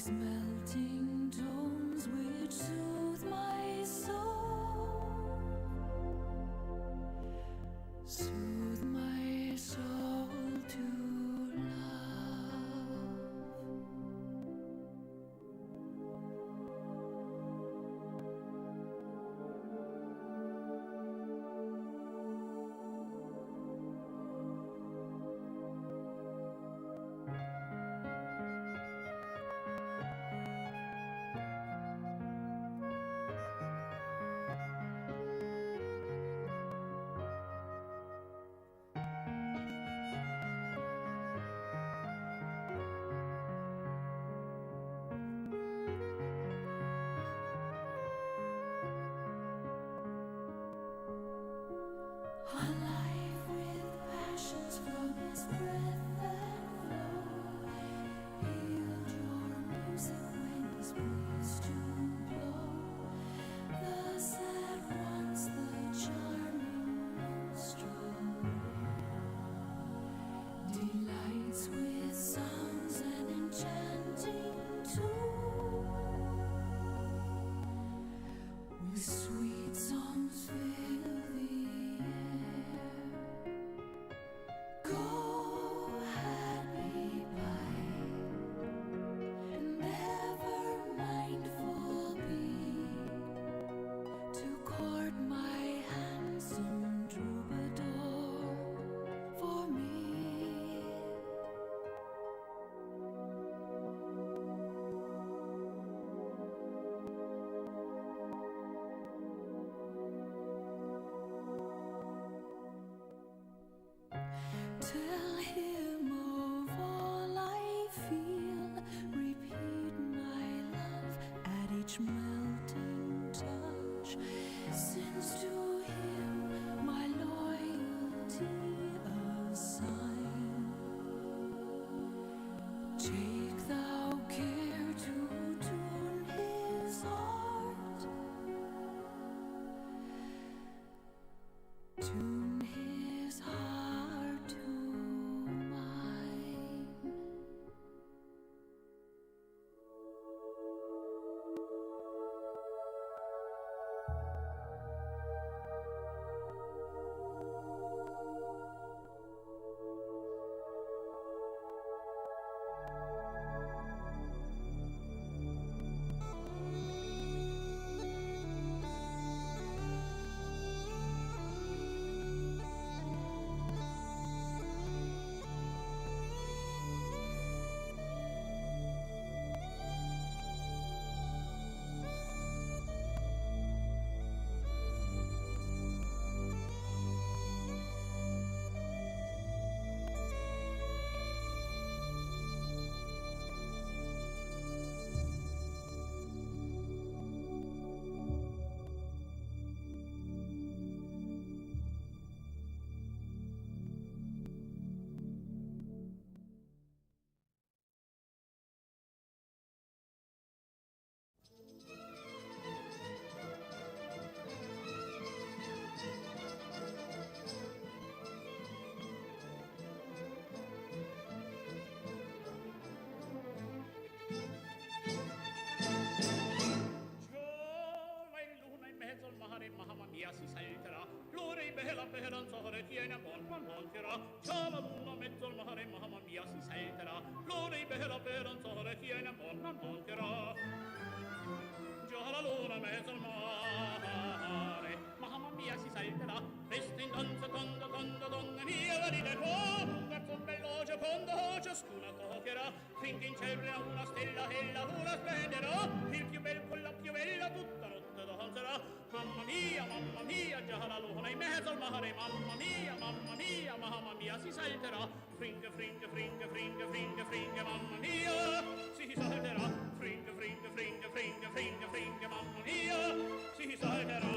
melting tones which soothe my soul, soothe my soul to love. Alive with passions from his breath that flow, healed your music when he's pleased to blow. Thus at once the charming minstrel delights with sounds and enchanting tune, with sweet songs fill the air. Go happy by, and ever mindful be, to court my handsome troubadour for me. Tell him of all I feel, repeat my love at each melting touch, since to him my loyalty assign. Take thou care to tune his heart, tune his heart to mine. Giola in luna in mezzo al mare, mamma mia si salterà. L'ora in bella speranza che tiene a monterà. Giola luna in mezzo al mare, mamma mia si salterà. L'ora in bella speranza che tiene a monterà. Giola luna in mezzo al mare, mamma mia si salterà. Resta in danza, donna mia, venite qua. Un garzon bello giocondo, ciascuna toccherà. Finché in cielo una stella e la luna splenderà. Il più bel con la più bella tutta notte danzerà. Mamma mia, già la luna in mezzo al mare. Mamma mia, si salterà. Fringe, mamma mia, si salterà. Fringe, mamma mia, si salterà.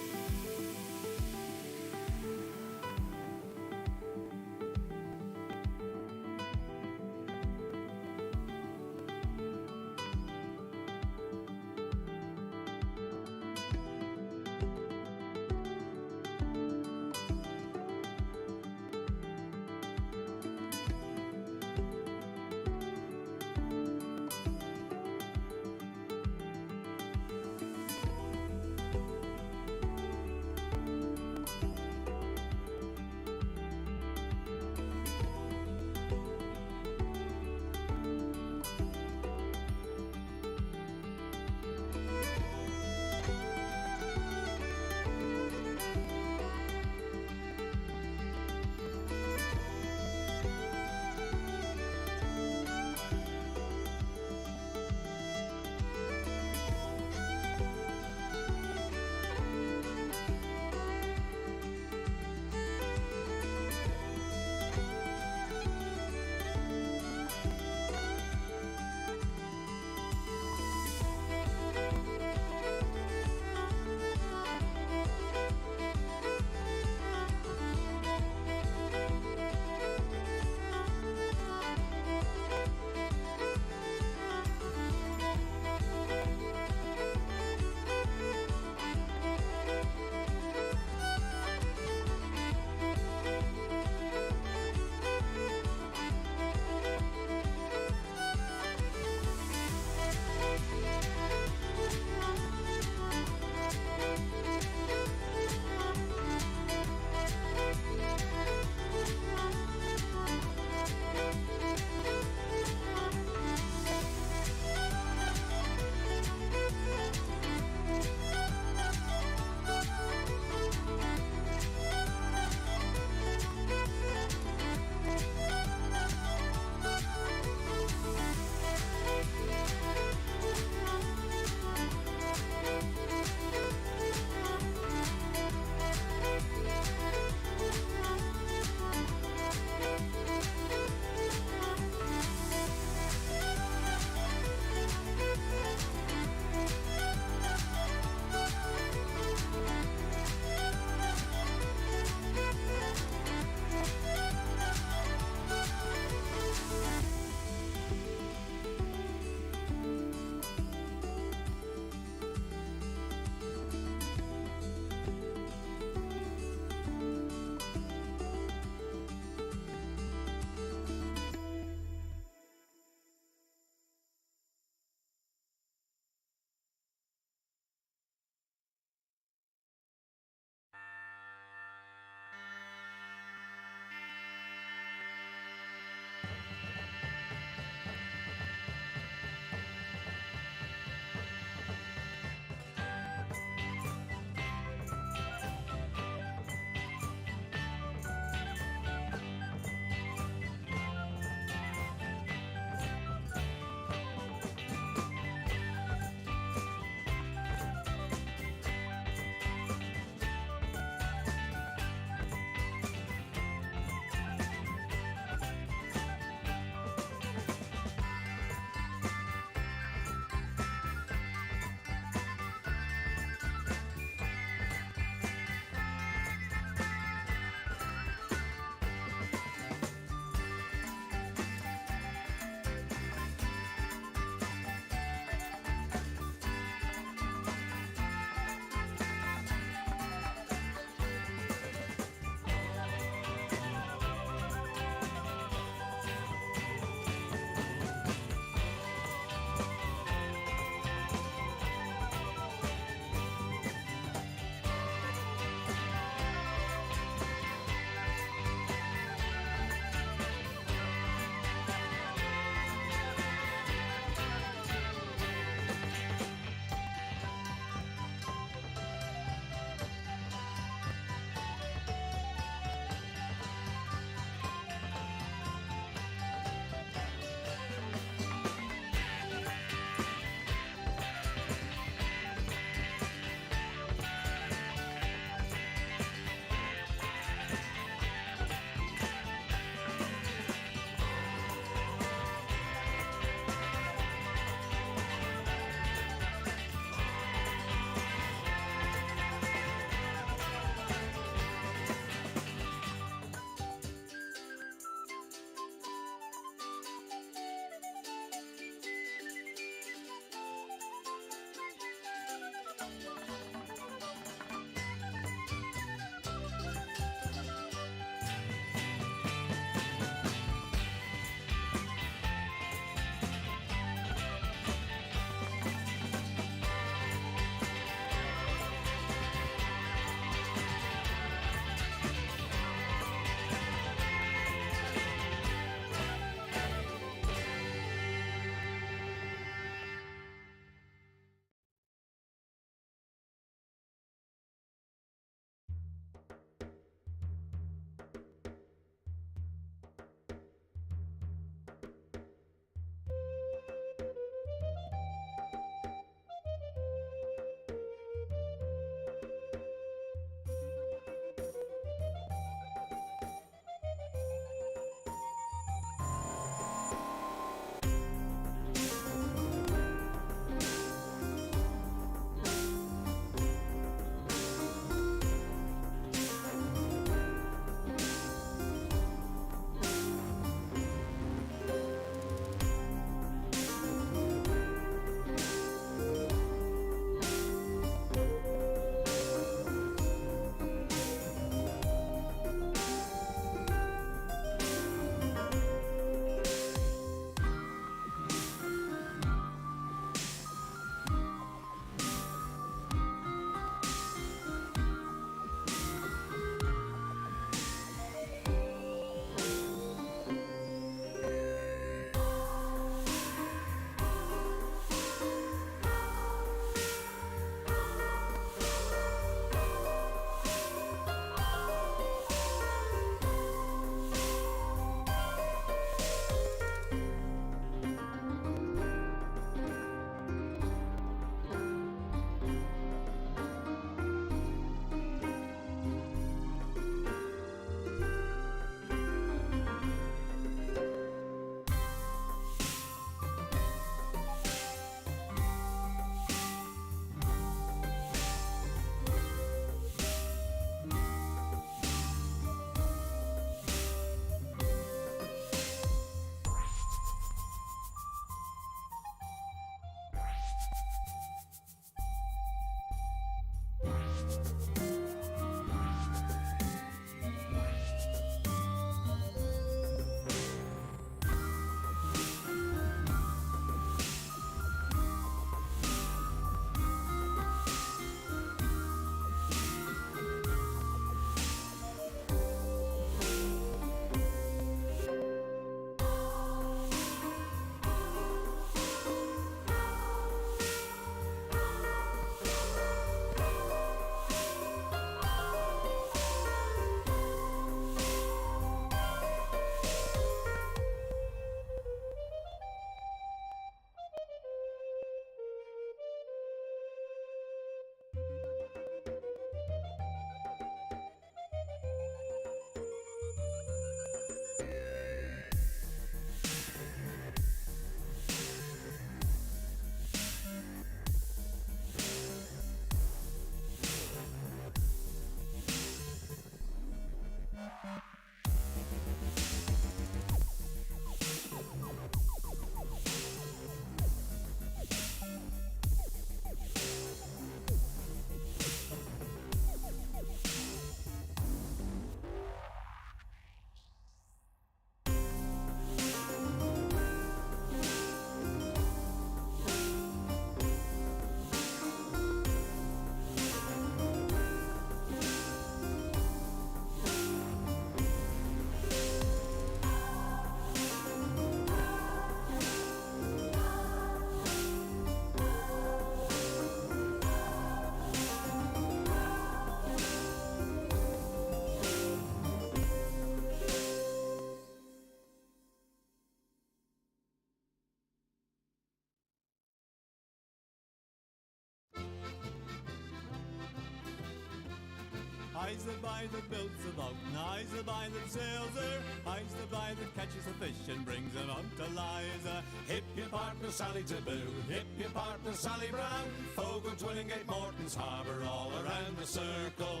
I's the boy that builds the boat, and I's the boy that sails her. I's the boy that catches the fish and brings them out to Liza. Hip your partner Sally Taboo, hip your partner Sally Brown. Fogo, Twillingate, Morton's Harbour, all around the circle.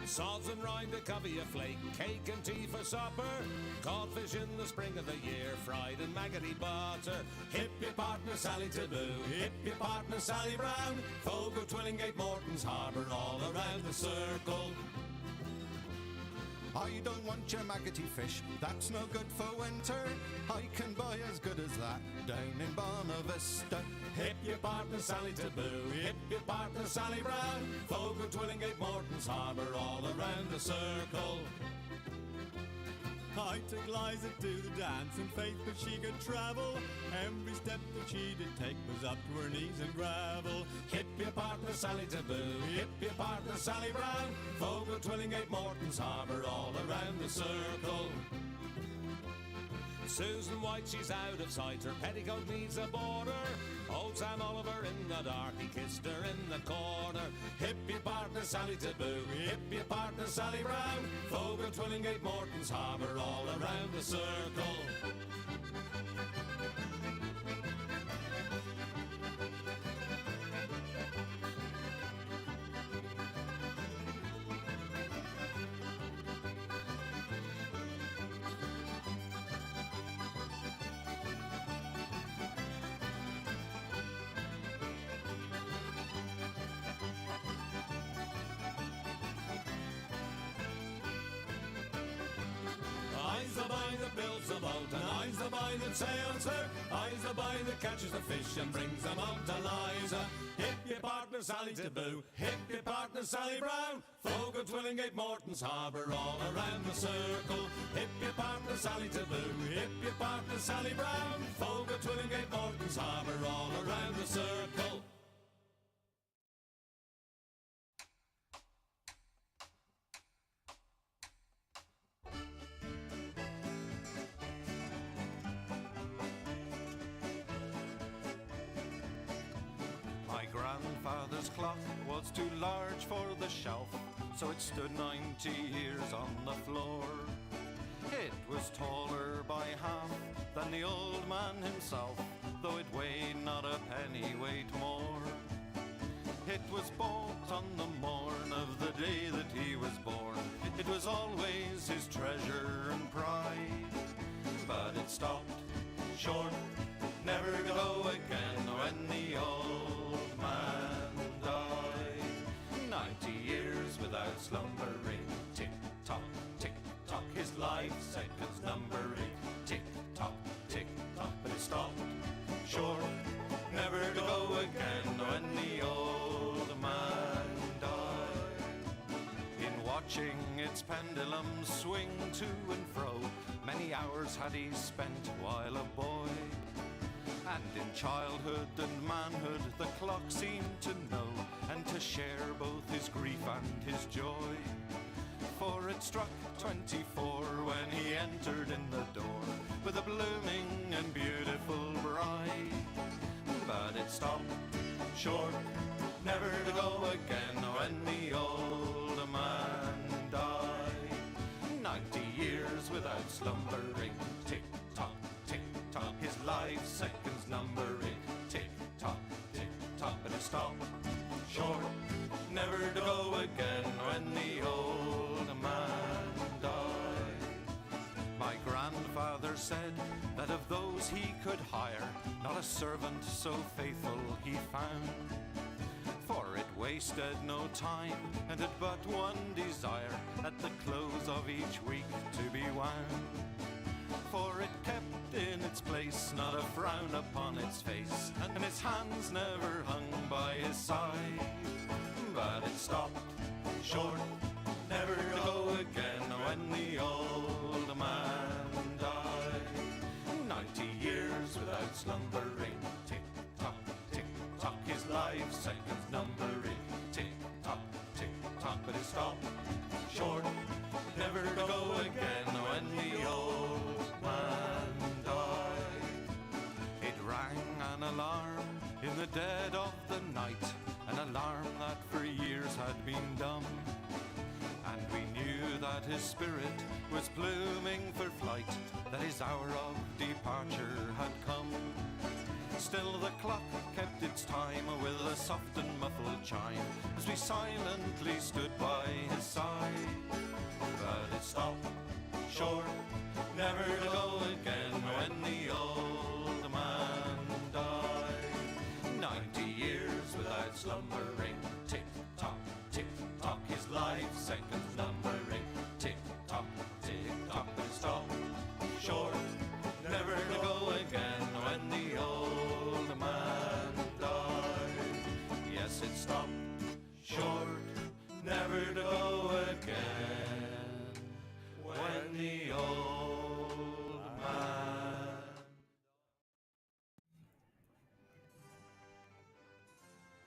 Sods and rind, a covey of flake, cake and tea for supper. Codfish in the spring of the year, fried in maggoty butter. Hip your partner Sally Taboo, hip your partner Sally Brown. Fogo, Twillingate, Morton's Harbour, all around the circle. I don't want your maggoty fish, that's no good for winter. I can buy as good as that down in Bonavista. Hip your partner Sally Taboo, hip your partner Sally Brown. Fogo, Twillingate, Morton's Harbour, all around the circle. I took Liza to the dance, and faith but she could travel. Every step that she did take was up to her knees in gravel. Hip your partner Sally Taboo, hip your partner Sally Brown. Fogo, Twillingate, Morton's Harbour, all around the circle. Susan White, she's out of sight, her petticoat needs a border. Old Sam Oliver in the dark, he kissed her in the corner. Hip your partner Sally Taboo, hip your partner Sally Brown. Fogo, Twillingate, Morton's Harbour, all around the circle. I's the boy that builds the boat, and I's the boy that sails her. I's the boy that catches the fish and brings them out to Liza. Hip your partner Sally Taboo, hip your partner Sally Brown. Fogo, Twillingate, Morton's Harbour, all around the circle. Hip your partner Sally Taboo, hip your partner Sally Brown. Fogo, Twillingate, Morton's Harbour, all around the circle. My grandfather's clock was too large for the shelf, so it stood 90 years on the floor. It was taller by half than the old man himself, though it weighed not a pennyweight more. It was bought on the morn of the day that he was born. It was always his treasure and pride, but it stopped short, never to go again when the old man died. 90 years without slumbering, tick-tock, tick-tock, his life seconds numbering, tick-tock, tick-tock, but it stopped short, never to go again when the old man died. In watching its pendulum swing to and fro, many hours had he spent while a boy. And in childhood and manhood the clock seemed to know, and to share both his grief and his joy. For it struck 24 when he entered in the door, with a blooming and beautiful bride. But it stopped short, never to go again when the old man died. 90 years without slumbering, tick-tock, tick-tock, his life seconds numbering, tick-tock, tick-tock, but it stopped short, never to go again when the old man died. My grandfather said that of those he could hire, not a servant so faithful he found. For it wasted no time, and had but one desire, at the close of each week to be wound. For it kept in its place, not a frown upon its face, and its hands never hung by his side. But it stopped short, never to go again when the old man died. 90 years without slumbering, tick-tock, tick-tock, his life seconds numbering, tick-tock, tick-tock, but it stopped short, never to go again when the old man died. It rang an alarm in the dead of the night, an alarm that for years had been dumb. And we knew that his spirit was blooming for flight, that his hour of departure had come. Still the clock kept its time with a soft and muffled chime as we silently stood by his side. But it stopped short, never to go again when the old man died. 90 years without slumbering, tick-tock, tick-tock, his life seconds numbering. Tick-tock, tick-tock, but it stopped short, never to go again when the old man died. Yes, it stopped short, never to go again when the old man.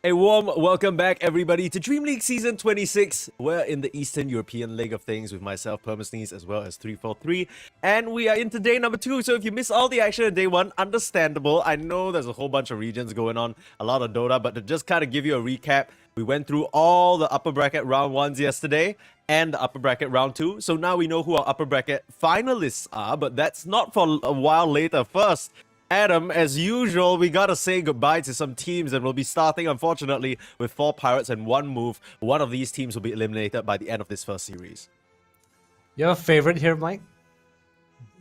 A warm welcome back, everybody, to DreamLeague Season 26. We're in the Eastern European leg of things with myself, Permasneeze, as well as 343. And we are into day number 2, so if you missed all the action in day 1, understandable. I know there's a whole bunch of regions going on, a lot of Dota, but to just kind of give you a recap, we went through all the upper bracket round 1s yesterday and the upper bracket round 2. So now we know who our upper bracket finalists are, but that's not for a while later. First, Adam, as usual, we gotta say goodbye to some teams, and we'll be starting, unfortunately, with 4 Pirates and 1 move. One of these teams will be eliminated by the end of this first series. You have a favorite here, Mike?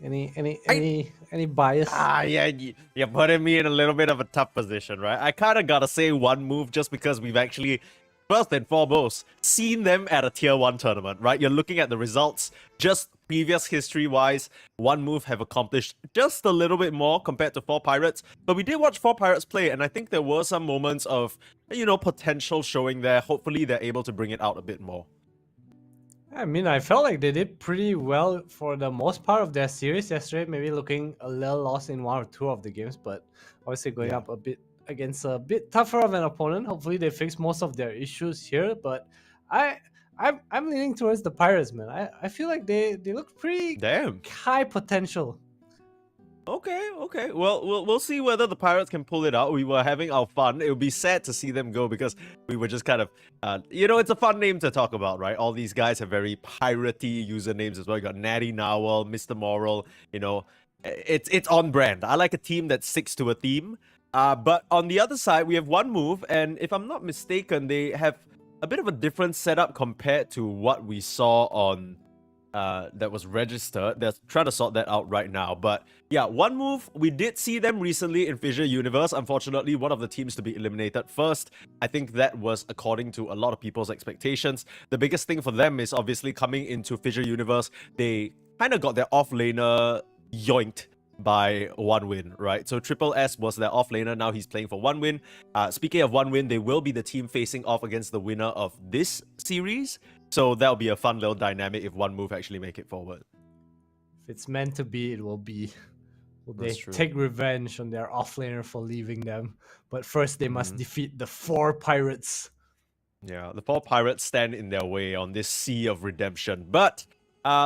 Any bias? Yeah, you're putting me in a little bit of a tough position, right? I kind of gotta say 1 move just because we've actually, first and foremost, seen them at a tier 1 tournament, right? You're looking at the results, just previous history-wise, 1 move have accomplished just a little bit more compared to 4 Pirates. But we did watch 4 Pirates play, and I think there were some moments of, potential showing there. Hopefully, they're able to bring it out a bit more. I mean, I felt like they did pretty well for the most part of their series yesterday. Maybe looking a little lost in 1 or 2 of the games, but obviously going up a bit against a bit tougher of an opponent. Hopefully, they fix most of their issues here. But I'm leaning towards the Pirates, man. I feel like they look pretty high potential. Okay. Well, we'll see whether the Pirates can pull it out. We were having our fun. It would be sad to see them go because we were just kind of, it's a fun name to talk about, right? All these guys have very piratey usernames as well. You got Natty Nowell, Mr. Moral, it's on brand. I like a team that sticks to a theme. But on the other side, we have 1 move, and if I'm not mistaken, they have a bit of a different setup compared to what we saw on that was registered. They're trying to sort that out right now. But yeah, 1 move, we did see them recently in Fissure Universe. Unfortunately, one of the teams to be eliminated first. I think that was according to a lot of people's expectations. The biggest thing for them is obviously coming into Fissure Universe, they kind of got their off-laner yoinked by 1 win, right? So Triple S was their off-laner, now he's playing for 1 win. Speaking of 1 win, they will be the team facing off against the winner of this series. So that'll be a fun little dynamic if 1 move actually make it forward. If it's meant to be, it will be. Will they That's true. take revenge on their offlaner for leaving them? But first, they must defeat the 4 Pirates. Yeah, the 4 Pirates stand in their way on this sea of redemption. But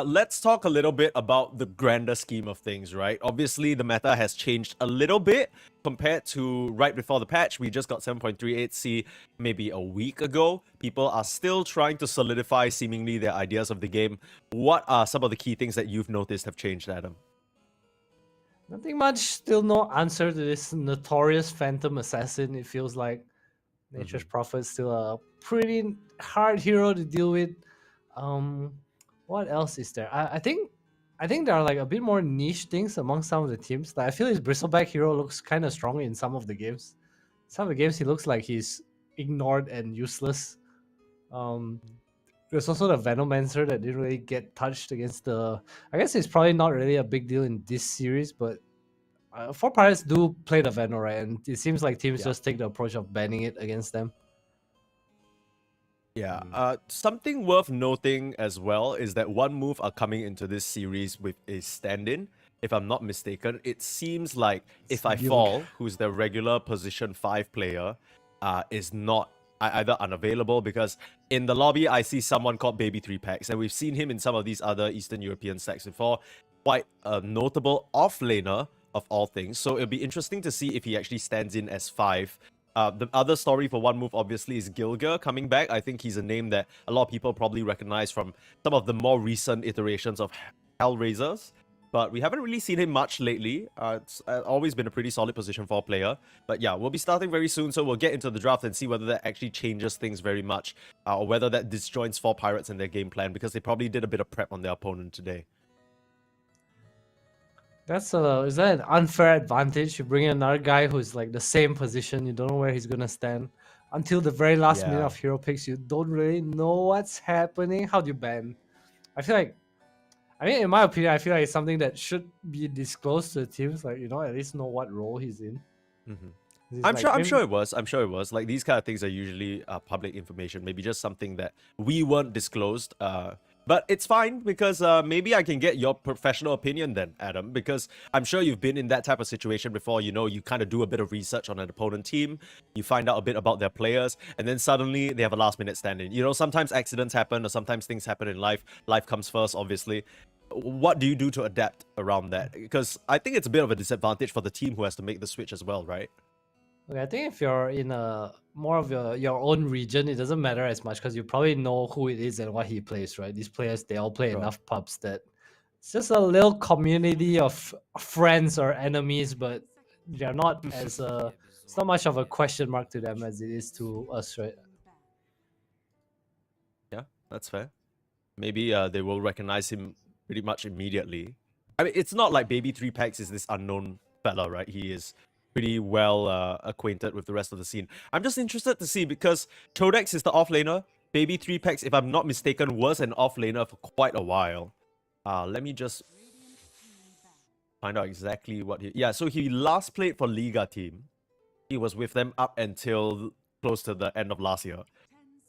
let's talk a little bit about the grander scheme of things, right? Obviously, the meta has changed a little bit compared to right before the patch. We just got 7.38C maybe a week ago. People are still trying to solidify seemingly their ideas of the game. What are some of the key things that you've noticed have changed, Adam? Nothing much. Still no answer to this notorious Phantom Assassin. It feels like Nature's Prophet is still a pretty hard hero to deal with. What else is there? I think there are like a bit more niche things among some of the teams. Like I feel his Bristleback hero looks kind of strong in some of the games. Some of the games he looks like he's ignored and useless. There's also the Venomancer that didn't really get touched against the. I guess it's probably not really a big deal in this series, but 4 Pirates do play the Veno, right? And it seems like teams just take the approach of banning it against them. Yeah, something worth noting as well is that 1 move are coming into this series with a stand-in. If I'm not mistaken, it seems like If I Fall, who's the regular position 5 player, is not either unavailable, because in the lobby I see someone called Baby 3 Packs, and we've seen him in some of these other Eastern European stacks before. Quite a notable off-laner of all things, so it'll be interesting to see if he actually stands in as 5 The other story for One Move obviously is Gilger coming back. I think he's a name that a lot of people probably recognize from some of the more recent iterations of Hellraisers. But we haven't really seen him much lately. It's always been a pretty solid position for a player. But yeah, we'll be starting very soon, so we'll get into the draft and see whether that actually changes things very much, or whether that disjoints 4 Pirates in their game plan, because they probably did a bit of prep on their opponent today. Is that an unfair advantage? You bring in another guy who's like the same position, you don't know where he's gonna stand. Until the very last minute Yeah. of hero picks, you don't really know what's happening. How do you ban? In my opinion, I feel like it's something that should be disclosed to the teams, like, at least know what role he's in. He's I'm like, sure it was. I'm sure it was. Like, these kind of things are usually public information. Maybe just something that we weren't disclosed. But it's fine, because maybe I can get your professional opinion then, Adam, because I'm sure you've been in that type of situation before. You kind of do a bit of research on an opponent team, you find out a bit about their players, and then suddenly they have a last-minute stand-in. Sometimes accidents happen, or sometimes things happen in life. Life comes first, obviously. What do you do to adapt around that? Because I think it's a bit of a disadvantage for the team who has to make the switch as well, right? Okay, I think if you're in a more of your own region, it doesn't matter as much because you probably know who it is and what he plays, right? These players, they all play Sure. enough pubs that it's just a little community of friends or enemies, but they're not as it's not much of a question mark to them as it is to us, right? Yeah, that's fair. Maybe they will recognize him pretty much immediately. I mean, it's not like Baby 3 Packs is this unknown fella, right? He is pretty well acquainted with the rest of the scene. I'm just interested to see, because Chodex is the offlaner. Baby 3 Packs, if I'm not mistaken, was an offlaner for quite a while. Let me just find out exactly what he... Yeah, so he last played for Liga team. He was with them up until close to the end of last year.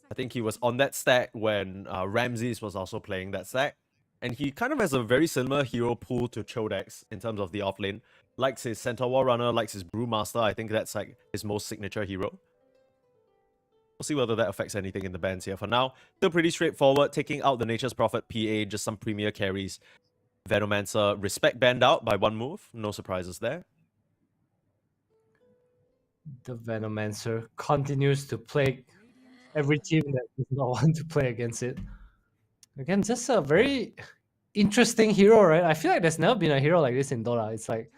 I think he was on that stack when Ramses was also playing that stack. And he kind of has a very similar hero pool to Chodex in terms of the offlane. Likes his Centaur War Runner, likes his Brewmaster. I think that's like his most signature hero. We'll see whether that affects anything in the bans here. For now, still pretty straightforward. Taking out the Nature's Prophet PA, just some premier carries. Venomancer, Respect banned out by 1 move. No surprises there. The Venomancer continues to plague every team that does not want to play against it. Again, just a very interesting hero, right? I feel like there's never been a hero like this in Dota. It's like,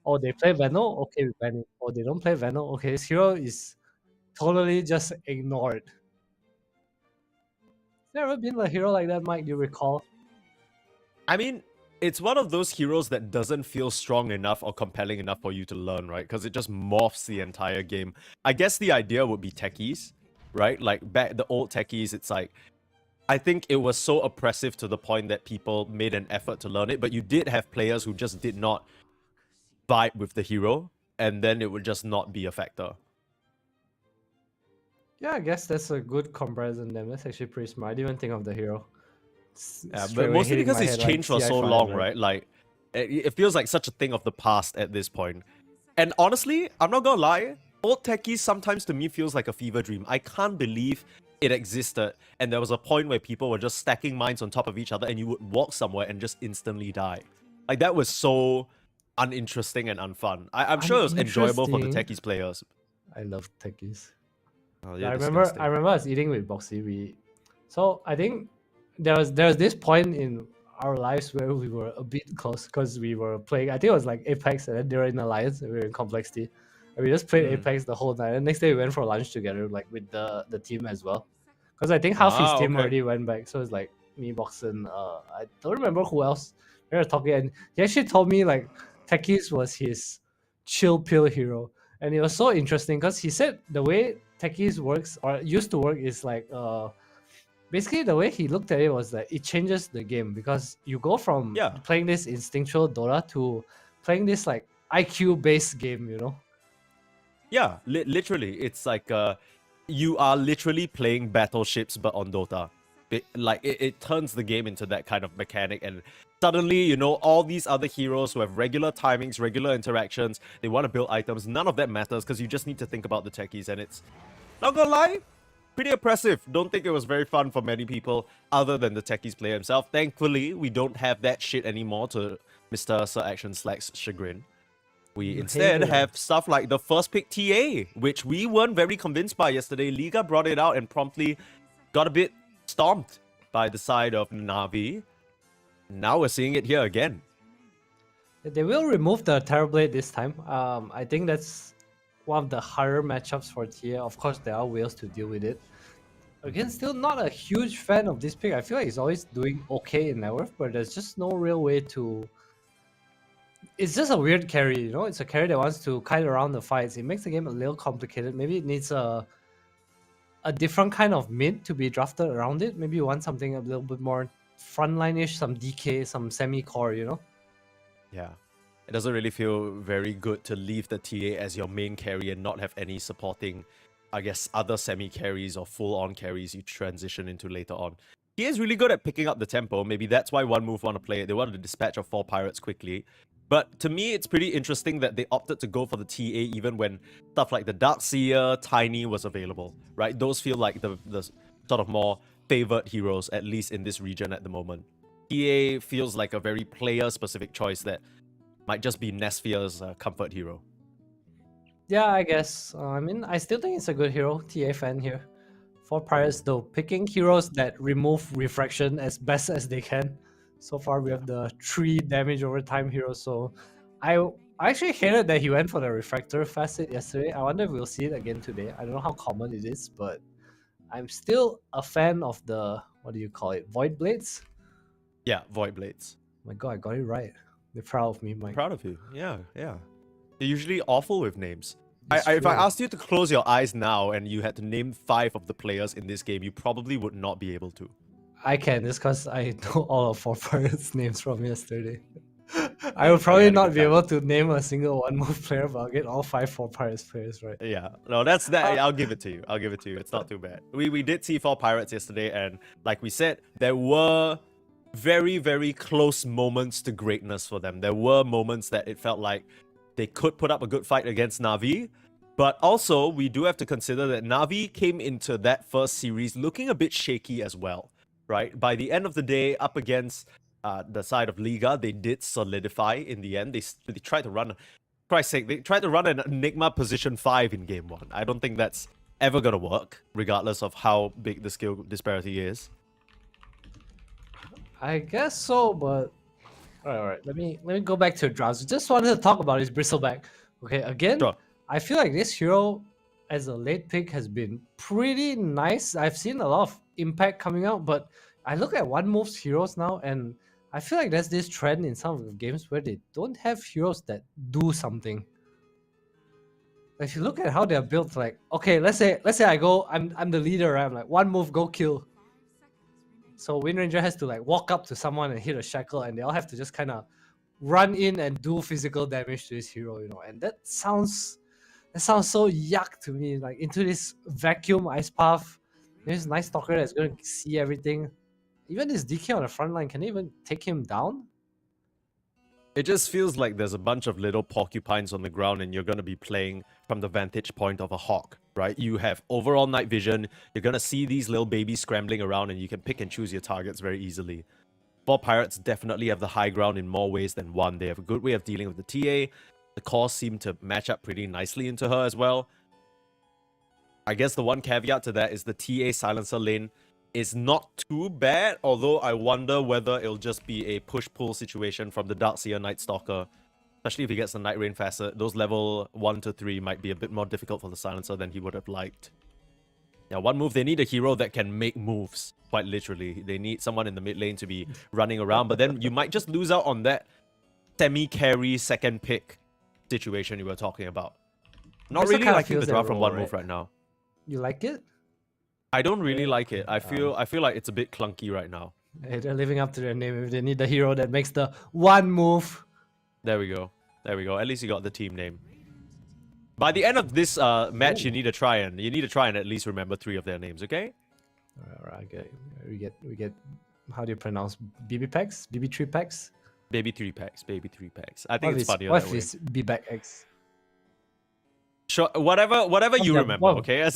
oh, they play Veno, okay, we ban it. Oh, they don't play Veno, okay, this hero is totally just ignored. Has there ever been a hero like that, Mike? Do you recall? I mean, it's one of those heroes that doesn't feel strong enough or compelling enough for you to learn, right? Because it just morphs the entire game. I guess the idea would be techies, right? Like, back the old techies, it's like, I think it was so oppressive to the point that people made an effort to learn it, but you did have players who just did not vibe with the hero, and then it would just not be a factor. Yeah, I guess that's a good comparison then. That's actually pretty smart. I didn't even think of the hero. Yeah, Straight but away mostly hitting because my it's head like changed for so CI5, long, right? Like, it feels like such a thing of the past at this point. And honestly, I'm not gonna lie, old techies sometimes to me feels like a fever dream. I can't believe it existed, and there was a point where people were just stacking mines on top of each other, and you would walk somewhere and just instantly die. Like, that was so uninteresting and unfun. I'm sure it was enjoyable for the Uninteresting. techies players. I love techies. Oh, I yeah, remember disgusting. I remember I was eating with Boxy. So I think there was this point in our lives where we were a bit close because we were playing. I think it was like Apex, and then they were in Alliance and we were in Complexity. And we just played Apex the whole night. And next day we went for lunch together, like with the team as well. Because I think half his team okay. already went back. So it's like me, Boxen. I don't remember who else. We were talking, and he actually told me like Techies was his chill pill hero, and it was so interesting because he said the way Techies works or used to work is like basically the way he looked at it was that it changes the game because you go from Yeah. playing this instinctual Dota to playing this like IQ based game, Yeah, literally, it's like you are literally playing battleships but on Dota. It turns the game into that kind of mechanic, and suddenly, all these other heroes who have regular timings, regular interactions, they want to build items, none of that matters because you just need to think about the techies, and it's, not gonna lie, pretty oppressive. Don't think it was very fun for many people other than the techies player himself. Thankfully, we don't have that shit anymore, to Mr. Sir Action Slack's chagrin. We You instead hate it. have stuff like the first pick TA, which we weren't very convinced by yesterday. Liga brought it out and promptly got a bit stomped by the side of Na'Vi. Now we're seeing it here again. They will remove the Terrorblade this time. I think that's one of the harder matchups for TA. Of course, there are ways to deal with it. Again, still not a huge fan of this pick. I feel like he's always doing okay in network, but there's just no real way to. It's just a weird carry, you know. It's a carry that wants to kite around the fights. It makes the game a little complicated. Maybe it needs a different kind of mid to be drafted around it. Maybe you want something a little bit more frontline-ish, some DK, some semi-core, you know. Yeah. It doesn't really feel very good to leave the TA as your main carry and not have any supporting, I guess, other semi-carries or full-on carries you transition into later on. He is really good at picking up the tempo. Maybe that's why One Move want to play it. They wanted to dispatch of 4 pirates quickly. But to me, it's pretty interesting that they opted to go for the TA even when stuff like the Darkseer, Tiny was available, right? Those feel like the sort of more favored heroes, at least in this region at the moment. TA feels like a very player-specific choice that might just be Nesphere's comfort hero. Yeah, I guess. I mean, I still think it's a good hero. TA fan here. For pirates, though, picking heroes that remove refraction as best as they can. So far, we have the 3 damage over time hero. So I actually hated that he went for the refractor facet yesterday. I wonder if we'll see it again today. I don't know how common it is, but I'm still a fan of the, what do you call it, Void Blades? Yeah, Void Blades. My god, I got it right. They're proud of me, Mike. Proud of you. Yeah, yeah. They're usually awful with names. It's If I true. asked you to close your eyes now and you had to name 5 of the players in this game, you probably would not be able to. I can, just because I know all of 4 pirates' names from yesterday. I will probably not be able to name a single One Move player, but I'll get all 5 4 pirates players right. Yeah, no, that's that. I'll give it to you. I'll give it to you. It's not too bad. We did see 4 pirates yesterday, and like we said, there were very, very close moments to greatness for them. There were moments that it felt like they could put up a good fight against Na'Vi, but also we do have to consider that Na'Vi came into that first series looking a bit shaky as well, right? By the end of the day, up against the side of Liga, they did solidify in the end. They tried to run, for Christ's sake, they tried to run an Enigma position 5 in game 1. I don't think that's ever gonna work, regardless of how big the skill disparity is. I guess so, but alright. Let me go back to Drowsy. Just wanted to talk about his Bristleback. Okay, again, Sure. I feel like this hero as a late pick has been pretty nice. I've seen a lot of impact coming out, but I look at One Move's heroes now, and I feel like there's this trend in some of the games where they don't have heroes that do something. If you look at how they're built, like, okay, let's say I'm the leader, right? I'm like, One Move, go kill. So Wind Ranger has to like walk up to someone and hit a shackle, and they all have to just kind of run in and do physical damage to this hero, you know. And that sounds so yuck to me. Like into this vacuum ice path, there's Night Stalker that's gonna see everything. Even this DK on the front line, can they even take him down? It just feels like there's a bunch of little porcupines on the ground and you're going to be playing from the vantage point of a hawk, right? You have overall night vision, you're going to see these little babies scrambling around and you can pick and choose your targets very easily. 4 pirates definitely have the high ground in more ways than one. They have a good way of dealing with the TA. The cores seem to match up pretty nicely into her as well. I guess the one caveat to that is the TA silencer lane is not too bad, although I wonder whether it'll just be a push-pull situation from the Darkseer Night Stalker. Especially if he gets the Night Rain facet, those level 1 to 3 might be a bit more difficult for the silencer than he would have liked. Yeah, One Move, they need a hero that can make moves, quite literally. They need someone in the mid lane to be running around, but then you might just lose out on that semi-carry second pick situation you were talking about. Not Guess it really kinda liking the feels that draft from role, One right? Move right now. You like it? I don't really like it. I feel like it's a bit clunky right now. Hey, they're living up to their name. If they need the hero that makes the one move. There we go. There we go. At least you got the team name. By the end of this match, you need to try and at least remember 3 of their names, okay? Alright, okay. We get. How do you pronounce BB packs? BB3 packs? Baby 3 packs. Baby 3 packs. I think What it's if funnier what that if way. it's BBack X? Sure, whatever you them, remember, one. okay? As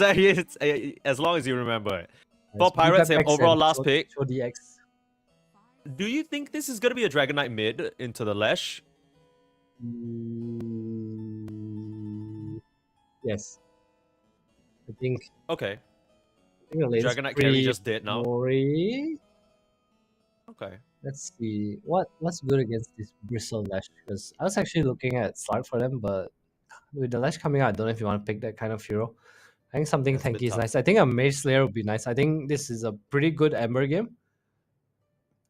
long as you remember it. 4 Yes, pirates BBack have X overall and last Show- pick. Show DX. Do you think this is gonna be a Dragon Knight mid into the Lash? Yes. I think Okay. the latest Dragon Knight carry just dead now. Glory. Okay. Let's see what's good against this Bristle Lash, because I was actually looking at Slart for them, but with the Lash coming out, I don't know if you want to pick that kind of hero. I think something That's a bit tanky is tough. nice. I think a Mage Slayer would be nice. I think this is a pretty good Ember game.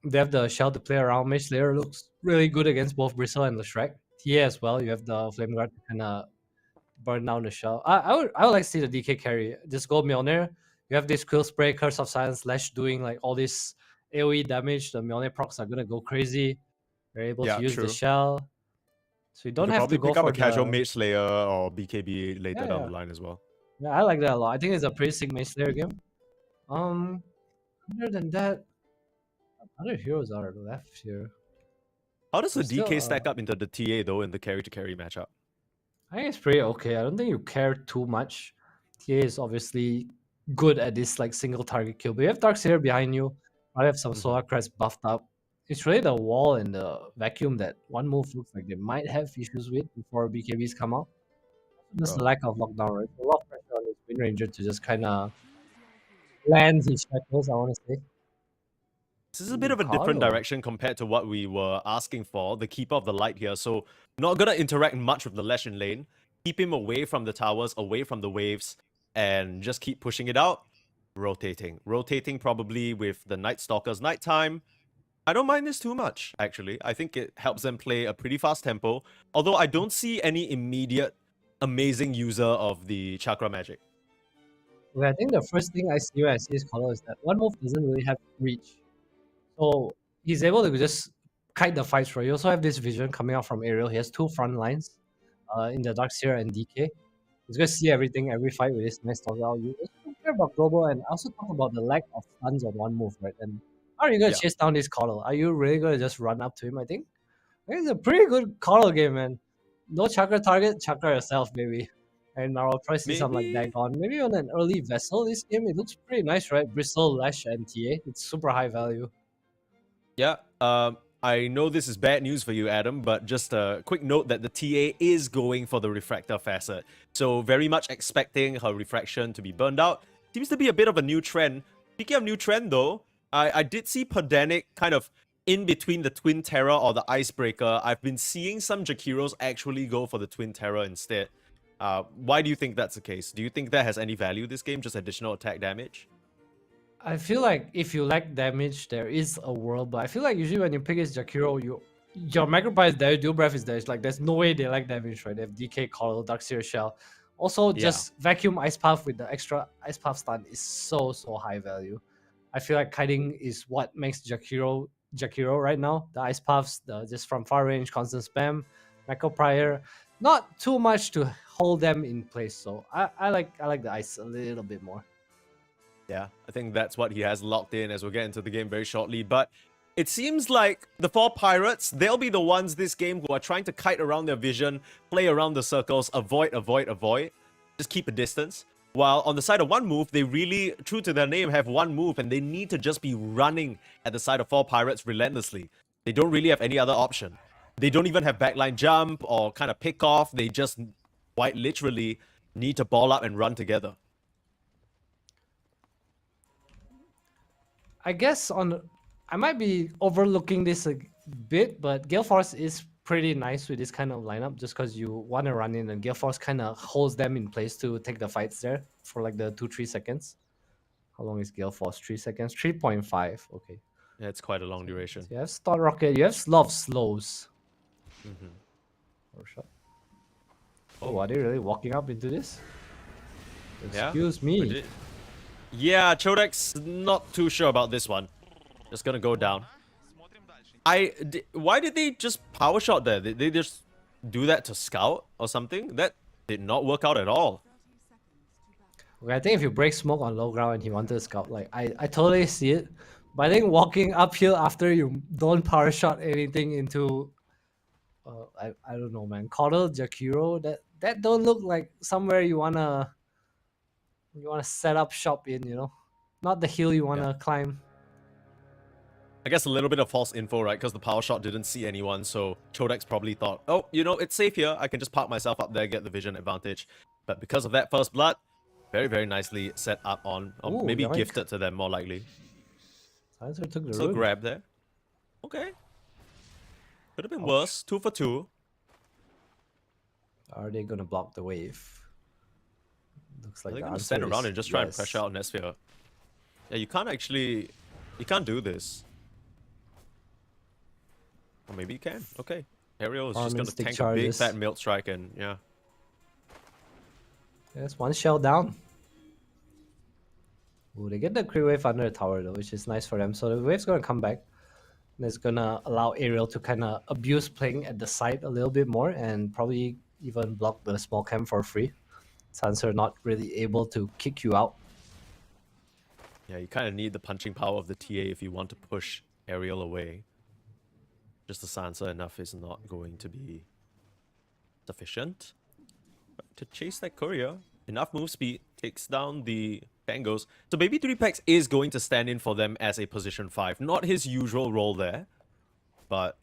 They have the shell to play around. Mage Slayer looks really good against both Bristle and the Shrek. TA as well. You have the Flame Guard to kind of burn down the shell. I would like to see the DK carry. Just go Mjolnir. You have this Quill Spray, Curse of Silence, Lash doing like all this AoE damage. The Mjolnir procs are gonna go crazy. You're able Yeah, to use true. the shell. So you You don't could have probably to go pick up for a casual the... Mage Slayer or BKB later Yeah, down yeah. the line as well. Yeah, I like that a lot. I think it's a pretty sick Mage Slayer game. Other than that, other heroes are left here. How does the There's still, DK stack up into the TA though in the carry to carry matchup? I think it's pretty okay. I don't think you care too much. TA is obviously good at this like single target kill, but you have Darkseer behind you. I have some Solar Crest buffed up. It's really the wall and the vacuum that one move looks like they might have issues with before BKBs come out. Just the lack of lockdown, right? A lot of pressure on his Wind Ranger to just kind of land his shackles, I want to say. This is a bit of a different Carlo. direction compared to what we were asking for, the Keeper of the Light here. So not gonna interact much with the Lash in lane. Keep him away from the towers, away from the waves, and just keep pushing it out. Rotating. Rotating probably with the Night Stalker's nighttime. I don't mind this too much, actually. I think it helps them play a pretty fast tempo. Although I don't see any immediate amazing user of the Chakra Magic. Okay, I think the first thing I see when I see his color is that one move doesn't really have reach. So he's able to just kite the fights for you. Also have this vision coming out from aerial. He has two front lines in the Darkseer and DK. He's going to see everything, every fight with this nice toggle out. You also care about global, and also talk about the lack of stuns on one move, right? And how are you going to chase down this Coddle? Are you really going to just run up to him, I think? It's a pretty good Coddle game, man. No Chakra target, Chakra yourself, maybe. And I'll probably see some like Dagon. Maybe on an early Vessel this game, it looks pretty nice, right? Bristle, Lash, and TA. It's super high value. Yeah, I know this is bad news for you, Adam, but just a quick note that the TA is going for the Refractor Facet. So very much expecting her Refraction to be burned out. Seems to be a bit of a new trend. Speaking of new trend though, I did see Pandemic kind of in between the Twin Terror or the Icebreaker. I've been seeing some Jakiros actually go for the Twin Terror instead. Why do you think that's the case? Do you think that has any value this game, just additional attack damage? I feel like if you lack damage, there is a world, but I feel like usually when you pick his Jakiro, your Macropie is there, Dual Breath is there. It's like there's no way they lack damage, right? They have DK, Coddle, Darkseer Shell. Also, just Vacuum Ice Path with the extra Ice Path stun is so high value. I feel like kiting is what makes Jakiro right now. The Ice Paths, just from far range, constant spam, Macropie, not too much to hold them in place. So I like the Ice a little bit more. Yeah, I think that's what he has locked in as we'll get into the game very shortly. But it seems like the four pirates, they'll be the ones this game who are trying to kite around their vision, play around the circles, avoid, just keep a distance. While on the side of one move, they really, true to their name, have one move and they need to just be running at the side of four pirates relentlessly. They don't really have any other option. They don't even have backline jump or kind of pick off. They just quite literally need to ball up and run together. I guess I might be overlooking this a bit, but Gale Force is pretty nice with this kind of lineup just because you want to run in and Gale Force kind of holds them in place to take the fights there for like the 2-3 seconds. How long is Gale Force? 3 seconds? 3.5. Okay. Yeah, it's quite a long duration. So you have Star Rocket, you have a lot of slows. Or shot. Oh, are they really walking up into this? Excuse me. Yeah, Chodek's not too sure about this one. Just gonna go down. Why did they just power shot there? Did they just do that to scout or something? That did not work out at all. Okay, I think if you break smoke on low ground and he wanted to scout, like I totally see it. But I think walking uphill after you don't power shot anything into I don't know, man. Coddle, Jakiro, that don't look like somewhere you wanna set up shop in, you know? Not the hill you wanna climb. I guess a little bit of false info, right? Because the power shot didn't see anyone, so Chodek's probably thought, oh, you know, it's safe here. I can just park myself up there, get the vision advantage. But because of that first blood, very, very nicely set up on, or Ooh, maybe yoink. gifted to them more likely. Silencer took the So rune. grab there. Okay. Could have been worse. 2 for 2. Are they gonna block the wave? Looks like Are they the going to answer stand around is and just try and yes. pressure out Nesphere? Yeah, you can't actually... You can't do this. Or maybe you can. Okay. Ariel is just Farming going to stick tank a charges. big fat milk strike and yeah. There's one shell down. Ooh, they get the creep wave under the tower though, which is nice for them. So the wave's gonna come back. That's gonna allow Ariel to kind of abuse playing at the side a little bit more and probably even block the small camp for free. Sansa not really able to kick you out. Yeah, you kind of need the punching power of the TA if you want to push Ariel away. Just the Sansa enough is not going to be sufficient. But to chase that courier, enough move speed takes down the tangos. So Baby 3-Packs is going to stand in for them as a position 5. Not his usual role there. But,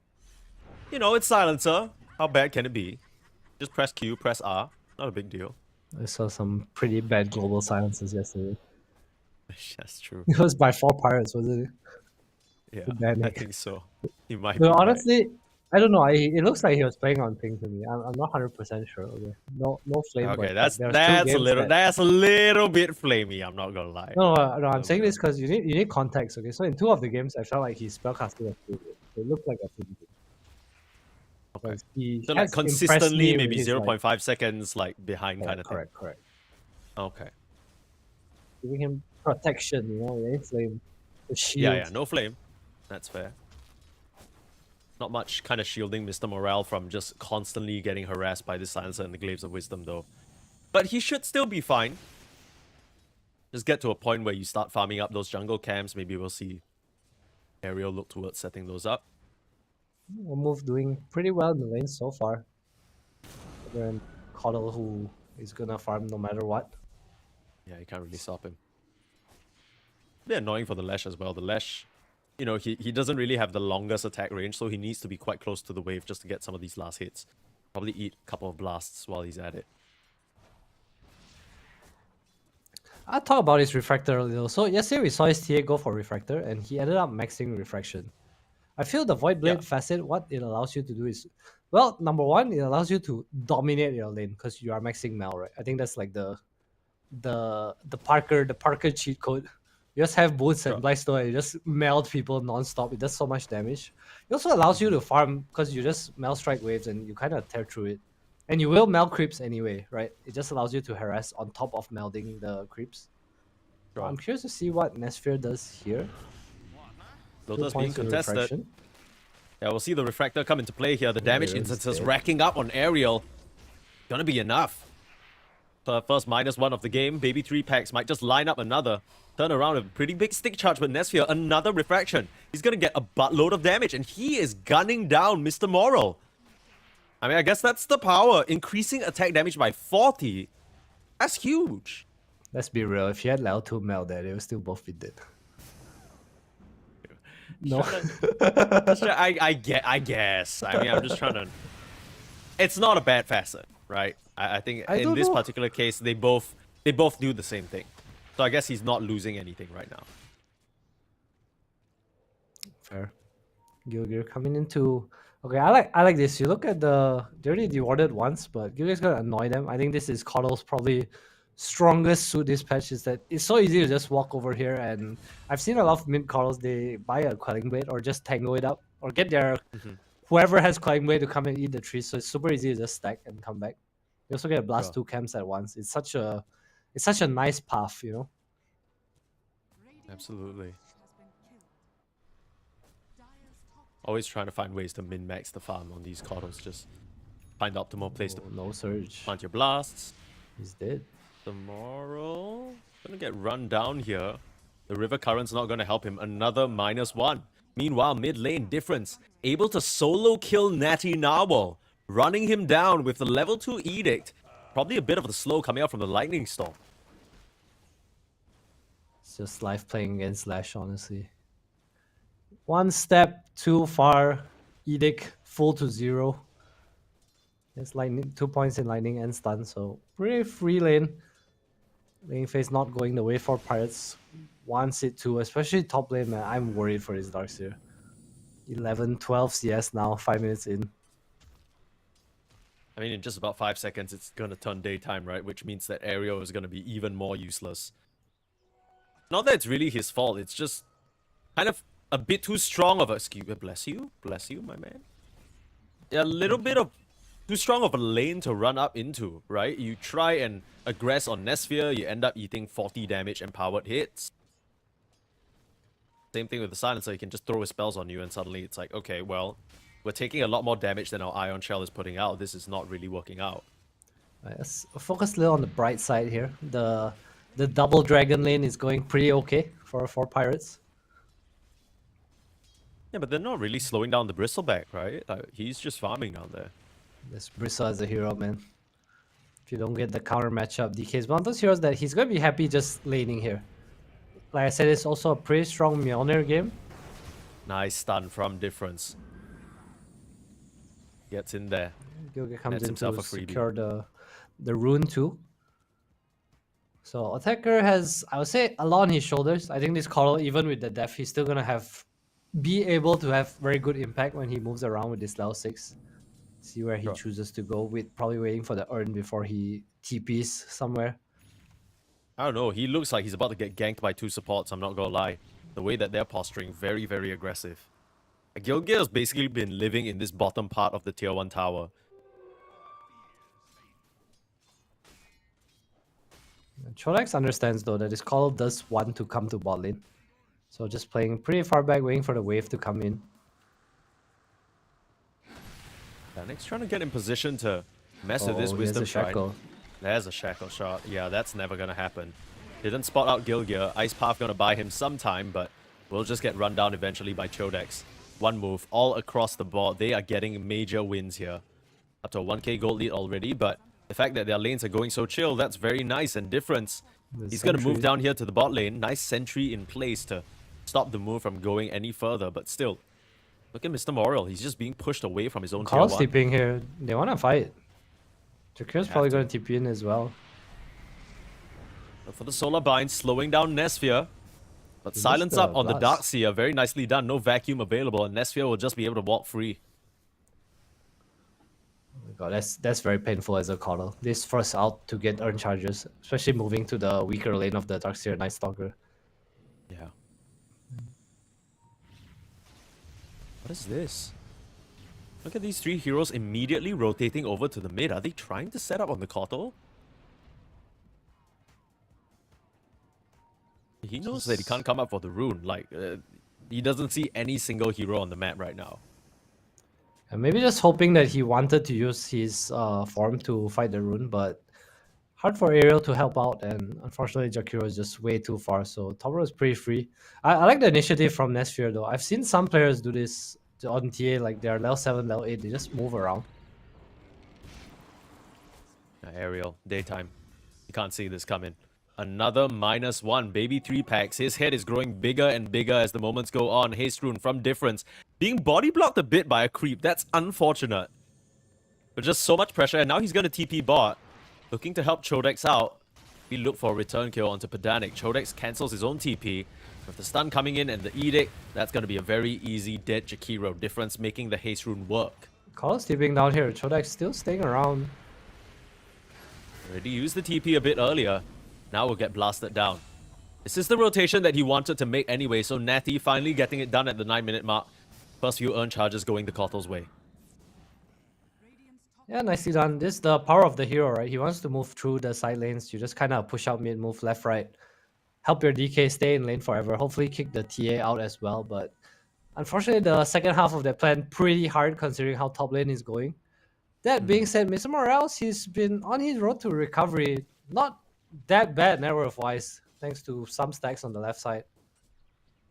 you know, it's Silencer. How bad can it be? Just press Q, press R. Not a big deal. I saw some pretty bad global silences yesterday. That's true. It was by 4 pirates, wasn't it? Yeah, Panic. I think so. You might No, be right. honestly, I don't know. It looks like he was playing on ping to me. I'm not 100% sure. Okay, no flame. Okay, but that's there are two a games little that- that's a little bit flamey. I'm not gonna lie. No, I'm Little saying bit. this because you need context. Okay, so in 2 of the games, I felt like his spellcasting was pretty good. It looked like a pretty good. Okay. He So has like impressed consistently, me with maybe his, 0.5 seconds like behind kind of thing. correct. Okay. Giving him protection, you know, any flame, the shield. Yeah, no flame. That's fair. Not much kind of shielding Mr. Morale from just constantly getting harassed by the Silencer and the Glaives of Wisdom, though. But he should still be fine. Just get to a point where you start farming up those jungle camps. Maybe we'll see Ariel look towards setting those up. One move doing pretty well in the lane so far. Then Coddle, who is gonna farm no matter what. Yeah, you can't really stop him. A bit annoying for the Lash as well. The Lash, you know, he doesn't really have the longest attack range, so he needs to be quite close to the wave just to get some of these last hits. Probably eat a couple of blasts while he's at it. I'll talk about his Refractor a little. So yesterday we saw his TA go for Refractor and he ended up maxing Refraction. I feel the Void Blade facet, what it allows you to do is, well, number one, it allows you to dominate your lane because you are maxing Mel, right? I think that's like the Parker cheat code. You just have boots and Blightstone and you just meld people non-stop. It does so much damage. It also allows you to farm because you just meld strike waves and you kind of tear through it. And you will meld creeps anyway, right? It just allows you to harass on top of melding the creeps. Sure. I'm curious to see what Nesphere does here. Lotus 2 being points to contested. Refraction. Yeah, we'll see the Refractor come into play here. The damage Ariel's instances dead. racking up on Ariel. Gonna be enough. For first -1 of the game, Baby 3-Packs might just line up another. Turn around with a pretty big stick charge, but Nesphere, another Refraction. He's gonna get a buttload of damage, and he is gunning down Mr. Moral. I mean, I guess that's the power. Increasing attack damage by 40. That's huge. Let's be real. If you had level 2 meld there, they would still both be dead. No. I guess. I mean, I'm just trying to... It's not a bad facet, right? I think I in don't this know. particular case, they both do the same thing. So I guess he's not losing anything right now. Fair. Gilgir coming into... Okay, I like this. You look at the... They already dewarded once, but Gilgir's gonna annoy them. I think this is Coddle's probably strongest suit this patch is that it's so easy to just walk over here, and I've seen a lot of mid Coddles, they buy a Quelling Blade or just tango it up or get their... Whoever has Quelling Blade to come and eat the trees, so it's super easy to just stack and come back. You also get blast 2 camps at once. It's such a nice path, you know? Absolutely. Always trying to find ways to min-max the farm on these Coddles. Just find the optimal place to No surge. plant your blasts. He's dead. Tomorrow, gonna get run down here. The river current's not gonna help him. Another -1. Meanwhile, mid lane difference. Able to solo kill Natty Narwhal. Running him down with the level 2 edict. Probably a bit of the slow coming out from the lightning storm. It's just life playing against Lash, honestly. One step too far, Edict full to 0. It's lightning, 2 points in lightning and stun, so pretty free lane. Lane phase not going the way for Pirates. Wants it to, especially top lane, man. I'm worried for his Darkseer. 11, 12 CS now, 5 minutes in. I mean, in just about 5 seconds, it's gonna turn daytime, right? Which means that Aerial is gonna be even more useless. Not that it's really his fault, it's just kind of a bit too strong of a... Bless you, my man. A little bit of too strong of a lane to run up into, right? You try and aggress on Nesphere, you end up eating 40 damage empowered hits. Same thing with the Silencer, he can just throw his spells on you and suddenly it's like, okay, well, we're taking a lot more damage than our Ion Shell is putting out. This is not really working out. Let's focus a little on the bright side here. The double dragon lane is going pretty okay for Pirates. Yeah, but they're not really slowing down the Bristleback, right? He's just farming down there. This Bristle as a hero, man. If you don't get the counter matchup, DK is one of those heroes that he's going to be happy just laning here. Like I said, it's also a pretty strong Mjolnir game. Nice stun from Difference. Gets in there. Gilgir comes Nets in himself to a freebie. secure the rune too. So attacker has, I would say, a lot on his shoulders. I think this Coral, even with the death, he's still going to be able to have very good impact when he moves around with this level 6. See where he Sure. chooses to go, with probably waiting for the urn before he TPs somewhere. I don't know, he looks like he's about to get ganked by 2 supports, I'm not gonna lie. The way that they're posturing, very, very aggressive. Gilgir has basically been living in this bottom part of the tier 1 tower. Chodex understands though that this call does want to come to bot lane. So just playing pretty far back, waiting for the wave to come in. Nick's trying to get in position to mess with this Oh, Wisdom there's a shackle. Shrine. There's a shackle shot. Yeah, that's never gonna happen. Didn't spot out Gilgir. Ice Path gonna buy him some time, but we'll just get run down eventually by Chodex. One move, all across the board. They are getting major wins here. Up to a 1k gold lead already, but the fact that their lanes are going so chill, that's very nice and Difference. He's gonna move down here to the bot lane. Nice sentry in place to stop the move from going any further, but still. Look at Mr. Morrill. He's just being pushed away from his own tier Carl's 1. TPing here. They want to fight. Jakir's probably going to TP in as well. But for the Solar Bind, slowing down Nesphere. But He silence missed up the on the blast. Darkseer. Very nicely done. No vacuum available, and Nesphere will just be able to walk free. Oh my god, that's very painful as a caller. This first out to get earn charges, especially moving to the weaker lane of the Darkseer Night Stalker. Yeah. What is this? Look at these 3 heroes immediately rotating over to the mid. Are they trying to set up on the Kotal? He knows that he can't come up for the rune. Like, he doesn't see any single hero on the map right now. And maybe just hoping that he wanted to use his form to fight the rune, but hard for Ariel to help out, and unfortunately Jakiro is just way too far, so top row is pretty free. I like the initiative from Nesphere though. I've seen some players do this on TA, like they're level 7, level 8, they just move around. Ariel, daytime. You can't see this coming. Another -1. Baby 3 packs. His head is growing bigger and bigger as the moments go on. Haste Rune from Difference. Being body blocked a bit by a creep. That's unfortunate. But just so much pressure, and now he's going to TP bot. Looking to help Chodex out. We look for a return kill onto Pedantic. Chodex cancels his own TP. With the stun coming in and the Edict, that's going to be a very easy dead Jakiro. Difference making the Haste Rune work. Carl's TPing down here. Chodex still staying around. Already used the TP a bit earlier. Now we'll get blasted down. This is the rotation that he wanted to make anyway, so Natty finally getting it done at the 9-minute mark. First few earn charges going the Kotal's way. Yeah, nicely done. This is the power of the hero, right? He wants to move through the side lanes. You just kind of push out mid, move left, right. Help your DK stay in lane forever. Hopefully kick the TA out as well. But unfortunately, the second half of that plan pretty hard considering how top lane is going. That being said, Mr. Morales, he's been on his road to recovery. Not that bad net worth wise, thanks to some stacks on the left side.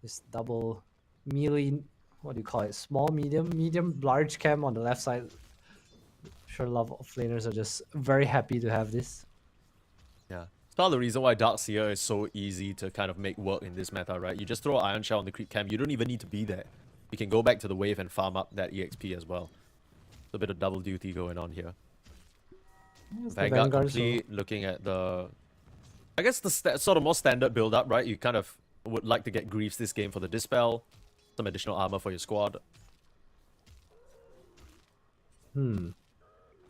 This double melee, what do you call it? Small, medium, large cam on the left side. Sure, a lot of laners are just very happy to have this. Yeah. It's part of the reason why Darkseer is so easy to kind of make work in this meta, right? You just throw Iron Shell on the creep camp. You don't even need to be there. You can go back to the wave and farm up that EXP as well. A bit of double duty going on here. It's the Vanguard Vanguard, so- complete, looking at the... I guess the sort of more standard build-up, right? You kind of would like to get Greaves this game for the Dispel, some additional armor for your squad. I think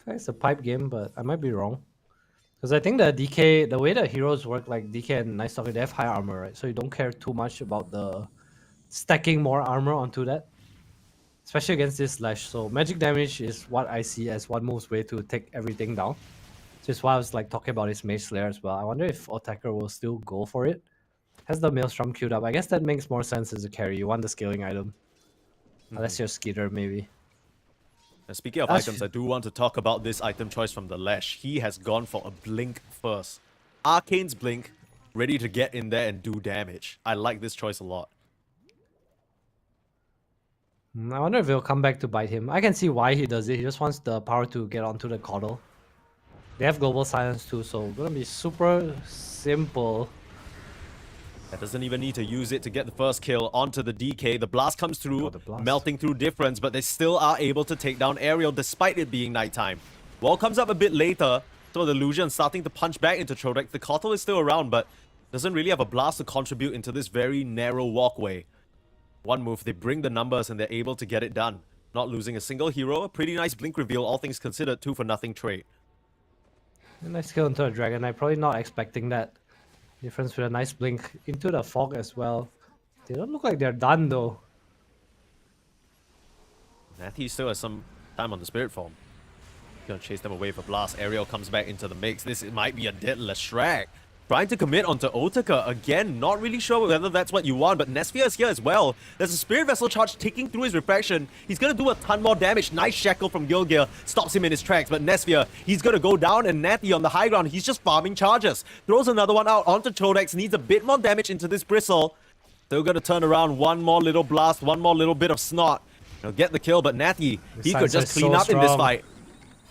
it's a pipe game, but I might be wrong. Because I think the DK, the way the heroes work, like DK and Night Stalker, they have high armor, right? So you don't care too much about the stacking more armor onto that. Especially against this Slash. So magic damage is what I see as one move's way to take everything down. Which is why I was like talking about his Mage Slayer as well. I wonder if Attacker will still go for it. Has the Maelstrom queued up. I guess that makes more sense as a carry. You want the scaling item. Unless you're Skeeter, maybe. And speaking of That's- items, I do want to talk about this item choice from the Lash. He has gone for a Blink first. Arcane's Blink, ready to get in there and do damage. I like this choice a lot. I wonder if he'll come back to bite him. I can see why he does it. He just wants the power to get onto the Coddle. They have Global Silence too, so gonna be super simple. That doesn't even need to use it to get the first kill onto the DK. The blast comes through, Oh, the blast. melting through difference, but they still are able to take down Ariel despite it being nighttime. Wall comes up a bit later, so the Illusion starting to punch back into Trodex. The Kotal is still around, but doesn't really have a blast to contribute into this very narrow walkway. One move, they bring the numbers and they're able to get it done. Not losing a single hero, a pretty nice Blink reveal, all things considered, 2-for-nothing trade. A nice kill into a Dragon Knight. Probably not expecting that. Difference with a nice blink into the fog as well. They don't look like they're done though. Nathy still has some time on the Spirit Form. Gonna chase them away for blast. Ariel comes back into the mix. This might be a dead Leshrac. Trying to commit onto Otaka. Again, not really sure whether that's what you want, but Nesphia is here as well. There's a Spirit Vessel charge ticking through his refraction. He's gonna do a ton more damage. Nice Shackle from Gilgir stops him in his tracks, but Nesphia, he's gonna go down, and Nathy on the high ground, he's just farming charges. Throws another one out onto Chodex, needs a bit more damage into this Bristle. Still gonna turn around, one more little blast, one more little bit of snot. He'll get the kill, but Nathy, he could just clean up in this fight.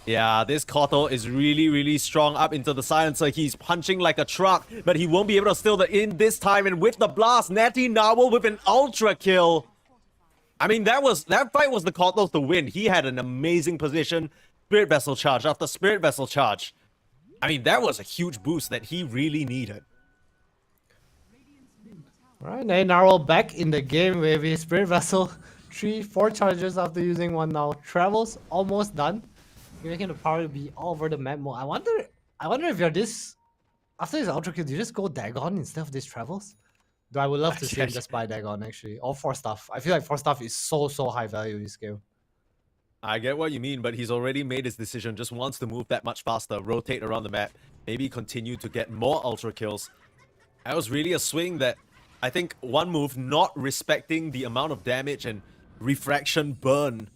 Yeah, this Kotal is really, really strong up into the silencer. He's punching like a truck, but he won't be able to steal the in this time. And with the blast, Natty Narwhal with an ultra kill. I mean, that fight was the Kotal's to win. He had an amazing position. Spirit Vessel charge after Spirit Vessel charge. I mean, that was a huge boost that he really needed. Alright, Narwhal back in the game, baby. Spirit Vessel, 3-4 charges after using one now. Travels almost done. Giving him the power to be all over the map more. I wonder if you're this after this ultra kill, do you just go Dagon instead of this travels? Though I would love to see him just buy Dagon actually. Or 4-stuff. I feel like 4-stuff is so high value this game. I get what you mean, but he's already made his decision. Just wants to move that much faster, rotate around the map, maybe continue to get more ultra kills. That was really a swing that I think one move not respecting the amount of damage and refraction burn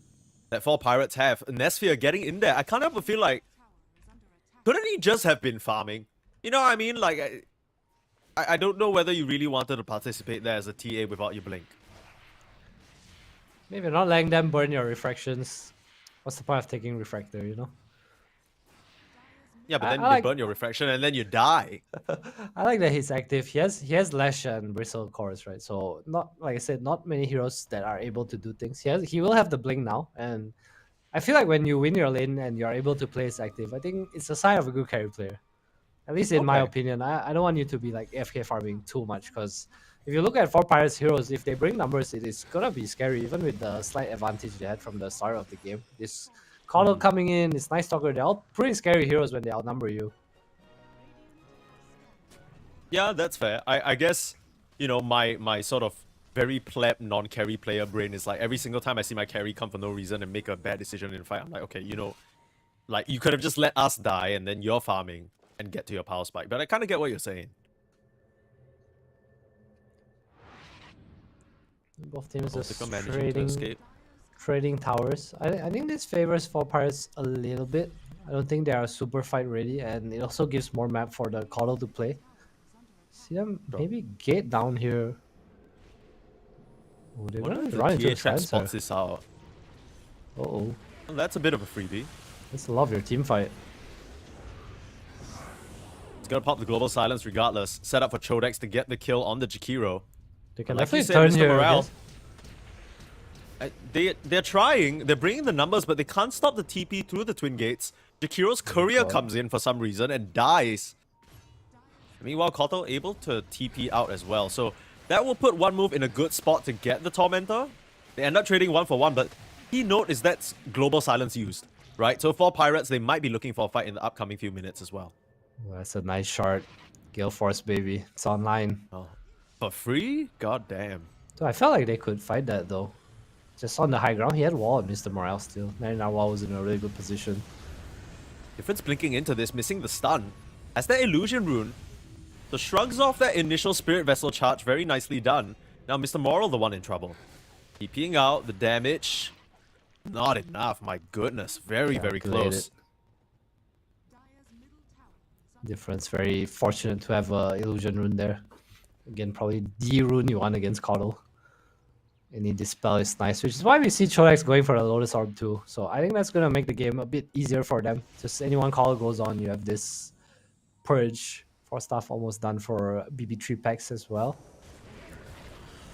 that 4 pirates have. Nesphia getting in there. I can't help but feel like, couldn't he just have been farming? You know what I mean? Like, I don't know whether you really wanted to participate there as a TA without your blink. Maybe not letting them burn your refractions. What's the point of taking refractor, you know? Yeah, but then I they like- burn your refraction and then you die. I like that he's active. He has Lash and Bristle cores, right? So not like I said, not many heroes that are able to do things. He will have the blink now, and I feel like when you win your lane and you're able to play as active, I think it's a sign of a good carry player. At least in my Okay. opinion. I don't want you to be like AFK farming too much, because if you look at 4 Pirates heroes, if they bring numbers, it is gonna be scary, even with the slight advantage they had from the start of the game. This Coddle coming in, this Night Stalker, they're all pretty scary heroes when they outnumber you. Yeah, that's fair. I guess, you know, my sort of very pleb non-carry player brain is like every single time I see my carry come for no reason and make a bad decision in a fight, I'm like, okay, you know, like you could have just let us die and then you're farming and get to your power spike. But I kind of get what you're saying. Both teams just Otaka managing to escape. trading towers. I think this favors 4 Pirates a little bit. I don't think they are super fight ready, and it also gives more map for the Coddle to play. See them maybe gate down here. Oh, they're Wonder gonna if run the into TA the trap fence. spots this out. Oh, Well, that's a bit of a freebie. that's a lot of your team fight. It's gonna pop the global silence regardless. Set up for Chodex to get the kill on the Jakiro. They can Like you definitely said, turn Mr. here. I Morale, guess. They're trying. They're bringing the numbers, but they can't stop the TP through the twin gates. Jakiro's courier comes in for some reason and dies. Meanwhile, Kotal able to TP out as well. So that will put One Move in a good spot to get the Tormentor. They end up trading 1-for-1, but key note is that's Global Silence used, right? So for Pirates, they might be looking for a fight in the upcoming few minutes as well. Well, that's a nice shard. Gale Force, baby. It's online. Oh, for free? God damn. So I felt like they could fight that though. Just on the high ground, he had wall on Mr. Morale still. Now wall was in a really good position. Difference blinking into this, missing the stun. As that illusion rune, the shrugs off that initial Spirit Vessel charge, very nicely done. Now Mr. Moral the one in trouble. TPing out, the damage, not enough, my goodness. Very close. Difference, very fortunate to have a illusion rune there. Again, probably the rune you want against Coddle. Any dispel is nice, which is why we see Chodex going for the Lotus Orb too. So I think that's gonna make the game a bit easier for them. Just any one call goes on, you have this purge. 4 stuff almost done for BB3 packs as well.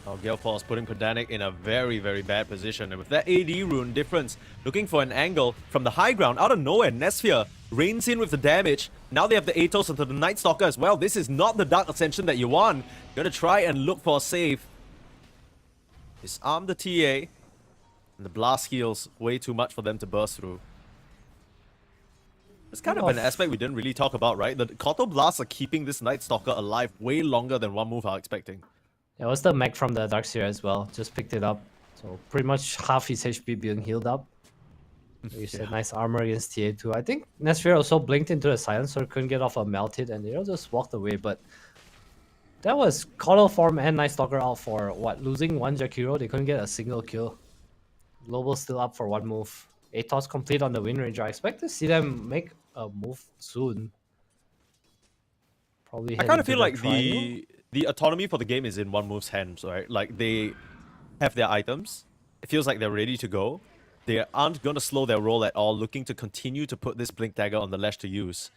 Oh, Gale Force putting Pedanic in a very bad position. And with that AD rune, Difference looking for an angle from the high ground. Out of nowhere, Nesphere reigns in with the damage. Now they have the Atos into the Night Stalker as well. This is not the Dark Ascension that you want. Gonna try and look for a save. Disarm the TA. And the blast heals way too much for them to burst through. It's kind of an aspect we didn't really talk about, right? The Kotal Blasts are keeping this Night Stalker alive way longer than One Move are expecting. Yeah, it was the mech from the Darkseer as well. Just picked it up. So pretty much half his HP being healed up. You said nice armor against TA2. I think Nesphere also blinked into the silencer, couldn't get off a melted, and they all just walked away. But that was Kotal form and Night Stalker out for what? Losing 1 Jakiro, they couldn't get a single kill. Global still up for One Move. Atos complete on the Wind Ranger. I expect to see them make a move soon. Probably. I kind of feel like the autonomy for the game is in One Move's hands, right? Like they have their items. It feels like they're ready to go. They aren't going to slow their roll at all, looking to continue to put this Blink Dagger on the ledge to use.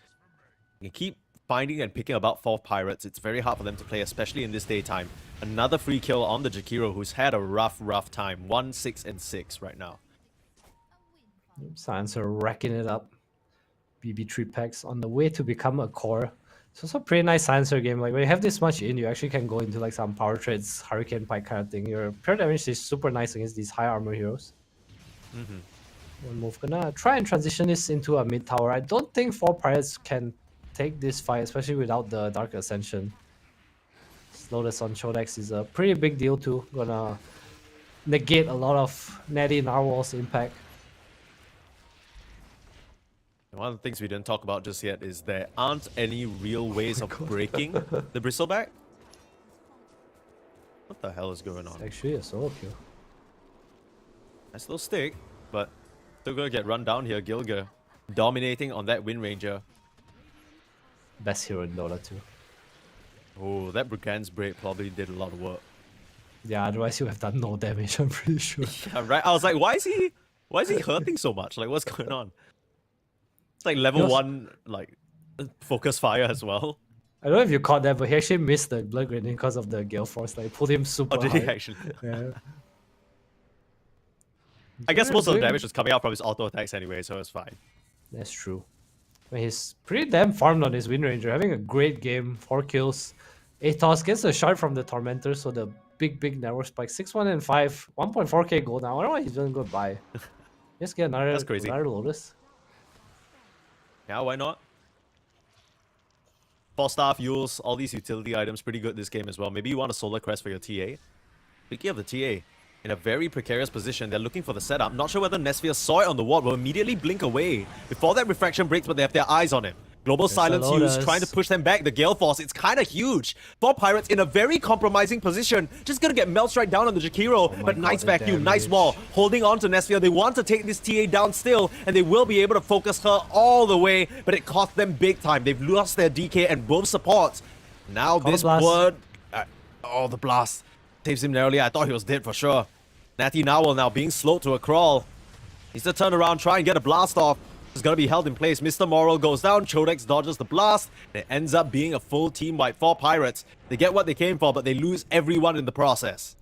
You can keep finding and picking about 4 Pirates. It's very hard for them to play, especially in this daytime. Another free kill on the Jakiro, who's had a rough time. 1, 6, and 6 right now. Silencer racking it up. BB3 packs on the way to become a core. It's also a pretty nice silencer game. Like when you have this much in, you actually can go into like some power trades, Hurricane Pike kind of thing. Your pure damage is super nice against these high armor heroes. One Move gonna try and transition this into a mid tower. I don't think 4 Pirates can take this fight, especially without the Dark Ascension. Slowness on Chodex is a pretty big deal too. Gonna negate a lot of Natty Narwhal's impact. One of the things we didn't talk about just yet is there aren't any real ways of breaking the Bristleback. What the hell is going on? It's actually a solo kill. Nice little stick, but still gonna get run down here. Gilger dominating on that Wind Ranger. Best hero in Dota too. Oh, that Brigand's Break probably did a lot of work. Yeah, otherwise you would have done no damage, I'm pretty sure. Yeah, right? I was like, why is he hurting so much? Like, what's going on? It's like level 1, like, focus fire as well. I don't know if you caught that, but he actually missed the blood grenade because of the Gale Force. Like, pulled him super Oh, did hard. he actually? Yeah. I guess most of the damage was coming out from his auto attacks anyway, so it's fine. That's true. I mean, he's pretty damn farmed on his Wind Ranger, having a great game, 4 kills. Atos gets a shard from the Tormentor, so the big narrow spike. 6-1 and 5, 1.4k gold now. I don't know why he's doing goodbye. Just get another, That's crazy. another Lotus. Yeah, why not? 4-star fuels, all these utility items, pretty good this game as well. Maybe you want a Solar Crest for your TA. Speaking of the TA, in a very precarious position, they're looking for the setup. Not sure whether Nesphere saw it on the wall, will immediately blink away before that refraction breaks, but they have their eyes on him. Global Silence used, trying to push them back. The Gale Force, it's kind of huge. 4 Pirates in a very compromising position. Just gonna get Melt Strike down on the Jakiro, but nice vacuum, nice wall. Holding on to Nesphere, they want to take this TA down still, and they will be able to focus her all the way, but it cost them big time. They've lost their DK and both supports. Now this word... oh, the blast. Saves him narrowly. I thought he was dead for sure. Natty Narwhal now being slowed to a crawl. Needs to turn around, try and get a blast off. It's gonna be held in place. Mr. Moral goes down. Chodex dodges the blast. And it ends up being a full team wipe for Pirates. They get what they came for, but they lose everyone in the process.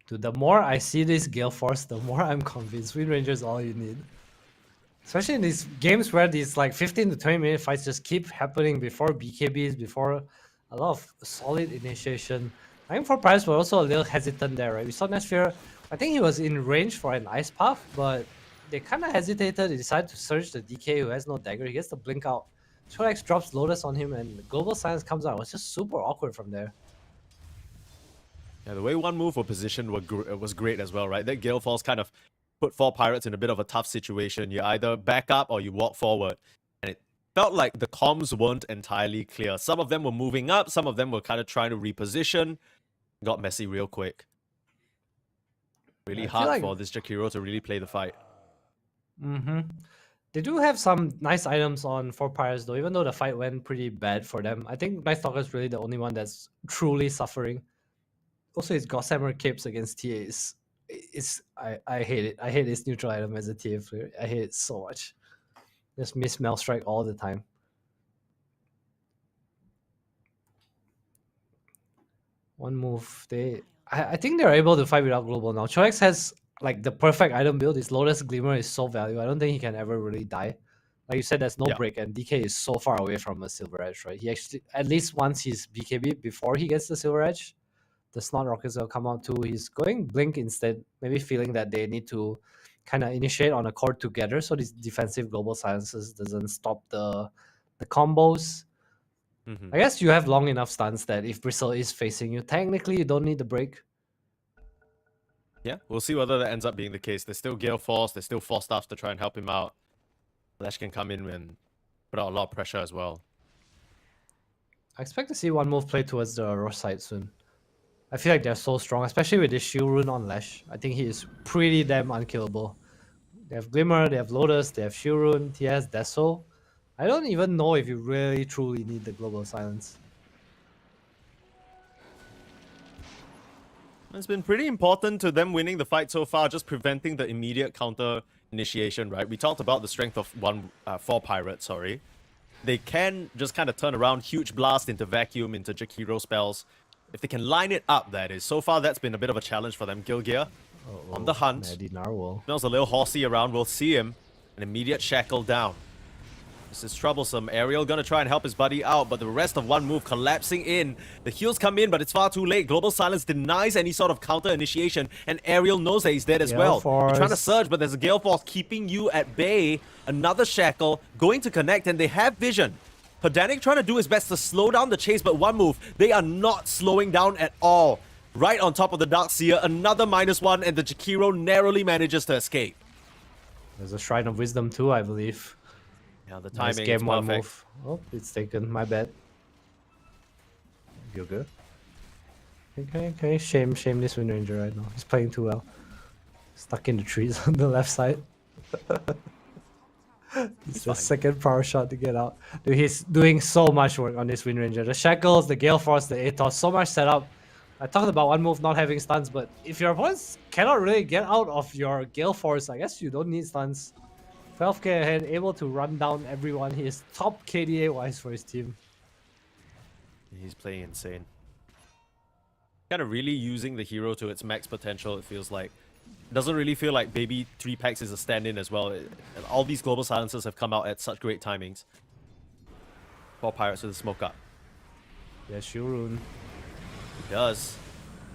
Dude, the more I see this Gale Force, the more I'm convinced Wind Ranger is all you need. Especially in these games where these like 15 to 20-minute fights just keep happening before BKBs, before a lot of solid initiation. I think for Price were also a little hesitant there, right? We saw Nashville, I think he was in range for an ice path, but they kind of hesitated. They decided to search the DK who has no dagger. He gets the blink out. Chorex drops Lotus on him, and the Global Silence comes out. It was just super awkward from there. Yeah, the way one move or position was great as well, right? That Gale Force kind of put 4 Pirates in a bit of a tough situation. You either back up or you walk forward. And it felt like the comms weren't entirely clear. Some of them were moving up, some of them were kind of trying to reposition. Got messy real quick. Really hard for this Jakiro to really play the fight. They do have some nice items on 4 Pirates though, even though the fight went pretty bad for them. I think Night Stalker is really the only one that's truly suffering. Also, his Gossamer Capes against TA I hate it. I hate this neutral item as a TA player. I hate it so much. Just miss Maelstrike all the time. One move. I think they're able to fight without global now. Chorex has like the perfect item build. His Lotus Glimmer is so valuable. I don't think he can ever really die. Like you said, there's no break, and DK is so far away from a Silver Edge, right? He actually at least wants his BKB before he gets the Silver Edge. The Snot Rockets will come out too. He's going Blink instead, maybe feeling that they need to kind of initiate on a core together so these defensive Global Silences doesn't stop the combos. I guess you have long enough stuns that if Bristle is facing you, technically you don't need the break. Yeah, we'll see whether that ends up being the case. There's still Gale Force, there's still Force Staffs to try and help him out. Lash can come in and put out a lot of pressure as well. I expect to see one move play towards the Rosh side soon. I feel like they're so strong, especially with this shield rune on Lash. I think he is pretty damn unkillable. They have Glimmer, they have Lotus, they have shield rune, he has Deso. I don't even know if you really truly need the Global Silence. It's been pretty important to them winning the fight so far, just preventing the immediate counter initiation, right? We talked about the strength of 4 Pirates, sorry. They can just kind of turn around, huge blast into Vacuum, into Jakiro spells. If they can line it up, that is. So far, that's been a bit of a challenge for them. Gilgear on the hunt. Maddie Narwhal. Smells a little horsey around. We'll see him. An immediate shackle down. This is troublesome. Ariel gonna try and help his buddy out, but the rest of one move collapsing in. The heals come in, but it's far too late. Global Silence denies any sort of counter initiation, and Ariel knows that he's dead as well. They're trying to surge, but there's a Gale Force keeping you at bay. Another shackle going to connect, and they have vision. Pedantic trying to do his best to slow down the chase, but one move, they are not slowing down at all. Right on top of the Darkseer, another -1, and the Jakiro narrowly manages to escape. There's a Shrine of Wisdom too, I believe. Yeah, the Nice timing game is one perfect. move. Oh, it's taken. My bad. You're good. Okay. Shame this Wind Ranger right now. He's playing too well. Stuck in the trees on the left side. It's the second power shot to get out. Dude, he's doing so much work on this Wind Ranger. The Shackles, the Gale Force, the Atos, so much setup. I talked about one move not having stuns, but if your opponents cannot really get out of your Gale Force, I guess you don't need stuns. 12k ahead, able to run down everyone. He is top KDA wise for his team. He's playing insane. Kind of really using the hero to its max potential, it feels like. Doesn't really feel like Baby 3 packs is a stand-in as well. All these Global Silencers have come out at such great timings. 4 Pirates with the smoke up. Yeah, Shurun. He does.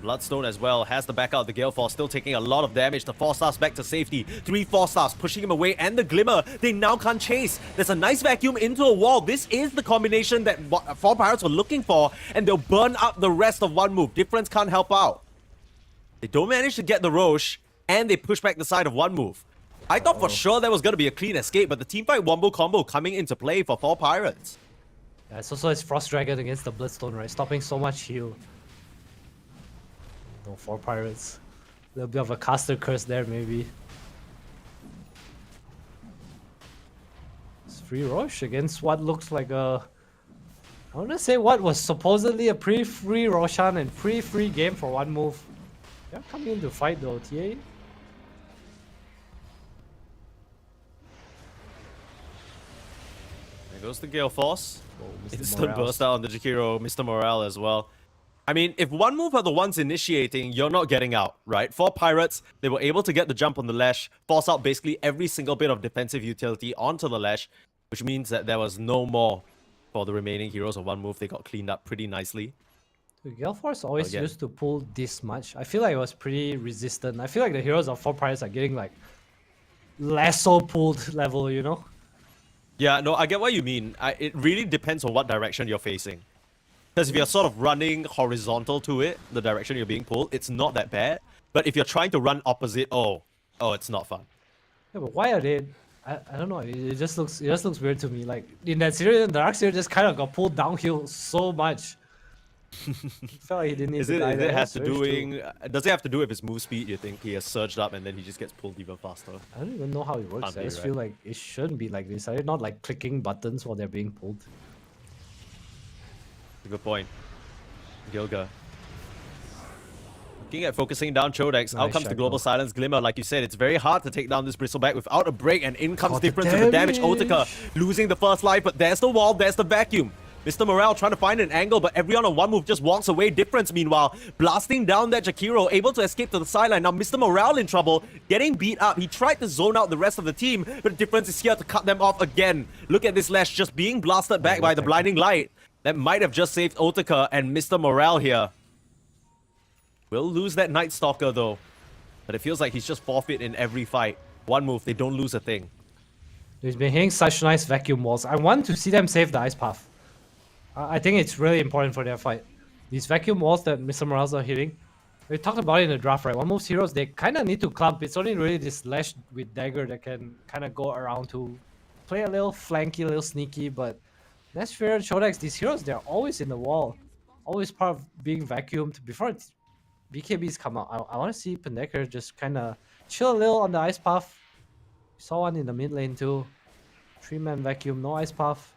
Bloodstone as well has the back out. The Gale Force still taking a lot of damage. The 4 stars back to safety. 3 4 stars pushing him away, and the Glimmer. They now can't chase. There's a nice vacuum into a wall. This is the combination that 4 Pirates were looking for, and they'll burn up the rest of one move. Difference can't help out. They don't manage to get the Roche, and they push back the side of one move. I thought for sure there was going to be a clean escape, but the teamfight wombo combo coming into play for 4 Pirates. Yeah, it's also his Frost Dragon against the Bloodstone, right? Stopping so much heal. No, 4 Pirates. A little bit of a caster curse there, maybe. It's free Roche against what looks like a... I want to say what was supposedly a pretty free Roshan and pretty free game for one move. They're coming in to fight though, TA. There goes the Gale Force. Oh, Mr. Instant Morales. burst out on the Jakiro, Mr. Morale as well. I mean, if one move are the ones initiating, you're not getting out, right? For Pirates, they were able to get the jump on the Lash, force out basically every single bit of defensive utility onto the Lash, which means that there was no more for the remaining heroes of one move. They got cleaned up pretty nicely. Gale Force always Again. used to pull this much. I feel like it was pretty resistant. I feel like the heroes of 4 Pirates are getting like less so pulled level, you know? Yeah, no, I get what you mean. It really depends on what direction you're facing. Because if you're sort of running horizontal to it, the direction you're being pulled, it's not that bad. But if you're trying to run opposite, oh, it's not fun. Yeah, but why are they? I don't know. It just looks weird to me. Like in that series, the Dark Series just kind of got pulled downhill so much. Felt like he didn't need Is to it, die is there. it has to Surge doing? Does it have to do with his move speed? You think he has surged up and then he just gets pulled even faster? I don't even know how it works. Can't I be, just right? feel like it shouldn't be like this. Are they not like clicking buttons while they're being pulled? Good point. Gilga. Looking at focusing down Chodex, out Nice comes the shackle. Global Silence Glimmer. Like you said, it's very hard to take down this Bristleback without a break, and in comes Got the difference with the damage. damage. Otika losing the first life, but there's the wall, there's the vacuum. Mr. Morale trying to find an angle, but everyone on one move just walks away. Difference, meanwhile, blasting down that Jakiro, able to escape to the sideline. Now, Mr. Morale in trouble, getting beat up. He tried to zone out the rest of the team, but Difference is here to cut them off again. Look at this Lash just being blasted back by the blinding light. That might have just saved Otika and Mr. Morale here. Will lose that Night Stalker though. But it feels like he's just forfeit in every fight. One move, they don't lose a thing. He's been hitting such nice vacuum walls. I want to see them save the Ice Path. I think it's really important for their fight. These vacuum walls that Mr. Morales are hitting, we talked about it in the draft, right? One move's heroes, they kind of need to clump. It's only really this Lash with Dagger that can kind of go around to play a little flanky, a little sneaky, but Lash, Fear, and Shodex, these heroes, they're always in the wall. Always part of being vacuumed. Before BKBs come out, I want to see Pendekar just kind of chill a little on the Ice Path. Saw one in the mid lane too. 3-man vacuum, no Ice Path.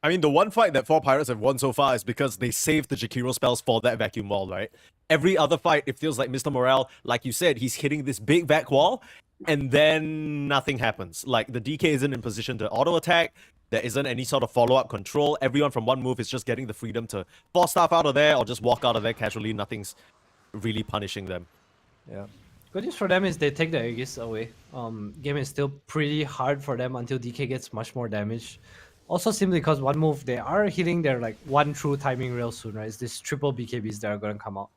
I mean, the one fight that 4 Pirates have won so far is because they saved the Jakiro spells for that vacuum wall, right? Every other fight, it feels like Mr. Morale, like you said, he's hitting this big vac wall, and then nothing happens. Like, the DK isn't in position to auto-attack, there isn't any sort of follow-up control, everyone from one move is just getting the freedom to force stuff out of there or just walk out of there casually, nothing's really punishing them. Yeah. Good news for them is they take the Aegis away. Game is still pretty hard for them until DK gets much more damage. Also simply because one move, they are hitting their like one true timing real soon, right? It's this triple BKBs that are going to come out.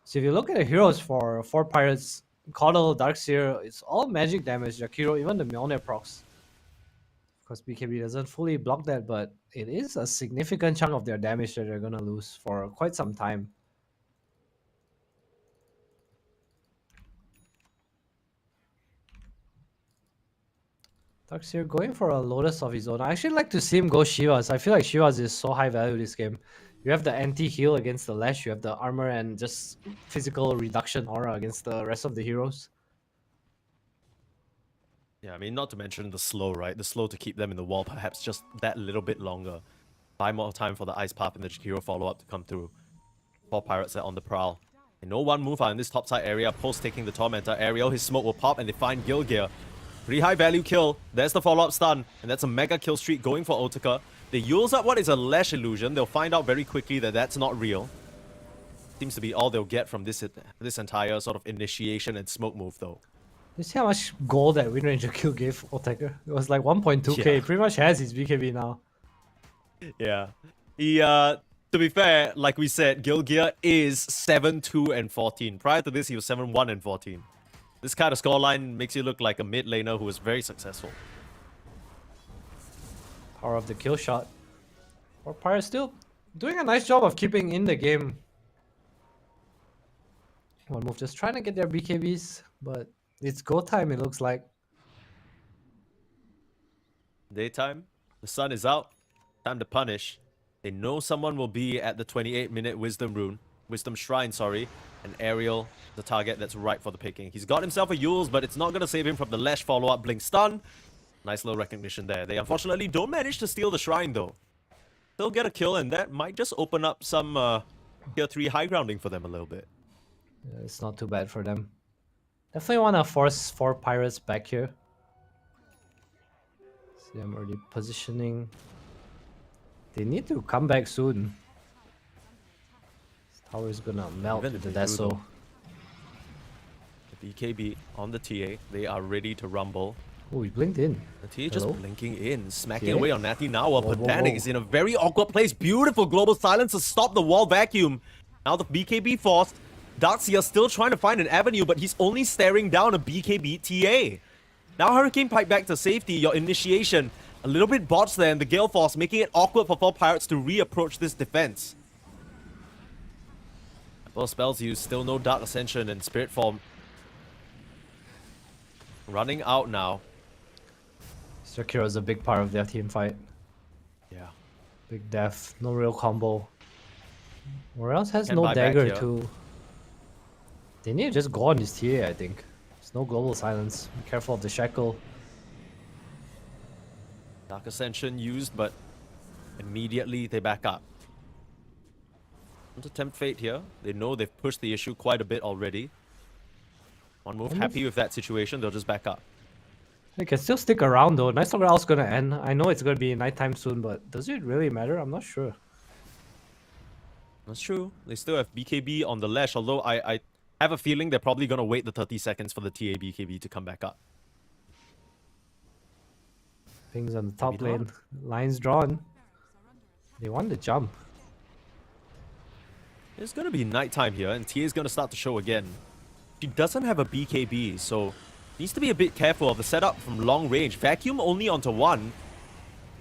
So if you look at the heroes for 4 Pirates, Coddle, Darkseer, it's all magic damage. Jakiro, even the Mjolnir procs. Of course, BKB doesn't fully block that, but it is a significant chunk of their damage that they're going to lose for quite some time. Darkseer going for a Lotus of his own. I actually like to see him go Shivas. I feel like Shivas is so high value this game. You have the anti-heal against the Lash, you have the armor and just physical reduction aura against the rest of the heroes. Yeah, I mean, not to mention the slow, right? The slow to keep them in the wall, perhaps just that little bit longer. Buy more time for the Ice Path and the Jakiro follow-up to come through. 4 Pirates are on the prowl. And no one move out in this topside area, post taking the Tormentor. Aerial, his smoke will pop and they find Gilgear. Pretty high value kill. There's the follow-up stun. And that's a mega kill streak going for Otika. They use up what is a Lash illusion. They'll find out very quickly that that's not real. Seems to be all they'll get from this entire sort of initiation and smoke move though. You see how much gold that Wind Ranger kill gave Otaker? It was like 1.2k. Yeah. Pretty much has his BKB now. Yeah. He, to be fair, like we said, Gilgear is 7-2 and 14. Prior to this, he was 7-1 and 14. This kind of scoreline makes you look like a mid laner who was very successful. Power of the kill shot. Or Pyre still doing a nice job of keeping in the game. One move just trying to get their BKBs, but it's go time it looks like. Daytime, the sun is out, time to punish. They know someone will be at the 28-minute Wisdom Shrine, and Aerial, the target that's right for the picking. He's got himself a Yules, but it's not going to save him from the Lash follow-up Blink Stun. Nice little recognition there. They unfortunately don't manage to steal the Shrine though. They'll get a kill and that might just open up some tier 3 high grounding for them a little bit. Yeah, it's not too bad for them. Definitely want to force 4 Pirates back here. See, I'm already positioning. They need to come back soon. Tower is gonna melt Even with if the they do, Deso. though. The BKB on the TA. They are ready to rumble. Oh, he blinked in. The TA just Hello? blinking in, smacking TA? away on Natty now while Whoa, whoa, Pedantic whoa. is in a very awkward place. Beautiful global silence to stop the wall vacuum. Now the BKB forced. Darkseer still trying to find an avenue, but he's only staring down a BKB TA. Now Hurricane Pike back to safety. Your initiation a little bit botched there, and the Gale Force making it awkward for 4 Pirates to reapproach this defense. Well, spells used, still no Dark Ascension and Spirit Form. Running out now. Sakura is a big part of their team fight. Yeah. Big death, no real combo. Morales has Can no buy back dagger here. too. They need to just go on this TA, I think. There's no global silence. Be careful of the shackle. Dark Ascension used, but immediately they back up. Want to tempt fate here. They know they've pushed the issue quite a bit already. One move, happy with that situation, they'll just back up. They can still stick around though. Night Stalker Owl's gonna end. I know it's gonna be nighttime soon, but does it really matter? I'm not sure. That's true. They still have BKB on the lash, although I have a feeling they're probably going to wait the 30 seconds for the TA BKB to come back up. Things on the top Maybe lane. Lines drawn. They want the jump. It's going to be nighttime here, and TA is going to start to show again. She doesn't have a BKB, so needs to be a bit careful of the setup from long range. Vacuum only onto 1.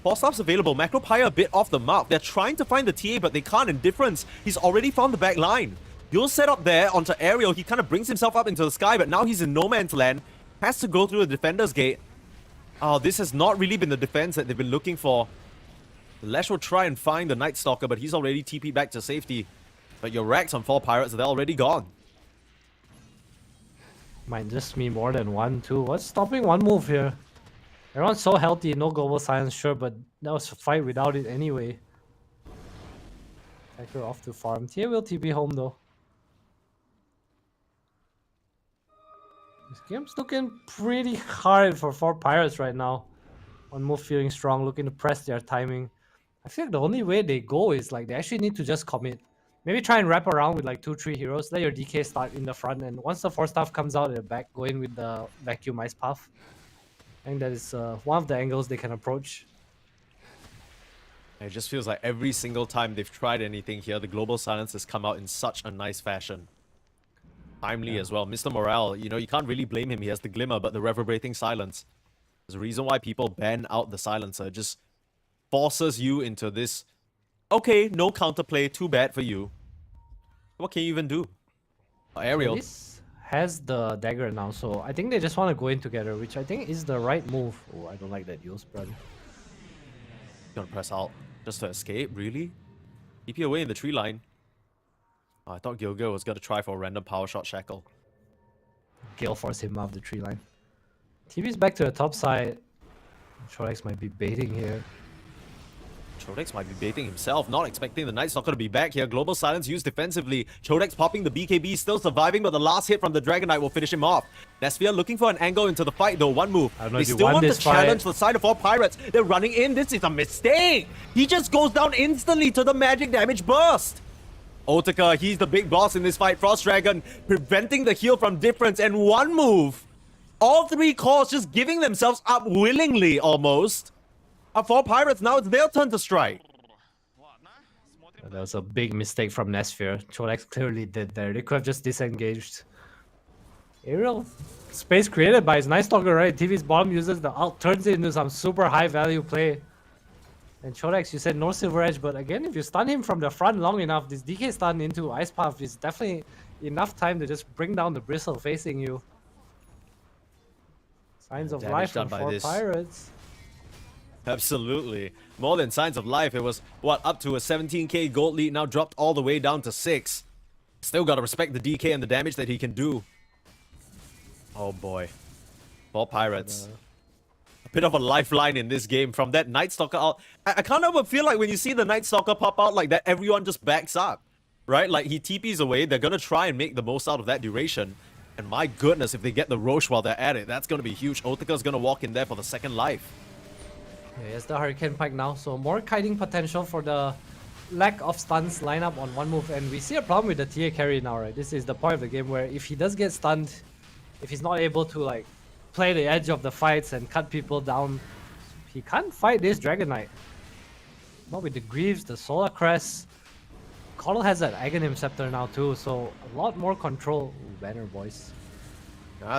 4 stops available. Macropire a bit off the mark. They're trying to find the TA, but they can't. In difference, he's already found the back line. You'll set up there onto Aerial. He kind of brings himself up into the sky, but now he's in no man's land. Has to go through the defender's gate. Oh, this has not really been the defense that they've been looking for. Lash will try and find the Night Stalker, but he's already TP'd back to safety. But your racks on 4 Pirates, they're already gone. Might just be more than 1, 2. What's stopping one move here? Everyone's so healthy, no global silence, sure, but that was a fight without it anyway. Attacker off to farm. TA will TP home though. This game's looking pretty hard for 4 Pirates right now. One move feeling strong, looking to press their timing. I feel like the only way they go is like they actually need to just commit. Maybe try and wrap around with like 2-3 heroes. Let your DK start in the front, and once the 4 stuff comes out at the back, go in with the vacuum ice path. I think that is one of the angles they can approach. It just feels like every single time they've tried anything here, the global silence has come out in such a nice fashion. Timely as well. Mr. Morale, you know, you can't really blame him. He has the glimmer, but the reverberating silence. There's a reason why people ban out the silencer. It just forces you into this, okay, no counterplay, too bad for you. What can you even do? Aerial. This has the dagger now, so I think they just want to go in together, which I think is the right move. Oh, I don't like that use, brother. Gonna press out just to escape, really? TP away in the tree line. Oh, I thought Gilgil was gonna try for a random power shot shackle. Gale force him off the tree line. TV's back to the top side. Trolex might be baiting here. Chodex might be baiting himself, not expecting the Night Stalker to be back here. Global silence used defensively. Chodex popping the BKB, still surviving, but the last hit from the Dragon Knight will finish him off. Nesphere looking for an angle into the fight though. One move. I don't know They if you still want want to this fight. challenge the side of 4 Pirates. They're running in. This is a mistake. He just goes down instantly to the magic damage burst. Otika, he's the big boss in this fight. Frost Dragon preventing the heal from difference, and one move. All 3 cores just giving themselves up willingly almost. 4 Pirates, now it's their turn to strike. That was a big mistake from Nesphere. Trolex clearly did there. They could have just disengaged. Aerial space created by his Night Stalker, right? TV's bottom uses the ult, turns it into some super high value play. And Chodex, you said no Silver Edge, but again, if you stun him from the front long enough, this DK stun into Ice Path is definitely enough time to just bring down the bristle facing you. Signs of Damage life done from by 4 this. Pirates. Absolutely. More than signs of life. It was, what, up to a 17k gold lead, now dropped all the way down to 6. Still gotta respect the DK and the damage that he can do. Oh boy. 4 Pirates. A bit of a lifeline in this game from that Night Stalker out. I can't help but feel like when you see the Night Stalker pop out like that, everyone just backs up. Right? Like, he TPs away, they're gonna try and make the most out of that duration. And my goodness, if they get the Roche while they're at it, that's gonna be huge. Otika's gonna walk in there for the second life. Yeah, it's the Hurricane Pike now, so more kiting potential for the lack of stuns line up on one move, and we see a problem with the TA carry now, right? This is the point of the game where if he does get stunned, if he's not able to like play the edge of the fights and cut people down, he can't fight this Dragon Knight. Not with the Greaves, the Solar Crest. Coddle has that Aghanim Scepter now too, so a lot more control. Ooh, Banner Boys.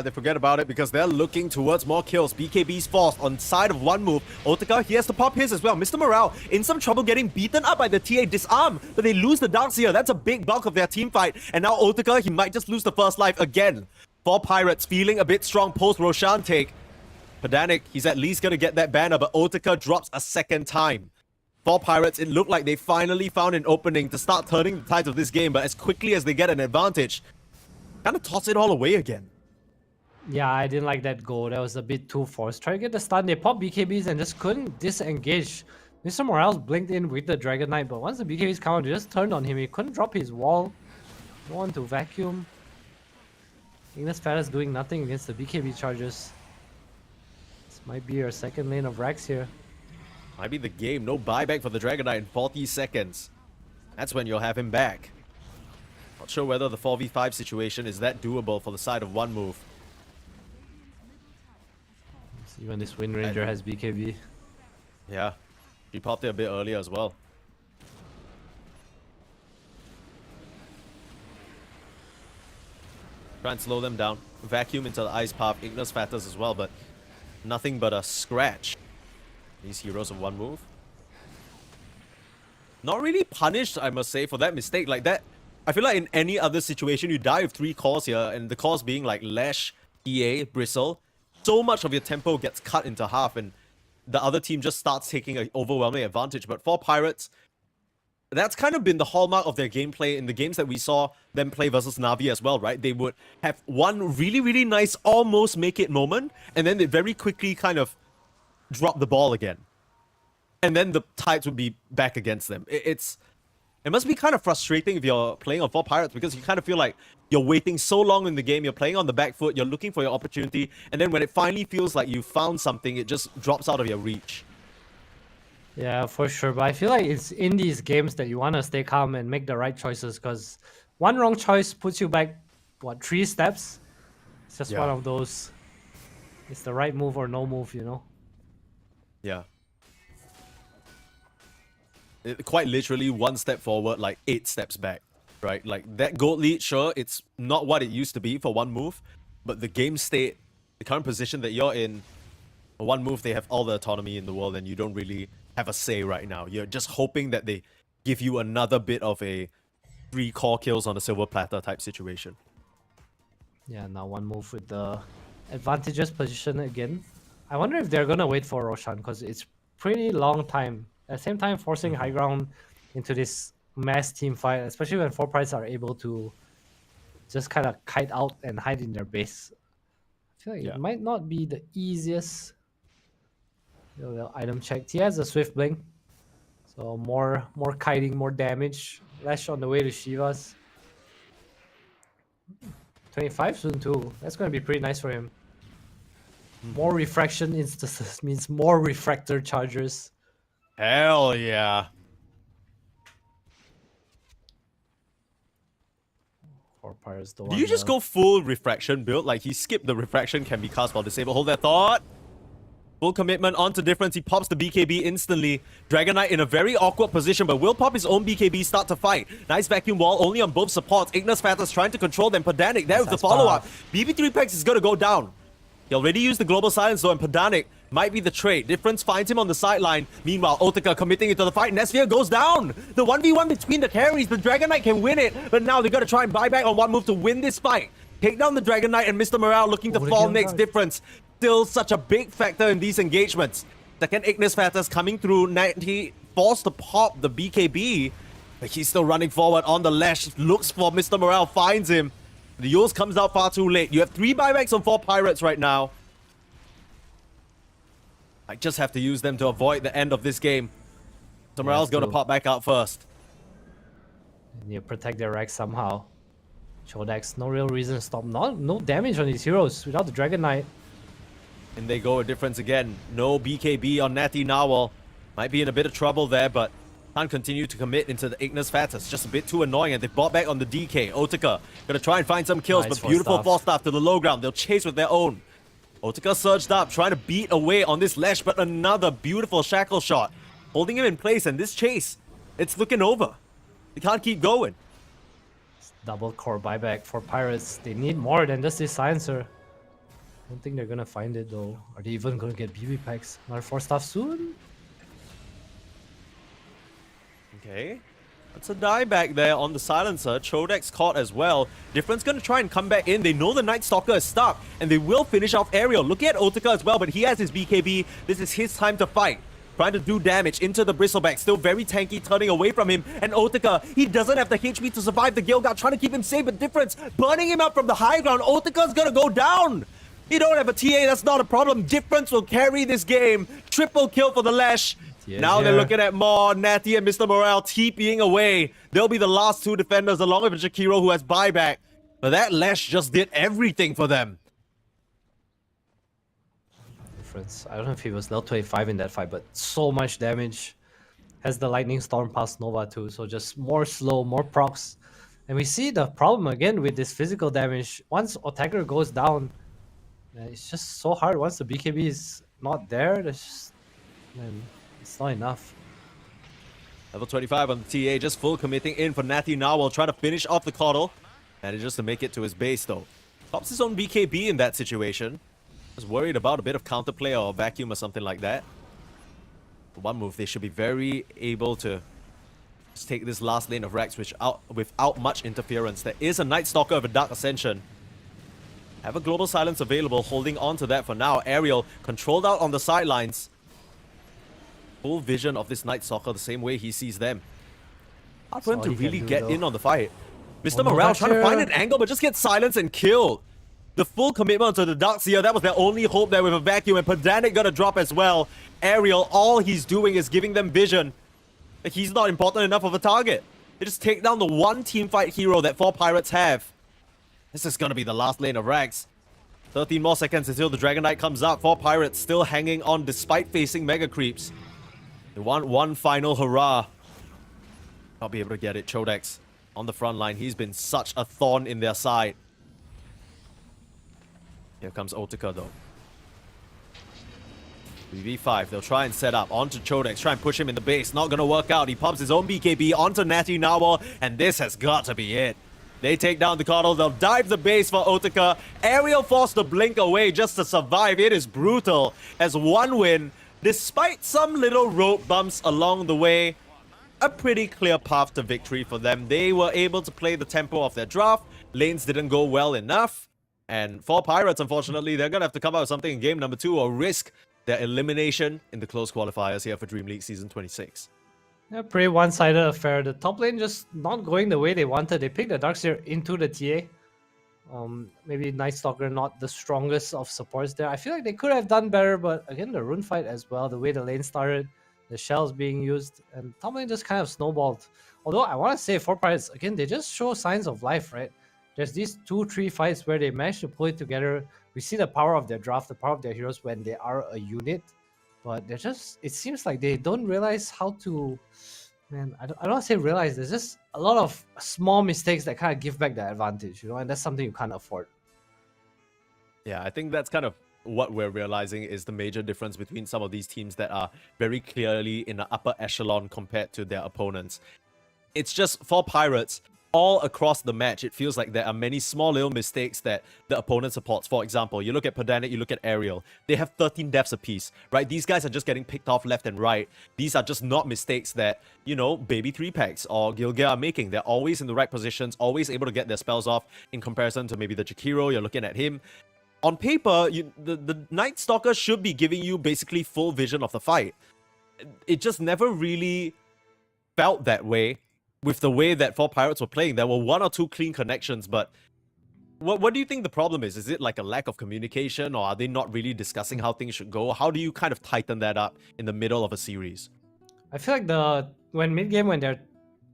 They forget about it because they're looking towards more kills. BKB's forced on side of one move. Otaka, he has to pop his as well. Mr. Morale in some trouble getting beaten up by the TA disarm, but they lose the Darkseer. That's a big bulk of their team fight. And now Otaka, he might just lose the first life again. 4 Pirates feeling a bit strong post Roshan take. Pedanic, he's at least gonna get that banner, but Otaka drops a second time. 4 Pirates, it looked like they finally found an opening to start turning the tides of this game, but as quickly as they get an advantage, kind of toss it all away again. Yeah, I didn't like that goal. That was a bit too forced. Try to get the stun. They popped BKBs and just couldn't disengage. Mr. Morales blinked in with the Dragon Knight, but once the BKBs come out, they just turned on him. He couldn't drop his wall. No one to vacuum. Ignis Feather's doing nothing against the BKB charges. This might be your second lane of Rax here. Might be the game. No buyback for the Dragon Knight in 40 seconds. That's when you'll have him back. Not sure whether the 4v5 situation is that doable for the side of one move. Even this Wind Ranger has BKB. Yeah, he popped it a bit earlier as well. Try and slow them down. Vacuum into the Ice Path, Ignis Fatters as well, but nothing but a scratch. These heroes of one move. Not really punished, I must say, for that mistake. Like that, I feel like in any other situation, you die with 3 cores here, and the cores being like Lash, EA, Bristle. So much of your tempo gets cut into half, and the other team just starts taking an overwhelming advantage. But for Pirates, that's kind of been the hallmark of their gameplay in the games that we saw them play versus Na'Vi as well, right? They would have one really, really nice almost make it moment, and then they very quickly kind of drop the ball again. And then the tides would be back against them. It must be kind of frustrating if you're playing on 4 Pirates, because you kind of feel like you're waiting so long in the game, you're playing on the back foot, you're looking for your opportunity, and then when it finally feels like you found something, it just drops out of your reach. Yeah, for sure. But I feel like it's in these games that you want to stay calm and make the right choices, because one wrong choice puts you back, what, 3 steps? It's just one of those, it's the right move or no move, you know? Yeah. Quite literally 1 step forward, like 8 steps back, right? Like that gold lead, sure, it's not what it used to be for one move, but the game state, the current position that you're in, for one move, they have all the autonomy in the world, and you don't really have a say right now. You're just hoping that they give you another bit of a 3 core kills on a silver platter type situation. Yeah, now one move with the advantageous position again. I wonder if they're gonna wait for Roshan, because it's pretty long time. At the same time, forcing high ground into this mass team fight, especially when 4 Pirates are able to just kind of kite out and hide in their base. I feel like it might not be the easiest. Little item check. He has a Swift Blink, so more kiting, more damage. Lash on the way to Shivas. 25 soon too. That's going to be pretty nice for him. More refraction instances means more refractor chargers. Hell yeah. Or Pirates don't. Do you just go full refraction build? Like he skipped the refraction can be cast while disabled. Hold that thought. Full commitment onto difference. He pops the BKB instantly. Dragon Knight in a very awkward position, but will pop his own BKB, start to fight. Nice vacuum wall only on both supports. Ignis Fatters trying to control them. Pedanic there with the follow-up. BB3 Pex is going to go down. He already used the global silence though, and Pedanic might be the trade. Difference finds him on the sideline. Meanwhile, Otaka committing into the fight. Nesphia goes down. The 1v1 between the carries. The Dragon Knight can win it, but now they got to try and buy back on one move to win this fight. Take down the Dragon Knight, and Mr. Morale looking to fall next. Difference still such a big factor in these engagements. Second Ignis Fatters coming through. 90 forced to pop the BKB, but he's still running forward on the lash. Looks for Mr. Morale, finds him. The Yules comes out far too late. You have 3 buybacks on 4 Pirates right now. I just have to use them to avoid the end of this game. So Morale's going to pop back out first. And you protect their Rex somehow. Chodex, no real reason to stop. No damage on these heroes without the Dragon Knight. And they go a difference again. No BKB on Natty Nawal. Might be in a bit of trouble there, but Can't continue to commit into the Ignis Fatus. Just a bit too annoying, and they bought back on the DK. Otika gonna try and find some kills, Nice but beautiful Falstaff. false staff to the low ground. They'll chase with their own. Otika surged up, trying to beat away on this Lesh, but another beautiful shackle shot. Holding him in place, and this chase, it's looking over. They can't keep going. Double core buyback for Pirates. They need more than just this silencer. I don't think they're gonna find it though. Are they even gonna get BB packs? Another 4-staff soon? Okay. That's a dieback there on the silencer. Chodek's caught as well. Different's gonna try and come back in. They know the Night Stalker is stuck, and they will finish off Aerial. Look at Otika as well, but he has his BKB. This is his time to fight. Trying to do damage into the Bristleback. Still very tanky, turning away from him. And Otika, he doesn't have the HP to survive the Gilgard. Trying to keep him safe, but Difference burning him up from the high ground. Otika's gonna go down. You don't have a TA, that's not a problem. Difference will carry this game. Triple kill for the Lash. Now they're looking at Maw, Natty, and Mr. Morale TPing away. They'll be the last two defenders, along with Jakiro, who has buyback. But that Lash just did everything for them. Difference. I don't know if he was level 25 in that fight, but so much damage. Has the Lightning Storm past Nova too, so just more slow, more procs. And we see the problem again with this physical damage. Once Otaker goes down, it's just so hard. Once the BKB is not there, there's just, man, it's not enough. Level 25 on the TA, just full committing in for Natty Narwhal, trying to finish off the Coddle. And just to make it to his base though. Pops his own BKB in that situation. Was worried about a bit of counterplay or vacuum or something like that. For one move, they should be very able to just take this last lane of Rax without much interference. There is a Night Stalker of a Dark Ascension. Have a Global Silence available, holding on to that for now. Aerial controlled out on the sidelines. Full vision of this Night Stalker the same way he sees them. Hard for him to really get in on the fight. Mr. Morale trying to find an angle, but just gets silenced and killed. The full commitment to the Darkseer, that was their only hope there with a vacuum, and Pedanic gonna drop as well. Aerial, all he's doing is giving them vision. Like, he's not important enough of a target. They just take down the one teamfight hero that 4 Pirates have. This is gonna be the last lane of Rags. 13 more seconds until the Dragon Knight comes up. 4 Pirates still hanging on despite facing Mega Creeps. They want one final hurrah. Not be able to get it. Chodex on the front line. He's been such a thorn in their side. Here comes Otika though. 3v5, they'll try and set up onto Chodex, try and push him in the base. Not gonna work out. He pops his own BKB onto Natty Narwhal, and this has got to be it. They take down the Coddle, they'll dive the base for Otika. Aerial forced to blink away just to survive. It is brutal as one win, despite some little road bumps along the way. A pretty clear path to victory for them. They were able to play the tempo of their draft. Lanes didn't go well enough. And for Pirates, unfortunately, they're going to have to come out with something in game number 2 or risk their elimination in the close qualifiers here for Dream League Season 26. Yeah, pretty one-sided affair. The top lane just not going the way they wanted. They picked the Darkseer into the TA. Maybe Night Stalker not the strongest of supports there. I feel like they could have done better, but again, the rune fight as well, the way the lane started, the shells being used, and top lane just kind of snowballed. Although I want to say 4 Pirates, again, they just show signs of life, right? There's these 2-3 fights where they manage to pull it together. We see the power of their draft, the power of their heroes when they are a unit. But they're just, it seems like they don't realize how to, man, I don't want to say realize, there's just a lot of small mistakes that kind of give back the advantage, you know, and that's something you can't afford. Yeah, I think that's kind of what we're realizing is the major difference between some of these teams that are very clearly in the upper echelon compared to their opponents. It's just for Pirates, all across the match, it feels like there are many small little mistakes that the opponent supports. For example, you look at Pedanic, you look at Aerial. They have 13 deaths apiece, right? These guys are just getting picked off left and right. These are just not mistakes that, you know, Baby 3-packs or Gilgir are making. They're always in the right positions, always able to get their spells off in comparison to maybe the Jakiro. You're looking at him. On paper, the Night Stalker should be giving you basically full vision of the fight. It just never really felt that way. With the way that 4 Pirates were playing, there were 1 or 2 clean connections, but what do you think the problem is? Is it like a lack of communication, or are they not really discussing how things should go? How do you kind of tighten that up in the middle of a series? I feel like when mid-game, when their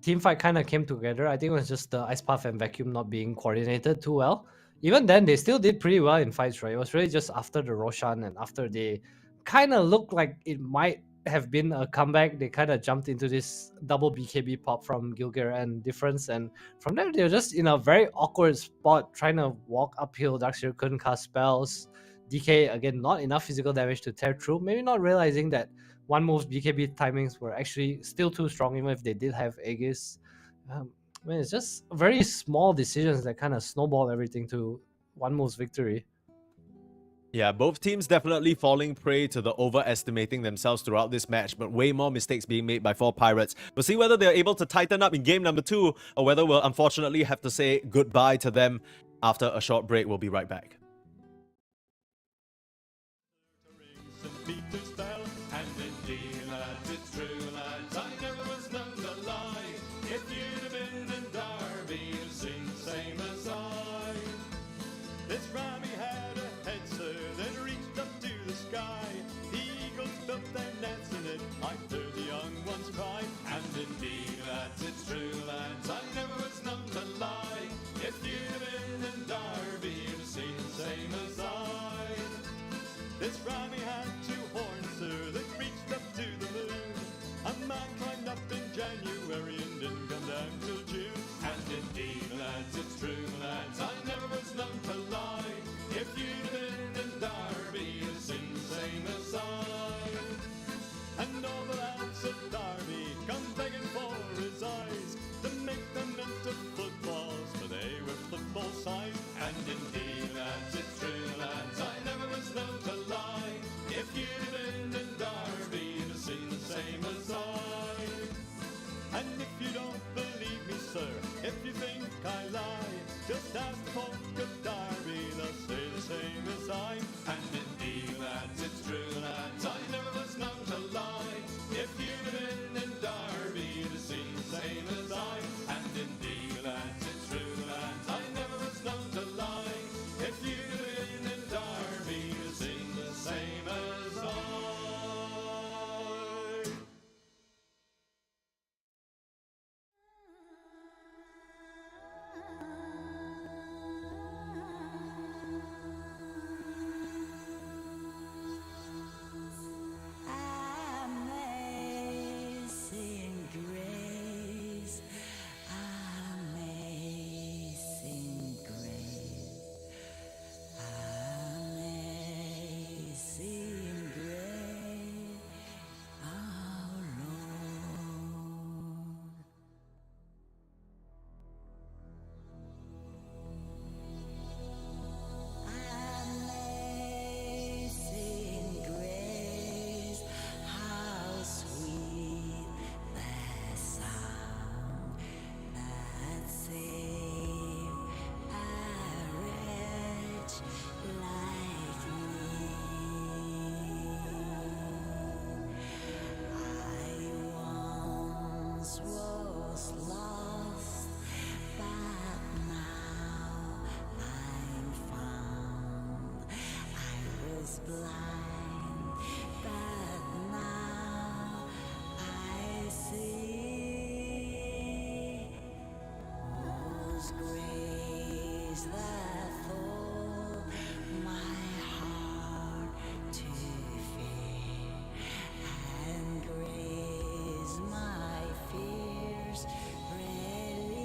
team fight kind of came together, I think it was just the Ice Path and Vacuum not being coordinated too well. Even then, they still did pretty well in fights, right? It was really just after the Roshan and after they kind of looked like it might have been a comeback. They kind of jumped into this double BKB pop from Gilgir and Difference, and from there they're just in a very awkward spot trying to walk uphill. Darkseer couldn't cast spells. DK again, not enough physical damage to tear through. Maybe not realizing that one move's BKB timings were actually still too strong, even if they did have Aegis. I mean, it's just very small decisions that kind of snowball everything to one move's victory. Yeah, both teams definitely falling prey to the overestimating themselves throughout this match, but way more mistakes being made by 4 Pirates. We'll see whether they're able to tighten up in game number 2, or whether we'll unfortunately have to say goodbye to them after a short break. We'll be right back. St. Peter's Bell, and indeed, lads, it's true, lads, I never was known to lie. If you'd have been in Derby, you'd seen the same as I. This Rammy had a head, sir, that reached up to the sky. The eagles built their nets in it, I heard the young ones cry. And indeed, lads, it's true, lads, I never was known to lie. If you'd have been in Derby, you'd have seen the same as I. This Rammy had 2 horns, sir, that reached up to the moon. A man climbed up in January and didn't come down till June. And indeed, lads, it's true, lads, I never was known to lie. If you'd been in Derby, you'd have seen the same as I. And all the lads at Derby come begging for his eyes to make them into footballs, for they were football size. And indeed, lads, it's true, lads, I never was known to lie. If you'd been in Derby, you'd have seen the same as I. And if you don't believe me, sir, if you think I lie, just ask the folk of Derby, they'll say the same as I. And indeed, lads, it's true, lads, I never was known to lie. If you'd been in Derby, you'd have seen the same as I. And indeed, lads, it's true, lads, I never was known to lie. If you'd been in Derby, you'd have seen the same as I. Amazing grace, amazing grace, amazing grace, our Lord. Amazing grace, how sweet the sound that saved a wretch like me. I once was lost, but now I'm found. I was blind, but now I see. Was grace that taught my heart to fear, and grace my fears relieve.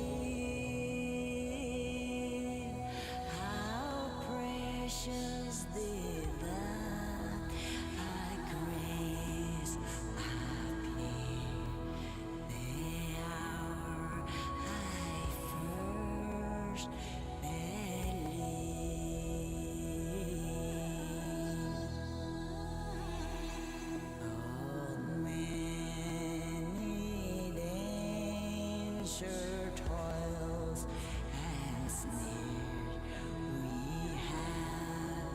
How precious did that grace appear the hour I first believed. Old many danger toils and snares we have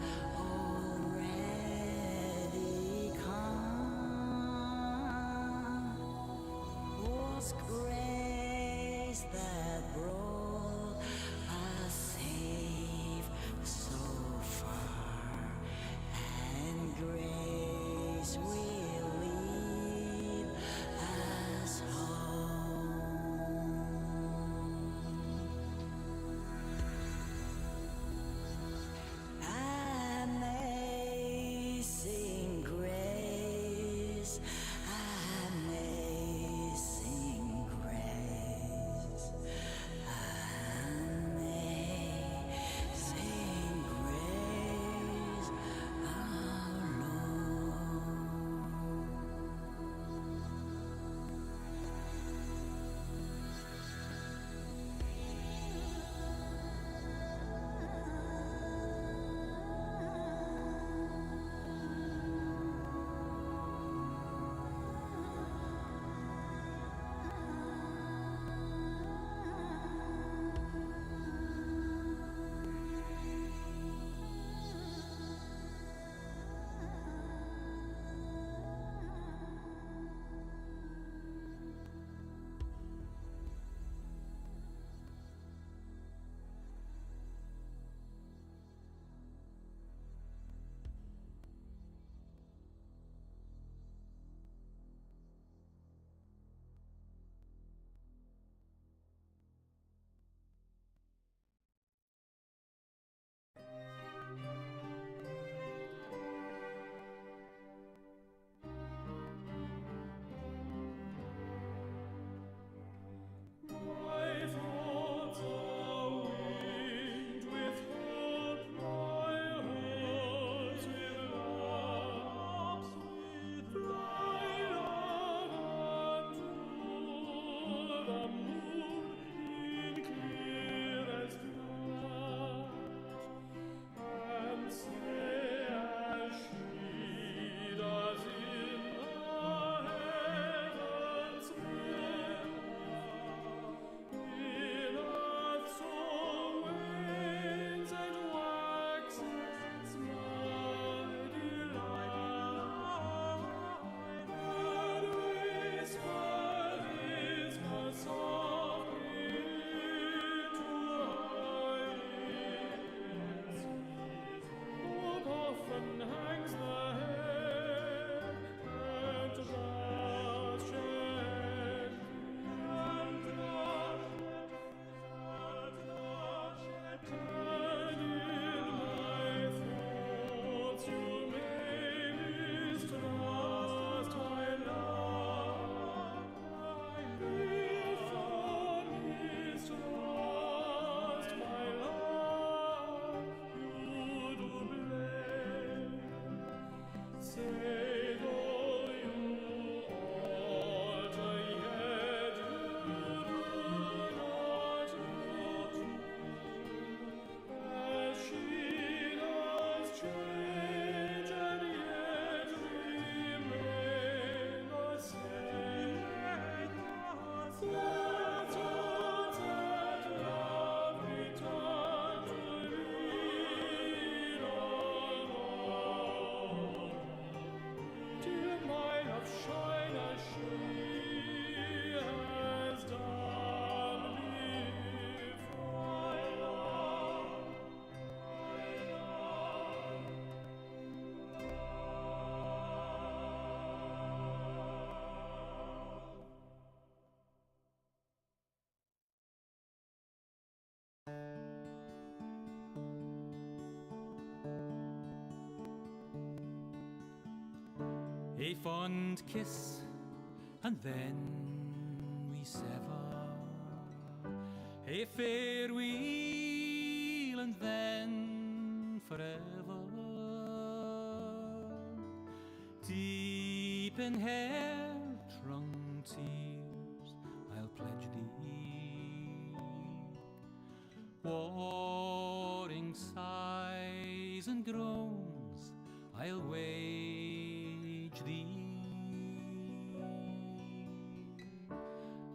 already come. Was grace that brought us safe so far, and grace will lead us home. Amazing grace, A fond kiss, and then we sever. A farewell, and then forever. Deep in hair-wrung tears, I'll pledge thee. Warring sighs and groans, I'll wage thee.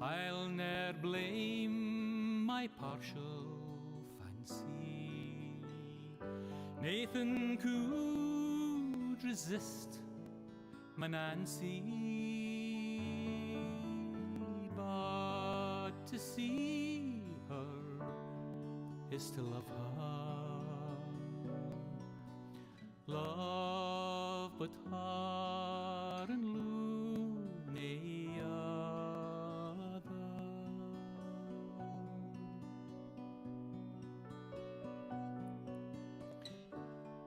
I'll ne'er blame my partial fancy. Nathan could resist my Nancy, but to see her is to love her. Love but her and Looney other.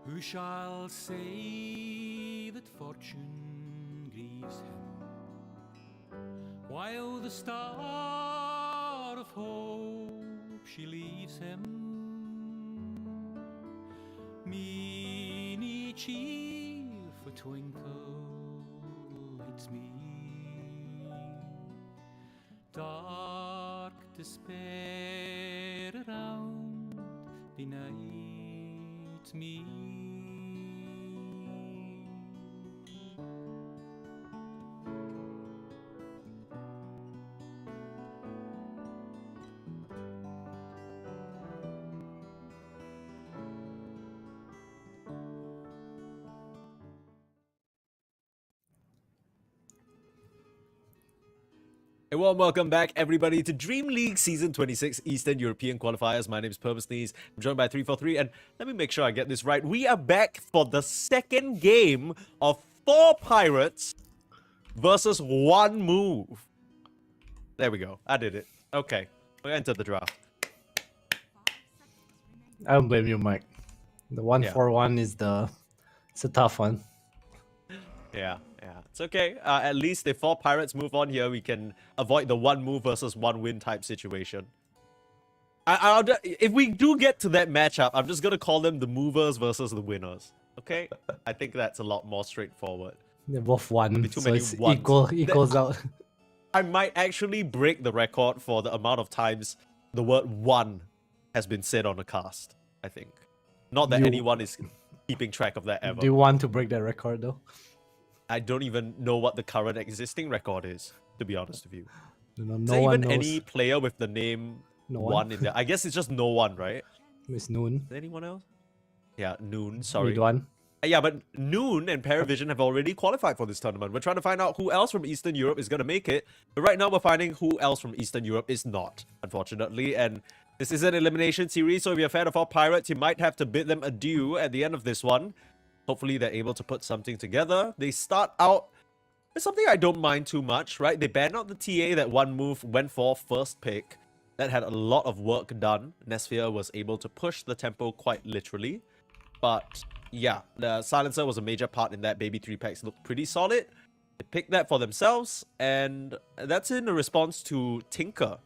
Who shall say that fortune grieves him, while the star of hope she leaves him? Meany cheerful twinkle lights me, dark despair around benights me. A warm welcome back, everybody, to DreamLeague Season 26 Eastern European Qualifiers. My name is Purple Sneeze. I'm joined by 343, and let me make sure I get this right. We are back for the second game of 4 Pirates versus 1 Move. There we go. I did it. Okay, we entered the draft. I don't blame you, Mike. The 1-4-1 is it's a tough one. Yeah. It's okay. At least if 4 Pirates move on here, we can avoid the 1 move versus 1 win type situation. If we do get to that matchup, I'm just going to call them the movers versus the winners. Okay? I think that's a lot more straightforward. They're both 1, too so many it's ones. equals out. I might actually break the record for the amount of times the word 1 has been said on a cast, I think. Not that anyone is keeping track of that ever. Do you want to break that record, though? I don't even know what the current existing record is, to be honest with you. No Is there one even knows. any player with the name No 1 in there? I guess it's just no one, right? It's Noon. Is there anyone else? Yeah, Noon, sorry. Mid one. Yeah, but Noon and Paravision have already qualified for this tournament. We're trying to find out who else from Eastern Europe is going to make it. But right now, we're finding who else from Eastern Europe is not, unfortunately. And this is an elimination series, so if you're a fan of all Pirates, you might have to bid them adieu at the end of this one. Hopefully, they're able to put something together. They start out... It's something I don't mind too much, right? They banned out the TA that 1 move went for first pick. That had a lot of work done. Nesphere was able to push the tempo quite literally. But yeah, the silencer was a major part in that. Baby 3 packs looked pretty solid. They picked that for themselves, and that's in a response to Tinker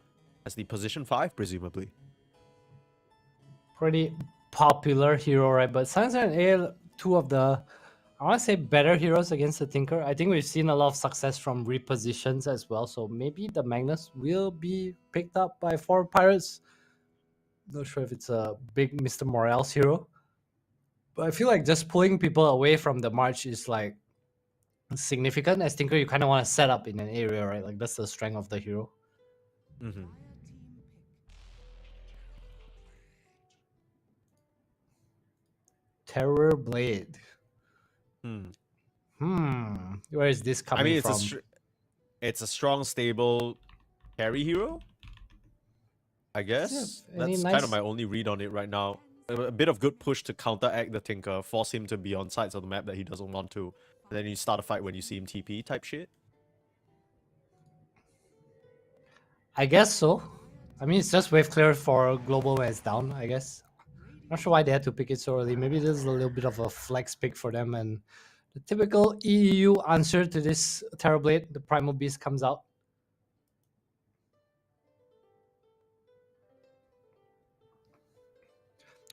as the position 5, presumably. Pretty popular hero, right? But silencer and Ale, 2 of the, I want to say, better heroes against the Tinker. I think we've seen a lot of success from repositions as well. So maybe the Magnus will be picked up by 4 Pirates. Not sure if it's a big Mr. Morales hero. But I feel like just pulling people away from the march is like significant. As Tinker, you kind of want to set up in an area, right? Like that's the strength of the hero. Mm-hmm. Terror Blade. Where is this coming I mean, from? it's a strong, stable carry hero, I guess. Yeah, any That's nice- kind of my only read on it right now. A bit of good push to counteract the Tinker, force him to be on sides of the map that he doesn't want to. And then you start a fight when you see him TP type shit. I guess so. I mean, it's just wave clear for global when it's down, I guess. Not sure why they had to pick it so early. Maybe this is a little bit of a flex pick for them and The typical EEU answer to this Terrorblade, the Primal Beast comes out.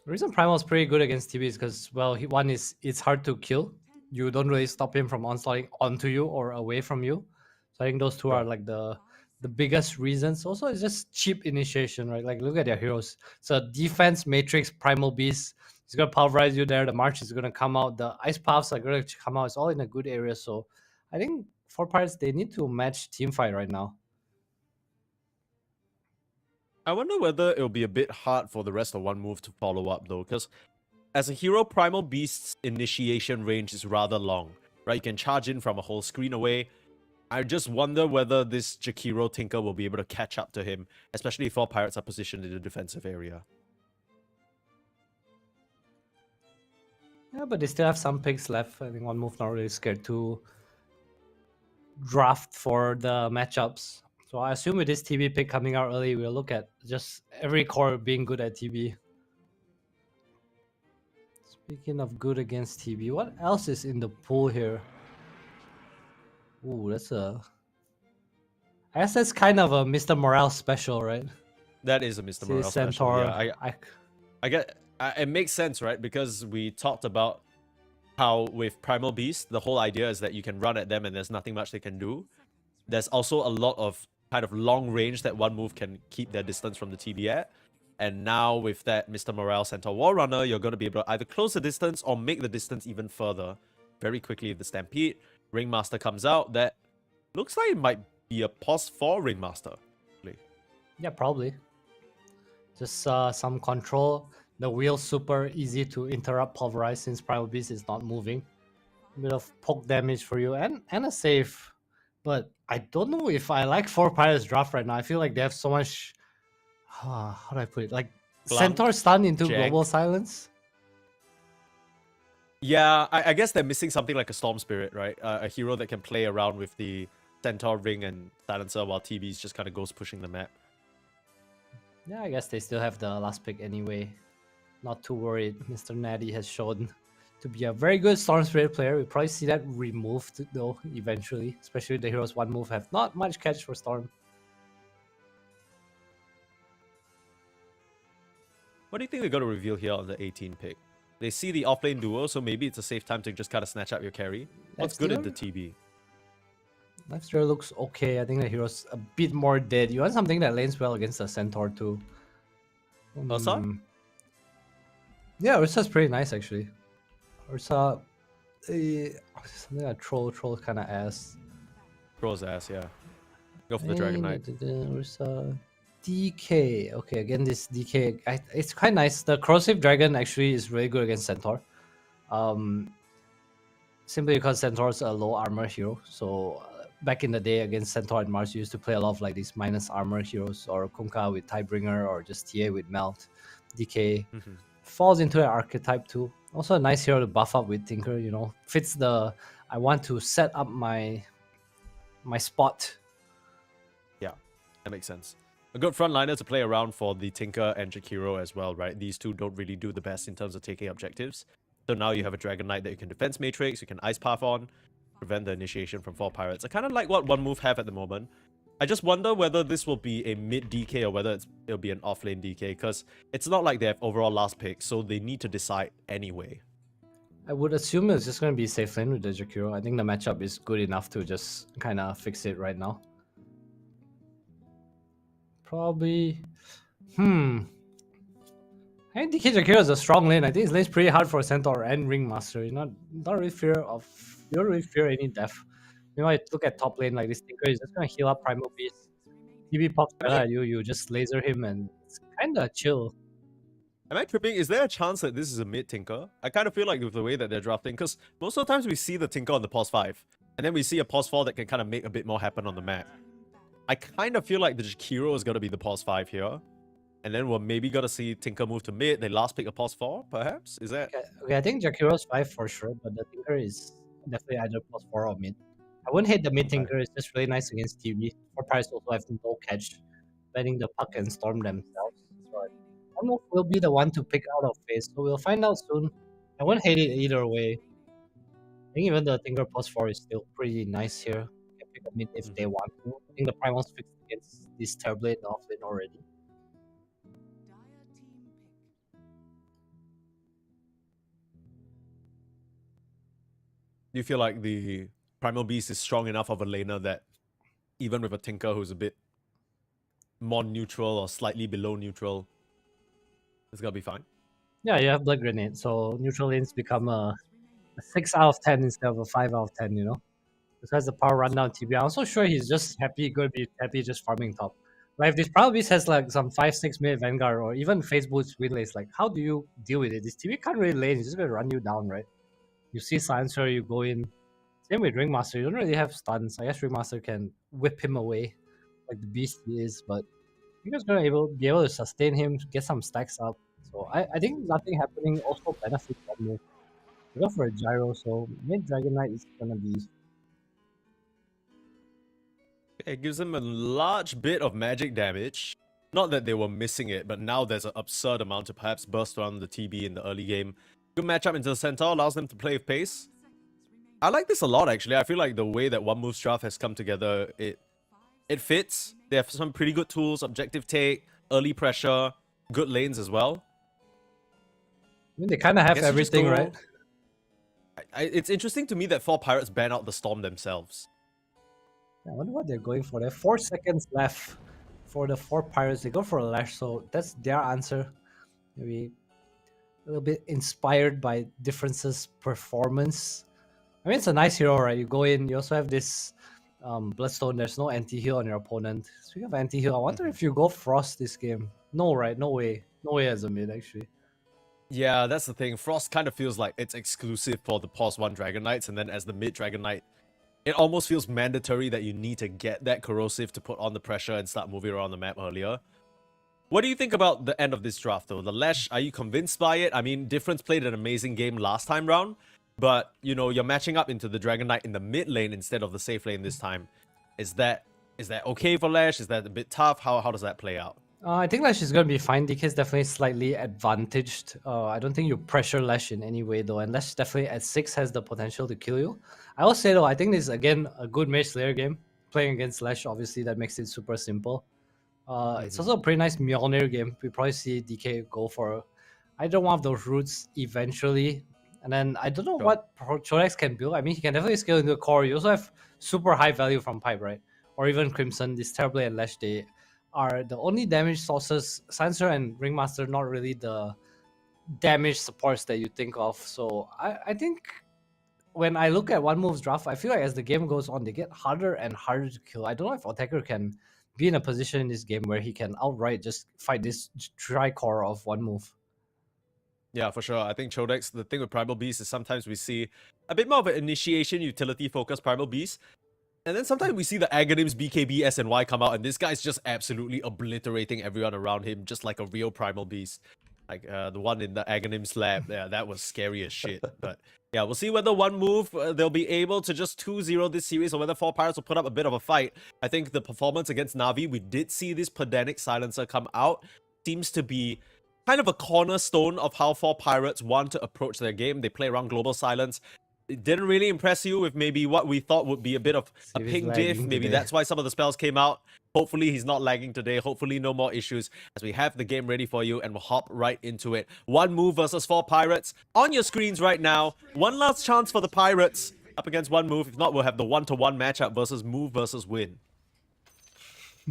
The reason Primal is pretty good against TB is because, well, one is it's hard to kill. You don't really stop him from onslaughting onto you or away from you. So I think those two are like the biggest reasons. Also, it's just cheap initiation, right? Like, look at their heroes. So defense matrix Primal Beast. He's gonna pulverize you there. The march is gonna come out. The ice paths are gonna come out. It's all in a good area. So I think for Pirates they need to match team fight right now. I wonder whether it'll be a bit hard for the rest of one move to follow up though, because as a hero, Primal Beast's initiation range is rather long, right? You can charge in from a whole screen away. I just wonder whether this Jakiro Tinker will be able to catch up to him, especially if all pirates are positioned in the defensive area. Yeah, but they still have some picks left. I think one move not really scared to draft for the matchups. So I assume with this TB pick coming out early, we'll look at just every core being good at TB. Speaking of good against TB, what else is in the pool here? Ooh, that's a... I guess that's kind of a Mr. Morale special, right? That is a Mr. Morale special. Centaur. Yeah, I get... it makes sense, right? Because we talked about how with Primal Beast, the whole idea is that you can run at them and there's nothing much they can do. There's also a lot of kind of long range that one move can keep their distance from the TB at. And now with that Mr. Morale Centaur War Runner, you're going to be able to either close the distance or make the distance even further very quickly with the Stampede. Ringmaster comes out. That looks like it might be a pos 4 Ringmaster. Yeah, probably. Just some control. The wheel super easy to interrupt pulverize since Primal Beast is not moving. A bit of poke damage for you and a save. But I don't know if I like 4 Pirates draft right now. I feel like they have so much... how do I put it? Like Centaur stun into Global Silence? Yeah, I guess they're missing something like a Storm Spirit, right? A hero that can play around with the Centaur Ring and Silencer while TBs just kind of goes pushing the map. Yeah, I guess they still have the last pick anyway. Not too worried. Mr. Natty has shown to be a very good Storm Spirit player. We'll probably see that removed though eventually. Especially the heroes one move have not much catch for Storm. What do you think they're going to reveal here on the 18 pick? They see the offlane duo, so maybe it's a safe time to just kind of snatch up your carry. What's good in the TB? Lifestealer looks okay. I think the hero's a bit more dead. You want something that lanes well against the Centaur too. Ursa? Yeah, Ursa's pretty nice actually. Ursa, something like troll kind of ass. Troll's ass, yeah. Go for the Dragon Knight. Ursa, DK. Okay, again this DK. It's quite nice. The corrosive dragon actually is really good against Centaur. Simply because Centaur's a low armor hero. So back in the day against Centaur and Mars, you used to play a lot of like these minus armor heroes, or Kunkka with Tidebringer, or just TA with Melt. DK falls into an archetype too. Also a nice hero to buff up with Tinker, you know. Fits the I want to set up my spot. Yeah, that makes sense. A good frontliner to play around for the Tinker and Jakiro as well, right? These two don't really do the best in terms of taking objectives. So now you have a Dragon Knight that you can defense matrix, you can ice path on, prevent the initiation from 4 pirates. I kind of like what one move have at the moment. I just wonder whether this will be a mid DK or whether it'll be an offlane DK, because it's not like they have overall last pick, so they need to decide anyway. I would assume it's just going to be safe lane with the Jakiro. I think the matchup is good enough to just kind of fix it right now. Probably... I think DK Jakiro is a strong lane. I think his lane's pretty hard for Centaur and Ringmaster. You don't really fear any death. You know, I look at top lane like this Tinker is just gonna heal up Primal Beast. TB pops at you just laser him and it's kinda chill. Am I tripping? Is there a chance that this is a mid Tinker? I kind of feel like with the way that they're drafting, because most of the times we see the Tinker on the pos 5, and then we see a pos 4 that can kind of make a bit more happen on the map. I kind of feel like the Jakiro is gonna be the pos 5 here. And then we're maybe gonna see Tinker move to mid. They last pick a pos 4, perhaps? Is that... Okay, I think Jakiro's 5 for sure, but the Tinker is definitely either pos 4 or mid. I wouldn't hate the mid Tinker, it's just really nice against TB. 4 pirates also have no catch, letting the puck and storm themselves. So one move will be the one to pick out of phase, so we'll find out soon. I wouldn't hate it either way. think even the Tinker plus 4 is still pretty nice here. You can pick a mid if they want to. I think the Primal's fixed against this Terblade and offlane already. Do you feel like the Primal Beast is strong enough of a laner that even with a Tinker who's a bit more neutral or slightly below neutral, it's gonna be fine? Yeah, you have Blood Grenade, so neutral lanes become a 6 out of 10 instead of a 5 out of 10, you know? This has the power rundown TB. I'm also sure he's just gonna be happy just farming top. Like if this Primal Beast has like some 5-6 minute Vanguard or even Phase Boots relays, like how do you deal with it? This TB can't really lane, he's just gonna run you down, right? You see Silencer, you go in. Same with Ringmaster, you don't really have stuns. I guess Ringmaster can whip him away like the beast he is, but you're just gonna be able to sustain him, get some stacks up. So I think nothing happening also benefits that move. You go for a gyro, so mid Dragon Knight is gonna be It gives them a large bit of magic damage. Not that they were missing it, but now there's an absurd amount to perhaps burst around the TB in the early game. Good matchup into the Centaur, allows them to play with pace. I like this a lot, actually. I feel like the way that One Move's draft has come together, it fits. They have some pretty good tools, objective take, early pressure, good lanes as well. I mean, they kind of have Guess you just everything, go- right? It's interesting to me that 4 Pirates ban out the Storm themselves. I wonder what they're going for. They have 4 seconds left for the 4 Pirates. They go for a Lash, so that's their answer. Maybe a little bit inspired by Difference's performance. I mean, it's a nice hero, right? You go in, you also have this Bloodstone. There's no anti-heal on your opponent. Speaking of anti-heal, I wonder if you go Frost this game. No, right? No way. No way as a mid, actually. Yeah, that's the thing. Frost kind of feels like it's exclusive for the Pause 1 Dragon Knights, and then as the mid Dragon Knight, it almost feels mandatory that you need to get that Corrosive to put on the pressure and start moving around the map earlier. What do you think about the end of this draft, though? The Lash, are you convinced by it? I mean, Difference played an amazing game last time round, but, you know, you're matching up into the Dragon Knight in the mid lane instead of the safe lane this time. Is that okay for Lash? Is that a bit tough? How does that play out? I think Lash is going to be fine. DK is definitely slightly advantaged. I don't think you pressure Lash in any way, though. And Lash definitely at 6 has the potential to kill you. I will say, though, I think this is, again, a good Mage Slayer game. Playing against Lash, obviously, that makes it super simple. It's also a pretty nice Mjolnir game. We probably see DK go for either one of those routes eventually. And then I don't know what Chodex can build. I mean, he can definitely scale into a core. You also have super high value from Pipe, right? Or even Crimson. This Terblade and Lash, they are the only damage sources. Sancer and Ringmaster, not really the damage supports that you think of. So I think when I look at One Move's draft, I feel like as the game goes on, they get harder and harder to kill. I don't know if Attacker can be in a position in this game where he can outright just fight this tri-core of One Move. Yeah, for sure. I think Chodex, the thing with Primal Beast is sometimes we see a bit more of an initiation utility-focused Primal Beast. And then sometimes we see the Aghanims, BKB, SNY come out, and this guy's just absolutely obliterating everyone around him, just like a real Primal Beast. Like the one in the Aghanims lab, yeah, that was scary as shit. But yeah, we'll see whether One Move, they'll be able to just 2-0 this series, or whether 4 Pirates will put up a bit of a fight. I think the performance against Na'Vi, we did see this Pedanic Silencer come out. Seems to be kind of a cornerstone of how 4 Pirates want to approach their game. They play around Global Silence. It didn't really impress you with maybe what we thought would be a bit of a ping diff. Maybe that's why some of the spells came out. Hopefully he's not lagging today. Hopefully no more issues as we have the game ready for you and we'll hop right into it. One Move versus 4 Pirates on your screens right now. One last chance for the Pirates up against One Move. If not, we'll have the 1-to-1 matchup versus Move versus Win.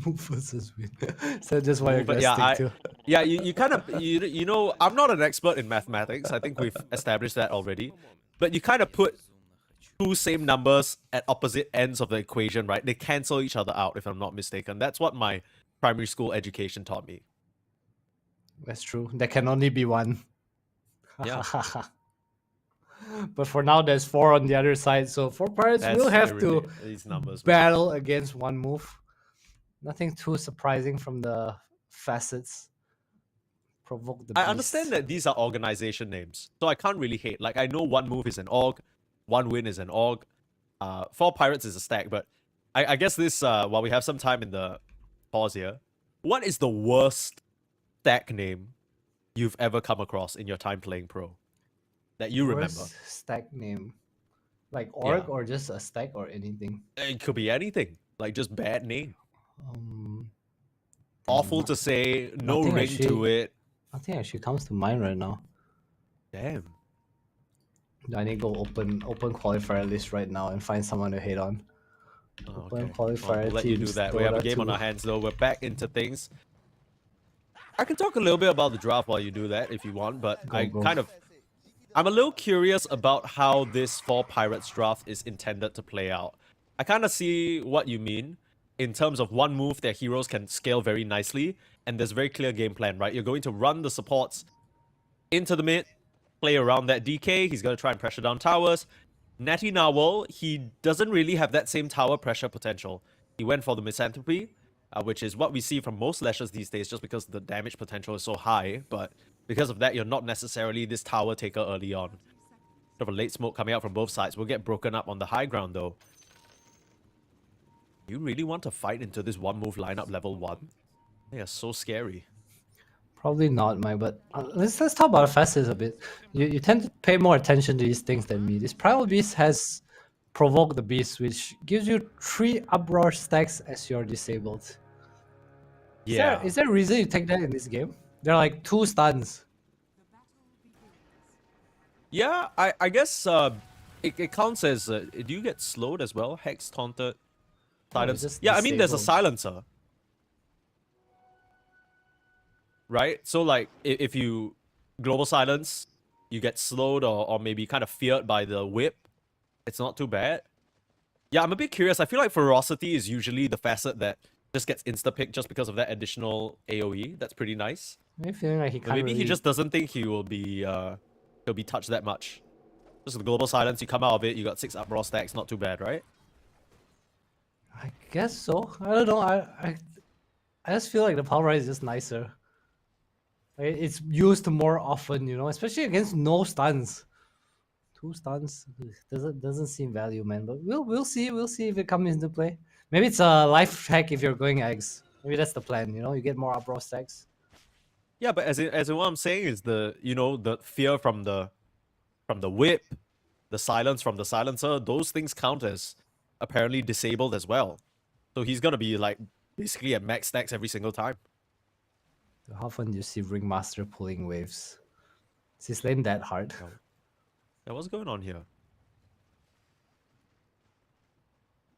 Move versus Win. So just what you're going to stick to. Yeah, you kind of, you know, I'm not an expert in mathematics. I think we've established that already. But you kind of put two same numbers at opposite ends of the equation, right? They cancel each other out, if I'm not mistaken. That's what my primary school education taught me. That's true. There can only be one. Yeah. But for now, there's 4 on the other side. So 4 Pirates will have to these numbers, battle against One Move. Nothing too surprising from the facets. Provoke the beast. I understand that these are organization names, so I can't really hate. Like, I know One Move is an org, One Win is an org, 4 Pirates is a stack, but I guess this, while we have some time in the pause here, what is the worst stack name you've ever come across in your time playing Pro that you remember? Worst stack name. Like orc Yeah. or just a stack or anything? It could be anything, like just bad name. Um, Awful to say, no nothing ring to actually- it. Nothing actually comes to mind right now. Damn. I need to go open qualifier list right now and find someone to hate on. Oh, Open okay. qualifier We'll let you do teams, that. We have a Dota game on 2. our hands though. We're back into things. I can talk a little bit about the draft while you do that if you want, but Go, I go. I'm a little curious about how this Fall Pirates draft is intended to play out. I kind of see what you mean in terms of one move their heroes can scale very nicely, and there's a very clear game plan, right? You're going to run the supports into the mid, play around that DK. He's going to try and pressure down towers. Natty Narwhal, he doesn't really have that same tower pressure potential. He went for the Misanthropy, which is what we see from most Lashers these days just because the damage potential is so high, but because of that, you're not necessarily this tower taker early on. Sort of a late smoke coming out from both sides. We'll get broken up on the high ground though. You really want to fight into this one move lineup level 1? They are so scary. Probably not, Mike, but let's talk about fastest a bit. You tend to pay more attention to these things than me. This Primal Beast has Provoke the Beast, which gives you 3 uproar stacks as you're disabled. Yeah. Is there a reason you take that in this game? There are like 2 stuns. Yeah, I guess it counts as do you get slowed as well? Hex, taunted, silence. just Yeah, I mean there's a disabled. silencer. Right? So like if you global silence, you get slowed or maybe kind of feared by the whip. It's not too bad. Yeah, I'm a bit curious. I feel like ferocity is usually the facet that just gets insta-picked just because of that additional AoE. That's pretty nice. I'm feeling like he But can't maybe he really- just doesn't think he'll be touched that much. Just the global silence, you come out of it, you got 6 uproar stacks, not too bad, right? I guess so. I don't know. I just feel like the power rise is just nicer. Like, it's used more often, you know, especially against no stuns. 2 stuns doesn't seem value, man. But we'll see if it comes into play. Maybe it's a life hack if you're going eggs. Maybe that's the plan. You know, you get more uproar stacks. Yeah, but as in what I'm saying is the fear from the whip, the silence from the silencer, those things count as apparently disabled as well. So he's gonna be like basically at max stacks every single time. How often do you see Ringmaster pulling waves? Is his lane that hard? Yeah, what's going on here?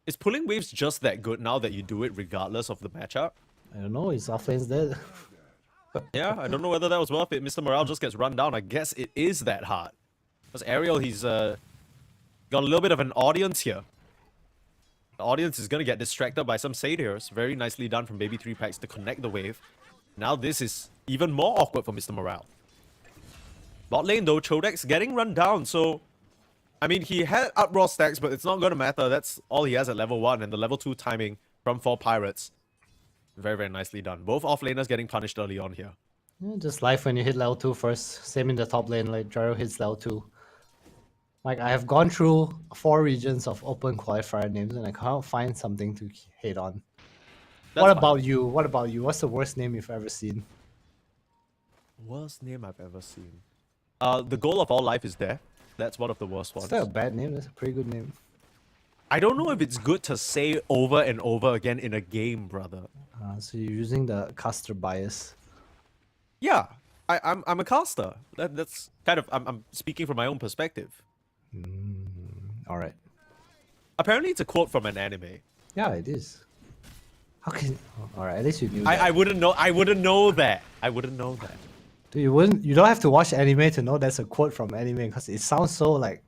Is pulling waves just that good now that you do it regardless of the matchup? I don't know. His offlane's dead. Yeah, I don't know whether that was worth it. Mr. Morale just gets run down. I guess it is that hard. Because Ariel, he's got a little bit of an audience here. The audience is going to get distracted by some satyrs. Very nicely done from Baby 3 Packs to connect the wave. Now this is even more awkward for Mr. Morale. Bot lane though, Chodek's getting run down, so... I mean, he had uproar stacks, but it's not going to matter. That's all he has at level 1, and the level 2 timing from 4 Pirates. Very, very nicely done. Both offlaners getting punished early on here. Yeah, just life when you hit level 2 first. Same in the top lane, like Gyro hits level 2. Like, I have gone through 4 regions of open qualifier names and I can't find something to hate on. What about you? What about you? What's the worst name you've ever seen? Worst name I've ever seen. The goal of all life is death. That's one of the worst ones. Is that a bad name? That's a pretty good name. I don't know if it's good to say over and over again in a game, brother. So you're using the caster bias. Yeah, I'm a caster. That's kind of I'm speaking from my own perspective. All right. Apparently, it's a quote from an anime. Yeah, it is. How can? All right, at least you knew. That. I wouldn't know. I wouldn't know that. I wouldn't know that. Dude, you wouldn't. You don't have to watch anime to know that's a quote from anime because it sounds so like.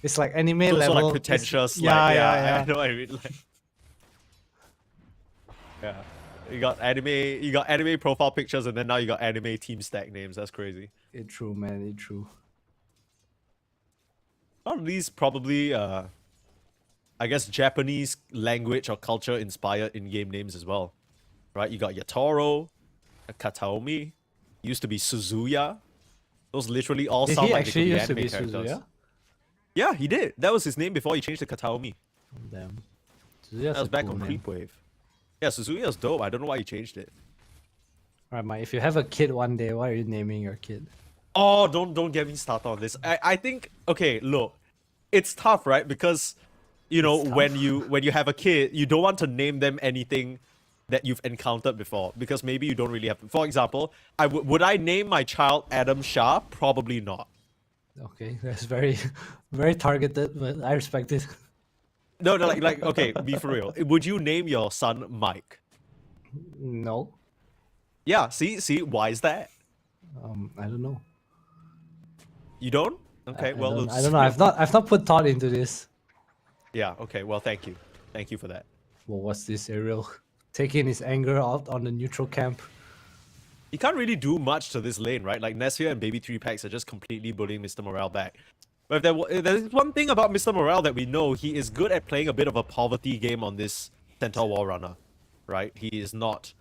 It's like anime So level. like pretentious. Yeah, like, yeah. I know. I mean, like, yeah. You got anime profile pictures, and then now you got anime team stack names. That's crazy. It true, man. It true. A lot of these probably, I guess, Japanese language or culture inspired in-game names as well, right? You got Yatoro, Kataomi, used to be Suzuya. Those literally all Did sound he like actually they used could to be be anime characters. Suzuya? Yeah, he did. That was his name before he changed to Kataomi. Damn. Suzuya's That was a back cool on name. Creepwave. Yeah, Suzuya's dope. I don't know why he changed it. Alright, Mike. If you have a kid one day, what are you naming your kid? Oh, don't get me started on this. I think, okay, look. it's tough, right? Because you know when you have a kid, you don't want to name them anything that you've encountered before because maybe you don't really have. For example, would I name my child Adam Shah? Probably not. Okay, that's very, very targeted, but I respect it. No, like okay, be for real. Would you name your son Mike? No, Yeah, see, why is that? I don't know. You don't? Okay, I don't, I don't know. just- I've not put thought into this. Yeah, okay, well, thank you for that. Well, what's this, Ariel? Taking his anger out on the neutral camp. You can't really do much to this lane, right? Like Nessia and Baby 3 packs are just completely bullying Mr. Morale back. But if there's one thing about Mr. Morale that we know, he is good at playing a bit of a poverty game on this Centaur Wall Runner, right? He is not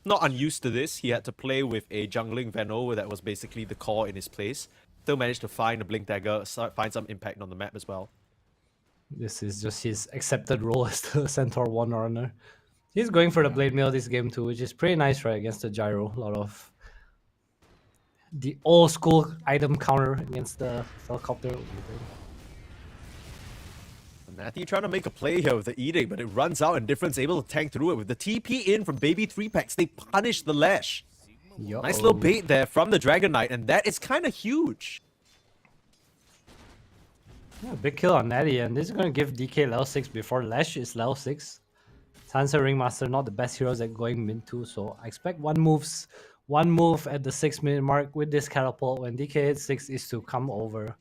unused to this. He had to play with a jungling Veno that was basically the core in his place. Still managed to find a Blink Dagger, find some impact on the map as well. This is just his accepted role as the Centaur One Runner. He's going for the Blade Mail this game too, which is pretty nice, right? Against the Gyro. A lot of the old school item counter against the Helicopter. Natty trying to make a play here with the Edict, but it runs out and Difference able to tank through it. With the TP in from Baby 3 packs, they punish the Lash. Nice little bait there from the Dragon Knight, and that is kind of huge. Yeah, big kill on Natty, and this is going to give DK level 6 before Lash is level 6. Sansa Ringmaster, not the best heroes at going mid too, so I expect one move at the 6-minute mark with this catapult when DK hits 6 is to come over.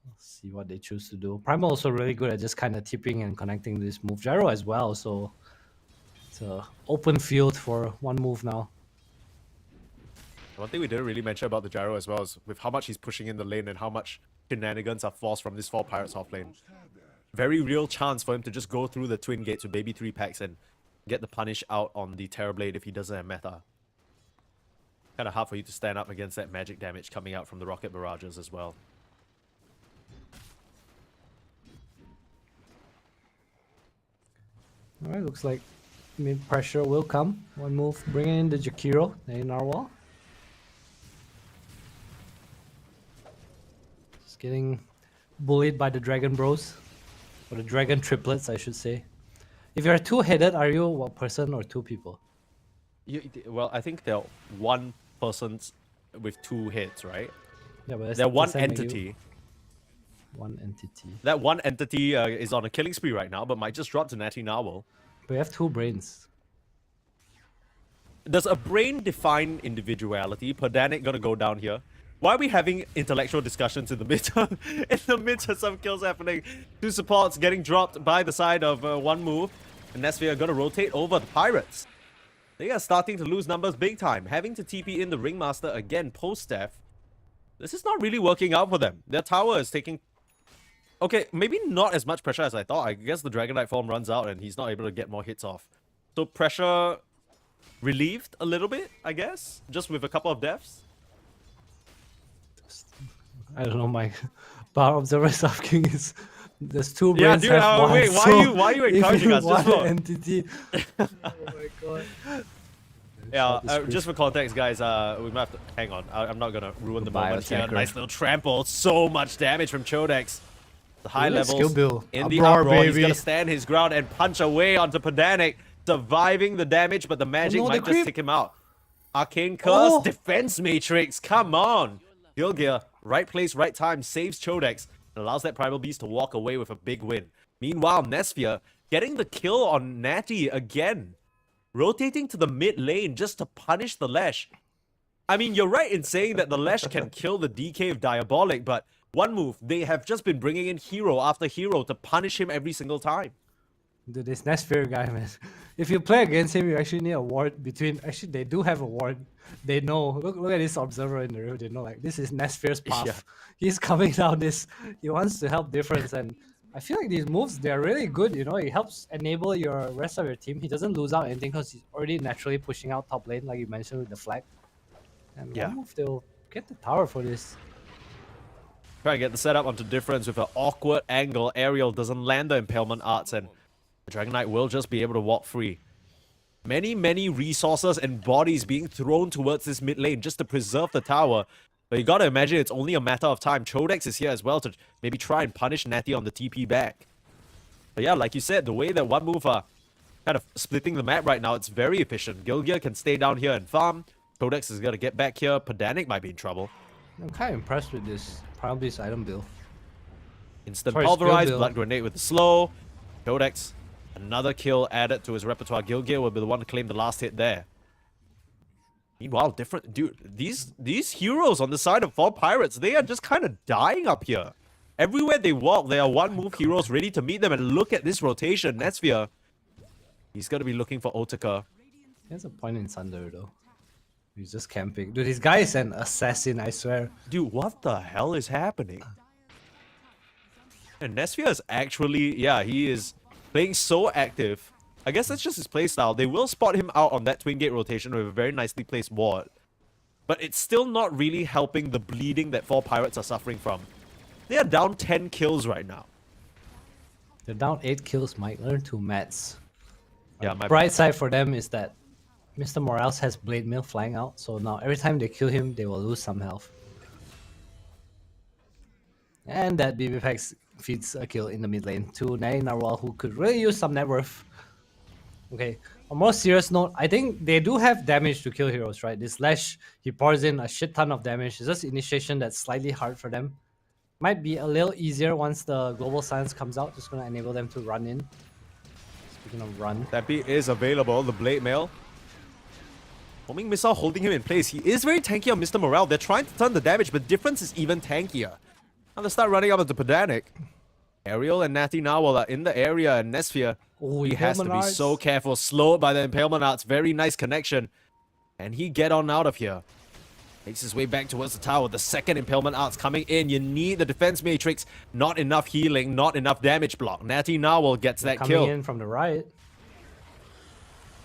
Let's see what they choose to do. Primal also really good at just kind of tipping and connecting this move. Gyro as well, so it's an open field for one move now. One thing we didn't really mention about the Gyro as well is with how much he's pushing in the lane and how much shenanigans are forced from this 4 Pirates off lane. Very real chance for him to just go through the Twin Gates with Baby 3 packs and get the punish out on the Terrorblade if he doesn't have meta. Kind of hard for you to stand up against that magic damage coming out from the rocket barrages as well. Alright, looks like mid pressure will come. One move, bringing in the Jakiro in Narwhal. Just getting bullied by the Dragon Bros. Or the Dragon Triplets, I should say. If you're two-headed, are you one person or 2 people? Well, I think they're one person with 2 heads, right? Yeah, but they're one does that make you entity. One entity. That one entity is on a killing spree right now, but might just drop to Natty Narwhal. We have 2 brains. Does a brain define individuality? Pedanic gonna go down here. Why are we having intellectual discussions in the midst of some kills happening? 2 supports getting dropped by the side of one move, and Nesphia are gonna rotate over the Pirates. They are starting to lose numbers big time, having to TP in the Ringmaster again post-death. This is not really working out for them. Their tower is taking... Okay, maybe not as much pressure as I thought. I guess the Dragon Knight form runs out and he's not able to get more hits off. So pressure relieved a little bit, I guess, just with a couple of deaths. I don't know, my Power Observer is asking is there's 2 Yeah, brains dude, have one, wait, why are you if encouraging us? Just one for, entity. Oh my god. yeah, just for context, guys, we might have to hang on. I'm not gonna ruin the Goodbye, moment here. attacker. Nice little trample, so much damage from Chodex. The high Look at levels skill build. in the Uproar, uproar. He's baby. gonna stand his ground and punch away onto Pedanic, surviving the damage, but the magic no, the might just creep. take him out. Arcane Curse, Oh. Defense Matrix, come on! Heal Gear, right place, right time, saves Chodex, and allows that Primal Beast to walk away with a big win. Meanwhile, Nesphia getting the kill on Natty again. Rotating to the mid lane just to punish the Lash. I mean, you're right in saying that the Lash can kill the DK of Diabolic, but one move, they have just been bringing in hero after hero to punish him every single time. Dude, this Nesphere guy, man. If you play against him, you actually need a ward between... Actually, they do have a ward. They know. Look at this observer in the room. They know, like, this is Nesphere's path. Yeah. He's coming down this. He wants to help Difference, and I feel like these moves, they're really good, you know? It helps enable your rest of your team. He doesn't lose out anything because he's already naturally pushing out top lane, like you mentioned with the flag. And Yeah. one move, they'll get the tower for this. Try and get the setup onto Difference with an awkward angle. Ariel doesn't land the Impalement Arts, and the Dragon Knight will just be able to walk free. Many resources and bodies being thrown towards this mid lane just to preserve the tower. But you gotta imagine it's only a matter of time. Chodex is here as well to maybe try and punish Natty on the TP back. But yeah, like you said, the way that One Move are kind of splitting the map right now, it's very efficient. Gilgir can stay down here and farm. Chodex is gonna get back here. Pedanic might be in trouble. I'm kind of impressed with this Primal Beast item build. Instant Sorry, pulverize, skill build. blood grenade with the slow. Chodex, another kill added to his repertoire. Gilgir will be the one to claim the last hit there. Meanwhile, these heroes on the side of 4 Pirates, they are just kind of dying up here. Everywhere they walk, there are One Move heroes ready to meet them, and look at this rotation. Netsphere, he's gonna be looking for Otaka. There's a point in Sunder though. He's just camping. Dude, this guy is an assassin, I swear. Dude, what the hell is happening? And Netsphere is actually, yeah, he is playing so active. I guess that's just his playstyle. They will spot him out on that twin gate rotation with a very nicely placed ward. But it's still not really helping the bleeding that 4 Pirates are suffering from. They are down 10 kills right now. They're down 8 kills, Mike. Learn 2 mats. Yeah, The bright side for them is that Mr. Morales has Blade Mail flying out, so now every time they kill him, they will lose some health. And that BB Pax feeds a kill in the mid lane to Nani Narwhal, who could really use some net worth. Okay, on a more serious note, I think they do have damage to kill heroes, right? This Lash, he pours in a shit ton of damage. It's just initiation that's slightly hard for them. Might be a little easier once the Global Silence comes out. Just gonna enable them to run in. Speaking of run. That beat is available, the Blade Mail. Homing Missile holding him in place. He is very tanky on Mr. Morale. They're trying to turn the damage, but difference is even tankier. Now they start running up into Pedanic. Ariel and Natty Narwhal are in the area, and Netsphere, Oh, he has to be Impalement so Arts. careful. Slowed by the Impalement Arts. Very nice connection. And he get on out of here. Makes his way back towards the tower. The second Impalement Arts coming in. You need the defense matrix. Not enough healing, not enough damage block. Natty Narwhal gets that Coming kill. in from the right.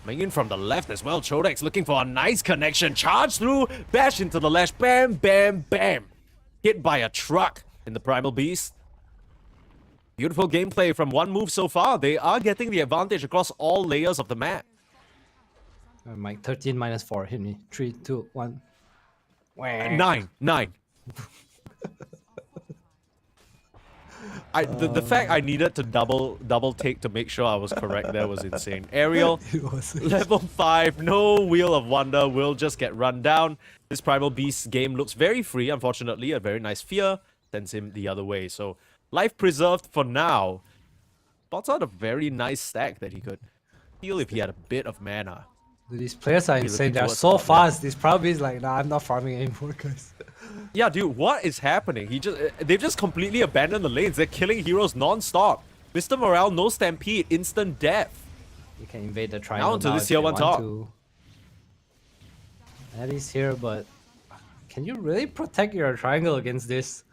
Coming in from the left as well. Chodex looking for a nice connection. Charge through. Bash into the Lash. Bam, bam, bam. Hit by a truck in the Primal Beast. Beautiful gameplay from One Move so far. They are getting the advantage across all layers of the map. Mike, 13 minus 4. Hit me. 3, 2, 1. 9. The fact I needed to double take to make sure I was correct there was insane. Ariel, level 5, no Wheel of Wonder, will just get run down. This Primal Beast game looks very free, unfortunately. A very nice fear sends him the other way. So, life preserved for now. Spots out a very nice stack that he could feel if he had a bit of mana. Dude, these players are Be insane. looking They're towards so top lane. fast. This probably is like, nah, I'm not farming anymore, guys. Yeah, dude, what is happening? They've just completely abandoned the lanes. They're killing heroes non-stop. Mr. Morale, no stampede, instant death. You can invade the triangle onto now this if tier they one want top. to. Eddie's here, but can you really protect your triangle against this?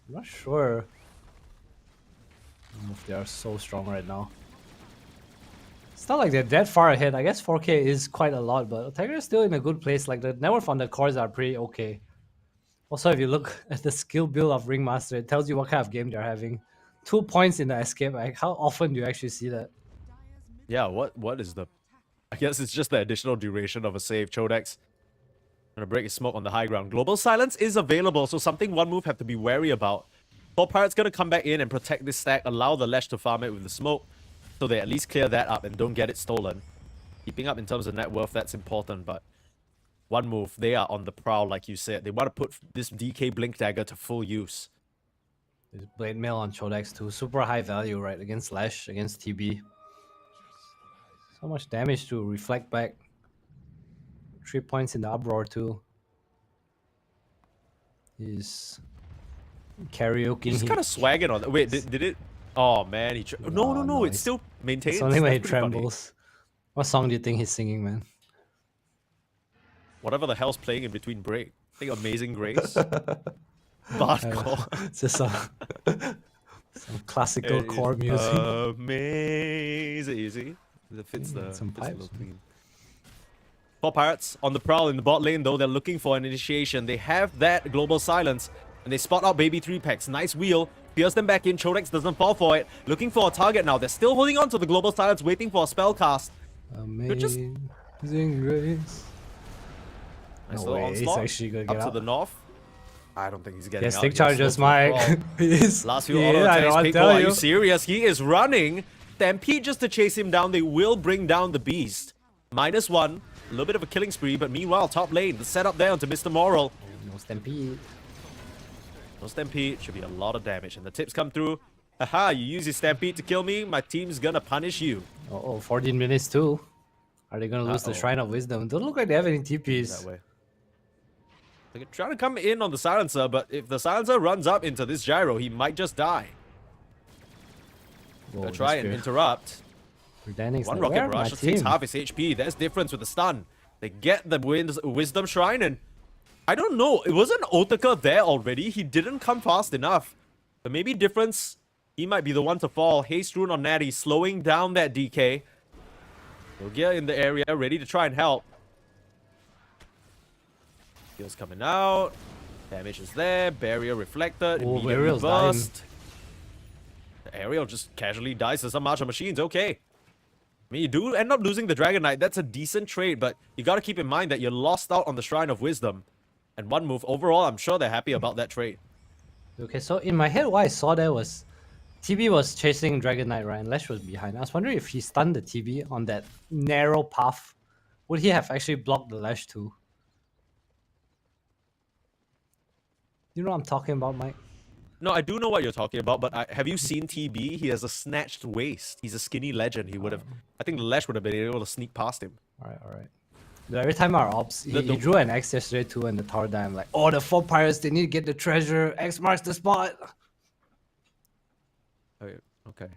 I'm not sure. They are so strong right now. It's not like they're that far ahead. I guess 4K is quite a lot, but Tiger is still in a good place. Like the network on the cores are pretty okay. Also, if you look at the skill build of Ringmaster, it tells you what kind of game they're having. 2 points in the escape. Like, how often do you actually see that? Yeah, what is the... I guess it's just the additional duration of a save. Chodex gonna break his smoke on the high ground. Global Silence is available, so something One Move have to be wary about. 4 Pirates gonna come back in and protect this stack, allow the Lash to farm it with the smoke, so they at least clear that up and don't get it stolen. Keeping up in terms of net worth, that's important, but One Move, they are on the prowl, like you said. They want to put this DK Blink Dagger to full use. There's Blade Mail on Chodex too. Super high value, right? Against Lash, against TB. So much damage to reflect back. 3 points in the uproar too. He's karaoke. He's kind of swagging on that. Wait, did it... Oh, man. No, it's still maintained. It's only when he That's pretty funny. trembles. What song do you think he's singing, man? Whatever the hell's playing in between break. I think Amazing Grace. Bardcore. It's just some classical core music. Amazing. Easy. It fits the some fits the pipes. little theme. 4 Pirates on the prowl in the bot lane, though. They're looking for an initiation. They have that Global Silence, and they spot out Baby 3 packs. Nice wheel. Pierce them back in. Chodex doesn't fall for it. Looking for a target now. They're still holding on to the Global Silence, waiting for a spell cast. just- Amazing Grace. Nice No little way, he's onslaught. actually gonna Up get to out. the north. I don't think he's getting Yes, out. stick He's charges, slow to a Mike. crawl. He's- Last few yeah, auto I attacks, don't Pickle, tell are you. you serious? He is running. Stampede just to chase him down. They will bring down the beast. -1. A little bit of a killing spree, but meanwhile, top lane, the setup there onto Mr. Moral. No Stampede. No Stampede, should be a lot of damage. And the tips come through. Haha, you use your Stampede to kill me, my team's gonna punish you. Oh, 14 minutes too. Are they gonna lose the Uh-oh. Shrine of Wisdom? Don't look like they have any That TPs. way. They're trying to come in on the silencer, but if the silencer runs up into this gyro, he might just die. Whoa, Gonna try and interrupt. Verdanix's One like, "Where rocket are my rush just takes team?" half his HP. There's difference with the stun. They get the wisdom shrine, and I don't know. It wasn't Otaka there already. He didn't come fast enough. But maybe difference. He might be the one to fall. Haste rune on Natty, slowing down that DK. Gilgia in the area, ready to try and help. Heals coming out. Damage is there. Barrier reflected. Oh, Immediate Ariel's reversed. The Ariel just casually dies to some martial machines. Okay. I mean, you do end up losing the Dragon Knight. That's a decent trade, but you got to keep in mind that you lost out on the Shrine of Wisdom. And one move. Overall, I'm sure they're happy about that trade. Okay, so in my head, what I saw there was TB was chasing Dragon Knight, right? And Lesh was behind. I was wondering if he stunned the TB on that narrow path. Would he have actually blocked the Lesh too? You know what I'm talking about, Mike? No, I do know what you're talking about, but have you seen TB? He has a snatched waist. He's a skinny legend. He would have... I think Lesh would have been able to sneak past him. Alright. Every time our ops, he The- drew an X yesterday too, and the tower down. Like, oh, the 4 pirates, they need to get the treasure. X marks the spot. Okay.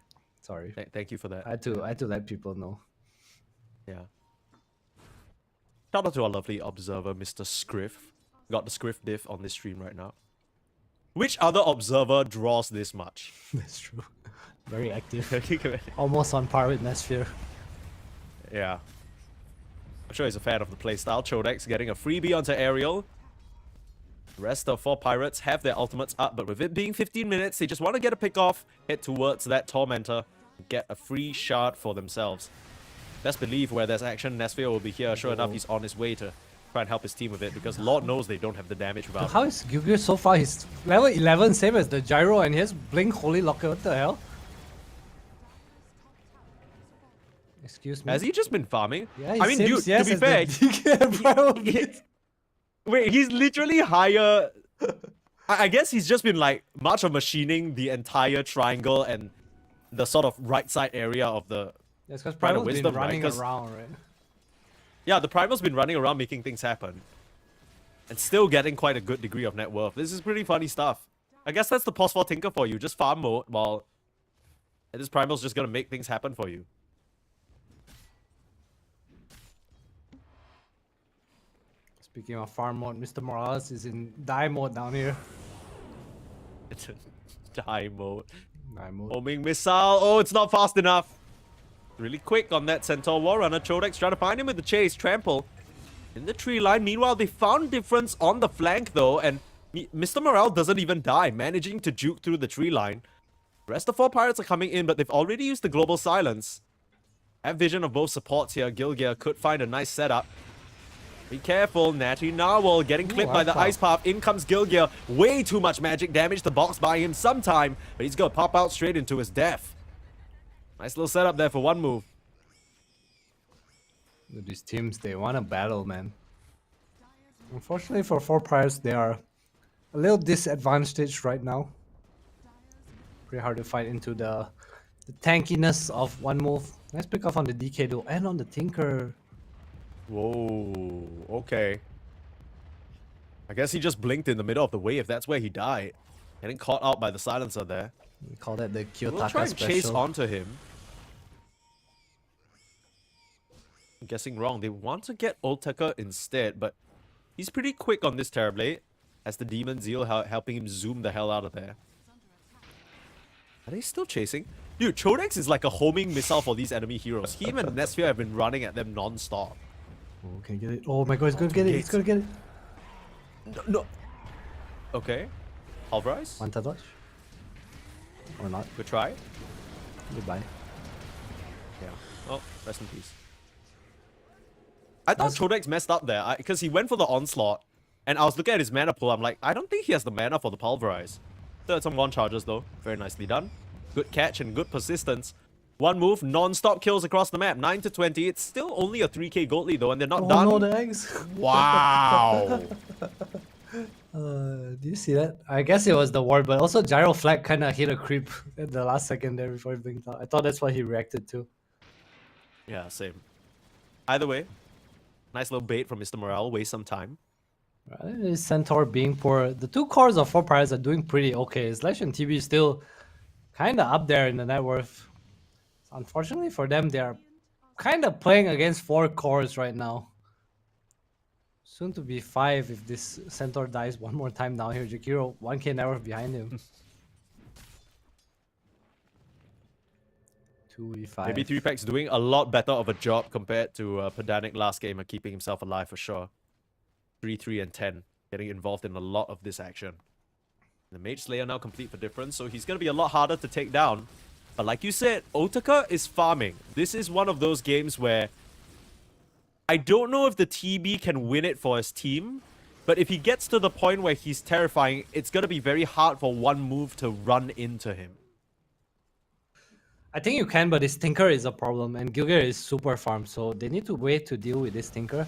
Sorry, Thank you for that. I had to let people know. Yeah. Shout out to our lovely observer, Mr. Scriff. Got the Scriff diff on this stream right now. Which other observer draws this much? That's true. Very active. Yeah. Almost on par with Nesphere. I'm sure he's a fan of the playstyle. Chodex getting a freebie onto Ariel. The rest of 4 pirates have their ultimates up, but with it being 15 minutes, they just want to get a pick off, head towards that Tormentor, and get a free shard for themselves. Best believe where there's action, Nesphere will be here. Sure enough, he's on his way to try and help his team with it, because Lord knows they don't have the damage without How is Gyugir so far? He's level 11, same as the Gyro, and he has Blink Holy Locker. What the hell? Excuse me. Has he just been farming? Yeah, he I mean, dude, seems, yes, to be as fair, the DK Primal wait, he's literally higher... I guess he's just been like March of Machining the entire triangle and the sort of right side area of the... That's because Primal Primal's been Wisdom, right? running 'Cause- around, right? Yeah, the Primal's been running around making things happen. And still getting quite a good degree of net worth. This is pretty funny stuff. I guess that's the pos 4 Tinker for you. Just farm mode while... And this Primal's just gonna make things happen for you. Speaking of farm mode, Mr. Morales is in die mode down here. It's a die mode. Die mode. Homing missile. Oh, it's not fast enough. Really quick on that Centaur Warrunner. Chodex trying to find him with the chase. Trample in the tree line. Meanwhile, they found difference on the flank though, and Mr. Morale doesn't even die, managing to juke through the tree line. The rest of 4 pirates are coming in, but they've already used the global silence. Have vision of both supports here. Gilgear could find a nice setup. Be careful, Natty Narwhal getting clipped by the ice path. In comes Gilgear. Way too much magic damage to box by him sometime, but he's gonna pop out straight into his death. Nice little setup there for one move. These teams, they want to battle, man. Unfortunately for 4 players, they are a little disadvantaged right now. Pretty hard to fight into the tankiness of one move. Nice pick off on the DK though, and on the Tinker. Whoa, okay. I guess he just blinked in the middle of the wave. That's where he died. Getting caught out by the silencer there. We call that the We'll Kiyotaka try and special. chase onto him. I'm guessing wrong. They want to get Olteka instead, but he's pretty quick on this Terrorblade, as the Demon Zeal helping him zoom the hell out of there. Are they still chasing? Dude, Chodex is like a homing missile for these enemy heroes. Him and Nesphere have been running at them non-stop. Oh, can I get it? Oh my god, he's gonna get it. He's gonna get it. No. Okay. Pulverize? Want to dodge? Or not? Good try. Goodbye. Yeah. Oh, rest in peace. I thought Chodex messed up there because he went for the onslaught And I was looking at his mana pool, I'm like, I don't think he has the mana for the Pulverize. Still had some one charges though, very nicely done. Good catch and good persistence. One move, non-stop kills across the map, 9 to 20. It's still only a 3k gold lead though, and they're not done. No, the eggs. Wow. Do you see that? I guess it was the ward, but also Gyro Flag kind of hit a creep at the last second there before he blinked out. I thought that's what he reacted to. Yeah, same. Either way, nice little bait from Mr. Morale, waste some time. Right, his Centaur being poor. The two cores of 4 Pirates are doing pretty okay. Slash and TB is still kind of up there in the net worth. Unfortunately for them, they are kind of playing against 4 cores right now. Soon to be 5 if this Centaur dies one more time down here. Jakiro, 1k net worth behind him. 2v5. Maybe 3pack's doing a lot better of a job compared to Pedantic last game of keeping himself alive for sure. 3, 3, and 10. Getting involved in a lot of this action. The Mage Slayer now complete for difference, so he's going to be a lot harder to take down. But like you said, Otaka is farming. This is one of those games where I don't know if the TB can win it for his team, but if he gets to the point where he's terrifying, it's going to be very hard for one move to run into him. I think you can, but his Tinker is a problem, and Gilgir is super farmed, so they need to wait to deal with this Tinker.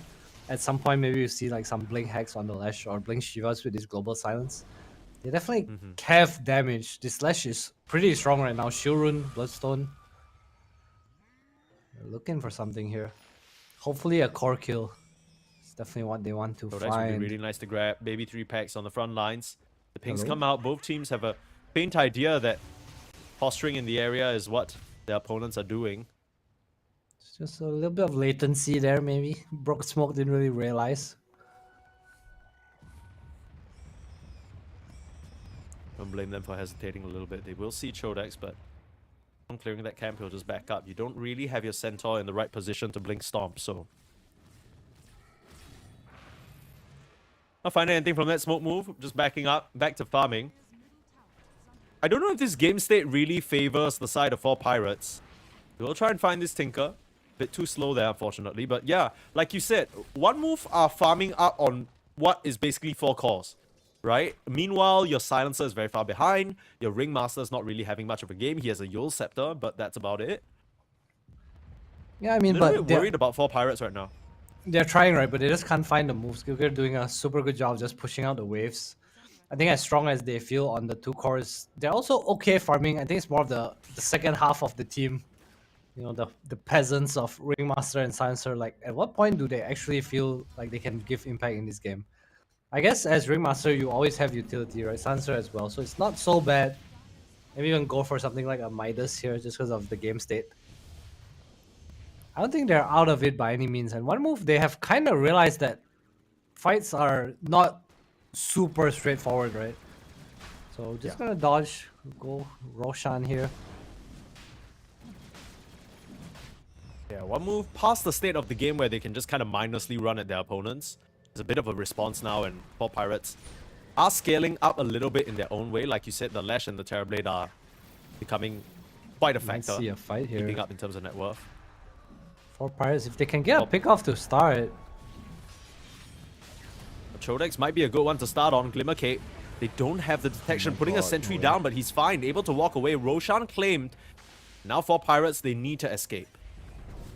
At some point, maybe you see like some Blink Hacks on the Lash or Blink Shivas with this Global Silence. They definitely have damage. This Lash is pretty strong right now. Shilrun, Bloodstone. They're looking for something here. Hopefully a core kill. It's definitely what they want to So find. that would be really nice to grab. Baby 3packs on the front lines. The pings come out. Both teams have a faint idea that posturing in the area is what their opponents are doing. It's just a little bit of latency there, maybe. Broke Smoke didn't really realize. Don't blame them for hesitating a little bit. They will see Chodex, but on clearing that camp, he'll just back up. You don't really have your Centaur in the right position to blink Stomp, so... Not finding anything from that smoke move. Just backing up, back to farming. I don't know if this game state really favors the side of 4 Pirates. We'll try and find this Tinker. Bit too slow there, unfortunately. But yeah, like you said, one move are farming up on what is basically 4 cores. Right? Meanwhile, your Silencer is very far behind. Your Ringmaster is not really having much of a game. He has a Yule Scepter, but that's about it. Yeah, I mean, I'm a but little bit worried about 4 Pirates right now. they're trying, right? But they just can't find the moves. Gilgir doing a super good job just pushing out the waves. I think as strong as they feel on the 2 cores, they're also okay farming. I think it's more of the second half of the team. You know, the peasants of Ringmaster and Silencer. Like, at what point do they actually feel like they can give impact in this game? I guess as Ringmaster, you always have utility, right? Silencer as well. So it's not so bad. Maybe even go for something like a Midas here just because of the game state. I don't think they're out of it by any means. And one move, they have kind of realized that fights are not super straightforward, right? So just gonna dodge, go Roshan here. Yeah, one move past the state of the game where they can just kind of mindlessly run at their opponents. There's a bit of a response now, and 4 Pirates are scaling up a little bit in their own way. Like you said, the Lash and the Terrorblade are becoming quite a Might factor. see a fight here. Keeping up in terms of net worth. 4 Pirates, if they can get a pick off to start. Chodex might be a good one to start on. Glimmer Cape, they don't have the detection. Putting a sentry down, but he's fine. Able to walk away. Roshan claimed. Now 4 Pirates, they need to escape.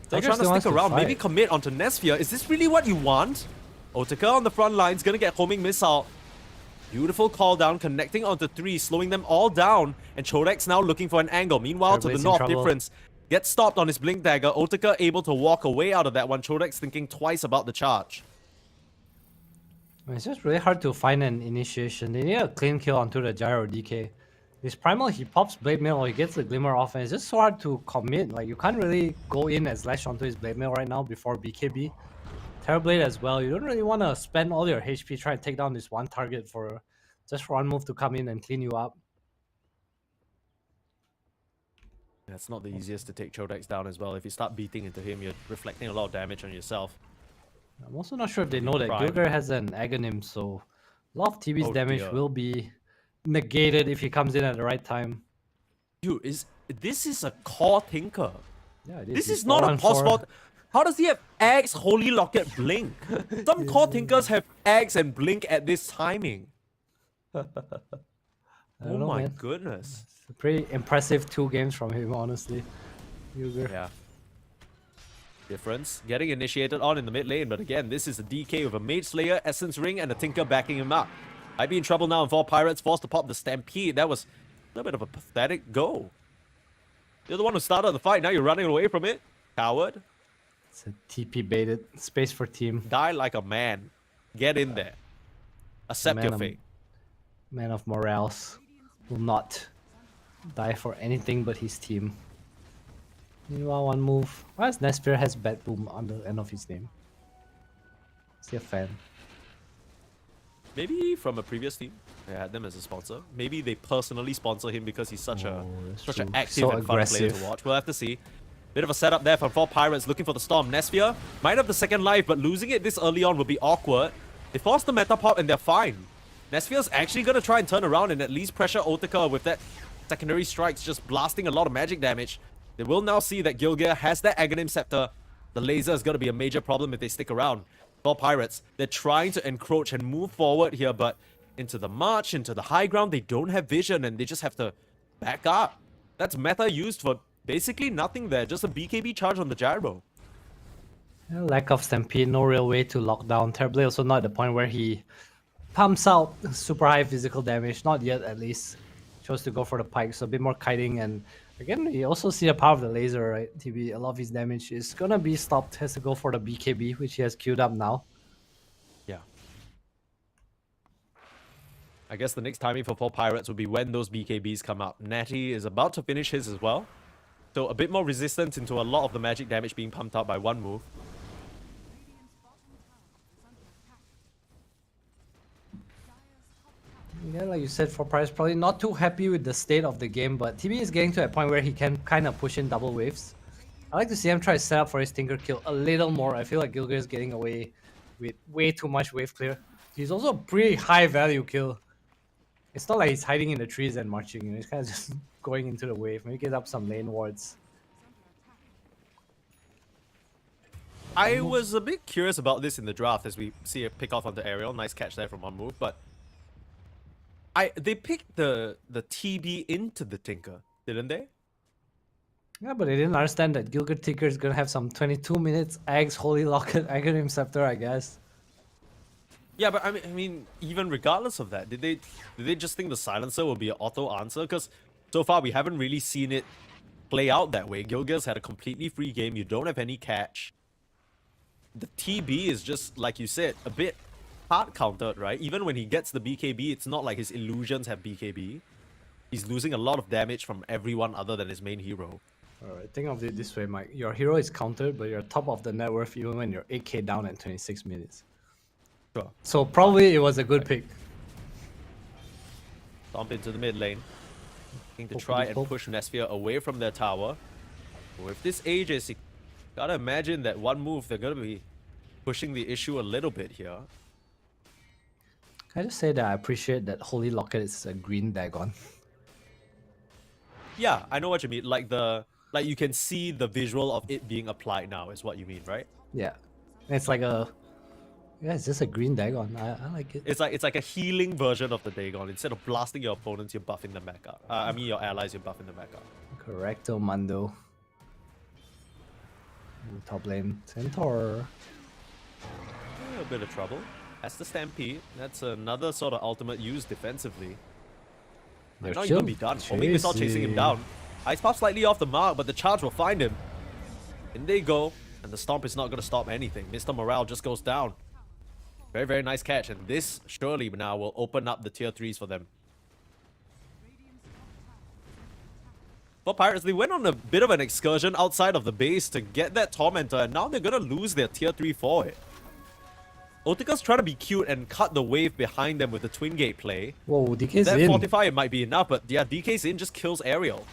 They're trying to stick around. Maybe commit onto Nesphere. Is this really what you want? Otaka on the front lines, gonna get homing missile. Beautiful call down, connecting onto 3, slowing them all down. And Chodex now looking for an angle. Meanwhile, to the north, difference. Gets stopped on his Blink Dagger. Otaka able to walk away out of that one. Chodex thinking twice about the charge. It's just really hard to find an initiation. They need a clean kill onto the Gyro DK. This Primal, he pops Blade Mail or he gets the Glimmer off, and it's just so hard to commit. Like, you can't really go in and slash onto his Blade Mail right now before BKB. Terrorblade as well. You don't really want to spend all your HP trying to take down this one target for just for one move to come in and clean you up. That's not the easiest to take Chodex down as well. If you start beating into him, you're reflecting a lot of damage on yourself. I'm also not sure if they know that Gilgir has an Aghanim, so a lot of TB's damage will be negated if he comes in at the right time. Dude, this is a core Tinker. Yeah, this is not a possible. How does he have Axe, Holy Locket, Blink? Some core Tinkers have Axe and Blink at this timing. I Oh don't know, my man. goodness. It's a pretty impressive 2 games from him, honestly. Yuger. Yeah. Difference. Getting initiated on in the mid lane, but again, this is a DK with a Mage Slayer, Essence Ring, and a Tinker backing him up. I'd be in trouble now, and 4 Pirates forced to pop the Stampede. That was a little bit of a pathetic go. You're the one who started the fight, now you're running away from it? Coward. It's a TP baited. Space for team. Die like a man. Get in there. Accept Man your of- fate. Man of morals will not die for anything but his team. Meanwhile, one move. Why does Nesphere has Bad Boom on the end of his name? Is he a fan? Maybe from a previous team. They had them as a sponsor. Maybe they personally sponsor him because he's such Oh, that's such true. an active So and fun player aggressive. to watch. We'll have to see. Bit of a setup there from 4 Pirates looking for the Storm. Nesphere might have the second life, but losing it this early on will be awkward. They force the meta pop and they're fine. Nesphere's actually going to try and turn around and at least pressure Otika with that secondary strikes just blasting a lot of magic damage. They will now see that Gilgir has that Aghanim Scepter. The laser is going to be a major problem if they stick around. 4 Pirates, they're trying to encroach and move forward here, but into the march, into the high ground, they don't have vision and they just have to back up. That's meta used for basically nothing there, just a BKB charge on the gyro. Yeah, lack of Stampede, no real way to lock down. Terribly also not at the point where he pumps out super high physical damage. Not yet, at least. Chose to go for the pike, so a bit more kiting. And again, you also see the power of the laser, right? TB, a lot of his damage is gonna be stopped. Has to go for the BKB, which he has queued up now. Yeah. I guess the next timing for 4 Pirates will be when those BKBs come up. Natty is about to finish his as well. So a bit more resistance into a lot of the magic damage being pumped out by one move. Yeah, like you said, for Price, probably not too happy with the state of the game, but TB is getting to a point where he can kind of push in double waves. I like to see him try to set up for his Tinker kill a little more. I feel like Gilgir is getting away with way too much wave clear. He's also a pretty high value kill. It's not like he's hiding in the trees and marching, you know, he's kind of just going into the wave. Maybe get up some lane wards. I was a bit curious about this in the draft as we see a pick off onto Ariel. Nice catch there from one move, but they picked the TB into the Tinker, didn't they? Yeah, but they didn't understand that Gilgir Tinker is gonna have some 22 minutes Axe, Holy Locket, Aghanim Scepter, I guess. Yeah, but I mean, even regardless of that, did they just think the silencer will be an auto answer? Because so far we haven't really seen it play out that way. Gilgir's had a completely free game. You don't have any catch. The TB is just, like you said, a bit hard countered, right? Even when he gets the BKB, it's not like his illusions have BKB. He's losing a lot of damage from everyone other than his main hero. Alright, think of it this way, Mike. Your hero is countered, but you're top of the net worth even when you're 8k down at 26 minutes. Sure. So probably it was a good pick. Stomp into the mid lane. Looking to Hope try it is and push Nesphere away from their tower. With this Aegis, you gotta imagine that one move, they're gonna be pushing the issue a little bit here. Can I just say that I appreciate that Holy Locket is a green Dagon. Yeah, I know what you mean. Like you can see the visual of it being applied now is what you mean, right? Yeah. It's like a... Yeah, it's just a green Dagon. I like it. It's like a healing version of the Dagon. Instead of blasting your opponents, you're buffing them back up. I mean your allies, you're buffing them back up. Correcto, Mando. Top lane, Centaur. A bit of trouble. That's the Stampede. That's another sort of ultimate use defensively. They're Now he's gonna be done. Homing Missile chasing him down. Ice Pop slightly off the mark, but the charge will find him. In they go, and the Stomp is not gonna stop anything. Mr. Morale just goes down. Very, very nice catch, and this surely now will open up the tier 3s for them. For Pirates, they went on a bit of an excursion outside of the base to get that Tormentor, and now they're gonna lose their tier 3 for it. Otika's trying to be cute and cut the wave behind them with the Twin Gate play. Whoa, DK's That in. Fortify might be enough, but yeah, DK's in just kills Ariel.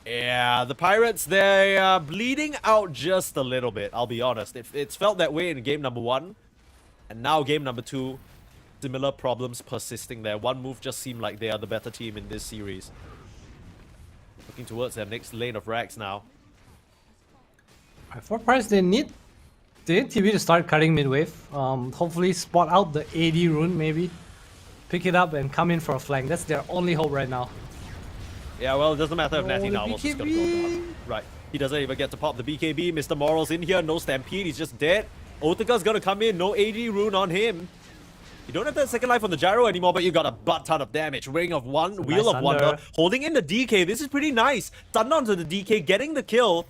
Yeah, the Pirates, they are bleeding out just a little bit, I'll be honest. It's felt that way in game number 1, and now game number 2, similar problems persisting there. One move just seemed like they are the better team in this series. Looking towards their next lane of racks now. For price, they need TB to start cutting mid wave. Hopefully spot out the AD rune, maybe pick it up and come in for a flank. That's their only hope right now. Yeah, well, it doesn't matter if Natty the now was just gonna go down. Right. He doesn't even get to pop the BKB. Mr. Moral's in here, no Stampede, he's just dead. Otaka's gonna come in, no AD rune on him. You don't have that second life on the gyro anymore, but you got a butt ton of damage. Ring of One, Wheel nice of Wonder, under. holding in the DK. This is pretty nice. Thunder onto the DK, getting the kill.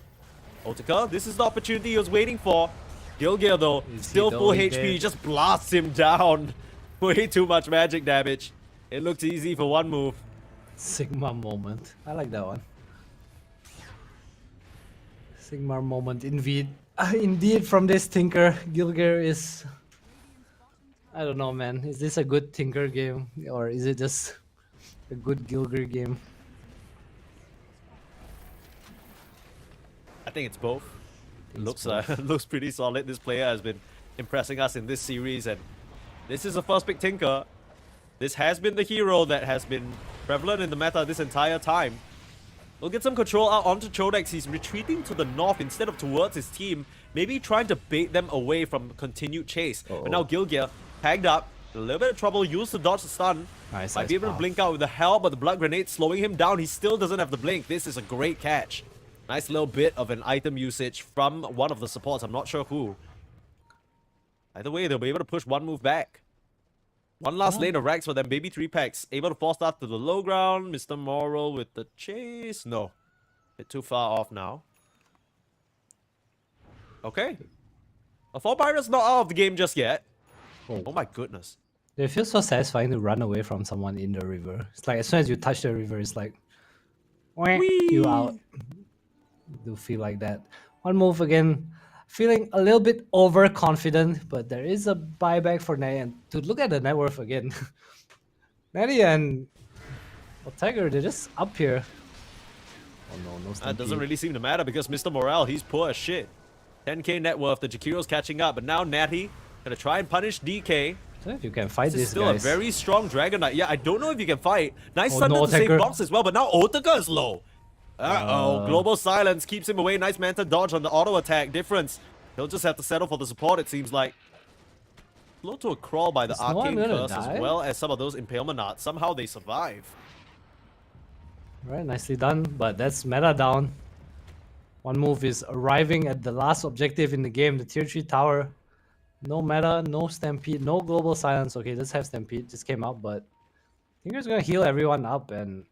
Otaka, this is the opportunity he was waiting for. Gilgir though, Is he still the full only HP, dead? just blasts him down. Way too much magic damage. It looks easy for one move. Sigma moment. I like that one. Sigma moment indeed. Indeed, from this Tinker, Gilgir is... I don't know, man. Is this a good Tinker game? Or is it just a good Gilgir game? I think it's both. Looks looks pretty solid. This player has been impressing us in this series, and this is the first pick Tinker. This has been the hero that has been prevalent in the meta this entire time. We'll get some control out onto Chodex. He's retreating to the north instead of towards his team, maybe trying to bait them away from continued chase. But now Gilgir, tagged up, a little bit of trouble, used to dodge the stun. Nice, Might be able to blink out with the help, but the blood grenade slowing him down. He still doesn't have the blink. This is a great catch. Nice little bit of an item usage from one of the supports. I'm not sure who. Either way, they'll be able to push one move back. One last lane of racks for them. Baby 3 packs. Able to force start to the low ground. Mr. Moral with the chase. No. Bit too far off now. Okay. A 4 Pirates not out of the game just yet. Oh my goodness. It feels so satisfying to run away from someone in the river. It's like as soon as you touch the river, it's like... You out. Do feel like that. One move again. Feeling a little bit overconfident, but there is a buyback for Natty. And to look at the net worth again, Natty and Tiger, they're just up here. Oh no, no That stampede. doesn't really seem to matter because Mr. Morale, he's poor as shit. 10k net worth, the Jakiro's catching up, but now Natty gonna try and punish DK. So if you can fight This is this, still guys. a very strong Dragon Knight. Yeah, I don't know if you can fight. Nice Oh, thunder no, to save Tiger. box as well, but now Otaka is low. Uh-oh, Global Silence keeps him away. Nice Manta dodge on the auto attack. Difference. He'll just have to settle for the support, it seems like. Slow to a crawl by the Is no one Arcane gonna Curse die? as well as some of those Impalement Arts. Somehow they survive. Right, nicely done, but that's meta down. One move is arriving at the last objective in the game, the tier 3 tower. No meta, no stampede, no global silence. Okay, let's have stampede, just came out, but Tinker's gonna heal everyone up, and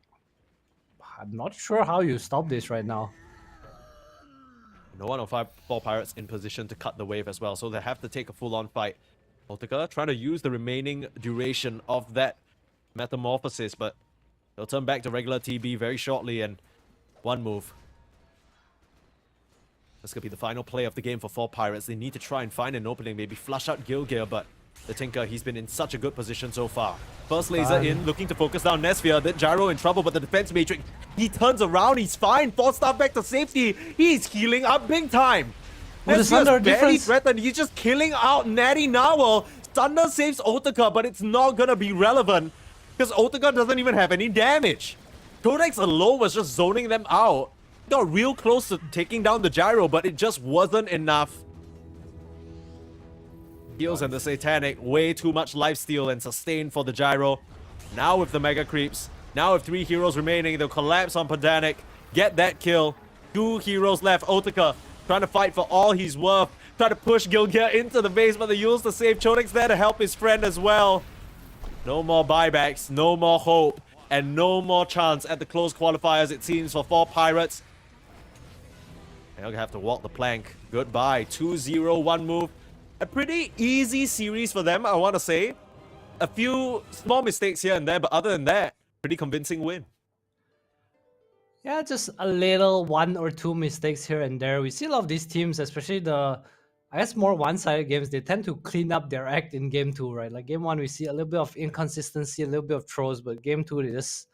I'm not sure how you stop this right now. No one of 4 Pirates in position to cut the wave as well, so they have to take a full-on fight. Otaka trying to use the remaining duration of that metamorphosis, but they'll turn back to regular TB very shortly, and one move. This could be the final play of the game for 4 Pirates. They need to try and find an opening, maybe flush out Gilgir, but the Tinker, he's been in such a good position so far. First laser in, looking to focus down Nesphere, then Gyro in trouble, but the defense matrix, he turns around, he's fine, 4-star back to safety, he's healing up big time. Oh, the Nesphere's Thunder barely difference. threatened, he's just killing out Natty Narwhal. Thunder saves Otaka, but it's not gonna be relevant, because Otaka doesn't even have any damage. Codex alone was just zoning them out. Got real close to taking down the Gyro, but it just wasn't enough. Heals and the Satanic, way too much lifesteal and sustain for the Gyro. Now with the Mega Creeps, now with 3 heroes remaining, they'll collapse on Pandanic, get that kill. 2 heroes left, Otaka trying to fight for all he's worth, trying to push Gilgir into the base, but they use to save Chodex there to help his friend as well. No more buybacks, no more hope, and no more chance at the close qualifiers, it seems, for 4 Pirates. They'll have to walk the plank. Goodbye. 2-0, one move. A pretty easy series for them, I want to say. A few small mistakes here and there, but other than that, pretty convincing win. Yeah, just a little 1 or 2 mistakes here and there. We see a lot of these teams, especially the, I guess, more one-sided games, they tend to clean up their act in game 2, right? Like game 1, we see a little bit of inconsistency, a little bit of throws, but game 2, they just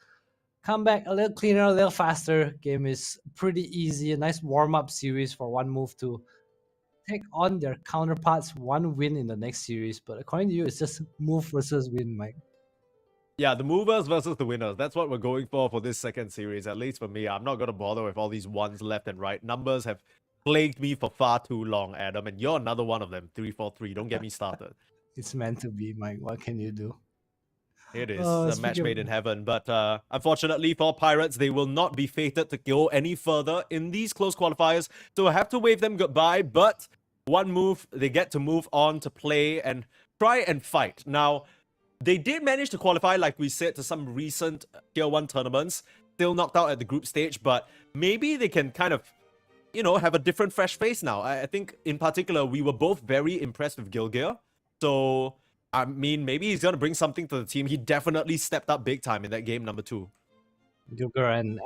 come back a little cleaner, a little faster. Game is pretty easy, a nice warm-up series for one move to take on their counterparts, one win in the next series. But according to you, it's just move versus win, Mike. Yeah, the movers versus the winners. That's what we're going for this second series, at least for me. I'm not going to bother with all these ones left and right. Numbers have plagued me for far too long, Adam, and you're another one of them. 3-4-3. Don't get me started. It's meant to be, Mike. What can you do? It is a match speaking made of- in heaven, but unfortunately for Pirates, they will not be fated to go any further in these close qualifiers, so I have to wave them goodbye, but one move, they get to move on to play and try and fight. Now, they did manage to qualify, like we said, to some recent Tier 1 tournaments, still knocked out at the group stage, but maybe they can kind of, you know, have a different fresh face now. I think, in particular, we were both very impressed with Gilgir, so... I mean, maybe he's going to bring something to the team. He definitely stepped up big time in that game number 2. Gilgir and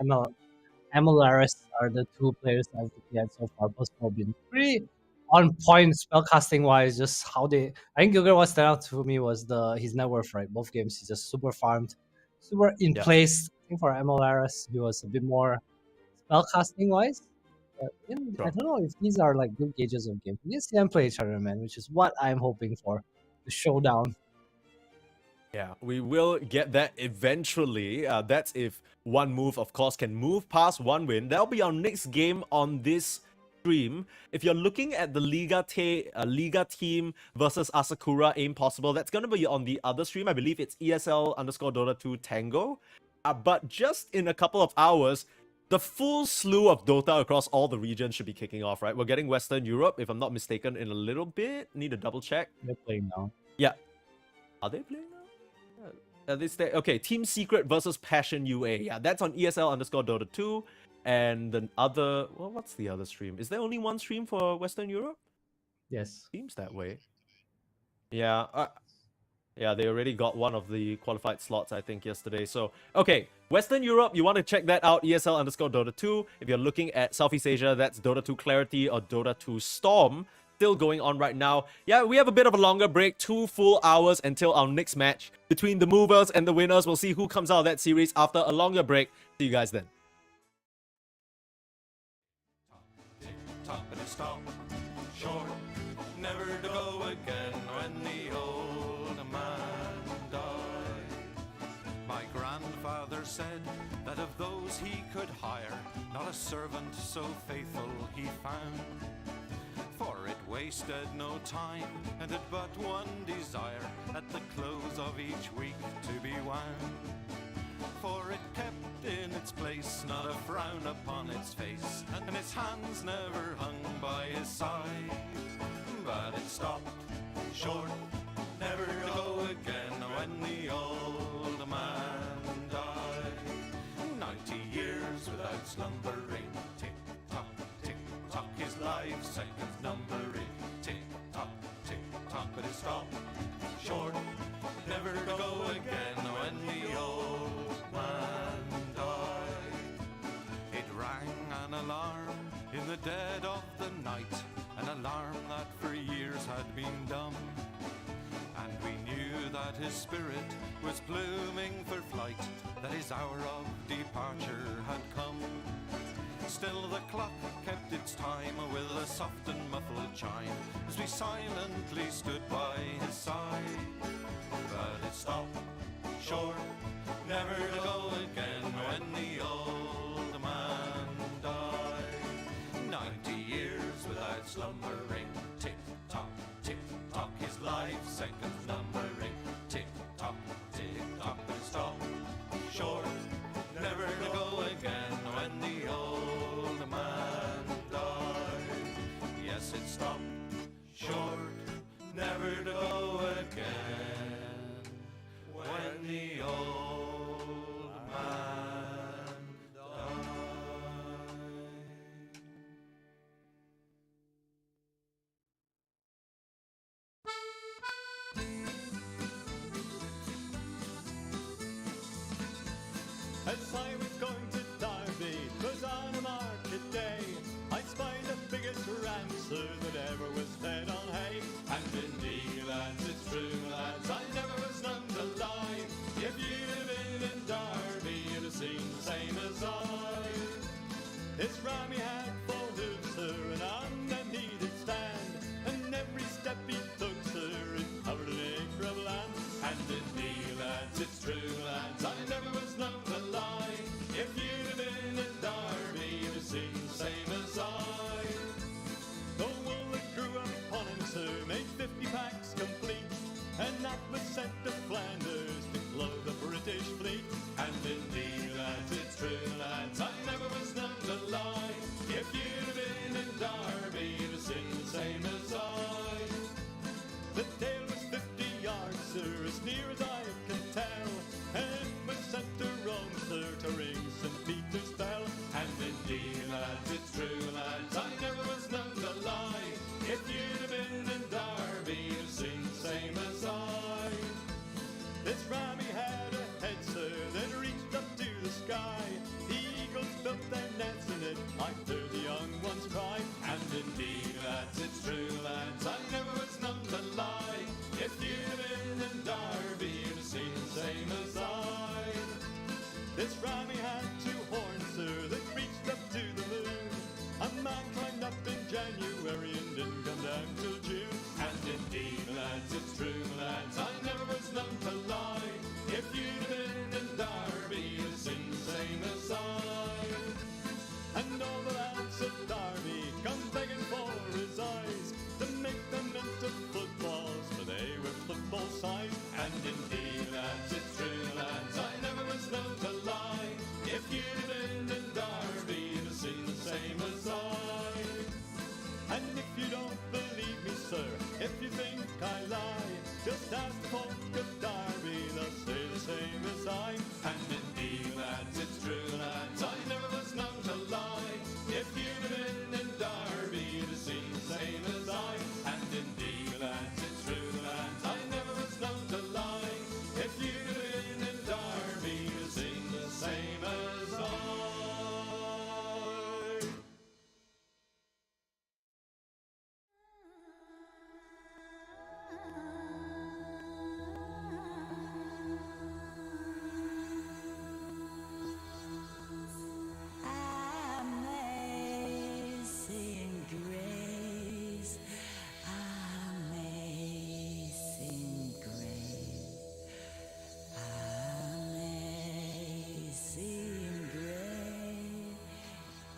MLRS are the two players I've looked at so far. Both have been pretty on point spellcasting wise. Just how they, I think Gilgir, what stood out to me was his net worth, right? Both games he's just super farmed, super in place. I think for MLRS he was a bit more spellcasting wise. But I don't know if these are like good gauges of game. We need to see them play each other, man, which is what I'm hoping for. The showdown. Yeah, we will get that eventually. That's if one move, of course, can move past one win. That'll be our next game on this stream. If you're looking at the Liga team versus Asakura Aim Possible, that's going to be on the other stream. I believe it's ESL_Dota 2 Tango. But just in a couple of hours, the full slew of Dota across all the regions should be kicking off, right? We're getting Western Europe, if I'm not mistaken, in a little bit. Need to double check. They're playing now. Yeah. Are they playing now? Okay, Team Secret versus Passion UA. Yeah, that's on ESL_Dota 2. And the other... Well, what's the other stream? Is there only one stream for Western Europe? Yes. Seems that way. Yeah. Yeah, they already got one of the qualified slots, I think, yesterday. So, okay, Western Europe, you want to check that out, ESL_Dota 2. If you're looking at Southeast Asia, that's Dota 2 Clarity or Dota 2 Storm. Still going on right now. Yeah, we have a bit of a longer break, 2 full hours until our next match. Between the movers and the winners, we'll see who comes out of that series after a longer break. See you guys then. Top and stop, short, never to go again when the old man died. My grandfather said that of those he could hire, not a servant so faithful he found. For it wasted no time and had but one desire, at the close of each week to be wound. For it kept in its place, not a frown upon its face, and its hands never hung by his side. But it stopped short, never to go again when the old man died. 90 years without slumbering, tick-tock, tick-tock, his life seconds numbering, tick-tock, tick-tock, but it stopped short, never to go again when the old man died. It rang an alarm in the dead of the night, an alarm that for years had been dumb. And we knew that his spirit was pluming for flight, that his hour of departure had come. Still the clock kept its time with a soft and muffled chime, as we silently stood by his side. But it stopped short, never to go again when the old man died. 90 years without slumbering, tick-tock, tick-tock, his life seconds numbering, tick-tock, tick-tock, but it stopped short, never to go again when the old man died. Yes, it stopped short, never to go again when the old man died. As I was going to Derby, 'twas on a market day, I spied the biggest rancer that ever was fed on hay. And indeed, lads, it's true, lads, think I lie. Just ask folk of Derby, they'll say the same as I. And indeed, lads, it's true, lads, I never was known to lie. If you'd have been in Derby, you'd have seen the same as I. And indeed, lads, it's true, lads, I never was known to lie. If you'd have been in Derby, you'd have seen the same as I. Amazing grace, amazing grace, amazing grace,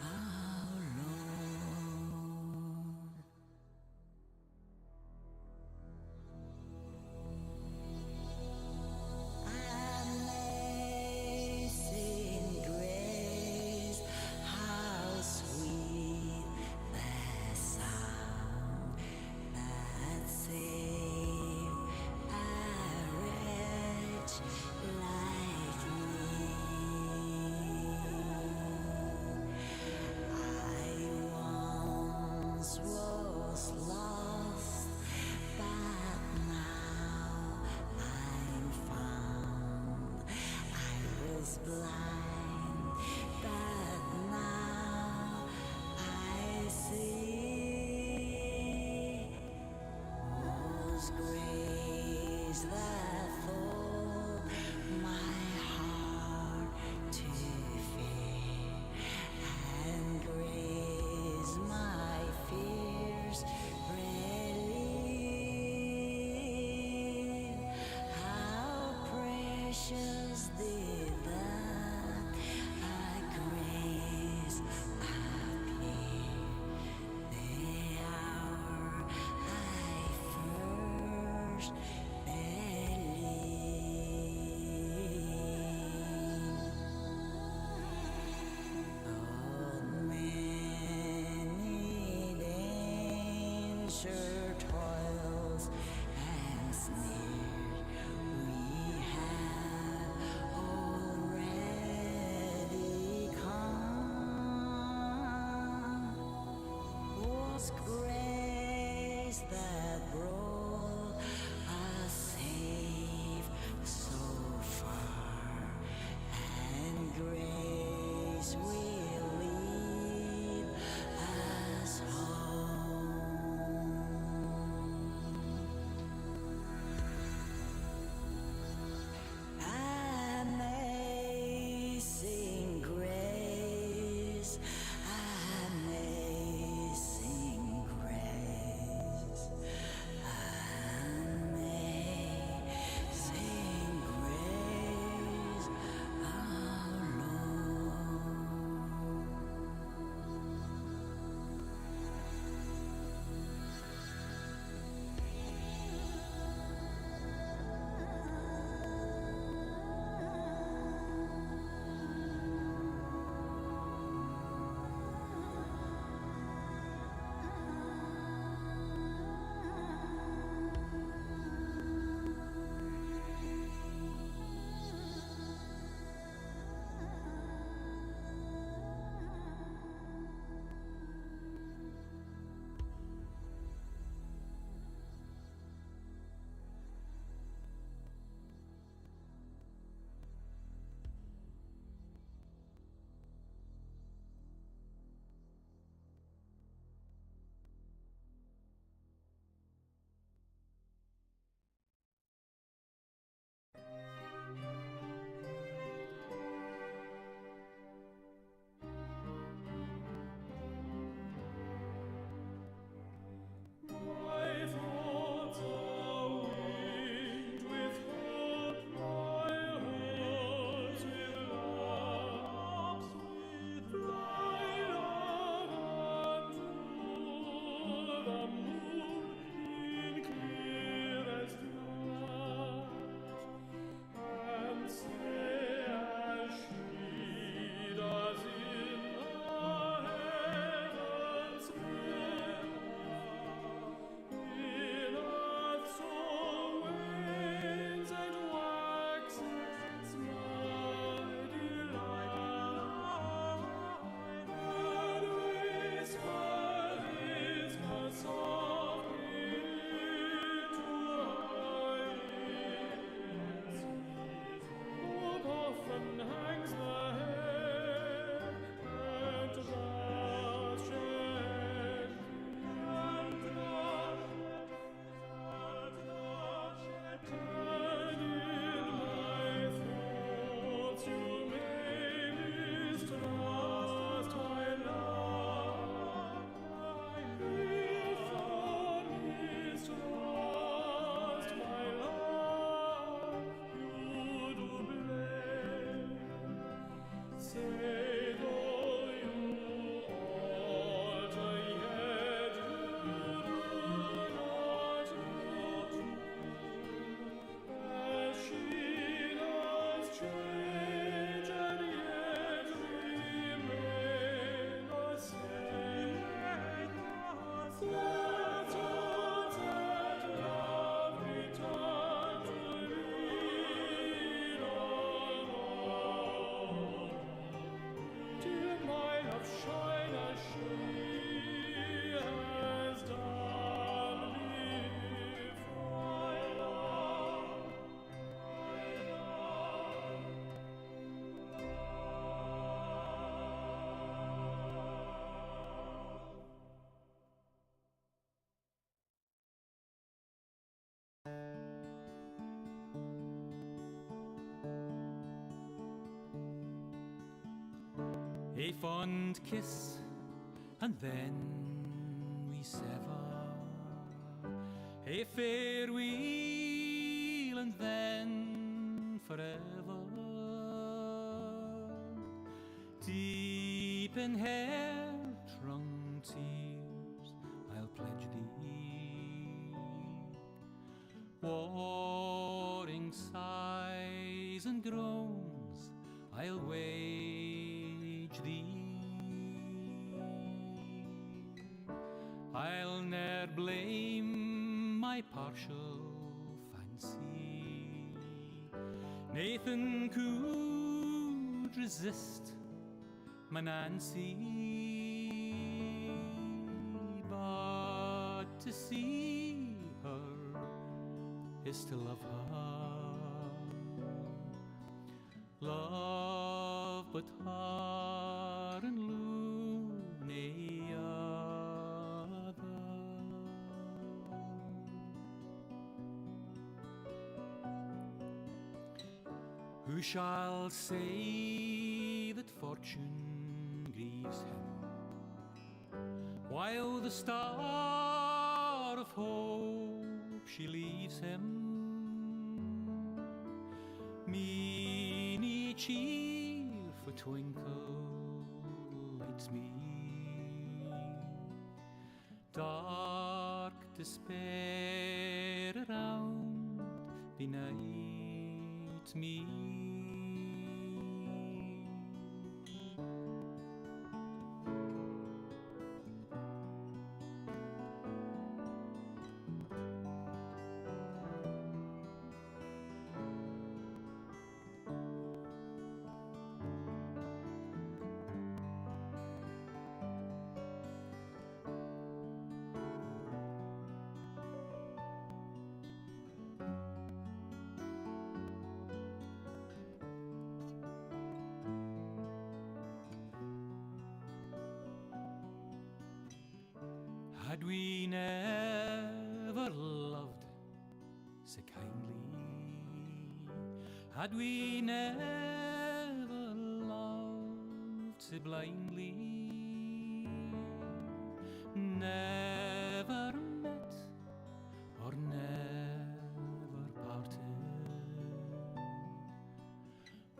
our Lord. Amazing grace, how sweet the sound that saved a wretch like me. I once was lost, but now I'm found. I was blind, but now I see. Was grace that full my heart to fear, and grace my fears relieve. How precious did that grace appear the hour I first believed. Oh, many danger toils and snares we have already come. Was grace that brought us safe so far, and grace will lead us home. Amazing grace, amazing grace, a fond kiss, and then we sever. A farewell, and then forever. Deep in hair-wrung tears, I'll pledge thee. Warring sighs and groans, I'll wage thee. I'll ne'er blame my partial fancy. Nathan could resist my Nancy, but to see her is to love her. Love but her and loony other. Who shall say that fortune grieves him, while the star of hope she leaves him? Meany cheerful twinkle lights me, dark despair around benight me. Had we never loved so kindly, had we never loved so blindly, never met or never parted,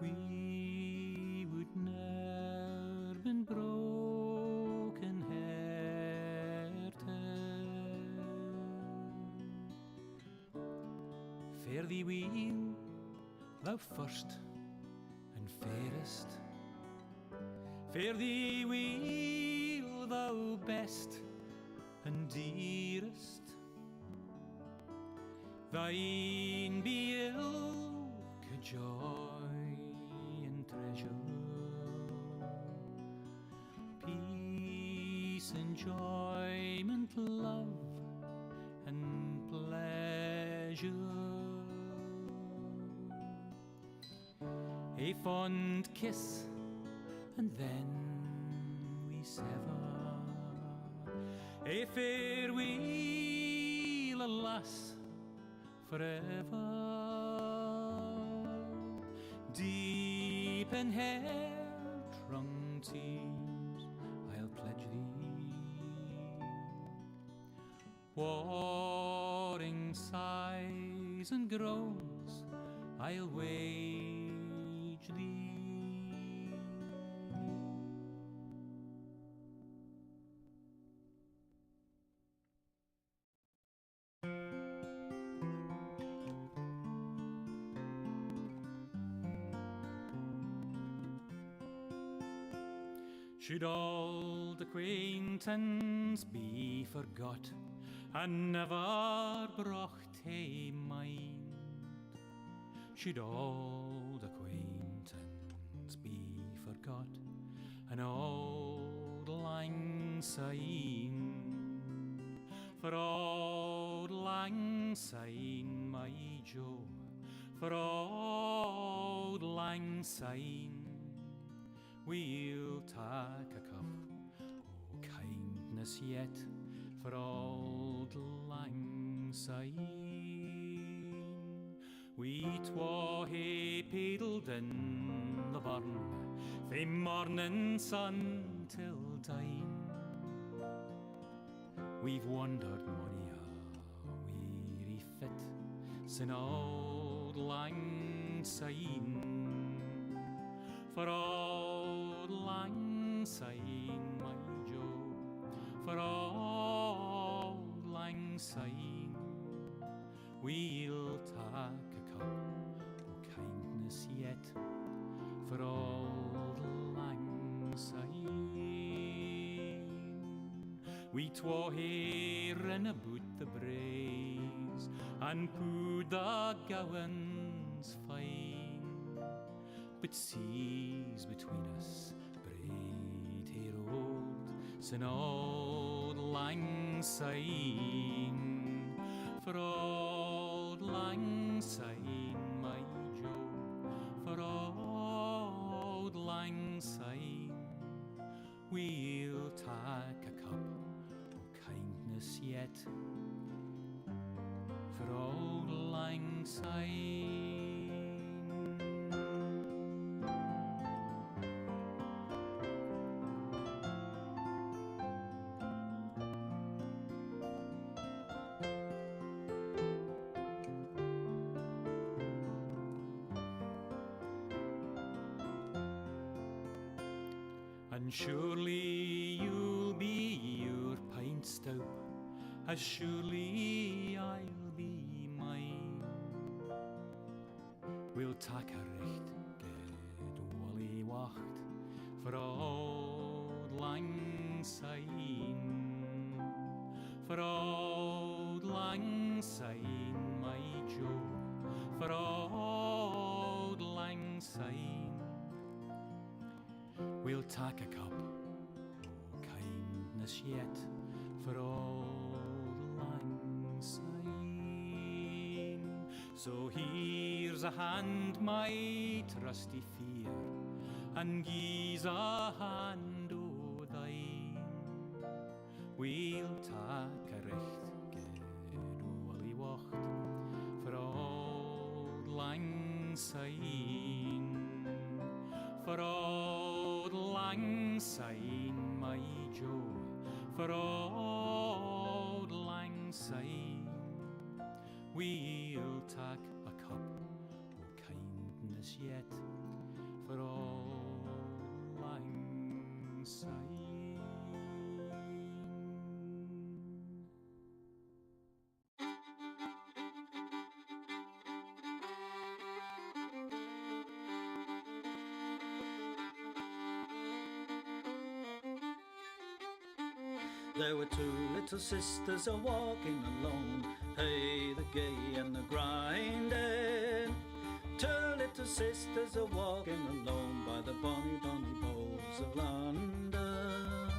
we would ne'er been broken hearted. Fare thee weel, thou first and fairest. Fare thee weel, thou best and dearest. Thine be ilk joy and treasure, peace, enjoyment, love and pleasure. A fond kiss, and then we sever. A farewell, alas, forever. Deep in hair-wrung tears, I'll pledge thee. Warring sighs and groans, I'll wage thee. Should old acquaintance be forgot and never brought to mind? Should old acquaintance be forgot and old lang syne? For old lang syne, my Joe, for old lang syne, we'll take a cup o' kindness yet for old lang syne. We twa hae paddled in the burn, fae morning sun till dine. We've wandered mony a weary fit sin auld lang syne. For auld lang syne, my Jo, for auld lang syne, we'll take a cup o' kindness yet for auld lang syne. We twa hearing about the braes and poo the gowans fine, but seas between us braid hair old sin auld lang syne. For auld lang syne, my Jo, for auld lang syne, we'll take a cup o' kindness yet for auld lang syne. And surely you'll be your pint stout, as surely I'll be mine. We'll take a recht good wally wacht for auld lang syne, for auld lang syne, my Jo, for auld lang syne. We'll take a cup o' kindness yet for auld lang syne. So here's a hand, my trusty fear, and gie's a hand o' thine. We'll take a recht good wally wacht for auld lang syne, for auld lang syne, my Jo, for auld lang syne, we'll take a cup o' kindness yet for auld lang syne. There were two little sisters a walking alone, hey, the gay and the grinding. Two little sisters a walking alone by the bonny, bonny bowls of London.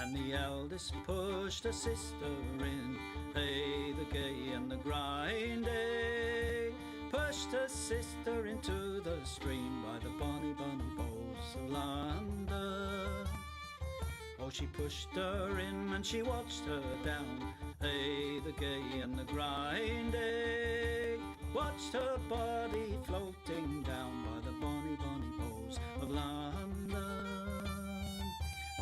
And the eldest pushed her sister in, hey, the gay and the grinding. Pushed her sister into the stream by the bonny, bonny bowls of London. Oh, she pushed her in and she watched her down, hey, the gay and the grinding. Watched her body floating down by the bonny, bonny bowls of London.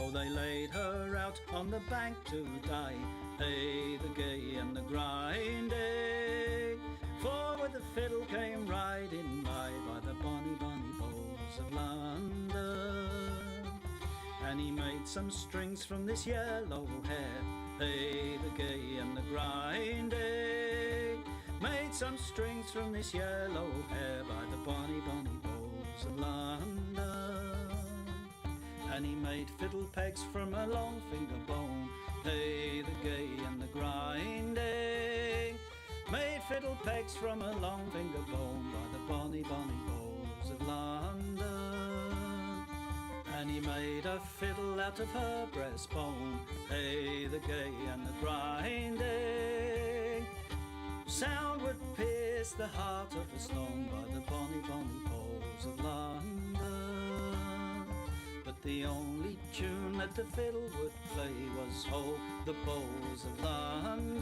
Oh, they laid her out on the bank to die, hey, the gay and the grinding. For with the fiddle came riding by the bonny, bonny bowls of London. And he made some strings from this yellow hair, hey, the gay and the grinding. Made some strings from this yellow hair by the bonny, bonny bowls of London. And he made fiddle pegs from a long finger bone, hey, the gay and the grinding. Made fiddle pegs from a long finger bone by the bonny, bonny bowls of London. And he made a fiddle out of her breastbone, hey, the gay and the grinding. Sound would pierce the heart of a stone by the bonny, bonny bowls of London. But the only tune that the fiddle would play was Ho, the bowls of London.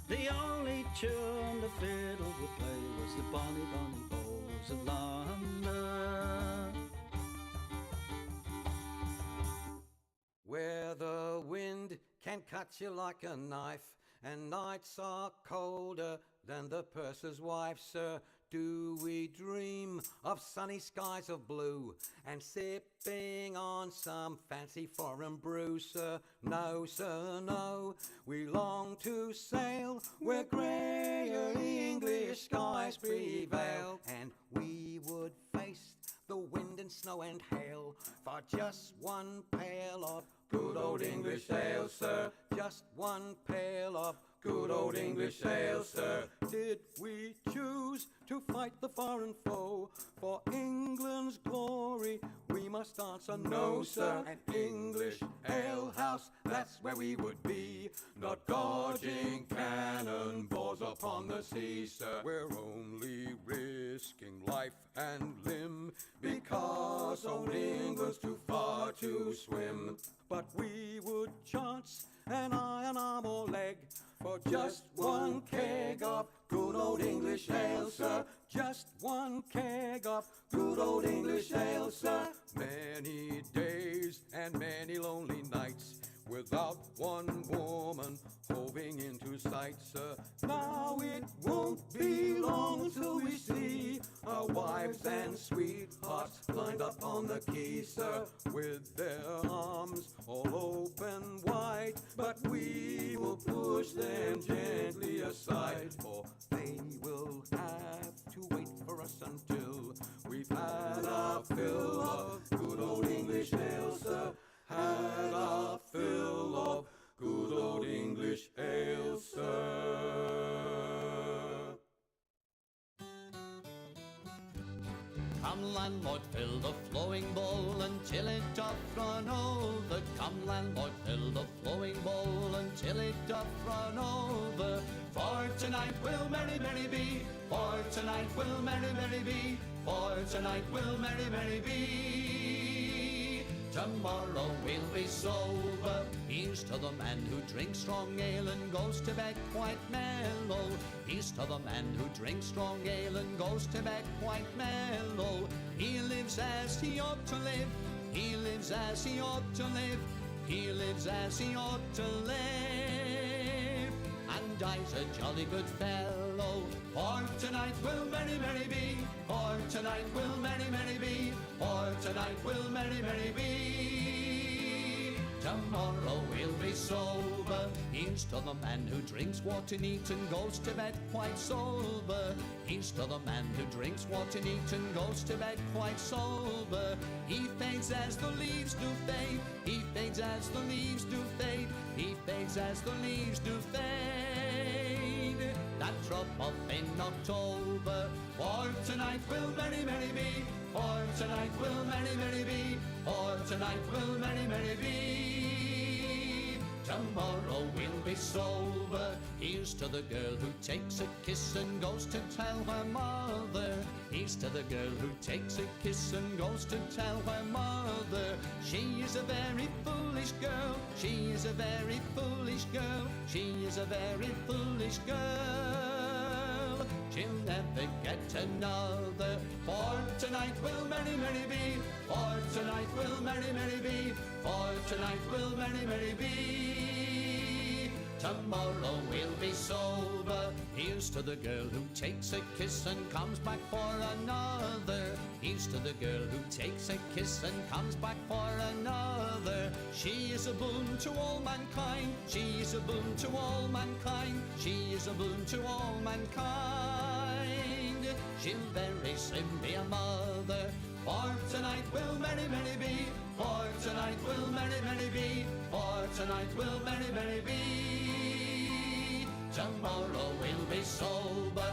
The only tune the fiddle would play was the bonny, bonny bowls streets of London. Where the wind can cut you like a knife, and nights are colder than the purser's wife, sir. Do we dream of sunny skies of blue and sipping on some fancy foreign brew, sir? No, sir, no. We long to sail where greyer English skies prevail, and we would face the wind and snow and hail for just one pail of good old English ale, sir. Just one pail of good old English ale, sir. Did we choose to fight the foreign foe for England's glory? We must answer no, sir. An English ale house, that's where we would be, not dodging cannonballs upon the sea, sir. We're only risking life and limb because old England's too far to swim. But we would chance an iron arm or leg for just one keg of good old English ale, sir. Just one keg of good old English ale, sir. Many days and many lonely nights without one woman hoving into sight, sir. Now it won't be long till we see our wives and sweethearts lined up on the quay, sir, with their arms all open wide. But we will push them gently aside, for they will have to wait for us until we've had our fill of good old English ale, sir. Had our fill of good old English ale, sir. Come landlord, fill the flowing bowl until it doth run over. Come landlord, fill the flowing bowl until it doth run over. For tonight will merry, merry be. For tonight will merry, merry be. For tonight will merry, merry be. Tomorrow we'll be sober. Here's to the man who drinks strong ale and goes to bed quite mellow. Here's to the man who drinks strong ale and goes to bed quite mellow. He lives as he ought to live. He lives as he ought to live. He lives as he ought to live. And dies a jolly good fellow. For tonight will merry, merry be. For tonight will merry, merry be. For tonight will merry, merry be. Tomorrow we'll be sober. Here's to the man who drinks water neat and goes to bed quite sober. Here's to the man who drinks water neat and goes to bed quite sober. He fades as the leaves do fade. He fades as the leaves do fade. He fades as the leaves do fade. That drop off in October. For tonight will merry, merry be. For tonight will merry, merry be. For tonight will merry, merry be. Tomorrow we'll be sober. Here's to the girl who takes a kiss and goes to tell her mother. Here's to the girl who takes a kiss and goes to tell her mother. She is a very foolish girl. She is a very foolish girl. She is a very foolish girl. She'll never get another. For tonight will merry, merry be. For tonight will merry, merry be. For tonight will merry, merry be. Tomorrow we'll be sober. Here's to the girl who takes a kiss and comes back for another. Here's to the girl who takes a kiss and comes back for another. She is a boon to all mankind. She is a boon to all mankind. She is a boon to all mankind. She'll very soon be a mother. For tonight will merry, merry be. For tonight will merry, merry be. For tonight will merry, merry be. Tomorrow we'll be sober.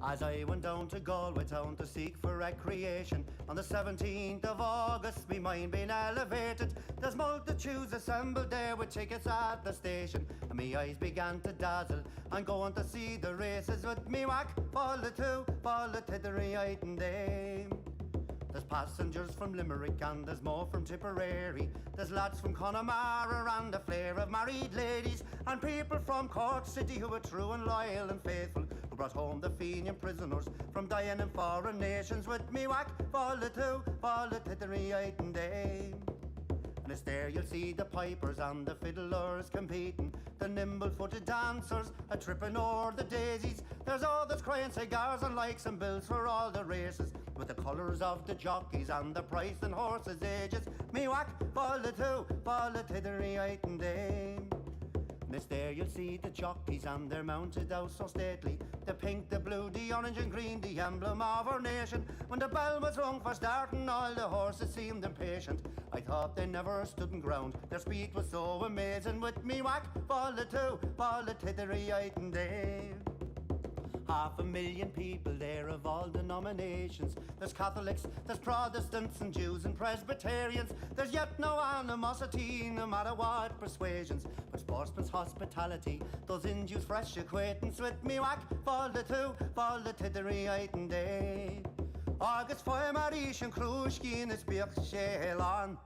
As I went down to Galway town to seek for recreation, on the 17th of August, me mind being elevated. There's multitudes assembled there with tickets at the station, and me eyes began to dazzle. I'm going to see the races with me whack, fall the two, fall the tittery item dame. There's passengers from Limerick and there's more from Tipperary. There's lads from Connemara and a flare of married ladies, and people from Cork City who are true and loyal and faithful, who brought home the Fenian prisoners from dying in foreign nations. With me whack, fall the two, fall the tittery item dame. And it's there you'll see the pipers and the fiddlers competing, the nimble-footed dancers a tripping o'er the daisies. There's others crying cigars and likes and bills for all the races, with the colours of the jockeys and the price and horses' ages. Me whack, fall the two, fall the tittery item dame. And it's there you'll see the jockeys and they're mounted out so stately, the pink, the blue, the orange and green, the emblem of our nation. When the bell was rung for starting, all the horses seemed impatient. I thought they never stood in ground, their speed was so amazing. With me whack, fall the two, fall the tittery item dame. 500,000 people there of all denominations. There's Catholics, there's Protestants and Jews and Presbyterians. There's yet no animosity, no matter what persuasions, but sportsman's hospitality, those induce fresh acquaintance. With me whack, fall the two, fall the tittery item day. Agus foy marish and crushki in its birch shelan.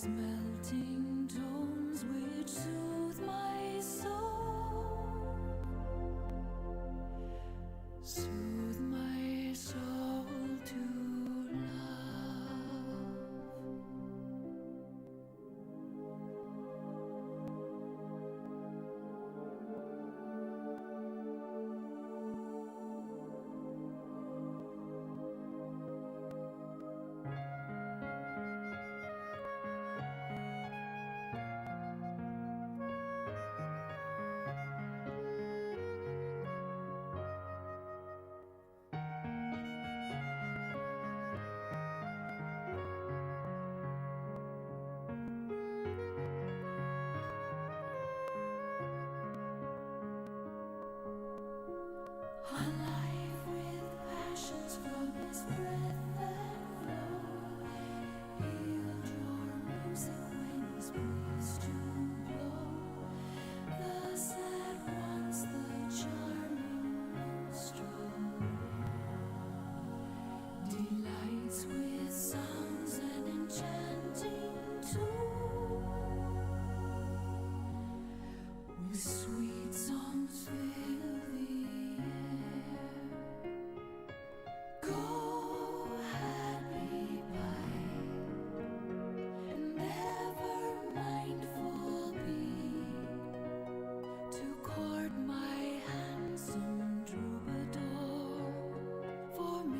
These melting tones which soothe my soul, soothe my soul to love. Alive with passions from his breath that flow, healed your music when his breeze to blow. Thus at once the charming minstrel delights with sounds and enchanting tune, with sweet songs fill the air. Go happy by, and ever mindful be, to court my handsome troubadour for me.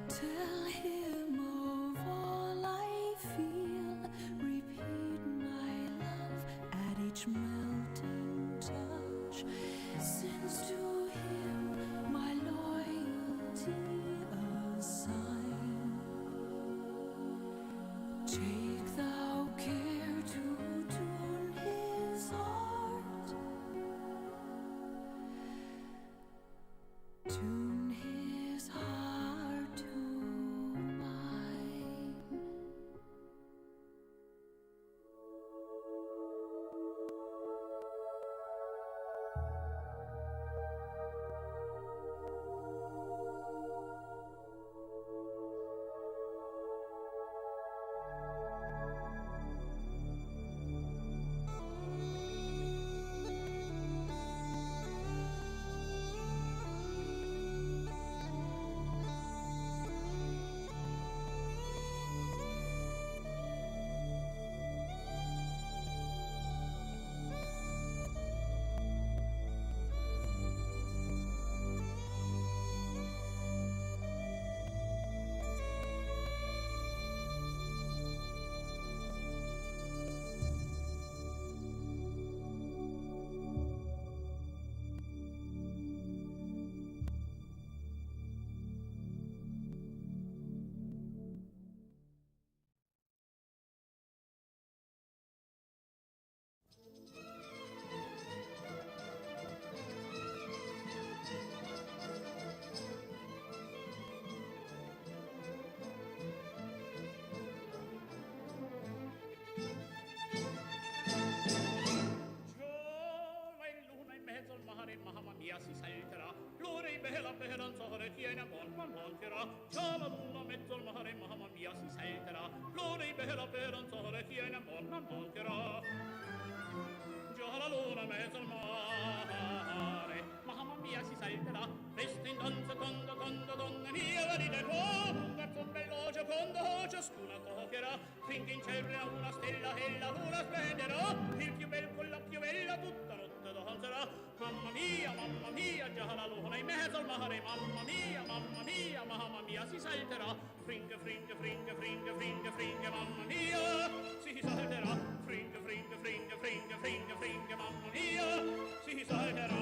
Tell him of all I feel, repeat my love at each melting touch, since to him my loyalty assign. Take thou care to tune his heart, tune his heart to mine. Si salterà, l'ora in bella speranzare tiene ma monterà. Già la luna mezzo al mare, mamma mia, si salterà. L'ora in bella speranzare tiene ma monterà. Già la luna mezzo al mare, mamma mia, si salterà. Resta in danza quando donna mia va di qua. Un verso bello giocondo ciascuna toccherà, finché in cielo una stella e la luna splenderà. Il più bel con la più bella tutta notte danzerà. Mamma mia, già la luna in mezzo al mare. Mamma mia, si salterà. Fringe, fringe, fringe, fringe, fringe, fringe, mamma mia, si salterà. Fringe, fringe, fringe, fringe, fringe, fringe, mamma mia, si salterà.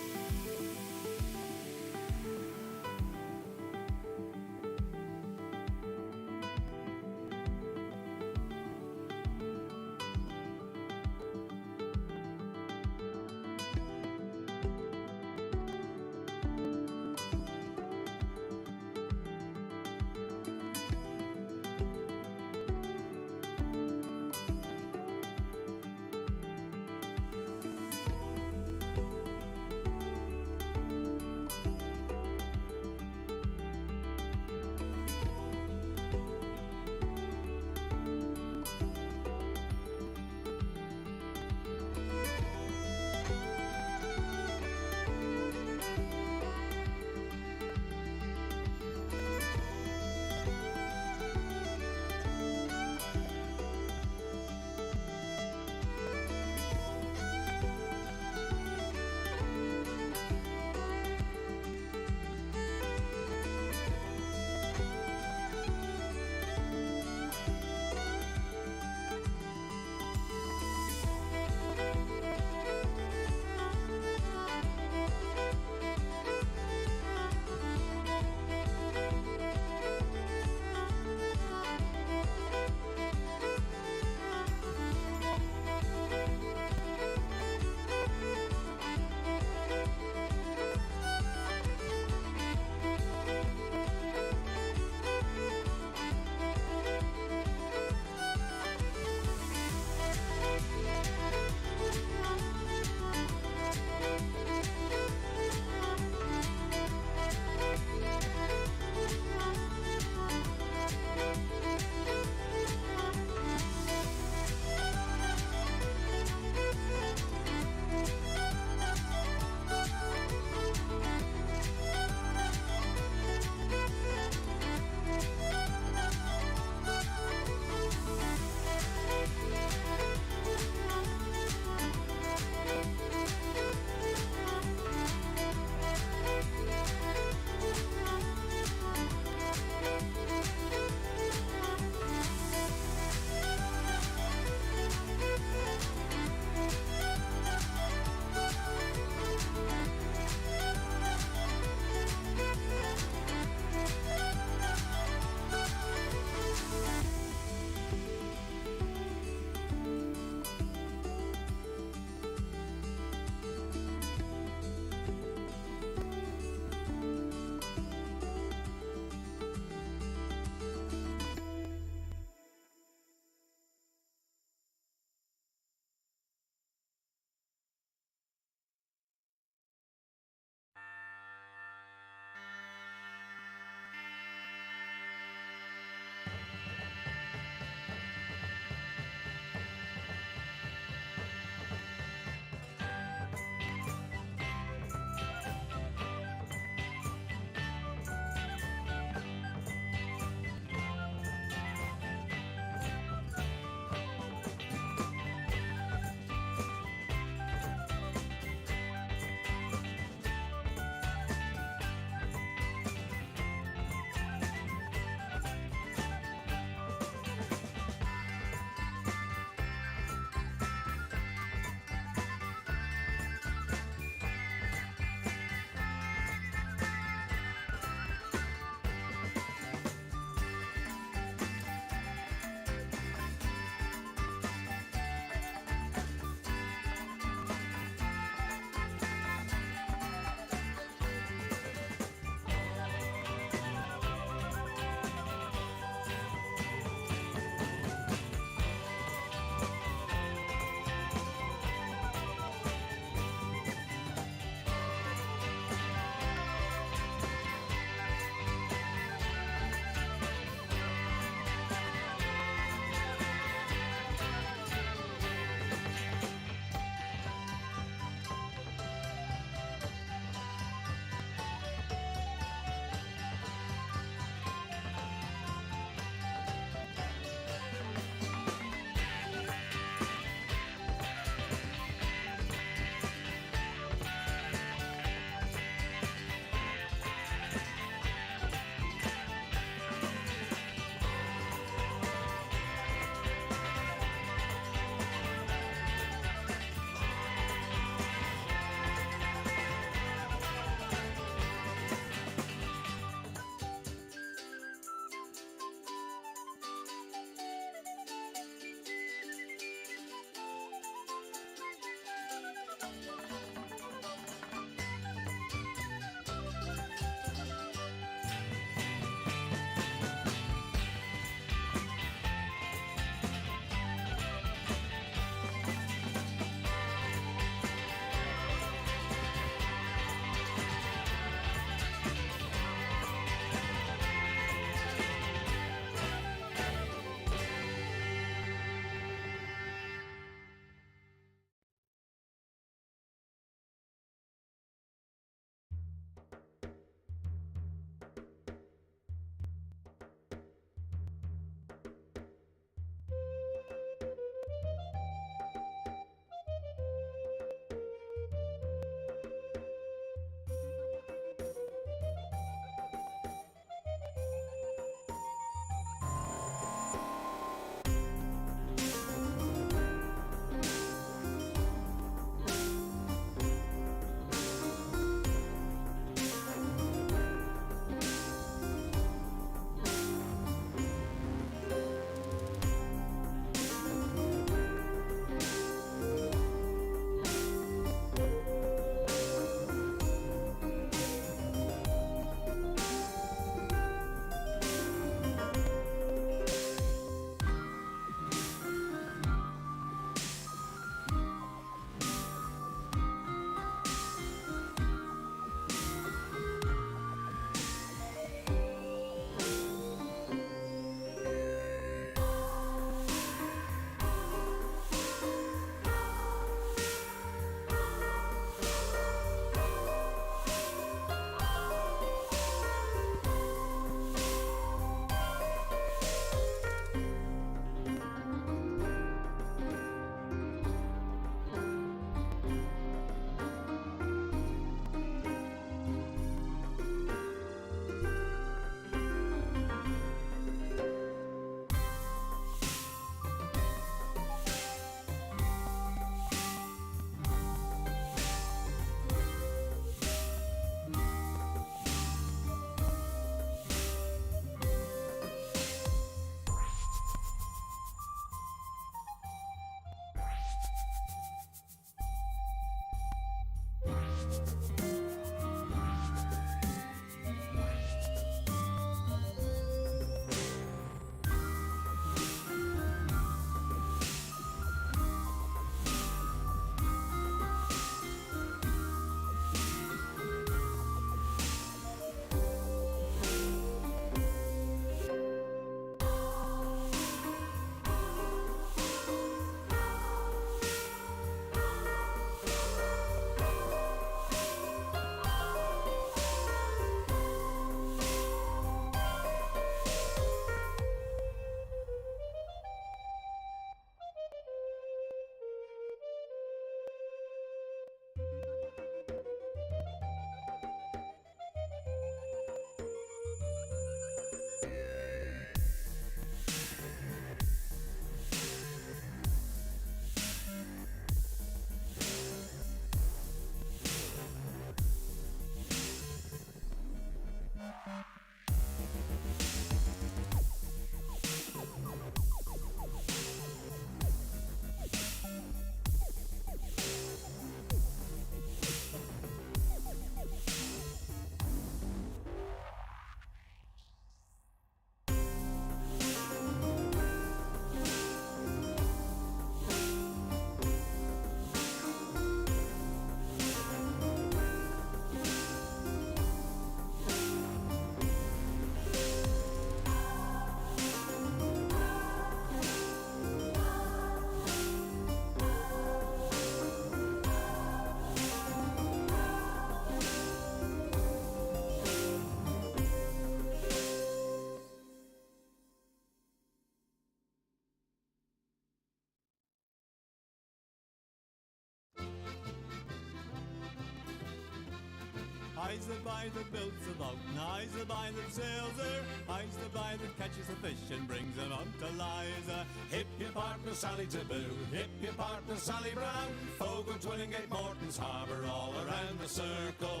I's the boy that builds the boat, and I's the boy that sails her. I's the boy that catches the fish and brings them up to Liza. Hip your partner Sally Taboo, hip your partner Sally Brown. Folk of Twillingate, Morton's Harbour, all around the circle.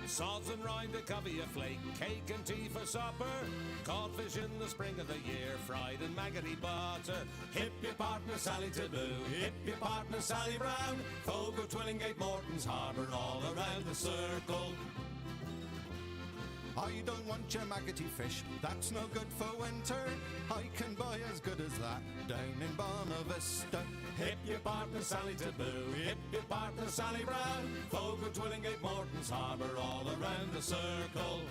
Sods and rind a covey a flake, cake and tea for supper. Codfish in the spring of the year, fried in maggoty butter. Hip your partner Sally Taboo, hip your partner Sally Brown. Folk of Twillingate, Morton's Harbour, all around the circle. I don't want your maggoty fish, that's no good for winter. I can buy as good as that down in Bonavista. Hip your partner Sally Taboo, hip your partner Sally Brown. Folk of Twillingate, Morton's Harbour, all around the circle.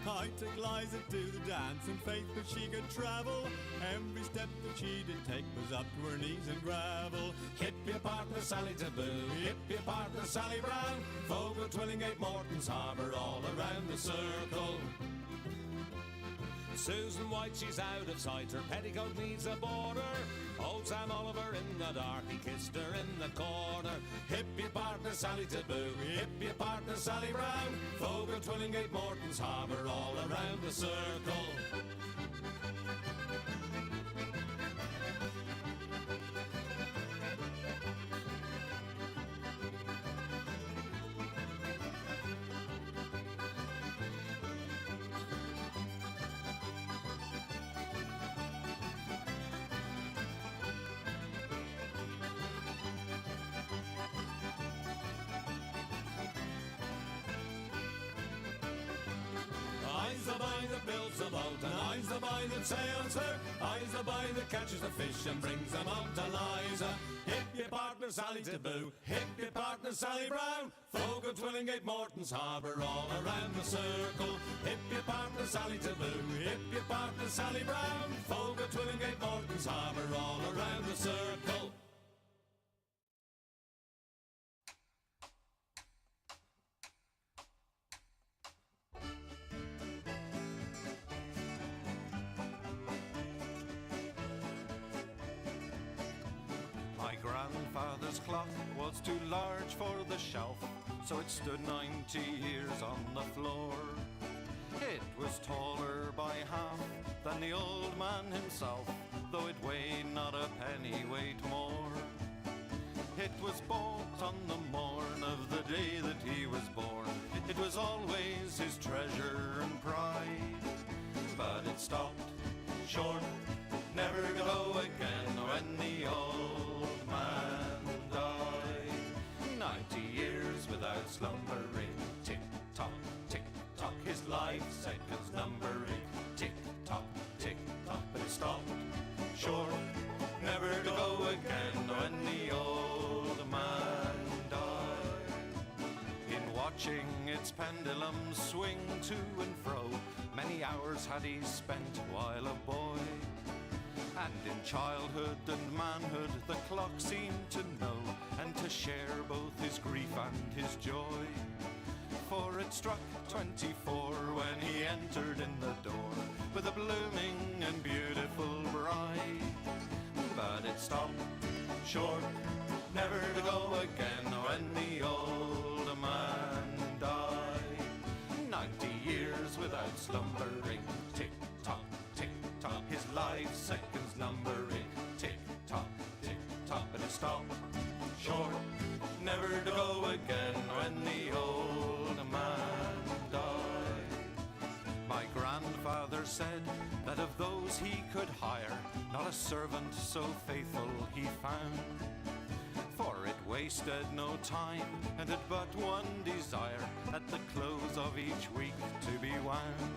I took Liza to the dance, and faith but she could travel. Every step that she did take was up to her knees in gravel. Hip your partner Sally Taboo, hip your partner Sally Brown. Folk of Twillingate, Morton's Harbour, all around the circle. Susan White, she's out of sight, her petticoat needs a border. Old Sam Oliver in the dark, he kissed her in the corner. Hip your partner Sally Taboo, hip your partner Sally Brown. Folk of Twillingate, Morton's Harbour, all around the circle. I's the boy that builds a boat, and I's the boy that sails her. I's the boy that catches the fish and brings them up to Liza. Hip your partner Sally Taboo, hip your partner Sally Brown. Folk of Twillingate, Morton's Harbour, all around the circle. Hip your partner Sally Taboo, hip your partner Sally Brown. Folk of Twillingate, Morton's Harbour, all around the circle. My grandfather's clock was too large for the shelf, so it stood 90 years on the floor. It was taller by half than the old man himself, though it weighed not a pennyweight more. It was bought on the morn of the day that he was born. It was always his treasure and pride, but it stopped short, never to go again when the old man died. 90 years without slumbering, tick tock, his life seconds numbering, tick tock, but it stopped short, never to go again when the old man died. In watching its pendulum swing to and fro, many hours had he spent while a boy. And in childhood and manhood the clock seemed to know, and to share both his grief and his joy. For it struck 24 when he entered in the door, with a blooming and beautiful bride. But it stopped short, never to go again when the old man died. 90 years without slumbering, tick tock, his life seconds numbering, tick tock, but it stopped short, never to go again when the old man died. My grandfather said that of those he could hire, not a servant so faithful he found. For it wasted no time and had but one desire, at the close of each week to be wound.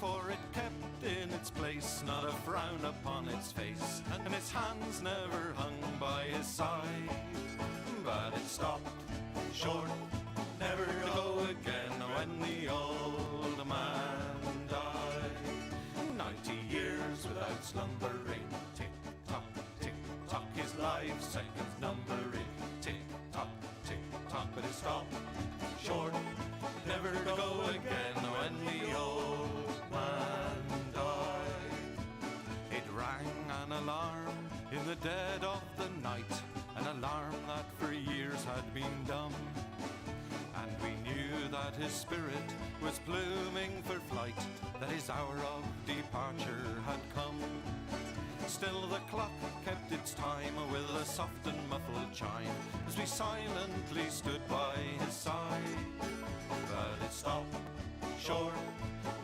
For it kept in its place, not a frown upon its face, and its hands never hung by his side. But it stopped short, never to go again when the old man died. 90 years without slumbering, tick tock, his life seconds numbering, tick tock, but it stopped short, never to go again when the old man died. It rang an alarm in the dead of the night, an alarm that for years had been dumb. that his spirit was pluming for flight, that his hour of departure had come. Still the clock kept its time with a soft and muffled chime as we silently stood by his side. But it stopped short,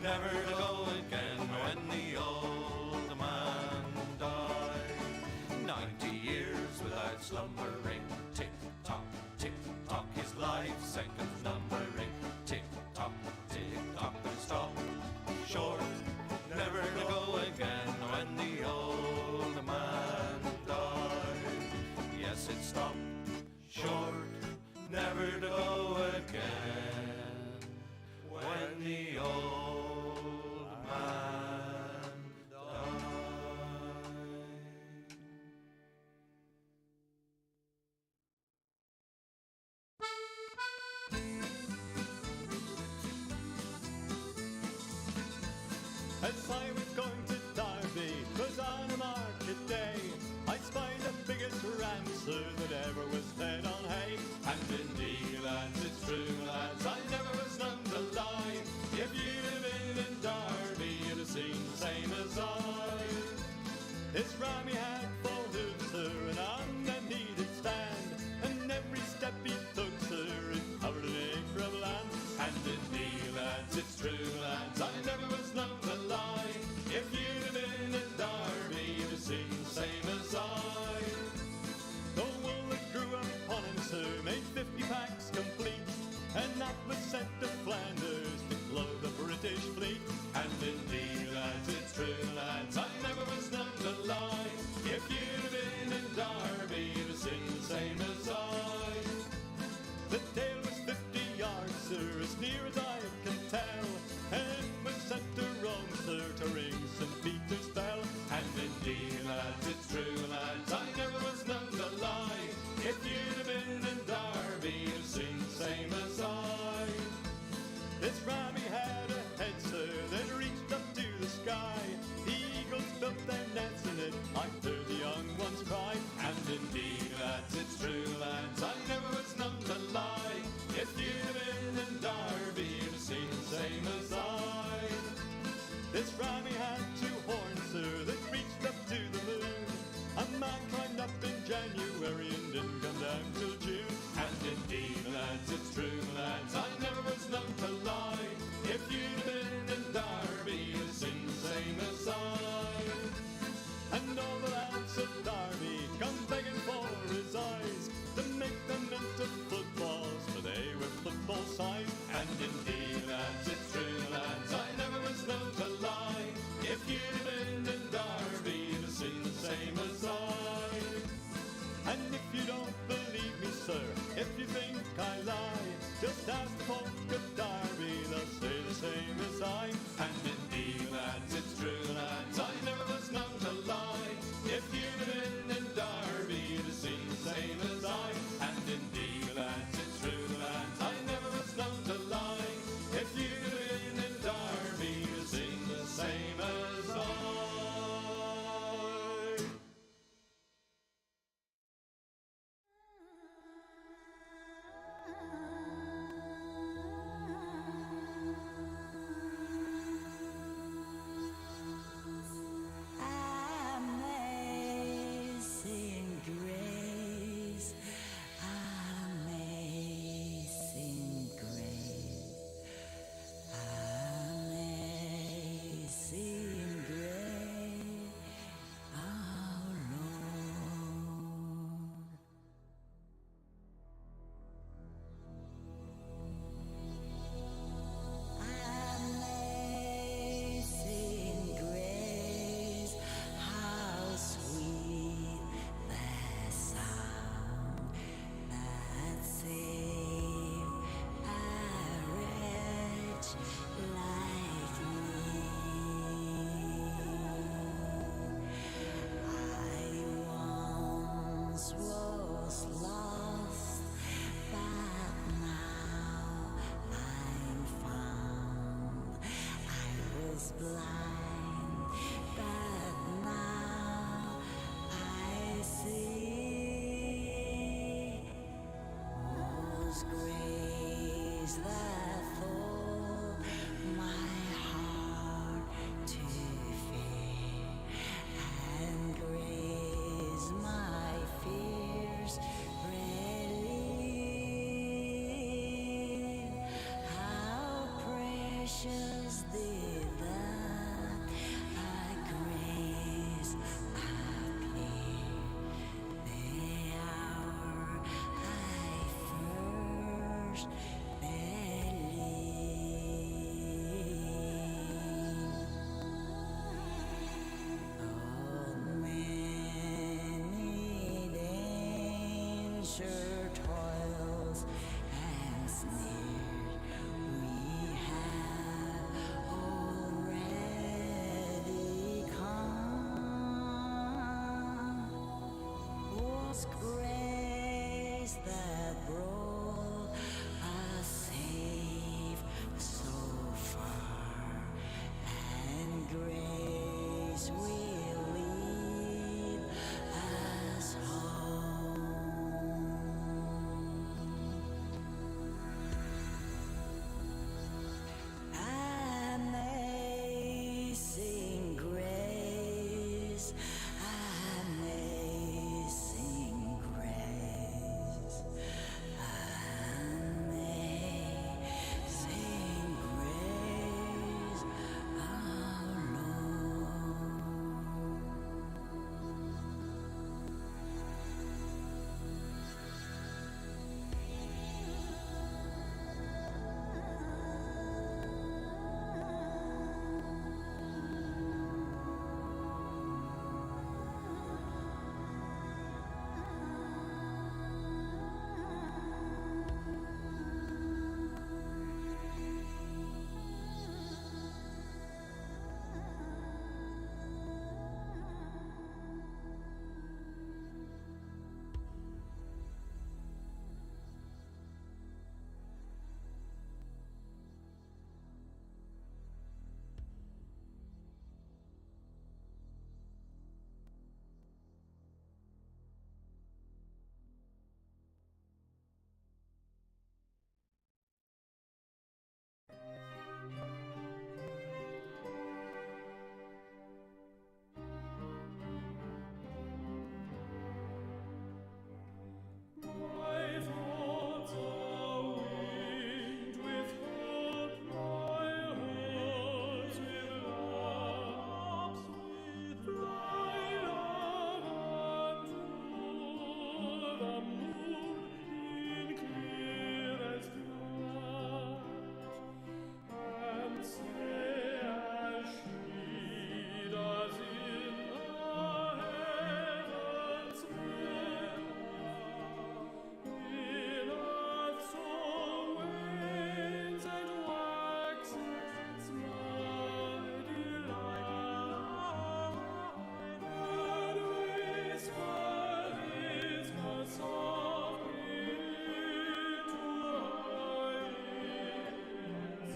never to go again when the old man died. 90 years without slumbering, tick-tock, his life seconds numbering, tick-tock, but it stopped short, never to go again when the old man died. Yes, it stopped short, never to go again when the old man died. As I was going to Derby, 'twas on a market day, I spied the biggest rancer that ever was fed on hay. And indeed, lads, it's true, lads, I never was none to lie. If you'd have been in Derby, you'd have seen the same as I. His ram he had for hooves, sir, and on them he did stand, and every step he took, sir, it covered an acre of land. And indeed, lads, it's true, lads, I never was none to lie. If you'd have been in Derby, you'd have seen the same as I. The wool that grew upon him, sir, made 50 packs complete, and that was sent to Flanders to clothe the British fleet. And indeed, lads, it's true, lads, I never was none to lie. If you'd have been in Derby, you'd have seen the same as I. The tail was 50 yards, sir, as near as I can tell, and it was sent to Rome, sir, to ring St. Peter's bell. And indeed, lads, it's true, lads, I never was none to lie. If you'd have been in Derby, you'd have seen the same as I. This ram he had a head, sir, that reached up to the sky. The eagles built their nets in it, I heard the young ones cry. And indeed, lads, it's true, lads, I never was none to lie. If you'd have been in Derby, you'd have seen the same as I. This ram he had 2 horns, sir, that reached up to the moon. A man climbed up in January and didn't come down till June. And indeed, lads, it's true, lads, I never was none to lie. If you'd have been in Derby, you'd have seen the same as I. And all the lads of Derby come begging for his eyes, to make them into footballs, for they were football size. And indeed, lads, it's true, lads, I never was known to lie. If you'd have been in Derby, you'd have seen the same as I. And if you don't believe me, sir, if you think I lie, just ask the folk of Derby, they'll say the same as I. And indeed, lads, it's true, lads, I never was known to lie. If you'd have been in Derby, you'd have seen the same as I. And indeed, lads, it's true, lads, I never was known to lie. If you'd have been in Derby, you'd have seen the same as I. Amazing grace, amazing grace, amazing grace, our Lord. Amazing grace, how sweet the sound that saved a wretch like me. I once was lost, but now I'm found. I was blind, but now I see. Was grace that bitter toils and sneered. We have already come. Was grace that brought us safe so far, and grace will lead us home. Amazing grace, amazing grace, amazing grace, our Lord. My thoughts are winged with hope, my heart with love, fly on unto the moon in clearest night, and say as she does in the heavens in earth's soul wanes and waxes my delight, and whisper his word softly to her ears.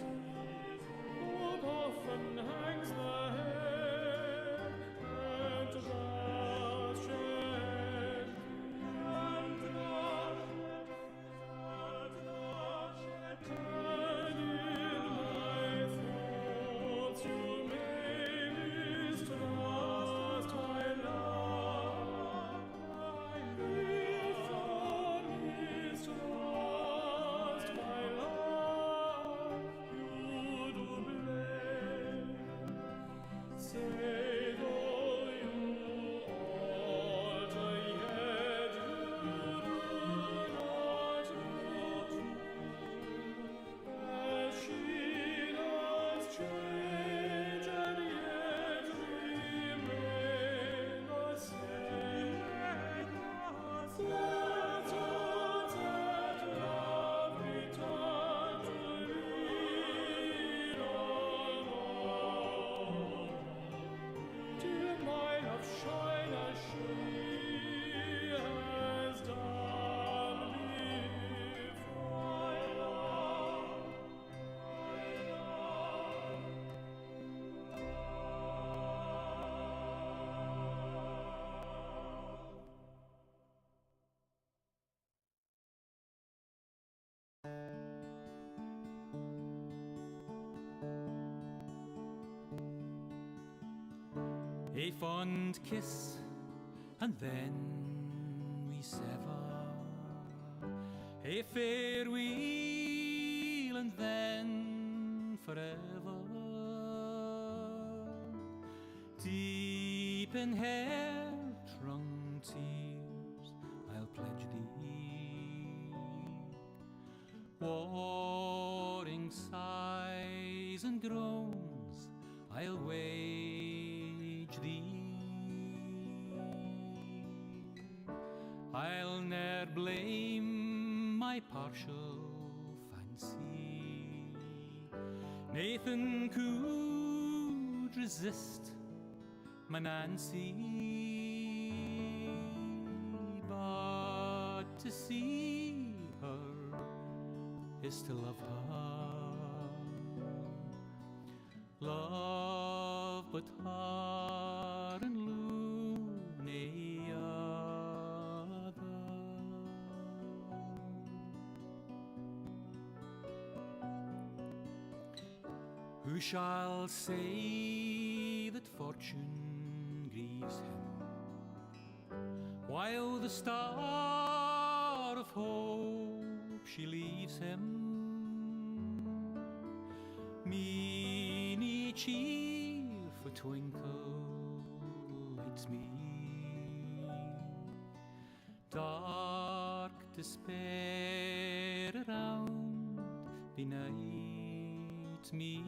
Hope often hangs the head, and does shed and in my thoughts you may mistrust my love. If thou mistrust my love, you do blame. Say though you alter, yet you do not look as she does change, and yet remain the same. Let thoughts that love return to lean on all. Till my love shine as she has done before. A fond kiss, and then we sever. A farewell, and then forever. Deep in hair-wrung tears, I'll pledge thee. Warring sighs and groans, I'll wage thee. I'll ne'er blame my partial fancy. Nathan could resist my Nancy, but to see her is to love her. Love but her and loony other. Who shall say that fortune grieves him, while the star of hope she leaves him? Meany cheerful twinkle lights me, dark despair around benights me.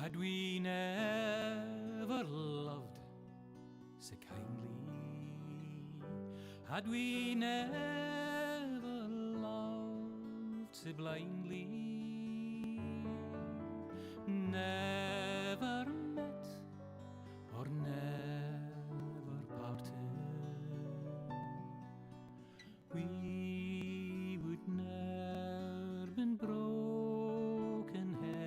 Had we never loved so kindly, had we never loved so blindly, never met or never parted, we would ne'er been broken hearted.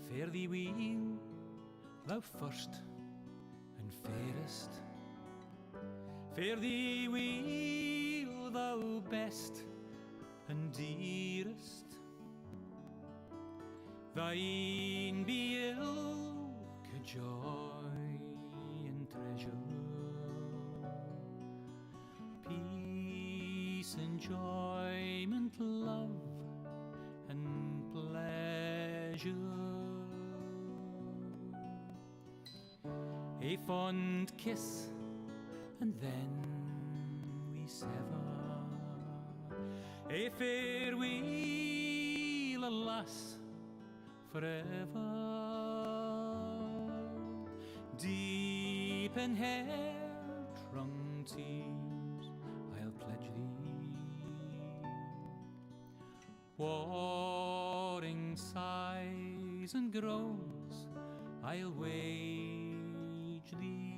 Fare thee weel, thou first and fairest. Fare thee weel, thou best and dearest. Thine be ilk joy and treasure, peace, enjoyment, love and pleasure. A fond kiss and then we sever. A farewell, alas, forever. Deep in hair-wrung tears I'll pledge thee, warring sighs and groans I'll wage thee.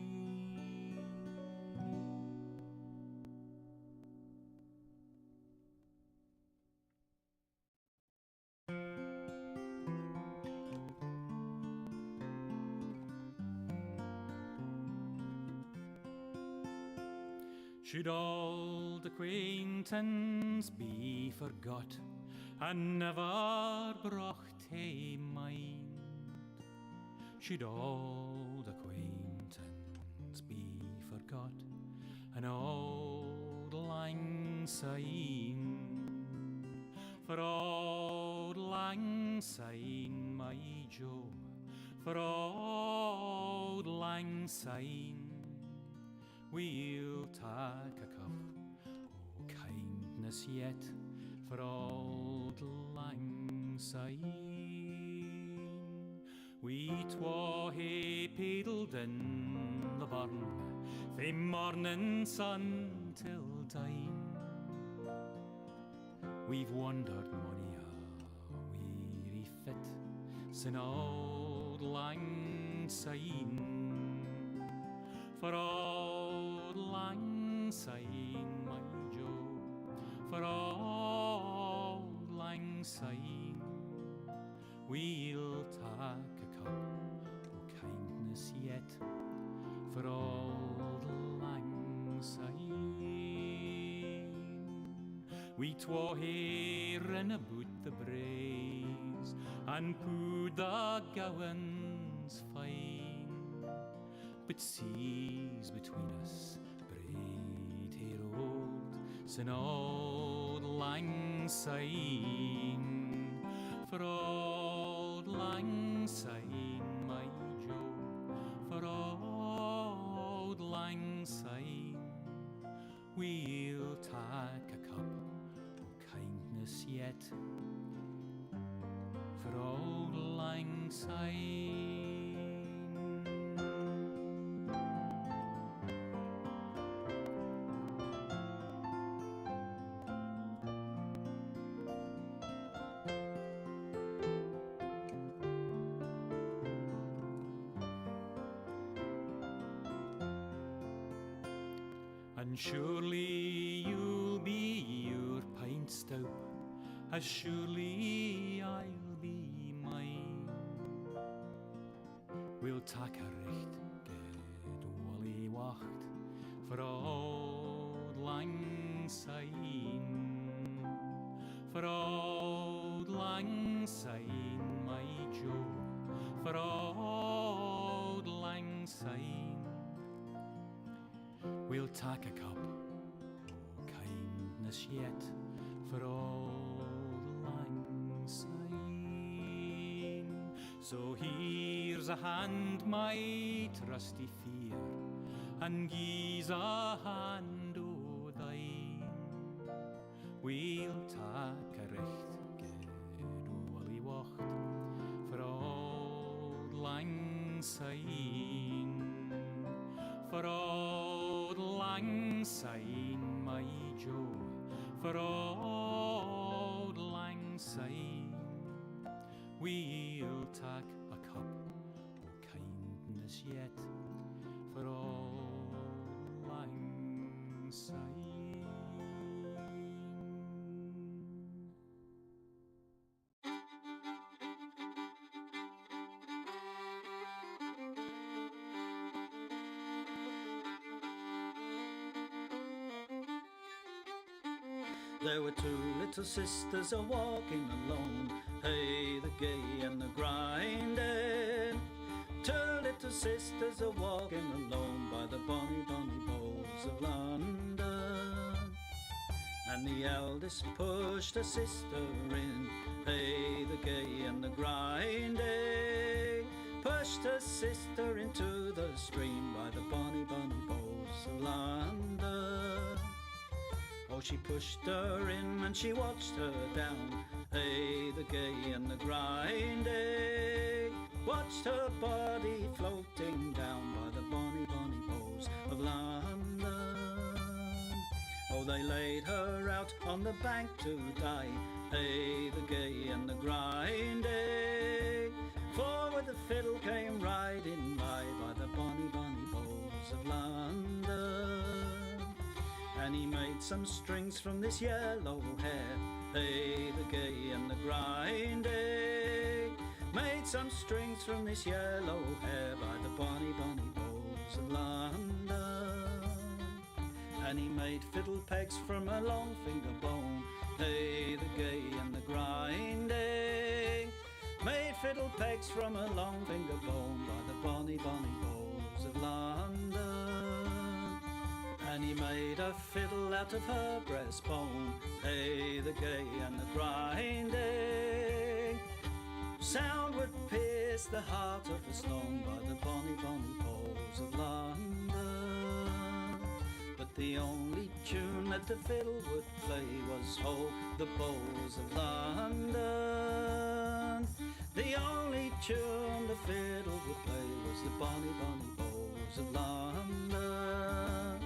Should old acquaintance be forgot and never brought to mind? Should old acquaintance be forgot and old lang syne? For old lang syne, my Joe, for old lang syne, we'll take a cup o' kindness yet for old lang syne. We twa hae paddled in the burn fae morning sun till dine. We've wandered mony a weary fit sin old lang syne. For old lang syne, my Joe, for old lang syne, we'll take a cup o' kindness yet for old lang syne. We twa hearing about the braes, and poo the gowans fine. But seas between us, braid hair old, sin old lang syne. For old lang syne, my Joe, for old lang syne, we'll take a cup of kindness yet. For old lang syne. And surely you'll be your pint stout, as surely I'll be mine. We'll take a recht good wally wacht for old lang syne. For old lang syne, my Joe, for old lang syne. We'll take a cup of kindness yet for old lang syne. So here's a hand, my trusty fear, and gie's a hand o' thine. We'll take a recht good wally wacht for old lang syne. For old lang syne, my Joe, for old lang syne, we'll take a cup of kindness yet for old lang syne. There were two little sisters a walking alone, hey, the gay and the grinding. Two little sisters a walking alone by the bonny, bonny bowls of London. And the eldest pushed her sister in, hey, the gay and the grinding. Pushed her sister into the stream by the bonny, bonny bowls of London. Oh, she pushed her in and she watched her down, hey, the gay and the grinding. Watched her body floating down by the bonny, bonny bowls of London. Oh, they laid her out on the bank to die, hey, the gay and the grinding. For with the fiddle came riding by the bonny, bonny bowls of London. And he made some strings from this yellow hair, hey, the gay and the grinding. Made some strings from this yellow hair by the bonny, bonny bowls of London. And he made fiddle pegs from a long finger bone, hey, the gay and the grinding. Made fiddle pegs from a long finger bone by the bonny, bonny bowls of London. And he made a fiddle out of her breastbone, hey, the gay and the grinding. Sound would pierce the heart of a stone by the bonny, bonny bowls of London. But the only tune that the fiddle would play was Ho, the bowls of London. The only tune the fiddle would play was the bonny, bonny bowls of London.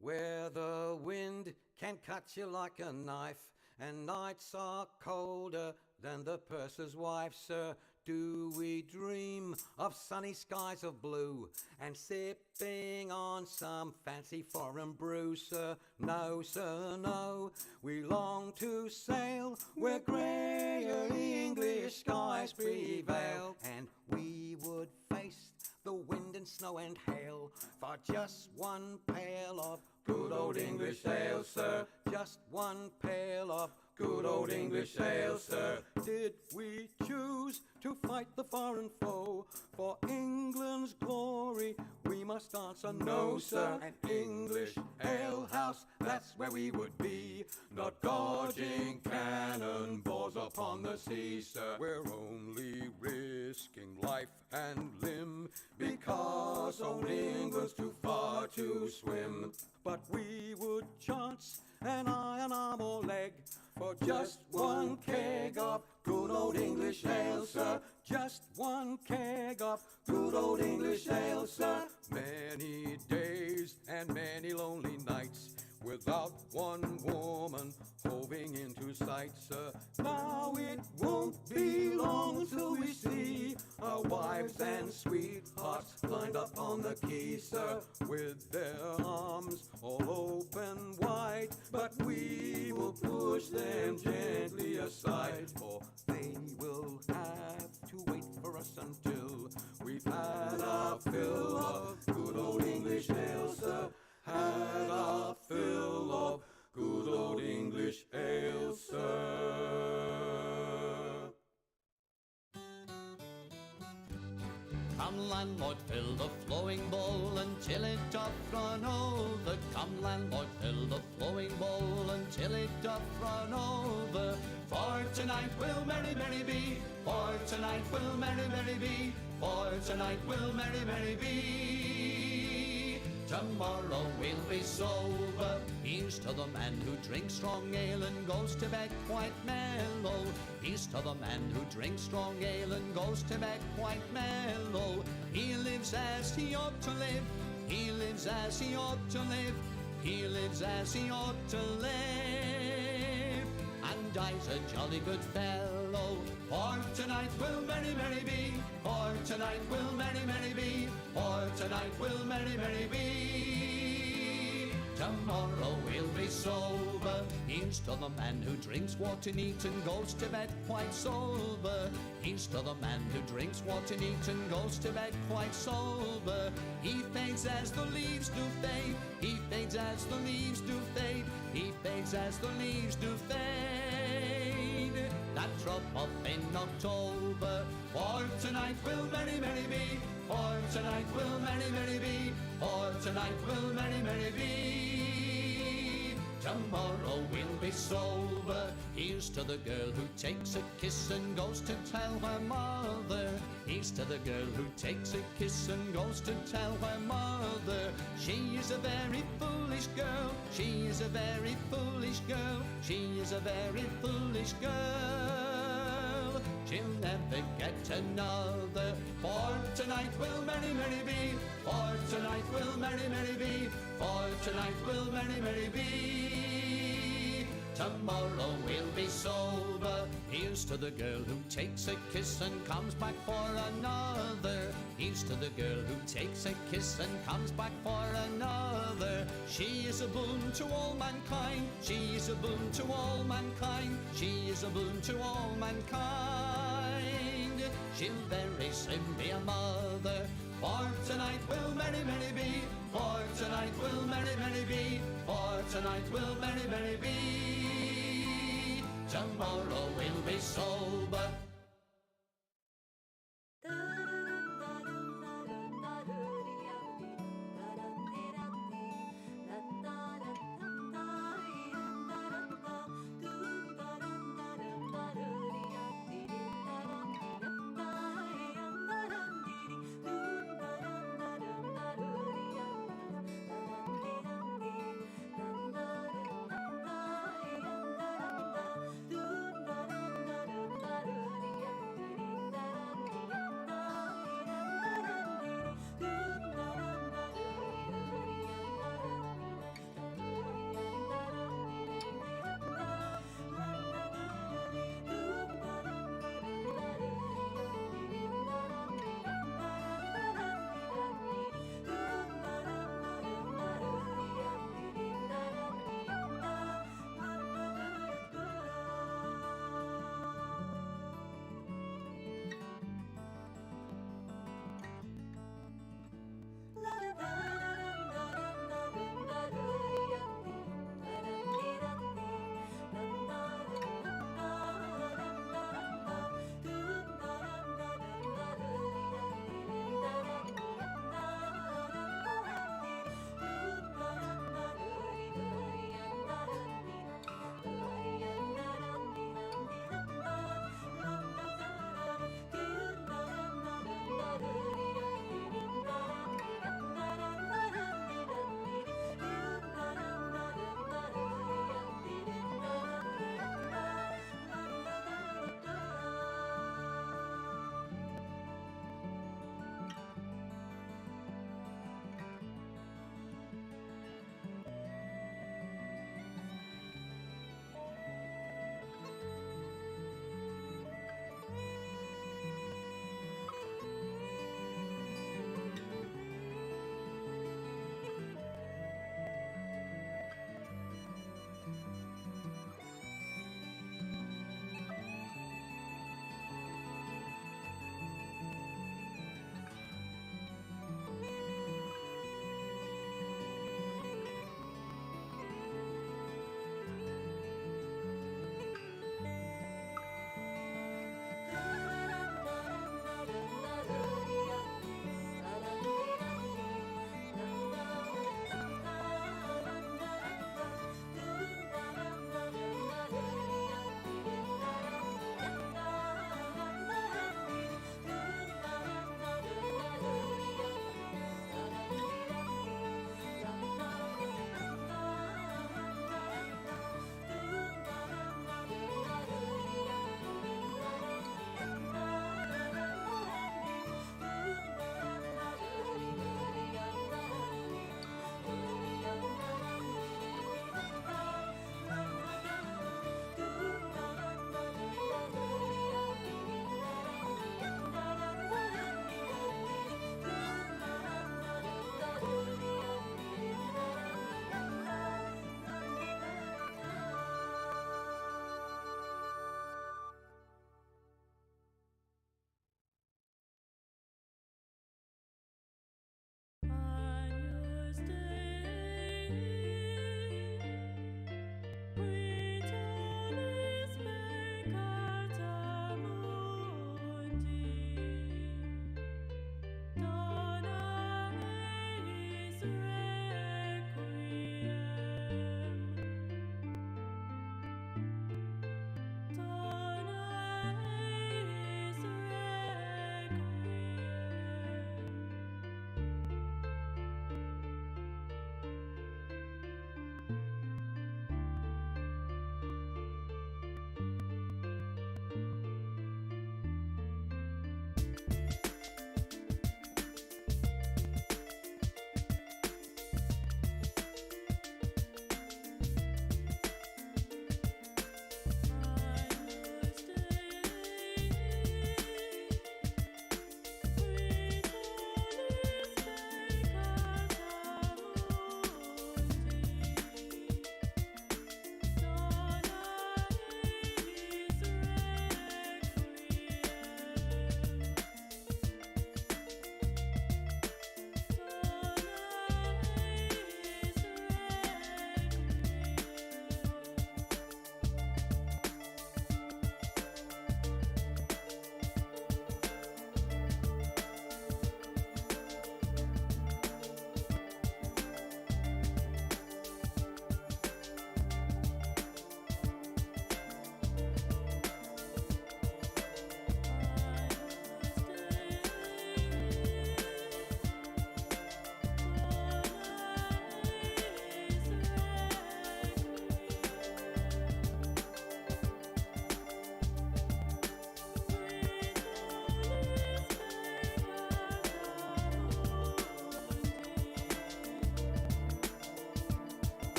Where the wind can cut you like a knife, and nights are colder than the purser's wife, sir. Do we dream of sunny skies of blue and sipping on some fancy foreign brew, sir? No, sir, no. We long to sail where greyer English skies prevail, and we would face the wind and snow and hail for just one pail of good old English ale, sir. Just one pail of good old English ale, sir. Did we choose to fight the foreign foe for England's glory? We must answer no, sir. An English ale house, that's where we would be, not dodging cannonballs upon the sea, sir. We're only risking life and limb because old England's too far to swim. But we would chance an iron arm or leg for just one keg of good old English ale, sir. Just one keg of good old English ale, sir. Many days and many lonely nights without one woman hoving into sight, sir. Now it won't be long till we see our wives and sweethearts lined up on the quay, sir, with their arms all open wide. But we will push them gently aside, for they will have to wait for us until we've had our fill of good old English ale, sir. Had our fill of good old English ale, sir. Come landlord, fill the flowing bowl until it doth run over. Come landlord, fill the flowing bowl until it doth run over. For tonight will merry, merry be. For tonight will merry, merry be. For tonight will merry, merry be. Tomorrow we'll be sober. Here's to the man who drinks strong ale and goes to bed quite mellow. Here's to the man who drinks strong ale and goes to bed quite mellow. He lives as he ought to live. He lives as he ought to live. He lives as he ought to live. And dies a jolly good fellow. For tonight will merry, merry be. For tonight will merry, merry be. For tonight will merry, merry be. Tomorrow we'll be sober. Here's to the man who drinks water neat and goes to bed quite sober. Here's to the man who drinks water neat and goes to bed quite sober. He fades as the leaves do fade. He fades as the leaves do fade. He fades as the leaves do fade. That drop off in October. For tonight will merry, merry be. For tonight will merry, merry be. For tonight will merry, merry be. Tomorrow we'll be sober. Here's to the girl who takes a kiss and goes to tell her mother. Here's to the girl who takes a kiss and goes to tell her mother. She is a very foolish girl. She is a very foolish girl. She is a very foolish girl. She'll never get another. For tonight will merry, merry be. For tonight will merry, merry be. For tonight will merry, merry be. Tomorrow we'll be sober. Here's to the girl who takes a kiss and comes back for another. Here's to the girl who takes a kiss and comes back for another. She is a boon to all mankind. She is a boon to all mankind. She is a boon to all mankind. She'll very soon be a mother. For tonight will merry, merry be. For tonight will merry, merry be. For tonight will merry, merry be. Tomorrow we'll be sober.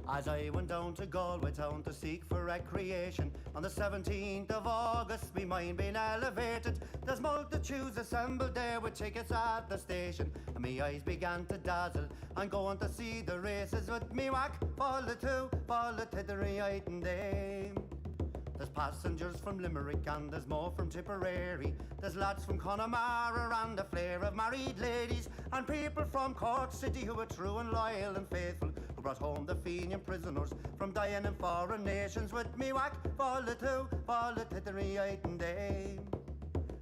As I went down to Galway town to seek for recreation, on the 17th of August, me mind being elevated. There's multitudes assembled there with tickets at the station, and me eyes began to dazzle. I'm going to see the races with me whack, fall the tittery item day. There's passengers from Limerick and there's more from Tipperary. There's lads from Connemara and a flare of married ladies, and people from Cork City who are true and loyal and faithful, who brought home the Fenian prisoners from dying in foreign nations. With me whack, fall the tittery item day.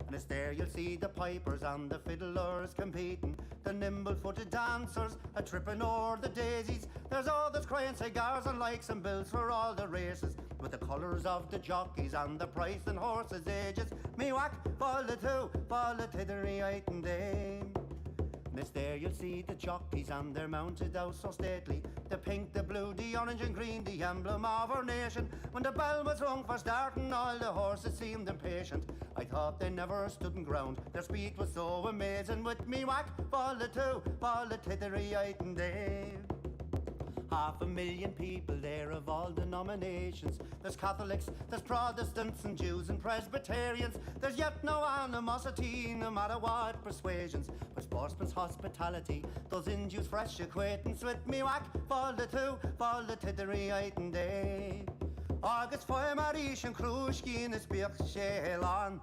And it's there you'll see the pipers and the fiddlers competing, the nimble-footed dancers a tripping o'er the daisies. There's others crying cigars and likes and bills for all the races, with the colours of the jockeys and the price and horses' ages. Me whack, fall the tittery item day. And it's there you'll see the jockeys and they're mounted out so stately, the pink, the blue, the orange and green, the emblem of our nation. When the bell was rung for starting, all the horses seemed impatient. I thought they never stood in ground, their speed was so amazing. With me whack, fall the tittery item day. 500,000 people there of all denominations. There's Catholics, there's Protestants and Jews and Presbyterians. There's yet no animosity, no matter what persuasions, but sportsman's hospitality does induce fresh acquaintance. With me whack, fall the tittery item day. Agus foy marish and crushki in a spiach shelan.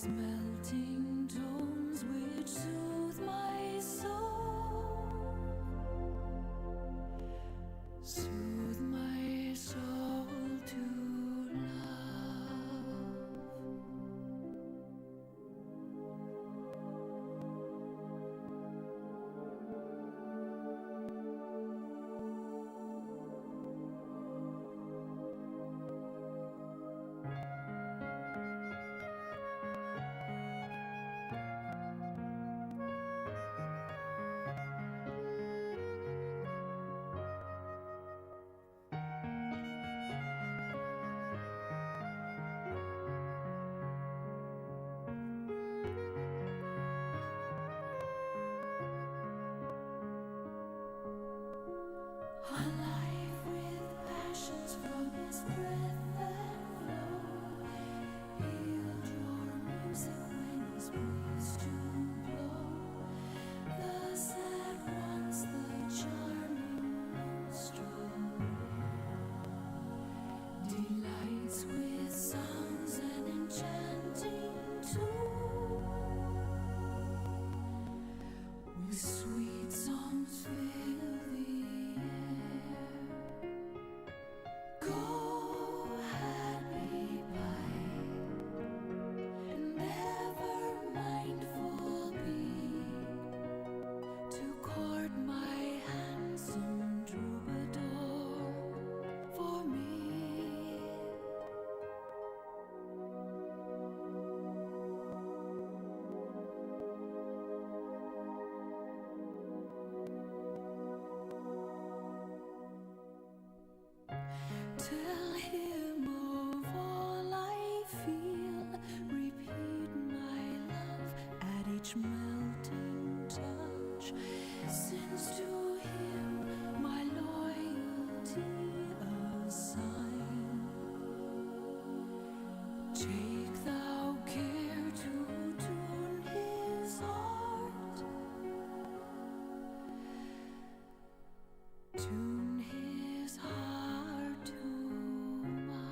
These melting tones which soothe my soul, soothe my soul to love. Alive with passions from his breath that flow, healed your music when his breeze to blow. Thus at once the charming minstrel delights with sounds and enchanting tune, with sweet songs fill the air. Go happy by, and ever mindful be, to court my handsome troubadour for me. Tell him of all I feel, repeat my love at each melting touch, since to him my loyalty assign. Take thou care to tune his heart, tune his heart to mine.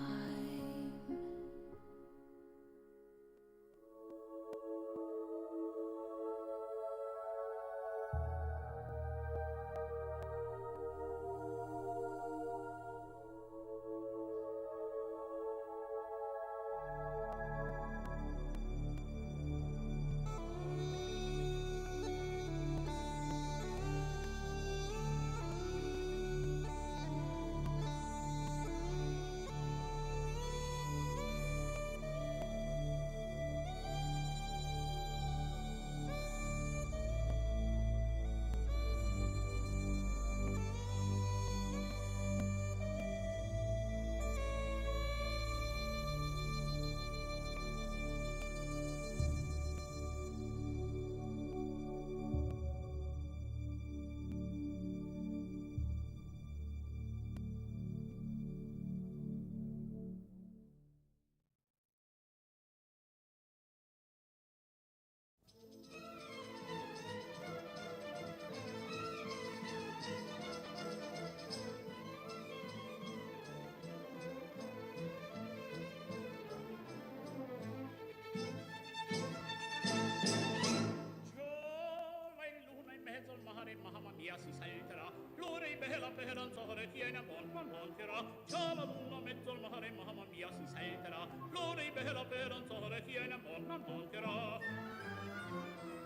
Giova in luna in mezzo al mare, mamma mia si salterà. L'ora è bella, bella, non so che tiene ma monterà. Già la luna in mezzo al mare, mamma mia si salterà. L'ora è bella, bella, non so che tiene ma monterà.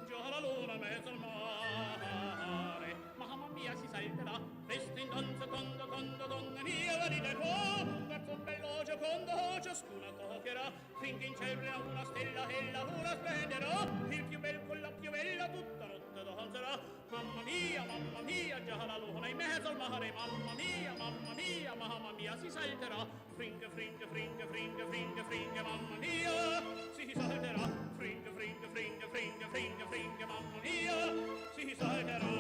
Già la luna in mezzo al mare, mamma mia si salterà. Resta in danza quando donna mia venite qua. Verso un bello giocondo ciascuna cocchierà. Finché in cielo è una stella e la luna splenderà. Il più bel con la più bella tutta notte danzerà. Mamma mia, già la luna in mezzo al mare. Mamma mia, si salterà. Fringe, fringe, fringe, fringe, fringe, fringe, mamma mia, si salterà. Fringe, fringe, fringe, fringe, fringe, fringe, mamma mia, si salterà.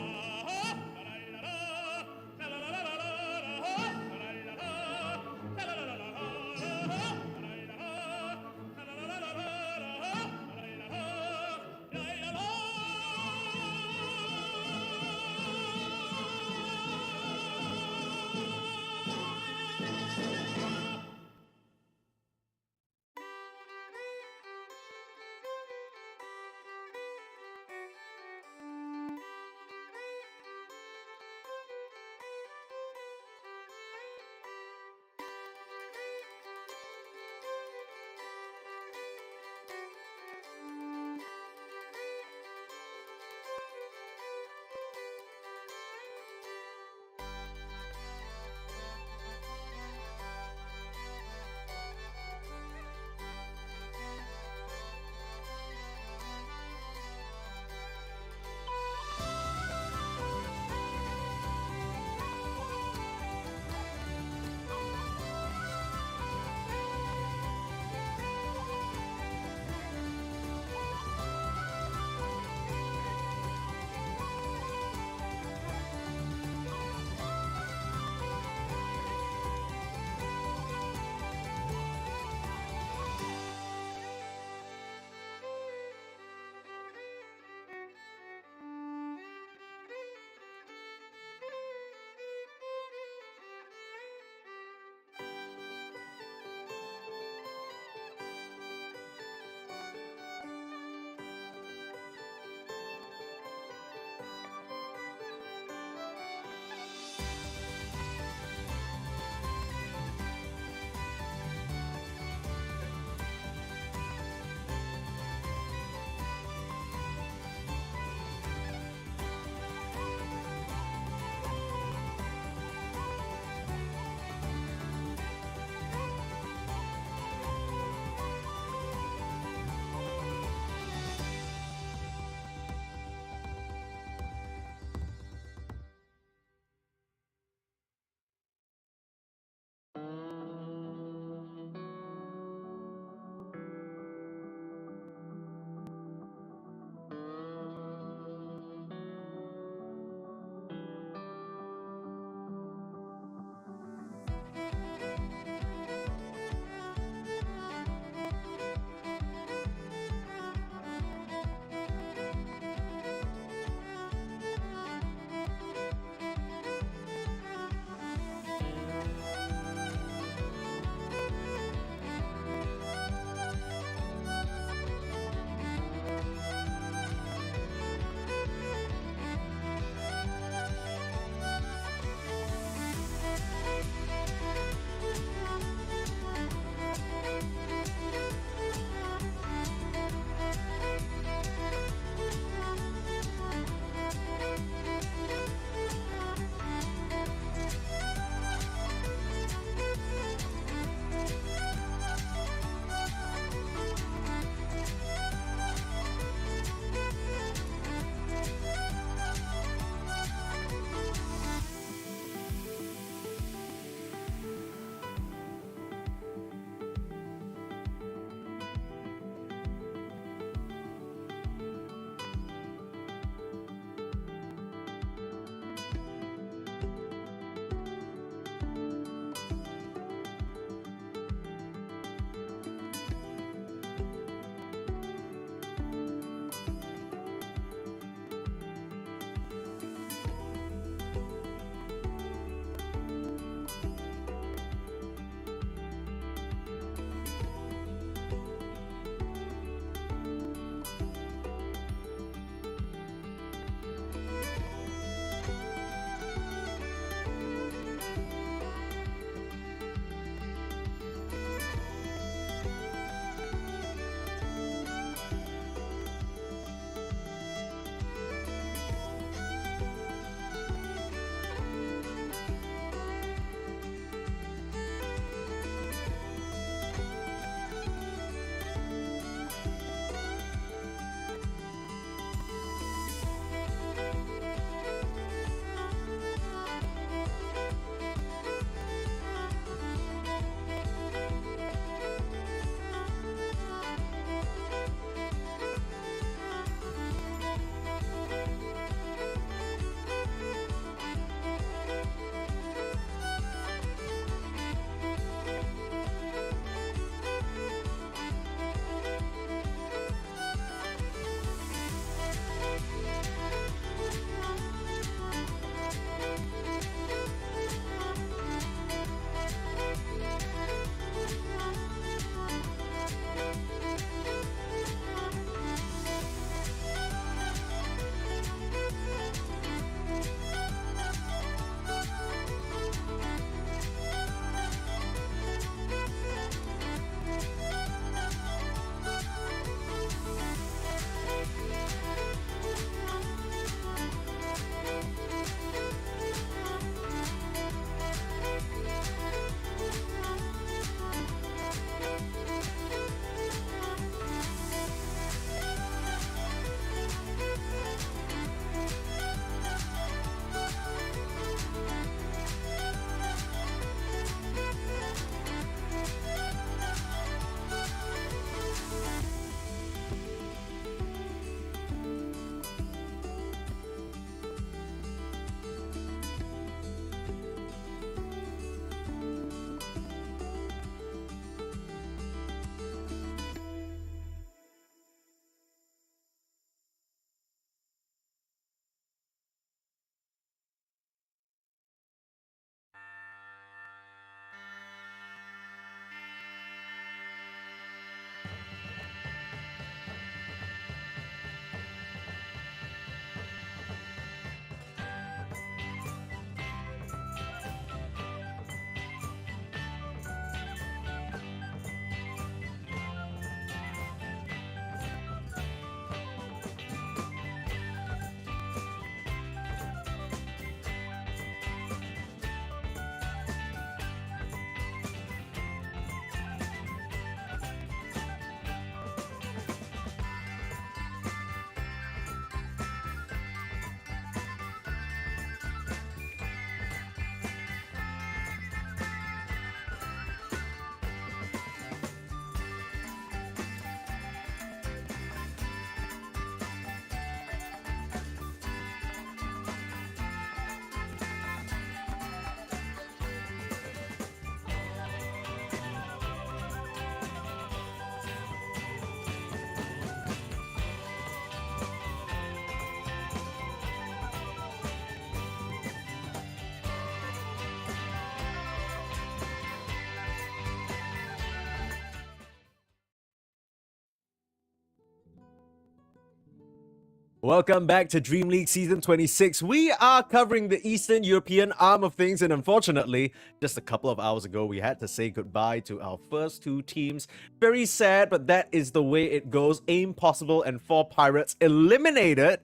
Welcome back to DreamLeague Season 26. We are covering the Eastern European arm of things, and unfortunately, just a couple of hours ago, we had to say goodbye to our first two teams. Very sad, but that is the way it goes. Aim Possible and 4 Pirates eliminated.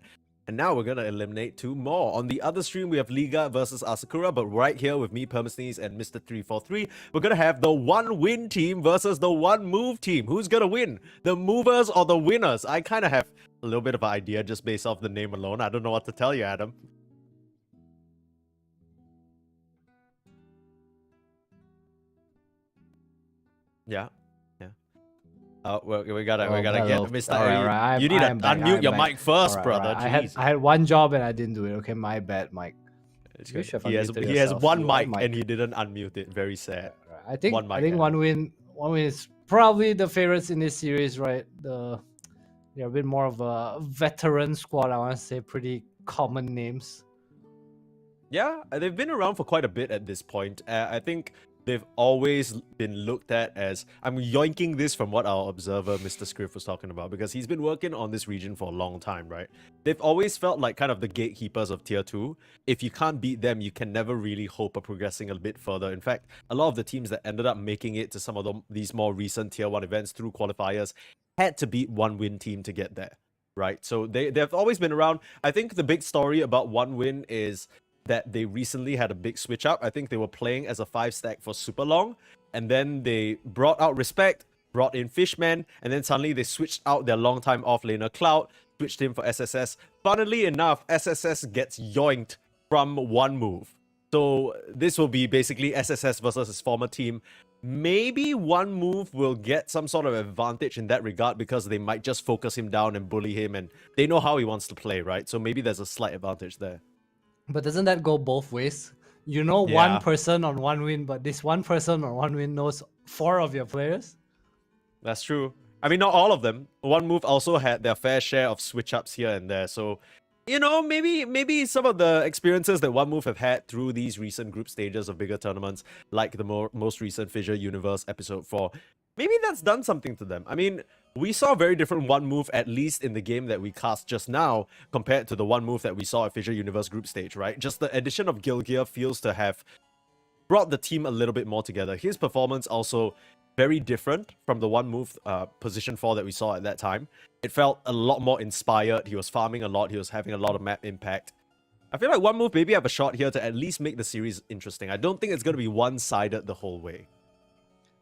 And now we're gonna eliminate 2 more. On the other stream, we have Liga versus Asakura, but right here with me, Permasneeze, and Mr. 343, we're gonna have the 1-win team versus the 1-move team. Who's gonna win? The movers or the winners? I kind of have a little bit of an idea just based off the name alone. I don't know what to tell you, Adam. Yeah. We gotta hello. get Mr. Alright, you need to I'm back, unmute I'm your back. mic first, Alright, brother. alright. I had one job and I didn't do it. Okay, my bad, Mike. You should have He has unmuted he has yourself. one You mic mic. and he didn't unmute it. Very sad. I think One mic, one win is probably the favorites in this series, right? They're a bit more of a veteran squad. I want to say pretty common names. Yeah, they've been around for quite a bit at this point. I think they've always been looked at as... I'm yoinking this from what our observer, Mr. Scriff, was talking about, because he's been working on this region for a long time, right? They've always felt like kind of the gatekeepers of Tier 2. If you can't beat them, you can never really hope of progressing a bit further. In fact, a lot of the teams that ended up making it to some of these more recent Tier 1 events through qualifiers had to beat 1-win team to get there, right? So they've always been around. I think the big story about 1-win is that they recently had a big switch up. I think they were playing as a 5-stack for super long, and then they brought out Respect, brought in Fishman, and then suddenly they switched out their longtime offlaner Cloud, switched him for SSS. Funnily enough, SSS gets yoinked from 1-move. So this will be basically SSS versus his former team. Maybe 1-move will get some sort of advantage in that regard because they might just focus him down and bully him, and they know how he wants to play, right? So maybe there's a slight advantage there. But doesn't that go both ways? You know, Yeah. one person on 1-win, but this one person on 1-win knows 4 of your players. That's true. I mean, not all of them. 1-move also had their fair share of switch-ups here and there. So, you know, maybe some of the experiences that 1-move have had through these recent group stages of bigger tournaments, like the most recent Fissure Universe Episode 4, maybe that's done something to them. I mean, we saw very different 1-move, at least in the game that we cast just now, compared to the 1-move that we saw at Fissure Universe group stage, right? Just the addition of Gilgear feels to have brought the team a little bit more together. His performance also very different from the 1-move position 4 that we saw at that time. It felt a lot more inspired. He was farming a lot. He was having a lot of map impact. I feel like 1-move maybe have a shot here to at least make the series interesting. I don't think it's going to be one-sided the whole way.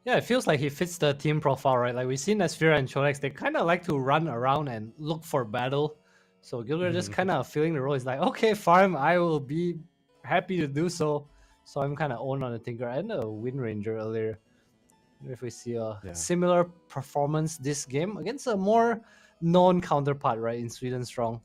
Yeah, it feels like he fits the team profile, right? Like we've seen Asphira and Chodex, they kind of like to run around and look for battle. So Gilbert just kind of feeling the role. He's like, okay, farm, I will be happy to do so. So I'm kind of owned on the Tinker and the Wind Ranger earlier. If we see a similar performance this game against a more known counterpart, right, in Sweden Strong.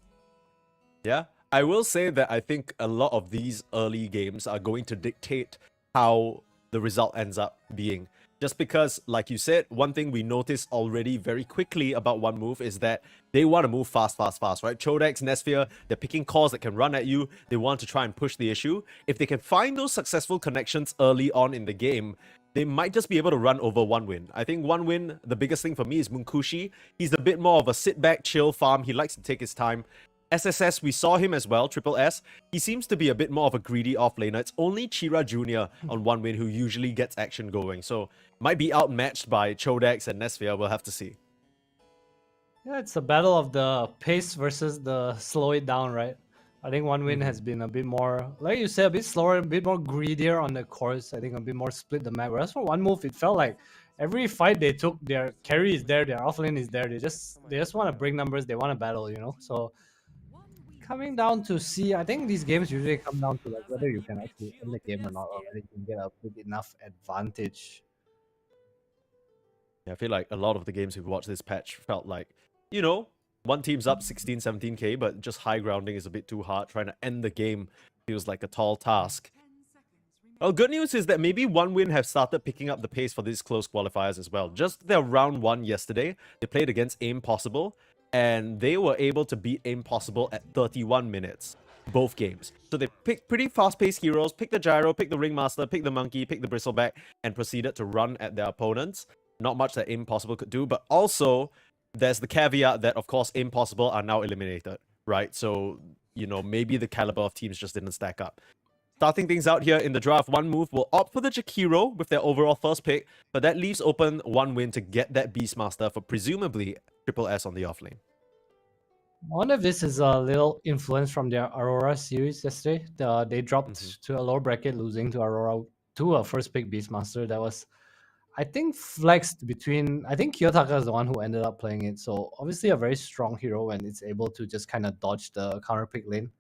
Yeah, I will say that I think a lot of these early games are going to dictate how the result ends up being. Just because, like you said, one thing we noticed already very quickly about 1-move is that they want to move fast, right? Chodex, Nesphere, they're picking cores that can run at you. They want to try and push the issue. If they can find those successful connections early on in the game, they might just be able to run over 1-win. I think 1-win, the biggest thing for me is Munkushi. He's a bit more of a sit-back, chill farm. He likes to take his time. SSS, we saw him as well, Triple S. He seems to be a bit more of a greedy offlaner. It's only Chira Jr. on 1-win who usually gets action going. So, might be outmatched by Chodex and Nesphere. We'll have to see. Yeah, it's a battle of the pace versus the slow it down, right? I think 1-win has been a bit more, like you said, a bit slower, a bit more greedier on the course. I think a bit more split the map. Whereas for 1-move, it felt like every fight they took, their carry is there, their offlane is there. They just want to break numbers. They want to battle, you know. So coming down to see, I think these games usually come down to like whether you can actually end the game or not, or whether you can get a big enough advantage. Yeah, I feel like a lot of the games we've watched this patch felt like, you know, one team's up 16, 17k, but just high grounding is a bit too hard. Trying to end the game feels like a tall task. Well, good news is that maybe 1-win have started picking up the pace for these close qualifiers as well. Just their round 1 yesterday, they played against Aim Possible, and they were able to beat Aim Possible at 31 minutes, both games. So they picked pretty fast-paced heroes, picked the Gyro, picked the Ringmaster, picked the Monkey, picked the Bristleback, and proceeded to run at their opponents. Not much that Aim Possible could do, but also there's the caveat that, of course, Aim Possible are now eliminated, right? So, you know, maybe the caliber of teams just didn't stack up. Starting things out here in the draft, One Move will opt for the Jakiro with their overall first pick, but that leaves open One Win to get that Beastmaster for presumably Triple S on the offlane. I wonder if this is a little influence from their Aurora series yesterday. They dropped to a lower bracket, losing to Aurora to a first pick Beastmaster that was, I think, flexed between. I think Kiyotaka is the one who ended up playing it. So obviously a very strong hero when it's able to just kind of dodge the counter pick lane.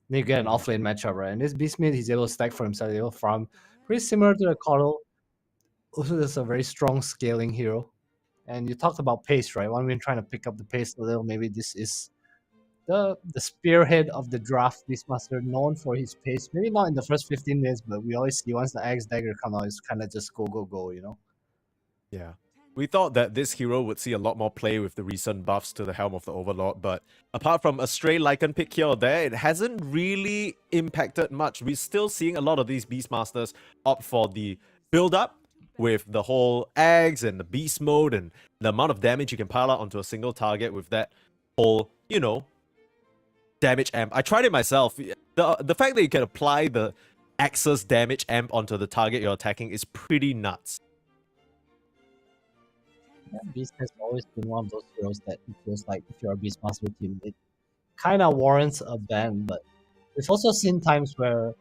Then you get an offlane matchup, right? And this Beastmid, he's able to stack for himself, able to farm. Pretty similar to the Coddle. Also, there's a very strong scaling hero. And you talked about pace, right? One Win trying to pick up the pace a little. Maybe this is the spearhead of the draft Beastmaster, known for his pace. Maybe not in the first 15 minutes, but we always see once the Axe Dagger come out, it's kind of just go, you know? Yeah. We thought that this hero would see a lot more play with the recent buffs to the Helm of the Overlord, but apart from a stray Lycan pick here or there, it hasn't really impacted much. We're still seeing a lot of these Beastmasters opt for the build-up with the whole Ags and the Beast mode and the amount of damage you can pile out onto a single target with that whole, you know, damage amp. I tried it myself. The fact that you can apply the Axis damage amp onto the target you're attacking is pretty nuts. Yeah, Beast has always been one of those heroes that it feels like if you're a Beastmaster team, it kind of warrants a ban, but we've also seen times where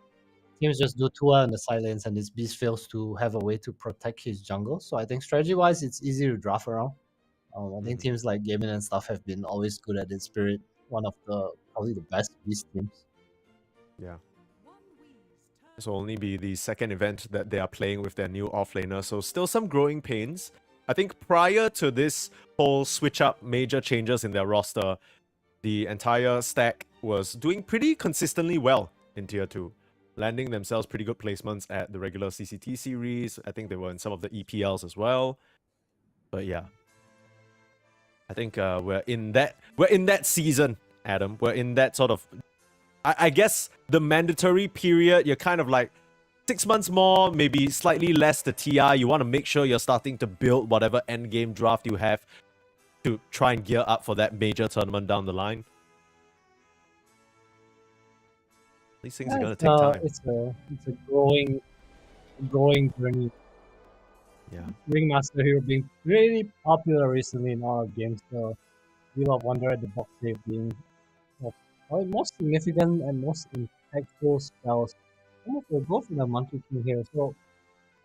teams just do too well in the side lanes and this Beast fails to have a way to protect his jungle. So I think strategy-wise, it's easy to draft around. I think teams like Gaming and stuff have been always good at it. Spirit, one of the probably the best Beast teams. Yeah. This will only be the second event that they are playing with their new offlaner, so still some growing pains. I think prior to this whole switch up major changes in their roster, the entire stack was doing pretty consistently well in Tier 2, landing themselves pretty good placements at the regular CCT series. I think they were in some of the EPLs as well. But yeah, I think we're in that season, Adam. We're in that sort of, I guess, the mandatory period. You're kind of like 6 months more, maybe slightly less the TI. You want to make sure you're starting to build whatever endgame draft you have to try and gear up for that major tournament down the line. These things are going to take time. It's a growing journey. Yeah. Ringmaster hero being really popular recently in our games. The Wheel of Wonder at the box save being probably most significant and most impactful spells. Almost will go for the Monkey King here. So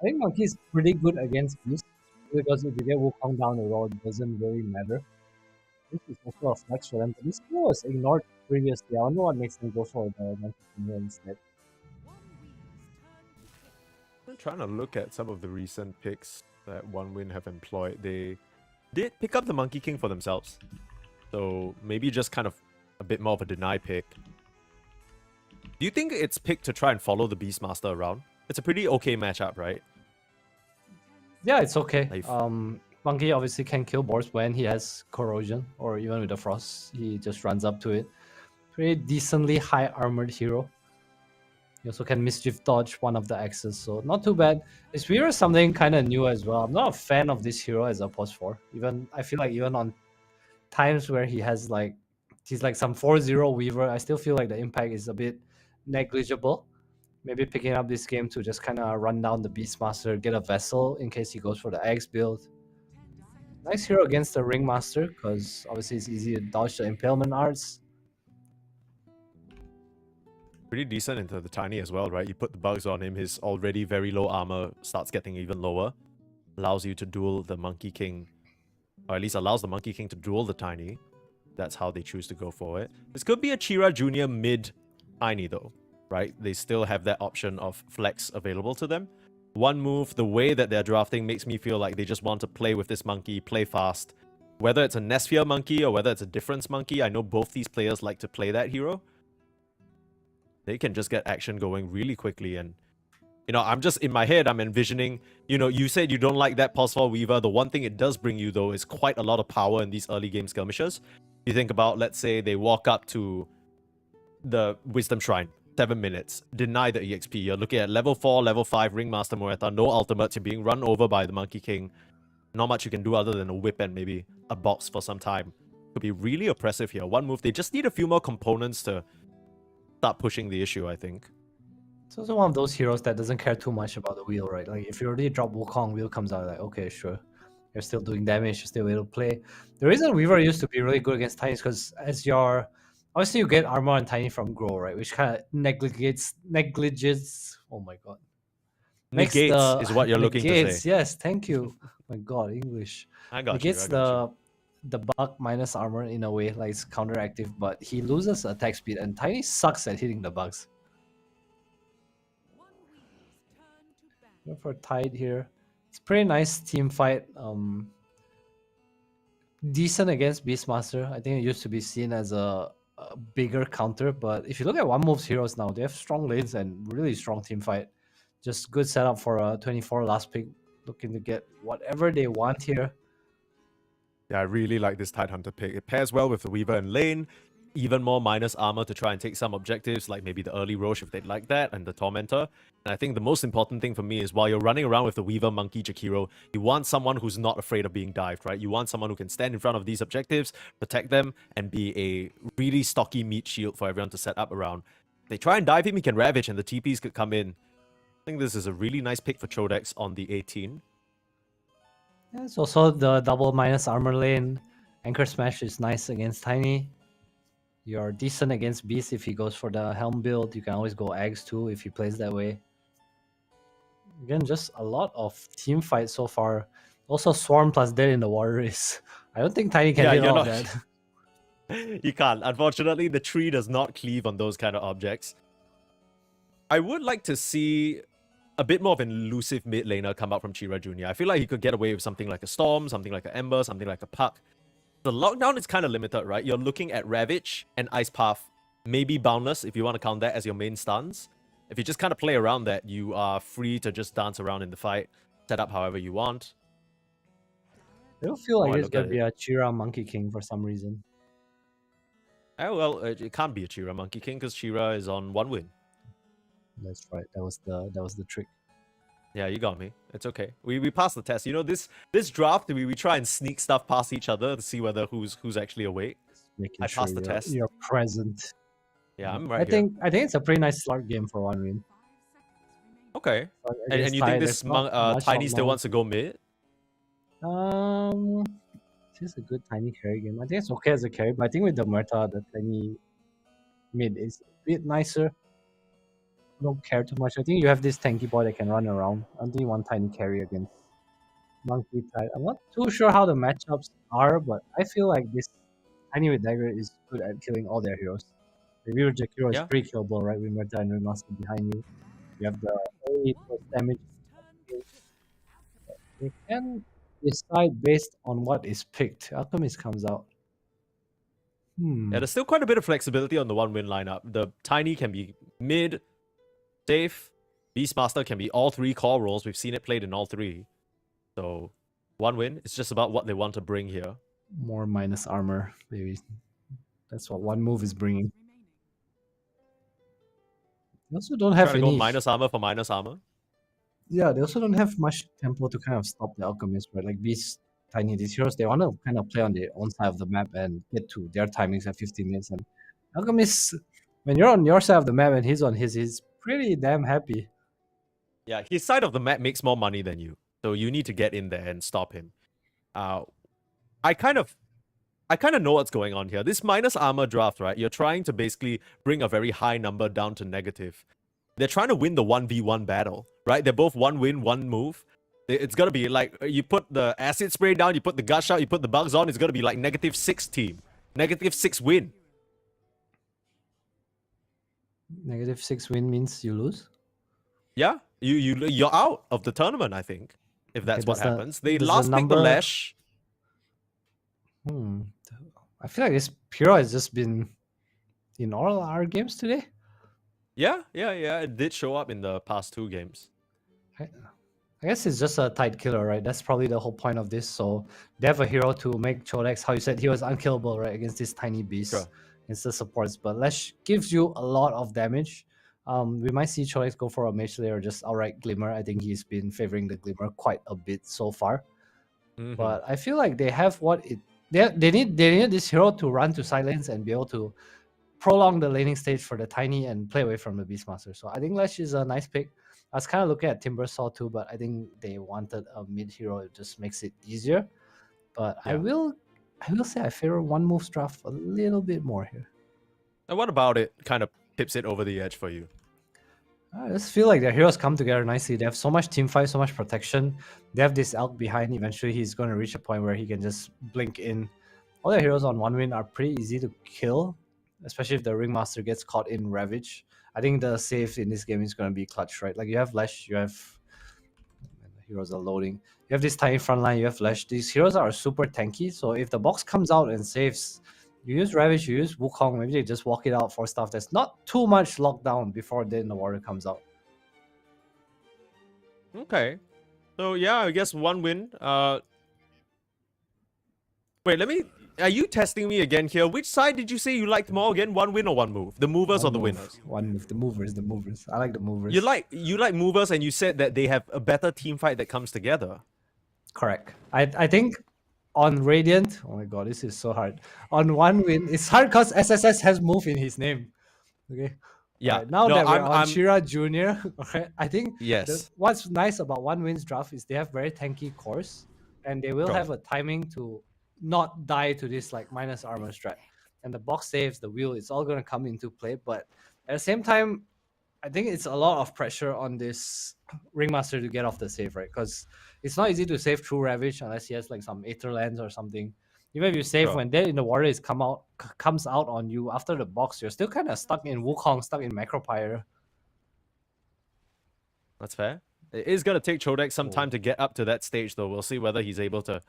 I think Monkey is pretty good against Beast because if you get Wukong down the road, it doesn't really matter. This is also a flex for them. This skill was ignored previously. I wonder what makes them go for the Monkey King here instead. I'm trying to look at some of the recent picks that One Win have employed. They did pick up the Monkey King for themselves. So maybe just kind of a bit more of a deny pick. Do you think it's picked to try and follow the Beastmaster around? It's a pretty okay matchup, right? Yeah, it's okay. Monkey obviously can kill boards when he has corrosion, or even with the frost, he just runs up to it. Pretty decently high armored hero. He also can mischief dodge one of the axes, so not too bad. This Weaver is something kind of new as well. I'm not a fan of this hero as a post 4. I feel like even on times where he's like some 4-0 Weaver, I still feel like the impact is a bit negligible. Maybe picking up this game to just kind of run down the Beastmaster, get a Vessel in case he goes for the Axe build. Nice hero against the Ringmaster, because obviously it's easy to dodge the Impalement Arts. Pretty decent into the Tiny as well, right? You put the bugs on him, his already very low armor starts getting even lower. Allows you to duel the Monkey King, or at least allows the Monkey King to duel the Tiny. That's how they choose to go for it. This could be a Chira Jr. mid Tiny though, right? They still have that option of flex available to them. One Move, the way that they're drafting makes me feel like they just want to play with this monkey, play fast. Whether it's a Nesphere monkey or whether it's a Difference monkey, I know both these players like to play that hero. They can just get action going really quickly, and you know, I'm just in my head, I'm envisioning, you know, you said you don't like that Pulse 4 Weaver. The one thing it does bring you though is quite a lot of power in these early game skirmishes. You think about, let's say they walk up to the Wisdom Shrine, 7 minutes, deny the EXP. You're looking at level 4, level 5 Ringmaster Moreta, no ultimates, you're being run over by the Monkey King. Not much you can do other than a whip and maybe a box for some time. could be really oppressive here. One move, they just need a few more components to start pushing the issue, I think. It's also one of those heroes that doesn't care too much about the wheel, right? Like if you already drop Wukong, wheel comes out, like okay, sure, you're still doing damage, you're still able to play. The reason Weaver used to be really good against Tiny is because as your obviously you get armor on Tiny from Grow, right? Which kind of negligates. Oh my god. Negates is what you're looking to say. Yes, thank you. My god, English. I got Negates you. the bug minus armor in a way, like it's counteractive, but he loses attack speed, and Tiny sucks at hitting the bugs. Go for Tide here. It's a pretty nice team fight. Decent against Beastmaster. I think it used to be seen as a bigger counter, but if you look at One Move's heroes now, they have strong lanes and really strong team fight. Just good setup for a 24 last pick, looking to get whatever they want here. Yeah, I really like this Tidehunter pick. It pairs well with the Weaver in lane, even more minus armor to try and take some objectives, like maybe the early Roche if they'd like that, and the Tormentor. And I think the most important thing for me is while you're running around with the Weaver, Monkey, Jakiro, you want someone who's not afraid of being dived, right? You want someone who can stand in front of these objectives, protect them, and be a really stocky meat shield for everyone to set up around. If they try and dive him, he can Ravage, and the TPs could come in. I think this is a really nice pick for Chodex on the 18. Yeah, it's also the double minus armor lane. Anchor Smash is nice against Tiny. You're decent against Beast if he goes for the Helm build. You can always go Eggs too if he plays that way. Again, just a lot of team fight so far. Also, Swarm plus Dead in the Water is... I don't think Tiny can hit all of that. You can't. Unfortunately, the tree does not cleave on those kind of objects. I would like to see a bit more of an elusive mid laner come out from Chira Jr. I feel like he could get away with something like a Storm, something like an Ember, something like a Puck. The lockdown is kind of limited, right? You're looking at Ravage and Ice Path, maybe Boundless if you want to count that as your main stance. If you just kind of play around that, you are free to just dance around in the fight, set up however you want. I don't feel like there's going to be a Chira Monkey King for some reason. Oh, well, it can't be a Chira Monkey King because Chira is on 1 win. That's right. That was the trick. Yeah, you got me. It's okay. We passed the test. You know, this draft, we try and sneak stuff past each other to see whether who's actually awake. I passed the test. You're present. Yeah, I'm right I think it's a pretty nice start game for 1 win. Okay. And you think this Tiny still wants to go mid? It's a good Tiny carry game. I think it's okay as a carry, but I think with the Murta, the Tiny mid is a bit nicer. I don't care too much. I think you have this tanky boy that can run around. I don't think you want Tiny carry against Monkey Tide. I'm not too sure how the matchups are, but I feel like this Tiny with Dagger is good at killing all their heroes. The Weaver Jakiro is pretty killable, right? With Murta and Remaster behind you. You have the early damage. They can decide based on what is picked. Alchemist comes out. Yeah, there's still quite a bit of flexibility on the 1 win lineup. The Tiny can be mid, safe. Beastmaster can be all 3 core roles. We've seen it played in all 3. So 1 win. It's just about what they want to bring here. More minus armor, maybe. That's what 1 move is bringing. They also don't have any... go minus armor for minus armor. Yeah, they also don't have much tempo to kind of stop the Alchemist, right? Like these Tiny, these heroes, they want to kind of play on their own side of the map and get to their timings at 15 minutes. And Alchemist, when you're on your side of the map and he's on his, he's pretty damn happy. Yeah, his side of the map makes more money than you. So you need to get in there and stop him. I kind of know what's going on here. This minus armor draft, right? You're trying to basically bring a very high number down to negative. They're trying to win the 1v1 battle, right? They're both 1 win, 1 move. It's gonna be like, you put the acid spray down, you put the gush out, you put the bugs on, it's gonna be like -6 team. -6 win. -6 win means you lose? Yeah, you're out of the tournament, I think, if that's what happens. They last pick the Lash. I feel like this hero has just been in all our games today. Yeah, it did show up in the past 2 games. I guess it's just a tight killer, right? That's probably the whole point of this. So they have a hero to make Chodex, how you said, he was unkillable, right? Against this tiny beast, against the supports. But Lash gives you a lot of damage. We might see Chodex go for a Mage Slayer or just outright Glimmer. I think he's been favoring the Glimmer quite a bit so far. But I feel like they have what it they need this hero to run to side lanes and be able to prolong the laning stage for the tiny and play away from the Beastmaster. So I think Lesh is a nice pick. I was kind of looking at Timbersaw too, but I think they wanted a mid hero. It just makes it easier. But I will say I favor one move draft a little bit more here. And what about it kind of tips it over the edge for you? I just feel like their heroes come together nicely. They have so much team fight, so much protection. They have this elk behind. Eventually, he's going to reach a point where he can just blink in. All their heroes on one win are pretty easy to kill, especially if the Ringmaster gets caught in Ravage. I think the save in this game is going to be clutch, right? Like you have Lesh, you have... The heroes are loading. You have this tiny front line, you have Lesh. These heroes are super tanky, so if the box comes out and saves, you use Ravage, you use Wukong, maybe they just walk it out for stuff that's not too much lockdown before then the warrior comes out. Okay. So yeah, I guess one win. Wait, are you testing me again here? Which side did you say you liked more again? One win or one move? The movers or the winners? One move. The movers. I like the movers. You like movers, and you said that they have a better team fight that comes together. Correct. I think on Radiant, oh my god, this is so hard. On one win, it's hard because SSS has move in his name. Okay. Yeah. Right, now that we're on Shira Junior, okay, I think yes. What's nice about one win's draft is they have very tanky cores, and they will have a timing to not die to this like minus armor strat. And the box saves, the wheel, it's all going to come into play. But at the same time, I think it's a lot of pressure on this Ringmaster to get off the save, right? Because it's not easy to save through Ravage unless he has like some Aether Lens or something. Even if you save when Dead in the Warrior comes out on you after the box, you're still kind of stuck in Wukong, stuck in Macropyre. That's fair. It is going to take Chodek some time to get up to that stage, though. We'll see whether he's able to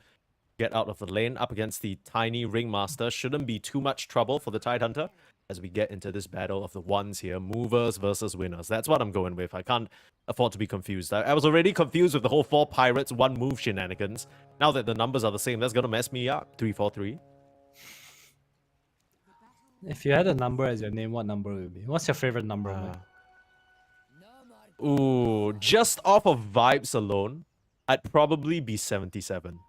get out of the lane up against the tiny Ringmaster. Shouldn't be too much trouble for the Tidehunter as we get into this battle of the ones here. Movers versus winners. That's what I'm going with. I can't afford to be confused. I was already confused with the whole 4 pirates, 1 move shenanigans. Now that the numbers are the same, that's going to mess me up. 3-4-3. If you had a number as your name, what number would it be? What's your favorite number? Ooh, just off of vibes alone, I'd probably be 77.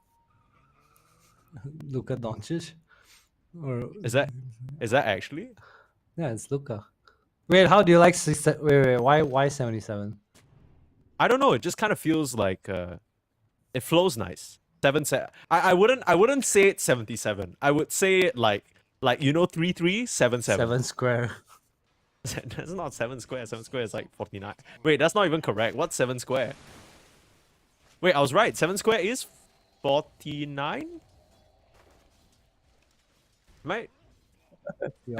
Luka Doncic? Or is that actually? Yeah, it's Luka. Wait, how do you like why 77? I don't know, it just kind of feels like it flows nice. I wouldn't say it's 77. I would say it like 3377. 7 square. That's not 7 square. 7 square is like 49. Wait, that's not even correct. What's 7 square? Wait, I was right. 7 square is 49? Am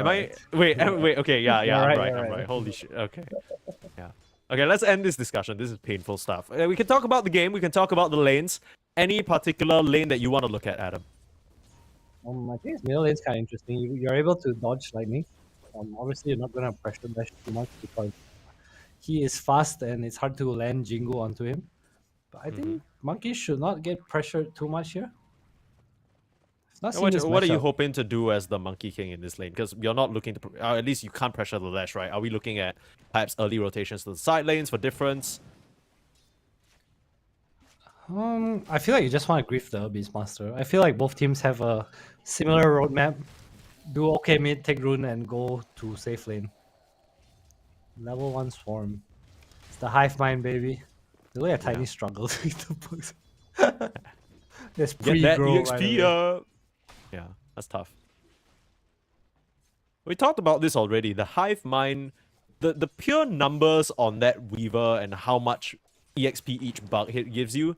I? Wait, okay, yeah, I'm right. Holy shit, okay. Yeah. Okay, let's end this discussion. This is painful stuff. We can talk about the game, we can talk about the lanes. Any particular lane that you want to look at, Adam? I think his middle lane's kind of interesting. You're able to dodge lightning. Obviously, you're not going to pressure dash too much because he is fast and it's hard to land Jingu onto him. But I think Monkey should not get pressured too much here. What are you hoping to do as the Monkey King in this lane? Because you're not looking to... at least you can't pressure the Lash, right? Are we looking at perhaps early rotations to the side lanes for difference? I feel like you just want to grief the Beastmaster. I feel like both teams have a similar roadmap. Do okay mid, take rune, and go to safe lane. Level 1 Swarm. It's the hive mind, baby. The way a tiny struggles with the books. There's get that EXP up. Yeah, that's tough. We talked about this already. The hive mind, the pure numbers on that Weaver and how much EXP each bug hit gives you,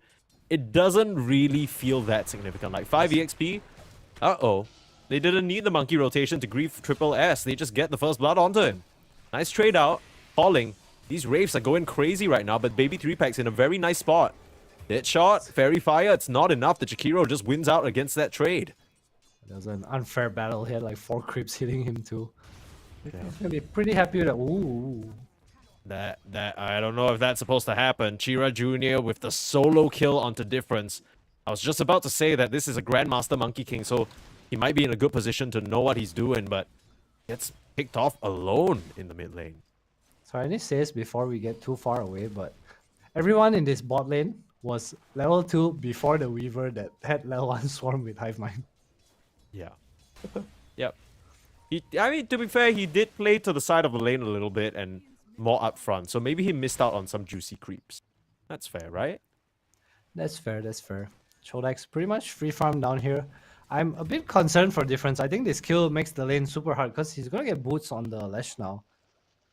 it doesn't really feel that significant. Like 5 EXP, they didn't need the monkey rotation to grief triple S. They just get the first blood onto him. Nice trade out. Falling. These Wraiths are going crazy right now, but Baby 3-Pack's in a very nice spot. Dead shot, Fairy Fire, it's not enough. The Chikiro just wins out against that trade. There's an unfair battle. He had like 4 creeps hitting him too. He's gonna be pretty happy with that. Ooh. That I don't know if that's supposed to happen. Chira Jr. with the solo kill onto Difference. I was just about to say that this is a Grandmaster Monkey King, so he might be in a good position to know what he's doing, but gets picked off alone in the mid lane. So I need to say this before we get too far away, but everyone in this bot lane was level 2 before the Weaver that had level 1 Swarm with Hive Mind. Yeah. Yep. I mean, to be fair, he did play to the side of the lane a little bit and more up front, so maybe he missed out on some juicy creeps. That's fair, right? That's fair, that's fair. Chodak's pretty much free farm down here. I'm a bit concerned for difference. I think this kill makes the lane super hard because he's gonna get boots on the Lash now.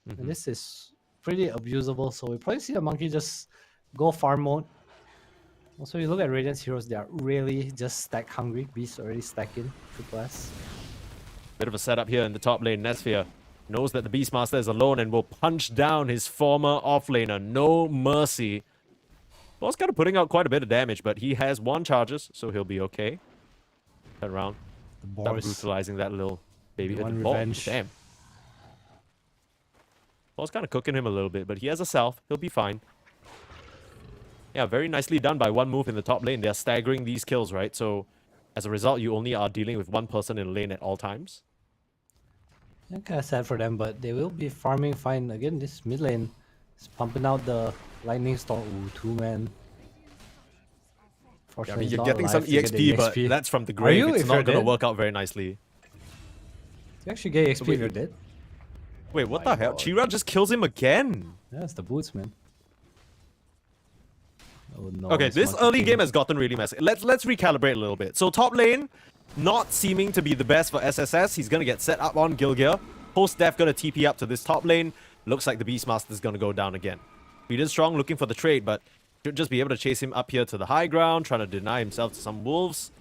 And this is pretty abusable, so we probably see the Monkey just go farm mode. Also, you look at Radiant's heroes, they are really just stack hungry. Beast already stacking, triple S. Bit of a setup here in the top lane. Nesphia knows that the Beastmaster is alone and will punch down his former offlaner. No mercy. Ball's kind of putting out quite a bit of damage, but he has 1 charges, so he'll be okay. Turn around. Start brutalizing that little baby. One Ball. revenge. Damn. Ball's kind of cooking him a little bit, but he has a self. He'll be fine. Yeah, very nicely done by 1 move in the top lane. They're staggering these kills, right? So, as a result, you only are dealing with 1 person in the lane at all times. Yeah, kind of sad for them, but they will be farming fine. Again, this mid lane is pumping out the lightning storm. Ooh, 2-man. Yeah, I mean, you're getting some EXP, but that's from the Are grave. you, It's if not you're going to dead? work out very nicely. You actually get XP wait, if you're dead. Wait, what My the hell? God. Chira just kills him again. Yeah, it's the boots, man. Oh, no, Okay, it's this Monkey early King. game has gotten really messy. Let's recalibrate a little bit. So top lane, not seeming to be the best for SSS. He's gonna get set up on Gilgir. Post death gonna TP up to this top lane. Looks like the Beastmaster's gonna go down again. Speed strong, looking for the trade, but should just be able to chase him up here to the high ground, trying to deny himself to some wolves.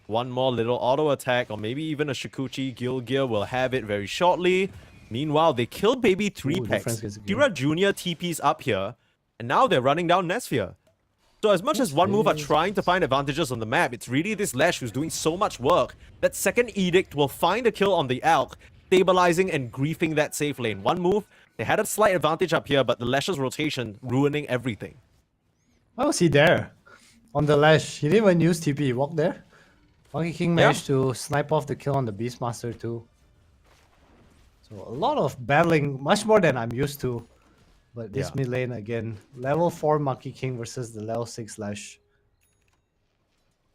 One more little auto attack, or maybe even a Shikuchi. Gilgir will have it very shortly. Meanwhile, they kill baby 3 Ooh, packs. difference is good. Kira Jr. TP's up here, and now they're running down Nesphia. So as much as one move are trying to find advantages on the map, it's really this Lash who's doing so much work. That second Edict will find a kill on the Alk, stabilizing and griefing that safe lane. One move, they had a slight advantage up here, but the Lash's rotation ruining everything. Why was he there? On the Lash. He didn't even use TP. He walked there. Monkey King managed to snipe off the kill on the Beastmaster too. So a lot of battling, much more than I'm used to. But this mid lane again, level 4 Monkey King versus the level 6 Lash.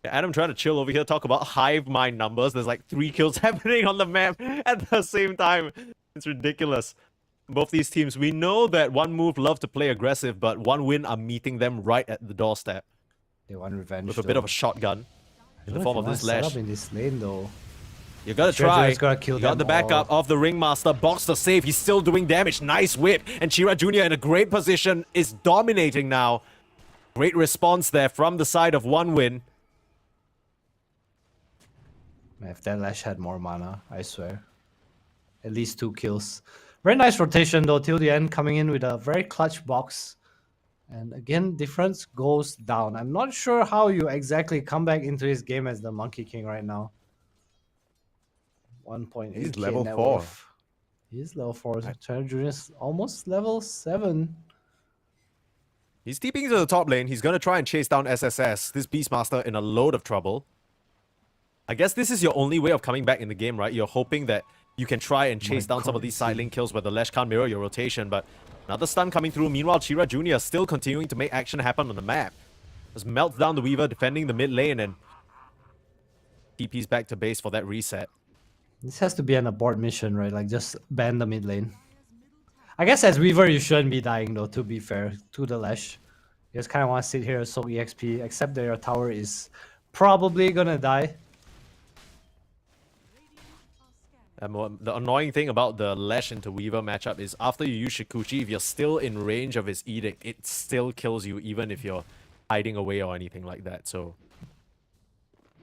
Adam trying to chill over here, talk about hive mind numbers. There's like 3 kills happening on the map at the same time. It's ridiculous. Both these teams, we know that one move love to play aggressive, but one win are meeting them right at the doorstep. They want revenge. With a bit of a shotgun in the form of this Lash. Lash. In this lane though. You gotta Treasure try. is gonna kill You got them the backup all. of the Ringmaster. Box the save. He's still doing damage. Nice whip. And Chira Jr. in a great position is dominating now. Great response there from the side of one win. Man, if that Lash had more mana, I swear. At least 2 kills. Very nice rotation though till the end, coming in with a very clutch box. And again, difference goes down. I'm not sure how you exactly come back into this game as the Monkey King right now. 1.8. He's level 4. He's level 4. China Junior's almost level 7. He's TPing to the top lane. He's gonna try and chase down SSS. This Beastmaster in a load of trouble. I guess this is your only way of coming back in the game, right? You're hoping that you can try and chase down some of these side lane kills where the Lash can't mirror your rotation, but another stun coming through. Meanwhile, Chira Jr. still continuing to make action happen on the map. Just melts down the Weaver, defending the mid lane, and TP's back to base for that reset. This has to be an abort mission, right? Like, just ban the mid lane. I guess as Weaver, you shouldn't be dying, though, to be fair, to the Lash. You just kind of want to sit here and soak EXP, except that your tower is probably gonna die. The annoying thing about the Lash into Weaver matchup is after you use Shikuchi, if you're still in range of his Edict, it still kills you even if you're hiding away or anything like that. So,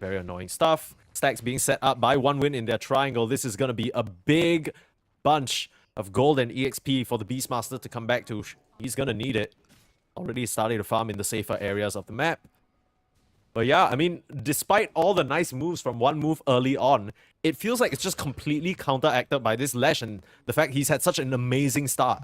very annoying stuff. Stacks being set up by one win in their triangle. This is going to be a big bunch of gold and EXP for the Beastmaster to come back to. He's going to need it. Already starting to farm in the safer areas of the map. But yeah, I mean, despite all the nice moves from one move early on, it feels like it's just completely counteracted by this Lash and the fact he's had such an amazing start.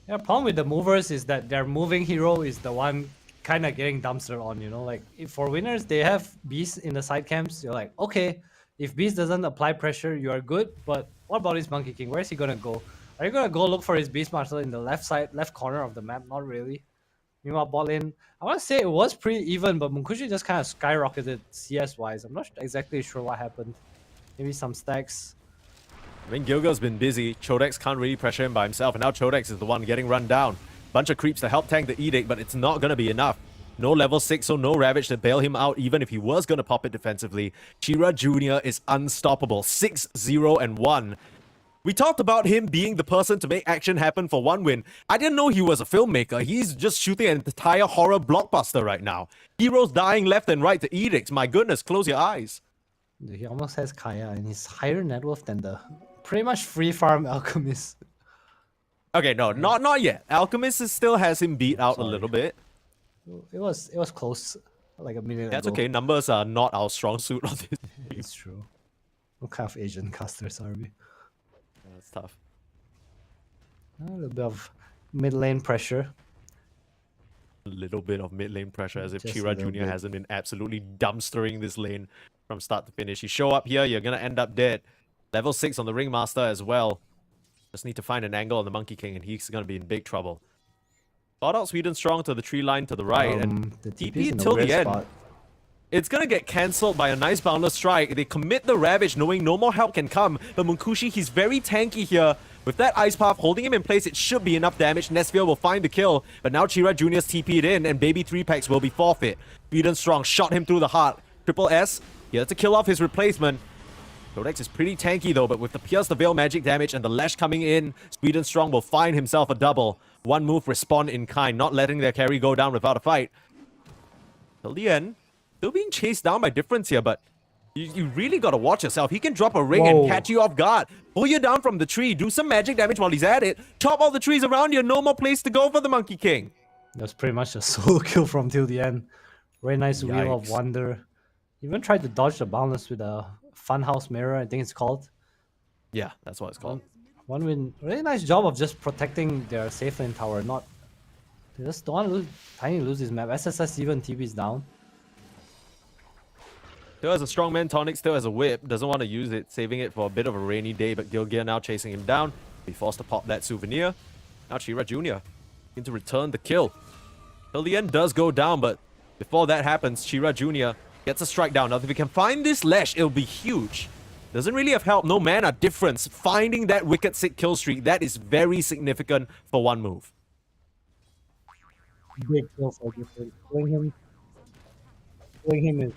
Yeah, problem with the movers is that their moving hero is the one kind of getting dumpster on, you know? Like, if for winners, they have Beast in the side camps. You're like, okay, if Beast doesn't apply pressure, you are good. But what about his Monkey King? Where is he going to go? Are you going to go look for his Beastmaster in the left side, left corner of the map? Not really. Meanwhile, bot lane, I want to say it was pretty even, but Munkushi just kind of skyrocketed CS-wise. I'm not exactly sure what happened. Maybe some stacks. I mean, Gilga's been busy. Chodex can't really pressure him by himself, and now Chodex is the one getting run down. Bunch of creeps to help tank the Edict, but it's not going to be enough. No level 6, so no Ravage to bail him out, even if he was going to pop it defensively. Chira Jr. is unstoppable. 6-0-1. We talked about him being the person to make action happen for one win. I didn't know he was a filmmaker. He's just shooting an entire horror blockbuster right now. Heroes dying left and right to Edicts. My goodness, close your eyes. He almost has Kaya, and he's higher net worth than the pretty much free farm Alchemist. Okay, no, not yet. Alchemist still has him beat out a little bit. It was close, like a minute That's ago. okay. Numbers are not our strong suit on this. It's true. What kind of Asian casters are we? That's tough. A little bit of mid lane pressure. A little bit of mid lane pressure, as if Just a Chira little Jr. bit. hasn't been absolutely dumpstering this lane from start to finish. You show up here, you're gonna end up dead. Level 6 on the Ringmaster as well. Just need to find an angle on the Monkey King, and he's gonna be in big trouble. Bought out Sweden strong to the tree line to the right, and the TP in a till weird the end. spot. It's gonna get cancelled by a nice boundless strike. They commit the Ravage knowing no more help can come, but Munkushi, he's very tanky here. With that Ice Path holding him in place, it should be enough damage. Nesville will find the kill, but now Chira Jr.'s TP'd in, and Baby 3-packs will be forfeit. Sweden strong shot him through the heart. Triple S, he had to kill off his replacement. Codex is pretty tanky though, but with the Pierce the Veil magic damage and the Lash coming in, Sweden Strong will find himself a double. One move, respond in kind, not letting their carry go down without a fight. Till the end, still being chased down by Difference here, but you really gotta watch yourself. He can drop a ring and catch you off guard. Pull you down from the tree, do some magic damage while he's at it, chop all the trees around you, no more place to go for the Monkey King. That's pretty much a solo kill from till the end. Very nice Wheel of Yikes. Wonder. Even tried to dodge the boundless with a Funhouse Mirror, I think it's called. Yeah, that's what it's called. One win. Really nice job of just protecting their safe lane tower. Not, they just don't want to lose. Tiny lose this map. SSS even TV's down. Still has a strongman tonic, still has a whip, doesn't want to use it, saving it for a bit of a rainy day, but Gilgear now chasing him down. Be forced to pop that souvenir. Now Chira Jr. looking to return the kill. Till the end does go down, but before that happens, Chira Jr. gets a strike down. Now if we can find this Lash, it'll be huge. Doesn't really have help, no mana difference. Finding that wicked sick kill streak, that is very significant for one move. Big kill for different. Killing him is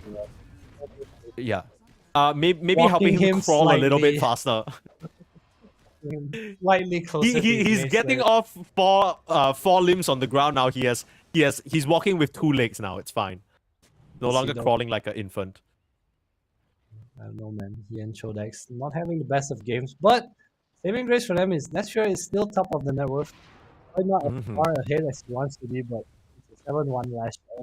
Yeah. Maybe Walking helping him him crawl a little bit slightly. faster. slightly closer. He's getting off four limbs on the ground now. He's walking with 2 legs now. It's fine. No longer crawling like an infant. I don't know, man. He and Chodex not having the best of games, but saving grace for them is Nesfure is still top of the net worth. Probably not as far ahead as he wants to be, but it's a 7-1 Lash. I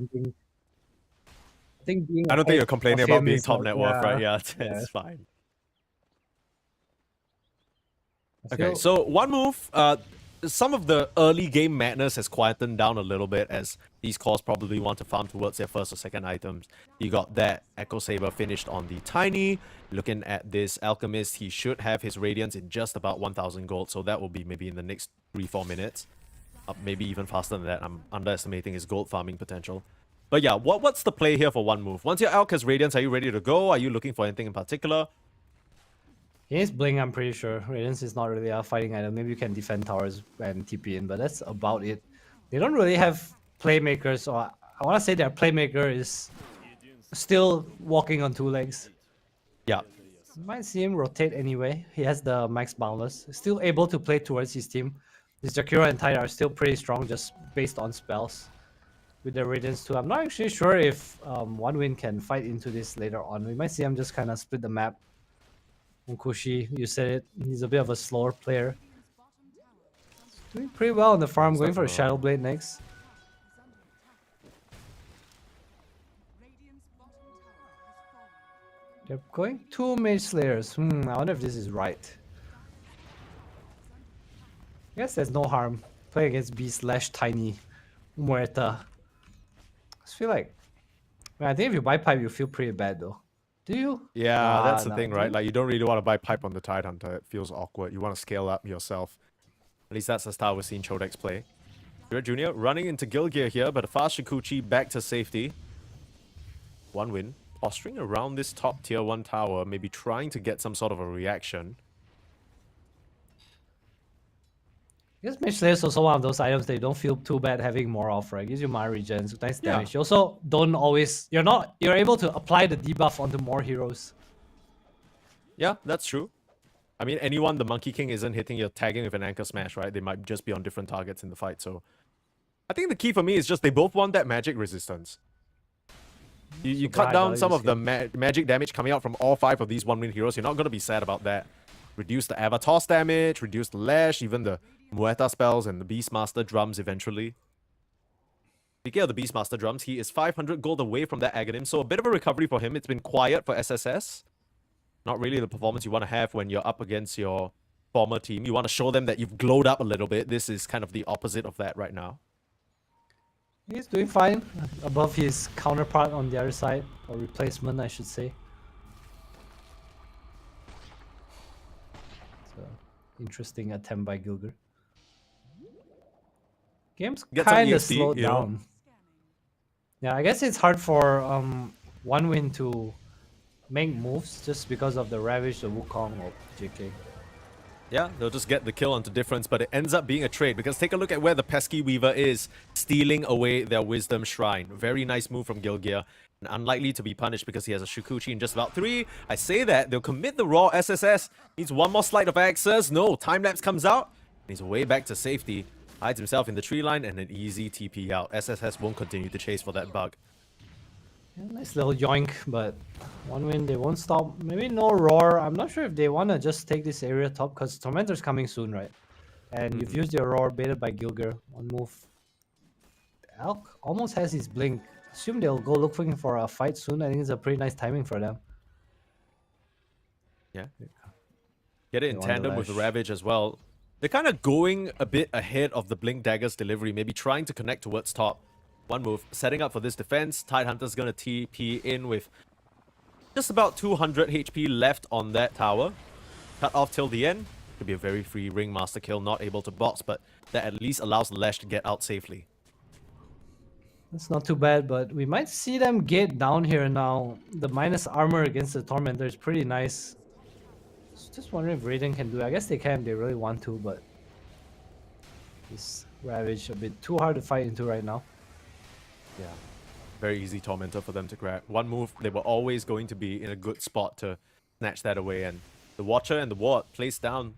think being I don't think ahead you're complaining of about him being is top like- net worth, right? Yeah, yeah. it's fine. I Okay, feel- so one move. Some of the early game madness has quietened down a little bit as these cores probably want to farm towards their first or second items. You got that Echo Saber finished on the Tiny. Looking at this Alchemist, he should have his Radiance in just about 1,000 gold, so that will be maybe in the next 3-4 minutes. Maybe even faster than that. I'm underestimating his gold farming potential. But yeah, what's the play here for one move? Once your Alch has Radiance, are you ready to go? Are you looking for anything in particular? He is Bling, I'm pretty sure. Radiance is not really a fighting item. Maybe you can defend towers and TP in, but that's about it. They don't really have playmakers, or I want to say their playmaker is still walking on 2 legs. Yeah. You might see him rotate anyway. He has the max boundless. Still able to play towards his team. His Jakiro and Tide are still pretty strong just based on spells. With the Radiance too. I'm not actually sure if One Win can fight into this later on. We might see him just kind of split the map. Munkushi, you said it, he's a bit of a slower player. Doing pretty well on the farm, going for a Shadow Blade next. They're going 2 Mage Slayers. I wonder if this is right. I guess there's no harm. Play against B/Tiny Muerta. I just feel like, man, I think if you buy pipe, you feel pretty bad though. Do you? Yeah, that's the Nah, thing, right? Like, you don't really want to buy pipe on the Tidehunter. It feels awkward. You want to scale up yourself. At least that's the style we're seeing Chodex play. Red Jr. running into Gilgear here, but a fast Shikuchi back to safety. One win. Posturing around this top tier 1 tower, maybe trying to get some sort of a reaction. I guess Mage Slayer is also one of those items that you don't feel too bad having more of, right? Gives you mana regens, nice damage. You also don't always you're able to apply the debuff onto more heroes. Yeah, that's true. I mean, anyone the Monkey King isn't hitting, you're tagging with an Anchor Smash, right? They might just be on different targets in the fight, so... I think the key for me is just they both want that magic resistance. You cut down some of the magic damage coming out from all 5 of these 1-win heroes, you're not going to be sad about that. Reduce the Avatos damage, reduce the Lash, even the Muerta spells and the Beastmaster drums eventually. Speaking of the Beastmaster drums, he is 500 gold away from that Aghanim, so a bit of a recovery for him. It's been quiet for SSS. Not really the performance you want to have when you're up against your former team. You want to show them that you've glowed up a little bit. This is kind of the opposite of that right now. He's doing fine, above his counterpart on the other side, or replacement, I should say. So, interesting attempt by Gilger. Game's kind of slowed down. Yeah, I guess it's hard for 1-win to make moves just because of the Ravage, the Wukong, or JK. Yeah, they'll just get the kill onto difference, but it ends up being a trade because take a look at where the Pesky Weaver is, stealing away their Wisdom Shrine. Very nice move from Gilgear, and unlikely to be punished because he has a Shikuchi in just about 3. I say that, they'll commit the raw SSS. Needs one more Sleight of Access. No, time-lapse comes out, and he's way back to safety. Hides himself in the tree line and an easy TP out. SSS won't continue to chase for that bug. Yeah, nice little yoink, but 1-win, they won't stop. Maybe no roar. I'm not sure if they want to just take this area top because Tormentor's coming soon, right? And you've used your roar, baited by Gilger. One move. Elk almost has his blink. Assume they'll go looking for a fight soon. I think it's a pretty nice timing for them. Yeah. Get it in tandem with the Ravage as well. They're kind of going a bit ahead of the Blink Dagger's delivery, maybe trying to connect towards top. One move, setting up for this defense. Tidehunter's gonna TP in with just about 200 HP left on that tower. Cut off till the end. Could be a very free Ringmaster kill, not able to box, but that at least allows the Lash to get out safely. That's not too bad, but we might see them get down here now. The minus armor against the Tormentor is pretty nice. Just wondering if Raiden can do it. I guess they can if they really want to, but this Ravage a bit too hard to fight into right now. Yeah, very easy Tormentor for them to grab. One move, they were always going to be in a good spot to snatch that away, and the Watcher and the Ward placed down.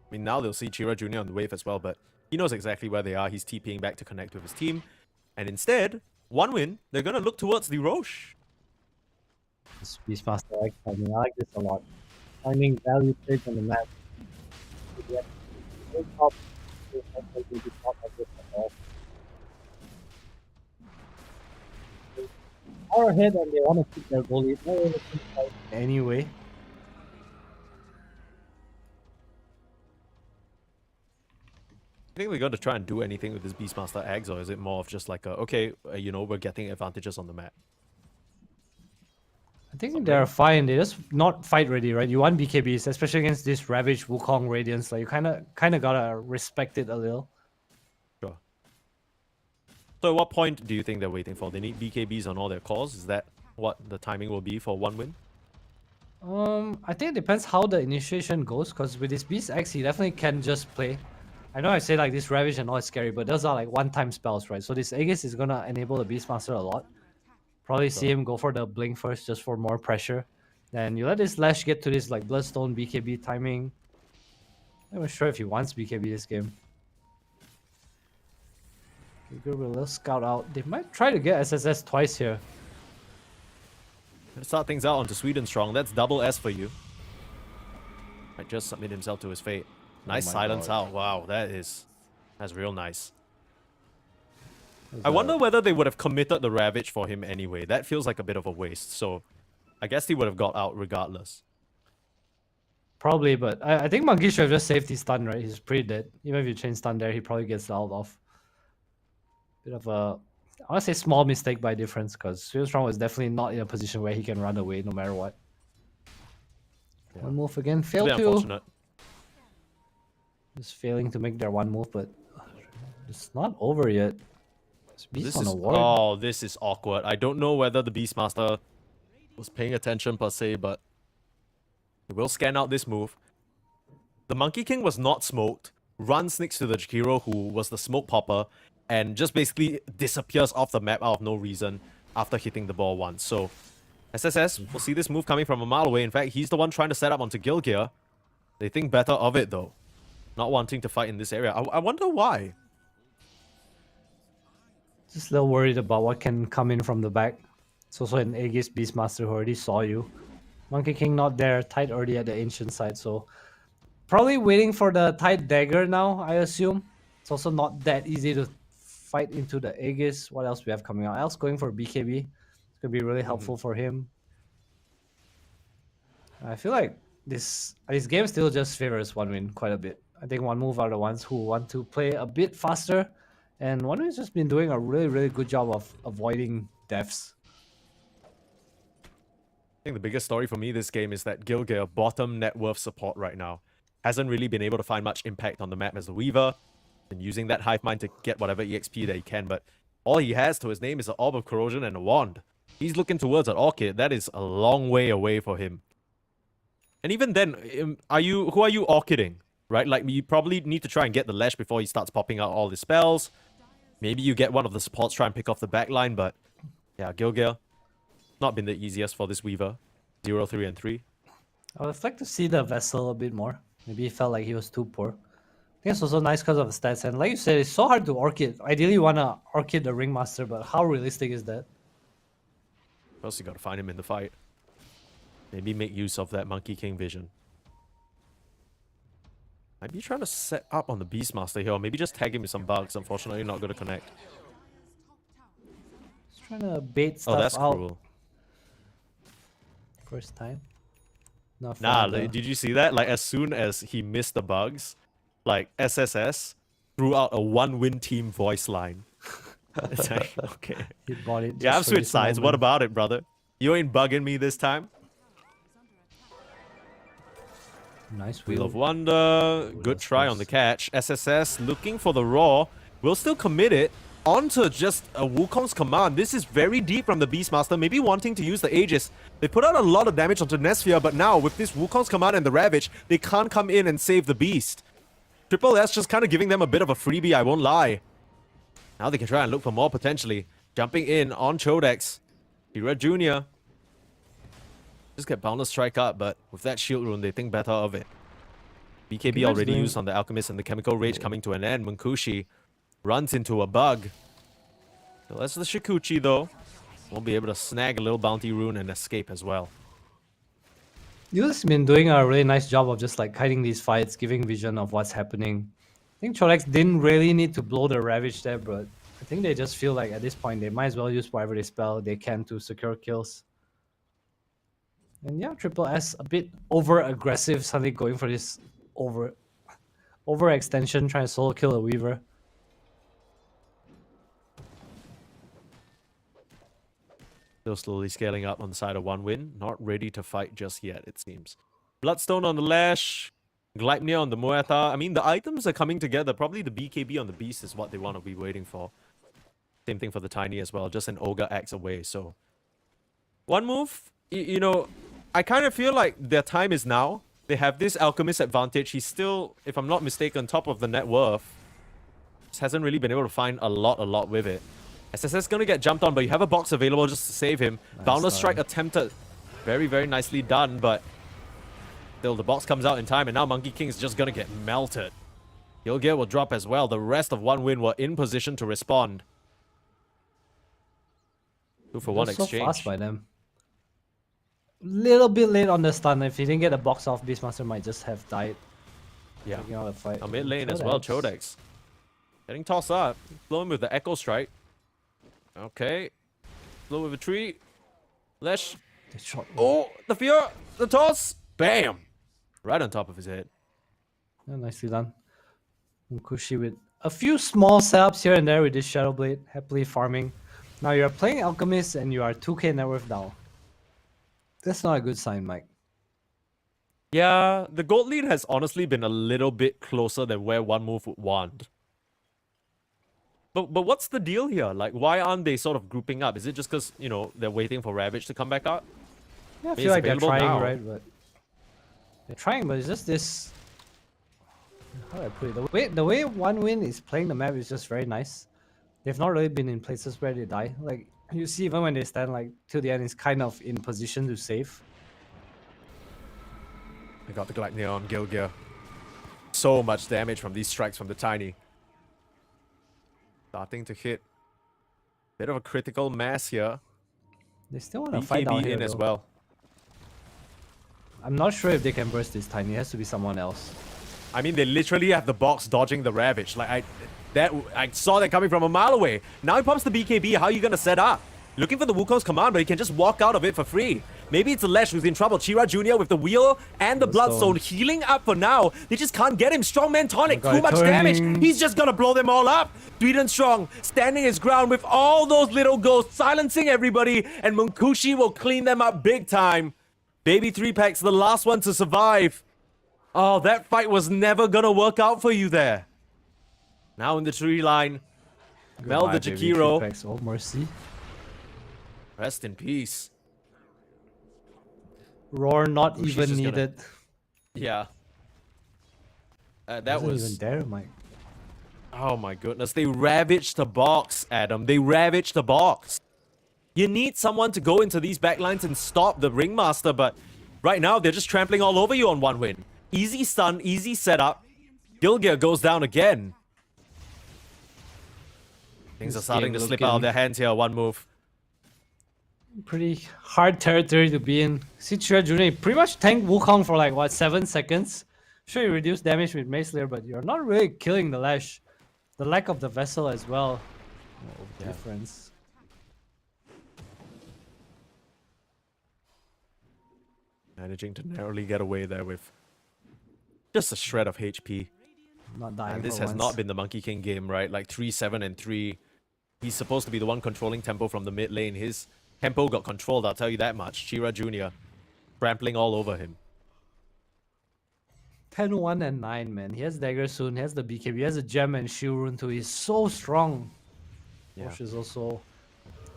I mean, now they'll see Chira Jr. on the wave as well, but he knows exactly where they are. He's TPing back to connect with his team, and instead, 1-win, they're going to look towards the Roche. This Beastmaster X, I mean, I like this a lot. Finding value trades on the map. Far ahead and they want to keep their goalie anyway. I think we're going to try and do anything with this Beastmaster Eggs, or is it more of just like, okay, you know, we're getting advantages on the map? I think they're fine. They're just not fight ready, right? You want BKBs, especially against this Ravage Wukong Radiance. Like you kind of gotta respect it a little. Sure. So at what point do you think they're waiting for? They need BKBs on all their calls. Is that what the timing will be for 1-win? I think it depends how the initiation goes. Because with this Beast X, he definitely can just play. I know I say like this Ravage and all is scary, but those are like one-time spells, right? So this Aegis is gonna enable the Beastmaster a lot. Probably see him go for the blink first just for more pressure. Then you let this Lash get to this like Bloodstone BKB timing. I'm not sure if he wants BKB this game. Gilger will scout out. They might try to get SSS twice here. Let's start things out onto Sweden Strong. That's double S for you. Might just submit himself to his fate. Nice silence out. Wow, that's real nice. I wonder whether they would have committed the Ravage for him anyway. That feels like a bit of a waste. So I guess he would have got out regardless. Probably, but I think Monkey should have just saved his stun, right? He's pretty dead. Even if you change stun there, he probably gets out off. Bit of a, I want to say small mistake by difference, because Strong was definitely not in a position where he can run away no matter what. Yeah. One move again, failed to. Unfortunate. Just failing to make their one move, but It's not over yet. It's Beast This on is the ward. oh, this is awkward. I don't know whether the Beastmaster was paying attention per se, but he will scan out this move. The Monkey King was not smoked, runs next to the Jakiro, who was the smoke popper, and just basically disappears off the map out of no reason after hitting the ball once. So SSS will see this move coming from a mile away. In fact, he's the one trying to set up onto Gilgear. They think better of it though, not wanting to fight in this area. I wonder why. Just a little worried about what can come in from the back. It's also an Aegis Beastmaster who already saw you. Monkey King not there, tied already at the ancient side, so probably waiting for the tied dagger now, I assume. It's also not that easy to fight into the Aegis. What else we have coming out? Else going for BKB. It's gonna be really helpful for him. I feel like this game still just favors One Win quite a bit. I think One Move are the ones who want to play a bit faster, and One Win's just been doing a really good job of avoiding deaths. I think the biggest story for me this game is that Gilgear, bottom net worth support right now, hasn't really been able to find much impact on the map as the Weaver, and using that Hive Mind to get whatever EXP that he can, but all he has to his name is an Orb of Corrosion and a Wand. He's looking towards an Orchid. That is a long way away for him. And even then, who are you Orchiding? Right? Like, you probably need to try and get the Lash before he starts popping out all his spells. Maybe you get one of the supports, try and pick off the backline, but yeah, Gilgear, not been the easiest for this Weaver. 0, 3, and 3. I would like to see the Vessel a bit more. Maybe he felt like he was too poor. I think it's also nice because of the stats. And like you said, it's so hard to Orchid. Ideally, you want to Orchid the Ringmaster, but how realistic is that? First, you gotta find him in the fight. Maybe make use of that Monkey King vision. Might be trying to set up on the Beastmaster here, or maybe just tag him with some bugs. Unfortunately, not gonna connect. Just trying to bait stuff Oh, that's out. cruel. First time. Not Nah, fun, though. did you see that? Like, as soon as he missed the bugs, like, SSS threw out a one-win team voice line. It's like, okay. He bought it. Yeah, I've just for switched this sides. What moment. about it, brother? You ain't bugging me this time? Nice Wheel wheel. of Wonder. Good try on the catch. SSS looking for the Raw. Will still commit it onto just a Wukong's command. This is very deep from the Beastmaster. Maybe wanting to use the Aegis. They put out a lot of damage onto Nesphere, but now with this Wukong's command and the Ravage, they can't come in and save the Beast. Triple S just kind of giving them a bit of a freebie, I won't lie. Now they can try and look for more potentially. Jumping in on Chodex. Hira Jr. Just get Boundless Strike up, but with that shield rune, they think better of it. BKB already used on the Alchemist and the Chemical Rage coming to an end. Munkushi runs into a bug. So that's the Shikuchi though. Won't be able to snag a little bounty rune and escape as well. Yu's been doing a really nice job of just like hiding these fights, giving vision of what's happening. I think Chodex didn't really need to blow the Ravage there, but I think they just feel like at this point they might as well use whatever they spell they can to secure kills. And yeah, Triple S a bit over aggressive, suddenly going for this overextension, trying to solo kill a Weaver. Still slowly scaling up on the side of One Win. Not ready to fight just yet, it seems. Bloodstone on the Lash. Gleipnir on the Muerta. I mean, the items are coming together. Probably the BKB on the Beast is what they want to be waiting for. Same thing for the Tiny as well. Just an Ogre axe away, so... One move, you know, I kind of feel like their time is now. They have this Alchemist advantage. He's still, if I'm not mistaken, top of the net worth. Just hasn't really been able to find a lot with it. SSS gonna get jumped on, but you have a box available just to save him. Nice Boundless done. Strike attempted. Very nicely done, but still the box comes out in time, and now Monkey King's just gonna get melted. Gilgear will drop as well. The rest of One Win were in position to respond. 2 for 1 They're exchange. so fast by them. Little bit late on the stun. If he didn't get the box off, Beastmaster might just have died. Yeah. Taking out the fight. A mid lane as well, Chodex. Getting tossed up. Blowing with the Echo Strike. Okay. Blow with a tree. Lash. They shot. Oh, the fear. The toss. Bam. Right on top of his head. Yeah, nicely done. Munkushi with a few small setups here and there with this Shadow Blade. Happily farming. Now you're playing Alchemist and you are 2k net worth down. That's not a good sign, Mike. Yeah, the gold lead has honestly been a little bit closer than where One Move would want. But what's the deal here? Like, why aren't they sort of grouping up? Is it just because, you know, they're waiting for Ravage to come back out? Yeah, I mean, feel it's like they're available trying, now. right? But they're trying, but it's just this. How do I put it? The way One Win is playing the map is just very nice. They've not really been in places where they die. Like you see, even when they stand like till the end, it's kind of in position to save. I got the Gleipnir on Gilgir. So much damage from these strikes from the Tiny. Starting to hit. Bit of a critical mass here. They still want to fight down BKB here in as though. well. I'm not sure if they can burst this Tiny. It has to be someone else. I mean, they literally have the box dodging the Ravage. Like, I saw that coming from a mile away. Now he pumps the BKB. How are you going to set up? Looking for the Wukong's command, but he can just walk out of it for free. Maybe it's Lesh who's in trouble. Chira Jr. with the wheel and the Bloodstone healing up for now. They just can't get him. Strongman Tonic, Oh my too God, much damage. turning. He's just gonna blow them all up. Sweden Strong standing his ground with all those little ghosts, silencing everybody, and Munkushi will clean them up big time. Baby 3-Pack's the last one to survive. Oh, that fight was never gonna work out for you there. Now in the tree line, Mel the Goodbye, baby. Jakiro. T-Pex. Oh, mercy. Rest in peace. Roar not She's even just gonna- needed. Yeah. That Wasn't was... even there, Mike. Oh my goodness. They ravaged the box, Adam. They ravaged the box. You need someone to go into these backlines and stop the Ringmaster, but right now they're just trampling all over you on One Win. Easy stun, easy setup. Gilgir goes down again. Things are This starting to game slip out of looking- their hands here. One move. Pretty hard territory to be in. See, Chira Jr. pretty much tanked Wukong for like, what, 7 seconds? Sure, you reduce damage with Mace Layer, but you're not really killing the Lash. The lack of the vessel as well. No difference. Managing to narrowly get away there with just a shred of HP. Not dying And this for has once. not been the Monkey King game, right? Like 3-7 and 3. He's supposed to be the one controlling tempo from the mid lane. His tempo got controlled, I'll tell you that much. Chira Jr. trampling all over him. 10, 1, and 9, man. He has Dagger soon. He has the BKB. He has a Gem and Shield Rune too. He's so strong. Yeah. Rosh is also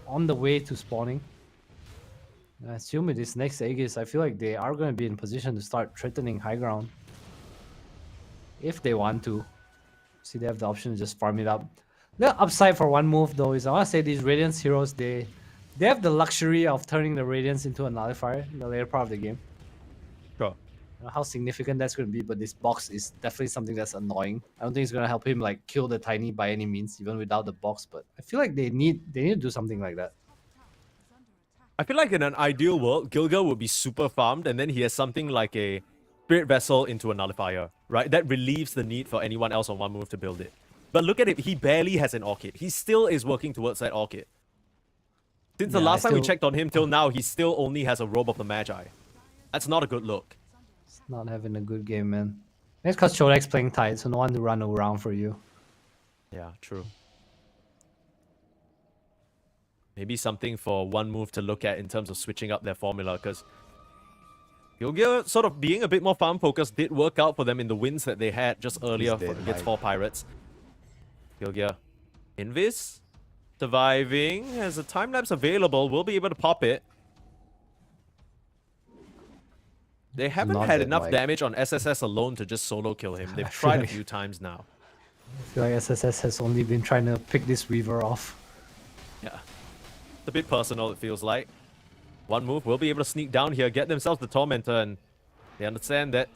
on the way to spawning. I assume with this next Aegis, I feel like they are going to be in position to start threatening high ground. If they want to. See, they have the option to just farm it up. The upside for One Move, though, is I want to say these Radiance heroes, they have the luxury of turning the Radiance into a nullifier in the later part of the game. Sure. I don't know how significant that's going to be, but this box is definitely something that's annoying. I don't think it's going to help him like kill the Tiny by any means, even without the box. But I feel like they need to do something like that. I feel like in an ideal world, Gilgir would be super farmed, and then he has something like a Spirit Vessel into a Nullifier, right? That relieves the need for anyone else on One Move to build it. But look at it, he barely has an Orchid. He still is working towards that Orchid. Since the Yeah, last I time we still- checked on him till now, he still only has a Robe of the Magi. That's not a good look. It's not having a good game, man. It's because Chodek's playing tight, so no one to run around for you. Yeah, true. Maybe something for One Move to look at in terms of switching up their formula, because Gilgir sort of being a bit more farm focused did work out for them in the wins that they had just earlier dead, against Mike. 4 Pirates. Gilgir, Invis, surviving, has a time lapse available, will be able to pop it. They haven't Not had dead, enough Mike. damage on SSS alone to just solo kill him. They've I feel tried a like- few times now. I feel like SSS has only been trying to pick this Weaver off. Yeah. It's a bit personal, it feels like. One Move will be able to sneak down here, get themselves the Tormentor, and they understand that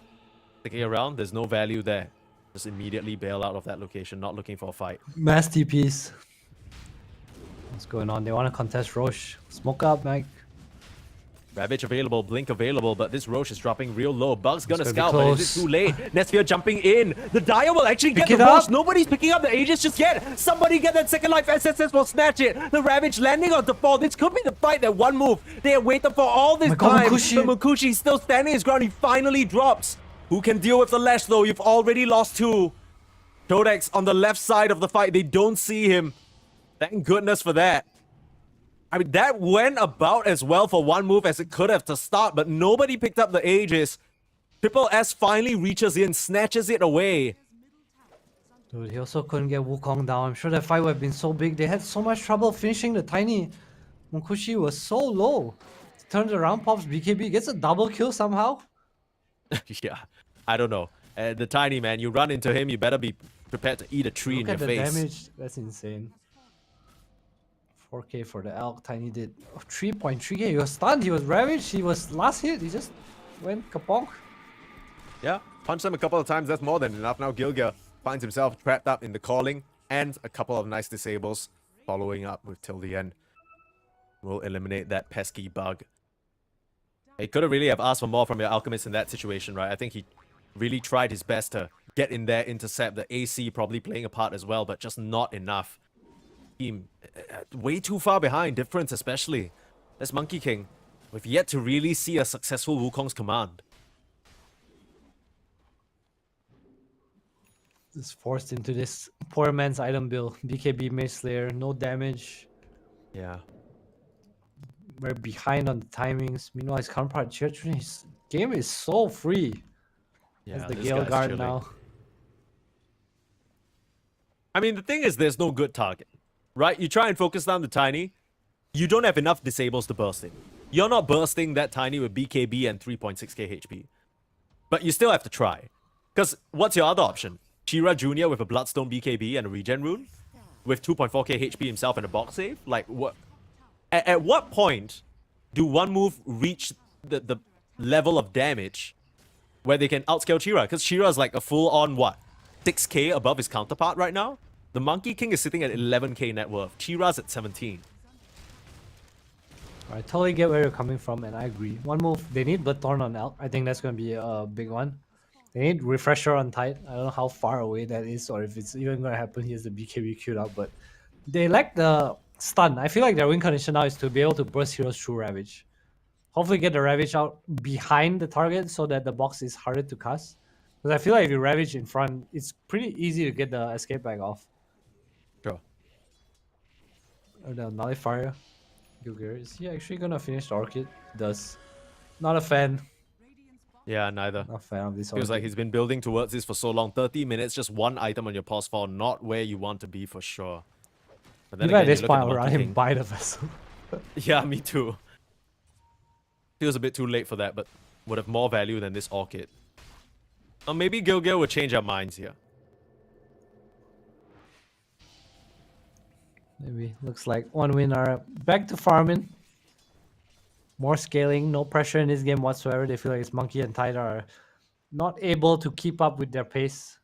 sticking around, there's no value there. Just immediately bail out of that location, not looking for a fight. Mass TPs. What's going on? They want to contest Roche. Smoke up, Mike. Ravage available, Blink available, but this Roche is dropping real low. Bug's gonna gonna be scout, but is close. it too late? Nesphere jumping in. The Dire will actually get Pick the it Roche. up. Nobody's picking up the Aegis just yet. Somebody get that second life. SSS will snatch it. The Ravage landing on default. This could be the fight that One Move. They have waited for all this my God, time. Mukushi. But Mukushi's still standing his ground. He finally drops. Who can deal with the Lash though? You've already lost 2. Codex on the left side of the fight. They don't see him. Thank goodness for that. I mean, that went about as well for One Move as it could have to start, but nobody picked up the Aegis. Triple S finally reaches in, snatches it away. Dude, he also couldn't get Wukong down. I'm sure that fight would have been so big. They had so much trouble finishing the tiny. Munkushi was so low. Turns around, pops BKB, gets a double kill somehow. Yeah, I don't know. The tiny man, you run into him, you better be prepared to eat a tree Look in at your the face. damage. That's insane. 4k for the elk. Tiny did 3.3k. He was stunned. He was ravaged. He was last hit. He just went kapong. Yeah, punch them a couple of times, that's more than enough. Now Gilga finds himself trapped up in the calling and a couple of nice disables following up with till the end. We'll eliminate that pesky bug. He could have really have asked for more from your Alchemist in that situation, right? I think he really tried his best to get in there, intercept the AC, probably playing a part as well, but just not enough. Team way too far behind, difference especially. That's Monkey King. We've yet to really see a successful Wukong's command. Just forced into this poor man's item build. BKB Mage Slayer, no damage. Yeah. We're behind on the timings. Meanwhile, his counterpart Churchill, his game is so free. Yeah, As the this Gale guy's Guard chilling. now. I mean, the thing is, there's no good target, right? You try and focus down the tiny, you don't have enough disables to burst it. You're not bursting that tiny with BKB and 3.6k HP. But you still have to try. Because what's your other option? Chira Jr. with a Bloodstone BKB and a regen rune? With 2.4k HP himself and a box save? Like, what? At what point do one move reach the level of damage where they can outscale Chira? Because Chira is like a full-on, what? 6k above his counterpart right now? The Monkey King is sitting at 11k net worth. Chira's at 17. I totally get where you're coming from, and I agree. One move, they need Bloodthorn on Elk. I think that's going to be a big one. They need Refresher on Tide. I don't know how far away that is, or if it's even going to happen. He has the BKB queued up, but they lack the stun. I feel like their win condition now is to be able to burst heroes through Ravage. Hopefully get the Ravage out behind the target so that the box is harder to cast. Because I feel like if you Ravage in front, it's pretty easy to get the escape bag off. Sure. Or the Nullifier. Gilgir, is he actually gonna finish the Orchid? He does. Not a fan. Yeah, neither. Not a fan of this Feels Orchid. like he's been building towards this for so long. 30 minutes, just one item on your pause fall, not where you want to be for sure. But then Even at again, you this look at point, the I'll run Monkey him King. by the vessel. Yeah, me too. Feels a bit too late for that, but would have more value than this Orchid. Or maybe Gilgir will change our minds here. Maybe. Looks like one winner. Back to farming. More scaling. No pressure in this game whatsoever. They feel like it's Monkey and Tide are not able to keep up with their pace.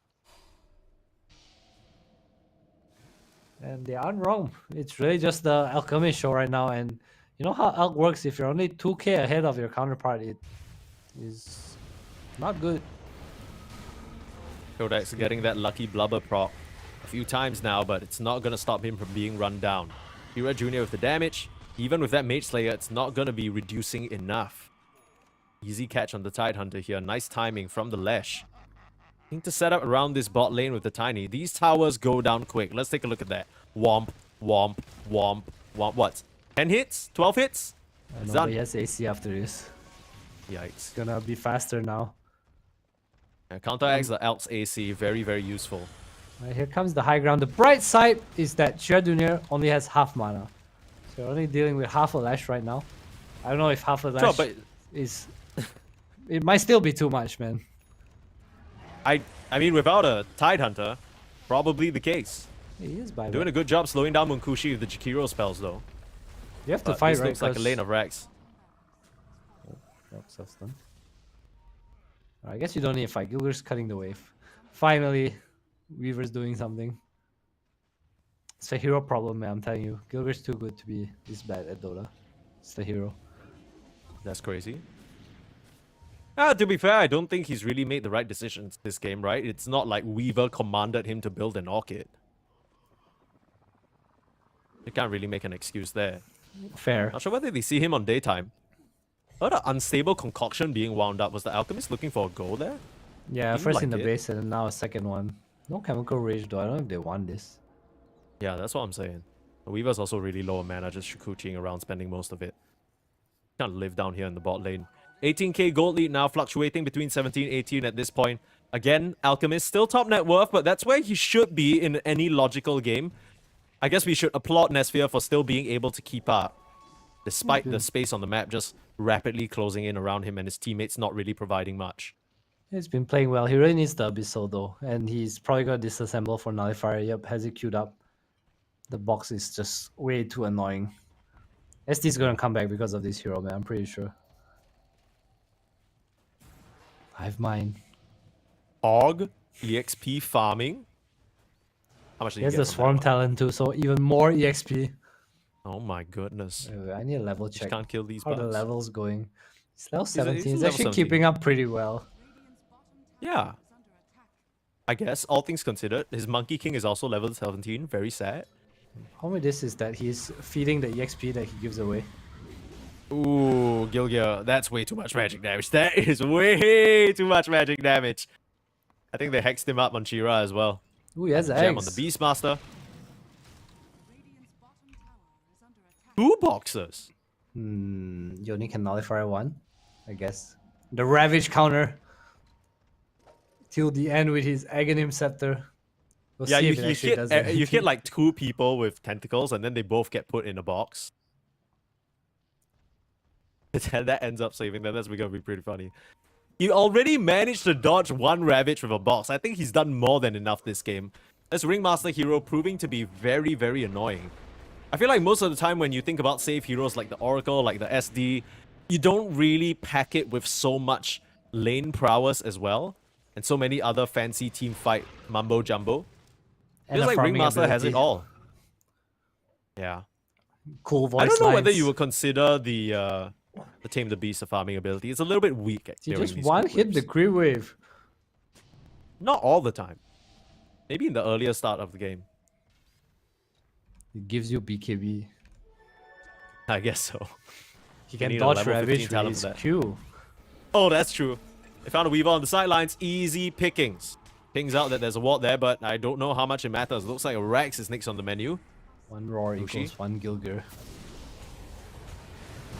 And they aren't wrong. It's really just the Alchemist show right now. And you know how Elk works. If you're only 2k ahead of your counterpart, it is not good. Kodak's getting that lucky blubber proc a few times now, but it's not going to stop him from being run down. Hira Jr. with the damage. Even with that Mage Slayer, it's not going to be reducing enough. Easy catch on the Tidehunter here. Nice timing from the Lesh. Need to set up around this bot lane with the Tiny. These towers go down quick. Let's take a look at that. Womp, womp, womp, womp. What? 10 hits? 12 hits? It's done. Nobody has AC after this. Yikes. It's gonna be faster now. Counteracts the Elk's AC. Very, very useful. Right, here comes the high ground. The bright side is that Chira Jr. only has half mana. So you're only dealing with half a Lash right now. I don't know if half a Lash but is... It might still be too much, man. I mean, without a Tidehunter, probably the case. He is by Doing a good job slowing down Munkushi with the Jakiro spells, though. You have to But fight, this right? looks like a lane of Rex. I guess you don't need a fight. Gilger's cutting the wave. Finally, Weaver's doing something. It's a hero problem, man. I'm telling you. Gilger's too good to be this bad at Dota. It's the hero. That's crazy. To be fair, I don't think he's really made the right decisions this game, right? It's not like Weaver commanded him to build an Orchid. You can't really make an excuse there. Fair. Not sure whether they see him on daytime. What an unstable concoction being wound up. Was the Alchemist looking for a goal there? Yeah, Seemed first like in the it. base and then now a second one. No chemical rage though. I don't know if they want this. Yeah, that's what I'm saying. The Weaver's also really low on mana, just Shikuchiing around, spending most of it. Can't live down here in the bot lane. 18k gold lead now, fluctuating between 17 18 at this point. Again, Alchemist still top net worth, but that's where he should be in any logical game. I guess we should applaud Nesphia for still being able to keep up, despite the space on the map just rapidly closing in around him and his teammates not really providing much. He's been playing well. He really needs the Abyssal though, and he's probably gonna disassemble for Nullifier. Yep, has it queued up. The box is just way too annoying. SD's gonna come back because of this hero, man. I'm pretty sure. Hive Mind. Og, EXP farming. How much did He you has get the from Swarm that one? talent too, so even more EXP. Oh my goodness. Wait, I need a level check. Can't kill these How the bugs. levels going? He's level He's 17. He's level actually 17. keeping up pretty well. Yeah. I guess, all things considered, his Monkey King is also level 17. Very sad. Homie, this is that he's feeding the EXP that he gives away. Ooh, Gilgir, that's way too much magic damage. That is way too much magic damage. I think they hexed him up on Chira as well. Ooh, he has Gem on the eggs. Beastmaster. 2 boxes. You only can nullify one, I guess. The Ravage counter. Till the end with his Aghanim Scepter. We'll Yeah, see you, if it you, actually hit, does you anything. hit like 2 people with tentacles and then they both get put in a box. That ends up saving them. That's going to be pretty funny. He already managed to dodge 1 Ravage with a box. I think he's done more than enough this game. This Ringmaster hero proving to be very, very annoying. I feel like most of the time when you think about save heroes like the Oracle, like the SD, you don't really pack it with so much lane prowess as well. And so many other fancy team fight mumbo jumbo. And Feels a like farming Ringmaster has it ability. all. Yeah. Cool voice I don't know whether lines. you would consider the Tame the Beast a farming ability. It's a little bit weak. He during just these one group hit the waves. creep wave. Not all the time. Maybe in the earlier start of the game. It gives you BKB. I guess so. He You can need a dodge level 15 Ravage with talent his for that. Q. Oh, that's true. They found a Weaver on the sidelines. Easy pickings. Pings out that there's a ward there, but I don't know how much it matters. Looks like a Rex is next on the menu. One roar Mushi. equals one Gilgir.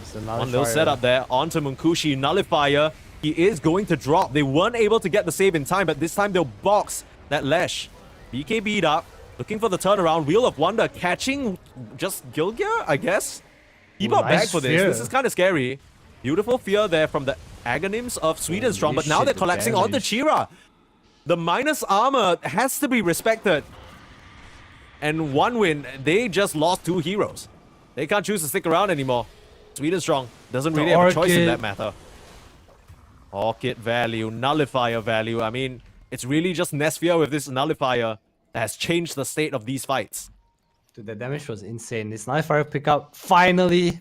It's a One little nullifier. setup there. Onto Munkushi. Nullifier. He is going to drop. They weren't able to get the save in time, but this time they'll box that Lesh. BKB'd up. Looking for the turnaround. Wheel of Wonder catching just Gilgir, I guess. He Ooh, got back nice for this. fear. This is kind of scary. Beautiful fear there from the Aghanims of Swedenstrom, but now shit, they're the collapsing onto damage. Chira. The minus armor has to be respected. And 1 win, they just lost 2 heroes. They can't choose to stick around anymore. Swedenstrong doesn't really have a choice in Orchid. that matter. Orchid value, Nullifier value. I mean, it's really just Nesphia with this Nullifier that has changed the state of these fights. Dude, the damage was insane. This Nullifier pickup, finally,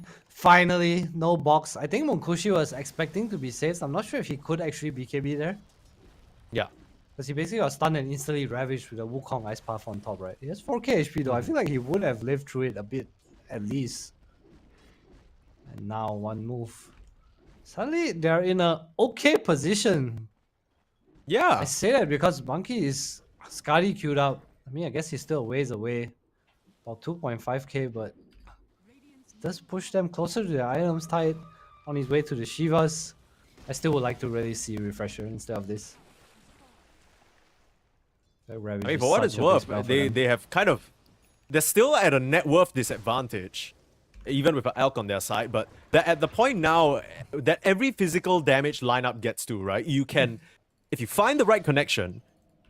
no box. I think Munkushi was expecting to be saved. I'm not sure if he could actually BKB there. Yeah. Because he basically got stunned and instantly ravaged with a Wukong Ice Path on top, right? He has 4k HP though. I feel like he would have lived through it a bit, at least. And now one move. Suddenly, they're in a okay position. Yeah. I say that because Monkey is Skadi queued up. I mean, I guess he's still a ways away. About 2.5k, but does push them closer to their items tied on his way to the Shivas. I still would like to really see Refresher instead of this. I mean, for what it's worth, they have kind of... They're still at a net worth disadvantage, even with an Elk on their side, but they're at the point now that every physical damage lineup gets to, right? You can... If you find the right connection,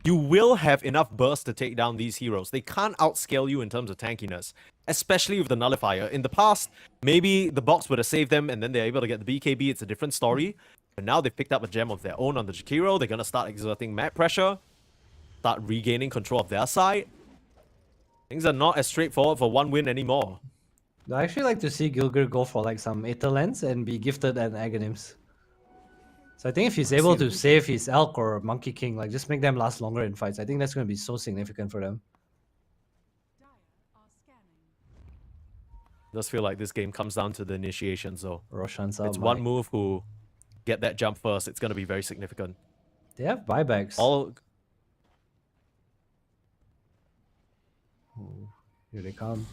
you will have enough burst to take down these heroes. They can't outscale you in terms of tankiness, especially with the Nullifier. In the past, maybe the box would have saved them and then they're able to get the BKB. It's a different story. But now they've picked up a gem of their own on the Jakiro. They're going to start exerting map pressure, start regaining control of their side. Things are not as straightforward for 1 win anymore. I actually like to see Gilgir go for like some Aether Lens and be gifted an Aghanims. So I think if he's able to save his Elk or Monkey King, like just make them last longer in fights, I think that's going to be so significant for them. Does feel like this game comes down to the initiations though. Roshan's It's one move who get that jump first. It's going to be very significant. They have buybacks. All... Ooh, here they come.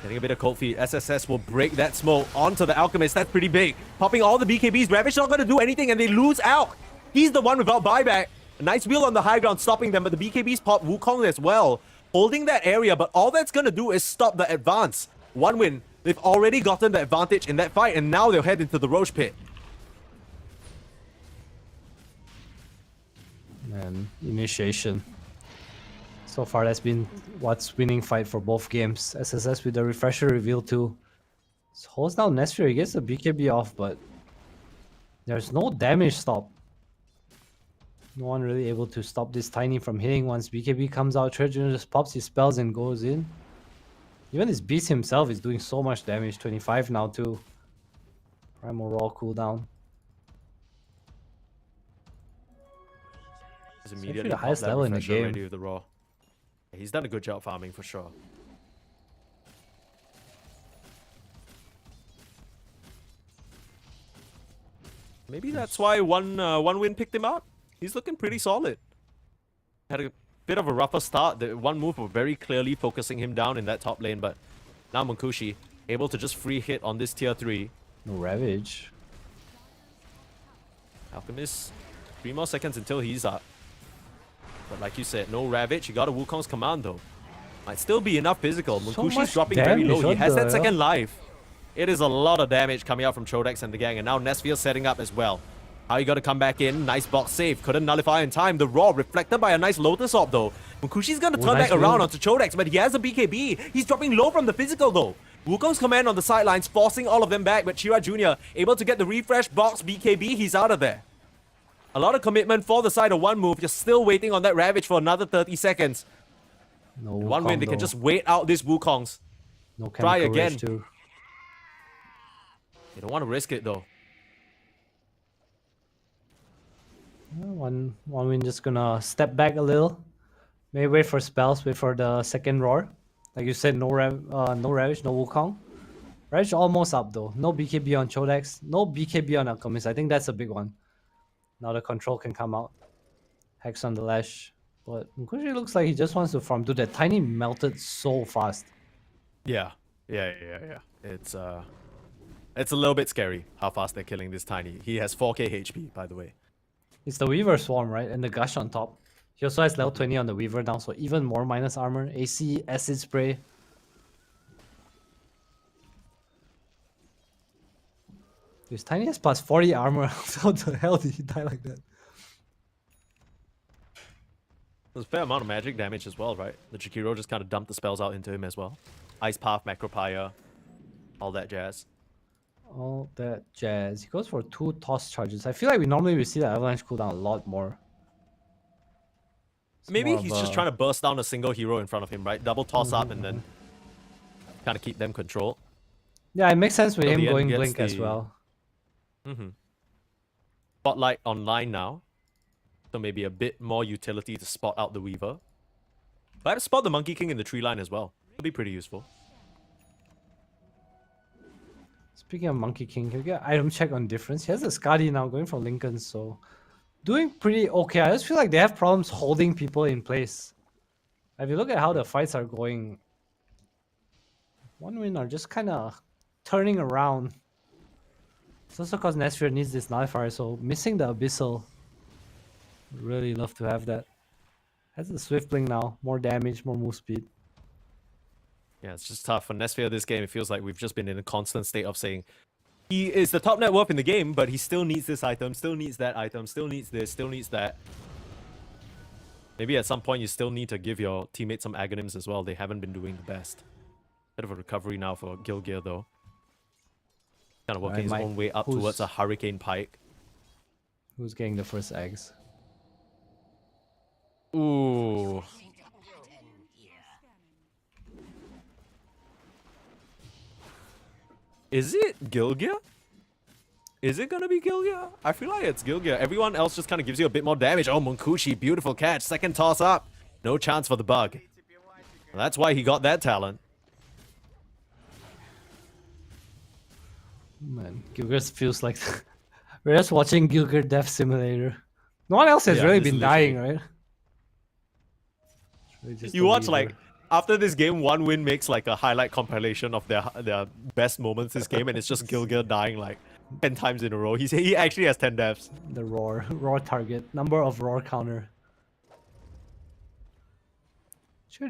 Getting a bit of cold feet. SSS will break that smoke onto the Alchemist. That's pretty big. Popping all the BKBs. Ravage not going to do anything and they lose out. He's the one without buyback. A nice wheel on the high ground stopping them, but the BKB's pop Wukong as well. Holding that area, but all that's gonna do is stop the advance. One win. They've already gotten the advantage in that fight, and now they'll head into the Roche pit. And initiation. So far, that's been what's winning fight for both games. SSS with the refresher reveal too. So holds down Nesphere, he gets the BKB off, but there's no damage stop. No one really able to stop this Tiny from hitting once BKB comes out. Trojun just pops his spells and goes in. Even his beast himself is doing so much damage. 25 now too. Primal Raw cooldown. He's immediately the highest level in the game. Ready with the Raw. Yeah, he's done a good job farming for sure. Maybe that's why one win picked him out. He's looking pretty solid. Had a bit of a rougher start. The one move was very clearly focusing him down in that top lane, but now Munkushi able to just free hit on this tier 3. No Ravage. Alchemist, 3 more seconds until he's up. But like you said, no Ravage. You got a Wukong's command though. Might still be enough physical. Munkushi's dropping very low. He has that second life. It is a lot of damage coming out from Chodex and the gang, and now Nesphere setting up as well. How you got to come back in? Nice box save. Couldn't nullify in time. The Raw reflected by a nice Lotus Orb though. Munkushi's gonna turn back around onto Chodex, but he has a BKB. He's dropping low from the physical though. Wukong's command on the sidelines, forcing all of them back, but Chira Jr. able to get the refresh box BKB. He's out of there. A lot of commitment for the side of one move. You're still waiting on that Ravage for another 30 seconds. No one win, they can just wait out this Wukongs. No try again. Too. They don't want to risk it though. One win just gonna step back a little. Maybe wait for spells, wait for the second roar. Like you said, no Ravage, no Wukong. Ravage almost up though. No BKB on Chodex, no BKB on Alchemist. I think that's a big one. Now the control can come out. Hex on the Lash. But Munkushi looks like he just wants to farm. Dude, that Tiny melted so fast. Yeah. It's a little bit scary how fast they're killing this Tiny. He has 4k HP, by the way. It's the Weaver Swarm, right? And the Gush on top. He also has level 20 on the Weaver now, so even more minus armor. AC, Acid Spray. This Tiny has plus 40 armor. How the hell did he die like that? There's a fair amount of magic damage as well, right? The Jakiro just kind of dumped the spells out into him as well. Ice Path, Macropire, all that jazz. All that jazz. He goes for 2 toss charges. I feel like we normally see the avalanche cooldown a lot more. It's Maybe more he's of just trying to burst down a single hero in front of him, right? Double toss up and then kind of keep them controlled. Yeah, it makes sense with Till him the end going gets Blink as the- well. Spotlight online now. So maybe a bit more utility to spot out the Weaver. But spot the Monkey King in the tree line as well. It'll be pretty useful. Speaking of Monkey King, can we get item check on difference? He has a Skadi now going for Lincoln, so doing pretty okay. I just feel like they have problems holding people in place. If you look at how the fights are going, one win are just kind of turning around. It's also because Nesphere needs this nullifier, so missing the Abyssal. Would really love to have that. Has the Swift Blink now, more damage, more move speed. Yeah, it's just tough. For Nesphere this game, it feels like we've just been in a constant state of saying he is the top net worth in the game, but he still needs this item, still needs that item, still needs this, still needs that. Maybe at some point you still need to give your teammates some agonyms as well. They haven't been doing the best. Bit of a recovery now for Gilgear though. Kind of working his own way up towards a Hurricane Pike. Who's getting the first eggs? Ooh. Is it Gilgear? Is it gonna be Gilgear? I feel like it's Gilgear. Everyone else just kind of gives you a bit more damage. Oh, Munkushi, beautiful catch. Second toss up. No chance for the bug. Well, that's why he got that talent. Man, Gilgir feels like we're just watching Gilgir Death Simulator. No one else has really been dying, right? Really just You the watch Weaver. like after this game, one win makes like a highlight compilation of their best moments this game, and it's just Gilgear dying like 10 times in a row. He actually has 10 deaths. The roar target, number of roar counter.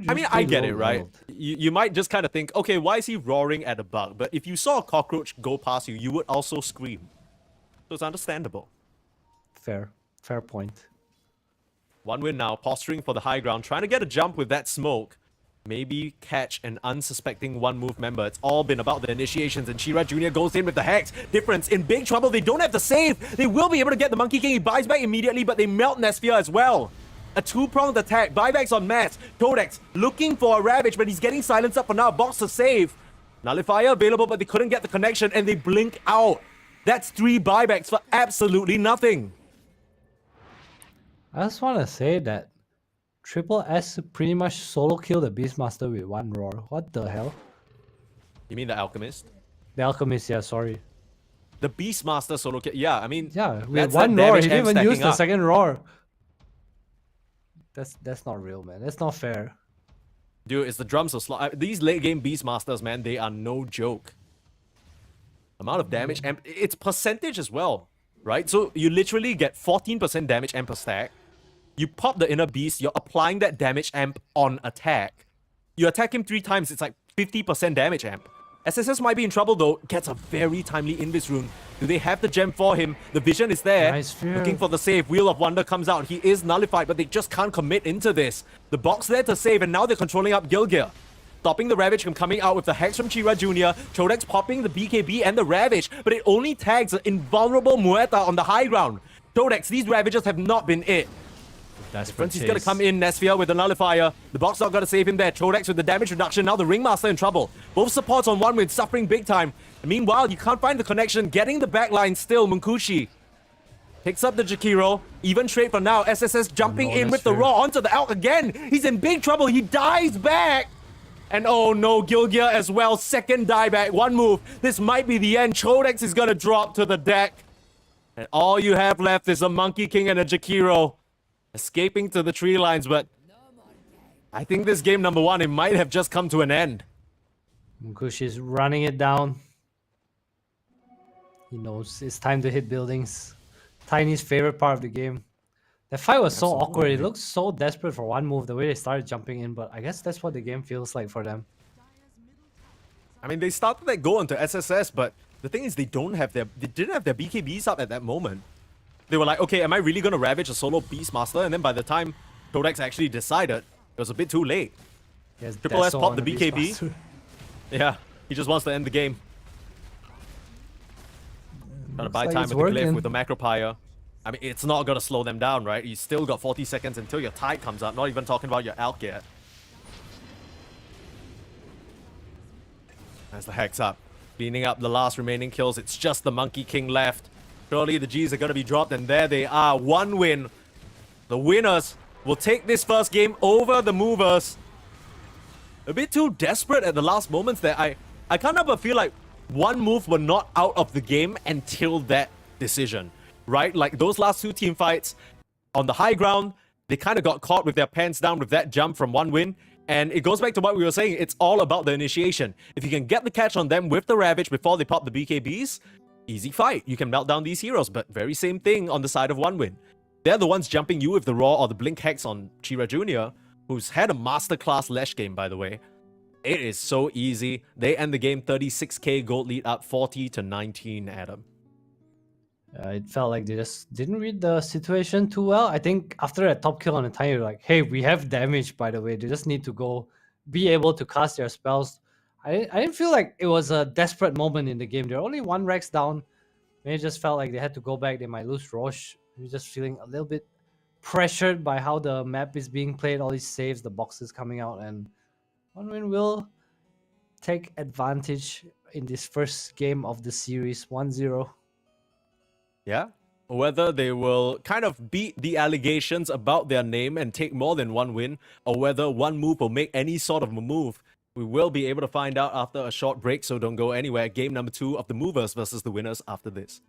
I mean, I get it, right? You might just kind of think, okay, why is he roaring at a bug? But if you saw a cockroach go past you, you would also scream. So it's understandable. Fair point. 1 win now, posturing for the high ground, trying to get a jump with that smoke. Maybe catch an unsuspecting 1-move member. It's all been about the initiations, and Shira Jr. goes in with the Hex. Difference, in big trouble. They don't have the save. They will be able to get the Monkey King. He buys back immediately, but they melt Nesphere as well. A two-pronged attack. Buybacks on Mass. Codex looking for a Ravage, but he's getting silenced up for now. Box to save. Nullifier available, but they couldn't get the connection, and they blink out. That's 3 buybacks for absolutely nothing. I just want to say that Triple S pretty much solo killed the Beastmaster with 1 roar. What the hell? You mean the Alchemist? The Alchemist, yeah, sorry. The Beastmaster solo kill. Yeah, I mean, yeah, with 1 roar, he didn't even use the second roar. That's not real, man. That's not fair. Dude, it's the drums of slot. These late game Beastmasters, man, they are no joke. Amount of damage, and it's percentage as well, right? So you literally get 14% damage amp per stack. You pop the inner beast, you're applying that damage amp on attack. You attack him 3 times, it's like 50% damage amp. SSS might be in trouble though, gets a very timely Invis rune. Do they have the gem for him? The vision is there. Nice Looking for the save. Wheel of Wonder comes out. He is nullified, but they just can't commit into this. The box there to save, and now they're controlling up Gilgir. Stopping the Ravage from coming out with the Hex from Chira Jr. Chodex popping the BKB and the Ravage, but it only tags an invulnerable Muerta on the high ground. Chodex, these Ravages have not been it. Difference, he's gonna come in, Nesphere with the Nullifier. The box not gonna save him there. Chodex with the damage reduction. Now the Ringmaster in trouble. Both supports on 1 win, suffering big time. And meanwhile, you can't find the connection. Getting the backline still, Munkushi. Picks up the Jakiro. Even trade for now. SSS jumping in with the Raw onto the Elk again. He's in big trouble. He dies back. And oh no, Gilgir as well. Second dieback. 1 move. This might be the end. Chodex is gonna drop to the deck. And all you have left is a Monkey King and a Jakiro. Escaping to the tree lines, but I think this game number 1, it might have just come to an end. Munkushi's running it down. He knows it's time to hit buildings. Tiny's favorite part of the game. The fight was so awkward. It looked so desperate for 1 move, the way they started jumping in, but I guess that's what the game feels like for them. I mean, they started that go into SSS, but the thing is they didn't have their BKBs up at that moment. They were like, okay, am I really going to Ravage a solo Beastmaster? And then by the time Codex actually decided, it was a bit too late. Triple S popped the BKB. Yeah, he just wants to end the game. Trying to buy time with the Glyph with the Macropire. I mean, it's not going to slow them down, right? You still got 40 seconds until your tide comes up. Not even talking about your Alk yet. As the Hex up. Cleaning up the last remaining kills. It's just the Monkey King left. Surely the Gs are going to be dropped, and there they are. 1 win. The winners will take this first game over the movers. A bit too desperate at the last moments there. I can't help but feel like 1 move were not out of the game until that decision, right? Like those last 2 team fights on the high ground, they kind of got caught with their pants down with that jump from 1 win. And it goes back to what we were saying. It's all about the initiation. If you can get the catch on them with the Ravage before they pop the BKBs, easy fight. You can melt down these heroes, but very same thing on the side of 1 win. They're the ones jumping you with the Raw or the Blink Hex on Chira Jr., who's had a masterclass Lesh game, by the way. It is so easy. They end the game 36k gold lead up 40 to 19, Adam. It felt like they just didn't read the situation too well. I think after that top kill on the Tiny, you're like, hey, we have damage, by the way. They just need to go be able to cast their spells. I didn't feel like it was a desperate moment in the game. They're only 1 Rex down. Maybe it just felt like they had to go back. They might lose Roche. You're just feeling a little bit pressured by how the map is being played. All these saves, the boxes coming out. And 1 win will take advantage in this first game of the series. 1-0. Yeah. Whether they will kind of beat the allegations about their name and take more than 1 win, or whether 1 move will make any sort of a move, we will be able to find out after a short break, so don't go anywhere. Game number 2 of the movers versus the winners after this.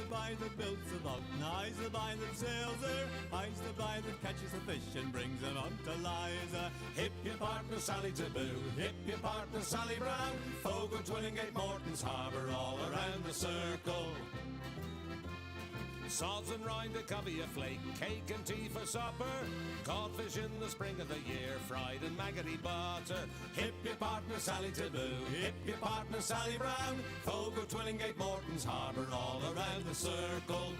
the boy that builds the boat, and I's the boy that sails her. I's the boy that catches the fish and brings them out to Liza. Hip your partner Sally Taboo, hip your partner Sally Brown. Fogo, Twillingate, Morton's Harbour, all around the circle. Sods and rind, a covey of flake, cake and tea for supper. Codfish in the spring of the year, fried in maggoty butter. Hip your partner Sally Taboo, hip your partner Sally Brown. Fogo, Twillingate, Morton's Harbour, all around the circle.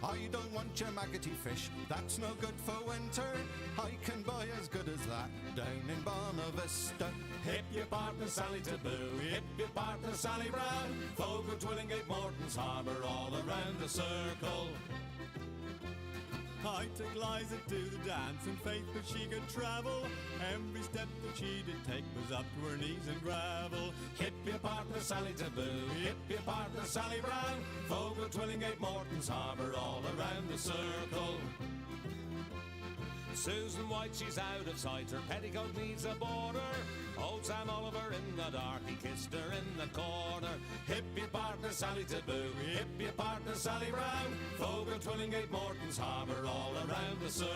I don't want your maggoty fish, that's no good for winter. I can buy as good as that down in Bonavista. Hip your partner Sally Taboo, hip your partner Sally Brown. Fogo, Twillingate, Morton's Harbour, all around the circle. I took Liza to the dance in faith that she could travel. Every step that she did take was up to her knees in gravel. Hip your partner Sally Taboo, hip your partner Sally Brown. Fogo, Twillingate, Morton's Harbour, all around the circle. Susan White, she's out of sight, her petticoat needs a border. Old Sam Oliver in the dark, he kissed her in the corner. Hip your partner Sally Taboo, hip your partner Sally Brown. Fogo, Twillingate, Morton's Harbour, all around the circle.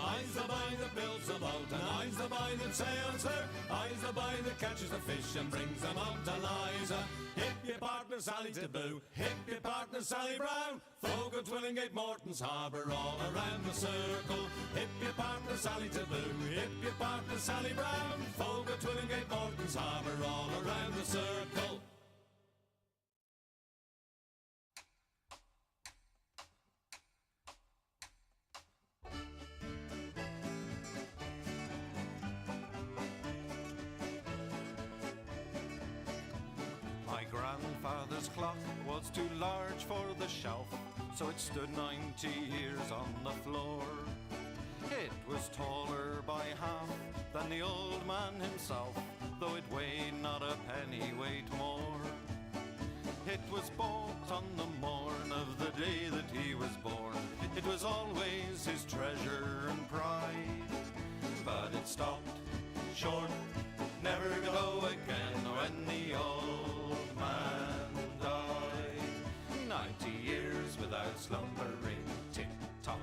I's the boy that builds the boat, and I's the boy that sails her. I's the boy that catches the fish and brings them out to Liza. Hip your partner Sally Taboo, hip your partner Sally Brown. Fogo, Twillingate, Morton's Harbour, all around the circle. Hip your partner Sally Taboo, hip your partner Sally Brown. Fogo, Twillingate, Morton's Harbour, all around the circle. My grandfather's clock was too large for the shelf, so it stood 90 years on the floor. It was taller by half than the old man himself, though it weighed not a pennyweight more. It was bought on the morn of the day that he was born. It was always his treasure and pride, but it stopped short, never to go again when the old man died. 90 years without slumbering, tick tock,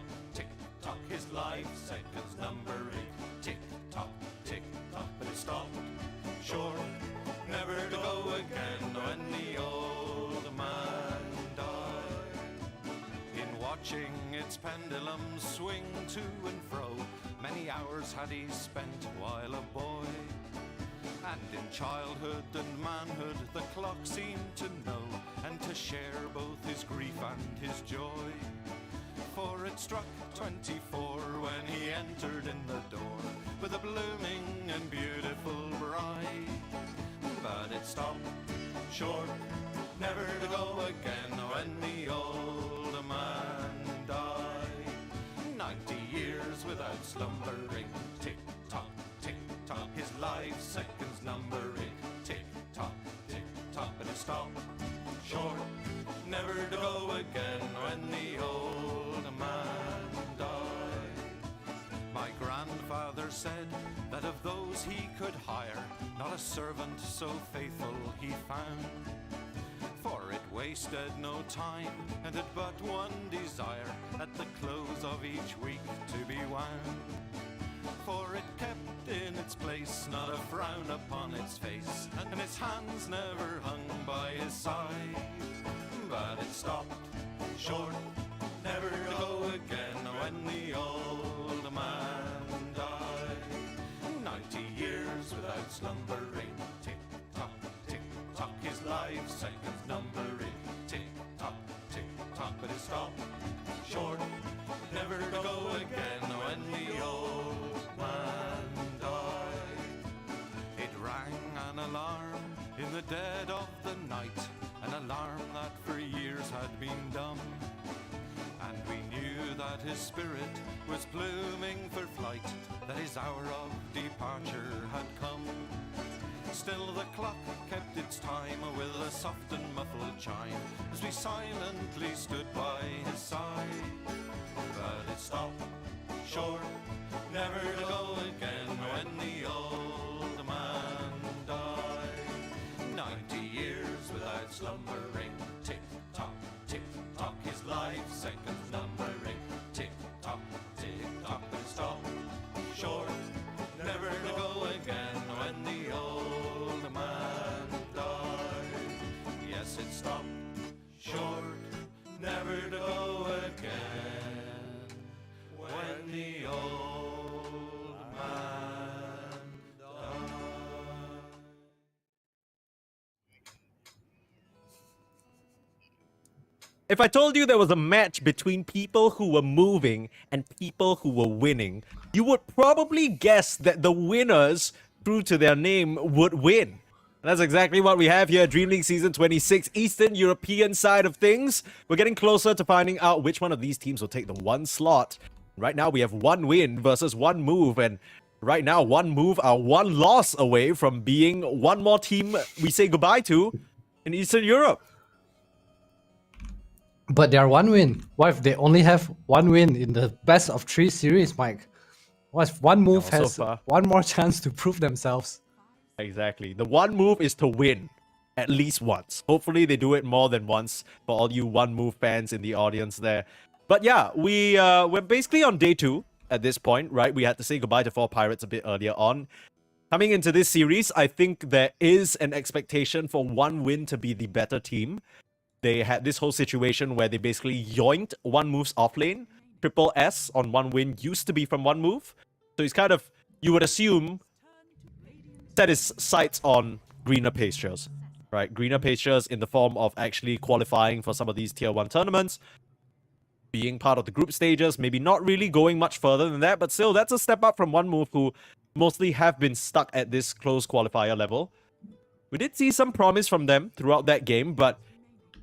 his life seconds numbering, tick tock, but it stopped short, never to go again when the old man died. In watching its pendulum swing to and fro, many hours had he spent while a boy. And in childhood and manhood the clock seemed to know, and to share both his grief and his joy. For it struck 24 when he entered in the door, with a blooming and beautiful bride. But it stopped short, never to go again when the old man died. 90 years without slumbering, tick tock, his life seconds numbering, tick tock, but it stopped short, never to go again when the old man died. My grandfather said that of those he could hire, not a servant so faithful he found. For it wasted no time, and had but one desire, at the close of each week to be wound. For it kept in its place, not a frown upon its face, and its hands never hung by his side. But it stopped short, never to go again when the old man died. 90 years without slumbering, tick tock, his life seconds numbering, tick tock, but it stopped short, never to go again when the old man died. It rang an alarm in the dead of the night, an alarm that for years had been dumb. that his spirit was pluming for flight, that his hour of departure had come. Still the clock kept its time with a soft and muffled chime as we silently stood by his side. But it stopped short, never to go again when the old man died. 90 years without slumbering, tick-tock, tick-tock, his life seconds numbering, tick-tock, tick-tock, but it stopped short, never to go again when the old man died. Yes, it stopped short, never to go again when the old man died. If I told you there was a match between people who were moving and people who were winning, you would probably guess that the winners, true to their name, would win. And that's exactly what we have here at DreamLeague Season 26, Eastern European side of things. We're getting closer to finding out which one of these teams will take the one slot. Right now, we have one win versus one move, and right now, one move are one loss away from being one more team we say goodbye to in Eastern Europe. But they are one win. What if they only have one win in the best of 3 series, Mike? What if one move so has far. one more chance to prove themselves? Exactly. The one move is to win at least once. Hopefully they do it more than once for all you one move fans in the audience there. But yeah, we're basically on day 2 at this point, right? We had to say goodbye to 4 Pirates a bit earlier on. Coming into this series, I think there is an expectation for one win to be the better team. They had this whole situation where they basically yoinked one move's offlane. Triple S on one win used to be from one move. So he's kind of, you would assume, set his sights on greener pastures, right? Greener pastures in the form of actually qualifying for some of these tier 1 tournaments, being part of the group stages, maybe not really going much further than that, but still, that's a step up from one move who mostly have been stuck at this close qualifier level. We did see some promise from them throughout that game, but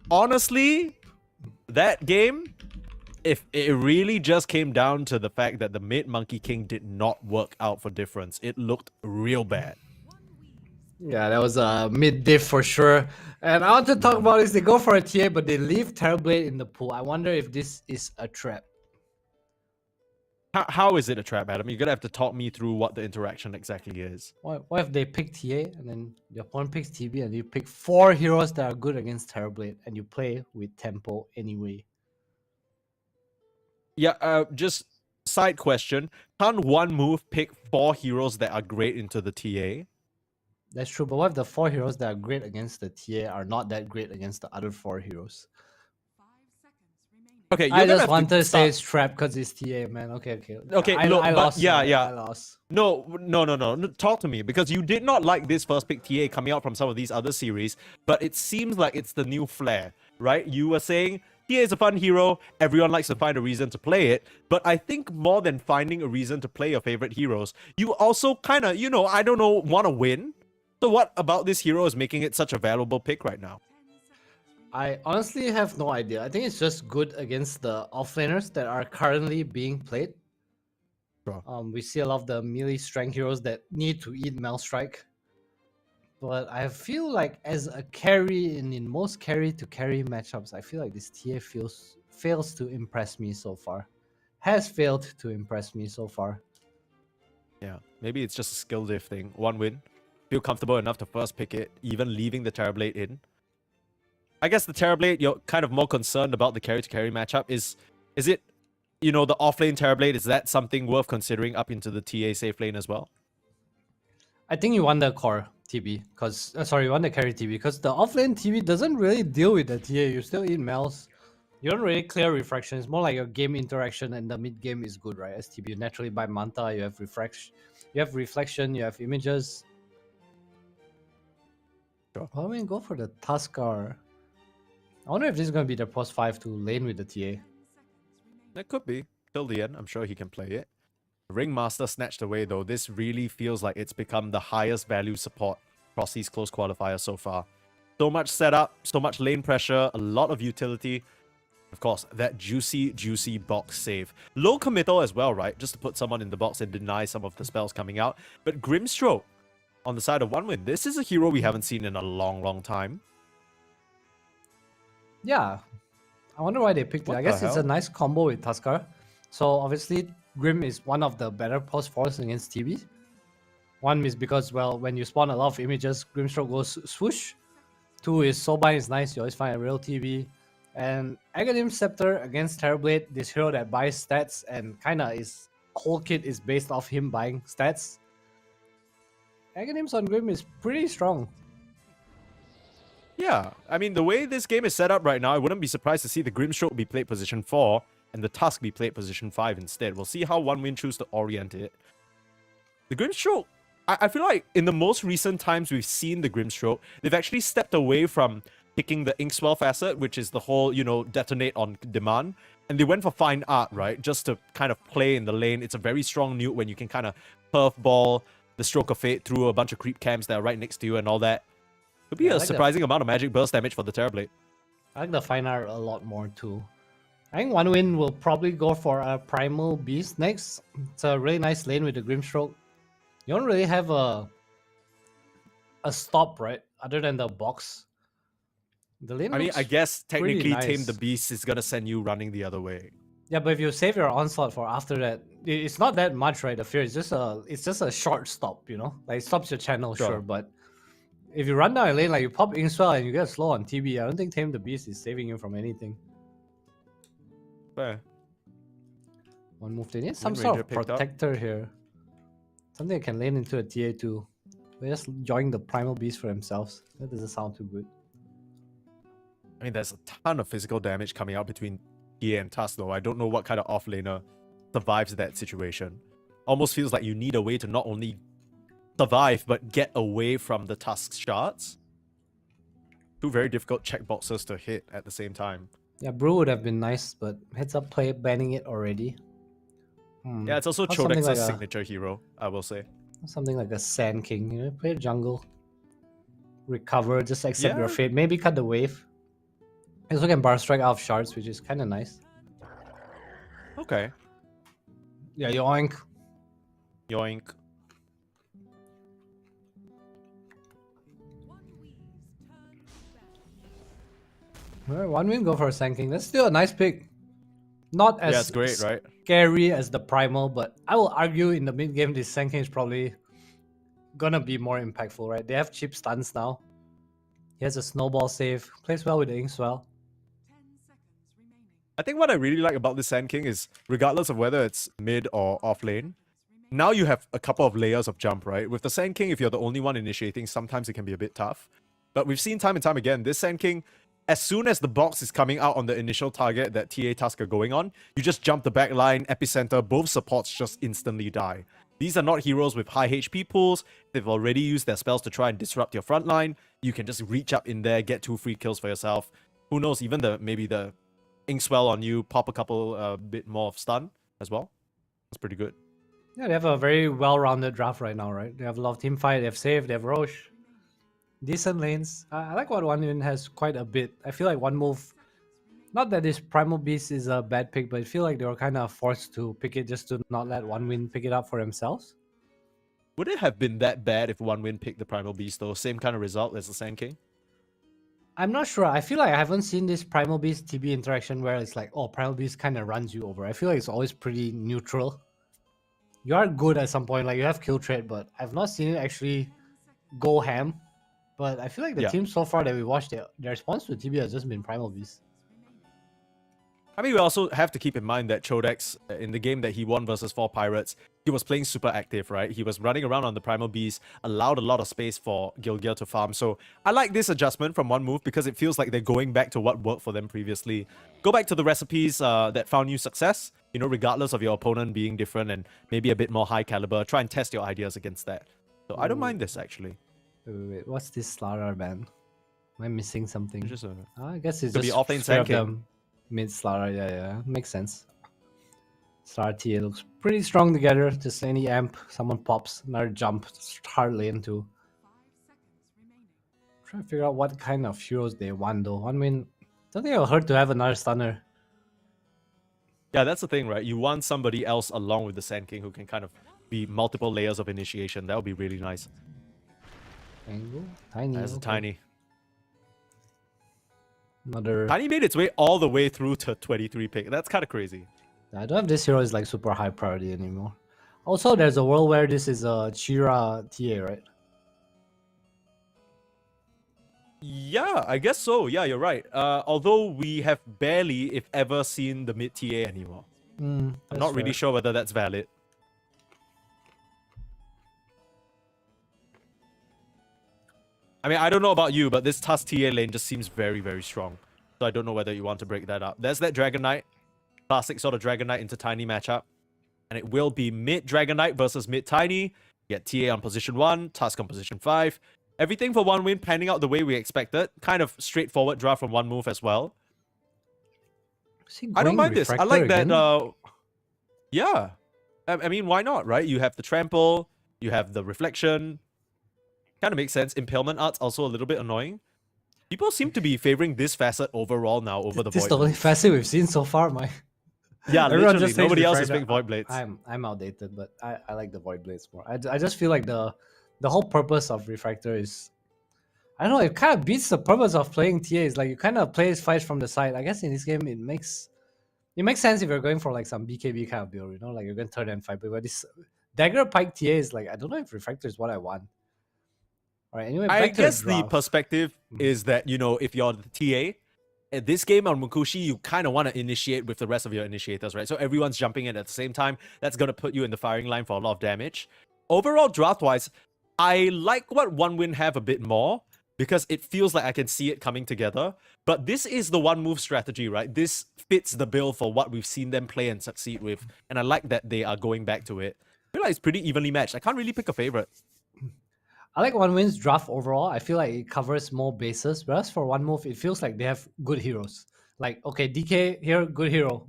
honestly, that game, if it really just came down to the fact that the mid Monkey King did not work out for difference, it looked real bad. Yeah, that was a mid-diff for sure. And I want to talk about is they go for a TA, but they leave Terrorblade in the pool. I wonder if this is a trap. How is it a trap, Adam? You're gonna have to talk me through what the interaction exactly is. What if they pick TA and then the opponent picks TB and you pick 4 heroes that are good against Terrorblade and you play with tempo anyway? Yeah, just side question. Can't one move pick 4 heroes that are great into the TA? That's true, but what if the 4 heroes that are great against the TA are not that great against the other 4 heroes? Okay, I just wanted to say it's trap because it's TA, man. Okay. Okay, I look, but lost. yeah. I lost. No. Talk to me, because you did not like this first pick TA coming out from some of these other series, but it seems like it's the new flair, right? You were saying TA is a fun hero, everyone likes to find a reason to play it, but I think more than finding a reason to play your favorite heroes, you also kind of, want to win. So what about this hero is making it such a valuable pick right now? I honestly have no idea. I think it's just good against the offlaners that are currently being played. Sure. We see a lot of the melee strength heroes that need to eat Mel Strike. But I feel like as a carry in most carry to carry matchups, I feel like this TA fails to impress me so far. Has failed to impress me so far. Yeah, maybe it's just a skill diff thing. One win. Feel comfortable enough to first pick it, even leaving the Terrorblade in. I guess the Terrorblade, you're kind of more concerned about the carry-to-carry matchup. Is it, the offlane Terrorblade, is that something worth considering up into the TA safe lane as well? I think you want the core TB, because you want the carry TB, because the offlane TB doesn't really deal with the TA. You still eat Mels. You don't really clear refraction. It's more like your game interaction, and the mid game is good, right? As TB, you naturally buy Manta, you have reflection, you have images. Sure. Well, I mean, go for the Tuskar. I wonder if this is going to be the post 5 to lane with the TA. That could be. Till the end, I'm sure he can play it. Ringmaster snatched away, though. This really feels like it's become the highest value support across these close qualifiers so far. So much setup, so much lane pressure, a lot of utility. Of course, that juicy box save. Low committal as well, right? Just to put someone in the box and deny some of the spells coming out. But Grimstroke on the side of OneWin. This is a hero we haven't seen in a long time. Yeah. I wonder why they picked it. What I the guess it's a hell? nice combo with Tuskar. So obviously, Grim is one of the better post force against TB. One is because, well, when you spawn a lot of images, Grimstroke goes swoosh. Two is Soulbind is nice, you always find a real TB. And Aghanim Scepter against Terrorblade, this hero that buys stats and kinda is whole kit is based off him buying stats. Aghanim's on Grim is pretty strong. Yeah, I mean, the way this game is set up right now, I wouldn't be surprised to see the Grimstroke be played position 4 and the Tusk be played position 5 instead. We'll see how OneWin choose to orient it. The Grimstroke, I feel like in the most recent times we've seen the Grimstroke, they've actually stepped away from picking the Inkswell facet, which is the whole, detonate on demand. And they went for fine art, right? Just to kind of play in the lane. It's a very strong nuke when you can kind of perf ball the Stroke of Fate through a bunch of creep camps that are right next to you and all that. Could be Yeah, I a like surprising amount of magic burst damage for the Terrorblade. I like the fine art a lot more too. I think OneWin will probably go for a Primal Beast next. It's a really nice lane with the Grimstroke. You don't really have a stop, right? Other than the box. The lane I mean, looks I guess pretty technically Tame nice. the Beast is going to send you running the other way. Yeah, but if you save your onslaught for after that, it's not that much, right? The fear is just a short stop, Like it stops your channel, sure, but if you run down a lane, like you pop Inkswell and you get slow on TB, I don't think Tame the Beast is saving you from anything. Fair. One move, they need some Wind sort Ranger of picked up. protector here. Something that can lane into a TA2. They're just enjoying the Primal Beast for themselves. That doesn't sound too good. I mean, there's a ton of physical damage coming out between EA and Tusk, though. I don't know what kind of offlaner survives that situation. Almost feels like you need a way to not only survive, but get away from the Tusk shards. Two very difficult checkboxes to hit at the same time. Yeah, Brew would have been nice, but heads up play banning it already. Yeah, it's also Or something Chodex's like a- signature hero, I will say. Something like a Sand King, play jungle. Recover, just accept your Yeah. fate. Maybe cut the wave. You also can bar strike out of shards, which is kind of nice. Okay. Yeah, yoink. Yoink. Alright, OneWin, go for a Sand King. That's still a nice pick. Not as Yeah, it's great, right? scary as the Primal, but I will argue in the mid game this Sand King is probably gonna be more impactful, right? They have cheap stuns now. He has a snowball save, plays well with the Inkswell. I think what I really like about this Sand King is, regardless of whether it's mid or off lane, now you have a couple of layers of jump, right? With the Sand King, if you're the only one initiating, sometimes it can be a bit tough. But we've seen time and time again, this Sand King, as soon as the box is coming out on the initial target that TA Tusk are going on, you just jump the back line, epicenter, both supports just instantly die. These are not heroes with high HP pools. They've already used their spells to try and disrupt your front line. You can just reach up in there, get 2 free kills for yourself. Who knows, even maybe the Inkswell on you, pop a couple bit more of stun as well. That's pretty good. Yeah, they have a very well-rounded draft right now, right? They have a lot of team fight, they have save, they have Roche. Decent lanes. I like what OneWin has quite a bit. I feel like one move, not that this Primal Beast is a bad pick, but I feel like they were kind of forced to pick it just to not let OneWin pick it up for themselves. Would it have been that bad if OneWin picked the Primal Beast though? Same kind of result as the Sand King? I'm not sure. I feel like I haven't seen this Primal Beast TB interaction where it's like, oh, Primal Beast kind of runs you over. I feel like it's always pretty neutral. You are good at some point, like you have kill trait, but I've not seen it actually go ham. But I feel like the Yeah. team so far that we watched, their response to TB has just been Primal Beast. I mean, we also have to keep in mind that Chodex, in the game that he won versus 4 Pirates, he was playing super active, right? He was running around on the Primal Beast, allowed a lot of space for Gilgir to farm. So I like this adjustment from one move because it feels like they're going back to what worked for them previously. Go back to the recipes that found you success, regardless of your opponent being different and maybe a bit more high caliber. Try and test your ideas against that. So I don't mind this, actually. Wait, what's this Slara ban? Am I missing something? It's just I guess it's could be just offlane straight up Sand King. them mid Slara. Yeah, makes sense. Slara TA looks pretty strong together. Just any amp, someone pops, another jump, hard lane too. Trying to figure out what kind of heroes they want though. I mean, don't think it'll hurt to have another stunner. Yeah, that's the thing, right? You want somebody else along with the Sand King who can kind of be multiple layers of initiation. That would be really nice. Angle? Tiny. That's a okay. Tiny. Another... Tiny made its way all the way through to 23 pick. That's kind of crazy. I don't have this hero is like super high priority anymore. Also, there's a world where this is a Chira TA, right? Yeah, I guess so. Yeah, you're right. Although we have barely, if ever, seen the mid TA anymore. I'm not really sure whether that's valid. I mean, I don't know about you, but this Tusk TA lane just seems very, very strong. So I don't know whether you want to break that up. There's that Dragon Knight. Classic sort of Dragon Knight into Tiny matchup. And it will be mid Dragon Knight versus mid Tiny. You get TA on position 1, Tusk on position 5. Everything for one win panning out the way we expected. Kind of straightforward draft from one move as well. I don't mind this. I like that. Yeah. I mean, why not, right? You have the trample. You have the reflection. Kind of makes sense. Impalement art's also a little bit annoying. People seem to be favoring this facet overall now over the Void. This is the only facet we've seen so far, Mike. Yeah, literally. Nobody else has picked Void Blades. I'm outdated, but I like the Void Blades more. I just feel like the whole purpose of Refractor is, I don't know, it kind of beats the purpose of playing TAs. Like, you kind of play fights from the side. I guess in this game, it makes sense if you're going for like some BKB kind of build, you know, like you're going to turn and fight. But this Dagger Pike TA is like, I don't know if Refractor is what I want. All right, anyway, I guess the perspective is that, you know, if you're the TA, at this game on Mukushi, you kind of want to initiate with the rest of your initiators, right? So everyone's jumping in at the same time. That's going to put you in the firing line for a lot of damage. Overall, draft-wise, I like what One Win have a bit more because it feels like I can see it coming together. But this is the one move strategy, right? This fits the bill for what we've seen them play and succeed with. And I like that they are going back to it. I feel like it's pretty evenly matched. I can't really pick a favorite. I like One Win's draft overall. I feel like it covers more bases. Whereas for One Move, it feels like they have good heroes. Like, okay, DK here, good hero.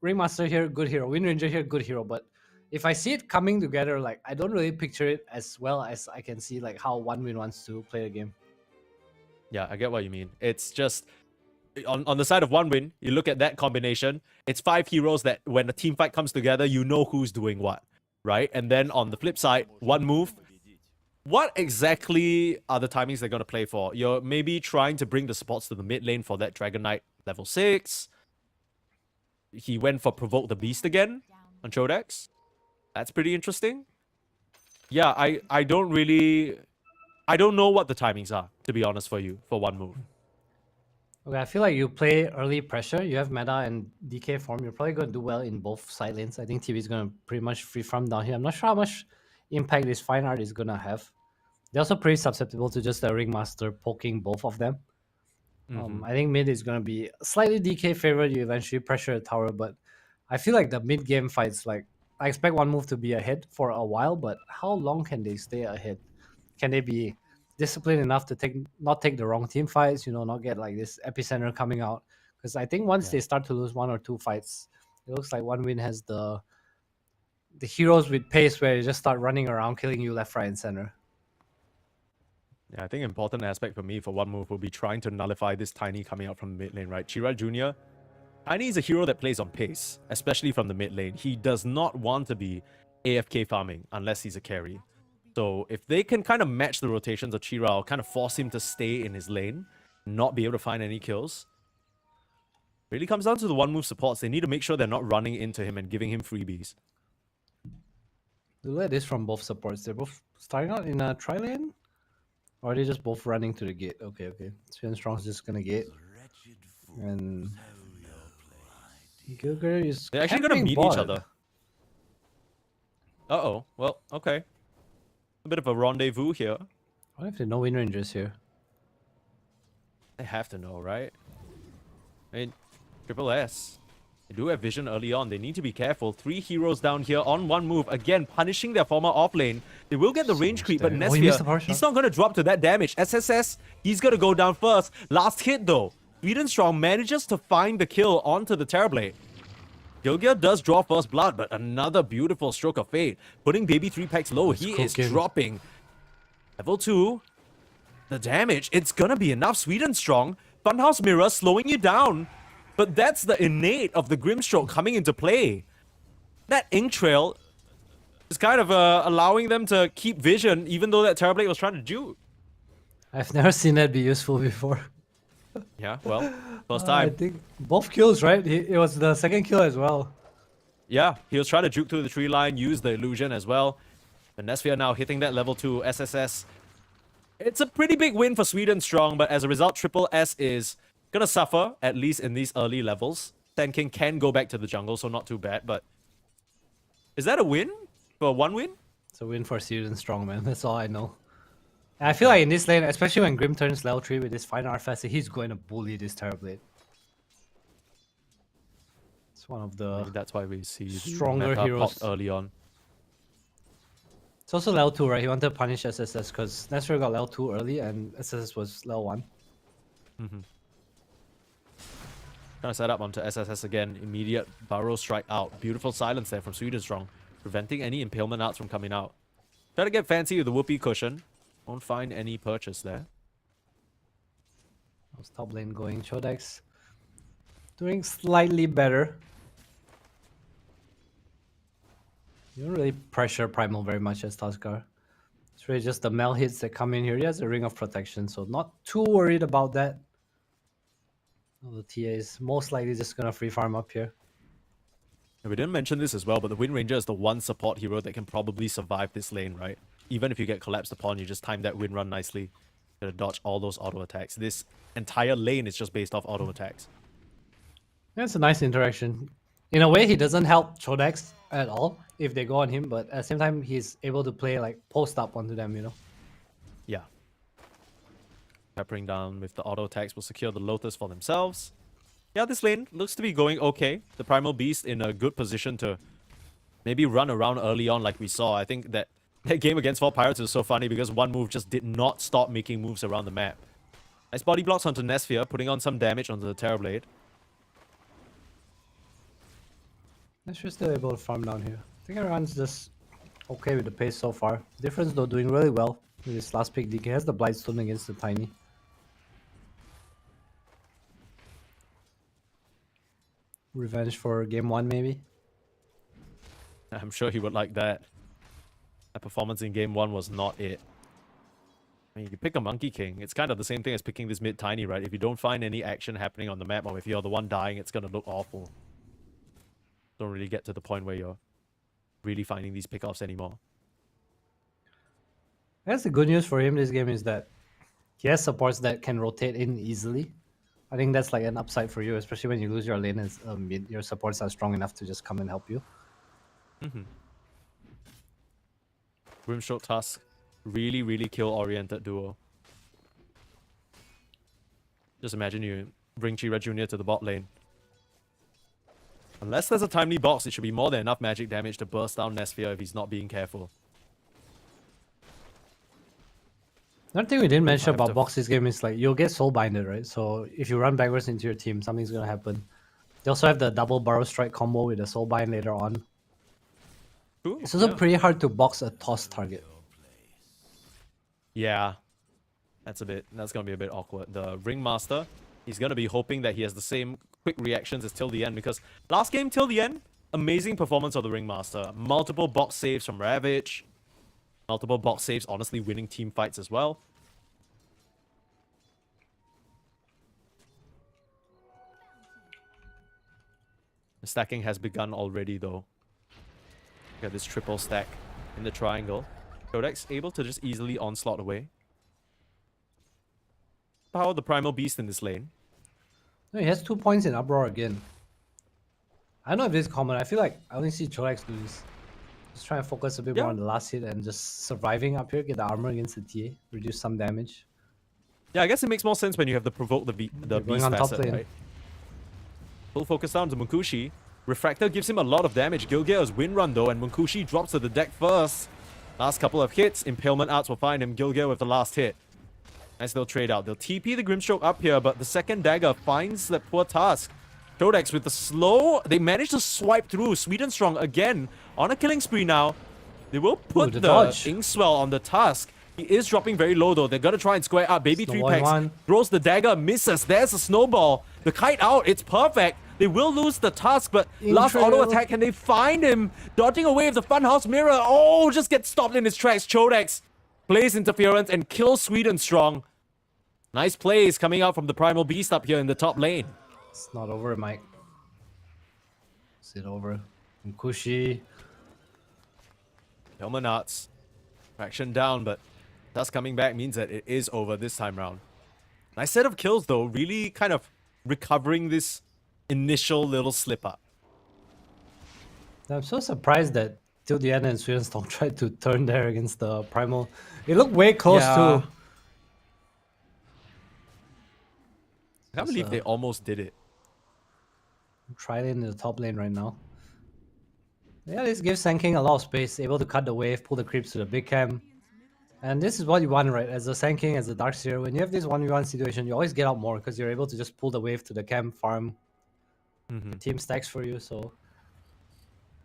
Ringmaster here, good hero. Wind Ranger here, good hero. But if I see it coming together, like, I don't really picture it as well as I can see like how One Win wants to play the game. Yeah, I get what you mean. It's just, on the side of One Win, you look at that combination, it's 5 heroes that when a team fight comes together, you know who's doing what, right? And then on the flip side, One Move, what exactly are the timings they're going to play for? You're maybe trying to bring the supports to the mid lane for that Dragon Knight level 6. He went for Provoke the Beast again on Chodex. That's pretty interesting. Yeah, I don't know what the timings are, to be honest, for you, for One Move. Okay, I feel like you play early pressure. You have meta and DK form. You're probably going to do well in both side lanes. I think TV is going to pretty much free farm down here. I'm not sure how much impact this Fine Art is going to have. They're also pretty susceptible to just the Ringmaster poking both of them. I think mid is going to be slightly DK favorite. You eventually pressure a tower, but I feel like the mid game fights, like, I expect One Move to be ahead for a while, but how long can they stay ahead? Can they be disciplined enough to not take the wrong team fights, you know, not get like this epicenter coming out? Because I think once they start to lose 1 or 2 fights, it looks like One Win has the heroes with pace where they just start running around, killing you left, right, and center. Yeah, I think an important aspect for me for One Move will be trying to nullify this Tiny coming out from the mid lane, right? Chira Jr., Tiny is a hero that plays on pace, especially from the mid lane. He does not want to be AFK farming unless he's a carry. So if they can kind of match the rotations of Chira or kind of force him to stay in his lane, not be able to find any kills, really comes down to the One Move supports. They need to make sure they're not running into him and giving him freebies. Look at this from both supports. They're both starting out in a tri-lane? Or are they just both running to the gate? Okay. Sven Strong's just gonna gate. And Gilger is they're actually gonna meet each other. Uh-oh. Well, okay. A bit of a rendezvous here. What if they know Wind Rangers here? They have to know, right? I mean, Triple S. They do have vision early on. They need to be careful. 3 heroes down here on One Move. Again, punishing their former offlane. They will get the range creep, but Nesphia, he's not going to drop to that damage. SSS, he's going to go down first. Last hit, though. Swedenstrong manages to find the kill onto the Terrorblade. Gilgir does draw first blood, but another beautiful stroke of fate. Putting Baby 3 packs low. He is dropping. Level 2. The damage, it's going to be enough. Swedenstrong. Funhouse Mirror slowing you down. But that's the innate of the Grimstroke coming into play. That Ink Trail is kind of allowing them to keep vision, even though that Terrorblade was trying to juke. I've never seen that be useful before. Yeah, well, first I time. think both kills, right? It was the second kill as well. Yeah, he was trying to juke through the tree line, use the illusion as well. And Nesphere now hitting that level 2 SSS. It's a pretty big win for Sweden Strong, but as a result, Triple S is gonna suffer, at least in these early levels. Sand King can go back to the jungle, so not too bad, but... Is that a win? For one win? It's a win for Sweden Strong, man. That's all I know. And I feel like in this lane, especially when Grim turns level 3 with his fine RFS, he's going to bully this Terrorblade. It's one of the Maybe that's why we see stronger meta heroes popped early on. It's also level 2, right? He wanted to punish SSS because Nesphere got level 2 early and SSS was level 1. Trying to set up onto SSS again. Immediate Burrow strike out. Beautiful silence there from Sweden Strong. Preventing any impalement outs from coming out. Try to get fancy with the whoopee cushion. Won't find any purchase there. How's top lane going? Chodex doing slightly better. You don't really pressure Primal very much as Tuskar. It's really just the Mel hits that come in here. He has a Ring of Protection, so not too worried about that. Oh, the TA is most likely just gonna free farm up here. And we didn't mention this as well, but the Wind Ranger is the one support hero that can probably survive this lane, right? Even if you get collapsed upon, you just time that wind run nicely. Gonna dodge all those auto attacks. This entire lane is just based off auto attacks. That's a nice interaction. In a way, he doesn't help Chodex at all if they go on him, but at the same time, he's able to play like post up onto them, you know? Yeah. Peppering down with the auto attacks will secure the Lotus for themselves. Yeah, this lane looks to be going okay. The Primal Beast in a good position to maybe run around early on like we saw. I think that game against 4 Pirates is so funny because one move just did not stop making moves around the map. Nice body blocks onto Nesphere, putting on some damage onto the Terrorblade. Nesphire still able to farm down here. I think everyone's just okay with the pace so far. Difference though doing really well with his last pick. DK has the Blightstone against the Tiny. Revenge for game 1 maybe? I'm sure he would like that. That performance in game 1 was not it. I mean, you pick a Monkey King, it's kind of the same thing as picking this mid Tiny, right? If you don't find any action happening on the map, or if you're the one dying, it's gonna look awful. Don't really get to the point where you're really finding these pickoffs anymore. That's the good news for him this game is that he has supports that can rotate in easily. I think that's like an upside for you, especially when you lose your lane as mid. Your supports are strong enough to just come and help you. Grimstroke Tusk, really, really kill-oriented duo. Just imagine you bring Chira Jr. to the bot lane. Unless there's a timely box, it should be more than enough magic damage to burst down Nesphere if he's not being careful. Another thing we didn't mention about box this game is like you'll get soulbinded, right? So if you run backwards into your team, something's gonna happen. They also have the double Burrow Strike combo with a soulbind later on. Ooh, It's also pretty hard to box a toss target. Yeah. That's gonna be a bit awkward. The Ringmaster, he's gonna be hoping that he has the same quick reactions as Till the End, because last game, Till the End, amazing performance of the Ringmaster. Multiple box saves from Ravage. Multiple box saves, honestly winning team fights as well. The stacking has begun already though. Got this triple stack in the triangle. Codex able to just easily onslaught away. Power the Primal Beast in this lane. No, he has 2 points in Uproar again. I don't know if this is common. I feel like I only see Chodex do this. Just try and focus a bit more on the last hit and just surviving up here, get the armor against the TA, reduce some damage. Yeah, I guess it makes more sense when you have to provoke the beast on top facet, lane. right? Full focus down to Munkushi. Refractor gives him a lot of damage. Gilgair's Wind Run though, and Munkushi drops to the deck first. Last couple of hits, Impalement Arts will find him. Gilgair with the last hit. Nice little trade out. They'll TP the Grimstroke up here, but the second dagger finds that poor Tusk. Codex with the slow. They managed to swipe through. Sweden Strong again on a killing spree now. They will put the the dodge. Inkswell on the Tusk. He is dropping very low though. They're gonna try and square up. Baby Snowball 3 packs one. throws the dagger, misses. There's a snowball. The kite out. It's perfect. They will lose the tusk, but last auto attack, can they find him? Dodging away with the funhouse mirror. Oh, just gets stopped in his tracks. Chodex plays interference and kills Sweden Strong. Nice plays coming out from the Primal Beast up here in the top lane. It's not over, Mike. Is it over? Nkushi. Helmanats. Fraction down, but Tusk coming back means that it is over this time round. Nice set of kills though, really kind of recovering this initial little slip up. I'm so surprised that till the end and Swedenstone tried to turn there against the Primal. It looked way close too. I can't believe they almost did it. Try it in the top lane right now. Yeah, this gives Sand King a lot of space, able to cut the wave, pull the creeps to the big camp. And this is what you want, right? As a Sand King, as a Darkseer, when you have this 1v1 situation, you always get out more because you're able to just pull the wave to the camp, farm, team stacks for you. So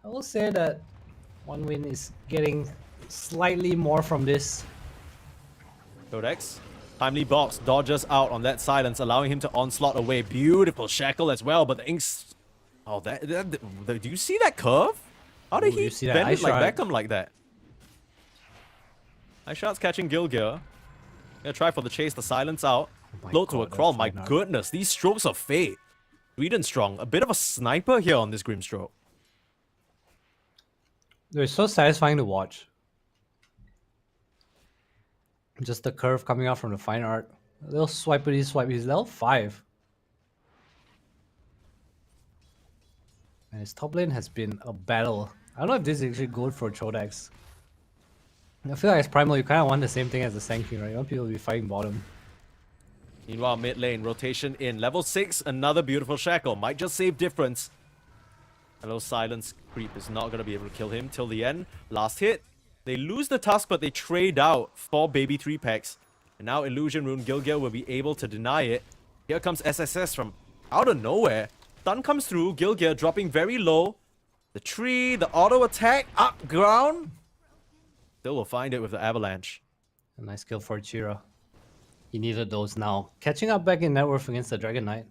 I will say that one win is getting slightly more from this. Codex, timely box, dodges out on that silence, allowing him to onslaught away. Beautiful shackle as well, but the inks... Oh, do you see that curve? How did he bend it like Beckham like that? Nice shots catching Gilgear. Gonna try for the chase, the silence out. Float to a crawl. My goodness, these strokes of fate. Sweden Strong, a bit of a sniper here on this Grimstroke. They're so satisfying to watch. Just the curve coming out from the fine art. A little swipey swipe. He's level 5. And his top lane has been a battle. I don't know if this is actually good for Chodex. I feel like as Primal, you kind of want the same thing as the Sand King, right? You want people to be fighting bottom. Meanwhile, mid lane, rotation in. Level 6, another beautiful shackle. Might just save difference. Hello, silence creep is not going to be able to kill him till the end. Last hit. They lose the tusk, but they trade out for baby 3 packs. And now Illusion Rune Gilgear will be able to deny it. Here comes SSS from out of nowhere. Stun comes through. Gilgear dropping very low. The tree, the auto attack, up ground. Still will find it with the avalanche. A nice kill for Chira. He needed those now. Catching up back in net worth against the Dragon Knight.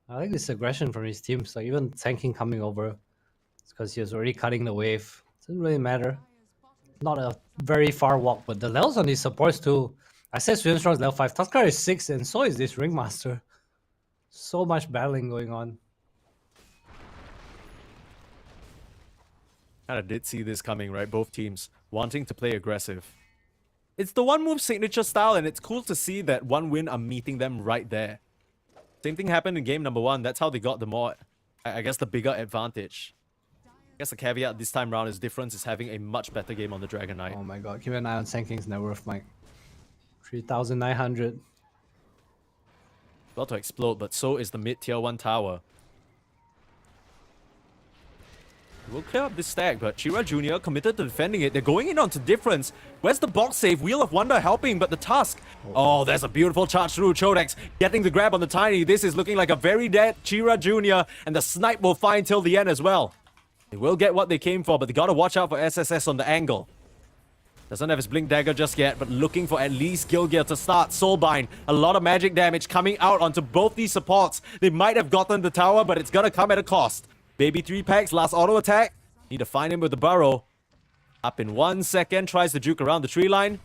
I like this aggression from his team. So even Sand King coming over, it's because he was already cutting the wave. Doesn't really matter. Not a very far walk, but the levels on these supports too. I said Swedenstrong is level 5. Tuskar is 6, and so is this Ringmaster. So much battling going on. Kind of did see this coming, right? Both teams wanting to play aggressive. It's the one move signature style, and it's cool to see that one win are meeting them right there. Same thing happened in game number 1. That's how they got the more, I guess, the bigger advantage. I guess the caveat this time round is difference is having a much better game on the Dragon Knight. Oh my god, keep an eye on Sand King's net worth, Mike. 3,900. About to explode, but so is the mid tier 1 tower. We'll clear up this stack, but Chira Jr. committed to defending it. They're going in onto difference. Where's the box save? Wheel of Wonder helping, but the Tusk. Oh, there's a beautiful charge through. Chodex getting the grab on the Tiny. This is looking like a very dead Chira Jr. And the snipe will find till the end as well. They will get what they came for, but they gotta watch out for SSS on the angle. Doesn't have his Blink Dagger just yet, but looking for at least Gilgear to start. Soulbind, a lot of magic damage coming out onto both these supports. They might have gotten the tower, but it's gonna come at a cost. Baby 3 packs, last auto attack. Need to find him with the burrow. Up in 1 second, tries to juke around the tree line.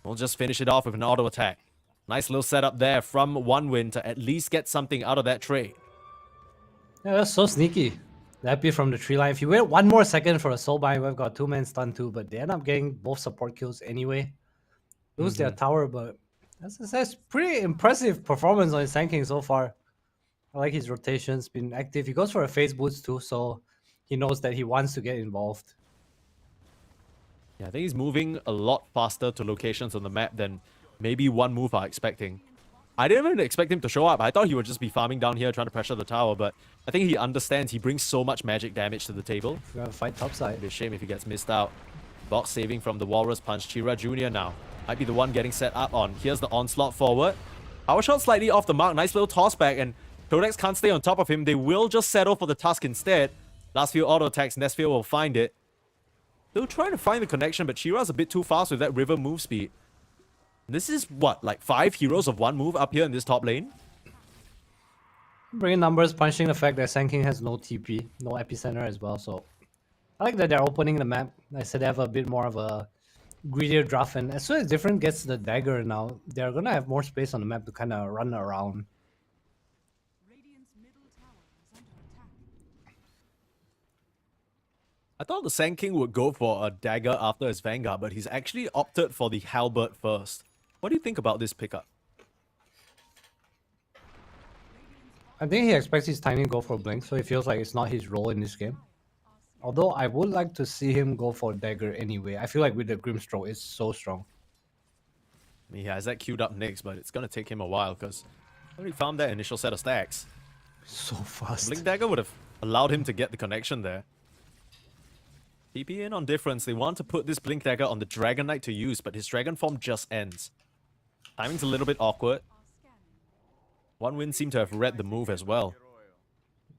We'll just finish it off with an auto attack. Nice little setup there from one win to at least get something out of that trade. Yeah, that's so sneaky. That be from the tree line. If you wait 1 more second for a Soulbind, we've got 2-man stun too, but they end up getting both support kills anyway. Lose their tower, but that's pretty impressive performance on his Sand King so far. I like his rotations, been active. He goes for a phase boost too, so he knows that he wants to get involved. Yeah, I think he's moving a lot faster to locations on the map than maybe one move are expecting. I didn't even expect him to show up. I thought he would just be farming down here trying to pressure the tower, but I think he understands he brings so much magic damage to the table. We're gonna fight topside. It'd be a shame if he gets missed out. Box saving from the Walrus Punch. Chira Jr. now might be the one getting set up on. Here's the onslaught forward. Power shot slightly off the mark. Nice little toss back, and Codex can't stay on top of him. They will just settle for the Tusk instead. Last few auto attacks, Nesfield will find it. Still trying to find the connection, but Chira's a bit too fast with that river move speed. This is what, like 5 heroes of 1 move up here in this top lane? Bringing numbers, punishing the fact that Sand King has no TP, no epicenter as well. So I like that they're opening the map. I said they have a bit more of a greedier draft, and as soon as different gets the dagger now, they're gonna have more space on the map to kind of run around. I thought the Sand King would go for a dagger after his Vanguard, but he's actually opted for the Halberd first. What do you think about this pickup? I think he expects his Tiny to go for Blink, so he feels like it's not his role in this game. Although I would like to see him go for Dagger anyway. I feel like with the Grimstroke, it's so strong. He has that queued up next, but it's going to take him a while because he already found that initial set of stacks. So fast. Blink Dagger would have allowed him to get the connection there. TP in on difference. They want to put this Blink Dagger on the Dragon Knight to use, but his Dragon form just ends. Timing's a little bit awkward. One Win seemed to have read the move as well.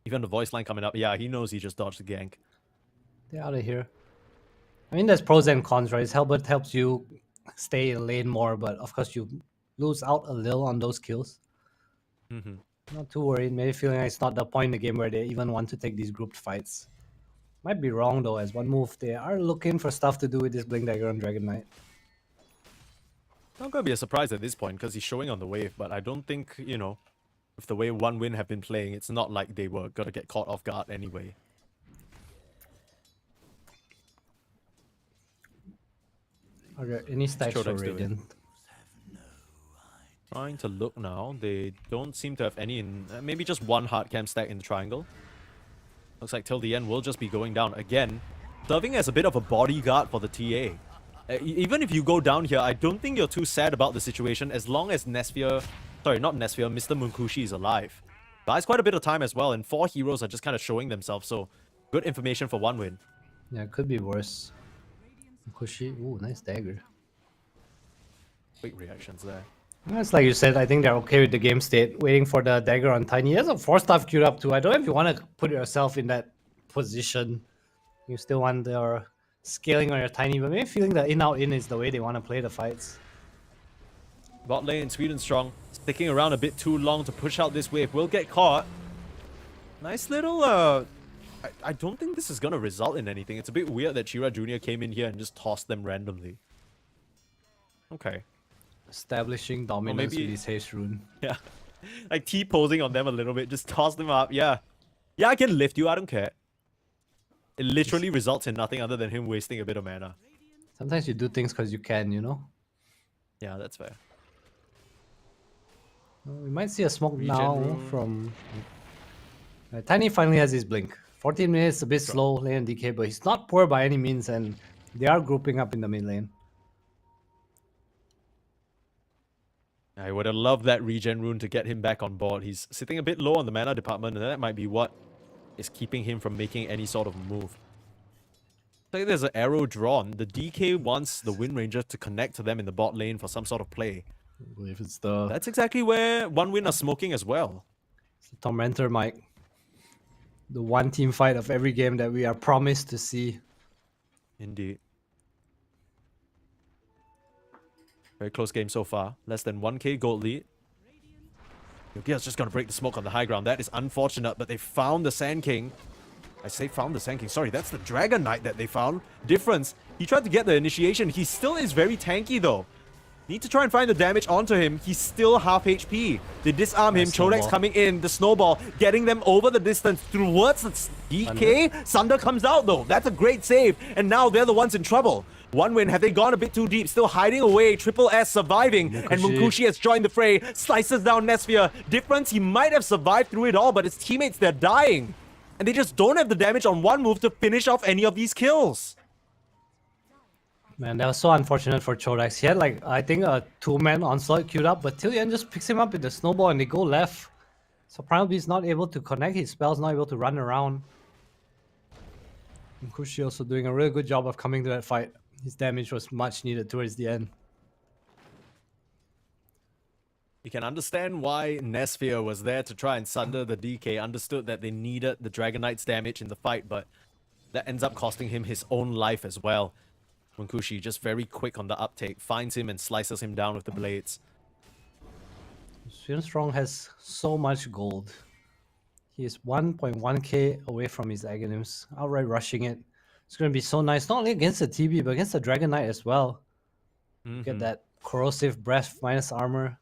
Even the voice line coming up. Yeah, he knows he just dodged the gank. They're out of here. I mean, there's pros and cons, right? Halberd helps you stay in lane more, but of course you lose out a little on those kills. Not too worried. Maybe feeling like it's not the point in the game where they even want to take these grouped fights. Might be wrong though, as 1 move they are looking for stuff to do with this Blink Dagger on Dragon Knight. Not gonna be a surprise at this point because he's showing on the wave, but I don't think, you know, with the way 1 Win have been playing, it's not like they were gonna get caught off guard anyway. Are there any stacks for Radiant? Trying to look now. They don't seem to have any in... maybe just 1 hard camp stack in the triangle. Looks like till the end we'll just be going down again. Serving as a bit of a bodyguard for the TA. Even if you go down here, I don't think you're too sad about the situation as long as Nesphia... Sorry, not Nesphia, Mr. Munkushi is alive. Buys quite a bit of time as well, and 4 heroes are just kind of showing themselves, so good information for 1 Win. Yeah, it could be worse. Munkushi, ooh, nice dagger. Quick reactions there. It's like you said, I think they're okay with the game state, waiting for the dagger on Tiny. He has a 4-staff queued up too. I don't know if you want to put yourself in that position. You still want your scaling on your Tiny, but maybe feeling the in-out-in is the way they want to play the fights. Bot lane, Sweden strong. Sticking around a bit too long to push out this wave. Will get caught. Nice little... I don't think this is going to result in anything. It's a bit weird that Chira Jr. came in here and just tossed them randomly. Okay. Establishing dominance with his haste rune. Yeah. Like T-posing on them a little bit. Just toss them up. Yeah. Yeah, I can lift you. I don't care. It literally results in nothing other than him wasting a bit of mana. Sometimes you do things because you can, you know? Yeah, that's fair. We might see a smoke now from... Tiny finally has his blink. 14 minutes, a bit slow lane DK, but he's not poor by any means, and they are grouping up in the mid lane. I would have loved that regen rune to get him back on board. He's sitting a bit low on the mana department, and that might be what is keeping him from making any sort of move. Like there's an arrow drawn. The DK wants the Wind Ranger to connect to them in the bot lane for some sort of play. I believe it's the... That's exactly where 1 Win are smoking as well. It's the Tormentor, Mike. The one team fight of every game that we are promised to see. Indeed. Very close game so far. Less than 1k gold lead. Yogia's just gonna break the smoke on the high ground. That is unfortunate, but they found the Sand King. I say found the Sand King. Sorry, that's the Dragon Knight that they found. Difference. He tried to get the initiation. He still is very tanky though. Need to try and find the damage onto him. He's still half HP. They disarm him. Chodek's coming in. The snowball getting them over the distance towards the DK. Sunder comes out though. That's a great save. And now they're the ones in trouble. 1 Win, have they gone a bit too deep? Still hiding away. Triple S surviving. And Munkushi has joined the fray. Slices down Nesphia. Difference, he might have survived through it all, but his teammates, they're dying. And they just don't have the damage on 1 move to finish off any of these kills. Man, that was so unfortunate for Chodex. He had like, I think a 2-man onslaught queued up, but Tillian just picks him up with the snowball and they go left. So probably he's not able to connect his spells, not able to run around. Munkushi also doing a really good job of coming to that fight. His damage was much needed towards the end. You can understand why Nesphia was there to try and sunder the DK. Understood that they needed the Dragon Knight's damage in the fight, but That ends up costing him his own life as well. Munkushi just very quick on the uptake, finds him and slices him down with the blades. Sweden Strong has so much gold. He is 1.1k away from his Aghanims, outright rushing it. It's going to be so nice, not only against the TB, but against the Dragon Knight as well. Get that corrosive breath minus armor.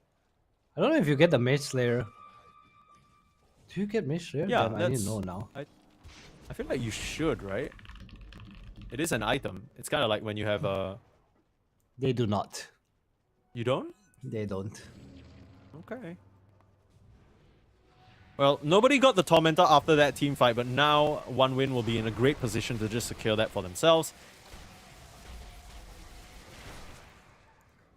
I don't know if you get the Mage Slayer. Do you get Mage Slayer? Yeah, Damn, I didn't know now. I feel like you should, right? It is an item. It's kind of like when you have a... They do not. You don't? They don't. Okay. Well, nobody got the Tormentor after that team fight, but now One Win will be in a great position to just secure that for themselves.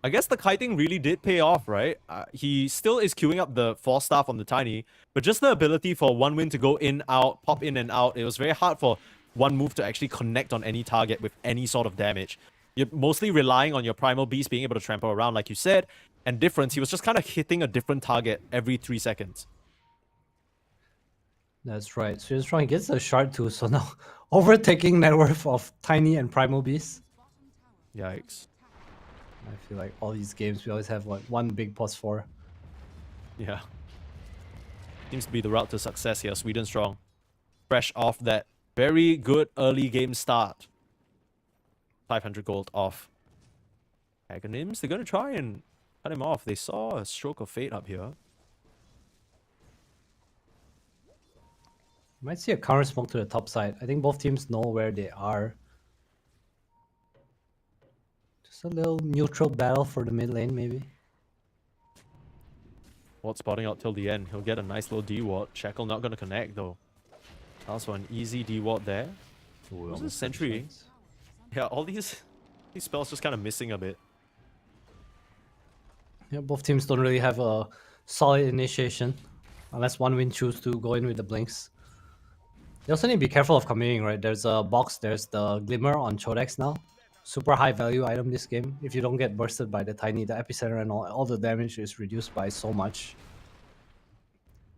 I guess the kiting really did pay off, right? He still is queuing up the 4-star from the Tiny, but just the ability for One Win to go in, out, pop in and out, it was very hard for one move to actually connect on any target with any sort of damage. You're mostly relying on your Primal Beast being able to trample around, like you said, and difference, he was just kind of hitting a different target every 3 seconds. That's right. Sweden Strong gets a shard too, so now overtaking net worth of Tiny and Primal Beast. Yikes. I feel like all these games, we always have one big plus 4. Yeah. Seems to be the route to success here. Sweden Strong. Fresh off that very good early game start. 500 gold off. Aghanims, they're going to try and cut him off. They saw a stroke of fate up here. Might see a counter smoke to the top side. I think both teams know where they are. Just a little neutral battle for the mid lane, maybe. Ward spotting out till the end. He'll get a nice little D-ward. Shackle not going to connect though. Also an easy D-ward there. Who's this sentry? Yeah, all these spells just kind of missing a bit. Yeah, both teams don't really have a solid initiation. Unless One Win choose to go in with the blinks. You also need to be careful of committing, right? There's a box, there's the Glimmer on Chodex now. Super high value item this game. If you don't get bursted by the Tiny, the Epicenter and all the damage is reduced by so much.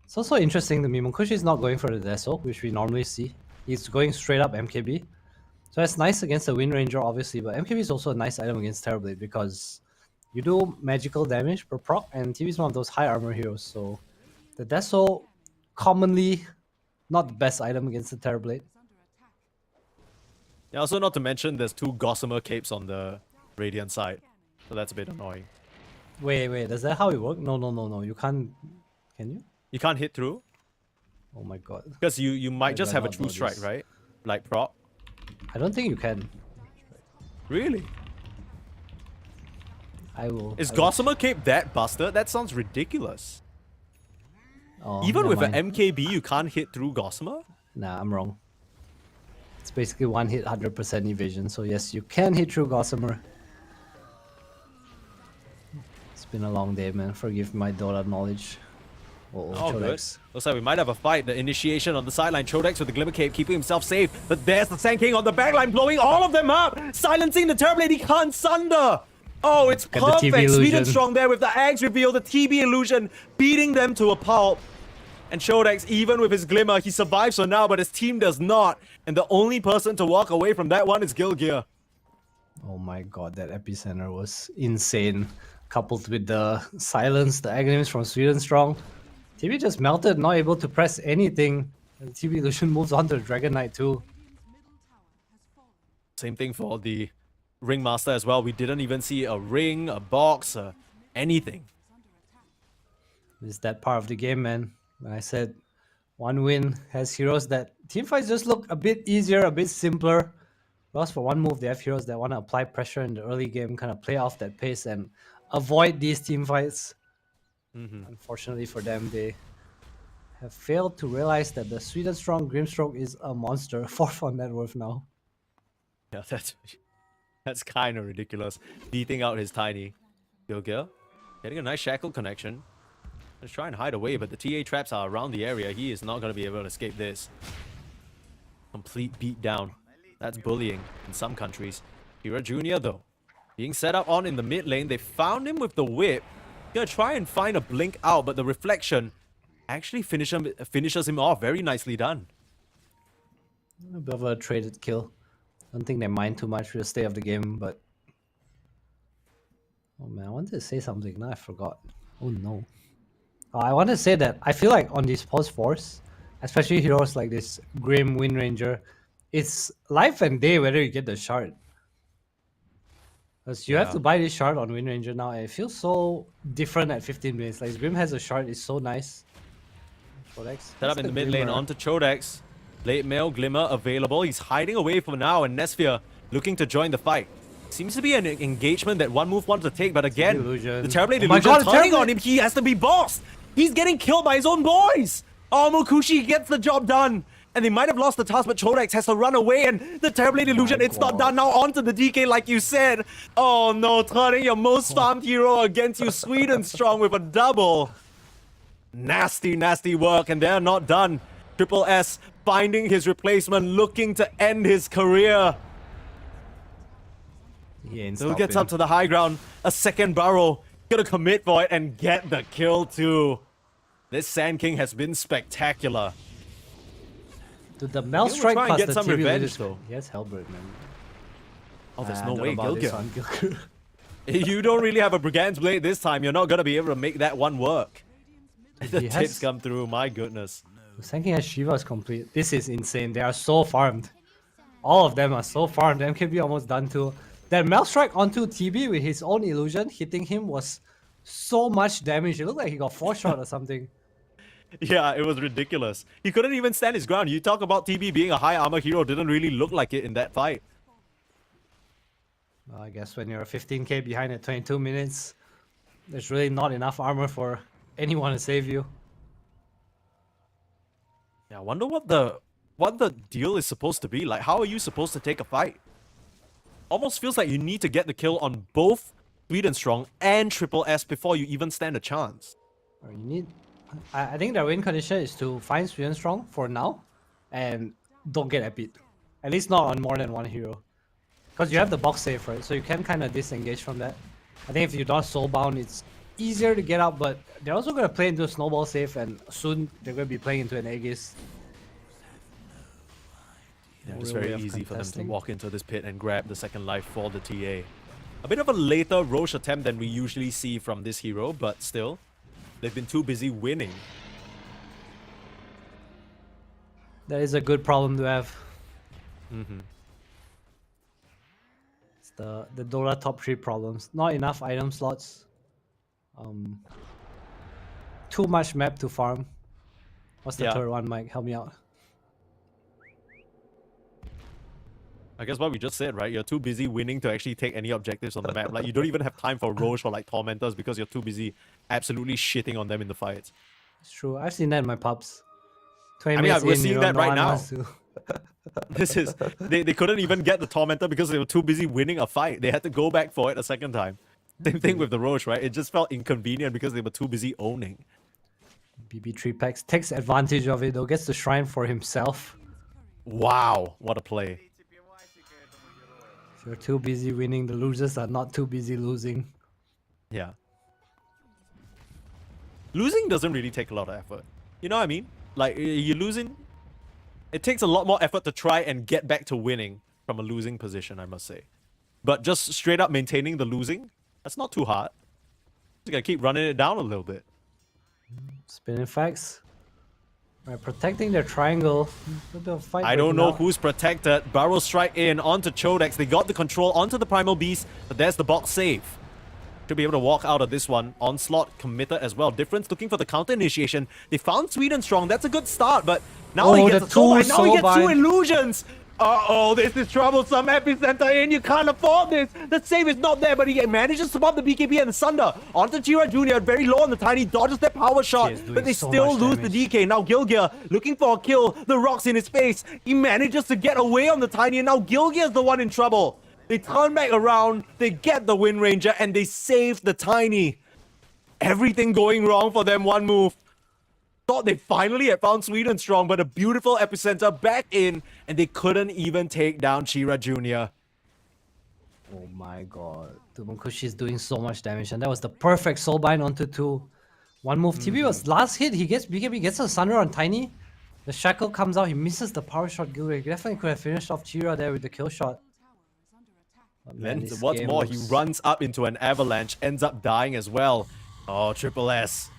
It's also interesting to me, Munkushi is not going for the Deso, which we normally see. He's going straight up MKB. So that's nice against the Wind Ranger, obviously, but MKB is also a nice item against Terrorblade because you do magical damage per proc, and TV is one of those high armor heroes, so the Deso commonly not the best item against the Terrorblade. Yeah, also not to mention there's 2 Gossamer capes on the Radiant side, so that's a bit annoying. Wait, is that how it works? No. You can't. Can you? You can't hit through? Oh my god. Because you might Why just do I have a not true know strike, this? right? Like proc. I don't think you can. Really? I will. Is I will- Gossamer cape that busted? That sounds ridiculous. Oh, Even never with mind. an MKB, you can't hit through Gossamer? Nah, I'm wrong. It's basically one hit, 100% evasion. So yes, you can hit through Gossamer. It's been a long day, man. Forgive my Dota knowledge. Oh, good. Chodex. Looks like we might have a fight. The initiation on the sideline. Chodex with the Glimmer Cape keeping himself safe. But there's the Sand King on the backline blowing all of them up. Silencing the Terrorblade. He can't sunder. Oh, it's Get the TB perfect. Sweden illusion. Strong there with the Axe reveal. The TB illusion beating them to a pulp. And Chodex, even with his Glimmer, he survives for now, but his team does not. And the only person to walk away from that one is Gilgear. Oh my god, that Epicenter was insane. Coupled with the silence, the Aghanims from Sweden Strong. TB just melted, not able to press anything. And TB illusion moves on to the Dragon Knight too. Same thing for the Ringmaster as well. We didn't even see a ring, a box, anything. It's that part of the game, man. When I said One Win has heroes that teamfights just look a bit easier, a bit simpler. Because for one move, they have heroes that want to apply pressure in the early game, kind of play off that pace and avoid these teamfights. Unfortunately for them, they have failed to realize that the Sweden Strong Grimstroke is a monster. 4th on net worth now. Yeah, that's kind of ridiculous. Beating out his Tiny. Gilgear getting a nice shackle connection. Let's try and hide away, but the TA traps are around the area. He is not going to be able to escape this. Complete beat down. That's bullying in some countries. Kira Jr. though, being set up on in the mid lane. They found him with the whip. Gonna try and find a blink out, but the reflection actually finishes him off. Very nicely done. A bit of a traded kill. Don't think they mind too much with the state of the game, but oh man, I wanted to say something. Now I forgot. Oh no. I want to say that I feel like on these pause fours, especially heroes like this Grim Wind Ranger, it's life and day whether you get the shard. Because you have to buy this shard on Wind Ranger now, and it feels so different at 15 minutes. Like Grim has a shard, it's so nice. Chodex. Set up in the mid lane onto Chodex. Late Mail Glimmer available. He's hiding away for now, and Nesphere looking to join the fight. Seems to be an engagement that One Move wanted to take, but again, the Terrorblade Illusion turning on him. He has to be bossed. He's getting killed by his own boys. Oh, Mukushi gets the job done. And they might have lost the task, but Chodex has to run away, and the Terrorblade Illusion, it's not done. Now onto the DK like you said. Oh no, turning your most farmed hero against you, sweet and strong with a double. Nasty, nasty work, and they're not done. Triple S finding his replacement, looking to end his career. Still gets up to the high ground. A second barrel. Gonna commit for it and get the kill too. This Sand King has been spectacular. Dude, the Mel Strike try and plus get the some TV revenge, though. He has Hellbird, man. Oh, there's I no don't way, know about this Gilgir. one, Gilgir. You don't really have a Brigand's Blade this time. You're not gonna be able to make that one work. The He tips has- come through, my goodness. Sand King has Shiva's complete. This is insane. They are so farmed. All of them are so farmed. MKB almost done too. That Mel Strike onto TB with his own illusion hitting him was so much damage. It looked like he got 4-shot or something. Yeah, it was ridiculous. He couldn't even stand his ground. You talk about TB being a high armor hero, didn't really look like it in that fight. Well, I guess when you're 15k behind at 22 minutes, there's really not enough armor for anyone to save you. Yeah, I wonder what the deal is supposed to be. Like, how are you supposed to take a fight? Almost feels like you need to get the kill on both Sweet and Strong and Triple S before you even stand a chance. Or you need. I think the win condition is to find Sweet and Strong for now, and don't get epic. At least not on more than one hero. Because you have the box save, right? So you can kind of disengage from that. I think if you're not soulbound, it's easier to get out, but they're also going to play into a snowball save, and soon they're going to be playing into an Aegis. Yeah, it's Real way very of easy for them to contesting. walk into this pit and grab the second life for the TA. A bit of a later Roche attempt than we usually see from this hero, but still, they've been too busy winning. That is a good problem to have. Mm-hmm. It's the Dota top 3 problems. Not enough item slots. Too much map to farm. What's the Yeah. third one, Mike? Help me out. I guess what we just said, right? You're too busy winning to actually take any objectives on the map. Like, you don't even have time for Roche or like Tormentors because you're too busy absolutely shitting on them in the fights. It's true. I've seen that in my pubs. 20 I mean, minutes we're in, seeing you know, that no right one now. wants to- This is they couldn't even get the Tormentor because they were too busy winning a fight. They had to go back for it a second time. Same thing with the Roche, right? It just felt inconvenient because they were too busy owning. BB3 packs takes advantage of it though, gets the shrine for himself. Wow, what a play. If you're too busy winning, the losers are not too busy losing. Yeah. Losing doesn't really take a lot of effort. You know what I mean? Like, you're losing. It takes a lot more effort to try and get back to winning from a losing position, I must say. But just straight up maintaining the losing, that's not too hard. You gotta keep running it down a little bit. Spinning facts. Right, protecting their triangle. A bit of fight I don't breaking know out. who's protected. Barrel strike in onto Chodex. They got the control onto the Primal Beast, but there's the box save. Should be able to walk out of this one. Onslaught committed as well. Difference looking for the counter initiation. They found Sweet and Strong. That's a good start, but now he gets a soulbind. Now he gets 2 illusions. Uh-oh, this is troublesome. Epicenter in. You can't afford this. The save is not there, but he manages to pop the BKB and the Sunder. Onto Jira Jr. Very low on the Tiny. Dodges their power shot, He is doing but they so still much lose damage. the DK. Now Gilgir looking for a kill. The rocks in his face. He manages to get away on the Tiny, and now Gilgir is the one in trouble. They turn back around, they get the Wind Ranger, and they save the Tiny. Everything going wrong for them, One Move. Thought they finally had found Sweet and Strong, but a beautiful Epicenter back in, and they couldn't even take down Chira Jr. Oh my god. Mukushi is doing so much damage, and that was the perfect soulbind onto 2. One move. TB was last hit, he gets BKB, gets a Sunder on Tiny. The shackle comes out, he misses the power shot. Gilray definitely could have finished off Chira there with the kill shot. But man, Then this what's game more, he looks- runs up into an avalanche, ends up dying as well. Oh, Triple S.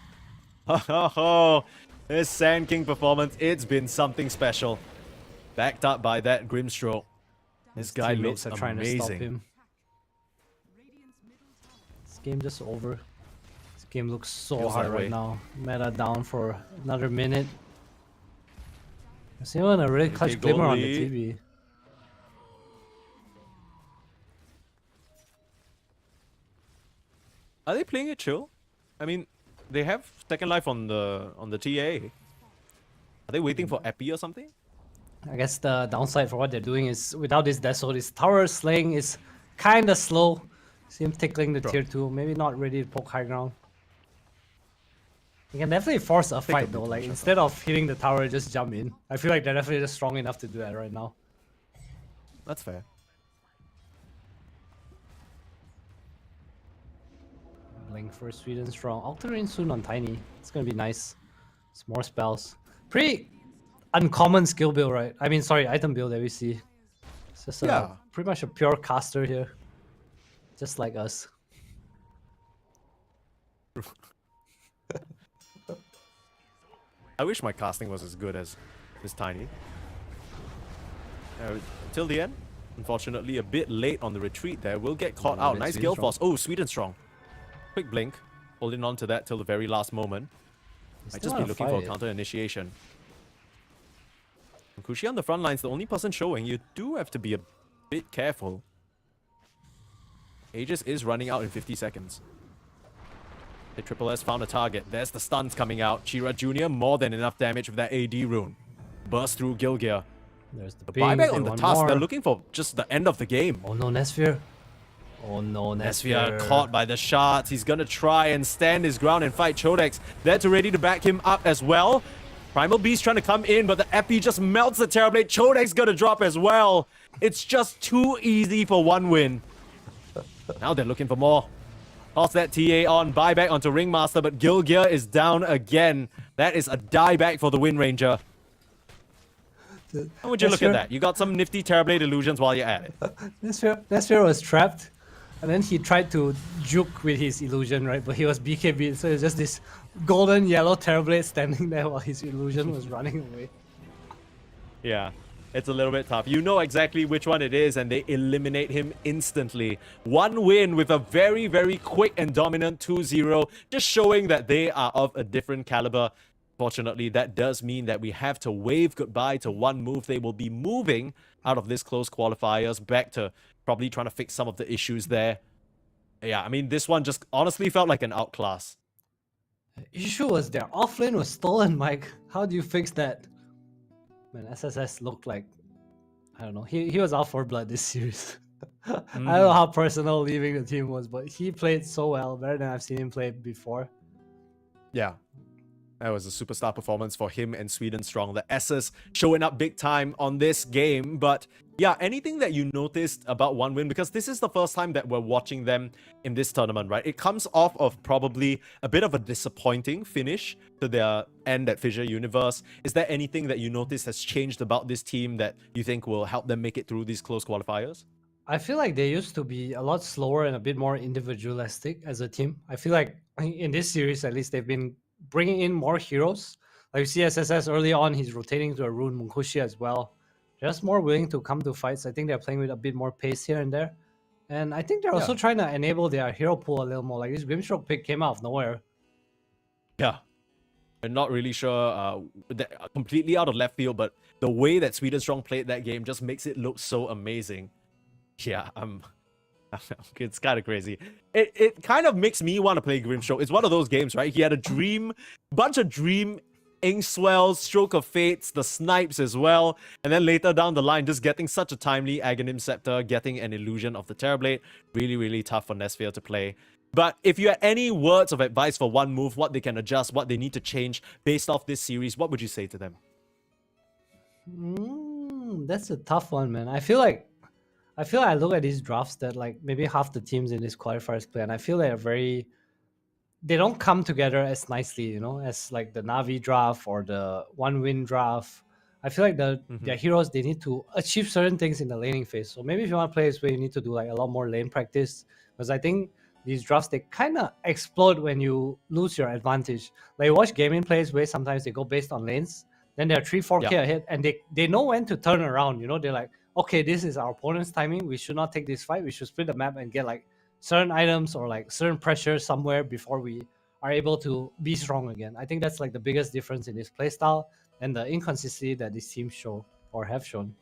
Oh, this Sand King performance, it's been something special. Backed up by that Grimstroke. This guy teammates looks are trying to stop amazing. him. This game just over. This game looks so Feels hard that right way. now. Meta down for another minute. There's even a really clutch big glimmer on the goalie. TV. Are they playing it chill? I mean, they have Second Life on the TA. Are they waiting for Epi or something? I guess the downside for what they're doing is without this Deso, this tower slaying is kind of slow. See him tickling the tier 2, maybe not ready to poke high ground. You can definitely force a fight though, like instead of hitting the tower, just jump in. I feel like they're definitely just strong enough to do that right now. That's fair. Blink for Sweden strong. Altering soon on Tiny. It's gonna be nice. It's more spells. Pretty uncommon skill build, right? I mean, sorry, item build that we see. It's just pretty much a pure caster here. Just like us. I wish my casting was as good as this Tiny. Till the end. Unfortunately, a bit late on the retreat there. We'll get caught out. Nice Gale Force. Oh, Sweden strong. Quick blink. Holding on to that till the very last moment. Might just be looking for a counter initiation. Kushi on the front line's the only person showing. You do have to be a bit careful. Aegis is running out in 50 seconds. The Triple S found a target. There's the stuns coming out. Chira Jr. more than enough damage with that AD rune. Burst through Gilgear. There's the Buyback on the task. They're looking for just the end of the game. Oh no, Nesfir. Oh no, Nesfir caught by the shards. He's gonna try and stand his ground and fight Chodex. They're too ready to back him up as well. Primal Beast trying to come in, but the Epi just melts the Terrorblade. Chodex gonna drop as well. It's just too easy for one win. Now they're looking for more. Toss that TA on, buyback onto Ringmaster, but Gilgear is down again. That is a dieback for the Wind Ranger. How would you look at that? You got some nifty Terrorblade illusions while you're at it. Nesfir was trapped, and then he tried to juke with his illusion, right? But he was BKB, so it's just this golden yellow Terrorblade standing there while his illusion was running away. Yeah, it's a little bit tough. You know exactly which one it is, and they eliminate him instantly. One win with a very, very quick and dominant 2-0, just showing that they are of a different caliber. Fortunately, that does mean that we have to wave goodbye to one move. They will be moving out of this close qualifiers back to probably trying to fix some of the issues there. Yeah, I mean, this one just honestly felt like an outclass. Issue was their offlane was stolen, Mike. How do you fix that? Man, SSS looked like, I don't know, he was out for blood this series. I don't know how personal leaving the team was, but he played so well, better than I've seen him play before. Yeah. That was a superstar performance for him and Sweden Strong. The S's showing up big time on this game. But yeah, anything that you noticed about One Win, because this is the first time that we're watching them in this tournament, right? It comes off of probably a bit of a disappointing finish to their end at Fissure Universe. Is there anything that you notice has changed about this team that you think will help them make it through these close qualifiers? I feel like they used to be a lot slower and a bit more individualistic as a team. I feel like in this series, at least, they've been bringing in more heroes. Like you see SSS early on, he's rotating to a Rune Munkushi as well. Just more willing to come to fights. I think they're playing with a bit more pace here and there. And I think they're also trying to enable their hero pool a little more. Like this Grimstroke pick came out of nowhere. Yeah. I'm not really sure, completely out of left field, but the way that Sweden Strong played that game just makes it look so amazing. Yeah, it's kind of crazy. It kind of makes me want to play Grimstroke. It's one of those games, right? He had a bunch of dream Inkswells, Stroke of Fates, the snipes as well. And then later down the line, just getting such a timely Aghanim Scepter, getting an illusion of the Terrorblade. Really, really tough for Nesfir to play. But if you had any words of advice for one move, what they can adjust, what they need to change based off this series, what would you say to them? That's a tough one, man. I feel like I look at these drafts that like maybe half the teams in these qualifiers play, and I feel they're very they don't come together as nicely, as like the Navi draft or the one win draft. I feel like their heroes, they need to achieve certain things in the laning phase. So maybe if you want to play this way, you need to do like a lot more lane practice, because I think these drafts, they kind of explode when you lose your advantage. Like, you watch gaming plays where sometimes they go based on lanes, then they're 3-4k ahead, and they know when to turn around. They're like, okay, this is our opponent's timing. We should not take this fight. We should split the map and get like certain items or like certain pressure somewhere before we are able to be strong again. I think that's like the biggest difference in this playstyle and the inconsistency that these teams show or have shown.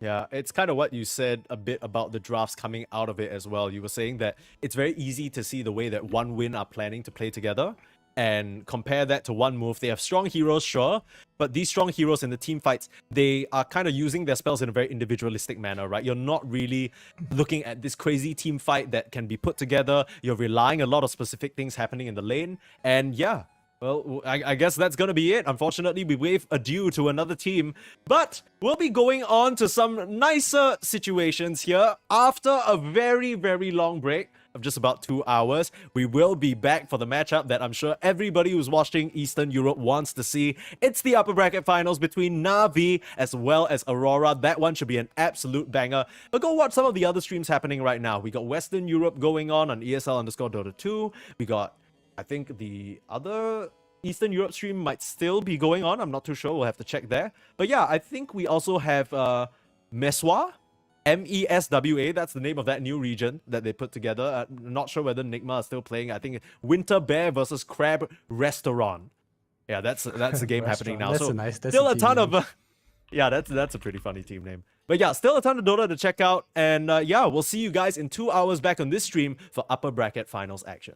Yeah, it's kind of what you said a bit about the drafts coming out of it as well. You were saying that it's very easy to see the way that One Win are planning to play together and compare that to One Move. They have strong heroes, sure, but these strong heroes in the team fights, they are kind of using their spells in a very individualistic manner, right? You're not really looking at this crazy team fight that can be put together. You're relying a lot of specific things happening in the lane, and yeah. Well, I guess that's going to be it. Unfortunately, we wave adieu to another team. But we'll be going on to some nicer situations here. After a very, very long break of just about 2 hours, we will be back for the matchup that I'm sure everybody who's watching Eastern Europe wants to see. It's the upper bracket finals between Na'Vi as well as Aurora. That one should be an absolute banger. But go watch some of the other streams happening right now. We got Western Europe going on ESL_Dota 2. We got, I think, the other Eastern Europe stream might still be going on. I'm not too sure. We'll have to check there. But yeah, I think we also have Meswa, MESWA. That's the name of that new region that they put together. I'm not sure whether Nigma is still playing. I think Winter Bear versus Crab Restaurant. Yeah, that's the game happening now. That's so that's still a ton of... yeah, that's a pretty funny team name. But yeah, still a ton of Dota to check out. And yeah, we'll see you guys in 2 hours back on this stream for upper bracket finals action.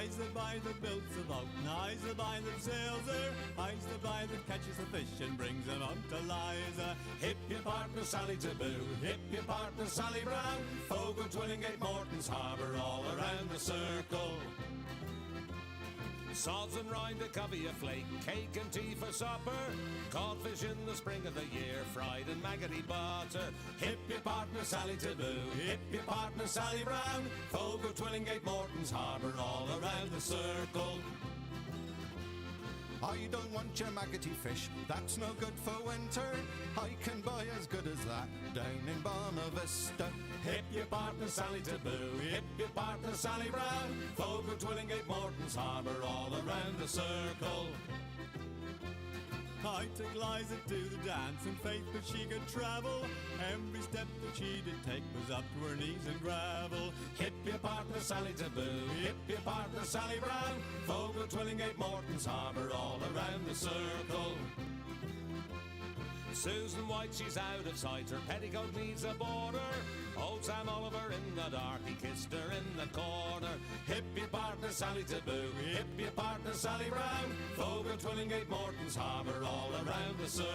I's the boy that builds the boat, and I's the boy that sails her. I's the boy that catches the fish and brings them out to Liza. Hip your partner Sally Taboo, hip your partner Sally Brown. Fogo, Twillingate, Morton's Harbour, all around the circle. Sods and rind, a covey, a flake, cake and tea for supper. Codfish in the spring of the year, fried in maggoty butter. Hip your partner Sally Taboo, hip your partner Sally Brown. Fogo, Twillingate, Morton's Harbour, all around the circle. I don't want your maggoty fish, that's no good for winter. I can buy as good as that down in Bonavista. Hip your partner Sally Taboo, hip your partner Sally Brown. Fogo, Twillingate, Morton's Harbour, all around the circle. I took Liza to the dance in faith that she could travel. Every step that she did take was up to her knees in gravel. Hip your partner Sally Taboo, hip your partner Sally Brown. Fogo, Twillingate, Morton's Harbour, all around the circle. Susan White, she's out of sight, her petticoat needs a border. Old Sam Oliver in the dark, he kissed her in the corner. Hip your partner Sally Taboo, hip your partner Sally Brown. Fogo, Twillingate, Morton's Harbour, all around the circle.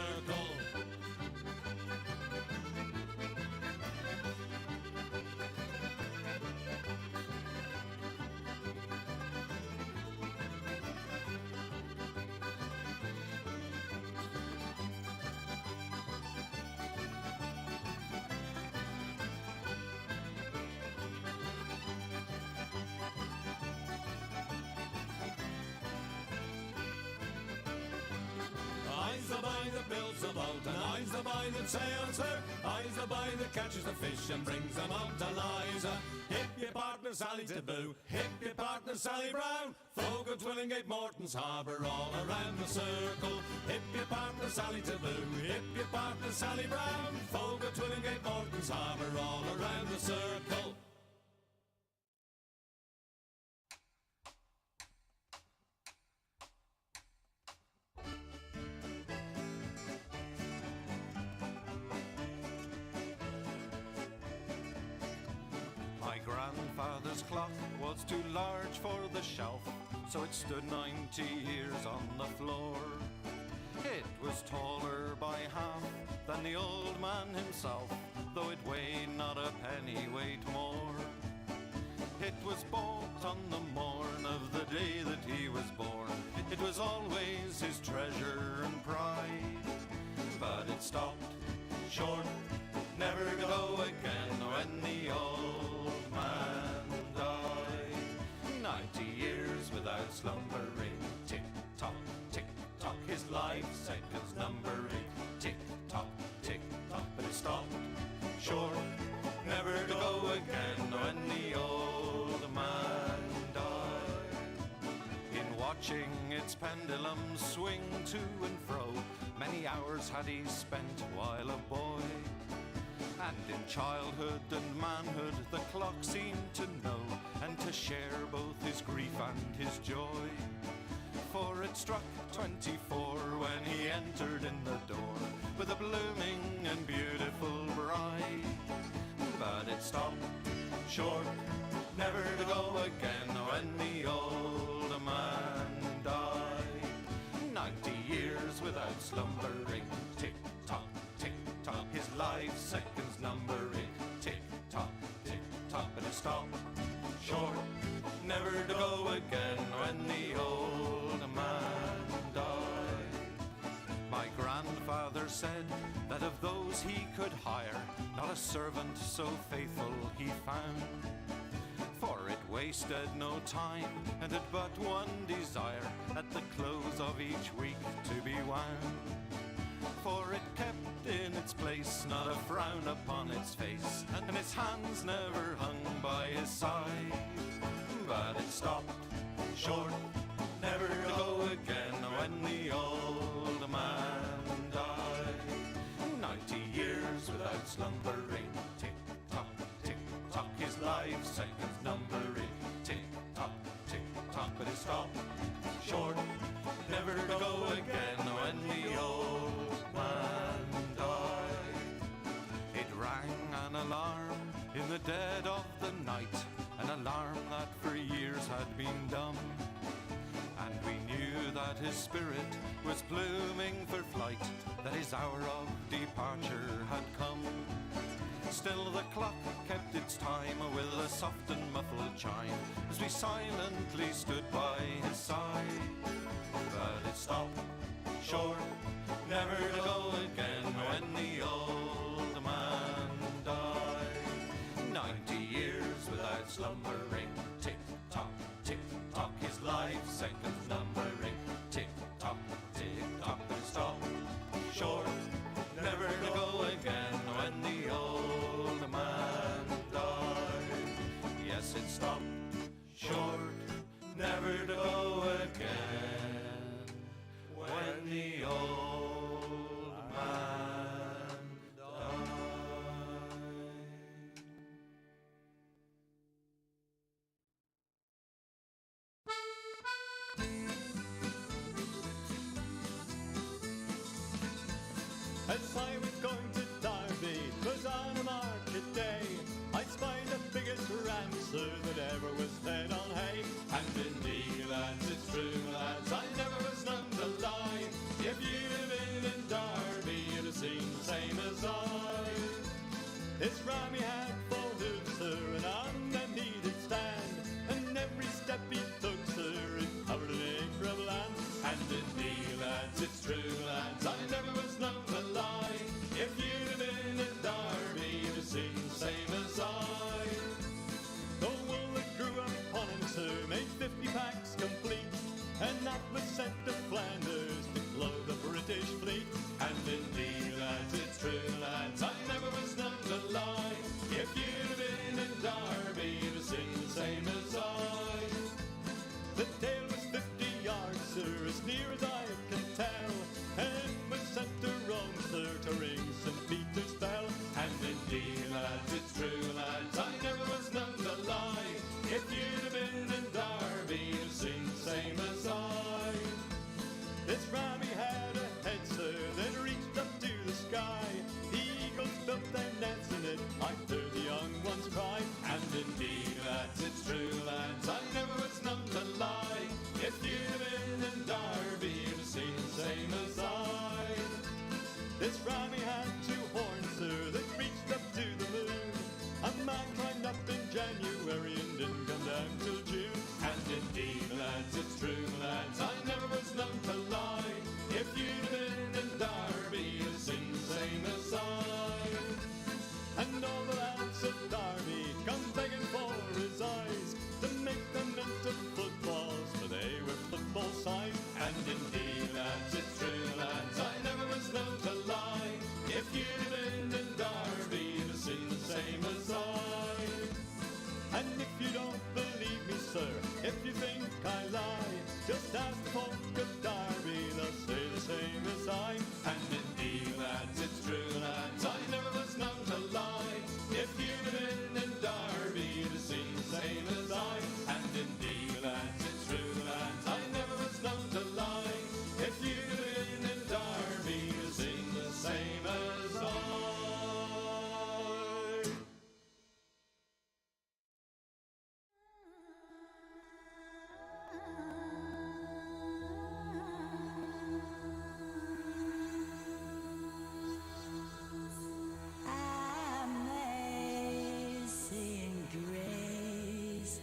I's the boy that builds the boat, and I's the boy that sails her. I's the boy that catches the fish and brings them out to Liza. Hip your partner Sally Taboo, hip your partner Sally Brown. Fogo, Twillingate, Morton's Harbour, all around the circle. Hip your partner Sally Taboo, hip your partner Sally Brown. Fogo, Twillingate, Morton's Harbour, all around the circle. My grandfather's clock was too large for the shelf, so it stood 90 years on the floor. It was taller by half than the old man himself, though it weighed not a pennyweight more. It was bought on the morn of the day that he was born. It was always his treasure and pride, but it stopped short, never to go again when the old man died. 90 years without slumbering, tick-tock, tick-tock, his life seconds numbering, tick-tock, tick-tock, but it stopped short, never to go again when the old man died. In watching its pendulum swing to and fro, many hours had he spent while a boy. And in childhood and manhood the clock seemed to know, and to share both his grief and his joy. For it struck 24 when he entered in the door, with a blooming and beautiful bride. But it stopped short, never to go again when the old man died. 90 years without slumbering, tick-tock, tick-tock, his life seconds numbering, tick-tock, tick-tock, but it stopped short, never to go again when the old man died. My grandfather said that of those he could hire, not a servant so faithful he found. For it wasted no time, and had but one desire, at the close of each week to be wound. For it kept in its place, not a frown upon its face, and its hands never hung by his side. But it stopped short, never to go again when the old man died. 90 years without slumbering, tick-tock, tick-tock, his life seconds numbering, tick-tock, tick-tock, but it stopped short, never to go again when the old man died. It rang an alarm in the dead of the night, an alarm that for years had been dumb. that his spirit was blooming for flight, that his hour of departure had come. Still the clock kept its time with a soft and muffled chime as we silently stood by his side. But it stopped short, never to go again when the old man died. 90 years without slumbering, tick-tock, tick-tock, his life seconds numbering, tick-tock, tick-tock, but it stopped short, never to go again when the old man died. Yes, it stopped short, never to go again when the old man died. As I was going to Derby, 'twas on a market day, I spied the biggest rancer that ever was fed on hay. And indeed, lads, it's true, lads, I never was known to lie. If you'd have been in Derby, you'd have seen the same as I. His ram he had full hooves, sir, and on them he did stand, and every step he took, sir, it covered an acre of land. And indeed, lads, it's true, lads, I never was known to lie. If you'd have been in Derby, you'd have seen the same as I. The wool that grew upon him, sir, made 50 packs complete, and that was sent to Flanders to clothe the British fleet. And indeed, lads, it's true, lads, I never was known to lie. If you'd have been in Derby, you'd have seen the same as I. The tail was 50 yards, sir, as near as I can tell, and it was sent to Rome, sir, to ring St. Peter's bell. And indeed, lads, it's true, lads, I never was known to lie. If you'd have been in Derby, you'd have seen the same as I. This ram he had a head, sir, that reached up to the sky. The eagles built their nets in it, I heard the young ones cry. And indeed, lads, it's true, lads, I never was known to lie. If you'd have been in Derby, you'd have seen the same as I. This ram he had 2 horns, sir, that reached up to the moon. A man climbed up in January and didn't come down till June. And indeed, lads, it's true, lads, I never was known to lie. If you'd have been in Derby, you'd have seen the same as I. And all the lads of Derby come begging for his eyes to make them into footballs, for they were football size. And indeed, lads, it's true, lads, I never was known to lie. If you'd have been in Derby, you'd have seen the same as I. And if you don't believe me, sir, if you think I lie, just ask the folk of Derby, they'll say the same as I. And indeed, lads, it's true, lads, I never was known to lie. If you'd have been in Derby, you'd have seen the same as I. And indeed, lads, it's true, lads, I never was known to lie. If you'd have been in Derby, you'd have seen the same as I. Amazing grace,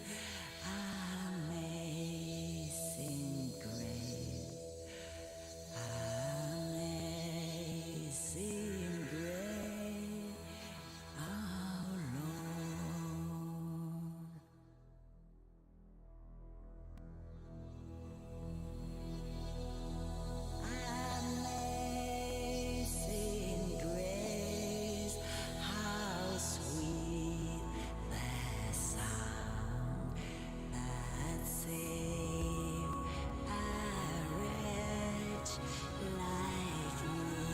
amazing grace, amazing grace, our Lord. Amazing grace, how sweet the sound that saved a wretch like me.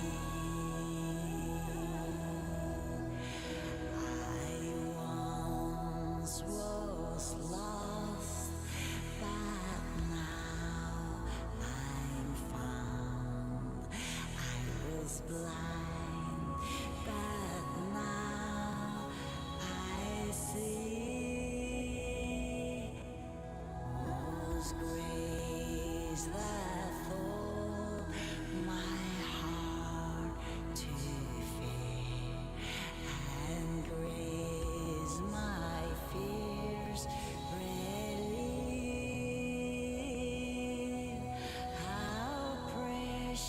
I once was lost, but now I'm found. I was blind, but now I see. Was grace that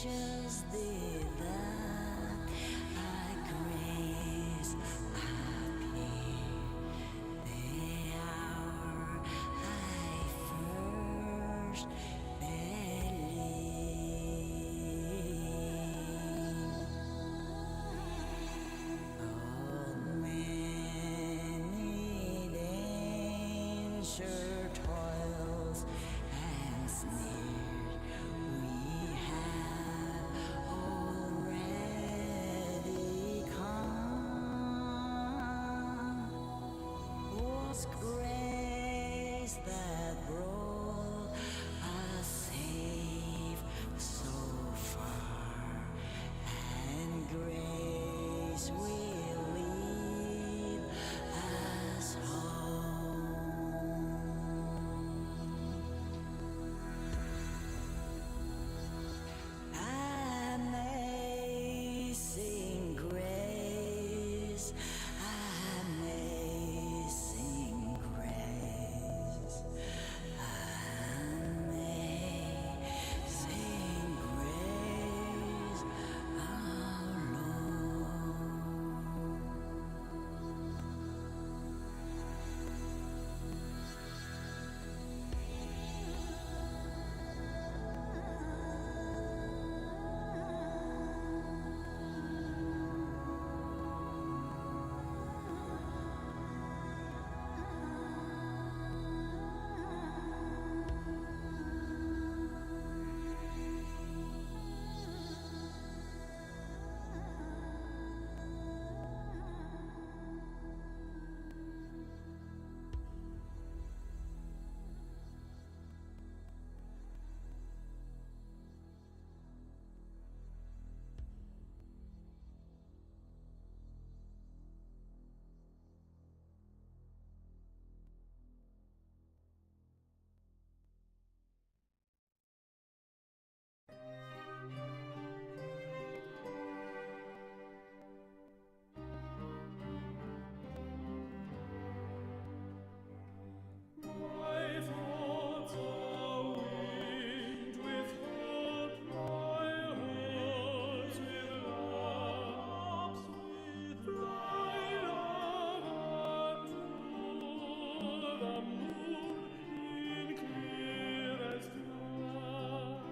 gracious thee that I grace appear the hour I first believed. Old many danger toils and snares we have already come. Was grace that brought us safe so far, and grace will lead us home. Amazing grace, amazing grace, amazing grace, our Lord. My thoughts are winged with hope, my heart with love, fly up to the moon in clearest light,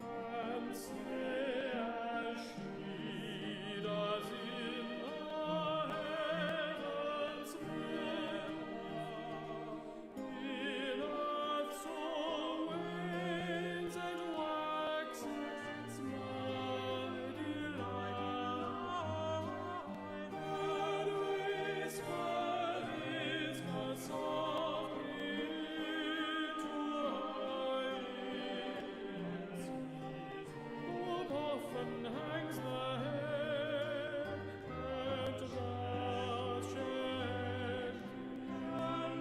and say as she does in the heavens in earth's song wanes and waxes my delight, and whispers her softly into her ears. Hope often hangs the head and does shed, and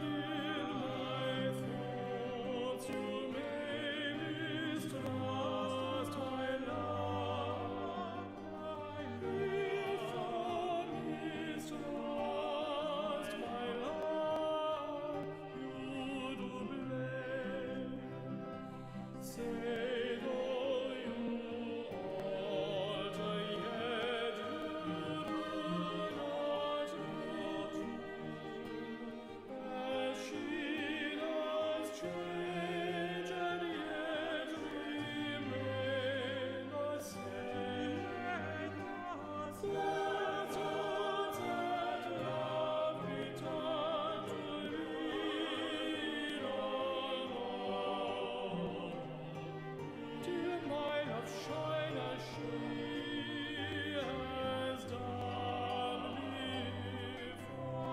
in my thoughts you may mistrust my love. If thou mistrust my love, you do blame. Say though you alter, yet you do not look as she does change, and yet remain the same. Let us at love return to lead alone, till my love shine as she has done before.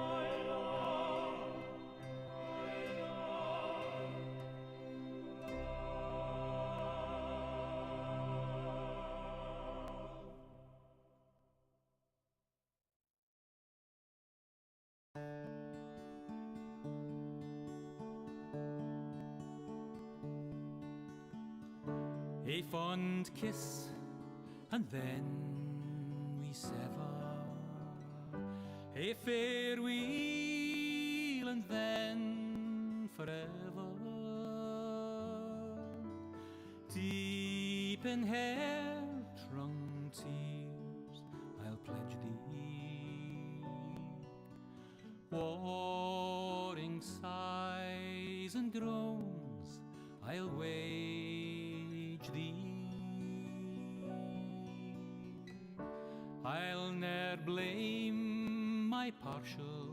A fond kiss, and then we sever. A farewell, and then forever. deep in hair-wrung tears, I'll pledge thee. Warring sighs and groans, I'll wage thee. I'll ne'er blame my partial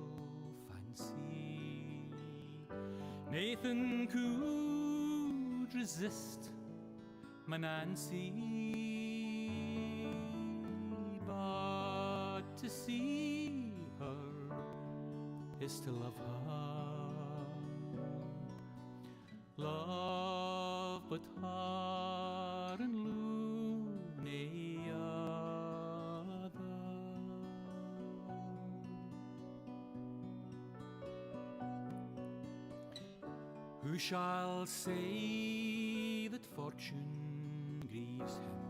fancy. Nathan could resist my Nancy, but to see her is to love her. Love but her and loony other. Who shall say that fortune grieves him,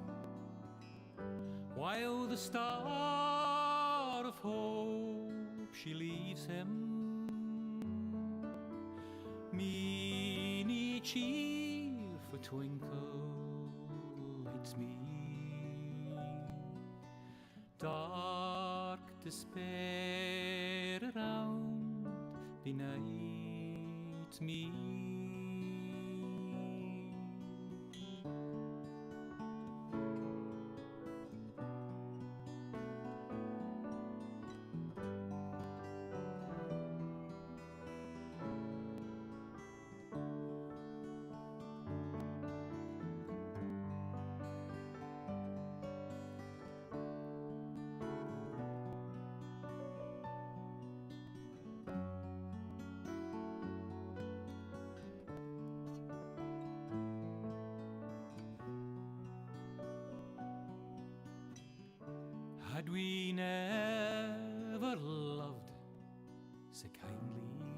while the star of hope she leaves him? Meany cheerful twinkle lights me, dark despair around benights me. Had we never loved so kindly,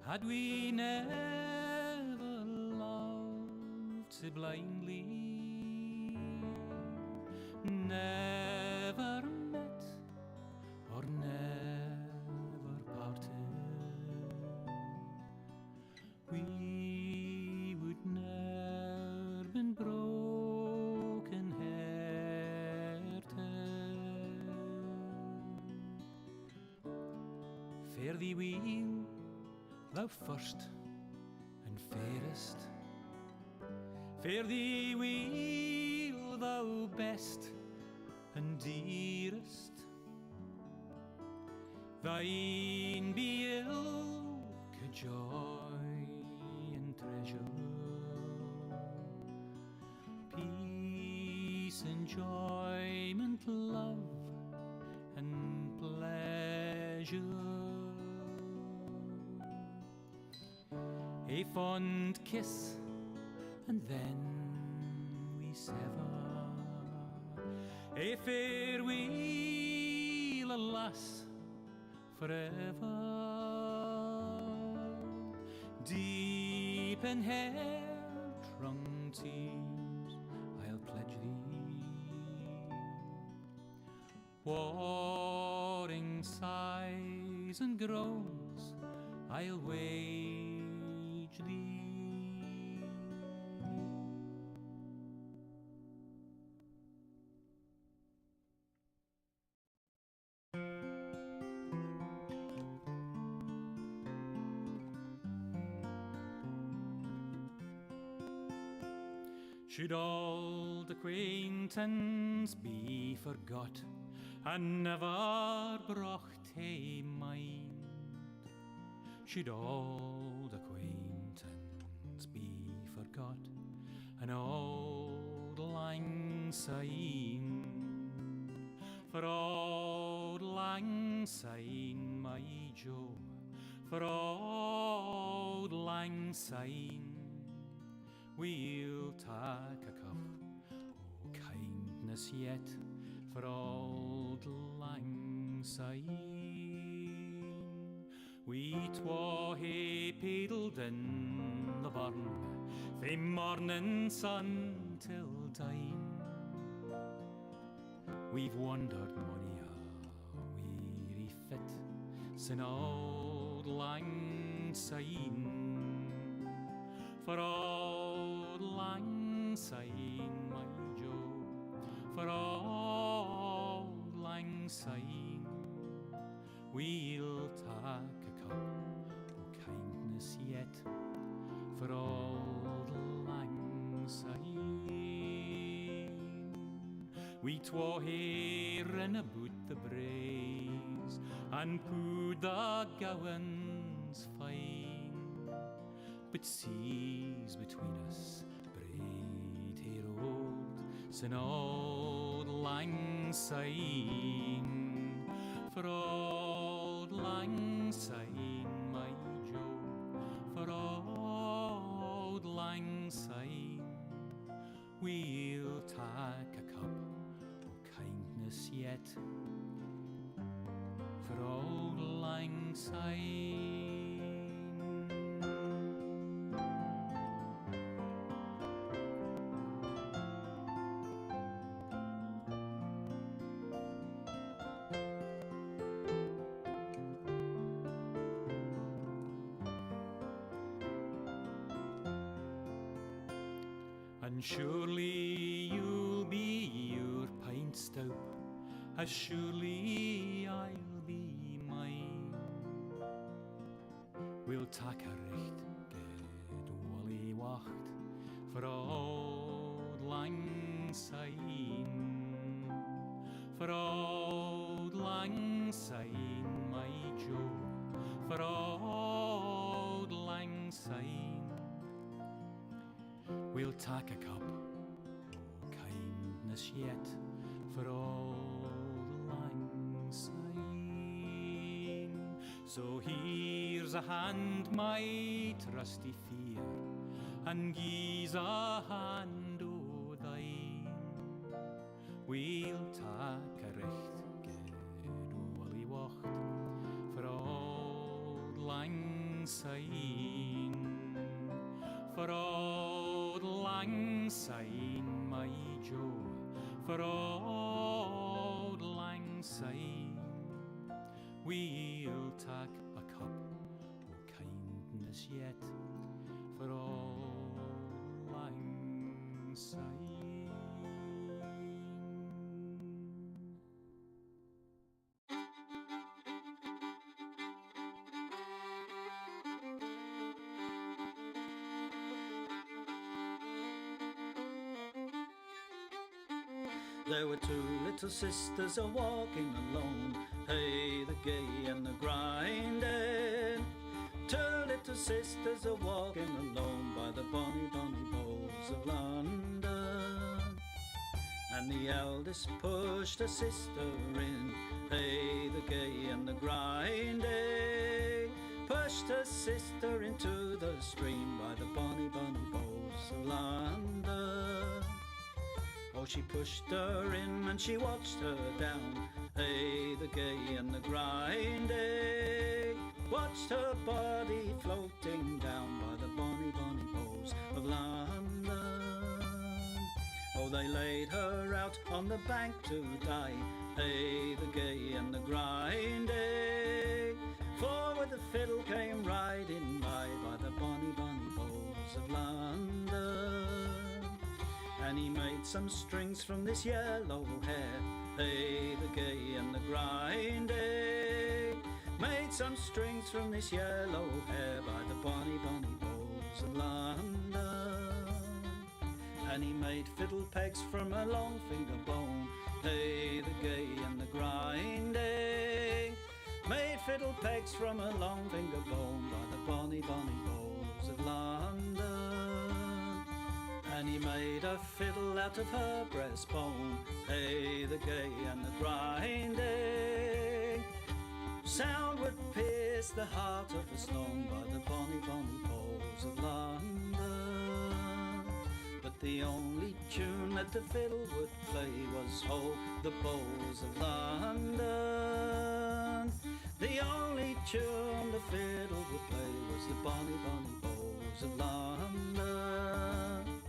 had we never loved so blindly, never met or never parted, we would ne'er been broken Fare thee weel, thou first and fairest. Fare thee weel, thou best and dearest. Thine be ilk joy and treasure, peace, enjoyment, love and pleasure. A fond kiss, and then we sever. A farewell, alas, forever. Deep in hair-wrung tears, I'll pledge thee. Warring sighs and groans, I'll wage thee. Should old acquaintance be forgot and never brought to mind? Should old acquaintance be forgot and old lang syne? For old lang syne, my Joe, for old lang syne, we'll take a cup o' kindness yet for old lang syne. We twa hae paddled in the burn fae morning sun till dine. We've wandered mony a weary fit sin old lang syne. For old lang syne syne. We'll take a cup of kindness yet for auld lang syne. We twa hearing about the braes and put the gowans fine, but seas between us braid hair old sin auld lang syne. For auld lang syne, my Joe, for auld lang syne, we'll take a cup of kindness yet for auld lang syne. And surely you'll be your pint stout, as surely I'll be mine. We'll take a recht good wally wacht for auld lang syne, for auld lang syne, my Joe, for auld lang syne. We'll take a cup of kindness yet for auld lang syne. So here's a hand, my trusty fear, and gie's a hand o' thine. We'll take a recht good wally wacht for auld lang syne, for auld lang syne, my Joe, for auld lang syne, we'll take a cup of kindness yet for auld lang syne. There were two little sisters a-walking alone, hey, the gay and the grinding. Two little sisters a-walking alone by the bonny, bonny bowls of London. And the eldest pushed her sister in, hey, the gay and the grinding. Pushed her sister into the stream by the bonny, bonny bowls of London. Oh, she pushed her in and she watched her down, hey, the gay and the grinding. Watched her body floating down by the bonny, bonny bowls of London. Oh, they laid her out on the bank to die, hey, the gay and the grinding. For when the fiddle came riding by the bonny, bonny bowls of London. And he made some strings from this yellow hair, hey, the gay and the grinding. Made some strings from this yellow hair by the bonny, bonny bowls of London. And he made fiddle pegs from a long finger bone, hey, the gay and the grinding. Made fiddle pegs from a long finger bone by the bonny, bonny bowls of London. And he made a fiddle out of her breastbone, hey, the gay and the grinding. Sound would pierce the heart of a stone by the bonny, bonny bowls of London. But the only tune that the fiddle would play was "Ho, the bowls of London." The only tune the fiddle would play was the bonny, bonny bowls of London.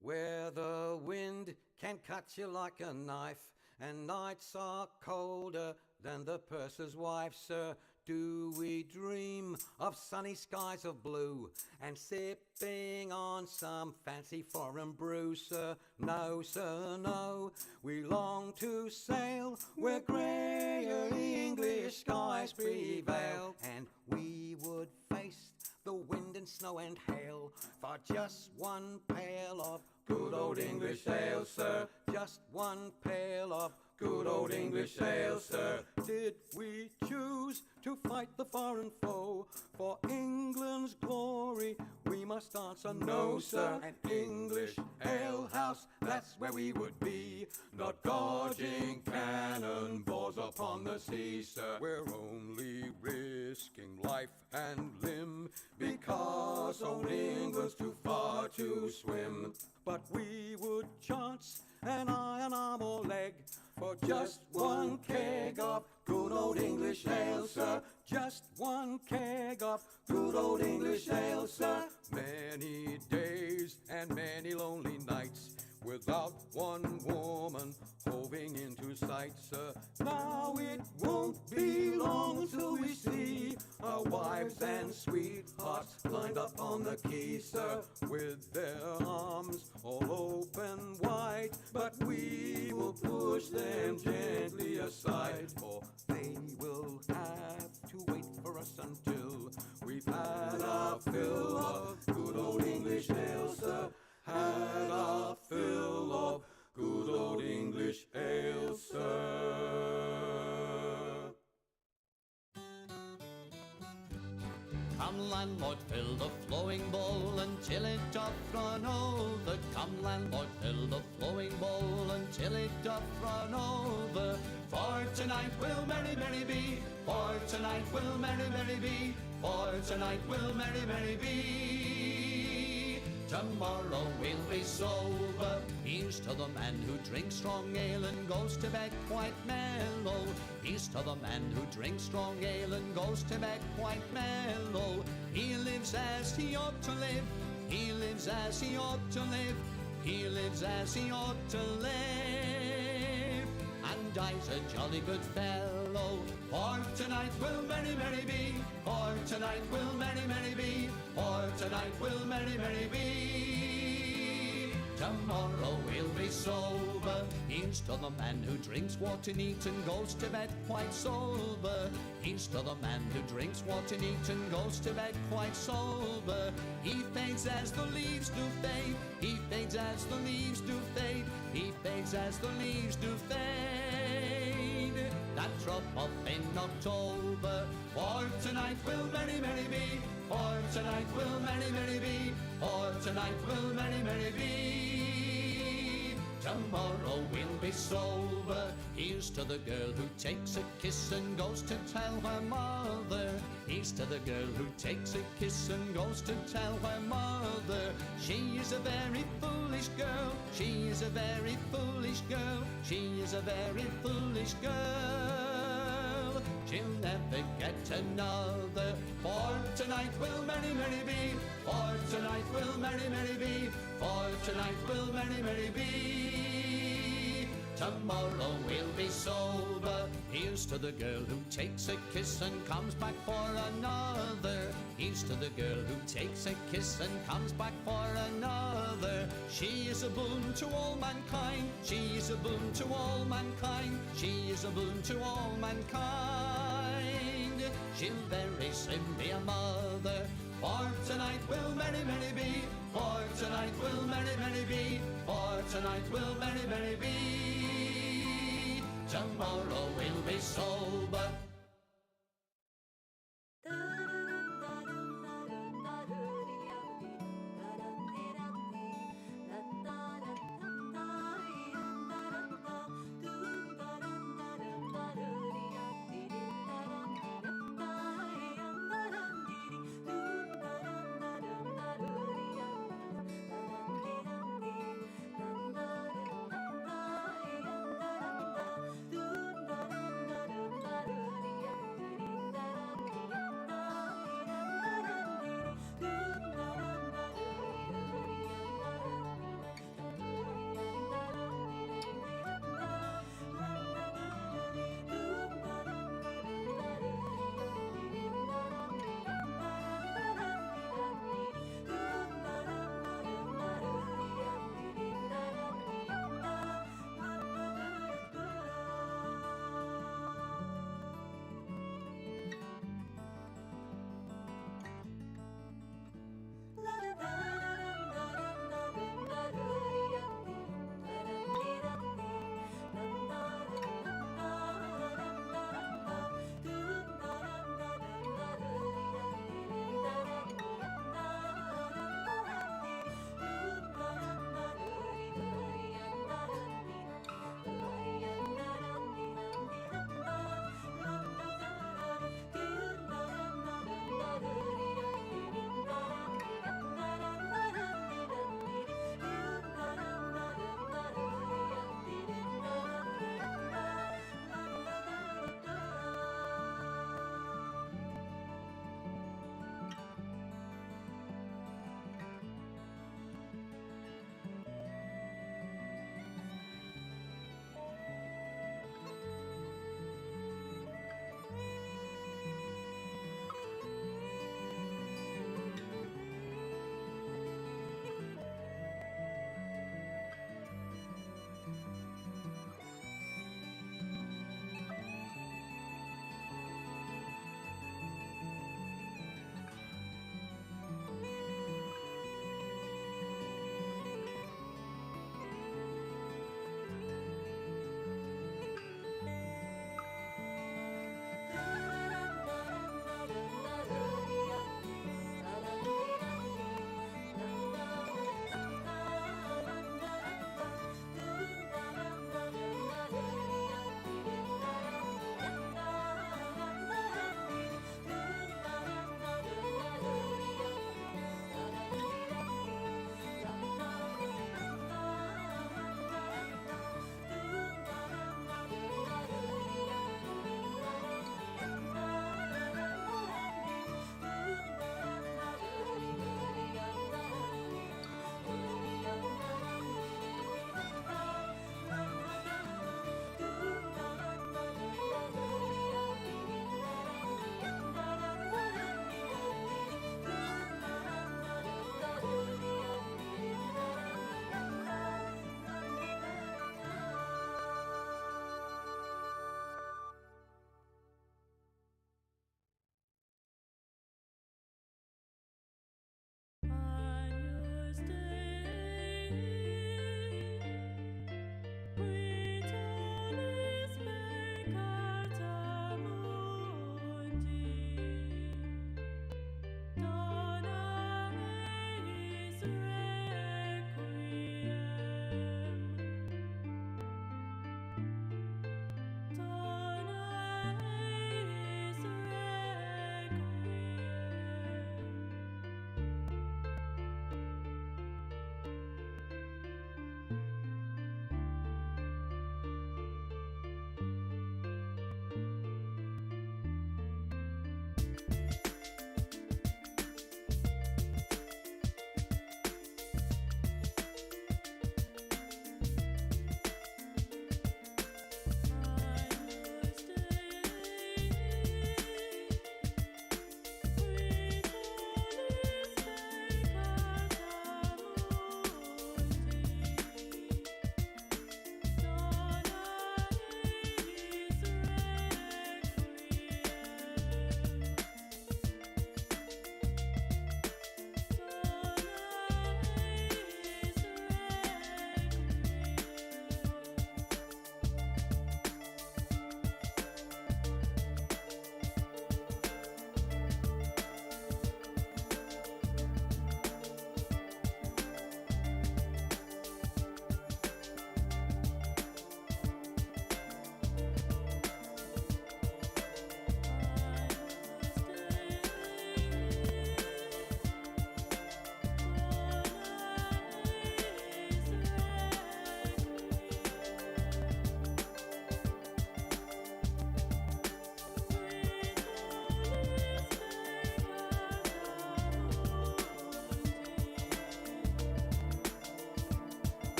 Where the wind can cut you like a knife, and nights are colder than the purser's wife, sir, do we dream of sunny skies of blue and sipping on some fancy foreign brew, sir? No, sir, no. We long to sail where greyer English skies prevail, and we would face the wind and snow and hail for just one pail of good old English ale, sir. Just one pail of good old English ale, sir. Did we choose to fight the foreign foe for England's glory? We must answer no, sir. An English ale house, that's where we would be, not gorging cannonballs upon the sea, sir. We're only risking life and limb because old England's too far to swim. But we would chance an iron arm or leg for just one keg of good old English ale, sir. Just one keg of good old English ale, sir. Many days and many lonely nights without one woman hoving into sight, sir. Now it won't be long till we see our wives and sweethearts lined up on the quay, sir, with their arms all open wide. But we will push them gently aside, for they will have to wait for us until we've had our fill of good old English ale, sir. Had our fill of good old English ale, sir. Come landlord, fill the flowing bowl until it doth run over. Come landlord, fill the flowing bowl until it doth run over. For tonight will merry, merry be. For tonight will merry, merry be. For tonight will merry, merry be. Tomorrow we'll be sober. Here's to the man who drinks strong ale and goes to bed quite mellow. Here's to the man who drinks strong ale and goes to bed quite mellow. He lives as he ought to live. He lives as he ought to live. He lives as he ought to live. And dies a jolly good fellow. For tonight will merry, merry be. For tonight will merry, merry be. For tonight will merry, merry be. Tomorrow we'll be sober. Here's to the man who drinks water neat and goes to bed quite sober. Here's to the man who drinks water neat and goes to bed quite sober. He fades as the leaves do fade. He fades as the leaves do fade. He fades as the leaves do fade. That drop off in October. For tonight will merry, merry be. For tonight will merry, merry be. For tonight will merry, merry be. Tomorrow we'll be sober. Here's to the girl who takes a kiss and goes to tell her mother. Here's to the girl who takes a kiss and goes to tell her mother. She is a very foolish girl. She is a very foolish girl. She is a very foolish girl. She'll never get another. For tonight will merry, merry be. For tonight will merry, merry be. For tonight will merry, merry be. Tomorrow we'll be sober. Here's to the girl who takes a kiss and comes back for another. Here's to the girl who takes a kiss and comes back for another. She is a boon to all mankind. She is a boon to all mankind. She is a boon to all mankind. She'll very soon be a mother. For tonight will merry, merry be. For tonight will merry, merry be. For tonight will merry, merry be. Tomorrow we'll be sober.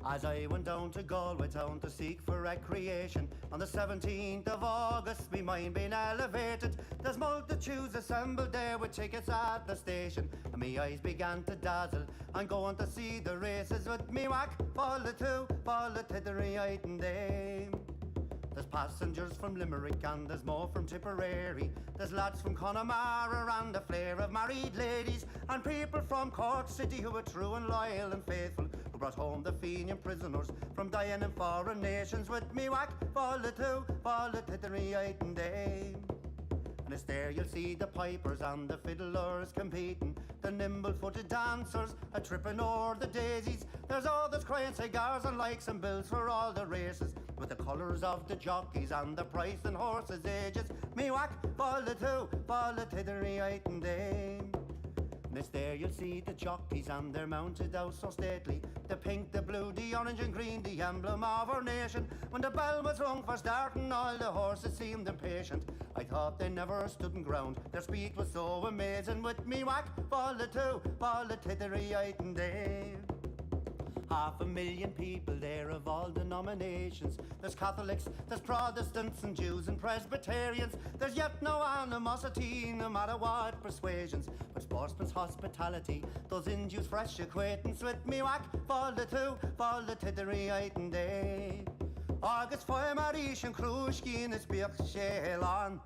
As I went down to Galway town to seek for recreation, on the 17th of August, me mind being elevated. There's multitudes assembled there with tickets at the station, and me eyes began to dazzle. I'm going to see the races with me whack, fall the tittery item day. There's passengers from Limerick and there's more from Tipperary. There's lads from Connemara and a flare of married ladies, and people from Cork City who are true and loyal and faithful, who brought home the Fenian prisoners from dying in foreign nations. With me whack, fall the tittery item day. And it's there you'll see the pipers and the fiddlers competing, the nimble-footed dancers a tripping o'er the daisies. There's others crying cigars and likes and bills for all the races, with the colours of the jockeys and the price and horses' ages. Me whack, fall the tittery item day. And it's there you'll see the jockeys and they're mounted out so stately, the pink, the blue, the orange and green, the emblem of our nation. When the bell was rung for starting, all the horses seemed impatient. I thought they never stood in ground, their speed was so amazing. With me whack, fall the tittery item day. 500,000 people there of all denominations. There's Catholics, there's Protestants and Jews and Presbyterians. There's yet no animosity, no matter what persuasions, but sportsman's hospitality, those Jews fresh acquaintance. With me whack, fall the tittery item day. Agus foy marish and krushki in the speak shelan.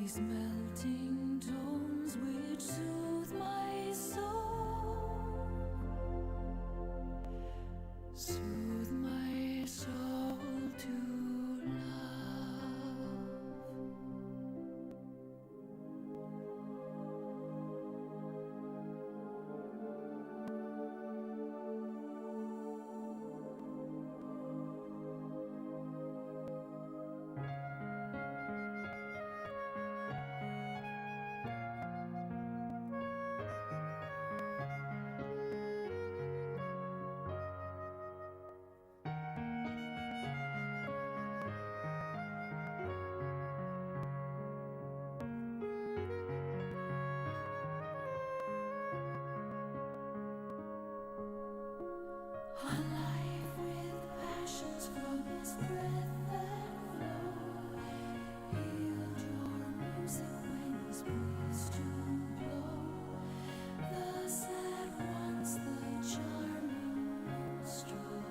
These melting tones which soothe my soul, soothe my soul to love. Alive with passions from his breath that flow, healed your music when his breeze to blow. Thus at once the charming minstrel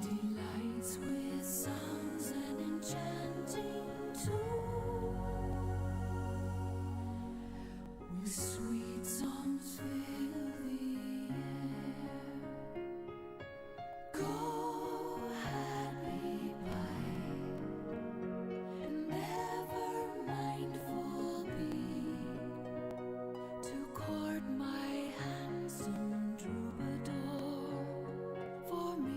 delights with sounds and enchanting tune, with sweet songs fill the air. Go happy by, and ever mindful be, to court my handsome troubadour for me.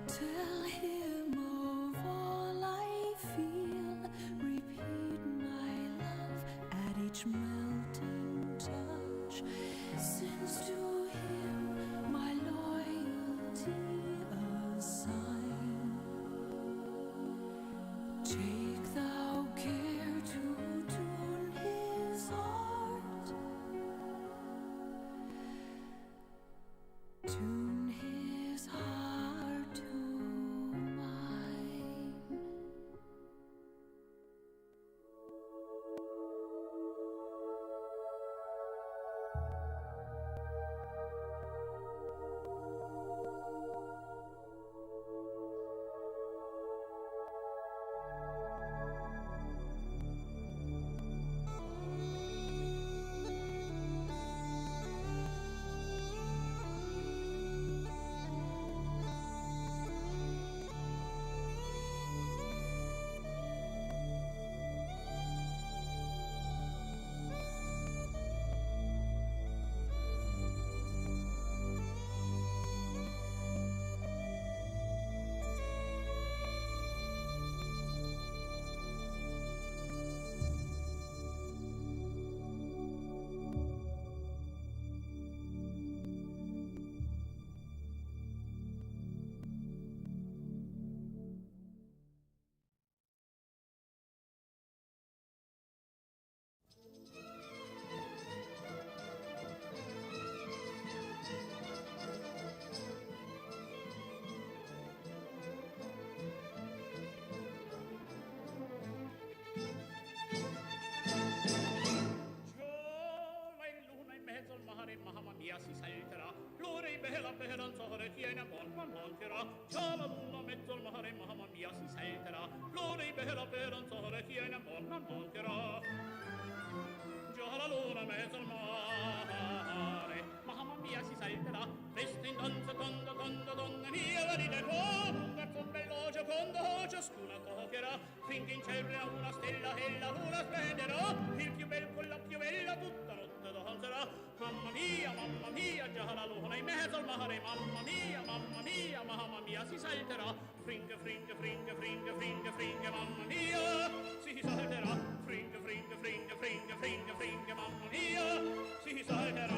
Tell him of all I feel, repeat my love at each melting touch, since to him my loyalty assign. Take thou care to tune his heart, tune his heart to mine. Giola in luna in mezzo al mare, mamma mia, si salterà. L'ora in bella speranza tiene a buon monterà. Giola luna in mezzo al mare, mamma mia, si salterà. L'ora in bella speranza tiene a buon monterà. Giola luna in mezzo al mare, mamma mia, si salterà. Festa in danza, donna mia, venite qua. Un garzon bello giocondo, ciascuna toccherà. Finché in cielo una stella e la luna splenderà. Il più bel con la più bella tutta notte danzerà. Mamma mia, già la luna in mezzo al mare. Mamma mia, si salterà. Fringe, fringe, fringe, fringe, fringe, fringe, mamma mia, si salterà. Fringe, fringe, fringe, fringe, fringe, fringe, mamma mia, si salterà.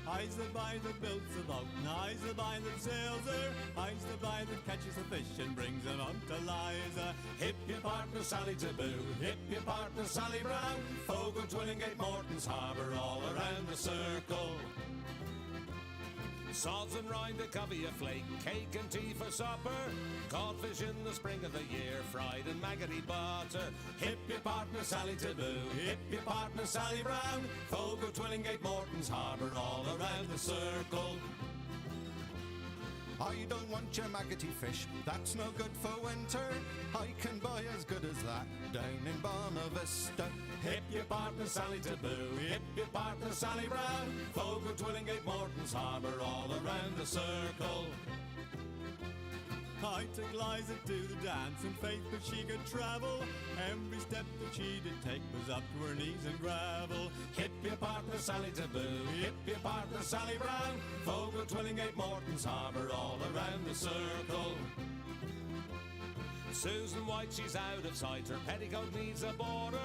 I's the boy that builds the boat, and I's the boy that sails her. I's the boy that catches the fish and brings them up to Liza. Hip your partner Sally Taboo, hip your partner Sally Brown. Folk of Twillingate, Morton's Harbour, all around the circle. Sods and rind, a covey of flake, cake and tea for supper. Codfish in the spring of the year, fried in maggoty butter. Hip your partner Sally Taboo, hip your partner Sally Brown. Folk of Twillingate, Morton's Harbour, all around the circle. I don't want your maggoty fish, that's no good for winter. I can buy as good as that down in Bonavista. Hip your partner Sally Taboo, hip your partner Sally Brown. Folk of Twillingate, Morton's Harbour, all around the circle. I took Liza to the dance, and faith but she could travel. Every step that she did take was up to her knees in gravel. Hip your partner Sally Taboo, hip your partner Sally Brown. Folk of Twillingate, Morton's Harbour, all around the circle. Susan White, she's out of sight, her petticoat needs a border.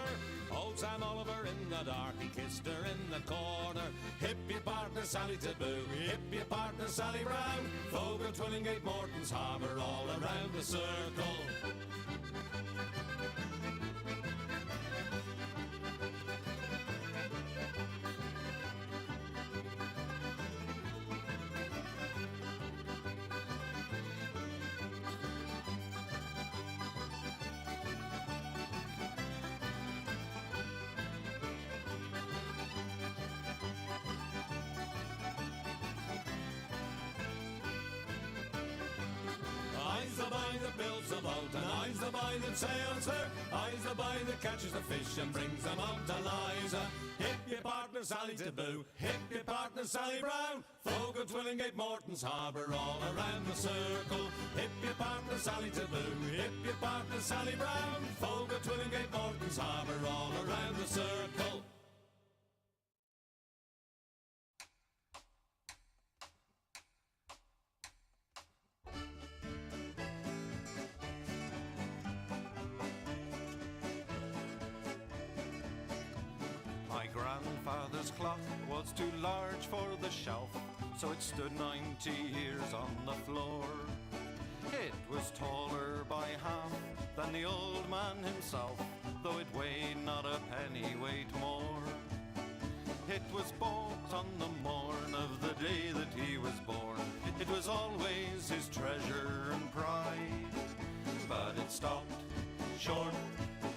Old Sam Oliver in the dark, he kissed her in the corner. Hip your partner Sally Taboo, hip your partner Sally Brown. Folk of Twillingate, Morton's Harbour, all around the circle. I's the boy that builds the boat, and I's the boy that sails her. I's the boy that catches the fish and brings them up to Liza. Hip your partner Sally Taboo, hip your partner Sally Brown. Folk of Twillingate, Morton's Harbour, all around the circle. Hip your partner Sally Taboo, hip your partner Sally Brown. Folk of Twillingate, Morton's Harbour, all around the circle. My grandfather's clock was too large for the shelf, so it stood 90 years on the floor. It was taller by half than the old man himself, though it weighed not a pennyweight more. It was bought on the morn of the day that he was born. It was always his treasure and pride, but it stopped short,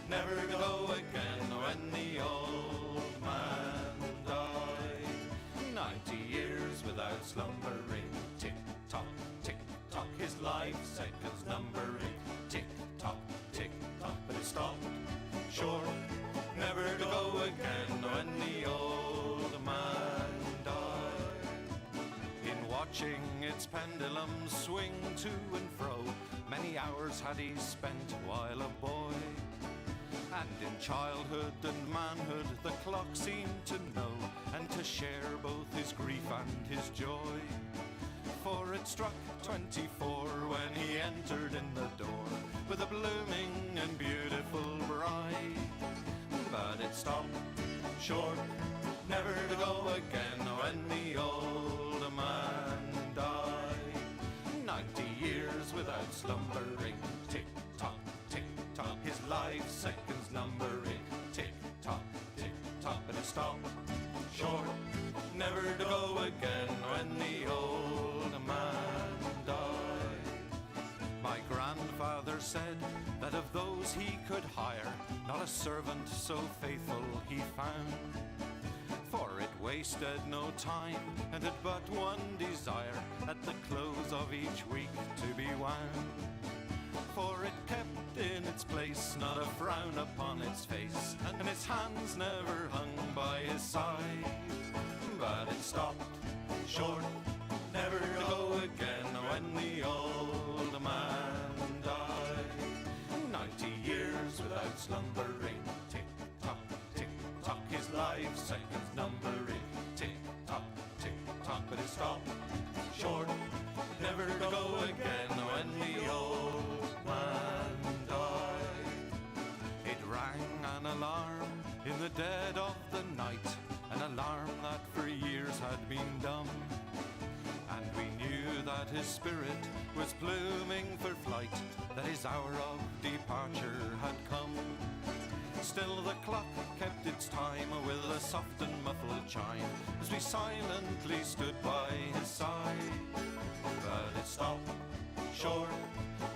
never to go again when the old man died. 90 years without slumbering, tick-tock, tick-tock, his life seconds numbering, tick-tock, tick-tock, but it stopped short, never to go again when the old man died. In watching its pendulum swing to and fro, many hours had he spent while a boy. And in childhood and manhood the clock seemed to know, and to share both his grief and his joy. For it struck 24 when he entered in the door, with a blooming and beautiful bride. But it stopped short, never to go again when the old man died. 90 years without slumbering, tick-tock, tick-tock, his life seconds numbering, tick-tock, tick-tock, but it stopped short, never to go again when the old man died. My grandfather said that of those he could hire, not a servant so faithful he found. For it wasted no time and had but one desire, at the close of each week to be wound. For it kept in its place, not a frown upon its face, and its hands never hung by his side. But it stopped short, never to go again when the old man died. 90 years without slumbering, tick-tock, tick-tock, his life seconds numbering, tick-tock, tick-tock, but it stopped short, never to go again when the old man died. It rang an alarm in the dead of the night, an alarm that for years had been dumb. And we knew that his spirit was blooming for flight, that his hour of departure had come. Still the clock kept its time with a soft and muffled chime as we silently stood by his side. But it stopped short,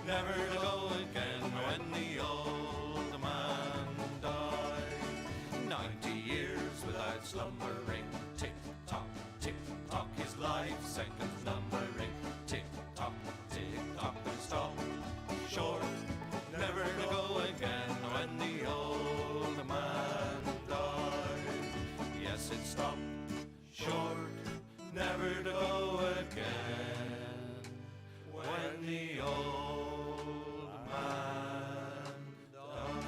never to go again when the old man died. 90 years without slumbering, tick-tock, his life seconds numbering. Tick-tock, but it stopped short, never to go again when the old man died. Yes, it stopped short, never to go again when the old man died.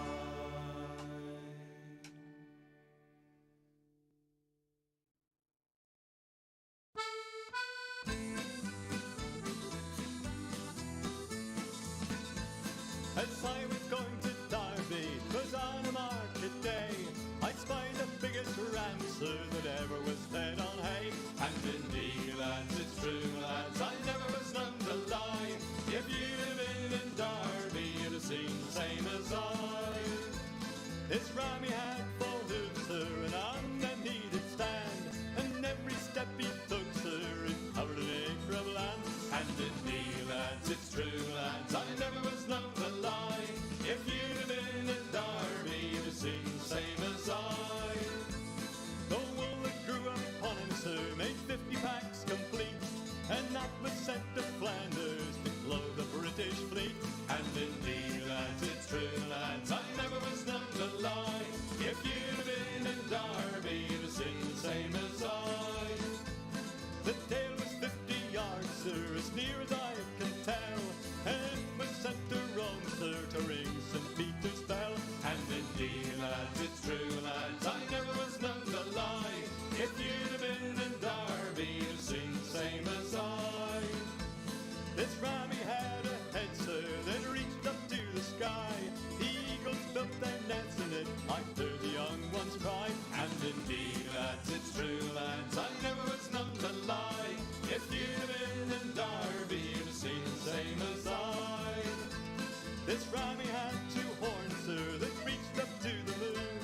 As I was going to Derby, 'twas on a market day, I spied the biggest rancer that ever was fed on hay. And indeed, lads, it's true, lads, I never was known to lie. If you'd have been in Derby, you'd have seen the same as I. His rammy had full hooves, sir, and on them he did stand, and every step he took, sir, it covered an acre of land. And indeed, lads, it's true, lads, I never was known to lie. If you'd have been in Derby, you'd have seen the same as I. The wool that grew upon him, sir, made 50 packs complete, and that was sent to Flanders to clothe the British fleet. And indeed, lads, it's true, lads, I never was known to lie. If you'd have been in Derby, you'd have seen the same as I. The tail was 50 yards, sir, as near as I can tell, and it was sent to Rome, sir, to ring St. Peter's bell. And indeed, lads, it's true, lads, I never was known to lie. If you'd have been in Derby, you'd have seen the same as I. This rammy had a head, sir, that reached up to the sky. The eagles built their nets in it, I heard the young ones cry. And indeed, lads, it's true, lads, I never was known to lie. If you'd have been in Derby, you'd have seen the same as I. This rammy had 2 horns, sir, that reached up to the moon.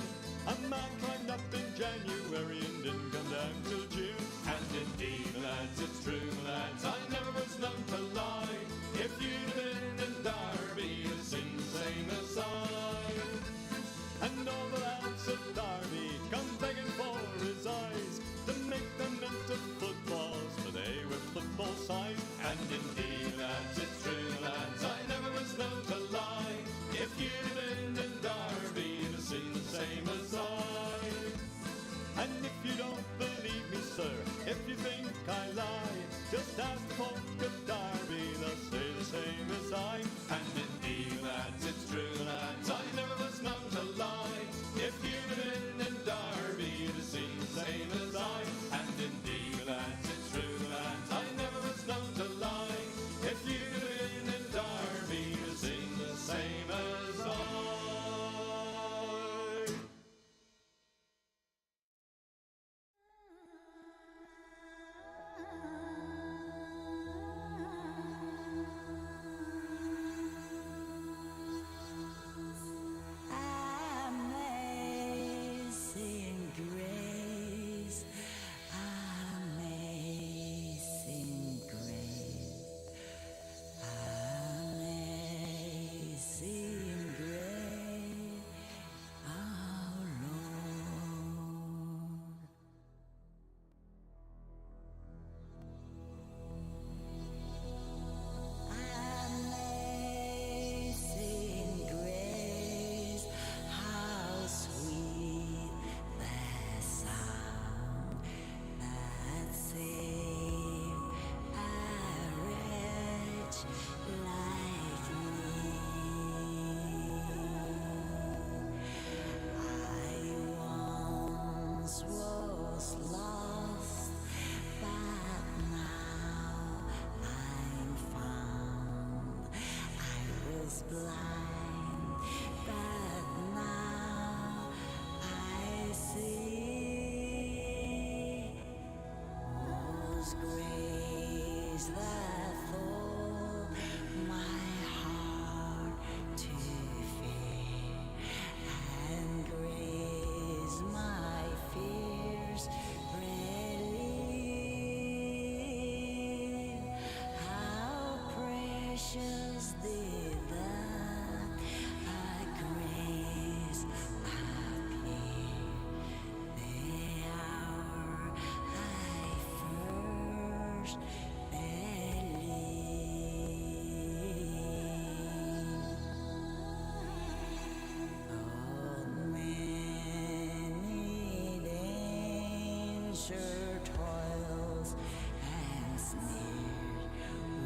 A man climbed up in January and didn't come down till June. And indeed, lads, it's true, lads, I never was known to lie. If you'd have been in Derby, you'd have seen the same as I. And all the lads of Derby come begging for his eyes, to make them into footballs, for they were football size. And indeed, lads, it's true, lads, I never was known to lie. If you'd have been in Derby, you'd have seen the same as I. And if you don't believe me, sir, if you think I lie, just ask the folk of Derby, they'll say the same as I. And indeed, lads, it's true, lads, I never was known to lie. If you'd have been in Derby, you'd have seen the same as I. And indeed, lads, it's true, lads, I never was known to lie. that full my heart to fear and grace my fears relieve. How precious did that grace appear the hour I first believed. Many danger toils and snares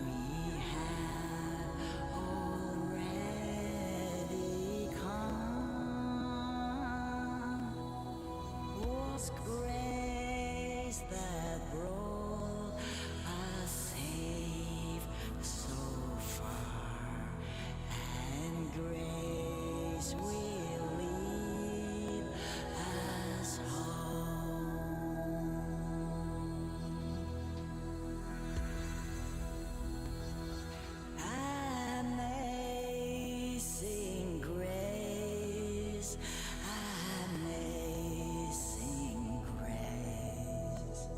we have already come. Was grace that brought us safe so far, and grace will lead us home. Amazing grace, amazing grace,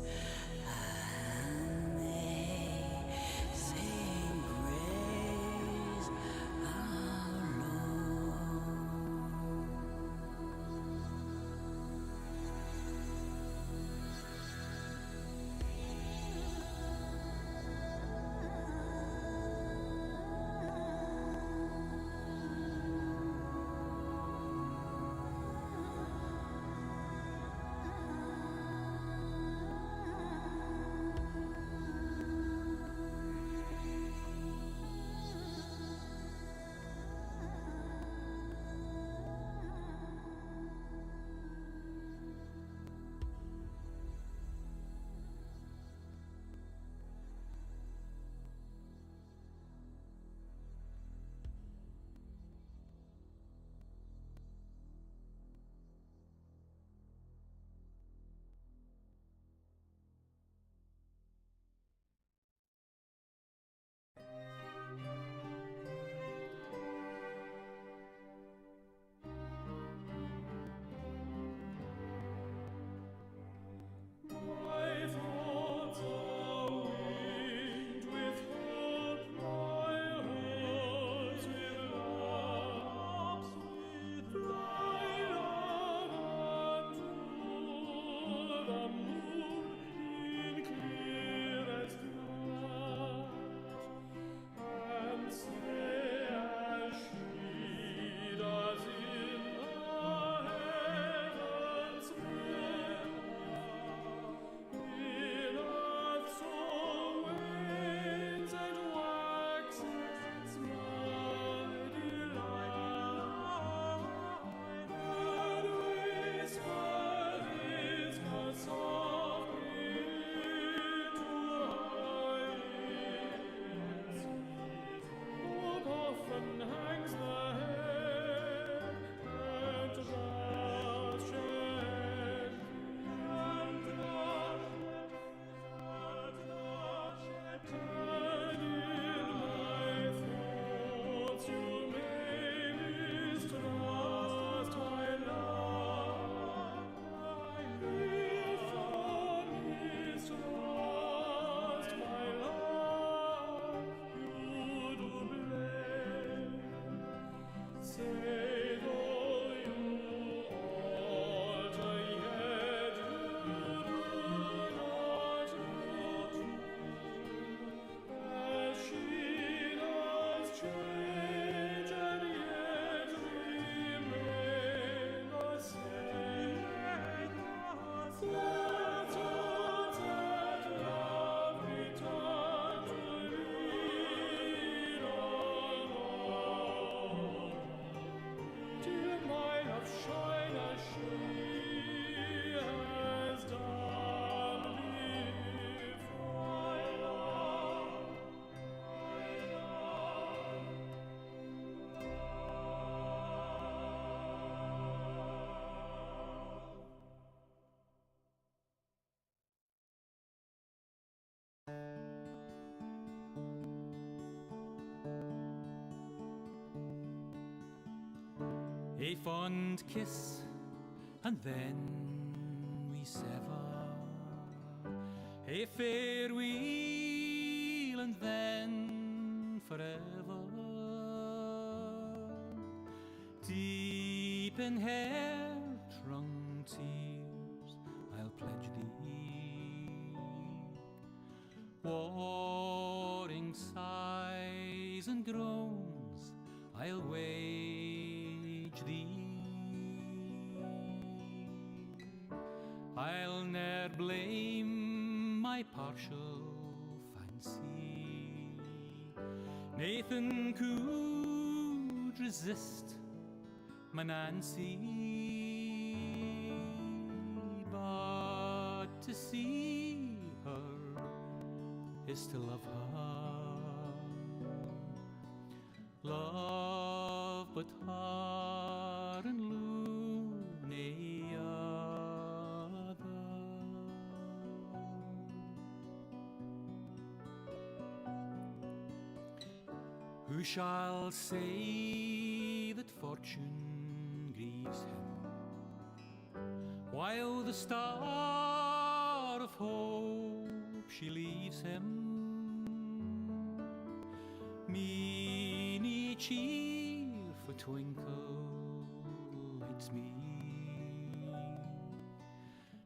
amazing grace, our a fond kiss, and then we sever, a farewell, and then forever. Deep in hair-wrung tears I'll pledge thee, warring sighs and groans I'll wage thee. I'll ne'er blame my partial fancy, Nathan could resist my Nancy, but to see her is to love her. Love but her and loony other. Who shall say that fortune grieves him, while the star of hope she leaves him? Meany cheerful twinkle lights me,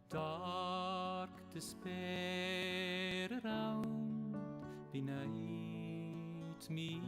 dark despair around benights me.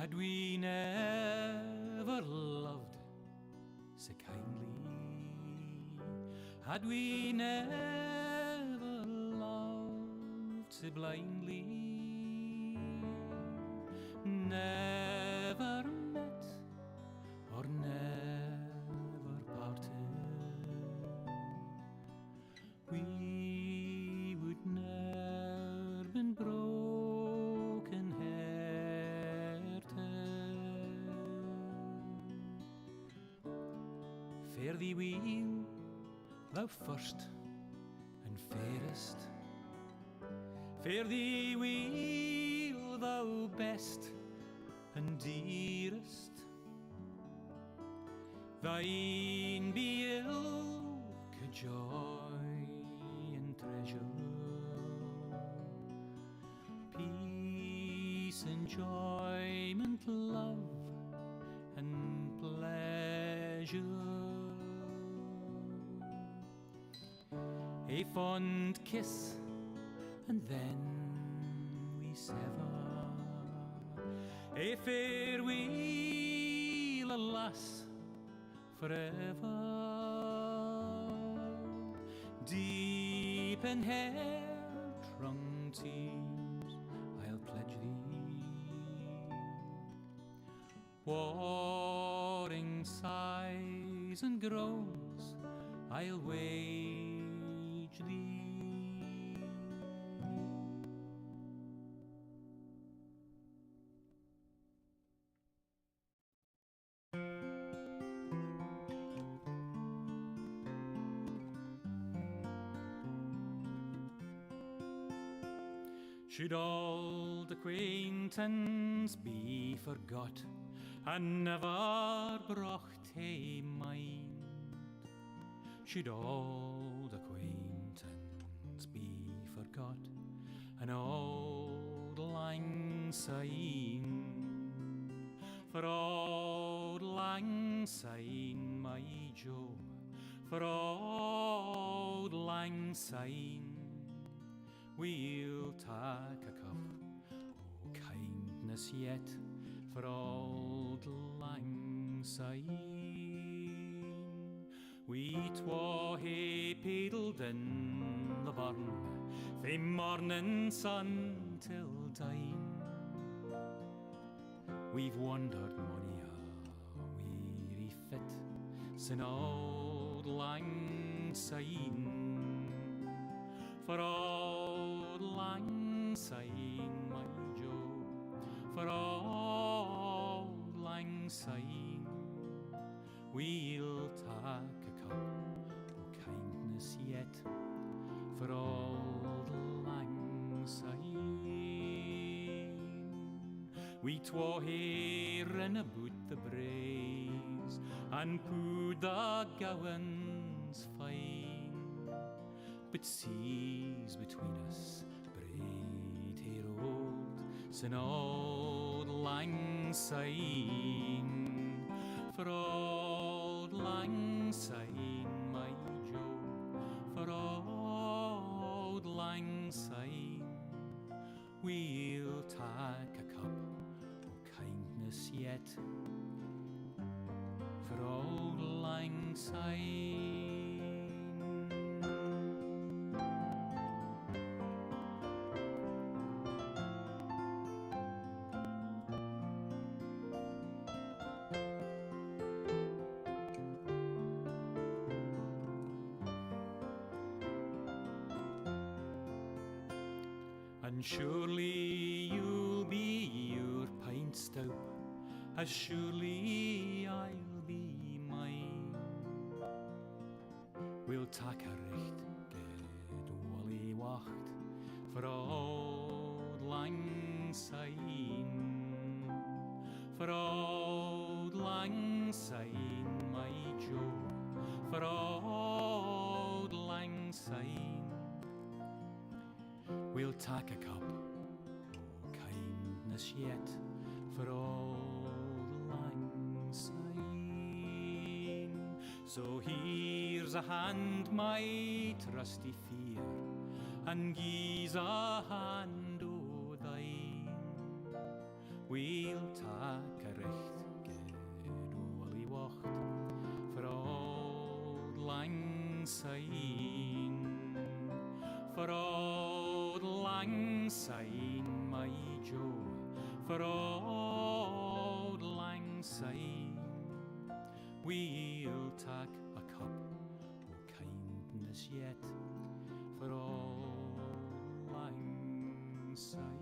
Had we never loved so kindly, had we never loved so blindly, never met or never parted, we would ne'er been broken Fare thee weel, thou first and fairest. Fare thee weel, thou best and dearest. Thine be ilke joy and treasure, peace, enjoyment, love and pleasure. A fond kiss, and then we sever. A farewell, alas, forever. Deep in hair-wrung tears I'll pledge thee, warring sighs and groans I'll wage thee. Should old acquaintance be forgot and never brought to mind? Should old acquaintance be forgot and old lang syne? For old lang syne, my Joe, for old lang syne, we'll take a cup o' kindness yet for old lang syne. We twa hae paddled in the burn fae morning sun till dine. We've wandered mony a weary fit sin auld lang syne. For auld lang syne, my Joe, for auld lang syne, we'll take a cup o' kindness yet for auld lang syne. We twa hearing about the braes and put the gowans fine, but seas between us braid hair old sin auld lang syne. For auld lang syne, my Joe, for auld lang syne, we'll take a cup o' kindness yet for auld lang syne. And surely you'll be your pint stout, as surely I'll be mine. We'll take a recht good wally wacht for auld lang syne, for auld lang syne, my Joe, for auld lang syne. We'll take a cup o' kindness yet for auld lang syne. So here's a hand, my trusty fear, and gie's a hand o' thine. We'll take a recht good wally wacht for auld lang syne, for auld lang syne, my Joe, for auld lang syne, we'll take a cup o' kindness yet for auld lang syne.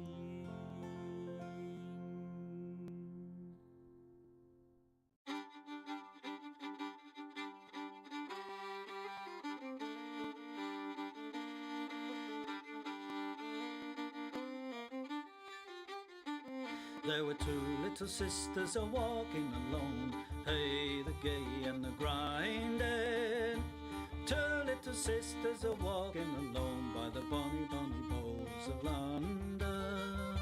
There were two little sisters a walking alone, hey, the gay and the grinding. Two little sisters a walking alone by the bonny, bonny bowls of London.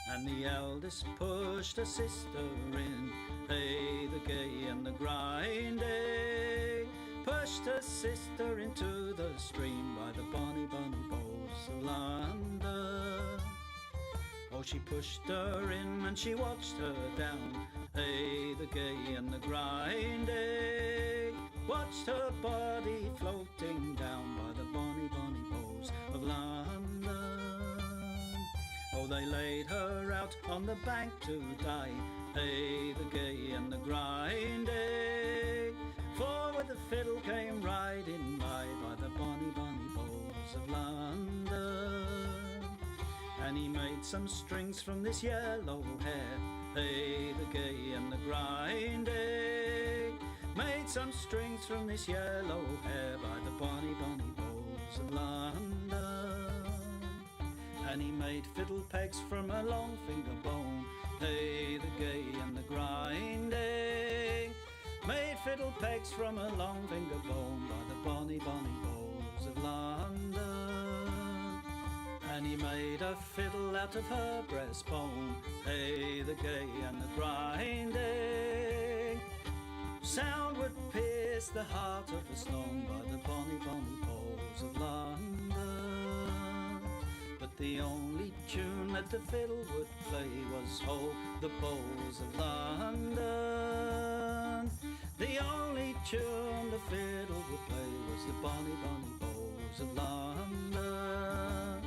And the eldest pushed her sister in, hey, the gay and the grinding. Pushed her sister into the stream by the bonny, bonny bowls of London. Oh, she pushed her in and she watched her down, hey, the gay and the grinding. Watched her body floating down by the bonny, bonny bowls of London. Oh, they laid her out on the bank to die, hey, the gay and the grinding. For with the fiddle came riding by the bonny, bonny bowls of London. And he made some strings from this yellow hair, hey, the gay and the grinding. Made some strings from this yellow hair by the bonny, bonny bowls of London. And he made fiddle pegs from a long finger bone, hey, the gay and the grinding. Made fiddle pegs from a long finger bone by the bonny, bonny bowls of London. And he made a fiddle out of her breastbone, hey, the gay and the grinding. Sound would pierce the heart of a stone by the bonny, bonny bowls of London. But the only tune that the fiddle would play was Ho, the bowls of London. The only tune the fiddle would play was the bonny, bonny bowls meadows of London.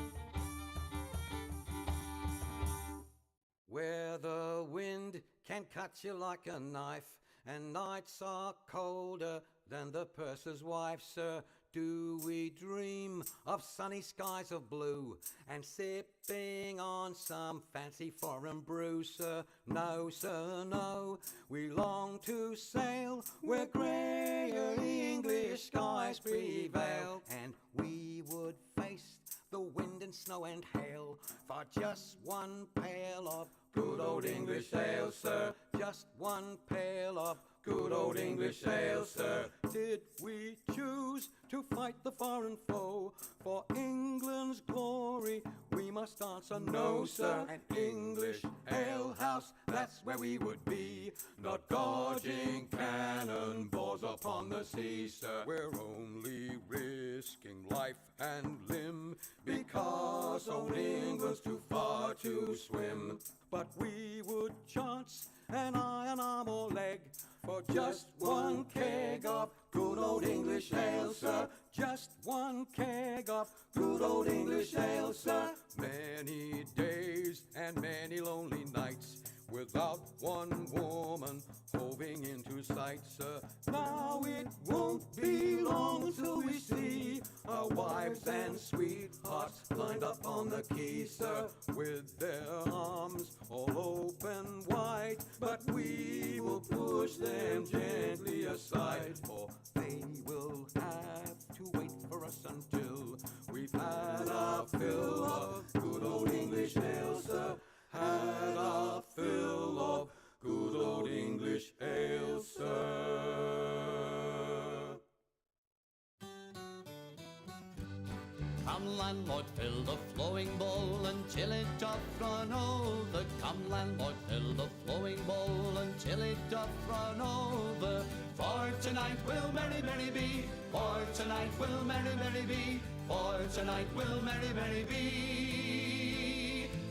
Where the wind can cut you like a knife, and nights are colder than the purser's wife, sir. Do we dream of sunny skies of blue and sipping on some fancy foreign brew, sir? No, sir, no. We long to sail where greyer English skies prevail, and we would face the wind and snow and hail for just one pail of good old English ale, sir. Just one pail of good old English ale, sir. Did we choose to fight the foreign foe for England's glory? We must answer no, sir. An English ale house, that's where we would be, not gorging cannonballs upon the sea, sir. We're only risking life and limb because old England's too far to swim. But we would chance an iron arm or leg for just one keg of good old English ale, sir. Just one keg of good old English ale, sir. Many days and many lonely nights without one woman hoving into sight, sir. Now it won't be long till we see our wives and sweethearts lined up on the quay, sir, with their arms all open wide. But we will push them gently aside, for they will have to wait for us until we've had our fill of good old English ale, sir. Had our fill of good old English ale, sir. Come landlord, fill the flowing bowl until it doth run over. Come landlord, fill the flowing bowl until it doth run over. For tonight will merry, merry be. For tonight will merry, merry be. For tonight will merry, merry be.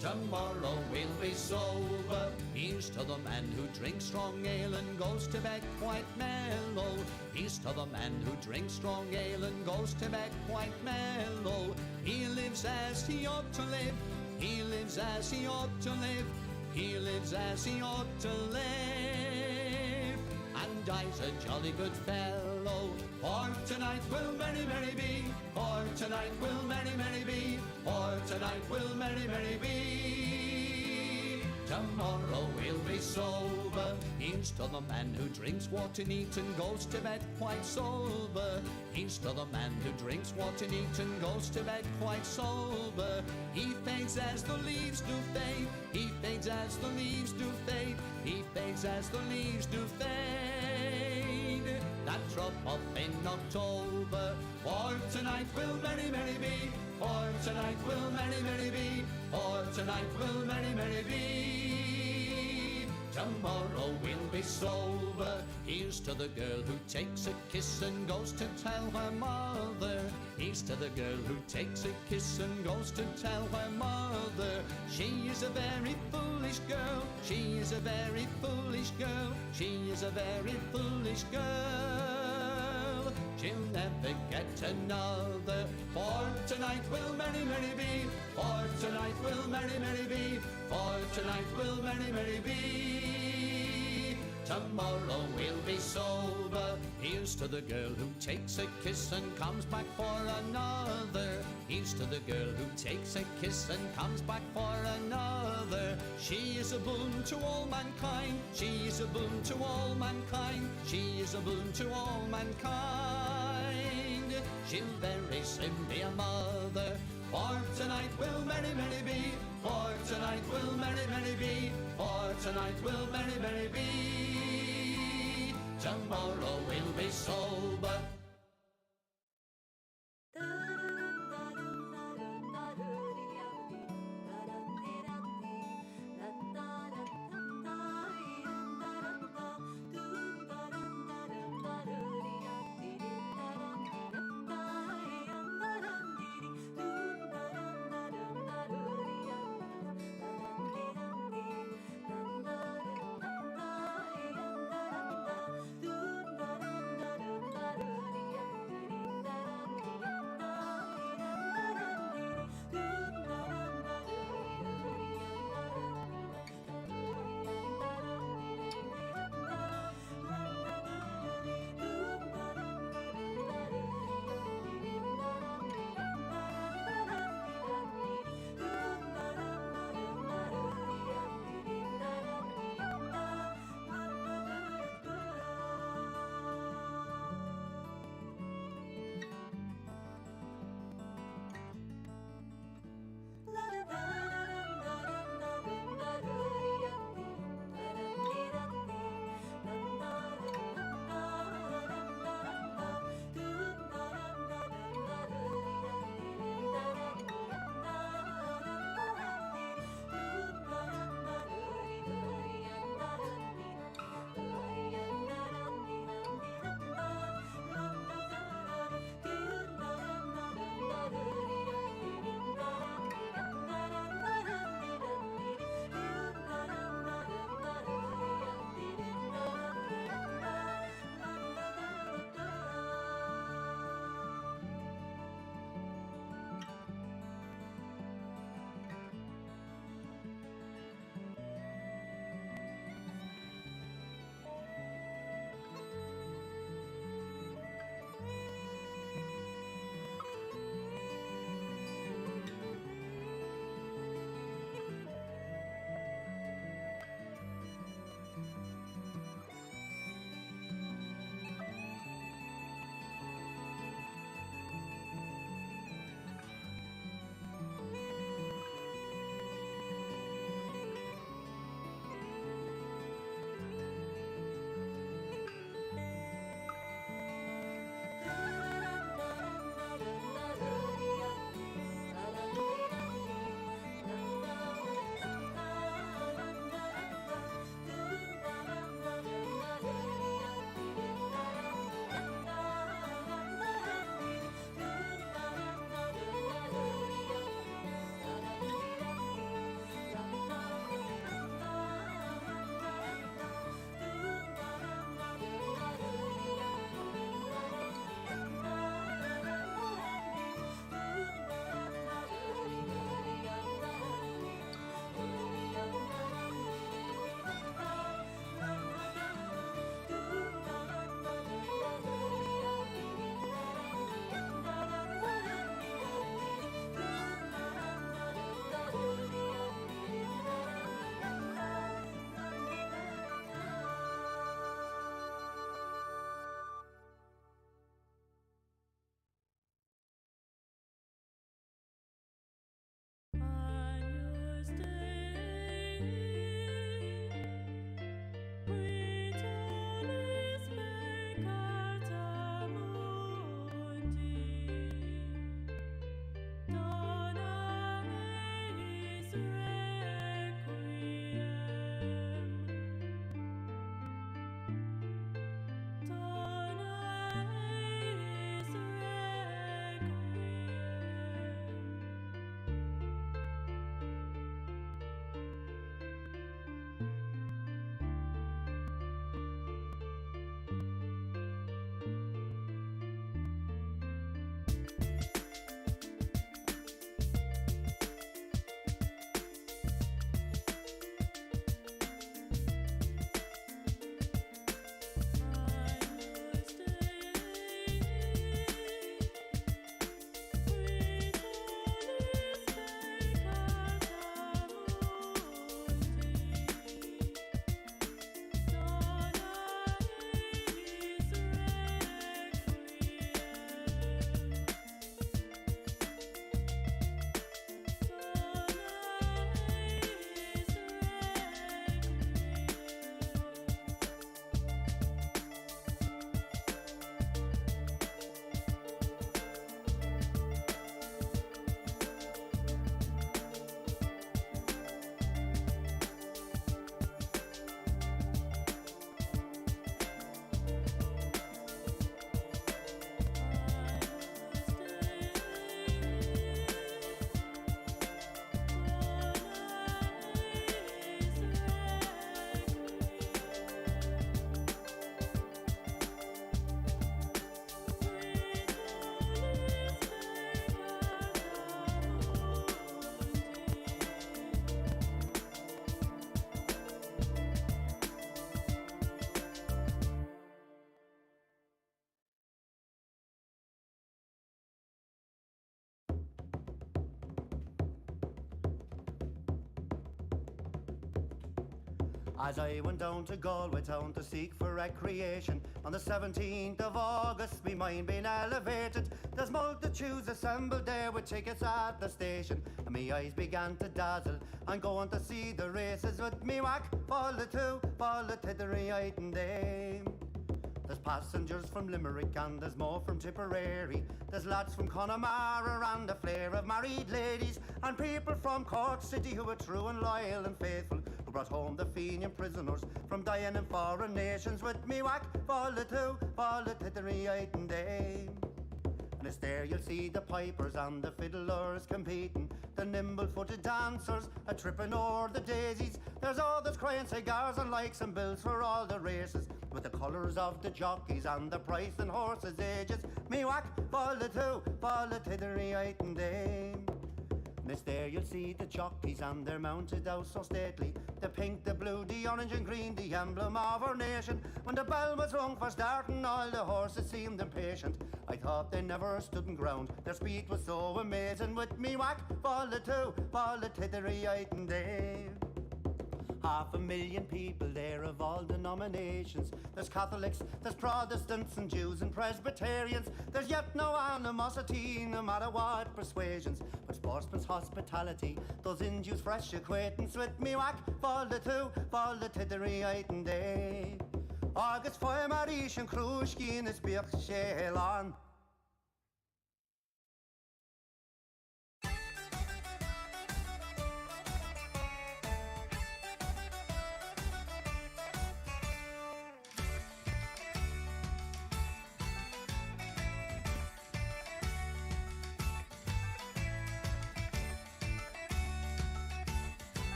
Tomorrow we'll be sober. Here's to the man who drinks strong ale and goes to bed quite mellow. Here's to the man who drinks strong ale and goes to bed quite mellow. He lives as he ought to live. He lives as he ought to live. He lives as he ought to live. And dies a jolly good fellow. For tonight will merry, merry be. For tonight will merry, merry be. For tonight will merry, merry be. Tomorrow we'll be sober. Here's to the man who drinks water neat and goes to bed quite sober. Here's to the man who drinks water neat and goes to bed quite sober. He fades as the leaves do fade. He fades as the leaves do fade. He fades as the leaves do fade. That drop off in October. For tonight will merry, merry be. For tonight will merry, merry be. For tonight will merry, merry be. Tomorrow we'll be sober. Here's to the girl who takes a kiss and goes to tell her mother. Here's to the girl who takes a kiss and goes to tell her mother. She is a very foolish girl. She is a very foolish girl. She is a very foolish girl. She'll never get another. For tonight will merry, merry be. For tonight will merry, merry be. For tonight will merry, merry be. Tomorrow we'll be sober. Here's to the girl who takes a kiss and comes back for another. Here's to the girl who takes a kiss and comes back for another. She is a boon to all mankind. She is a boon to all mankind. She is a boon to all mankind. She'll very soon be a mother. For tonight will merry, merry be. For tonight will merry, merry be. For tonight will merry, merry be. Tomorrow we'll be sober. As I went down to Galway town to seek for recreation, on the 17th of August, me mind being elevated. There's multitudes assembled there with tickets at the station, and me eyes began to dazzle. I'm going to see the races with me whack, fall the tittery and dame. There's passengers from Limerick and there's more from Tipperary. There's lads from Connemara and a flare of married ladies, and people from Cork City who are true and loyal and faithful, who brought home the Fenian prisoners from dying in foreign nations. With me whack, fall the tittery and dame. And it's there you'll see the pipers and the fiddlers competing, the nimble-footed dancers a tripping o'er the daisies. There's others crying cigars and likes and bills for all the races, with the colours of the jockeys and the price and horses' ages. Me whack, fall the tittery and dame. And it's there you'll see the jockeys and they're mounted out so stately, the pink, the blue, the orange and green, the emblem of our nation. When the bell was rung for starting, all the horses seemed impatient. I thought they never stood in ground, their speed was so amazing. With me whack, fall the tittery and dame. 500,000 people there of all denominations. There's Catholics, there's Protestants and Jews and Presbyterians. There's yet no animosity, no matter what persuasions, but sportsman's hospitality, those Jews fresh acquaintance. With me whack, fall the tittery and day. August fire Marish and Krushki in his beer on.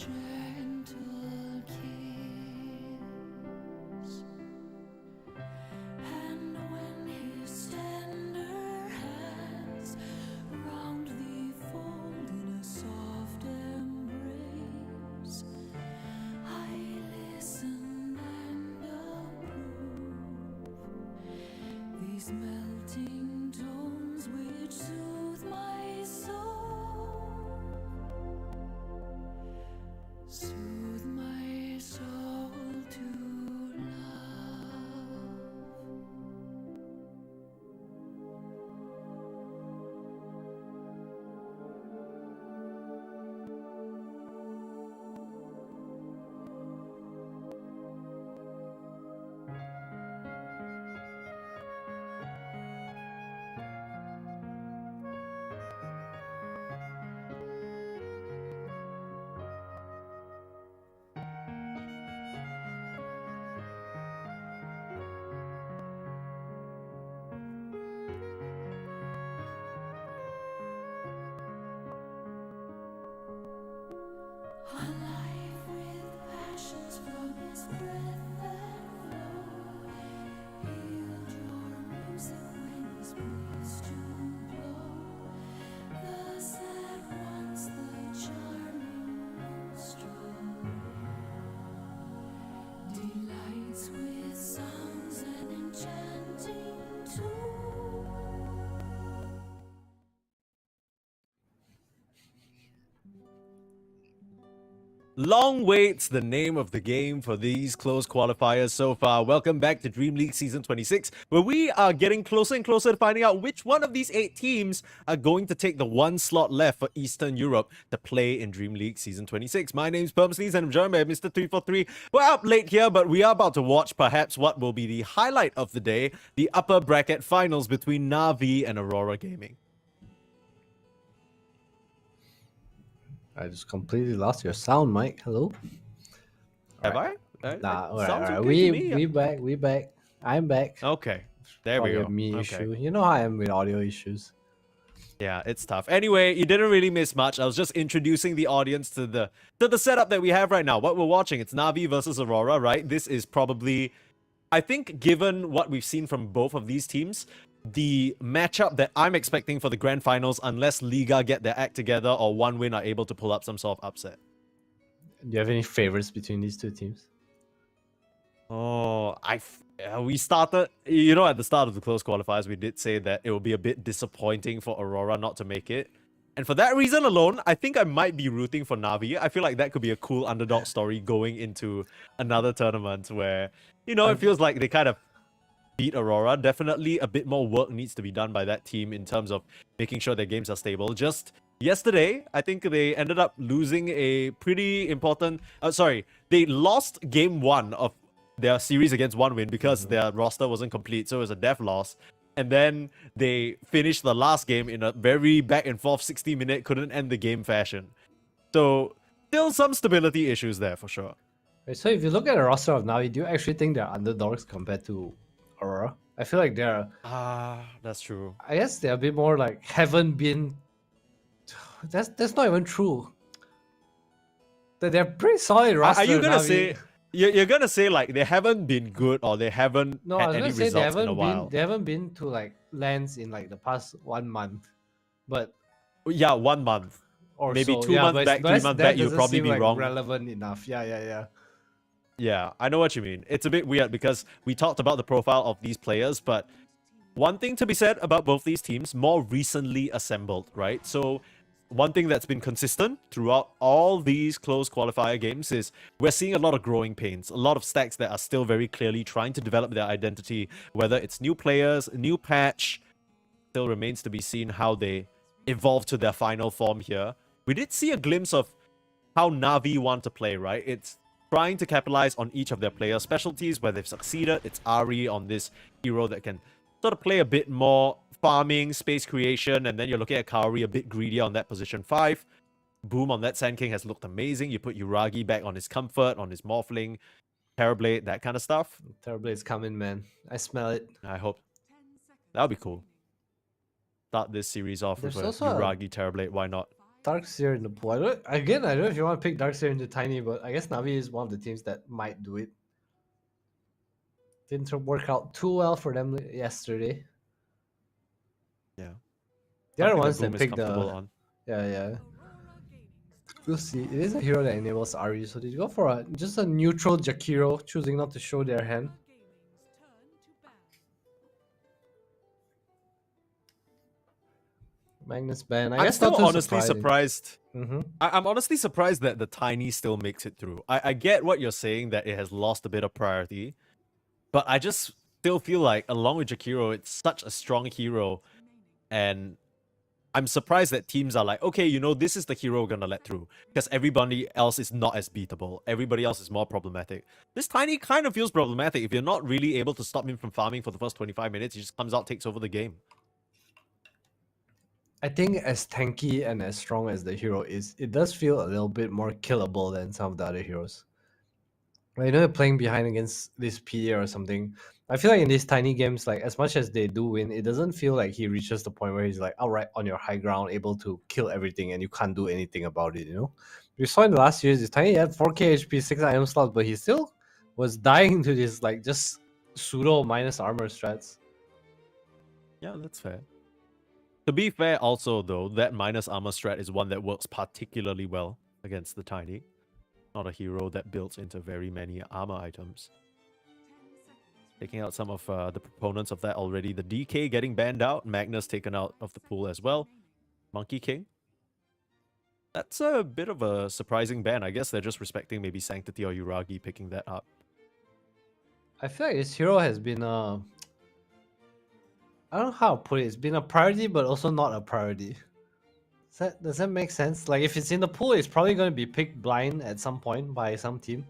gentle kiss. And when his tender hands round thee fold in a soft embrace, I listen and approve these melting tones which soothe my soul, soothe my soul to love. Alive with passions from his breath that flow, yield your music when his breeze to blow. Thus at once the charming minstrel delights with songs and enchanting tune. Long wait's the name of the game for these close qualifiers so far. Welcome back to Dream League Season 26, where we are getting closer and closer to finding out which one of these 8 teams are going to take the one slot left for Eastern Europe to play in Dream League Season 26. My name's Permsneeze and I'm joined by Mr. 343. We're up late here, but we are about to watch perhaps what will be the highlight of the day, the upper bracket finals between Na'Vi and Aurora Gaming. I just completely lost your sound, Mike. Hello? Have I? Nah, alright, sounds alright. okay to me. We back. I'm back. Okay, there we Probably go. a me Okay. issue. You know how I am with audio issues. Yeah, it's tough. Anyway, you didn't really miss much. I was just introducing the audience to the setup that we have right now. What we're watching, it's Na'Vi versus Aurora, right? This is probably, I think, given what we've seen from both of these teams, the matchup that I'm expecting for the grand finals, unless Liga get their act together or one win are able to pull up some sort of upset. Do you have any favorites between these two teams? Oh, we started, you know, at the start of the close qualifiers, we did say that it will be a bit disappointing for Aurora not to make it. And for that reason alone, I think I might be rooting for Na'Vi. I feel like that could be a cool underdog story going into another tournament where, you know, it feels like they kind of beat Aurora. Definitely a bit more work needs to be done by that team in terms of making sure their games are stable. Just yesterday, I think they ended up losing a pretty important... they lost game 1 of their series against One Win because their roster wasn't complete, so it was a death loss. And then they finished the last game in a very back and forth 60-minute, couldn't end the game fashion. So, still some stability issues there for sure. Wait, so if you look at the roster of Navi, do you actually think they're underdogs compared to Aurora? I feel like they're... that's true. I guess they're a bit more like haven't been... That's not even true. They're pretty solid roster. Are you gonna Navi. say... You're gonna say like they haven't been good or they haven't No, I had was any gonna say results in a while? they haven't been to like lands in like the past 1 month. But Yeah, 1 month. or Maybe so. 2 Yeah, months but back, 3 that months back, you'd doesn't probably seem be like wrong. relevant enough. Yeah. Yeah, I know what you mean. It's a bit weird because we talked about the profile of these players, but one thing to be said about both these teams, more recently assembled, right? So one thing that's been consistent throughout all these close qualifier games is we're seeing a lot of growing pains, a lot of stacks that are still very clearly trying to develop their identity, whether it's new players, new patch, still remains to be seen how they evolve to their final form here. We did see a glimpse of how Na'Vi want to play, right? It's trying to capitalize on each of their player specialties, where they've succeeded. It's Ari on this hero that can sort of play a bit more farming, space creation, and then you're looking at Kaori a bit greedier on that position 5. Boom on that Sand King has looked amazing. You put Uragi back on his comfort, on his Morphling, Terrorblade, that kind of stuff. Terrorblade's coming, man. I smell it. I hope. That would be cool. Start this series off There's with a also a- Uragi Terrorblade, why not? Darkseer in the pool. I don't know if you want to pick Darkseer into Tiny, but I guess Navi is one of the teams that might do it. Didn't work out too well for them yesterday. Yeah. The other Something ones Boom that is picked the comfortable on. yeah. We'll see. It is a hero that enables Ari, so they go for just a neutral Jakiro, choosing not to show their hand. Magnus ban. I I'm guess still not too honestly surprising. surprised. Mm-hmm. I'm honestly surprised that the Tiny still makes it through. I get what you're saying, that it has lost a bit of priority, but I just still feel like, along with Jakiro, it's such a strong hero, and I'm surprised that teams are like, okay, you know, this is the hero we're gonna let through, because everybody else is not as beatable. Everybody else is more problematic. This Tiny kind of feels problematic. If you're not really able to stop him from farming for the first 25 minutes, he just comes out, takes over the game. I think as tanky and as strong as the hero is, it does feel a little bit more killable than some of the other heroes. When you're playing behind against this PA or something, I feel like in these tiny games, like as much as they do win, it doesn't feel like he reaches the point where he's like outright on your high ground, able to kill everything, and you can't do anything about it. You know, we saw in the last years, this Tiny had 4k HP, 6 item slots, but he still was dying to this like just pseudo minus armor strats. Yeah, that's fair. To be fair, also though, that minus armor strat is one that works particularly well against the Tiny. Not a hero that builds into very many armor items. Taking out some of the proponents of that already. The DK getting banned out. Magnus taken out of the pool as well. Monkey King. That's a bit of a surprising ban. I guess they're just respecting maybe Sanctity or Uragi picking that up. I feel like this hero has been I don't know how to put it. It's been a priority, but also not a priority. Does that make sense? Like, if it's in the pool, it's probably going to be picked blind at some point by some team.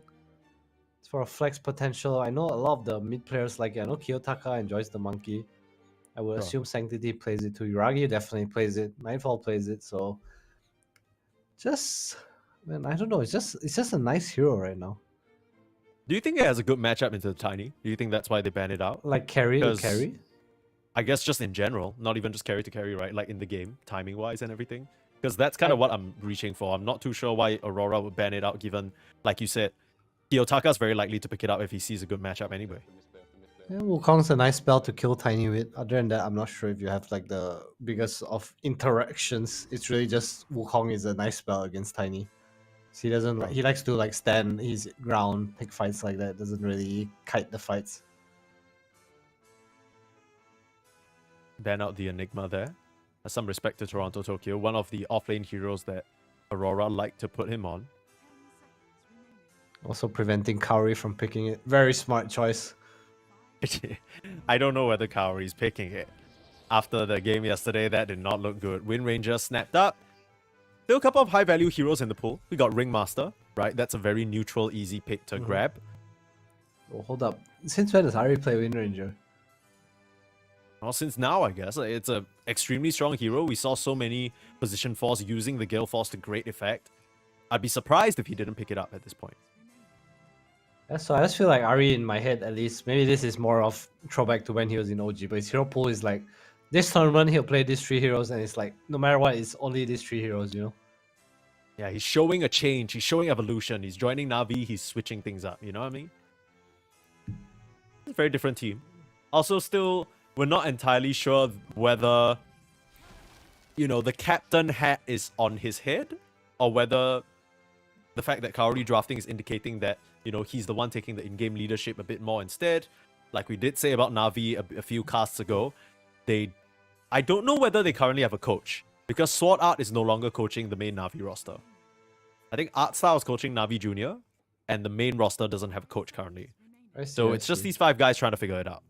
It's for a flex potential. I know a lot of the mid players, like I know Kiyotaka enjoys the monkey. I would assume Sanctity plays it too. Uragi definitely plays it. Nightfall plays it. So, man, I don't know. It's just a nice hero right now. Do you think it has a good matchup into the Tiny? Do you think that's why they ban it out? Like carry to carry? I guess just in general, not even just carry to carry, right? Like in the game, timing-wise and everything. Because that's kind of what I'm reaching for. I'm not too sure why Aurora would ban it out, given, like you said, Kiyotaka's very likely to pick it up if he sees a good matchup anyway. Yeah, Wukong's a nice spell to kill Tiny with. Other than that, I'm not sure if you have like the biggest of interactions. It's really just Wukong is a nice spell against Tiny. So he doesn't he likes to like stand his ground, pick fights like that. Doesn't really kite the fights. Ban out the Enigma there. Some respect to Toronto Tokyo, one of the offlane heroes that Aurora like to put him on. Also preventing Kaori from picking it. Very smart choice. I don't know whether Kaori's picking it. After the game yesterday, that did not look good. Wind Ranger snapped up. Still a couple of high-value heroes in the pool. We got Ringmaster, right? That's a very neutral, easy pick to grab. Oh, hold up. Since when does Ari play Wind Ranger? Well, since now, I guess. It's a extremely strong hero. We saw so many position force using the Gale Force to great effect. I'd be surprised if he didn't pick it up at this point. Yeah, so I just feel like Ari in my head, at least, maybe this is more of throwback to when he was in OG, but his hero pool is like, this tournament he'll play these 3 heroes, and it's like, no matter what, it's only these 3 heroes, you know? Yeah, he's showing a change. He's showing evolution. He's joining Na'Vi. He's switching things up. You know what I mean? It's a very different team. Also, still, we're not entirely sure whether, you know, the captain hat is on his head, or whether the fact that Kaori drafting is indicating that, you know, he's the one taking the in-game leadership a bit more instead. Like we did say about Na'Vi a few casts ago, I don't know whether they currently have a coach, because Sword Art is no longer coaching the main Na'Vi roster. I think Artstar is coaching Na'Vi Junior, and the main roster doesn't have a coach currently. So it's just these 5 guys trying to figure it out.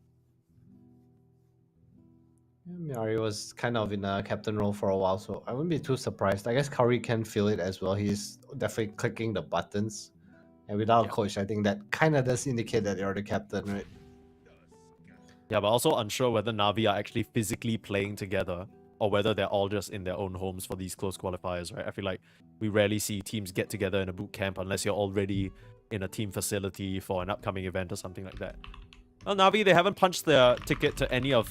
Ari was kind of in a captain role for a while, so I wouldn't be too surprised. I guess Kaori can feel it as well. He's definitely clicking the buttons. And without a coach, I think that kind of does indicate that you're the captain, right? Yeah, but also unsure whether Na'Vi are actually physically playing together, or whether they're all just in their own homes for these close qualifiers, right? I feel like we rarely see teams get together in a boot camp unless you're already in a team facility for an upcoming event or something like that. Well, Na'Vi, they haven't punched their ticket to any of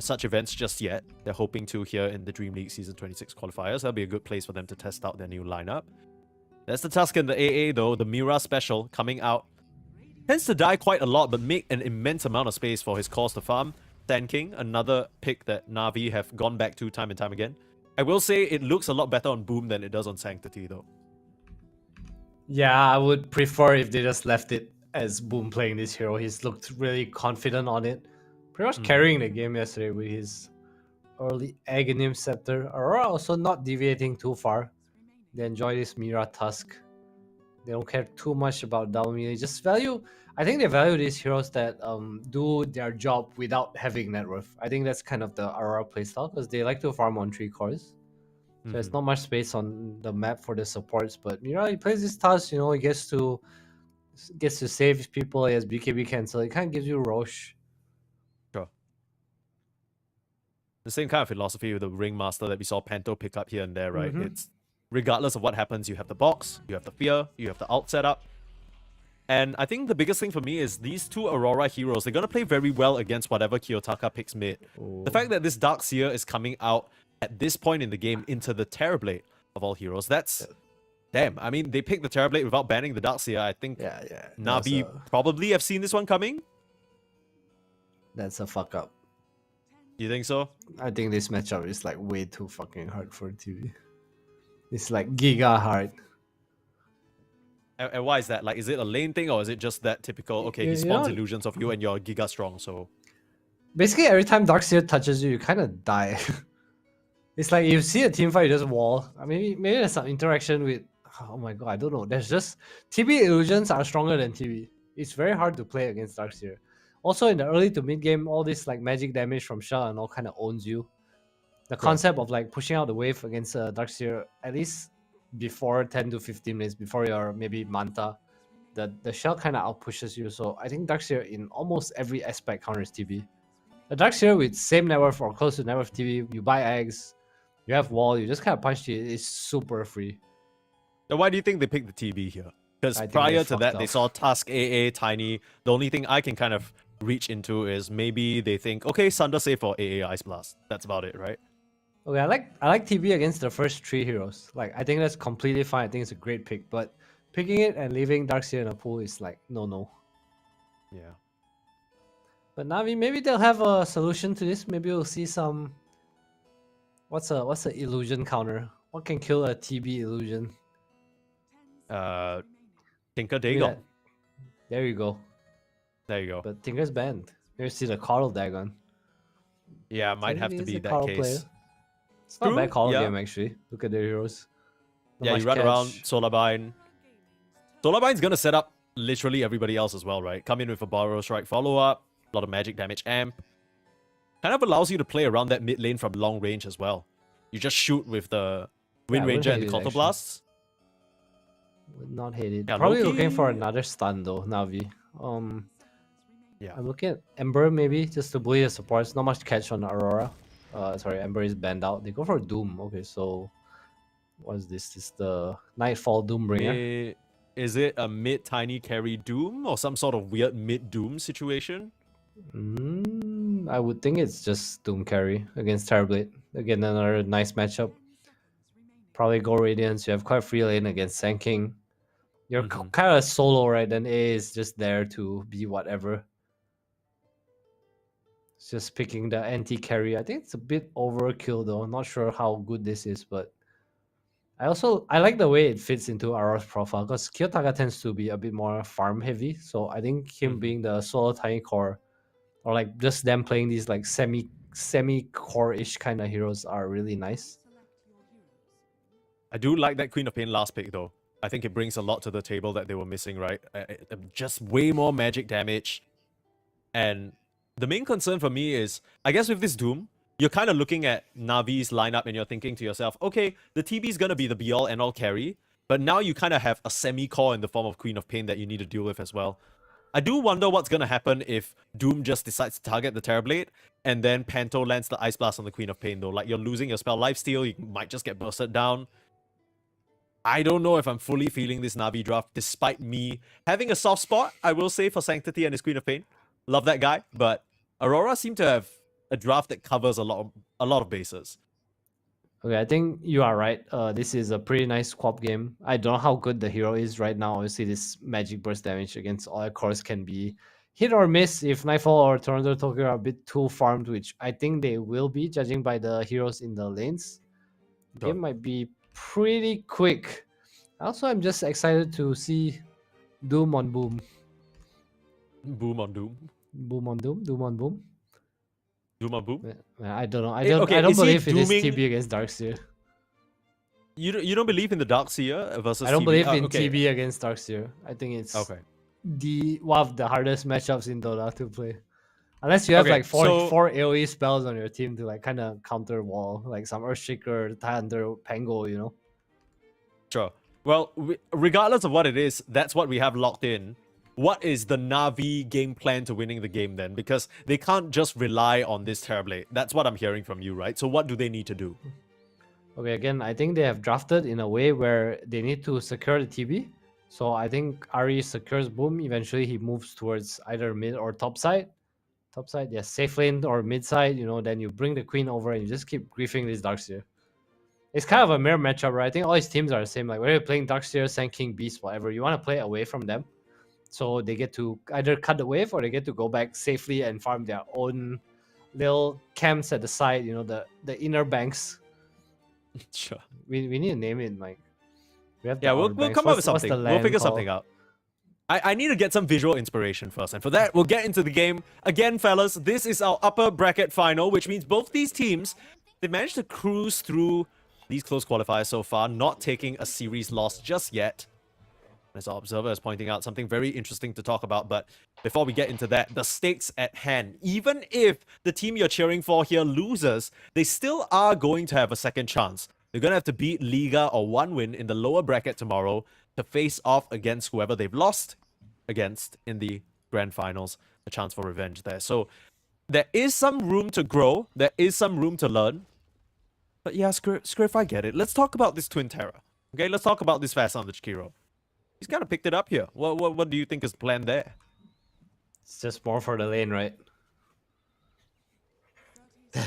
such events just yet. They're hoping to here in the DreamLeague Season 26 qualifiers. That'll be a good place for them to test out their new lineup. There's the Tusk and the AA though, the Mira special coming out. Tends to die quite a lot, but make an immense amount of space for his cause to farm. Sand King, another pick that Na'Vi have gone back to time and time again. I will say it looks a lot better on Boom than it does on Sanctity though. Yeah, I would prefer if they just left it as Boom playing this hero. He's looked really confident on it. Pretty much carrying the game yesterday with his early Aghanim Scepter. Aurora also not deviating too far. They enjoy this Mira Tusk. They don't care too much about double melee. Just value. I think they value these heroes that do their job without having net worth. I think that's kind of the Aurora playstyle because they like to farm on 3 cores. So there's not much space on the map for the supports. But Mira, he plays this Tusk. You know, he gets to save people. He has BKB cancel. It kind of gives you Roche. Sure. The same kind of philosophy with the Ringmaster that we saw Panto pick up here and there, right? It's regardless of what happens, you have the box, you have the fear, you have the alt setup. And I think the biggest thing for me is these two Aurora heroes, they're going to play very well against whatever Kiyotaka picks mid. The fact that this Dark Seer is coming out at this point in the game into the Terrorblade of all heroes, that's... Damn, I mean, they picked the Terrorblade without banning the Dark Seer. I think Na'Vi probably have seen this one coming. That's a fuck up. You think so? I think this matchup is like way too fucking hard for TV. It's like giga hard. And why is that? Like, is it a lane thing or is it just that typical, okay, he spawns illusions of you and you're giga strong, so... Basically, every time Darkseer touches you, you kind of die. It's like you see a team fight, you just wall. I mean, maybe there's some interaction with... Oh my god, I don't know. There's just... TB illusions are stronger than TB. It's very hard to play against Darkseer. Also, in the early to mid game, all this like magic damage from Shell and all kind of owns you. The concept of like pushing out the wave against Darkseer, at least before 10 to 15 minutes, before your maybe Manta, the Shell kind of outpushes you. So I think Darkseer in almost every aspect counters TB. The Darkseer with same net worth or close to net worth TB, you buy eggs, you have wall, you just kind of punch it. It's super free. Now, why do you think they picked the TB here? Because prior to that, they saw Tusk, AA, Tiny. The only thing I can kind of reach into is maybe they think, okay, Sunder save for AA Ice Blast. That's about it, right? Okay, I like TB against the first 3 heroes. Like, I think that's completely fine. I think it's a great pick. But picking it and leaving Darkseer in a pool is like, no. Yeah. But Na'Vi, maybe they'll have a solution to this. Maybe we'll see some... What's a illusion counter? What can kill a TB illusion? Tinker Dagon. There you go. There you go. But Tinker's banned. Here's see the Coddle Dagon. Yeah, might have to be that case. Player. It's not a bad Coddle game actually. Look at their heroes. You run around Solarbind. Solarbind's gonna set up literally everybody else as well, right? Come in with a Borrow Strike follow-up, a lot of magic damage amp. Kind of allows you to play around that mid lane from long range as well. You just shoot with the Wind Ranger and the Counter Blasts. Would not hate it. Yeah, Probably Loki... looking for another stun though, Na'Vi. Yeah. I'm looking at Ember maybe, just to bully the supports. Not much catch on Aurora. Sorry, Ember is banned out. They go for Doom. Okay, so what is this? This is the Nightfall Doombringer. Is it a mid tiny carry Doom or some sort of weird mid Doom situation? I would think it's just Doom carry against Terrorblade. Again, another nice matchup. Probably go Radiance. You have quite free lane against Sand King. You're kind of solo, right? Then A is just there to be whatever. It's just picking the anti-carry. I think it's a bit overkill though. Not sure how good this is, but I like the way it fits into Aurora's profile because Kiyotaka tends to be a bit more farm heavy. So I think him being the solo tiny core, or like just them playing these like semi core-ish kind of heroes are really nice. I do like that Queen of Pain last pick though. I think it brings a lot to the table that they were missing, right? Just way more magic damage. And the main concern for me is, I guess with this Doom, you're kind of looking at Na'Vi's lineup and you're thinking to yourself, okay, the TB is going to be the be-all and all carry, but now you kind of have a semi-core in the form of Queen of Pain that you need to deal with as well. I do wonder what's going to happen if Doom just decides to target the Terrorblade and then Panto lands the Ice Blast on the Queen of Pain though. Like, you're losing your spell lifesteal, you might just get bursted down. I don't know if I'm fully feeling this Na'Vi draft, despite me having a soft spot, I will say, for Sanctity and his Queen of Pain. Love that guy, but Aurora seemed to have a draft that covers a lot of bases. Okay, I think you are right. This is a pretty nice co-op game. I don't know how good the hero is right now. Obviously, this magic burst damage against all cores can be hit or miss if Nightfall or Toronto Tokyo are a bit too farmed, which I think they will be, judging by the heroes in the lanes. Sure. Game might be pretty quick. Also, I'm just excited to see Doom on Boom. Boom on Doom. Boom on Doom? Doom on Boom? Doom on Boom? I don't know. I Okay, don't is he believe in this dooming- TB against Darkseer. You don't believe in the Darkseer versus I don't TB? believe Oh, in okay. TB against Darkseer. I think it's Okay. one of the hardest matchups in Dota to play. Unless you have Okay, like four so- AoE spells on your team to like kind of counter wall, like some Earthshaker, Thunder, Pango, you know? Sure. Well, regardless of what it is, that's what we have locked in. What is the Na'Vi game plan to winning the game then? Because they can't just rely on this Terrorblade. That's what I'm hearing from you, right? So what do they need to do? Okay, again, I think they have drafted in a way where they need to secure the TB. So I think Ari secures Boom. Eventually, he moves towards either mid or top side. Top side, yes, safe lane or mid side. You know, then you bring the Queen over and you just keep griefing this Darkseer. It's kind of a mirror matchup, right? I think all these teams are the same. Like whether you're playing Darkseer, Sand King, Beast, whatever, you want to play away from them. So they get to either cut the wave or they get to go back safely and farm their own little camps at the side, you know, the inner banks. Sure. We need to name it, Mike. We have the Yeah, we'll outer banks. come up with What's the something. We'll land figure called? something out. I need to get some visual inspiration first, and for that, we'll get into the game. Again, fellas, this is our upper bracket final, which means both these teams, they managed to cruise through these close qualifiers so far, not taking a series loss just yet. As our observer is pointing out, something very interesting to talk about, but before we get into that, the stakes at hand. Even if the team you're cheering for here loses, they still are going to have a second chance. They're going to have to beat Liga or one win in the lower bracket tomorrow to face off against whoever they've lost against in the grand finals. A chance for revenge there. So there is some room to grow. There is some room to learn. But yeah, Scriff, I get it. Let's talk about this Twin Terror. Okay, let's talk about this Fast on the Chikiro. He's kind of picked it up here. What do you think is the plan there? It's just more for the lane, right?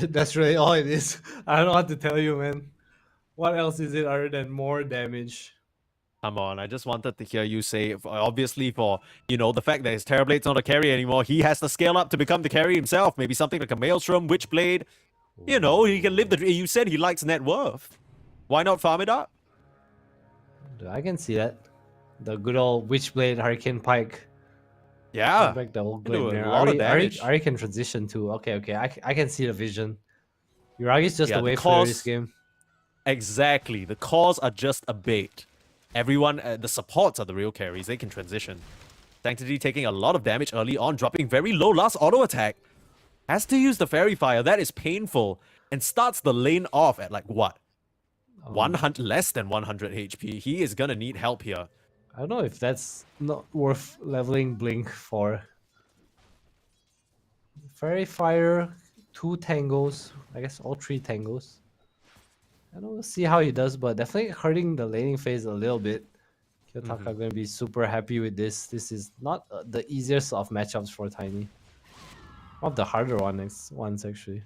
That's really all it is. I don't know what to tell you, man. What else is it other than more damage? Come on, I just wanted to hear you say, obviously for, you know, the fact that his Terrorblade's not a carry anymore, he has to scale up to become the carry himself. Maybe something like a Maelstrom, Witchblade. You know, he can live the dream. You said he likes net worth. Why not farm it up? I can see that. The good old Witchblade, Hurricane Pike. Yeah. Bring back the old do blade a there. lot of damage. Ari can transition too. Okay. I can see the vision. Uragi's just Yeah, a the way for cause- this game. Exactly. The cores are just a bait. Everyone, the supports are the real carries. They can transition. Sanctity taking a lot of damage early on, dropping very low last auto attack. Has to use the Fairy Fire. That is painful. And starts the lane off at like what? 100, less than 100 HP. He is gonna need help here. I don't know if that's not worth leveling Blink for. Fairy Fire, 2 tangos. I guess all 3 tangos. I don't know, we'll see how he does, but definitely hurting the laning phase a little bit. Kiyotaka gonna be super happy with this. This is not the easiest of matchups for Tiny. One of the harder ones actually.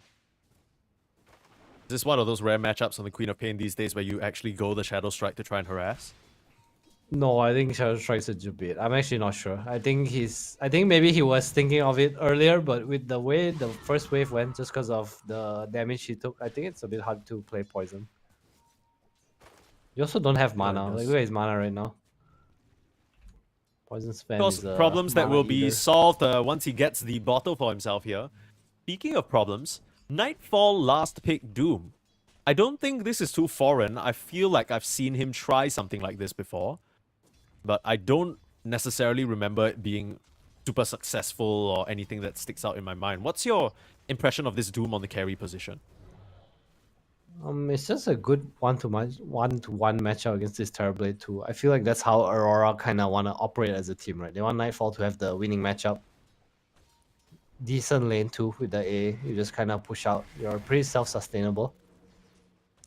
Is this one of those rare matchups on the Queen of Pain these days where you actually go the Shadow Strike to try and harass? No, I think Shadow Strike's a bit. I'm actually not sure. I think maybe he was thinking of it earlier, but with the way the first wave went, just because of the damage he took, I think it's a bit hard to play poison. You also don't have mana. Like, where is mana right now? Poison spam Of course, is a problems that mana will be eater. solved once he gets the bottle for himself here. Speaking of problems, Nightfall last pick Doom. I don't think this is too foreign. I feel like I've seen him try something like this before. But I don't necessarily remember it being super successful or anything that sticks out in my mind. What's your impression of this Doom on the carry position? It's just a good one-to-one matchup against this Terrorblade too. I feel like that's how Aurora kind of want to operate as a team, right? They want Nightfall to have the winning matchup. Decent lane too with the A. You just kind of push out. You're pretty self-sustainable.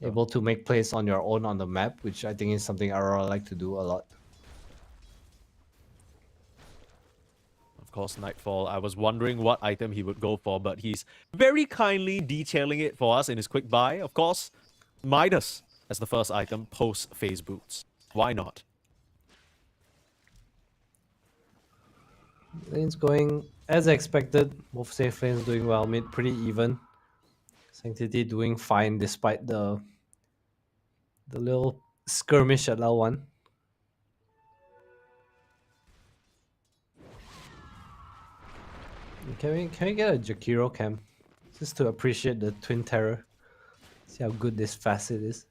Able to make plays on your own on the map, which I think is something Aurora like to do a lot. Of course, Nightfall. I was wondering what item he would go for, but he's very kindly detailing it for us in his quick buy. Of course, Midas as the first item, post phase boots. Why not? Lane's going as expected. Both safe lanes doing well. Mid pretty even. Sanctity doing fine despite the little skirmish at L1. Can we get a Jakiro cam? Just to appreciate the Twin Terror. See how good this facet is.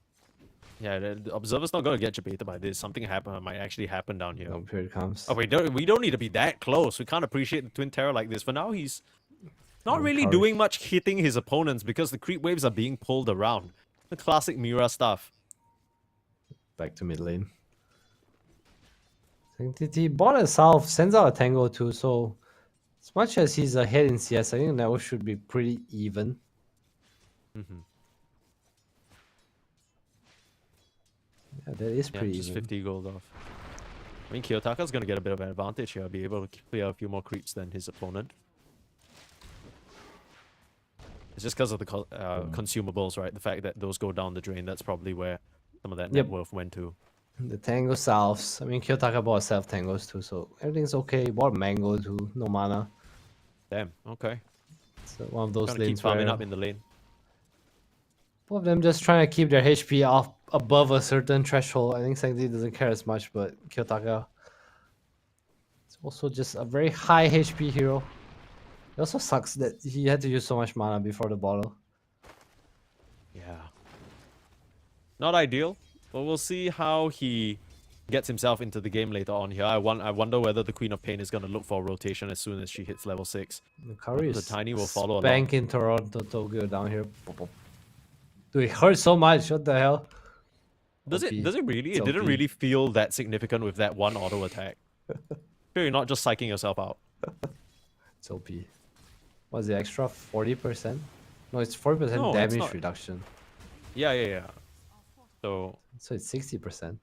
Yeah, the observer's not gonna get debated by this. Something might actually happen down here. Oh, here it comes. Oh, we don't need to be that close. We can't appreciate the Twin Terror like this. For now, he's not really Kari. doing much hitting his opponents because the creep waves are being pulled around. The classic Mira stuff. Back to mid lane. Sanctity bought a Salve, sends out a Tango too, so as much as he's ahead in CS, I think the network should be pretty even. Mm-hmm. Yeah, that is Yeah, pretty just even. 50 gold off. I mean, Kiyotaka's gonna get a bit of an advantage here. Be able to clear a few more creeps than his opponent. It's just because of the consumables, right? The fact that those go down the drain, that's probably where some of that net worth went to. The Tango Salves. I mean, Kiyotaka bought Salve Tangos too, so everything's okay. He bought Mango too, no mana. Damn, okay. So one of those Trying to keep lanes farming where up in the lane. both of them just trying to keep their HP off above a certain threshold. I think Sanctity doesn't care as much, but Kiyotaka is also just a very high HP hero. It also sucks that he had to use so much mana before the bottle. Yeah. Not ideal, but we'll see how he gets himself into the game later on here. I wonder whether the Queen of Pain is going to look for a rotation as soon as she hits level 6. Kari The is Tiny will follow along. Bank in Toronto, Tokyo down here. Dude, it hurts so much. What the hell? Does OP. it really? It's It didn't OP. really feel that significant with that one auto attack. Sure, you're not just psyching yourself out. It's OP. What's the extra? 40%? No, it's 40% No, it's damage not. reduction. Yeah. So, So it's 60%.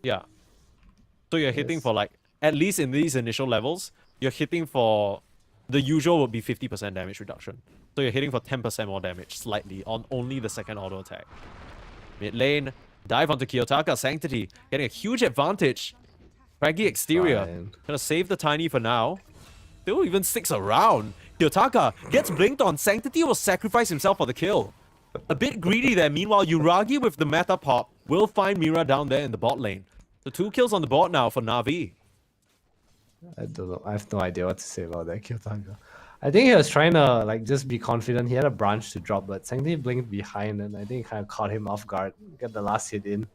yeah. So you're hitting Yes. for like, at least in these initial levels, you're hitting for, the usual would be 50% damage reduction. So you're hitting for 10% more damage, slightly, on only the second auto attack. Mid lane, dive onto Kiyotaka, Sanctity, getting a huge advantage. Craggy exterior, Fine. gonna save the Tiny for now. Still even sticks around. Kiyotaka gets blinked on, Sanctity will sacrifice himself for the kill. A bit greedy there, meanwhile Yuragi with the meta pop will find Mira down there in the bot lane. So 2 kills on the board now for Na'Vi. I don't know. I have no idea what to say about that Kiyotaka. I think he was trying to like just be confident. He had a branch to drop, but Sanctity blinked behind, and I think it kind of caught him off guard. Get the last hit in.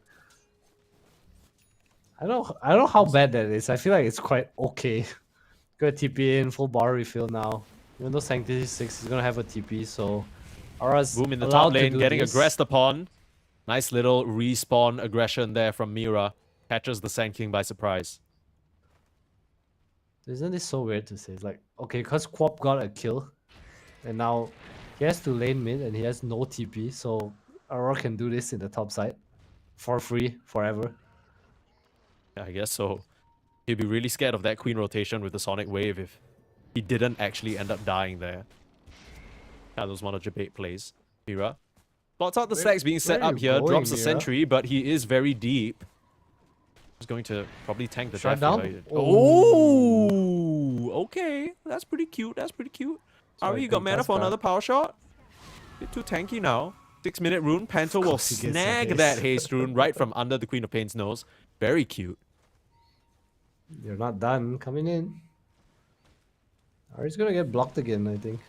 I don't know how bad that is. I feel like it's quite okay. Got TP in, full bar refill now. Even though Sanctity 6 is gonna have a TP, so Aura's Boom in the allowed top to lane, do getting this. aggressed upon. Nice little respawn aggression there from Mira. Catches the Sand King by surprise. Isn't this so weird to say? It's like, okay, because Quap got a kill, and now he has to lane mid and he has no TP, so Aurora can do this in the top side for free forever. Yeah, I guess so. He'd be really scared of that Queen rotation with the Sonic Wave if he didn't actually end up dying there. Yeah, that was one of Jabate plays. Mira. Spots out the stacks being set where are up you here, going, drops the Mira? sentry, but he is very deep. He's going to probably tank the Shut death down? here. Oh, okay. That's pretty cute. That's pretty cute. Ari, you got mana for another power shot? Bit too tanky now. 6-minute rune. Panto will course he gets a snag haste. that haste rune right from under the Queen of Pain's nose. Very cute. You're not done. Coming in. Ari's gonna get blocked again, I think.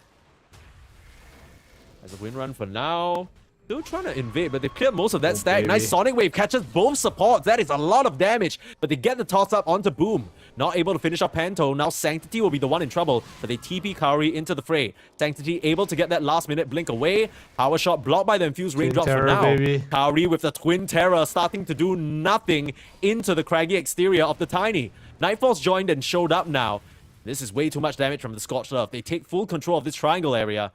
As a win run for now. Still trying to invade, but they've cleared most of that Oh, stack. baby. Nice Sonic Wave catches both supports. That is a lot of damage, but they get the toss up onto Boom. Not able to finish up Panto. Now Sanctity will be the one in trouble, but they TP Kaori into the fray. Sanctity able to get that last minute blink away. Power shot blocked by the infused raindrops for Terror, now. baby. Kaori with the Twin Terror starting to do nothing into the craggy exterior of the Tiny. Nightfall's joined and showed up now. This is way too much damage from the Scorched Earth. They take full control of this triangle area.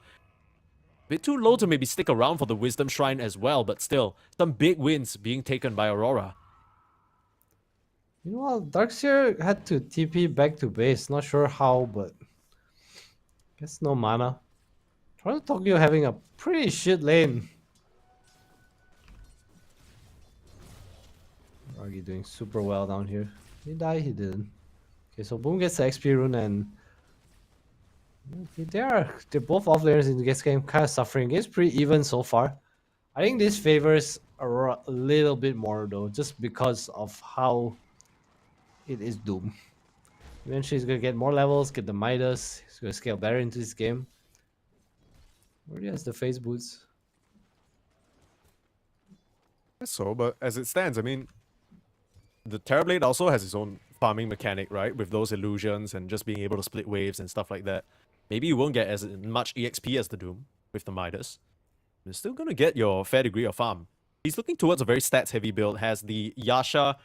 Bit too low to maybe stick around for the Wisdom Shrine as well, but still, some big wins being taken by Aurora. You know what? Darkseer had to TP back to base. Not sure how, but guess no mana. Toronto Tokyo having a pretty shit lane. Ragi doing super well down here. He died, he didn't. Okay, so Boom gets the XP rune and they're both offlaners in this game kind of suffering. It's pretty even so far. I think this favors Aurora a little bit more though, just because of how it is Doom. Eventually he's gonna get more levels, get the Midas, he's gonna scale better into this game. Already has the phase boots. Guess so, but as it stands, I mean, the Terrorblade also has its own farming mechanic, right? With those illusions and just being able to split waves and stuff like that. Maybe you won't get as much EXP as the Doom with the Midas. You're still gonna get your fair degree of farm. He's looking towards a very stats-heavy build, has the Yasha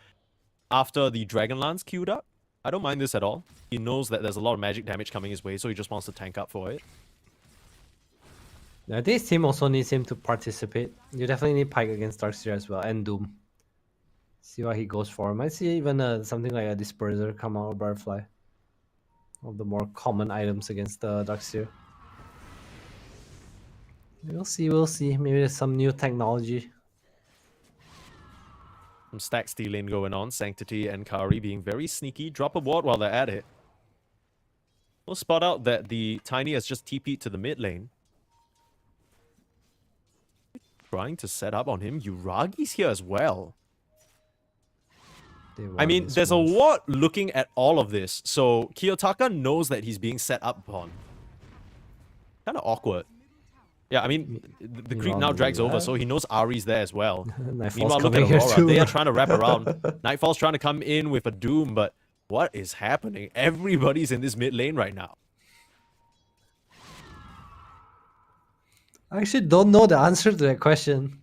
after the Dragonlance queued up. I don't mind this at all. He knows that there's a lot of magic damage coming his way, so he just wants to tank up for it. Yeah, this team also needs him to participate. You definitely need Pike against Darkseer as well, and Doom. See what he goes for. Might see even something like a Disperser come out, or Butterfly. One of the more common items against the Darkseer. We'll see, we'll see. Maybe there's some new technology. Some stack stealing going on. Sanctity and Kari being very sneaky. Drop a ward while they're at it. We'll spot out that the Tiny has just TP'd to the mid lane. Trying to set up on him. Uragi's here as well. I mean, there's a ward looking at all of this, so Kiyotaka knows that he's being set up upon. Kind of awkward. Yeah, I mean, the creep now drags over, so he knows Ari's there as well. Meanwhile, look at Aurora. They are trying to wrap around. Nightfall's trying to come in with a Doom, but what is happening? Everybody's in this mid lane right now. I actually don't know the answer to that question.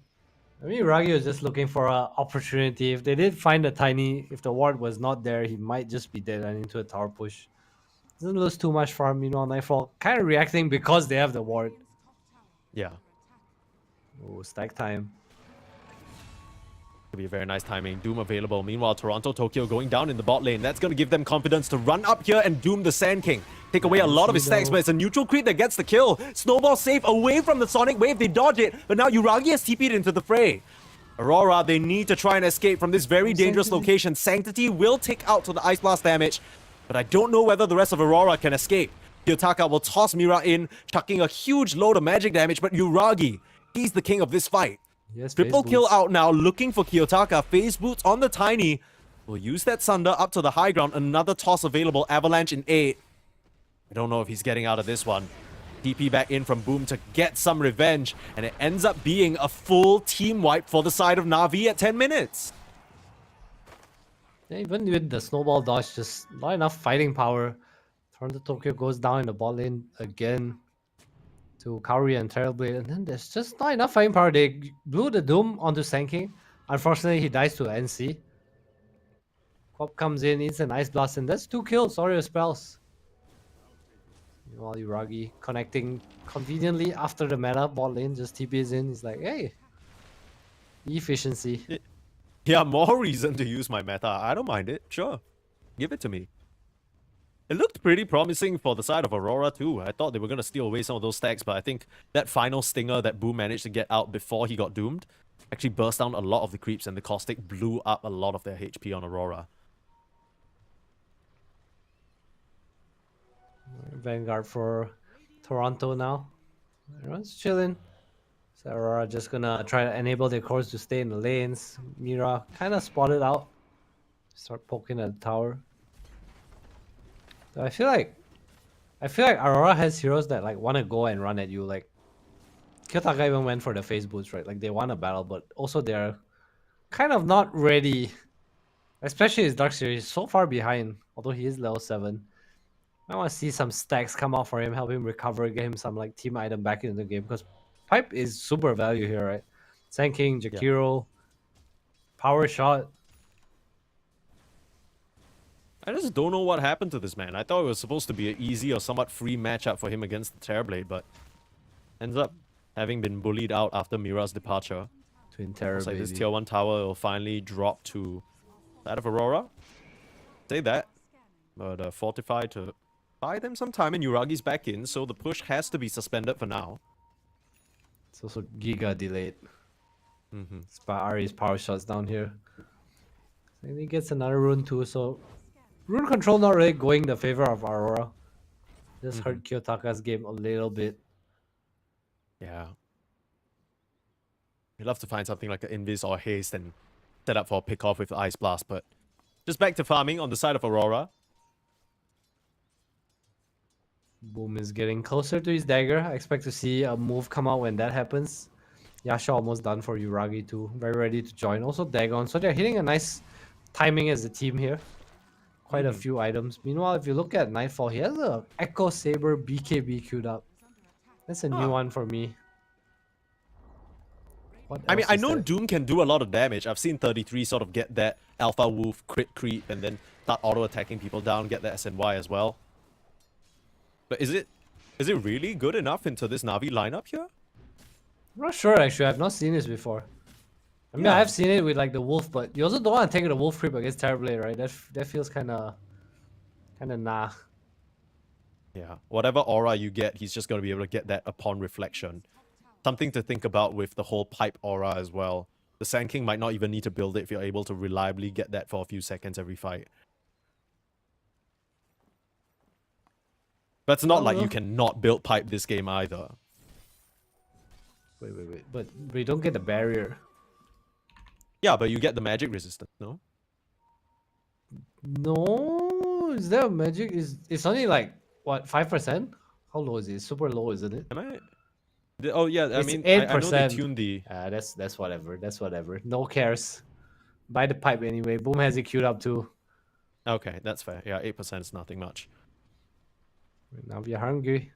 I mean, Ragi was just looking for an opportunity. If they did find a Tiny, if the ward was not there, he might just be dead and into a tower push. Doesn't lose too much farm, meanwhile, Nightfall kind of reacting because they have the ward. Yeah. Oh, stack time. Could be a very nice timing. Doom available. Meanwhile, Toronto Tokyo going down in the bot lane. That's going to give them confidence to run up here and Doom the Sand King. Take away a lot of his stacks, but it's a neutral creep that gets the kill. Snowball safe away from the Sonic Wave. They dodge it, but now Uragi has TP'd into the fray. Aurora, they need to try and escape from this very dangerous location. Sanctity will tick out to the Ice Blast damage, but I don't know whether the rest of Aurora can escape. Kiyotaka will toss Mira in, chucking a huge load of magic damage, but Uragi, he's the king of this fight. Yes, Triple kill out now, looking for Kiyotaka. Phase boots on the Tiny. Will use that Sunder up to the high ground. Another toss available. Avalanche in 8. I don't know if he's getting out of this one. TP back in from Boom to get some revenge. And it ends up being a full team wipe for the side of Na'Vi at 10 minutes. Yeah, even with the snowball dodge, just not enough fighting power. Toronto Tokyo goes down in the bot lane again to Kaori and Terrorblade, and then there's just not enough fighting power. They blew the Doom onto Sand King. Unfortunately, he dies to NC. Quap comes in, eats an Ice Blast, and that's 2 kills. Sorry, spells. Meanwhile, Uragi connecting conveniently after the meta. Bot lane just TPs in. He's like, hey, efficiency. Yeah, more reason to use my meta. I don't mind it. Sure. Give it to me. It looked pretty promising for the side of Aurora too. I thought they were going to steal away some of those stacks, but I think that final stinger that Boom managed to get out before he got doomed actually burst down a lot of the creeps, and the Caustic blew up a lot of their HP on Aurora. Vanguard for Toronto now. Everyone's chilling. So Aurora just gonna try to enable their cores to stay in the lanes. Mira kind of spotted out. Start poking at the tower. I feel like Aurora has heroes that like want to go and run at you. Like Kiyotaka even went for the phase boots, right? Like they want a battle, but also they're kind of not ready. Especially his Darkseer, he's so far behind. Although he is level 7. I want to see some stacks come out for him, help him recover, get him some like team item back into the game, because Pipe is super value here, right? Sand King, Jakiro, Power Shot. I just don't know what happened to this man. I thought it was supposed to be an easy or somewhat free matchup for him against the Terrorblade, but ends up having been bullied out after Mira's departure. Twin Terror, looks like this tier 1 tower will finally drop to that of Aurora. Say that. But Fortify to buy them some time, and Uragi's back in, so the push has to be suspended for now. It's also Giga delayed. It's by Ari's power shots down here. And he gets another rune too, so rune control not really going the favor of Aurora. Just hurt Kiyotaka's game a little bit. Yeah. We'd love to find something like an Invis or Haste and set up for a pick off with Ice Blast, but just back to farming on the side of Aurora. Boom is getting closer to his dagger. I expect to see a move come out when that happens. Yasha almost done for Uragi too. Very ready to join. Also Dagon. So they're hitting a nice timing as a team here. Quite a few items. Meanwhile, if you look at Nightfall, he has a Echo Saber BKB queued up. That's a new one for me. I mean, I know Doom can do a lot of damage. I've seen 33 sort of get that Alpha Wolf crit creep and then start auto-attacking people down, get that SNY as well. But is it really good enough into this Na'Vi lineup here? I'm not sure actually. I've not seen this before. I mean, I have seen it with like the Wolf, but you also don't want to take the Wolf creep against Terrorblade, right? That feels kind of nah. Yeah, whatever aura you get, he's just going to be able to get that upon reflection. Something to think about with the whole pipe aura as well. The Sand King might not even need to build it if you're able to reliably get that for a few seconds every fight. But it's not like you cannot build pipe this game either. Wait. But we don't get the barrier. Yeah, but you get the magic resistance, no? No, is there a magic? It's only like what 5%? How low is it? Super low, isn't it? Am I? Oh yeah, I It's mean 8%. I know they tuned the. That's whatever. That's whatever. No cares. Buy the pipe anyway. Boom has it queued up too. Okay, that's fair. Yeah, 8% is nothing much. Now we are hungry.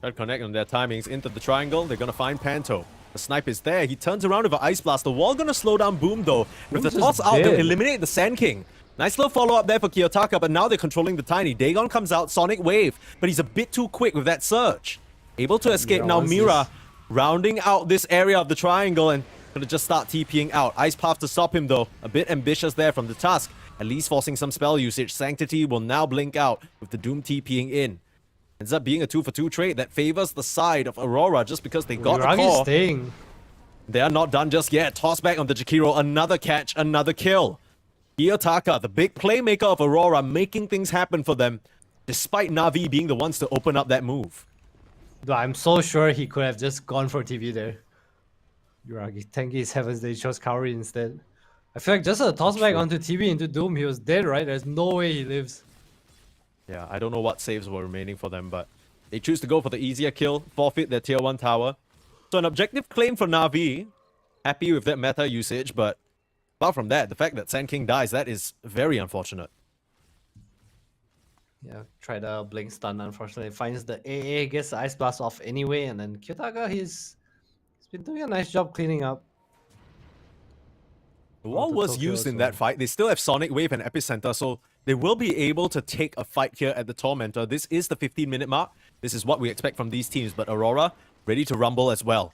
Red connect on their timings into the triangle. They're gonna find Panto. The snipe is there. He turns around with an Ice Blast. The wall gonna slow down Boom though. With the toss out, they'll eliminate the Sand King. Nice little follow-up there for Kiyotaka, but now they're controlling the Tiny. Dagon comes out, Sonic Wave, but he's a bit too quick with that surge. Able to escape now, Mira, rounding out this area of the triangle and gonna just start TPing out. Ice Path to stop him though. A bit ambitious there from the Tusk. At least forcing some spell usage. Sanctity will now blink out with the Doom TPing in. Ends up being a 2-for-2 trade that favors the side of Aurora just because they got the core. Staying. They are not done just yet. Toss back on the Jakiro. Another catch, another kill. Kiyotaka, the big playmaker of Aurora, making things happen for them, despite Na'Vi being the ones to open up that move. I'm so sure he could have just gone for TV there. Uragi, Tengi's Heavens, they chose Kaori instead. I feel like just a toss back onto TV into Doom, he was dead, right? There's no way he lives. Yeah, I don't know what saves were remaining for them, but they choose to go for the easier kill, forfeit their tier 1 tower. So an objective claim for Na'Vi. Happy with that meta usage, but apart from that, the fact that Sand King dies, that is very unfortunate. Yeah, try the blink stun, unfortunately. Finds the AA, gets the Ice Blast off anyway, and then Kiyotaka, he's been doing a nice job cleaning up. What was used in that fight? They still have Sonic Wave and Epicenter, so they will be able to take a fight here at the Tormentor. This is the 15-minute mark. This is what we expect from these teams, but Aurora ready to rumble as well.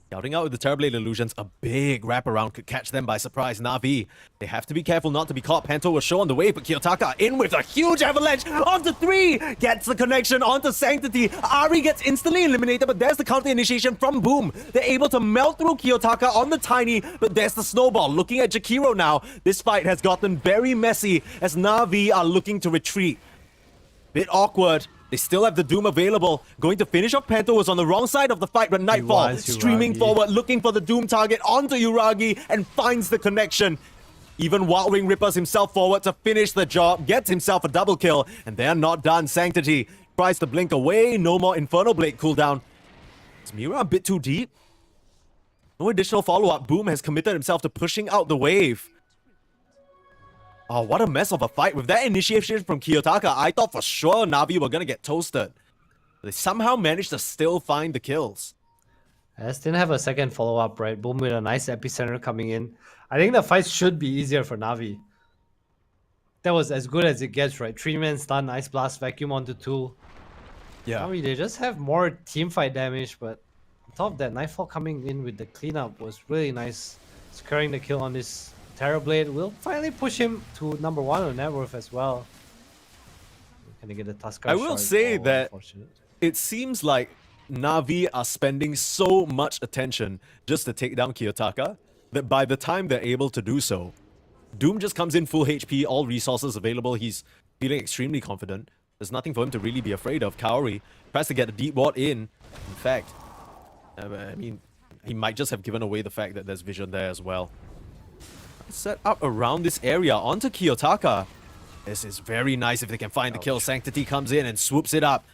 Scouting out with the Terrorblade Illusions, a big wraparound could catch them by surprise. Na'Vi, they have to be careful not to be caught. Panto will show on the way, but Kiyotaka in with a huge avalanche onto 3! Gets the connection onto Sanctity. Ari gets instantly eliminated, but there's the counter initiation from Boom. They're able to melt through Kiyotaka on the Tiny, but there's the snowball. Looking at Jakiro now, this fight has gotten very messy as Na'Vi are looking to retreat. Bit awkward. They still have the Doom available. Going to finish off Panto was on the wrong side of the fight, but Nightfall streaming forward, looking for the Doom target onto Uragi and finds the connection. Even Wild Wing rippers himself forward to finish the job, gets himself a double kill, and they're not done. Sanctity tries to blink away, no more Infernal Blade cooldown. Is Mira a bit too deep? No additional follow-up. Boom has committed himself to pushing out the wave. Oh, what a mess of a fight. With that initiation from Kiyotaka, I thought for sure Na'Vi were gonna get toasted. They somehow managed to still find the kills. I just didn't have a second follow-up, right? Boom with a nice epicenter coming in. I think the fight should be easier for Na'Vi. That was as good as it gets, right? 3-man stun, Ice Blast, vacuum onto 2. Yeah. Na'Vi, they just have more team fight damage, but on top of that, Nightfall coming in with the cleanup was really nice. Securing the kill on this Terrorblade will finally push him to number 1 on net worth as well. Can he get the Tusker I will shard? say Oh, that unfortunate. it seems like Na'Vi are spending so much attention just to take down Kiyotaka that by the time they're able to do so, Doom just comes in full HP, all resources available. He's feeling extremely confident. There's nothing for him to really be afraid of. Kaori tries to get a deep ward in. In fact, I mean, he might just have given away the fact that there's vision there as well. Set up around this area onto Kiyotaka. This is very nice if they can find the kill. Sanctity comes in and swoops it up.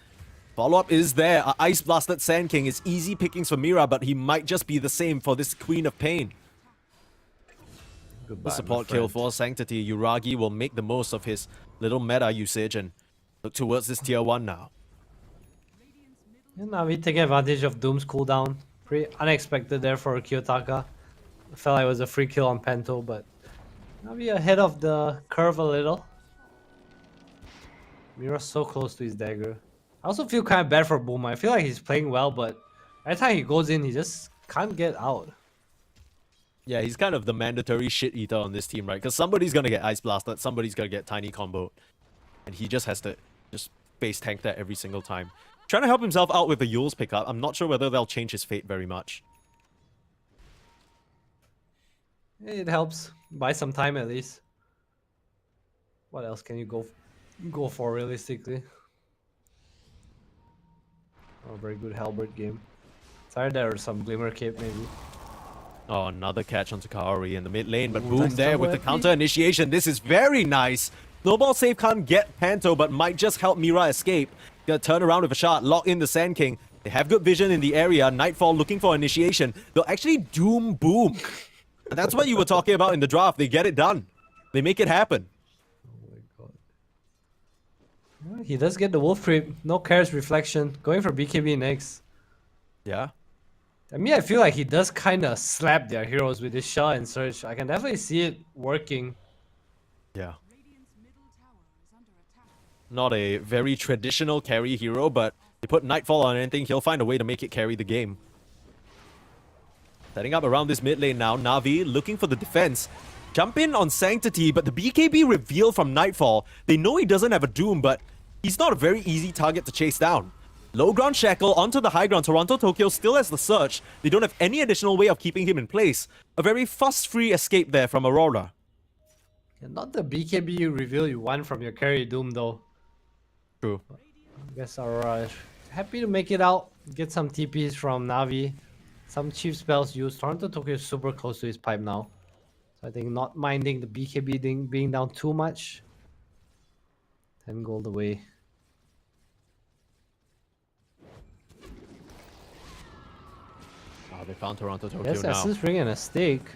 Follow-up is there. A Ice Blasted Sand King is easy pickings for Mira, but he might just be the same for this Queen of Pain. Goodbye, The support kill for Sanctity. Uragi will make the most of his little meta usage and look towards this tier 1 now. And Na'Vi taking advantage of Doom's cooldown. Pretty unexpected there for Kiyotaka. I felt like it was a free kill on Pento, but Na'Vi ahead of the curve a little. Mira's so close to his dagger. I also feel kind of bad for Boom. I feel like he's playing well, but every time he goes in, he just can't get out. Yeah, he's kind of the mandatory shit eater on this team, right? Because somebody's gonna get Ice Blasted, somebody's gonna get Tiny Combo. And he just has to just face tank that every single time. Trying to help himself out with the Yule's pickup. I'm not sure whether they'll change his fate very much. It helps. Buy some time at least. What else can you go for realistically? Oh, very good Halberd game. It's either there or some Glimmer Cape maybe. Oh, another catch onto Kaori in the mid lane, but Ooh, Boom nice there with the turbo counter initiation. This is very nice. Snowball save can't get Panto, but might just help Mira escape. Gonna turn around with a shot, lock in the Sand King. They have good vision in the area. Nightfall looking for initiation. They'll actually doom Boom. And that's what you were talking about in the draft. They get it done. They make it happen. Oh my god. He does get the Wolf Creep. No Cares Reflection. Going for BKB next. Yeah. I mean, I feel like he does kind of slap their heroes with his shot and Surge. I can definitely see it working. Yeah. Not a very traditional carry hero, but you put Nightfall on anything, he'll find a way to make it carry the game. Setting up around this mid lane now, Na'Vi looking for the defense. Jump in on Sanctity, but the BKB reveal from Nightfall. They know he doesn't have a Doom, but he's not a very easy target to chase down. Low ground Shackle onto the high ground. Toronto Tokyo still has the search. They don't have any additional way of keeping him in place. A very fuss-free escape there from Aurora. Not the BKB reveal you want from your carry Doom though. True. I guess Aurora is happy to make it out. Get some TPs from Na'Vi. Some cheap spells used. Toronto Tokyo is super close to his pipe now. So I think not minding the BKB being down too much. 10 gold away. Oh, they found Toronto Tokyo Yes, now. Essence Ring and a stake.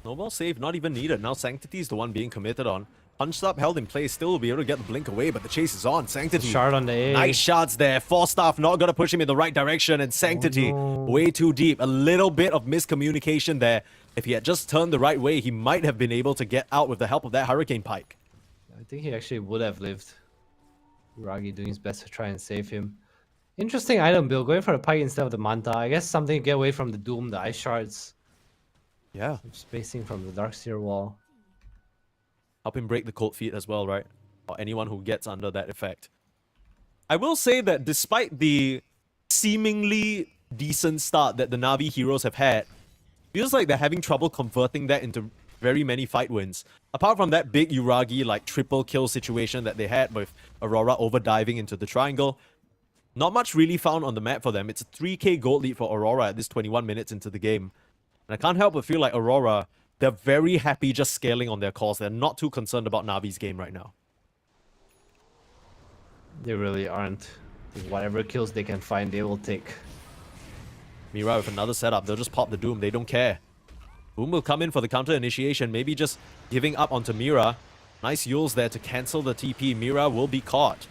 Snowball save not even needed. Now Sanctity is the one being committed on. Punched up, held in place, still will be able to get the blink away, but the chase is on. Sanctity. Shard on the A. Nice shots there. Force Staff not going to push him in the right direction, and Sanctity way too deep. A little bit of miscommunication there. If he had just turned the right way, he might have been able to get out with the help of that Hurricane Pike. I think he actually would have lived. Uragi doing his best to try and save him. Interesting item build, going for the Pike instead of the Manta. I guess something to get away from the Doom, the Ice Shards. Yeah. Spacing from the Darkseer wall. Help him break the cold feet as well, right? Or anyone who gets under that effect. I will say that despite the seemingly decent start that the Na'Vi heroes have had, feels like they're having trouble converting that into very many fight wins. Apart from that big Uragi like triple kill situation that they had with Aurora overdiving into the triangle, not much really found on the map for them. It's a 3k gold lead for Aurora at this 21 minutes into the game. And I can't help but feel like Aurora, they're very happy just scaling on their cores. They're not too concerned about Navi's game right now. They really aren't. I think whatever kills they can find, they will take. Mira with another setup. They'll just pop the Doom. They don't care. Boom will come in for the counter initiation. Maybe just giving up onto Mira. Nice Yules there to cancel the TP. Mira will be caught.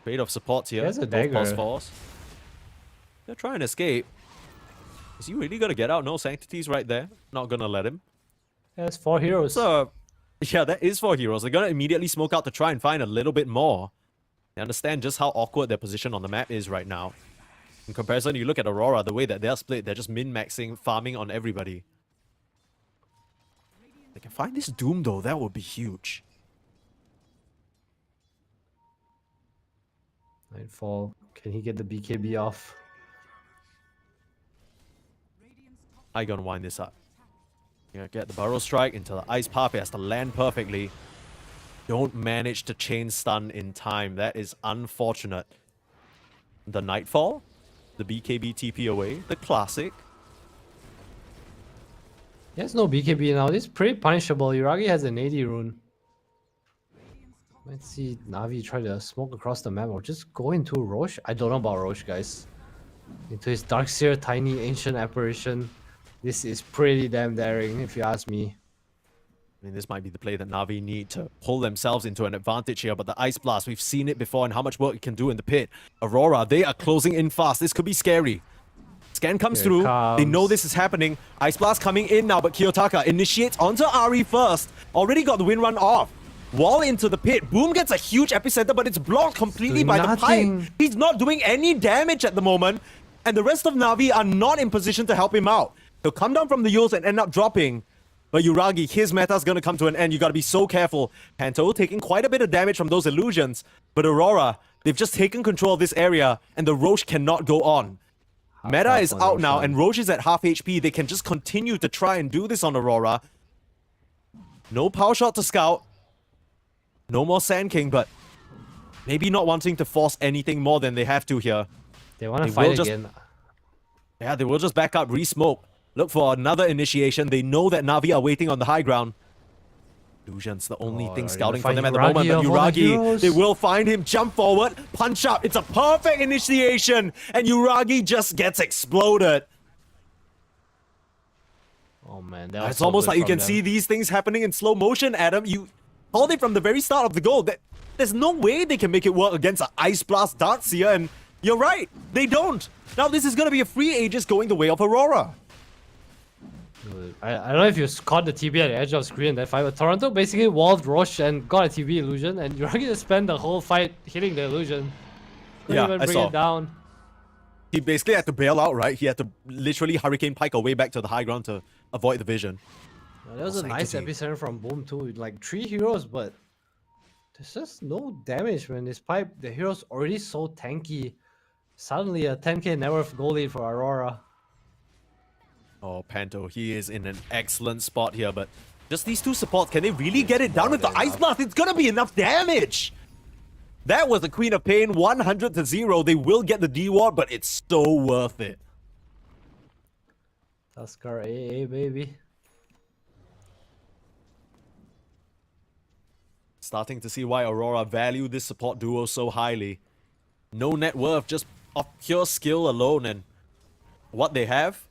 Trade of supports here. There's a Both dagger. plus fours. They're trying to escape. Is he really gonna get out? No, Sanctity's right there. Not gonna let him. That's 4 heroes. So, yeah, that is 4 heroes. They're gonna immediately smoke out to try and find a little bit more. They understand just how awkward their position on the map is right now. In comparison, you look at Aurora, the way that they're split, they're just min-maxing, farming on everybody. They can find this Doom though, that would be huge. Nightfall. Can he get the BKB off? I gonna wind this up. Yeah, get the Burrow Strike into the Ice Path. It has to land perfectly. Don't manage to chain stun in time. That is unfortunate. The Nightfall. The BKB TP away. The classic. He has no BKB now. This is pretty punishable. Yuragi has an 80 rune. Let's see Navi try to smoke across the map or just go into Roche. I don't know about Roche, guys. Into his Darkseer, tiny ancient apparition. This is pretty damn daring, if you ask me. I mean, this might be the play that Navi need to pull themselves into an advantage here, but the Ice Blast, we've seen it before and how much work it can do in the pit. Aurora, they are closing in fast. This could be scary. Scan comes through. They know this is happening. Ice Blast coming in now, but Kiyotaka initiates onto Ari first. Already got the win run off. Wall into the pit. Boom gets a huge epicenter, but it's blocked completely by the pipe. He's not doing any damage at the moment, and the rest of Navi are not in position to help him out. He'll come down from the Yules and end up dropping. But Yuragi, his meta's gonna come to an end. You gotta be so careful. Panto taking quite a bit of damage from those illusions. But Aurora, they've just taken control of this area, and the Roche cannot go on. Meta is out now, and Roche is at half HP. They can just continue to try and do this on Aurora. No power shot to scout. No more Sand King, but maybe not wanting to force anything more than they have to here. They want to fight again. Yeah, they will just back up, re-smoke. Look for another initiation. They know that Navi are waiting on the high ground. Illusion's the only thing scouting for them at the moment, but Yuragi, they will find him, jump forward, punch up. It's a perfect initiation, and Yuragi just gets exploded. Oh man, it's almost like you can see these things happening in slow motion, Adam. You called it from the very start of the goal. There's no way they can make it work against an Ice Blast Darkseer, and you're right, they don't. Now this is going to be a free Aegis going the way of Aurora. I don't know if you caught the TB at the edge of screen in that fight, but Toronto basically walled Roche and got a TB illusion, and you're going to spend the whole fight hitting the illusion. Couldn't even bring it down. He basically had to bail out, right? He had to literally Hurricane Pike away back to the high ground to avoid the vision. There was a nice epicenter from Boom too, like 3 heroes, but there's just no damage when this pipe. The hero's already so tanky. Suddenly a 10k net worth goal lead for Aurora. Oh, Panto, he is in an excellent spot here, but just these two supports, can they really get it down with the Ice Blast? It's gonna be enough damage! That was the Queen of Pain, 100-0. They will get the D-Ward, but it's so worth it. Tuskar AA, baby. Starting to see why Aurora value this support duo so highly. No net worth, just of pure skill alone, and what they have.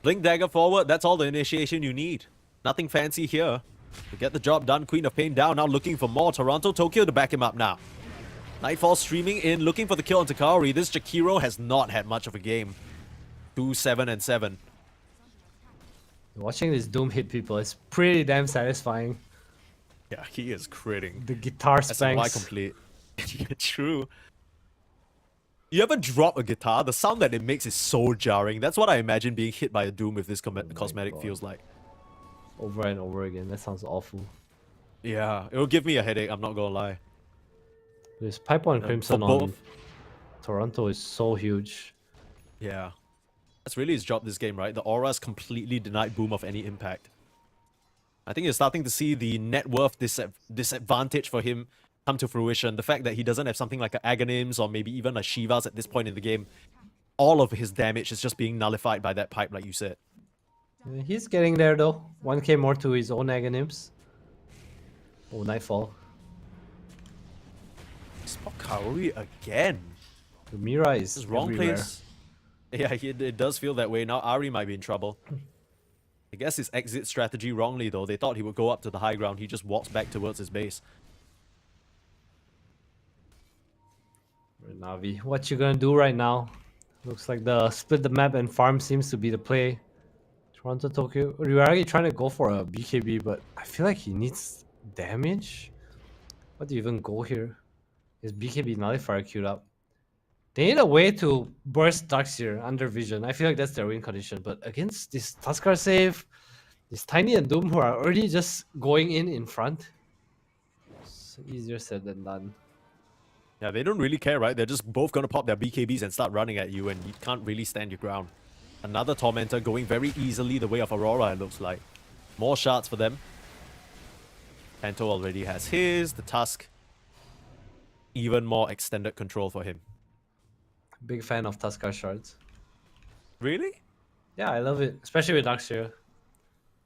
Blink Dagger forward, that's all the initiation you need. Nothing fancy here. To get the job done, Queen of Pain down, now looking for more. Toronto, Tokyo to back him up now. Nightfall streaming in, looking for the kill on Takari. This Jakiro has not had much of a game. 2-7-7. Watching this Doom hit people is pretty damn satisfying. Yeah, he is critting. The guitar spanks. SMY complete. Yeah, true. You ever drop a guitar? The sound that it makes is so jarring. That's what I imagine being hit by a Doom with this cosmetic feels like. Over and over again. That sounds awful. Yeah, it will give me a headache, I'm not gonna lie. This Pipe on Crimson on Toronto is so huge. Yeah. That's really his job this game, right? The Aura's completely denied Boom of any impact. I think you're starting to see the net worth disadvantage for him come to fruition. The fact that he doesn't have something like a Aghanims or maybe even a Shivas at this point in the game. All of his damage is just being nullified by that pipe, like you said. He's getting there though. 1k more to his own Aghanims. Oh, Nightfall. Spot Kaori again. The Mira is wrong everywhere. place. Yeah, it does feel that way. Now Ari might be in trouble. I guess his exit strategy wrongly though. They thought he would go up to the high ground. He just walks back towards his base. Navi, what you gonna do right now? Looks like the split the map and farm seems to be the play. Toronto, Tokyo. We're already trying to go for a BKB, but I feel like he needs damage. What do you even go here? His BKB nullifier queued up. They need a way to burst Darkseer under vision. I feel like that's their win condition. But against this Tuskar save, It's Tiny and Doom who are already just going in front. It's easier said than done. Yeah, they don't really care, right? They're just both gonna pop their BKBs and start running at you, and you can't really stand your ground. Another Tormentor going very easily the way of Aurora, it looks like. More shots for them. Panto already has his. The Tusk, even more extended control for him. Big fan of Tuskar shards. Really? Yeah, I love it, especially with Darkseer.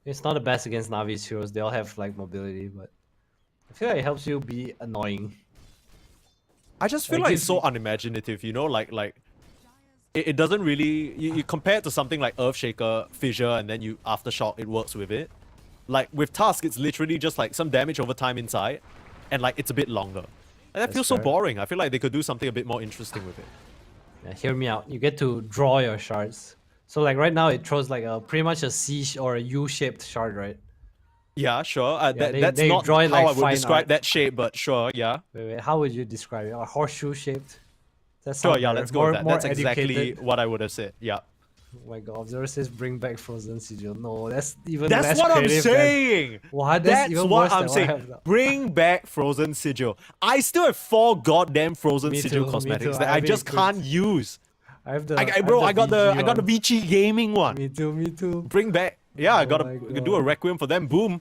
It's not the best against Navi's heroes. They all have like mobility, but I feel like it helps you be annoying. I just feel like it's so unimaginative, you know, like it doesn't really you compare it to something like Earthshaker, Fissure, and then you Aftershock, it works with it. Like with Tusk, it's literally just like some damage over time inside, and like it's a bit longer. And that feels so boring. I feel like they could do something a bit more interesting with it. Yeah, hear me out. You get to draw your shards. So like right now it throws like a pretty much a C or a U-shaped shard, right? Yeah, sure. Yeah, That's they not draw it how like I would fine describe art. that shape, but sure, yeah. Wait, how would you describe it? A horseshoe shaped? Sure, yeah, let's go with that. That's exactly educated. what I would have said. Yeah. Oh my god, Observer says bring back Frozen Sigil. No, that's even That's less what I'm creative saying. What? That's even what worse I'm than saying. I have now. Bring back Frozen Sigil. I still have 4 goddamn Frozen Me Sigil too, me cosmetics too. that I I have it just good. can't use. I have the I got the Vici gaming one. Me too. Bring back. Yeah, I Oh gotta my do a God. requiem for them. Boom.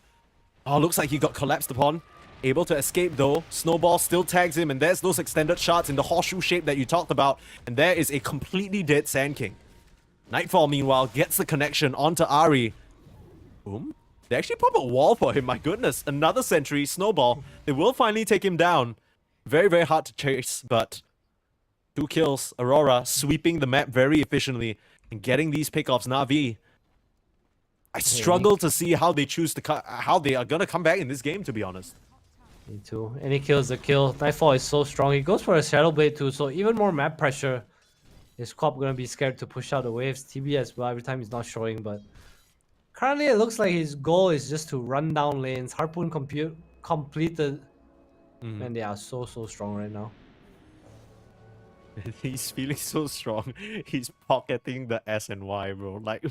Oh, looks like he got collapsed upon. Able to escape though. Snowball still tags him, and there's those extended shots in the horseshoe shape that you talked about. And there is a completely dead Sand King. Nightfall, meanwhile, gets the connection onto Ari. Boom. They actually pop a wall for him, my goodness. Another sentry, Snowball. They will finally take him down. Very, very hard to chase, but 2 kills. Aurora sweeping the map very efficiently and getting these pickoffs. Na'Vi, I struggle to see how they choose to how they are gonna come back in this game, to be honest. Me too. Any kill is a kill. Nightfall is so strong. He goes for a Shadow Blade too, so even more map pressure. Is Cop gonna be scared to push out the waves? TB as well every time he's not showing, but currently it looks like his goal is just to run down lanes. Harpoon completed. And they are so strong right now. He's feeling so strong. He's pocketing the S and Y, bro. Like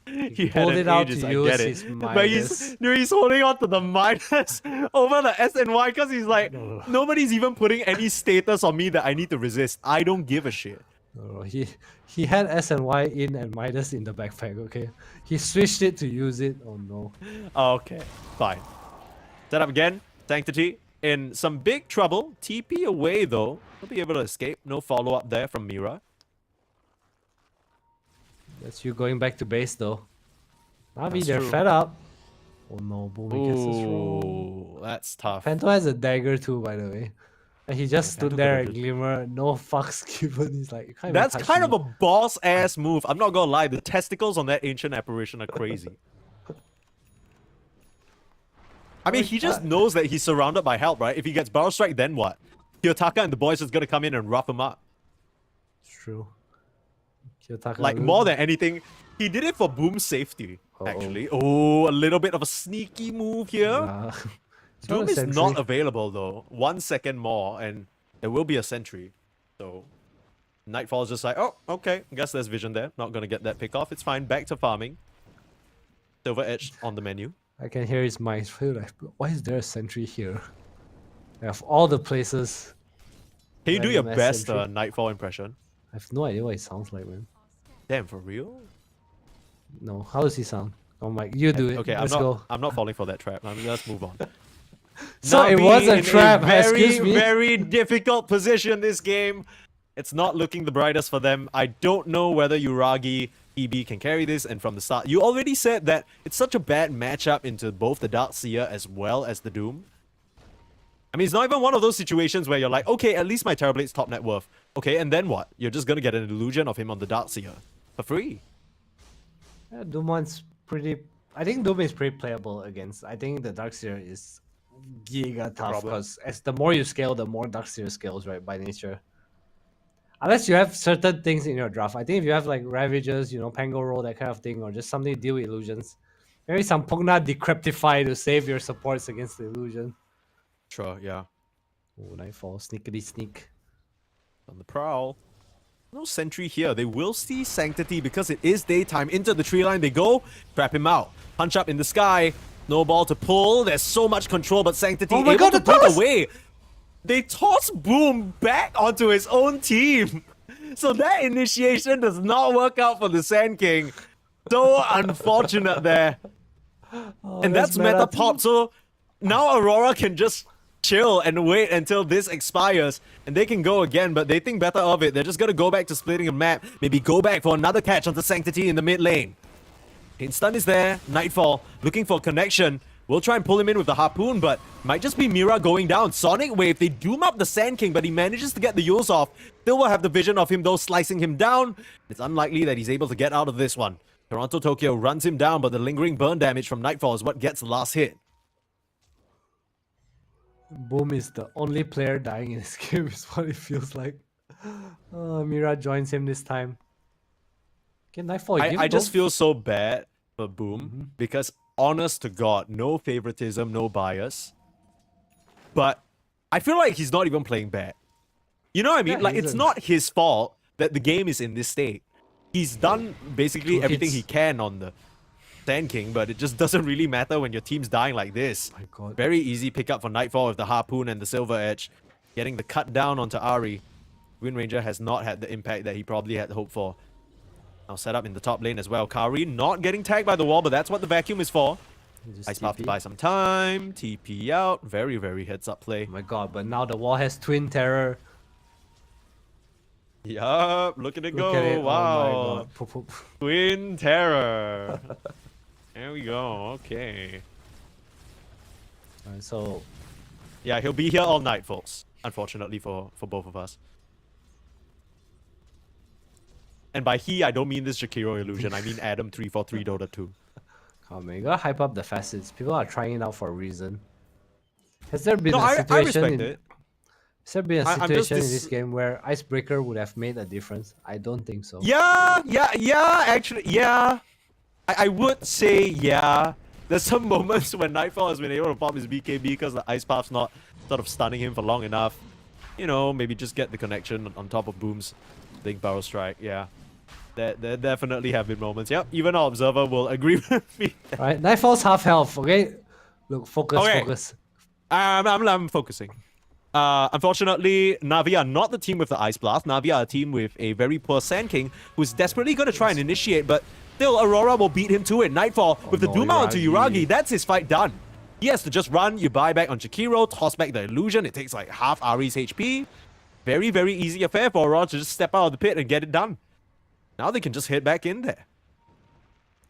he pulled had it out ages, to I use get his it. But Midas. he's holding on to the Midas over the S and Y because he's like, nobody's even putting any status on me that I need to resist. I don't give a shit. No, he had S and Y in and Midas in the backpack, okay? He switched it to use it. Oh no. Okay, fine. Set up again. Sanctity in some big trouble. TP away though. He'll be able to escape. No follow-up there from Mira. That's you going back to base though. Navi, That's they're true. fed up. Oh no, Booming gets us wrong. Ooh, that's tough. Panto has a dagger too, by the way. And he just stood Panto there could've at Glimmer, no fucks given. He's like, you can't even That's touch kind me. of a boss-ass move. I'm not gonna lie. The testicles on that ancient apparition are crazy. I mean, he just knows that he's surrounded by help, right? If he gets Barrel Strike, then what? Kiyotaka and the boys just gonna come in and rough him up. It's true. Kiyotaka Like, more than anything, he did it for Boom's safety, actually. Oh, a little bit of a sneaky move here. Doom is not available, though. 1 second more, and there will be a sentry. So, Nightfall's just like, oh, okay. I guess there's vision there. Not gonna get that pick off. It's fine. Back to farming. Silver Edge on the menu. I can hear his mind. Like, why is there a sentry here? Of all the places. Can you do your random ass best sentry. Nightfall impression? I have no idea what he sounds like, man. Damn, for real? No, how does he sound? Oh my, you do it. Okay, Let's I'm not. go. I'm not falling for that trap. Let's move on. So it Navi was a in trap. very, Excuse me. very difficult position this game. It's not looking the brightest for them. I don't know whether Uragi EB can carry this, and from the start, you already said that it's such a bad matchup into both the Darkseer as well as the Doom. I mean, it's not even one of those situations where you're like, okay, at least my Terrorblade's top net worth. Okay, and then what? You're just gonna get an illusion of him on the Darkseer for free. Yeah, Doom one's pretty. I think Doom is pretty playable against. I think the Darkseer is giga tough because as the more you scale, the more Darkseer scales, right, by nature. Unless you have certain things in your draft. I think if you have like Ravages, you know, Pango Roll, that kind of thing, or just something to deal with illusions. Maybe some Pugna Decryptify to save your supports against the illusion. Sure, yeah. Oh, Nightfall, sneakity sneak. On the prowl. No sentry here. They will see Sanctity because it is daytime. Into the tree line they go. Trap him out. Punch up in the sky. No ball to pull. There's so much control, but Sanctity Oh my able God, to the break toss! away. They toss Boom back onto his own team. So that initiation does not work out for the Sand King. So unfortunate there. And that's meta pop. So now Aurora can just chill and wait until this expires. And they can go again, but they think better of it. They're just going to go back to splitting a map. Maybe go back for another catch onto Sanctity in the mid lane. Stun is there. Nightfall looking for connection. We'll try and pull him in with the harpoon, but might just be Mira going down. Sonic Wave, they doom up the Sand King, but he manages to get the Yules off. Still will have the vision of him though, slicing him down. It's unlikely that he's able to get out of this one. Toronto Tokyo runs him down, but the lingering burn damage from Nightfall is what gets the last hit. Boom is the only player dying in this game, is what it feels like. Mira joins him this time. Okay, Nightfall. I just feel so bad for Boom because, honest to God, no favoritism, no bias. But I feel like he's not even playing bad. You know what I mean? Yeah, Like, he it's isn't. not his fault that the game is in this state. He's done basically 2 everything hits. he can on the Sand King, but it just doesn't really matter when your team's dying like this. My God. Very easy pickup for Nightfall with the Harpoon and the Silver Edge. Getting the cut down onto Ari. Wind Ranger has not had the impact that he probably had hoped for. Now set up in the top lane as well. Kari not getting tagged by the wall, but that's what the vacuum is for. Just Ice Path to TP. buy some time. TP out. Very, very heads up play. Oh my God, but now the wall has Twin Terror. Yup, look at it Look go. at it. Wow. Oh my God. Poop, poop. Twin Terror. There we go. Okay. Alright, so Yeah, he'll be here all night, folks. Unfortunately for both of us. And by he, I don't mean this Jakiro illusion. I mean Adam 343 Dota 2. come on, man, you gotta hype up the facets. People are trying it out for a reason. Has there been No, a I situation respect in, it. Has there been a I'm just situation in this game where Icebreaker would have made a difference? I don't think so. Yeah, actually, yeah. I would say yeah. There's some moments when Nightfall has been able to pop his BKB because the Ice Path's not sort of stunning him for long enough. You know, maybe just get the connection on top of Boom's big barrel strike, yeah. There definitely have been moments. Yep, even our observer will agree with me. Alright, Nightfall's half health, okay? Look, focus, Okay. focus. I'm focusing. Unfortunately, Navi are not the team with the Ice Blast. Navi are a team with a very poor Sand King who's desperately going to try and initiate, but still Aurora will beat him to it. Nightfall with the no, Doom out to Yuragi. Yuragi. That's his fight done. He has to just run, you buy back on Jakiro, toss back the illusion. It takes like half Ari's HP. Very, very easy affair for Aurora to just step out of the pit and get it done. Now they can just head back in there.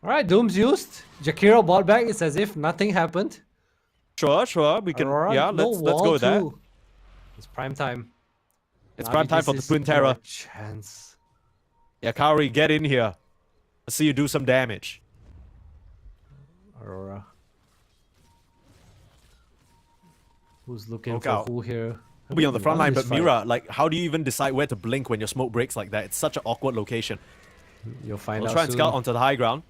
Alright, Doom's used. Jakiro bought back. It's as if nothing happened. Sure. We can, Aurora, yeah, no let's wall go with that. too. It's prime time. It's Navi, prime time this for the is Twin your Terror. chance. Yeah, Kaori, get in here. Let's see you do some damage. Aurora. Who's looking Look for out. who here? We'll be on the front line, This but fight. Mira, like, how do you even decide where to blink when your smoke breaks like that? It's such an awkward location. You'll find We'll out try and soon. scout onto the high ground.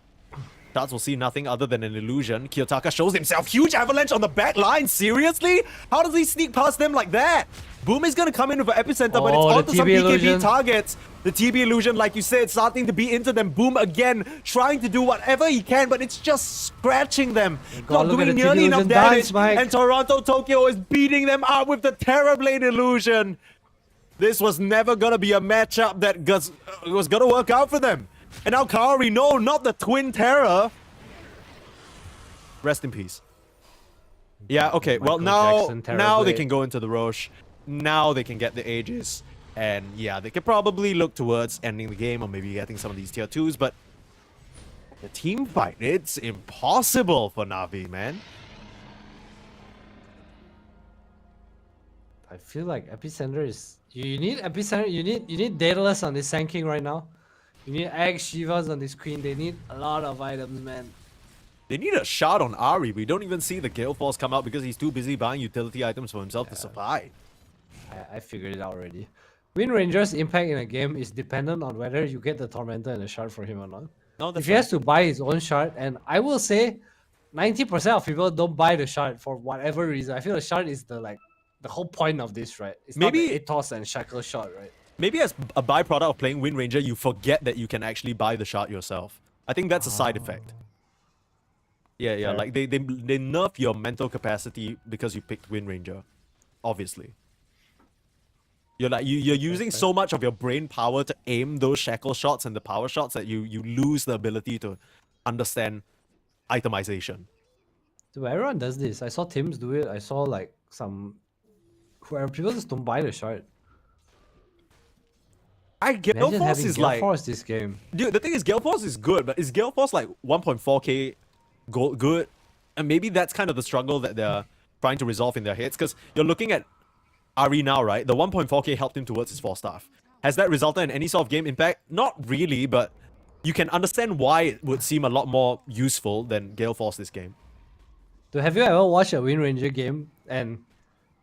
Darts will see nothing other than an illusion. Kiyotaka shows himself. Huge avalanche on the back line. Seriously? How does he sneak past them like that? Boom is going to come in with an epicenter, but it's Oh, the onto some TB BKB illusion. targets. The TB illusion, like you said, starting to beat into them. Boom again, trying to do whatever he can, but it's just scratching them. God, Not look at doing the nearly TB enough illusion damage. dance, Mike. And Toronto Tokyo is beating them up with the Terrorblade illusion. This was never going to be a matchup that was going to work out for them. And now Kaori, no, not the Twin Terror. Rest in peace. Yeah, okay. Well, Michael now Jackson, they Terrorblade. can go into the Roche. Now they can get the Aegis. And yeah, they could probably look towards ending the game or maybe getting some of these tier 2s. But the team fight, it's impossible for Navi, man. I feel like epicenter is. You need epicenter. You need Daedalus on this Sand King right now. You need Egg Shivas on this Queen. They need a lot of items, man. They need a shot on Ari. We don't even see the Gale Force come out because he's too busy buying utility items for himself to survive. I figured it out already. Wind Ranger's impact in a game is dependent on whether you get the Tormentor and the shard for him or not. No, that's If he has to buy his own shard, and I will say 90% of people don't buy the shard for whatever reason. I feel the shard is the whole point of this, right? It's Maybe- not the Atos and Shackle shard, right? maybe as a byproduct of playing Wind Ranger, you forget that you can actually buy the shard yourself. I think that's a side effect. Yeah, Fair. like they nerf your mental capacity because you picked Wind Ranger, obviously. You're using so much of your brain power to aim those shackle shots and the power shots that you lose the ability to understand itemization. Dude, everyone does this. I saw Tim's do it. I saw like whoever people just don't buy the shard. Gale Imagine Force having is Gale like, Force this game. dude. The thing is, Gale Force is good, but is Gale Force like 1.4k gold good? And maybe that's kind of the struggle that they're trying to resolve in their heads. Because you're looking at Ari now, right? The 1.4k helped him towards his 4-staff. Has that resulted in any sort of game impact? Not really, but you can understand why it would seem a lot more useful than Gale Force this game. Dude, have you ever watched a Wind Ranger game and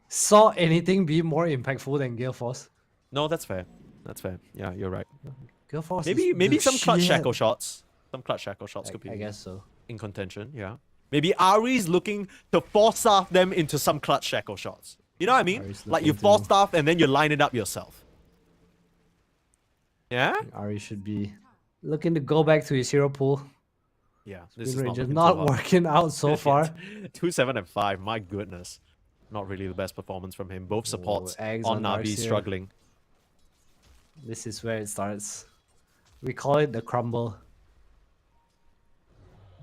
saw anything be more impactful than Gale Force? No, that's fair. That's fair. Yeah, you're right. Gale Force Maybe is some the clutch shit. shackle shots. Some clutch shackle shots could be I guess so. in contention, yeah. Maybe Ari's looking to force-staff them into some clutch shackle shots. You know what I mean? Ari's Like you looking to- force-staff and then you line it up yourself. Yeah? Ari should be looking to go back to his hero pool. Yeah, Wind this is not Ranger looking not too hot. working out so far. 2, 7, and 5. My goodness. Not really the best performance from him. Both supports eggs on on Navi Darkseer. struggling. This is where it starts. We call it the crumble.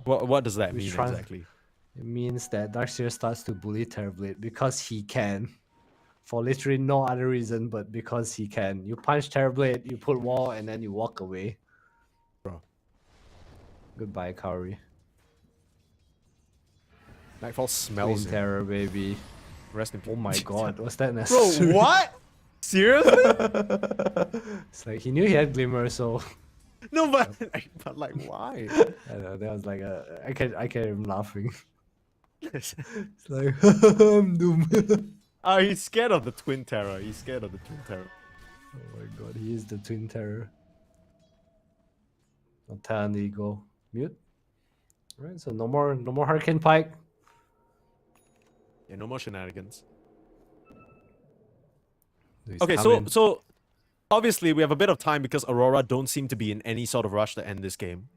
What does that Which mean trans- exactly? It means that Darkseer starts to bully Terrorblade because he can. For literally no other reason but because he can. You punch Terrorblade, you put wall, and then you walk away. Bro. Goodbye, Kaori. Nightfall Twin smells him. Terror, baby. Rest in peace. Oh my god, was that Bro, necessary? what? Seriously? It's like he knew he had Glimmer, so No, but like why? I don't know, that was like I can't even laughing. It's like I'm doomed. He's scared of the Twin Terror. He's scared of the Twin Terror. Oh my god, he is the Twin Terror. I'll tell him to go mute. Alright, so no more Hurricane Pike. Yeah, no more shenanigans. He's Okay, coming. so obviously we have a bit of time because Aurora don't seem to be in any sort of rush to end this game.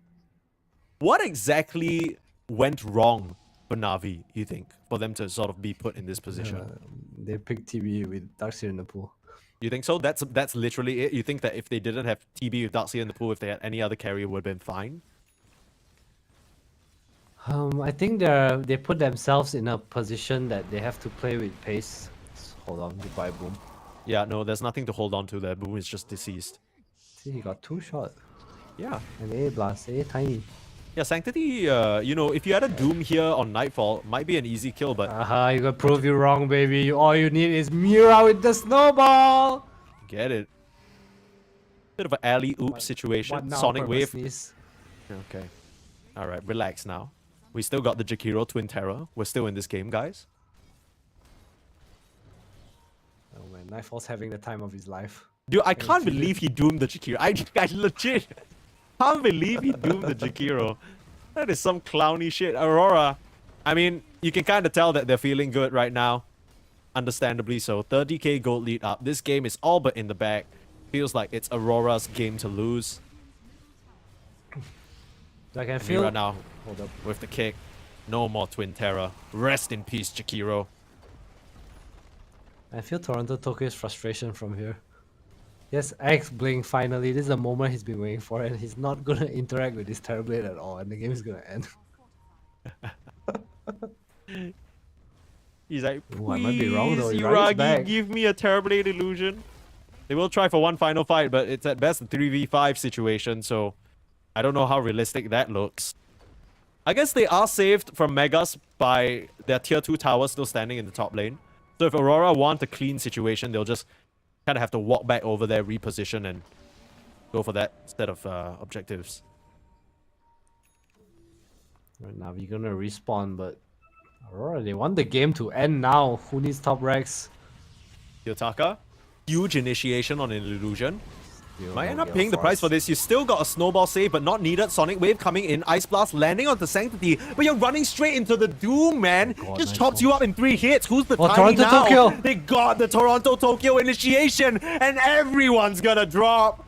What exactly went wrong for Navi, you think, for them to sort of be put in this position? They picked TB with Darkseer in the pool. You think so? That's literally it? You think that if they didn't have TB with Darkseer in the pool, if they had any other carrier, would have been fine? I think they put themselves in a position that they have to play with pace. Hold on, goodbye, boom. Yeah, no, there's nothing to hold on to there. Boom is just deceased. See, he got 2 shots. Yeah. And A blast, A tiny. Yeah, Sanctity, you know, if you had a Doom here on Nightfall, might be an easy kill, but You gotta prove you wrong, baby. All you need is Mira with the snowball. get it. Bit of an alley-oop situation. What now, Sonic Wave. purposely? Okay. Alright, relax now. We still got the Jakiro Twin Terror. We're still in this game, guys. Oh man, Nightfall's having the time of his life. Dude, I can't believe he doomed the Jakiro. I legit can't believe he doomed the Jakiro. That is some clowny shit. Aurora, I mean, you can kind of tell that they're feeling good right now. Understandably so. 30k gold lead up. This game is all but in the bag. Feels like it's Aurora's game to lose. I can feel Mira now Hold up. with the kick. No more Twin Terror. Rest in peace, Jakiro. I feel Toronto Tokyo's frustration from here. Yes, X Blink finally. This is a moment he's been waiting for, and he's not gonna interact with this Terrorblade at all, and the game is gonna end. He's like, Ooh, I might be wrong though. "Please, Iragi back." Iragi, give me a Terrorblade illusion. They will try for one final fight, but it's at best a 3v5 situation, so I don't know how realistic that looks. I guess they are saved from Megas by their tier 2 tower still standing in the top lane. So if Aurora want a clean situation, they'll just kind of have to walk back over there, reposition, and go for that set of objectives. Right now, we're gonna respawn, but Aurora, they want the game to end now. Who needs top Rex? Yotaka, huge initiation on an illusion. Might end up paying the price for this. You still got a snowball save, but not needed. Sonic Wave coming in. Ice Blast landing onto Sanctity, but you're running straight into the Doom, man. Just chops you up in 3 hits. Who's the tiny Toronto, now? Tokyo. They got the Toronto Tokyo initiation, and everyone's gonna drop.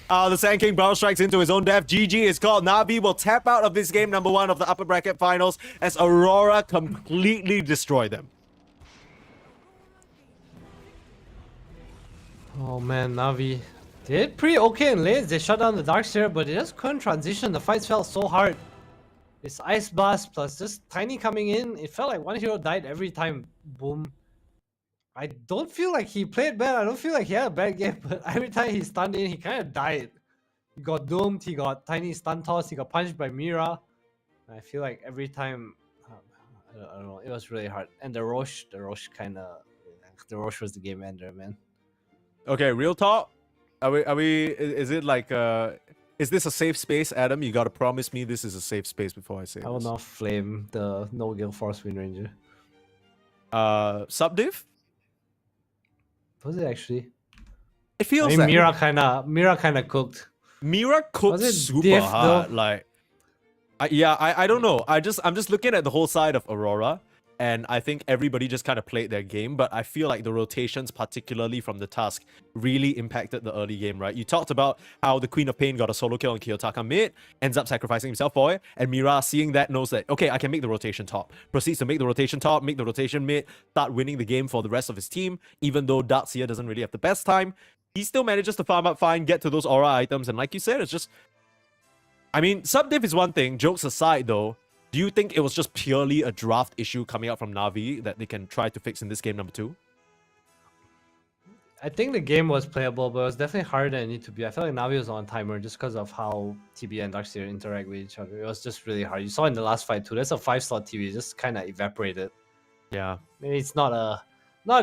The Sand King Brow strikes into his own death. GG is called. Na'Vi will tap out of this game number 1 of the upper bracket finals as Aurora completely destroy them. Oh man, Navi did pretty okay in lanes. They shut down the Darkseer, but they just couldn't transition. The fights felt so hard. This Ice Blast plus just Tiny coming in, it felt like one hero died every time. Boom. I don't feel like he played bad. I don't feel like he had a bad game, but every time he stunned in, he kind of died. He got doomed, he got Tiny stun toss, he got punched by Mira. I feel like every time, I don't know, it was really hard. And the Roche was the game ender, man. Okay, real talk. Is it like, is this a safe space, Adam? You gotta promise me this is a safe space before I say I will this. not flame the no Gale Force Wind Ranger. Subdiv? Was it actually? It feels I mean, like Mira kind of cooked. Mira cooked Was it super diff, hard. though? Like, I don't know. I'm just looking at the whole side of Aurora, and I think everybody just kind of played their game. But I feel like the rotations, particularly from the Tusk, really impacted the early game. Right? You talked about how the Queen of Pain got a solo kill on Kiyotaka mid, ends up sacrificing himself for it, and Mira, seeing that, knows that okay, I can make the rotation top. Proceeds to make the rotation top, make the rotation mid, start winning the game for the rest of his team. Even though Darkseer doesn't really have the best time, he still manages to farm up fine, get to those aura items, and like you said, it's just... I mean, sub-diff is one thing. Jokes aside, though, do you think it was just purely a draft issue coming out from Na'Vi that they can try to fix in this game number 2? I think the game was playable, but it was definitely harder than it needed to be. I felt like Navi was on timer just because of how TB and Darkseer interact with each other. It was just really hard. You saw in the last fight too. That's a 5-slot TB. It just kind of evaporated. Yeah. Maybe it's not a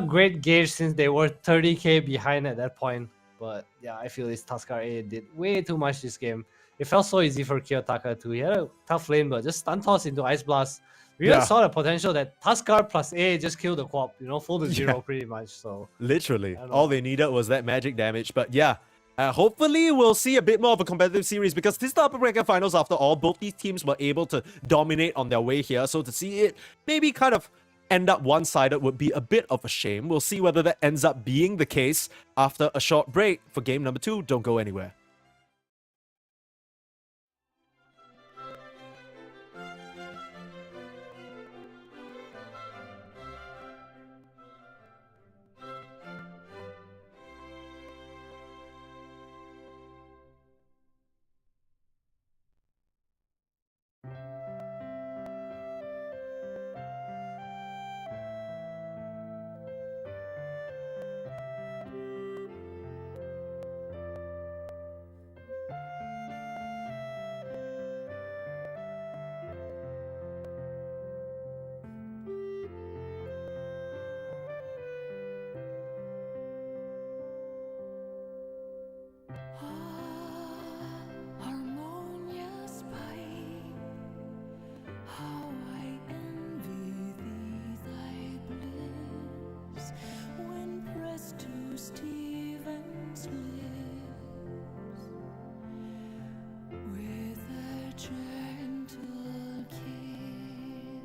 great gauge since they were 30k behind at that point. But yeah, I feel this Tuskar A did way too much this game. It felt so easy for Kiyotaka too. He had a tough lane, but just stun toss into Ice Blast. We really saw the potential that Tuskar plus A just killed the co-op, full to zero pretty much. So Literally, all they needed was that magic damage. But yeah, hopefully we'll see a bit more of a competitive series because this is the upper bracket finals after all. Both these teams were able to dominate on their way here. So to see it maybe kind of end up one-sided would be a bit of a shame. We'll see whether that ends up being the case after a short break for game number 2. Don't go anywhere. Harmonious pipe, how I envy thee thy bliss when pressed to Stephen's lips with a gentle kiss,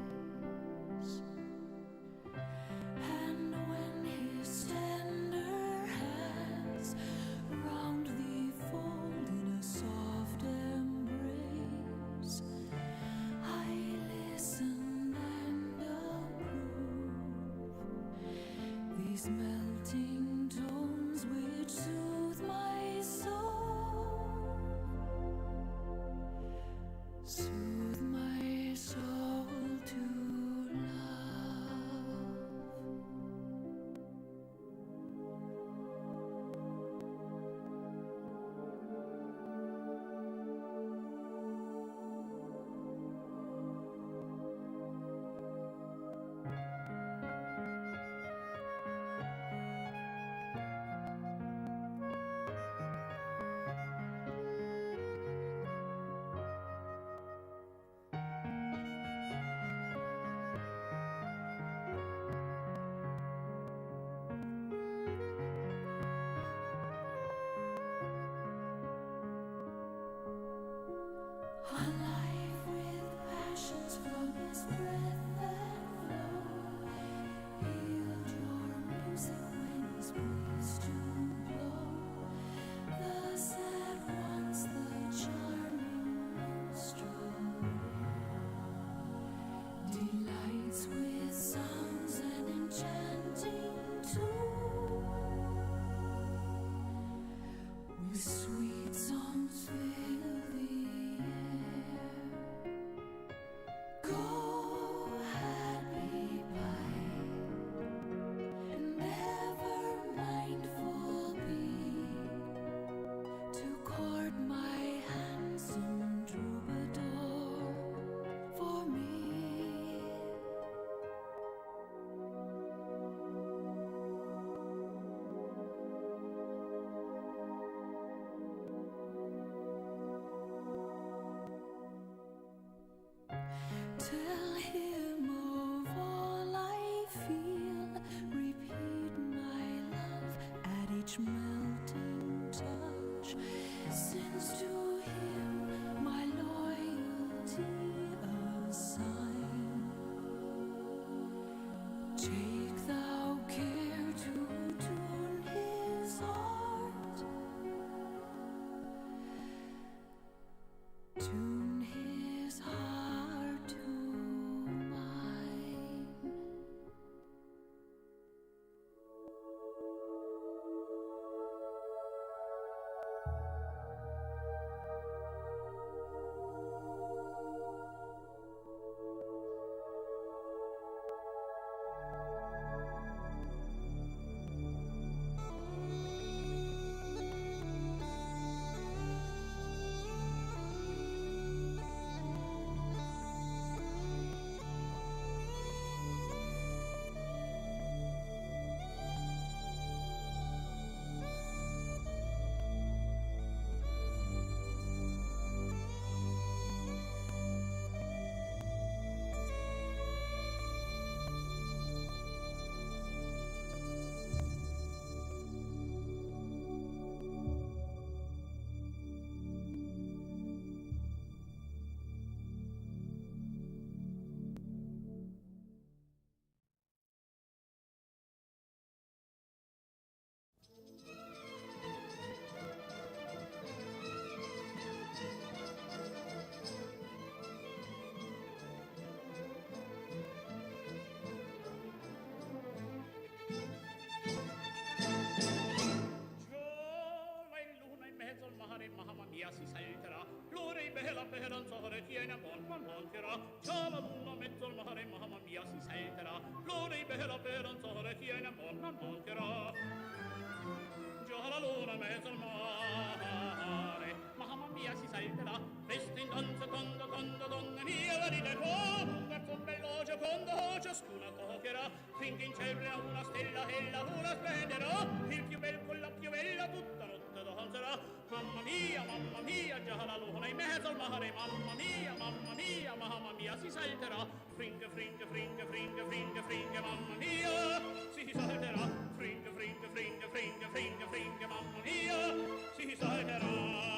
and when his tender hands round thee fold in a soft embrace, I listen and approve these melting tones which soothe my soul, soothe my soul to love. each melting touch sends to him my loyalty assign. Take thou care to tune his heart, tune his heart to mine. Si salterà, l'ora in bella peranzore tiene a monterà, già la luna mezzo al mare, mamma mia si salterà, l'ora in bella peranzore tiene a monterà, già la luna mezzo al mare, mamma mia si salterà, festa in danza quando donna mia la ride con verso un bello giocondo ciascuna toccherà, finché in cielo una stella e la luna splenderà, il più bel con la più bella tutta notte danzerà. Mamma mia, già la luna in mezzo al mare, mamma mia, si salterà, fringe, mamma mia, si salterà, fringe, mamma mia, si salterà.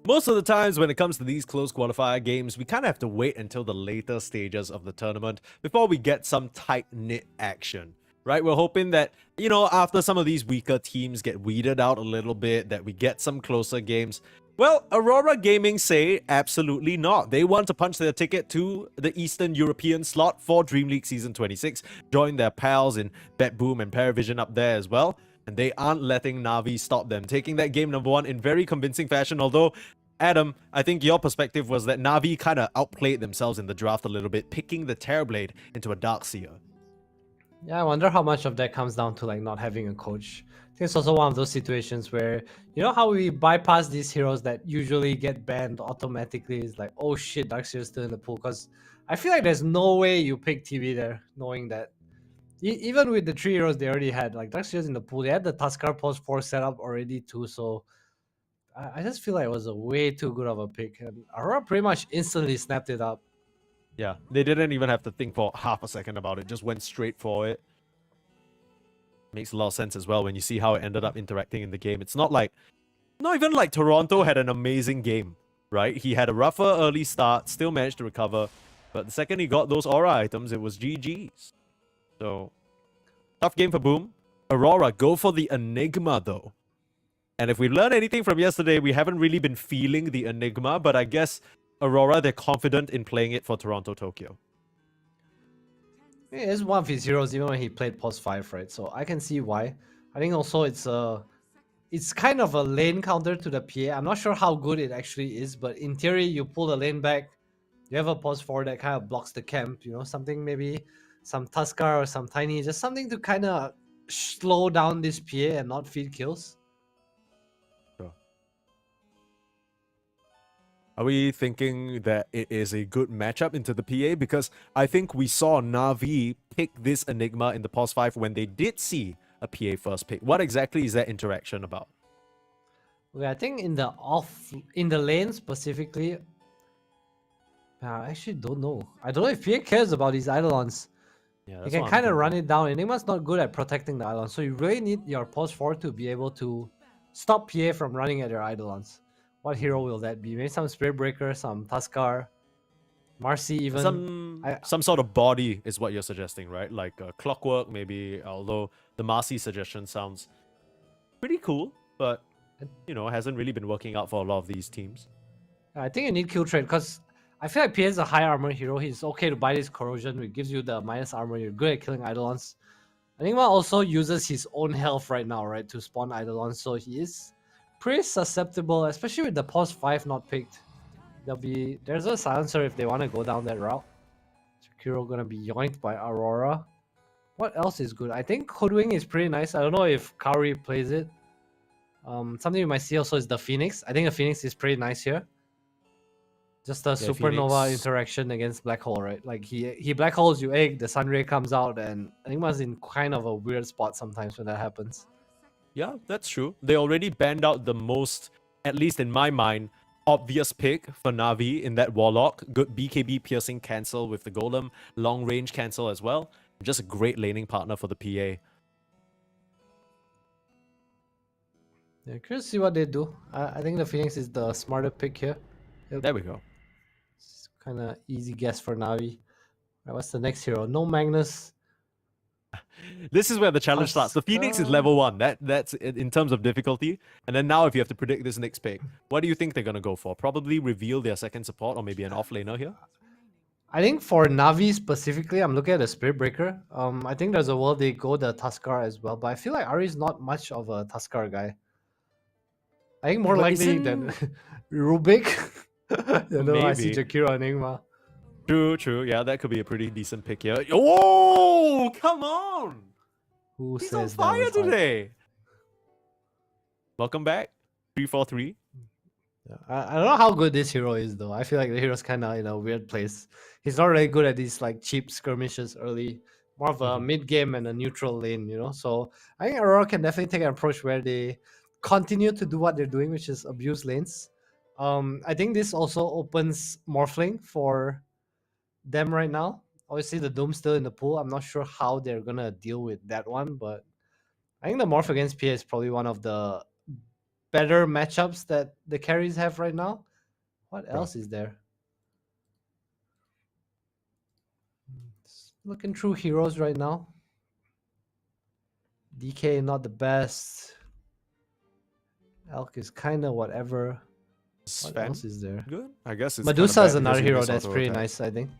Most of the times when it comes to these close qualifier games, we kind of have to wait until the later stages of the tournament before we get some tight-knit action, right? We're hoping that, you know, after some of these weaker teams get weeded out a little bit, that we get some closer games. Well, Aurora Gaming say absolutely not. They want to punch their ticket to the Eastern European slot for DreamLeague Season 26, join their pals in BetBoom and Paravision up there as well. And they aren't letting Na'Vi stop them, taking that game number 1 in very convincing fashion, although Adam, I think your perspective was that Na'Vi kind of outplayed themselves in the draft a little bit, picking the Terrorblade into a Darkseer. Yeah, I wonder how much of that comes down to like not having a coach. I think it's also one of those situations where, you know how we bypass these heroes that usually get banned automatically? It's like, oh shit, Darkseer's still in the pool. Because I feel like there's no way you pick TV there, knowing that even with the 3 heroes they already had, like Darkseer's in the pool, they had the Tuskar post 4 setup already too, so I just feel like it was a way too good of a pick. And Aurora pretty much instantly snapped it up. Yeah, they didn't even have to think for half a second about it, just went straight for it. Makes a lot of sense as well when you see how it ended up interacting in the game. It's not even like Toronto had an amazing game, right? He had a rougher early start, still managed to recover, but the second he got those aura items, it was GG's. So, tough game for Boom. Aurora go for the Enigma though. And if we learn anything from yesterday, we haven't really been feeling the Enigma, but I guess Aurora, they're confident in playing it for Toronto, Tokyo. It's one of his heroes even when he played post 5, right? So I can see why. I think also it's kind of a lane counter to the PA. I'm not sure how good it actually is, but in theory, you pull the lane back, you have a post 4 that kind of blocks the camp, you know, something maybe some Tuskar or some Tiny, just something to kind of slow down this PA and not feed kills. Are we thinking that it is a good matchup into the PA? Because I think we saw Na'Vi pick this Enigma in the past 5 when they did see a PA first pick. What exactly is that interaction about? Okay, I think in the lane specifically, I actually don't know. I don't know if PA cares about these Eidolons. Yeah, You can kind of run it down. Enigma's not good at protecting the Eidolons, so you really need your post 4 to be able to stop PA from running at your Eidolons. What hero will that be? Maybe some Spirit Breaker, some Tuskar, Marcy even. Some sort of body is what you're suggesting, right? Like Clockwork maybe, although the Marcy suggestion sounds pretty cool, but, you know, hasn't really been working out for a lot of these teams. I think you need kill trade because I feel like PA is a high armor hero. He's okay to buy this corrosion, which gives you the minus armor. You're good at killing Eidolons. Enigma also uses his own health right now, right, to spawn Eidolons, so he is pretty susceptible, especially with the post 5 not picked. There's a silencer if they want to go down that route. Shakiro gonna be yoinked by Aurora. What else is good? I think Hoodwing is pretty nice. I don't know if Kaori plays it. Something you might see also is the Phoenix. I think the Phoenix is pretty nice here. Just a supernova Phoenix interaction against Black Hole, right? Like he Black Holes you egg, the Sunray comes out, and Enigma's in kind of a weird spot sometimes when that happens. Yeah, that's true. They already banned out the most, at least in my mind, obvious pick for Na'Vi in that Warlock. Good BKB piercing cancel with the Golem, long range cancel as well. Just a great laning partner for the PA. Yeah, curious to see what they do. I think the Phoenix is the smarter pick here. There we go. It's kind of easy guess for Na'Vi. Right, what's the next hero? No Magnus. This is where the challenge starts. The Phoenix is level 1. That's in terms of difficulty. And then now if you have to predict this next pick, what do you think they're going to go for? Probably reveal their second support or maybe an offlaner here? I think for Na'Vi specifically, I'm looking at the Spirit Breaker. I think there's a world they go the Tuskar as well, but I feel like Ari is not much of a Tuskar guy. I think more likely than Rubik. I see Jakiro Enigma. True. Yeah, that could be a pretty decent pick here. Oh, come on! He's on fire today. Welcome back, 343. Yeah, I don't know how good this hero is though. I feel like the hero's kind of in a weird place. He's not really good at these like cheap skirmishes early. More of a mid game and a neutral lane, you know. So I think Aurora can definitely take an approach where they continue to do what they're doing, which is abuse lanes. I think this also opens Morphling for them right now. Obviously, the Doom's still in the pool. I'm not sure how they're gonna deal with that one, but I think the Morph against PA is probably one of the better matchups that the carries have right now. What else is there? Looking through heroes right now. DK not the best. Elk is kind of whatever. What Sven? else is there? Good. I guess it's Medusa kinda is bad because another you hero miss that's auto pretty attack. nice, I think.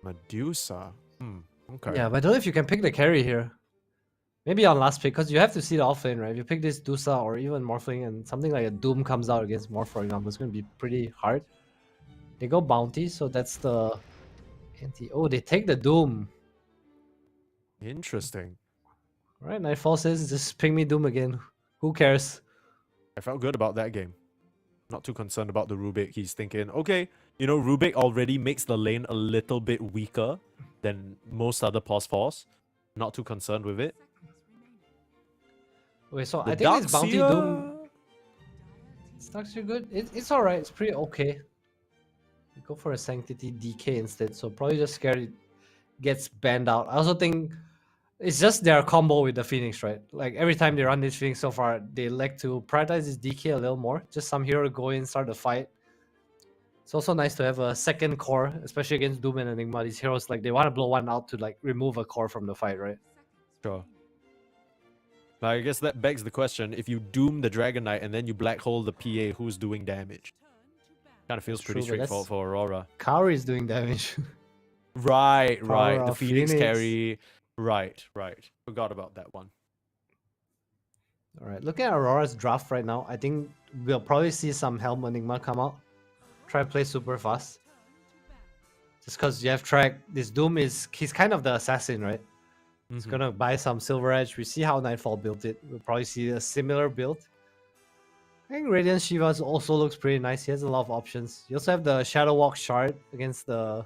Medusa. Okay. Yeah, but I don't know if you can pick the carry here. Maybe on last pick, because you have to see the offlane, right? If you pick this Dusa or even Morphling and something like a Doom comes out against Morph, for example, it's going to be pretty hard. They go Bounty, so that's the anti. Oh, they take the Doom. Interesting. Right, Nightfall says just ping me Doom again. Who cares? I felt good about that game. Not too concerned about the Rubik. He's thinking, okay, you know, Rubik already makes the lane a little bit weaker than most other pos force. Not too concerned with it. Wait, so The I think this Bounty Darkseer- Doom. It's actually good. It's alright. It's pretty okay. Go for a Sanctity DK instead. So probably just scared it gets banned out. I also think it's just their combo with the Phoenix, right? Like every time they run this Phoenix so far, they like to prioritize this DK a little more. Just some hero to go in, start the fight. It's also nice to have a second core, especially against Doom and Enigma. These heroes, like, they want to blow one out to like remove a core from the fight, right? Sure. Now, I guess that begs the question, if you doom the Dragon Knight and then you black hole the PA, who's doing damage? Kind of feels pretty true, but that's- straightforward for Aurora. Kaori is doing damage. Right. Power The of Phoenix, Phoenix. carry. Right. Forgot about that one. All right, looking at Aurora's draft right now, I think we'll probably see some Helm Enigma come out. Try to play super fast. Just because you have track, this Doom he's kind of the assassin, right? He's Mhm. gonna buy some Silver Edge. We see how Nightfall built it. We'll probably see a similar build. I think Radiant Shivas also looks pretty nice. He has a lot of options. You also have the Shadow Walk Shard against the,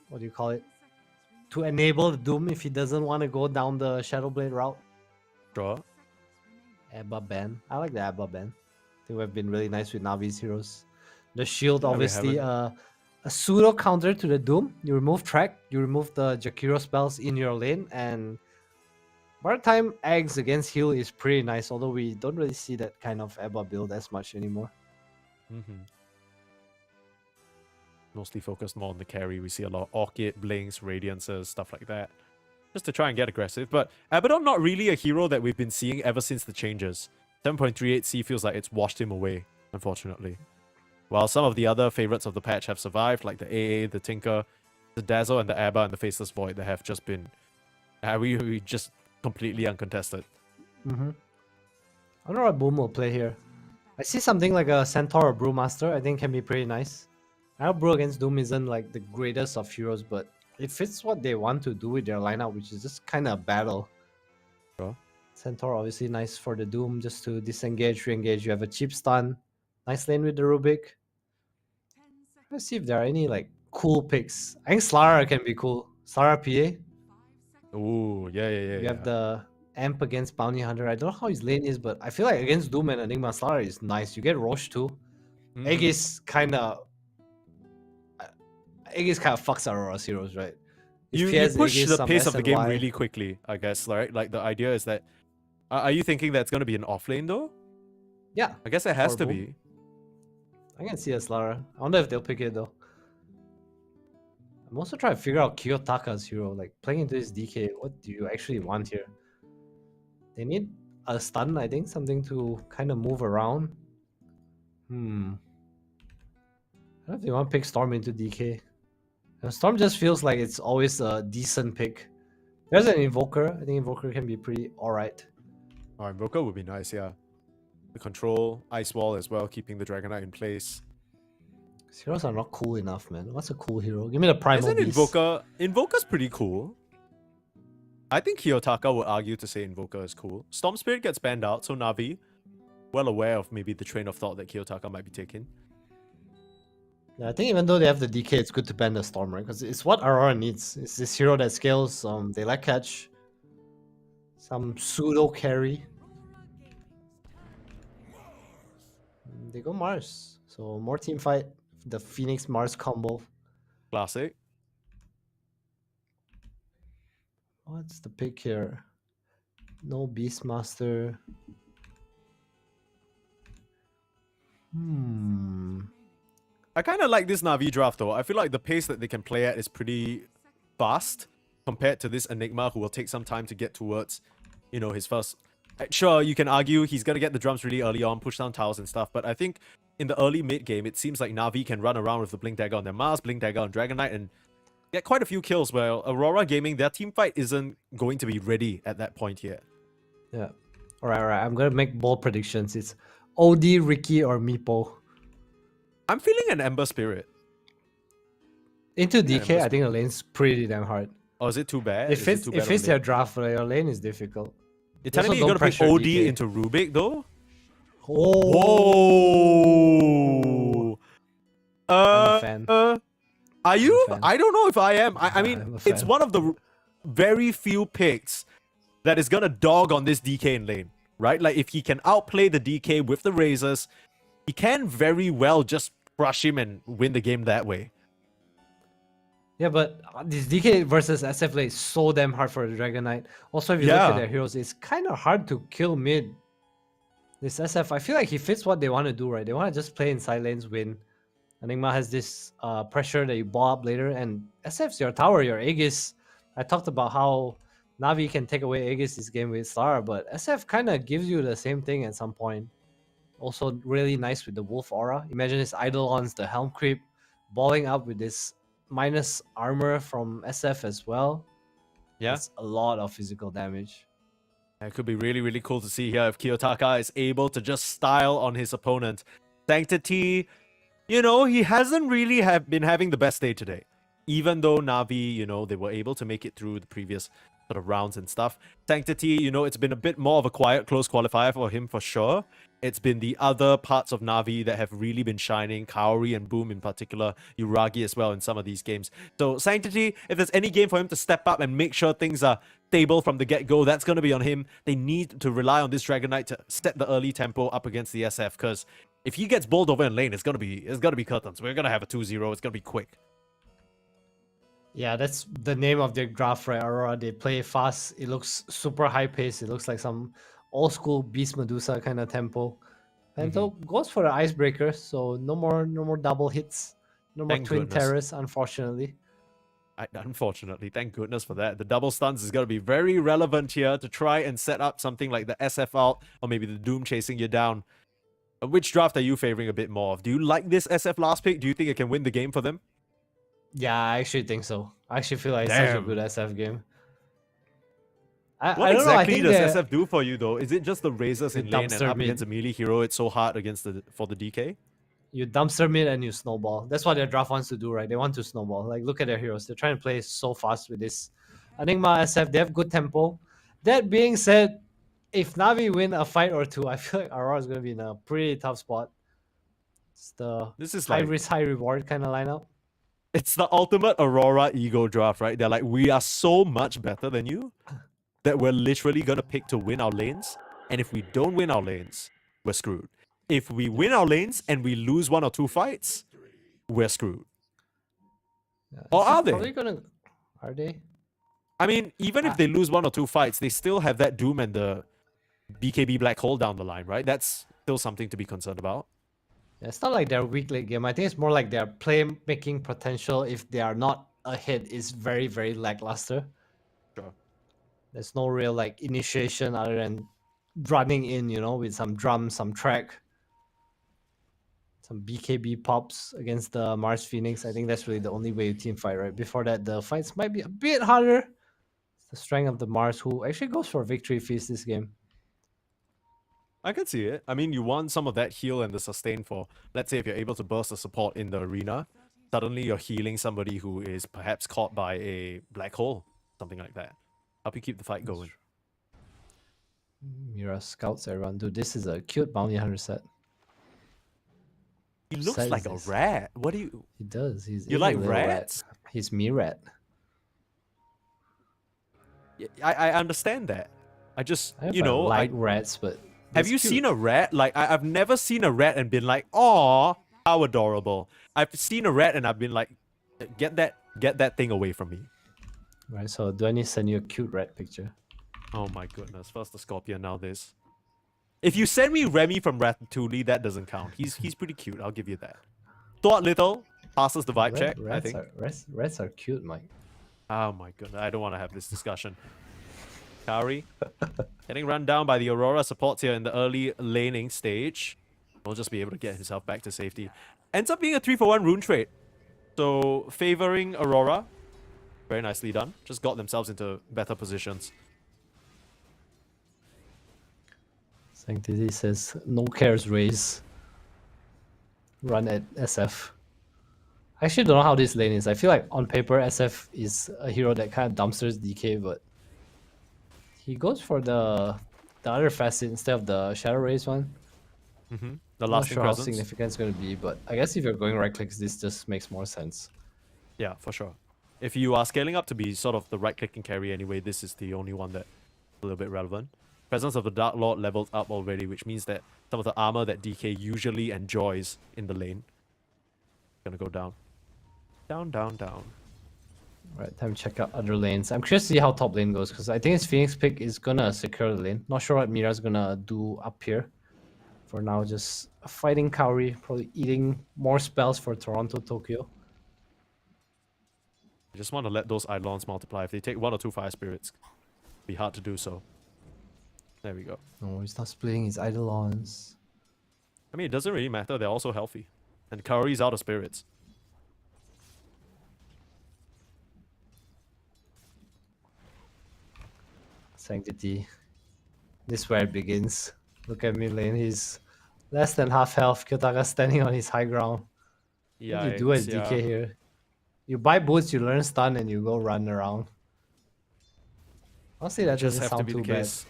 what do you call it? To enable the Doom if he doesn't want to go down the Shadow Blade route. Sure. Abba ban. I like the Abba ban. I think we've been really nice with Navi's heroes. The shield, Yeah, we obviously, haven't. a pseudo counter to the Doom. You remove track, you remove the Jakiro spells in your lane, and by the time eggs against heal is pretty nice, although we don't really see that kind of Abba build as much anymore. Mostly focused more on the carry. We see a lot of Orchid, Blinks, Radiances, stuff like that. Just to try and get aggressive. But Abaddon not really a hero that we've been seeing ever since the changes. 7.38C feels like it's washed him away, unfortunately. While some of the other favorites of the patch have survived, like the AA, the Tinker, the Dazzle, and the Abba, and the Faceless Void, that have just been... we just completely uncontested. I don't know what Boom will play here. I see something like a Centaur or Brewmaster. I think can be pretty nice. I know Brew against Doom isn't like the greatest of heroes, but it fits what they want to do with their lineup, which is just kind of a battle. Sure. Centaur obviously nice for the Doom, just to disengage, re-engage. You have a cheap stun. Nice lane with the Rubik. Let's see if there are any like cool picks. I think Slara can be cool. Slara PA. Ooh, yeah. You have the Amp against Bounty Hunter. I don't know how his lane is, but I feel like against Doom and Enigma, Slara is nice. You get Roche too. Egg is kind of fucks Aurora's heroes, right? You push the pace of the game really quickly, I guess, right? Like, the idea is that... Are you thinking that's going to be an offlane, though? Yeah. I guess it has For to Boom. be. I can see a Slara. I wonder if they'll pick it, though. I'm also trying to figure out Kiyotaka's hero. Like, playing into this DK, what do you actually want here? They need a stun, I think. Something to kind of move around. I don't know if they want to pick Storm into DK. Storm just feels like it's always a decent pick. There's an Invoker. I think Invoker can be pretty alright. Oh, Invoker would be nice, yeah. The control, Ice Wall as well, keeping the Dragon Knight in place. These heroes are not cool enough, man. What's a cool hero? Give me the Primal Isn't Beast. Invoker's pretty cool. I think Kiyotaka would argue to say Invoker is cool. Storm Spirit gets banned out, so Navi, well aware of maybe the train of thought that Kiyotaka might be taking. Yeah, I think even though they have the DK, it's good to ban the Storm, right? Because it's what Aurora needs. It's this hero that scales. They like catch. Some pseudo carry. They go Mars. So more team fight. The Phoenix Mars combo. Classic. What's the pick here? No Beastmaster. I kind of like this Na'Vi draft though. I feel like the pace that they can play at is pretty fast compared to this Enigma, who will take some time to get towards, you know, his first. Sure, you can argue he's gonna get the drums really early on, push down towers and stuff, but I think in the early mid game, it seems like Na'Vi can run around with the Blink Dagger on their Mars, Blink Dagger on Dragon Knight, and get quite a few kills. Where Aurora Gaming, their team fight isn't going to be ready at that point yet. Yeah. All right. I'm gonna make bold predictions. It's OD, Ricky, or Meepo. I'm feeling an Ember Spirit. Into Yeah, DK, I Ember think the lane's pretty damn hard. Oh, is it too bad? If it's their draft, like, your lane is difficult. You're They telling me also you're gonna don't put OD pressure DK. into Rubik though? Oh. Whoa! I'm a fan. Are you? fan. I don't know if I am. I I'm mean, a it's fan. one of the very few picks that is gonna dog on this DK in lane, right? Like, if he can outplay the DK with the razors, he can very well just crush him and win the game that way. Yeah, but this DK versus SF lane is so damn hard for the Dragon Knight. Also, if you look at Yeah. their heroes, it's kind of hard to kill mid. This SF, I feel like he fits what they want to do, right? They want to just play in side lanes, win. Enigma has this pressure that you ball up later, and SF's your tower, your Aegis. I talked about how Na'Vi can take away Aegis this game with Star, but SF kind of gives you the same thing at some point. Also, really nice with the Wolf Aura. Imagine his Eidolons, the Helm Creep, balling up with this minus armor from SF as well. Yeah. That's a lot of physical damage. It could be really, really cool to see here if Kiyotaka is able to just style on his opponent. Sanctity, you know, he hasn't really been having the best day today. Even though Na'Vi, you know, they were able to make it through the previous sort of rounds and stuff. Sanctity, you know, it's been a bit more of a quiet, close qualifier for him for sure. It's been the other parts of Na'Vi that have really been shining. Kaori and Boom in particular. Uragi as well in some of these games. So Sanctity, if there's any game for him to step up and make sure things are stable from the get-go, that's going to be on him. They need to rely on this Dragon Knight to set the early tempo up against the SF, because if he gets bowled over in lane, it's gonna be curtains. We're gonna have a 2-0. It's gonna be quick. Yeah, that's the name of their draft, right? Aurora. They play fast. It looks super high pace. It looks like some old school Beast Medusa kind of tempo. Pento goes for the icebreaker, so no more double hits, no more Thank twin goodness. terrors, unfortunately. Unfortunately, thank goodness for that. The double stuns is going to be very relevant here to try and set up something like the SF ult or maybe the Doom chasing you down. Which draft are you favoring a bit more of? Do you like this SF last pick? Do you think it can win the game for them? Yeah, I actually think so. I actually feel like it's such a Damn. good SF game. What I don't know, I exactly think does they're- SF do for you though? Is it just the razors The in lane and dumpster up mid. against a melee hero? It's so hard against for the DK? You dumpster mid and you snowball. That's what their draft wants to do, right? They want to snowball. Like, look at their heroes. They're trying to play so fast with this. Enigma, SF, they have good tempo. That being said, if Na'Vi win a fight or two, I feel like Aurora is going to be in a pretty tough spot. It's the This is high like risk, high reward kind of lineup. it's the ultimate Aurora ego draft, right? They're like, we are so much better than you that we're literally gonna pick to win our lanes. And if we don't win our lanes, we're screwed. If we win our lanes and we lose 1 or 2 fights, we're screwed. Yeah, Or this is are they? probably gonna... Are they? I mean, even if they lose 1 or 2 fights, they still have that Doom and the BKB Black Hole down the line, right? That's still something to be concerned about. Yeah, it's not like their weak late game. I think it's more like their playmaking potential, if they are not ahead, is very, very lackluster. Sure. There's no real like initiation other than running in, you know, with some drums, some track, some BKB pops against the Mars Phoenix. I think that's really the only way you team fight, right? Before that, the fights might be a bit harder. It's the strength of the Mars, who actually goes for victory feast this game. I can see it. I mean, you want some of that heal and the sustain for, let's say, if you're able to burst the support in the arena, suddenly you're healing somebody who is perhaps caught by a black hole, something like that. Help you keep the fight going. Mira scouts everyone. Dude, this is a cute bounty hunter set. He looks Set like is a this? rat. What do you... He does. He's You a like little rats? Rat. He's me rat. I understand that. I just, I you know, like rats, but have you seen a rat? Like, I've never seen a rat and been like, "Aw, how adorable." I've seen a rat and I've been like, get that thing away from me. Right, so do I need to send you a cute rat picture? Oh my goodness. First the scorpion, now this. If you send me Remy from Ratatouille, that doesn't count. He's pretty cute, I'll give you that. Thought little, passes the vibe check, I think. Reds are cute, Mike. Oh my goodness, I don't want to have this discussion. Kauri getting run down by the Aurora supports here in the early laning stage. Will just be able to get himself back to safety. Ends up being a 3-for-1 rune trade. So favoring Aurora. Very nicely done. Just got themselves into better positions. Sanctity says, no cares raise. Run at SF. I actually don't know how this lane is. I feel like on paper, SF is a hero that kind of dumpsters DK, but he goes for the other facet instead of the Shadow Raise one. The Not lasting sure how presence. significant it's going to be, but I guess if you're going right clicks, this just makes more sense. Yeah, for sure. If you are scaling up to be sort of the right-clicking carry anyway, this is the only one that's a little bit relevant. Presence of the Dark Lord levels up already, which means that some of the armor that DK usually enjoys in the lane gonna go down. Down, down, down. Right, time to check out other lanes. I'm curious to see how top lane goes, because I think his Phoenix pick is gonna secure the lane. Not sure what Mira's gonna do up here. For now, just fighting Kauri, probably eating more spells for Toronto, Tokyo. You just want to let those Eidolons multiply. If they take 1 or 2 Fire Spirits, it'd be hard to do so. There we go. No, he's not splitting his Eidolons. I mean, it doesn't really matter. They're also healthy. And Kauri's out of spirits. Sanctity. This is where it begins. Look at mid lane. He's less than half health. Kyotaka standing on his high ground. What do you do as DK here? You buy boots, you learn stun, and you go run around. Honestly, that Just doesn't have to sound be too the bad. case.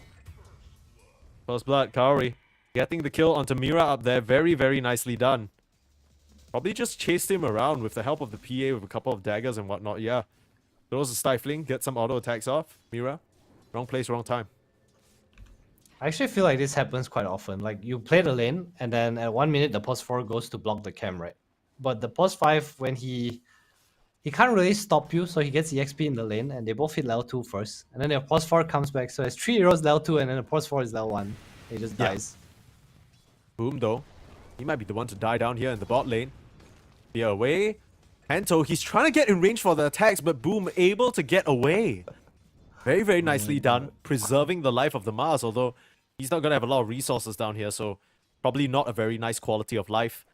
First blood, Kauri. Getting the kill onto Mira up there. Very, very nicely done. Probably just chased him around with the help of the PA with a couple of daggers and whatnot. Yeah. Throws a stifling. Get some auto attacks off. Mira. Wrong place, wrong time. I actually feel like this happens quite often. Like, you play the lane, and then at 1 minute, the pause 4 goes to block the cam, right? But the pause 5, when he can't really stop you, so he gets EXP in the lane, and they both hit level 2 first. And then the pause 4 comes back, so it's 3 heroes level 2, and then the pause 4 is level 1. He just dies. Boom, though. He might be the one to die down here in the bot lane. Be away. Panto, he's trying to get in range for the attacks, but Boom able to get away. Very, very nicely done. Preserving the life of the Mars, although he's not going to have a lot of resources down here, so probably not a very nice quality of life.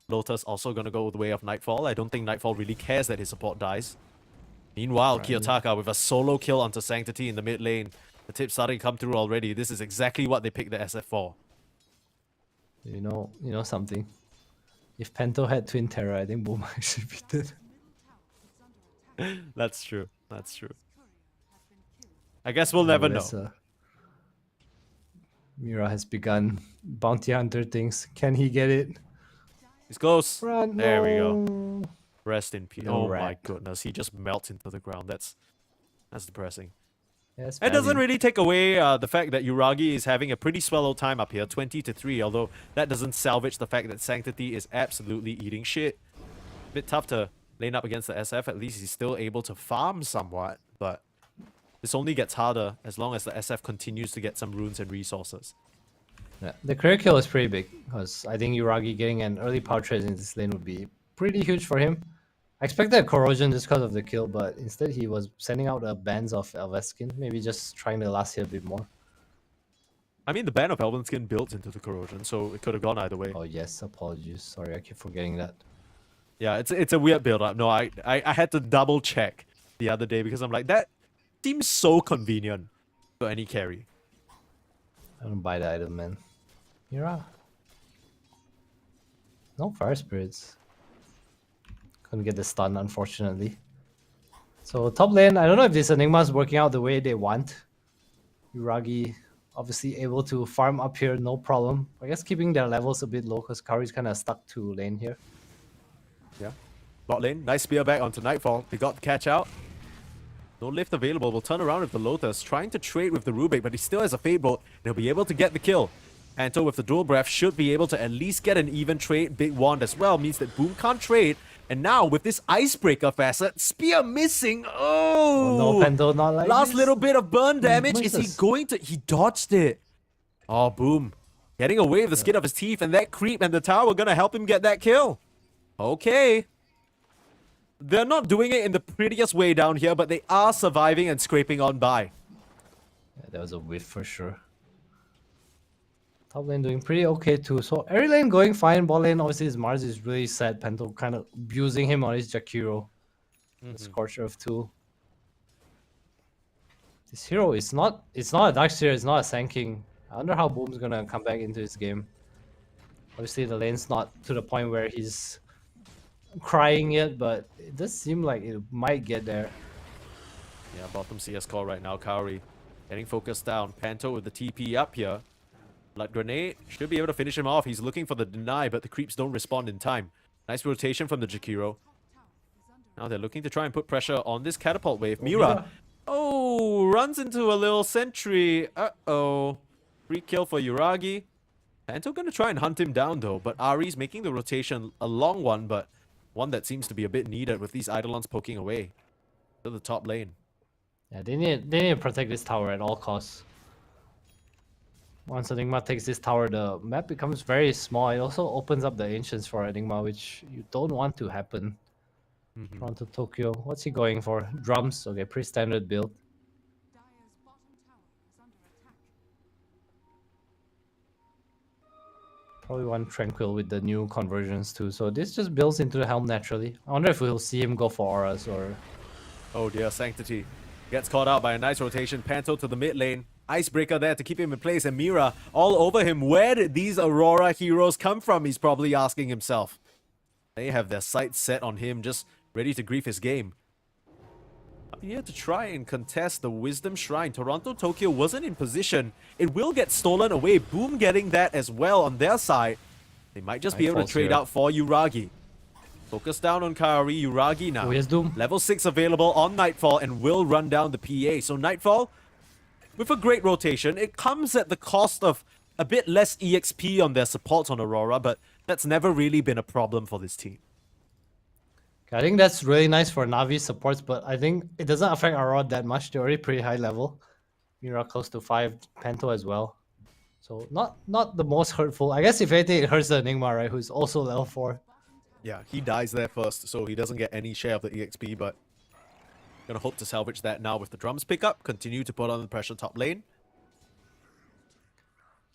Lotus also going to go the way of Nightfall. I don't think Nightfall really cares that his support dies. Meanwhile, Kyotaka with a solo kill onto Sanctity in the mid lane. The tip's starting to come through already. This is exactly what they picked the SF for. You know something. If Pento had Twin Terror, I think Boom actually beat it. That's true. That's true. I guess we'll never know. Mira has begun bounty hunter things. Can he get it? He's close. Run, there we no. go. Rest in peace. No Oh my rack. goodness. He just melts into the ground. That's depressing. Yes, It doesn't really take away the fact that Uragi is having a pretty swallow time up here, 20-3, although that doesn't salvage the fact that Sanctity is absolutely eating shit. Bit tough to lane up against the SF, at least he's still able to farm somewhat, but this only gets harder as long as the SF continues to get some runes and resources. Yeah, the career kill is pretty big, because I think Uragi getting an early power trade in this lane would be pretty huge for him. I expected corrosion just because of the kill, but instead he was sending out bands of Elveskin, maybe just trying to last hit a bit more. I mean, the ban of Elven Skin builds into the corrosion, so it could have gone either way. Oh yes, apologies. Sorry, I keep forgetting that. Yeah, it's a weird build-up. No, I had to double check the other day because I'm like, that seems so convenient for any carry. I don't buy the item, man. Mira. No fire spirits. Couldn't get the stun, unfortunately. So top lane, I don't know if this Enigma is working out the way they want. Uragi obviously able to farm up here, no problem. I guess keeping their levels a bit low because Kauri's kind of stuck to lane here. Yeah. Bot lane, nice spear back onto Nightfall. They got the catch out. No lift available. We'll turn around with the Lotus, trying to trade with the Rubik, but he still has a Fade Bolt. They'll be able to get the kill. Anto with the Dual Breath should be able to at least get an even trade. Big Wand as well means that Boom can't trade. And now with this Icebreaker facet, Spear missing. Oh! No, Pendo, not like Last this. little bit of burn damage. Is he Misses. going to... He dodged it. Oh, Boom. Getting away with the skin of his teeth, and that creep and the tower are going to help him get that kill. Okay. They're not doing it in the prettiest way down here, but they are surviving and scraping on by. Yeah, that was a whiff for sure. Top lane doing pretty okay too. So every lane going fine. Bot lane, obviously, his Mars is really sad. Pento kind of abusing him on his Jakiro. The Scorcher of 2. This hero is not. It's not a Darkseer. It's not a Sand King. I wonder how Boom's gonna come back into this game. Obviously, the lane's not to the point where he's crying yet, but it does seem like it might get there. Yeah, bottom CS call right now. Kaori getting focused down. Panto with the TP up here. Blood Grenade should be able to finish him off. He's looking for the deny, but the creeps don't respond in time. Nice rotation from the Jakiro. Now they're looking to try and put pressure on this catapult wave. Mira. Oh, runs into a little sentry. Uh-oh. Free kill for Yuragi. Panto gonna try and hunt him down though, but Ari's making the rotation a long one, but one that seems to be a bit needed with these Eidolons poking away to the top lane. Yeah, they need to protect this tower at all costs. Once Enigma takes this tower, the map becomes very small. It also opens up the Ancients for Enigma, which you don't want to happen. Toronto, Tokyo. What's he going for? Drums. Okay, pretty standard build. Probably one Tranquil with the new conversions too. So this just builds into the helm naturally. I wonder if we'll see him go for auras or... Oh dear, Sanctity gets caught out by a nice rotation. Panto to the mid lane. Icebreaker there to keep him in place, and Mira all over him. Where did these Aurora heroes come from? He's probably asking himself. They have their sights set on him, just ready to grief his game. Up here to try and contest the Wisdom Shrine. Toronto, Tokyo wasn't in position. It will get stolen away. Boom getting that as well on their side. They might just be able to trade out for Yuragi. Focus down on Kaori. Yuragi now. Wisdom. Level 6 available on Nightfall and will run down the PA. So Nightfall, with a great rotation, it comes at the cost of a bit less EXP on their supports on Aurora, but that's never really been a problem for this team. I think that's really nice for Navi supports, but I think it doesn't affect Aurora that much. They're already pretty high level. Mira close to 5, Panto as well. So not the most hurtful. I guess if anything, it hurts the Enigma, right? Who's also level 4. Yeah, he dies there first, so he doesn't get any share of the EXP, but gonna hope to salvage that now with the drums pickup. Continue to put on the pressure top lane.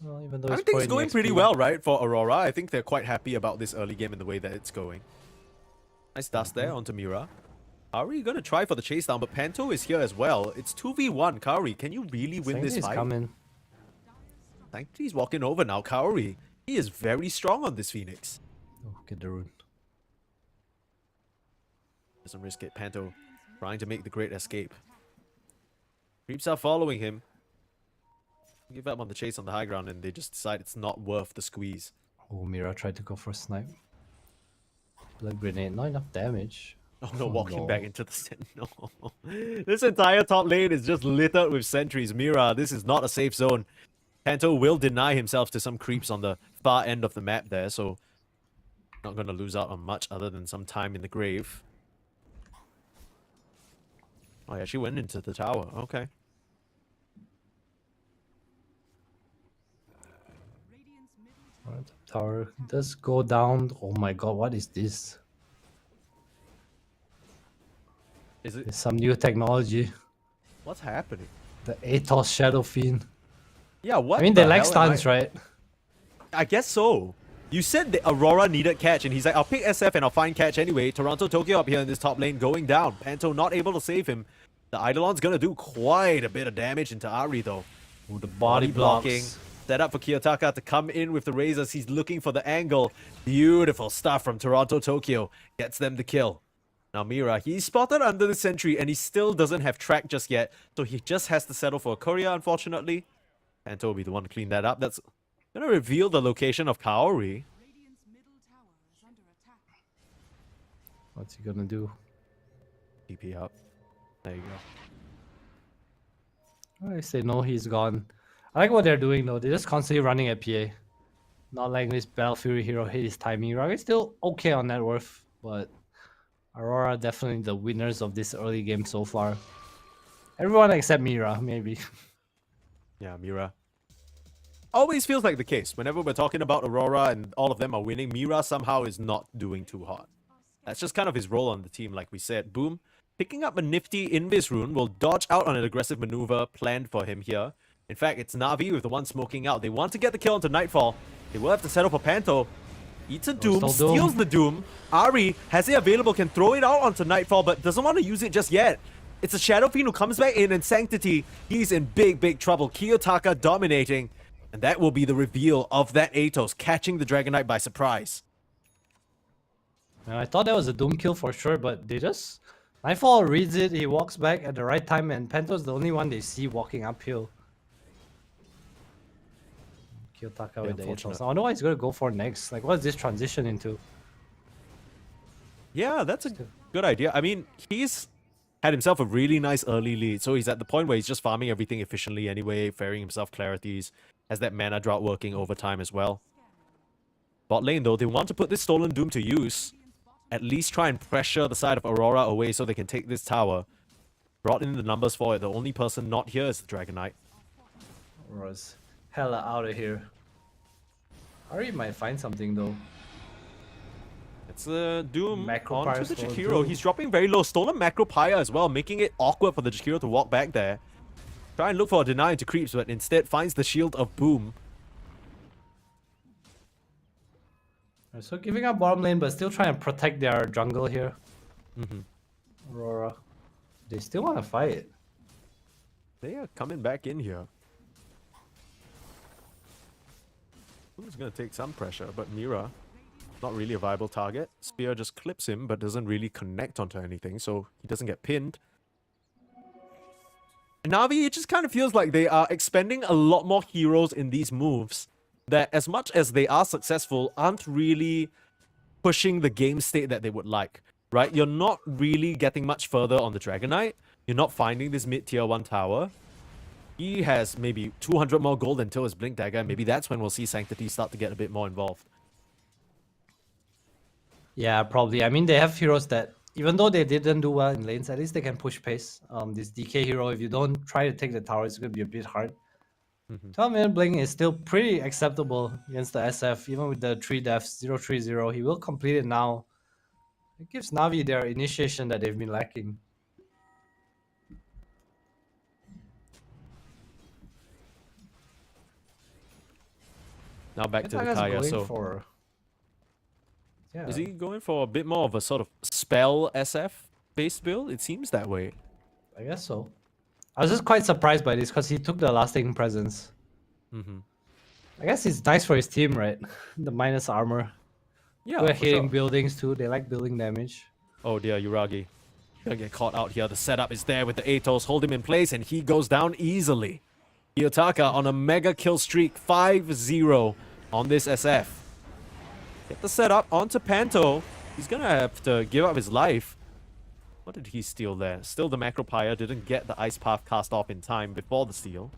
Well, even though everything's going pretty well, right, for Aurora. I think they're quite happy about this early game and the way that it's going. Nice dust there onto Mira. Kaori gonna try for the chase down, but Panto is here as well. It's 2v1. Kaori, can you really win this fight? Coming. Sanctity's walking over now. Kaori, he is very strong on this Phoenix. Oh, get the rune. Doesn't risk it. Panto trying to make the great escape. Creeps are following him. Give up on the chase on the high ground and they just decide it's not worth the squeeze. Oh, Mira tried to go for a snipe. Blood Grenade, not enough damage. Oh no, walking back into the Sentinel. This entire top lane is just littered with sentries. Mira, this is not a safe zone. Panto will deny himself to some creeps on the far end of the map there, so not going to lose out on much other than some time in the grave. Oh yeah, she went into the tower. Okay. Alright, the tower does go down. Oh my god, what is this? Is it? It's some new technology. What's happening? The Atos Shadow Fiend. Yeah, what? I mean, they like stuns, right? I guess so. You said the Aurora needed catch, and he's like, I'll pick SF and I'll find catch anyway. Toronto, Tokyo up here in this top lane going down. Panto not able to save him. The Eidolon's gonna do quite a bit of damage into Ari though. Ooh, the body blocking. Set up for Kiyotaka to come in with the razors. He's looking for the angle. Beautiful stuff from Toronto, Tokyo. Gets them the kill. Now Mira, he's spotted under the sentry and he still doesn't have track just yet. So he just has to settle for a courier, unfortunately. Panto will be the one to clean that up. That's gonna reveal the location of Kaori. What's he gonna do? TP up. There you go. I say no, he's gone. I like what they're doing though. They're just constantly running at PA. Not letting this Battle Fury hero hit his timing. Yuragi's still okay on net worth, but Aurora definitely the winners of this early game so far. Everyone except Mira, maybe. Yeah, Mira. Always feels like the case. Whenever we're talking about Aurora and all of them are winning, Mira somehow is not doing too hot. That's just kind of his role on the team, like we said. Boom, picking up a nifty Invis rune, will dodge out on an aggressive maneuver planned for him here. In fact, it's Na'Vi with the one smoking out. They want to get the kill onto Nightfall. They will have to settle for Panto. Eats a Doom, steals the Doom. Ari has it available, can throw it out onto Nightfall, but doesn't want to use it just yet. It's a Shadow Fiend who comes back in, and Sanctity, he's in big trouble. Kiyotaka dominating, and that will be the reveal of that Atos, catching the Dragon Knight by surprise. And I thought that was a Doom kill for sure, but they just... Nightfall reads it, he walks back at the right time, and Panto's the only one they see walking uphill. Kiyotaka with the Atos. I wonder what he's going to go for next. Like, what is this transition into? Yeah, that's a good idea. I mean, he's had himself a really nice early lead, so he's at the point where he's just farming everything efficiently anyway, ferrying himself clarities, has that mana drought working over time as well. Bot lane, though, they want to put this Stolen Doom to use. At least try and pressure the side of Aurora away so they can take this tower. Brought in the numbers for it. The only person not here is the Dragon Knight. Aurora's hella out of here. Ari might find something, though. It's a Doom Macro onto Pyre the Stolen Jakiro. Doom. He's dropping very low. Stolen Macro Pyre as well, making it awkward for the Jakiro to walk back there. Try and look for a deny into creeps, but instead finds the shield of Boom. So giving up bottom lane, but still trying to protect their jungle here. Aurora. They still want to fight. They are coming back in here. Boom's going to take some pressure, but Mira, not really a viable target. Spear just clips him, but doesn't really connect onto anything, so he doesn't get pinned. And Na'Vi, it just kind of feels like they are expending a lot more heroes in these moves that, as much as they are successful, aren't really pushing the game state that they would like, right? You're not really getting much further on the Dragon Knight. You're not finding this mid-tier 1 tower. He has maybe 200 more gold until his Blink Dagger, and maybe that's when we'll see Sanctity start to get a bit more involved. Yeah, probably. I mean, they have heroes that, even though they didn't do well in lanes, at least they can push pace. This DK hero, if you don't try to take the tower, it's going to be a bit hard. 12-minute Blink is still pretty acceptable against the SF, even with the 3 deaths, 0-3-0. He will complete it now. It gives Na'Vi their initiation that they've been lacking. Now back to the Kitaga's Kaya, going so... for... Yeah. Is he going for a bit more of a sort of spell SF-based build? It seems that way. I guess so. I was just quite surprised by this because he took the lasting presence. I guess it's nice for his team, right? The minus armor. Yeah, We're for hitting sure. buildings too. They like building damage. Oh dear, Uragi. Gonna get caught out here. The setup is there with the Atos. Hold him in place and he goes down easily. Kiyotaka on a mega kill streak. 5-0 on this SF. Get the setup onto Panto. He's gonna have to give up his life. What did he steal there? Still the Macro Pyre. Didn't get the Ice Path cast off in time before the steal.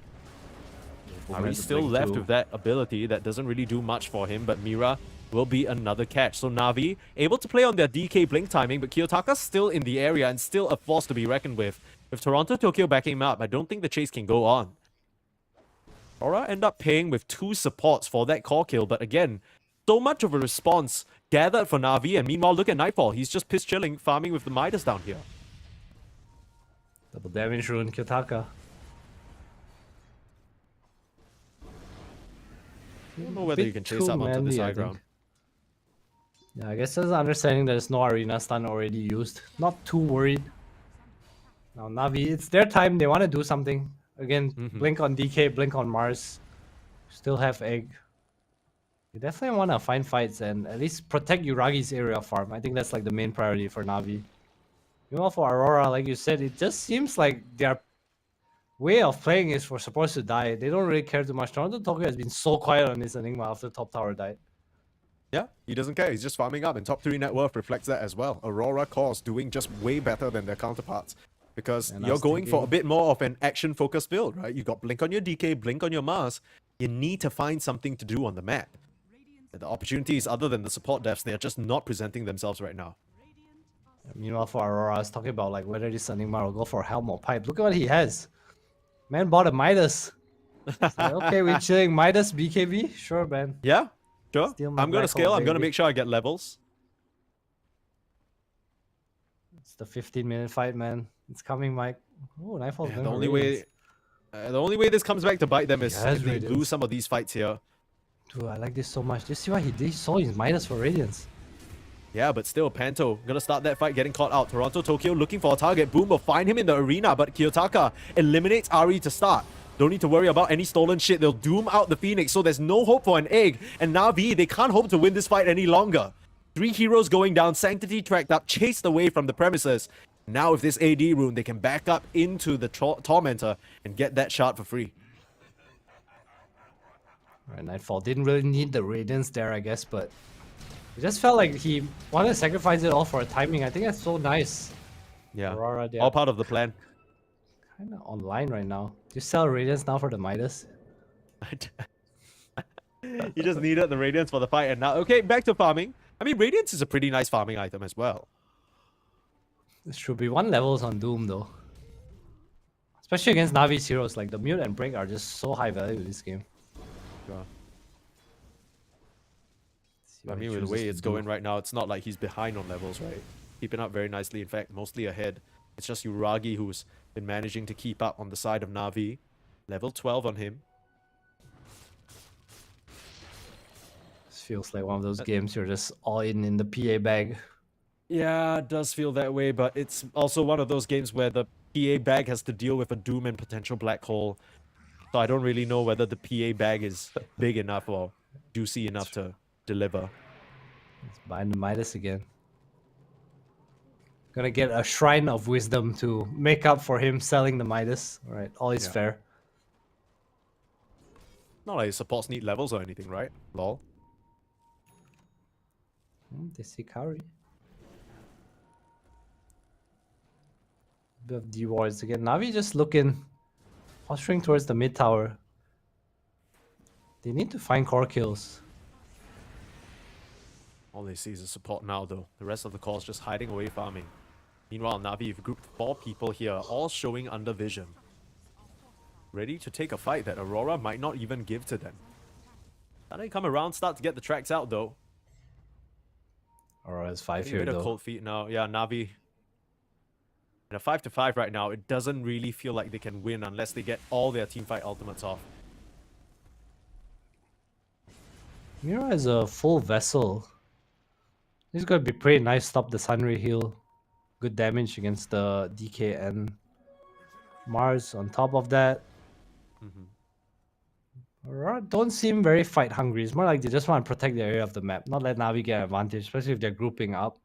Ari's still left with that ability that doesn't really do much for him, but Mira will be another catch. So Na'Vi able to play on their DK blink timing, but Kiyotaka's still in the area and still a force to be reckoned with. With Toronto Tokyo backing him up, I don't think the chase can go on. Aura end up paying with 2 supports for that core kill, but again, so much of a response gathered for Na'Vi, and meanwhile, look at Nightfall. He's just piss chilling, farming with the Midas down here. Double damage rune, Kiyotaka. I don't know whether you can chase up onto this high ground. Yeah, I guess there's an understanding there's no arena stun already used. Not too worried. Now Na'Vi, it's their time. They want to do something. Again, blink on DK, blink on Mars. Still have egg. You definitely want to find fights and at least protect Uragi's area farm. I think that's like the main priority for Na'Vi. Meanwhile, for Aurora, like you said, it just seems like their way of playing is for supposed to die. They don't really care too much. Toronto Tokyo has been so quiet on this Enigma after top tower died. Yeah, he doesn't care. He's just farming up, and top 3 net worth reflects that as well. Aurora Core's doing just way better than their counterparts. Because you're going for a bit more of an action-focused build, right? You got Blink on your DK, Blink on your Mars. You need to find something to do on the map. And the opportunities other than the support devs, they are just not presenting themselves right now. Meanwhile, for Aurora, I was talking about like whether this Enigma will go for Helm or Pipe. Look at what he has. Man bought a Midas. Like, okay, we're chilling. Midas BKB? Sure, man. Yeah, sure. Steal my I'm going to black scale. hole, I'm going to baby. make sure I get levels. It's the 15-minute fight, man. It's coming, Mike. Oh, Nightfall's going The for only Radiance. way, the only way this comes back to bite them is Yes, if they Radiance. lose some of these fights here. Dude, I like this so much. Do you see what he did? He saw his Midas for Radiance. Yeah, but still, Panto gonna start that fight, getting caught out. Toronto, Tokyo looking for a target. Boom will find him in the arena, but Kiyotaka eliminates Ari to start. Don't need to worry about any stolen shit. They'll doom out the Phoenix, so there's no hope for an egg. And Na'Vi, they can't hope to win this fight any longer. 3 heroes going down, Sanctity tracked up, chased away from the premises. Now with this AD rune, they can back up into the Tormentor and get that shard for free. Alright, Nightfall didn't really need the Radiance there, I guess, but it just felt like he wanted to sacrifice it all for a timing. I think that's so nice. Yeah, Aurora, all part of the plan. Kind of online right now. Do you sell Radiance now for the Midas? You just needed the Radiance for the fight, and now, okay, back to farming. I mean, Radiance is a pretty nice farming item as well. This should be 1 levels on Doom though. Especially against Navi's heroes, like the Mute and Break are just so high value in this game. Sure. See I what he mean, with the chooses way to it's do. going right now, it's not like he's behind on levels, right? Keeping up very nicely, in fact, mostly ahead. It's just Uragi who's been managing to keep up on the side of Na'Vi. Level 12 on him. This feels like one of those games you're just all in the PA bag. Yeah, it does feel that way, but it's also one of those games where the PA bag has to deal with a Doom and potential Black Hole. So I don't really know whether the PA bag is big enough or juicy enough to deliver. Let's bind the Midas again. Gonna get a Shrine of Wisdom to make up for him selling the Midas. Alright, all is fair. Not like supports need levels or anything, right? Lol. They see Kaori. Bit of D-wards again. Na'Vi just looking, posturing towards the mid tower. They need to find core kills. All they see is a support now, though. The rest of the core is just hiding away farming. Meanwhile, Na'Vi have grouped 4 people here, all showing under vision. Ready to take a fight that Aurora might not even give to them. Then they come around, start to get the tracks out, though. Aurora's 5 A here bit of though. cold feet now. Yeah, Na'Vi. In a 5-5 right now, it doesn't really feel like they can win unless they get all their teamfight ultimates off. Mira is a full vessel. This is gonna be pretty nice. Stop the Sunray heal. Good damage against the DK and Mars on top of that. Aurora don't seem very fight hungry. It's more like they just want to protect the area of the map, not let Na'Vi get an advantage, especially if they're grouping up.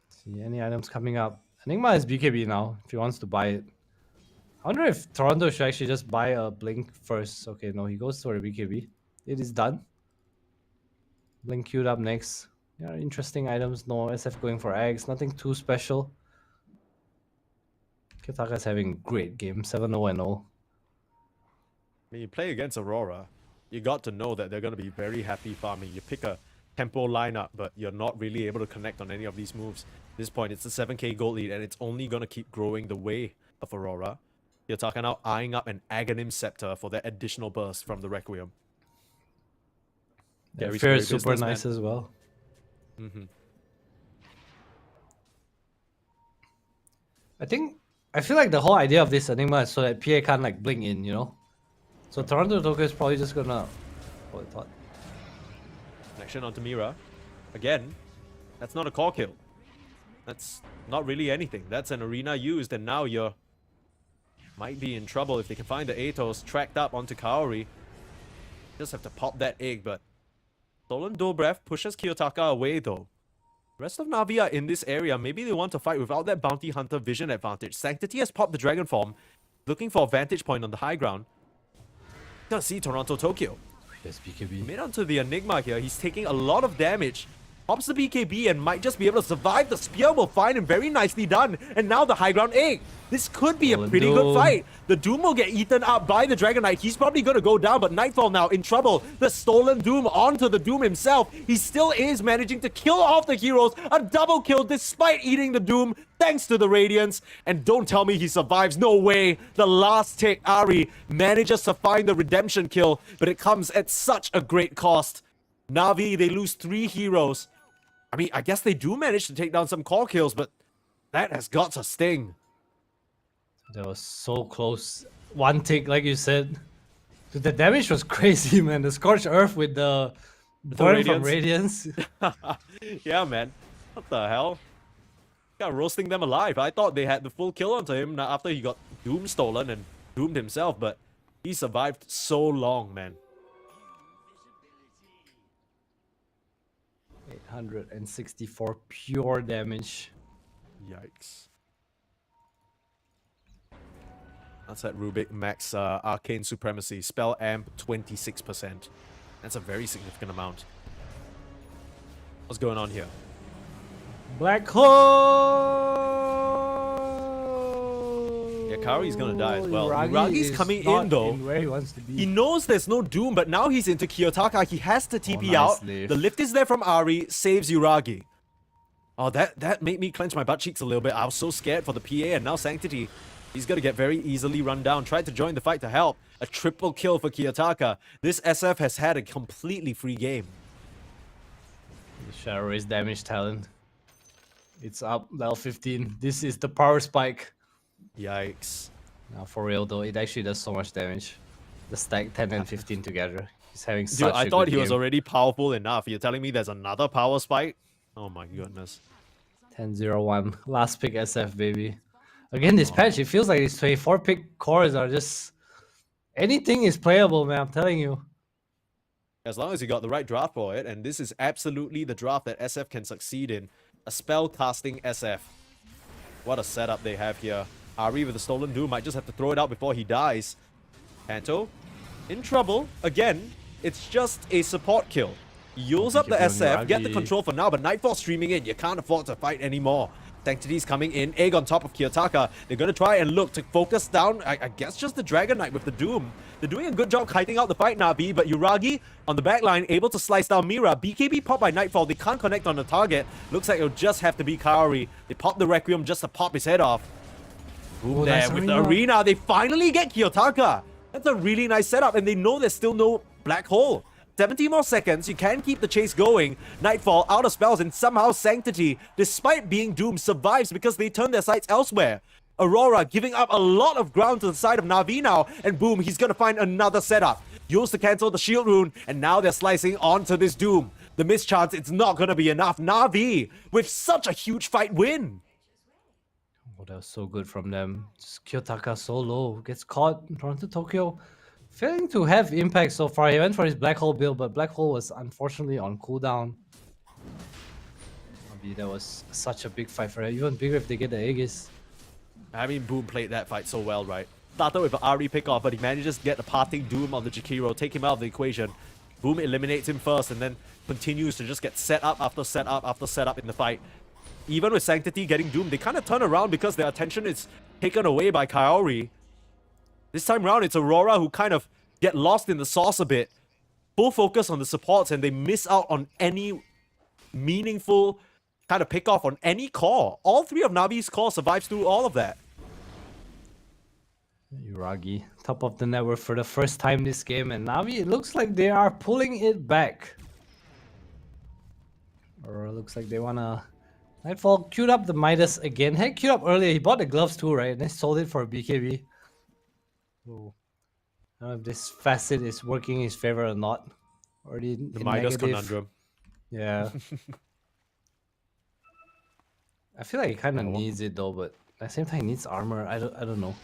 See any items coming up. Enigma has BKB now if he wants to buy it. I wonder if Toronto should actually just buy a Blink first. Okay, no, he goes for a BKB. It is done. Blink queued up next. Yeah, interesting items. No SF going for eggs. Nothing too special. Kitaka's having a great game. 7-0 and 0. When you play against Aurora, you got to know that they're going to be very happy farming. You pick a tempo lineup, but you're not really able to connect on any of these moves. At this point, it's a 7k gold lead, and it's only going to keep growing the way of Aurora. You're talking now eyeing up an Aghanim Scepter for that additional burst from the Requiem. Yeah, Very Fair is scary super business, nice man. as well. I feel like the whole idea of this Enigma is so that PA can't like blink in, you know? So Toronto Tokyo is probably just gonna Connection onto Mira. Again, that's not a core kill. That's not really anything. That's an arena used, and now you're might be in trouble if they can find the Atos tracked up onto Kaori. Just have to pop that egg, but Stolen Dobrev pushes Kiyotaka away though. Rest of Na'Vi are in this area. Maybe they want to fight without that Bounty Hunter vision advantage. Sanctity has popped the Dragon Form, looking for a vantage point on the high ground. Gonna see Toronto Tokyo. Yes, BKB. Made onto the Enigma here. He's taking a lot of damage. Pops the BKB and might just be able to survive. The spear will find him. Very nicely done. And now the high ground egg. This could be a pretty good fight. The Doom will get eaten up by the Dragon Knight. He's probably going to go down, but Nightfall now in trouble. The stolen Doom onto the Doom himself. He still is managing to kill off the heroes. A double kill despite eating the Doom, thanks to the Radiance. And don't tell me he survives. No way. The last tick, Ari, manages to find the redemption kill, but it comes at such a great cost. Na'Vi, they lose 3 heroes. I mean, I guess they do manage to take down some core kills, but that has got to sting. That was so close. One tick, like you said. Dude, the damage was crazy, man. The Scorched Earth with the burn from Radiance. Yeah, man. What the hell? Got roasting them alive. I thought they had the full kill onto him after he got Doom stolen and doomed himself, but he survived so long, man. 864 pure damage. Yikes. That's at Rubik max Arcane Supremacy. Spell amp 26%. That's a very significant amount. What's going on here? Black Hole! Yeah, Kaori's gonna die as well. Yuragi Yuragi's is coming not in though. where he wants to be. He knows there's no Doom, but now he's into Kiyotaka. He has to TP nice out. lift. The lift is there from Ari, saves Yuragi. Oh, that made me clench my butt cheeks a little bit. I was so scared for the PA, and now Sanctity. He's gonna get very easily run down. Tried to join the fight to help. A triple kill for Kiyotaka. This SF has had a completely free game. The Shadow Race damage talent. It's up, level 15. This is the power spike. Yikes. Now, for real though, it actually does so much damage. The stack 10 and 15 together. He's having such Dude, I a thought good he was game. already powerful enough. You're telling me there's another power spike? Oh my goodness. 10-0-1. Last pick SF, baby. Again, this patch, it feels like these 24 pick cores are just... Anything is playable, man, I'm telling you. As long as you got the right draft for it, and this is absolutely the draft that SF can succeed in. A spell casting SF. What a setup they have here. Ari with the Stolen Doom might just have to throw it out before he dies. Panto in trouble. Again, it's just a support kill. Use up the SF, get the control for now, but Nightfall streaming in. You can't afford to fight anymore. Sanctity's coming in, Egg on top of Kiyotaka. They're going to try and look to focus down, I guess, just the Dragon Knight with the Doom. They're doing a good job kiting out the fight, Nabi, but Yuragi on the backline able to slice down Mira. BKB popped by Nightfall. They can't connect on the target. Looks like it'll just have to be Kaori. They pop the Requiem just to pop his head off. Boom there with the arena. They finally get Kiyotaka. That's a really nice setup, and they know there's still no black hole. 70 more seconds, you can keep the chase going. Nightfall out of spells, and somehow Sanctity, despite being doomed, survives because they turn their sights elsewhere. Aurora giving up a lot of ground to the side of Na'Vi now, and boom, he's gonna find another setup. Used to cancel the shield rune, and now they're slicing onto this Doom. The mischance, it's not gonna be enough. Na'Vi with such a huge fight win. Oh, that was so good from them. Just Kiyotaka so low. Gets caught. Toronto Tokyo failing to have impact so far. He went for his Black Hole build, but Black Hole was unfortunately on cooldown. Maybe that was such a big fight for him. Even bigger if they get the Aegis. I mean, Boom played that fight so well, right? Started with an Ari pickoff, but he manages to get the parting Doom on the Jakiro, take him out of the equation. Boom eliminates him first, and then continues to just get set up after set up after set up in the fight. Even with Sanctity getting Doom, they kind of turn around because their attention is taken away by Kaori. This time around, it's Aurora who kind of get lost in the sauce a bit. Full focus on the supports, and they miss out on any meaningful kind of pick off on any core. All 3 of Navi's core survives through all of that. Yuragi, top of the network for the first time this game, and Navi, it looks like they are pulling it back. Or it looks like they wanna... Nightfall queued up the Midas again. Had queued up earlier, he bought the gloves too, right? And then sold it for a BKB. Oh. I don't know if this facet is working in his favor or not. Already The in Midas negative. conundrum. Yeah. I feel like he kind of needs it though, but at the same time he needs armor. I don't know.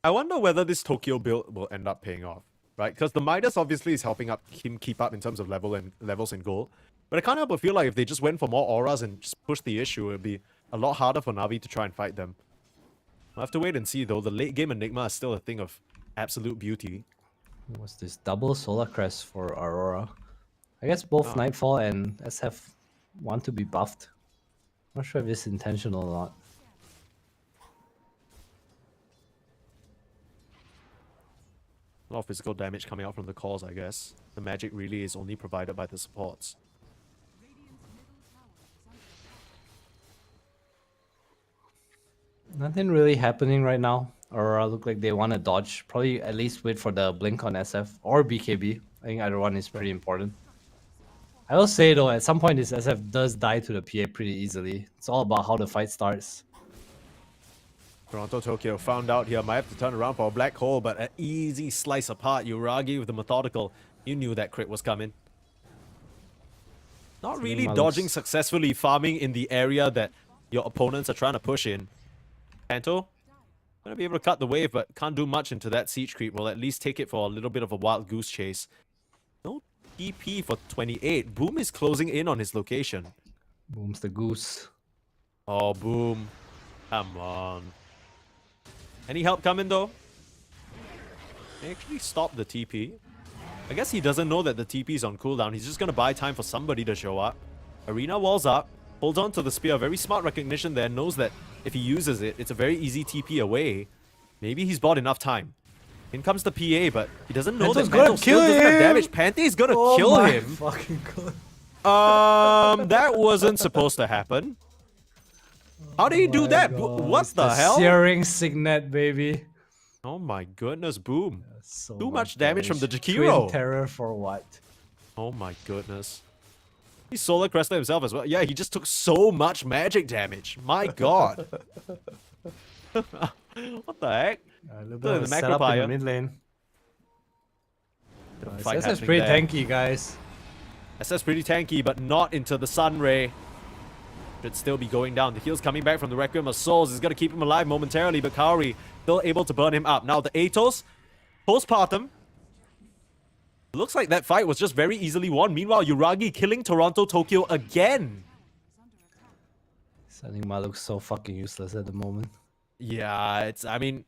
I wonder whether this Tokyo build will end up paying off, right? Because the Midas obviously is helping him keep up in terms of levels and gold. But I can't help but feel like if they just went for more auras and just pushed the issue, it would be a lot harder for Navi to try and fight them. We'll have to wait and see though. The late game Enigma is still a thing of absolute beauty. What's this? Double Solar Crest for Aurora. I guess both Nightfall and SF want to be buffed. Not sure if it's intentional or not. A lot of physical damage coming out from the cores, I guess. The magic really is only provided by the supports. Nothing really happening right now. Aurora look like they want to dodge. Probably at least wait for the blink on SF or BKB. I think either one is pretty important. I will say though, at some point this SF does die to the PA pretty easily. It's all about how the fight starts. Toronto Tokyo found out here. Might have to turn around for a black hole, but an easy slice apart. Uragi with the methodical. You knew that crit was coming. Not really dodging successfully, farming in the area that your opponents are trying to push in. Panto, gonna be able to cut the wave, but can't do much into that siege creep. Will at least take it for a little bit of a wild goose chase. No TP for 28. Boom is closing in on his location. Boom's the goose. Oh, Boom. Come on. Any help coming though? They actually stopped the TP. I guess he doesn't know that the TP is on cooldown. He's just gonna buy time for somebody to show up. Arena walls up. Holds on to the spear. Very smart recognition there. Knows that if he uses it, it's a very easy TP away. Maybe he's bought enough time. In comes the PA, but he doesn't know that Panto still doesn't have damage. Pante's gonna kill him. Fucking God. That wasn't supposed to happen. How did he do that? What It's the hell? Searing Signet, baby. Oh my goodness, Boom. So Too much damage from the Twin Jakiro. Terror for what? Oh my goodness. He's solar crested himself as well. Yeah, he just took so much magic damage. My god. What the heck? A little bit of a setup in the mid lane. SS pretty tanky, guys. SS pretty tanky, but not into the Sun Ray. Should still be going down. The heal's coming back from the Requiem of Souls. Is going to keep him alive momentarily, but Kaori still able to burn him up. Now the Atos, postpartum. Looks like that fight was just very easily won. Meanwhile, Uragi killing Toronto Tokyo again. This Enigma looks so fucking useless at the moment. Yeah, I mean,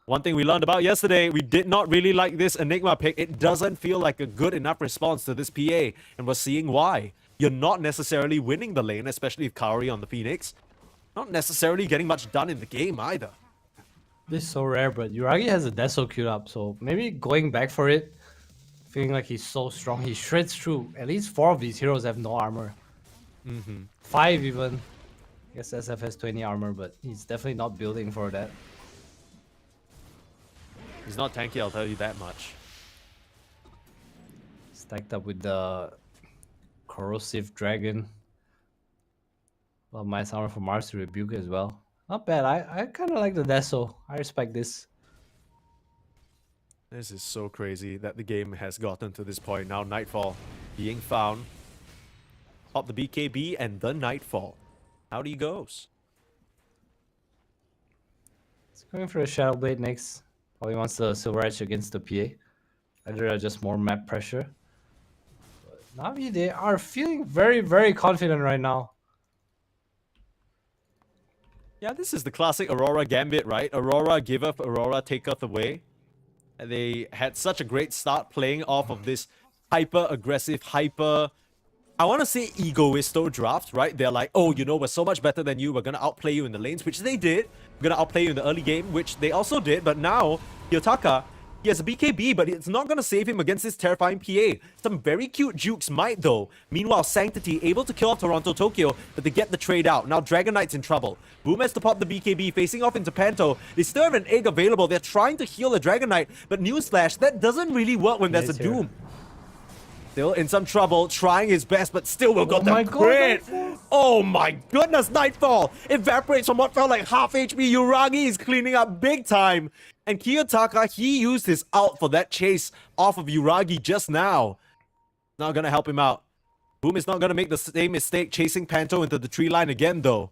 one thing we learned about yesterday, we did not really like this Enigma pick. It doesn't feel like a good enough response to this PA, and we're seeing why. You're not necessarily winning the lane, especially if Kaori on the Phoenix. Not necessarily getting much done in the game either. This is so rare, but Uragi has a Deso queued up, so maybe going back for it, feeling like he's so strong, he shreds through. At least 4 of these heroes have no armor. 5 even. I guess SF has 20 armor, but he's definitely not building for that. He's not tanky, I'll tell you that much. Stacked up with the Corrosive Dragon. Well, nice armor for Mars to rebuke as well. Not bad. I kind of like the Deso. I respect this. This is so crazy that the game has gotten to this point. Now Nightfall being found. Pop the BKB and the Nightfall. Out he goes. He's going for a Shadow Blade next. Probably wants the Silver Edge against the PA. Either just more map pressure. But Navi, they are feeling very, very confident right now. Yeah, this is the classic Aurora gambit, right? Aurora giveth, Aurora taketh away. And they had such a great start playing off of this hyper-aggressive, I want to say egoisto draft, right? They're like, oh, you know, we're so much better than you. We're going to outplay you in the lanes, which they did. We're going to outplay you in the early game, which they also did. But now, Hyotaka, he has a BKB, but it's not going to save him against this terrifying PA. Some very cute jukes might, though. Meanwhile, Sanctity able to kill off Toronto Tokyo, but they get the trade out. Now, Dragon Knight's in trouble. Boom has to pop the BKB, facing off into Panto. They still have an egg available. They're trying to heal the Dragon Knight, but newsflash, that doesn't really work when there's a Doom. Still in some trouble, trying his best, but still will got the crit. Oh my goodness, Nightfall evaporates from what felt like half HP. Uragi is cleaning up big time. And Kiyotaka, he used his ult for that chase off of Uragi just now. Not gonna help him out. Boom is not gonna make the same mistake chasing Panto into the tree line again though.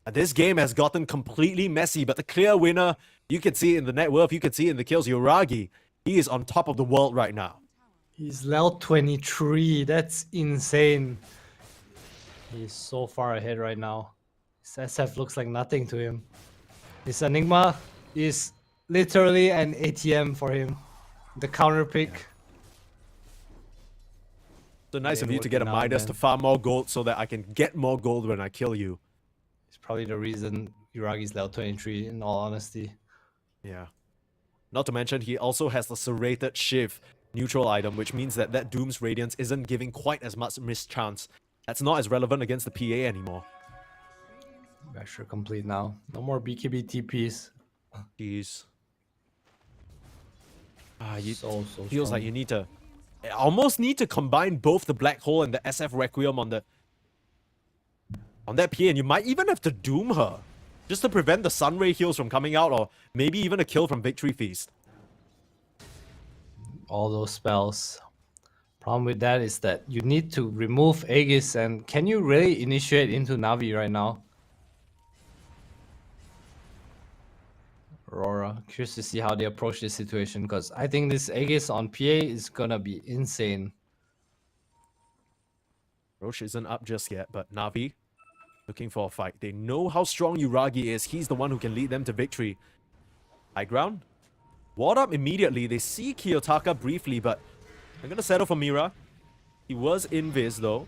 This game has gotten completely messy, but the clear winner, you can see it in the net worth, you can see it in the kills. Uragi, he is on top of the world right now. He's level 23. That's insane. He's so far ahead right now. His SF looks like nothing to him. This Enigma is literally an ATM for him. The counter pick. So nice of you to get a Midas to farm more gold so that I can get more gold when I kill you. It's probably the reason Uragi's level 23, in all honesty. Yeah. Not to mention, he also has the serrated Shiv neutral item, which means that that Doom's Radiance isn't giving quite as much mischance. That's not as relevant against the PA anymore. Basher complete now. No more BKB TPs. Jeez. You So feels like strong. you need to almost need to combine both the Black Hole and the SF Requiem on that PA, and you might even have to doom her just to prevent the Sunray heals from coming out, or maybe even a kill from Victory Feast. All those spells. Problem with that is that you need to remove Aegis, and can you really initiate into Navi right now? Aurora, curious to see how they approach this situation, because I think this Aegis on PA is gonna be insane. Roche isn't up just yet, but Navi looking for a fight. They know how strong Yuragi is. He's the one who can lead them to victory. High ground. Ward up immediately. They see Kiyotaka briefly, but they're gonna settle for Mira. He was invis though.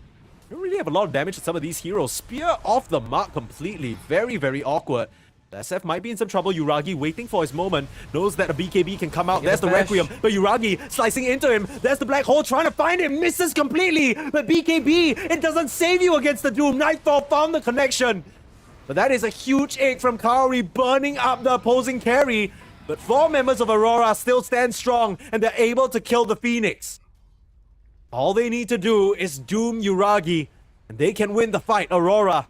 They don't really have a lot of damage to some of these heroes. Spear off the mark completely. Very, very awkward. The SF might be in some trouble. Yuragi waiting for his moment. Knows that a BKB can come out. There's the Requiem. But Yuragi slicing into him. There's the Black Hole trying to find him. Misses completely. But BKB, it doesn't save you against the Doom. Nightfall found the connection. But that is a huge egg from Kaori, burning up the opposing carry. But 4 members of Aurora still stand strong, and they're able to kill the Phoenix. All they need to do is doom Yuragi, and they can win the fight. Aurora,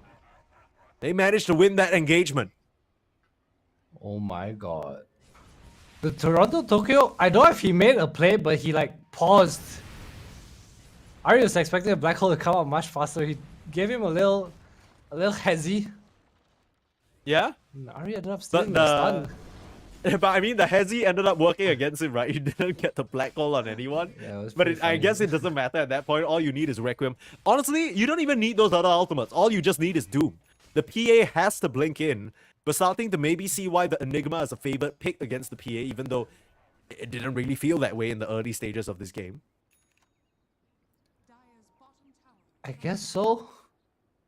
they managed to win that engagement. Oh my god. The Toronto Tokyo, I don't know if he made a play, but he like paused. Ari was expecting a Black Hole to come out much faster. He gave him a little hezzy. Yeah? And Ari ended up stealing But the stun. But I mean, the Hezi ended up working against him, right? He didn't get the Black Hole on anyone. Yeah, it was But pretty I funny. guess it doesn't matter at that point. All you need is Requiem. Honestly, you don't even need those other ultimates. All you just need is Doom. The PA has to blink in. We're starting to maybe see why the Enigma is a favorite pick against the PA, even though it didn't really feel that way in the early stages of this game. I guess so.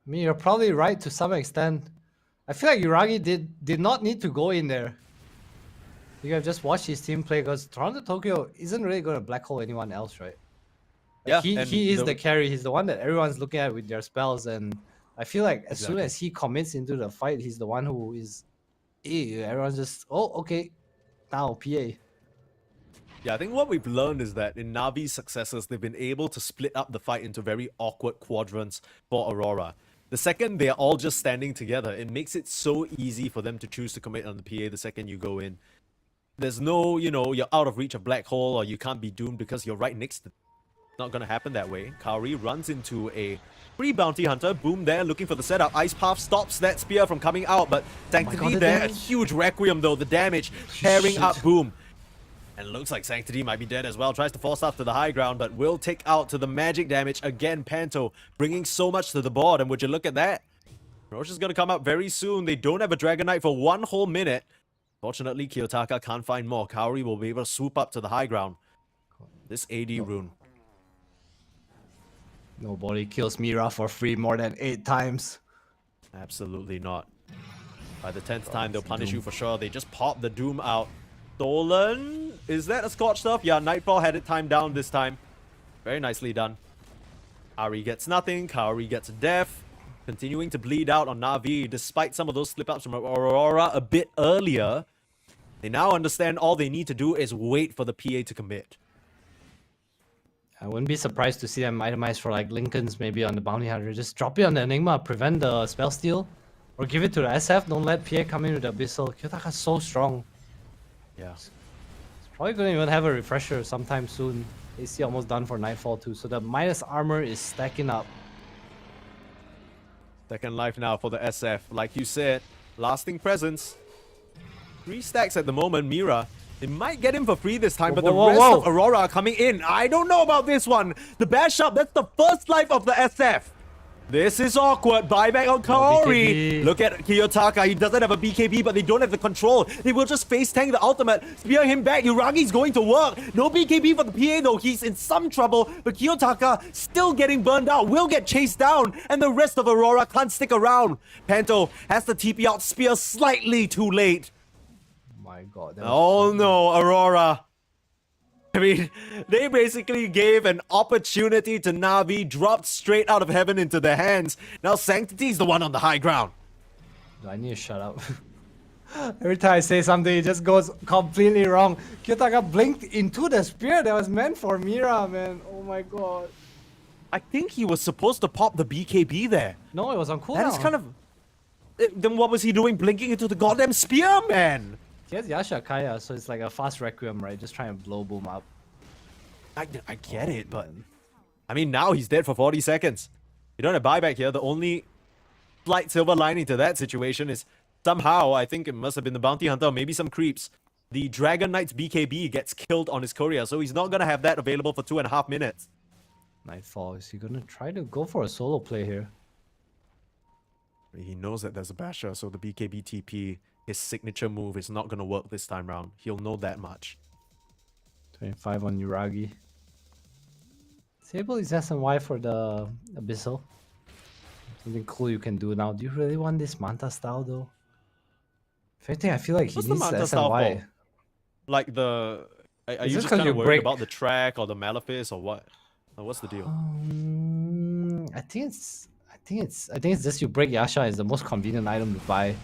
I mean, you're probably right to some extent. I feel like Yuragi did not need to go in there. You have just watched his team play, because Toronto Tokyo isn't really going to Black Hole anyone else, right? Like, Yeah, and he is the carry. He's the one that everyone's looking at with their spells, and I feel like as soon Exactly. as he commits into the fight, he's the one who is. Everyone's just, oh, okay, now PA. Yeah, I think what we've learned is that in Navi's successes, they've been able to split up the fight into very awkward quadrants for Aurora. The second they're all just standing together, it makes it so easy for them to choose to commit on the PA the second you go in. There's no, you're out of reach of Black Hole, or you can't be doomed because you're right next to. Not gonna happen that way. Kaori runs into a free bounty hunter. Boom there, looking for the setup. Ice Path stops that spear from coming out, but Sanctity the there, a damage. huge Requiem though, the damage tearing Shit. up Boom. And it looks like Sanctity might be dead as well. Tries to force up to the high ground, but will take out to the magic damage. Again, Panto bringing so much to the board, and would you look at that? Roche is gonna come up very soon. They don't have a Dragon Knight for 1 whole minute. Fortunately, Kiyotaka can't find more. Kaori will be able to swoop up to the high ground. This AD rune. Nobody kills Mira for free more than 8 times. Absolutely not. By the 10th time, they'll punish you for sure. They just pop the Doom out. Stolen? Is that a Scorch stuff? Yeah, Nightfall had it timed down this time. Very nicely done. Ari gets nothing. Kaori gets death. Continuing to bleed out on Na'Vi, despite some of those slip-ups from Aurora a bit earlier. They now understand all they need to do is wait for the PA to commit. I wouldn't be surprised to see them itemize for like Lincoln's maybe on the Bounty Hunter. Just drop it on the Enigma, prevent the spell steal. Or give it to the SF, don't let PA come in with the Abyssal. Kiyotaka's so strong. Yeah. Probably gonna even have a refresher sometime soon. AC almost done for Nightfall too, so the minus armor is stacking up. Second life now for the SF. Like you said, lasting presence. 3 stacks at the moment, Mira. They might get him for free this time, but the rest of Aurora are coming in. I don't know about this one. The bash up, that's the first life of the SF. This is awkward. Buyback on Kaori. BKB. Look at Kiyotaka. He doesn't have a BKB, but they don't have the control. They will just face tank the ultimate. Spear him back. Yuragi's going to work. No BKB for the PA though. He's in some trouble, but Kiyotaka still getting burned out. Will get chased down, and the rest of Aurora can't stick around. Panto has to TP out Spear slightly too late. My god. Oh no, Aurora. I mean, they basically gave an opportunity to Na'Vi, dropped straight out of heaven into their hands. Now Sanctity's the one on the high ground. Do I need to shut up? Every time I say something, it just goes completely wrong. Kiyotaka blinked into the spear that was meant for Mira, man. Oh my god. I think he was supposed to pop the BKB there. No, it was on cooldown. That is kind of... Then what was he doing blinking into the goddamn spear, man? He has Yasha Kaya, so it's like a fast Requiem, right? Just trying to blow Boom up. I get it, but... I mean, now he's dead for 40 seconds. You don't have buyback here. The only slight silver lining to that situation is somehow, I think it must have been the Bounty Hunter or maybe some creeps. The Dragon Knight's BKB gets killed on his courier, so he's not going to have that available for 2.5 minutes. Nightfall, is he gonna try to go for a solo play here? He knows that there's a basher, so the BKB TP, his signature move, is not going to work this time round. He'll know that much. 25 on Yuragi. Disable his SNY for the Abyssal. Something cool you can do now. Do you really want this Manta style though? If anything, I feel like he What's the needs the Manta style SNY. for? Like the... Are you Is this just 'cause kind you of worried break- about the track or the Malefice or what? Or what's the deal? I think it's just you break Yasha is the most convenient item to buy.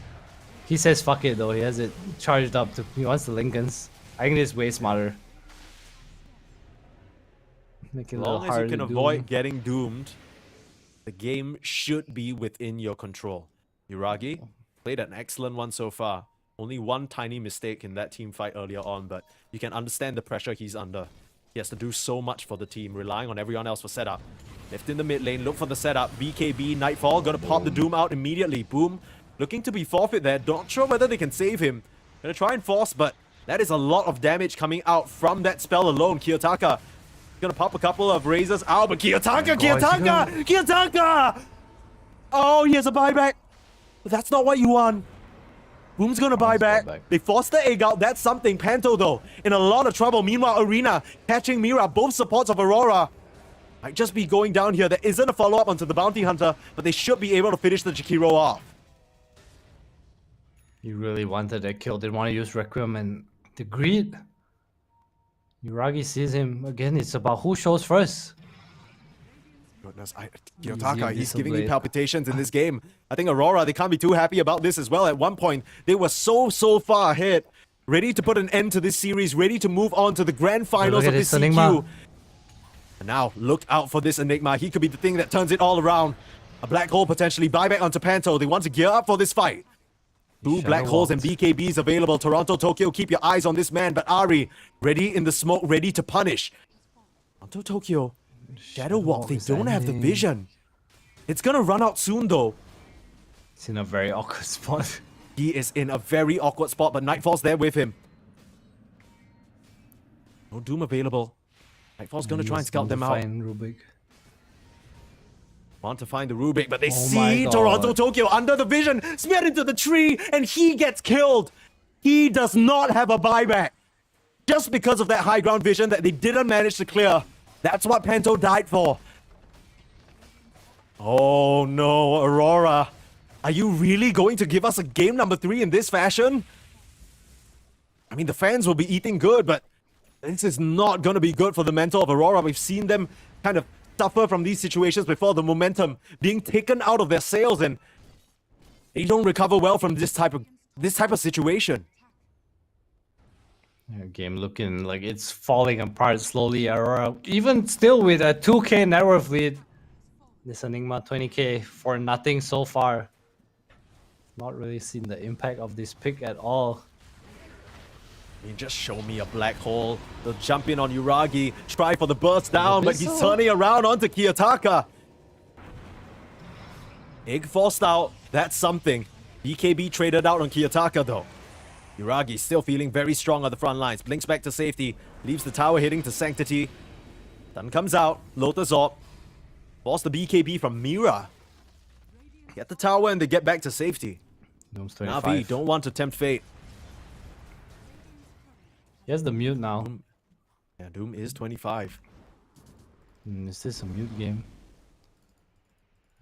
He says fuck it though. He has it charged up. He wants the Lincolns. I think it's way smarter. Make it As a little long as you harder can to avoid doom. getting doomed, the game should be within your control. Yuragi played an excellent one so far. Only one tiny mistake in that team fight earlier on, but you can understand the pressure he's under. He has to do so much for the team, relying on everyone else for setup. Left in the mid lane, look for the setup. BKB, Nightfall, gonna pop the Doom out immediately. Boom, looking to be forfeit there. Not sure whether they can save him. Gonna try and force, but that is a lot of damage coming out from that spell alone. Kiyotaka gonna pop a couple of razors out, but Kiyotaka! Oh, he has a buyback. But that's not what you want. Boom's gonna buy back. They forced the egg out. That's something. Panto, though, in a lot of trouble. Meanwhile, Arena catching Mira. Both supports of Aurora might just be going down here. There isn't a follow-up onto the Bounty Hunter, but they should be able to finish the Jakiro off. You really wanted that kill. Didn't want to use Requiem and the greed. Yuragi sees him again. It's about who shows first. Goodness, Easy Kiyotaka, he's Abyssal giving me Blade. palpitations in this game. I think Aurora, they can't be too happy about this as well. At one point, they were so far ahead, ready to put an end to this series, ready to move on to the grand finals at of this this CQ. Enigma. And now, look out for this Enigma. He could be the thing that turns it all around. A black hole potentially, buyback onto Panto. They want to gear up for this fight. Two Shadow black holes and walked. BKBs available. Toronto, Tokyo, keep your eyes on this man. But Ari, ready in the smoke, ready to punish. Toronto, Tokyo, Shadow Walk, they is don't have the ending. vision. It's gonna run out soon though. It's in a very awkward spot. He is in a very awkward spot, but Nightfall's there with him. No Doom available. Nightfall's gonna try and scout them out. Find Rubik. Want to find the Rubik, but they Oh my see God. Toronto, Tokyo under the vision, smeared into the tree, and he gets killed. He does not have a buyback. Just because of that high ground vision that they didn't manage to clear. That's what Panto died for. Oh no, Aurora. Are you really going to give us a game number 3 in this fashion? I mean, the fans will be eating good, but this is not going to be good for the mental of Aurora. We've seen them kind of suffer from these situations before, the momentum being taken out of their sails, and they don't recover well from this type of situation. Yeah, game looking like it's falling apart slowly. Aurora, even still with a 2k net worth lead. This Enigma 20k for nothing so far. Not really seen the impact of this pick at all. I mean, just show me a black hole. They'll jump in on Yuragi, try for the burst down, but he's Abyssal. turning around onto Kiyotaka. Egg forced out. That's something. BKB traded out on Kiyotaka though. Yuragi still feeling very strong on the front lines. Blinks back to safety. Leaves the tower hitting to Sanctity. Sun comes out. Lotus Orb. Force the BKB from Mira. Get the tower and they get back to safety. Doom's Navi 25. don't want to tempt fate. He has the mute now. Yeah, Doom is 25. Is this a mute game?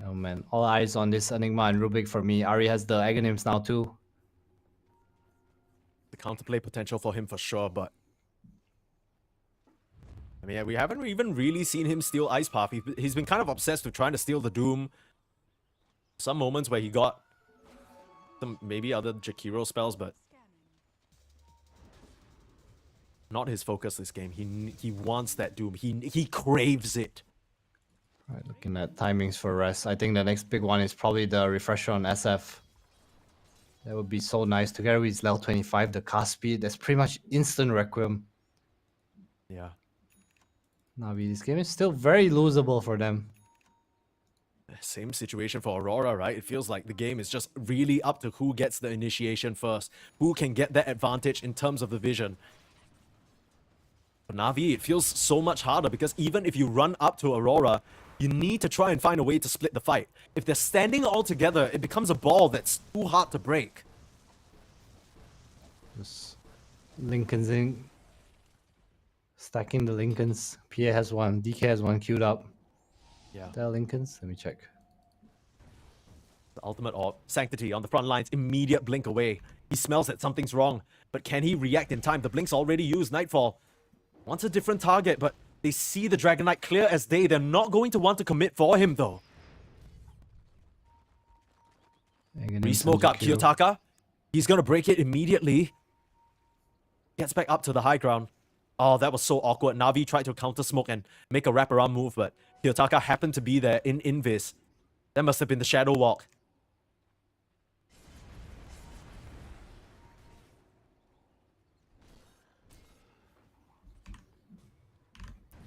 Oh man, all eyes on this Enigma and Rubik for me. Ari has the Aghanims now too. The counterplay potential for him for sure, but I mean, we haven't even really seen him steal Ice Path. He's been kind of obsessed with trying to steal the Doom. Some moments where he got some maybe other Jakiro spells, but not his focus this game. He wants that Doom. He craves it. Right, looking at timings for rest, I think the next big one is probably the refresher on SF. That would be so nice. Together with his level 25, the cast speed, that's pretty much instant Requiem. Yeah. Navi, this game is still very losable for them. Same situation for Aurora, right? It feels like the game is just really up to who gets the initiation first, who can get that advantage in terms of the vision. For Navi, it feels so much harder because even if you run up to Aurora, you need to try and find a way to split the fight. If they're standing all together, it becomes a ball that's too hard to break. Just Lincoln's in. Stacking the Lincolns. PA has one, DK has one queued up. Yeah. There are Lincolns. Let me check. The ultimate orb, Sanctity on the front lines, immediate blink away. He smells that something's wrong, but can he react in time? The blink's already used. Nightfall wants a different target, but they see the Dragon Knight clear as day. They're not going to want to commit for him, though. Re-smoke up Kiyotaka. He's going to break it immediately. Gets back up to the high ground. Oh, that was so awkward. Navi tried to counter smoke and make a wraparound move, but Kiyotaka happened to be there in Invis. That must have been the Shadow Walk.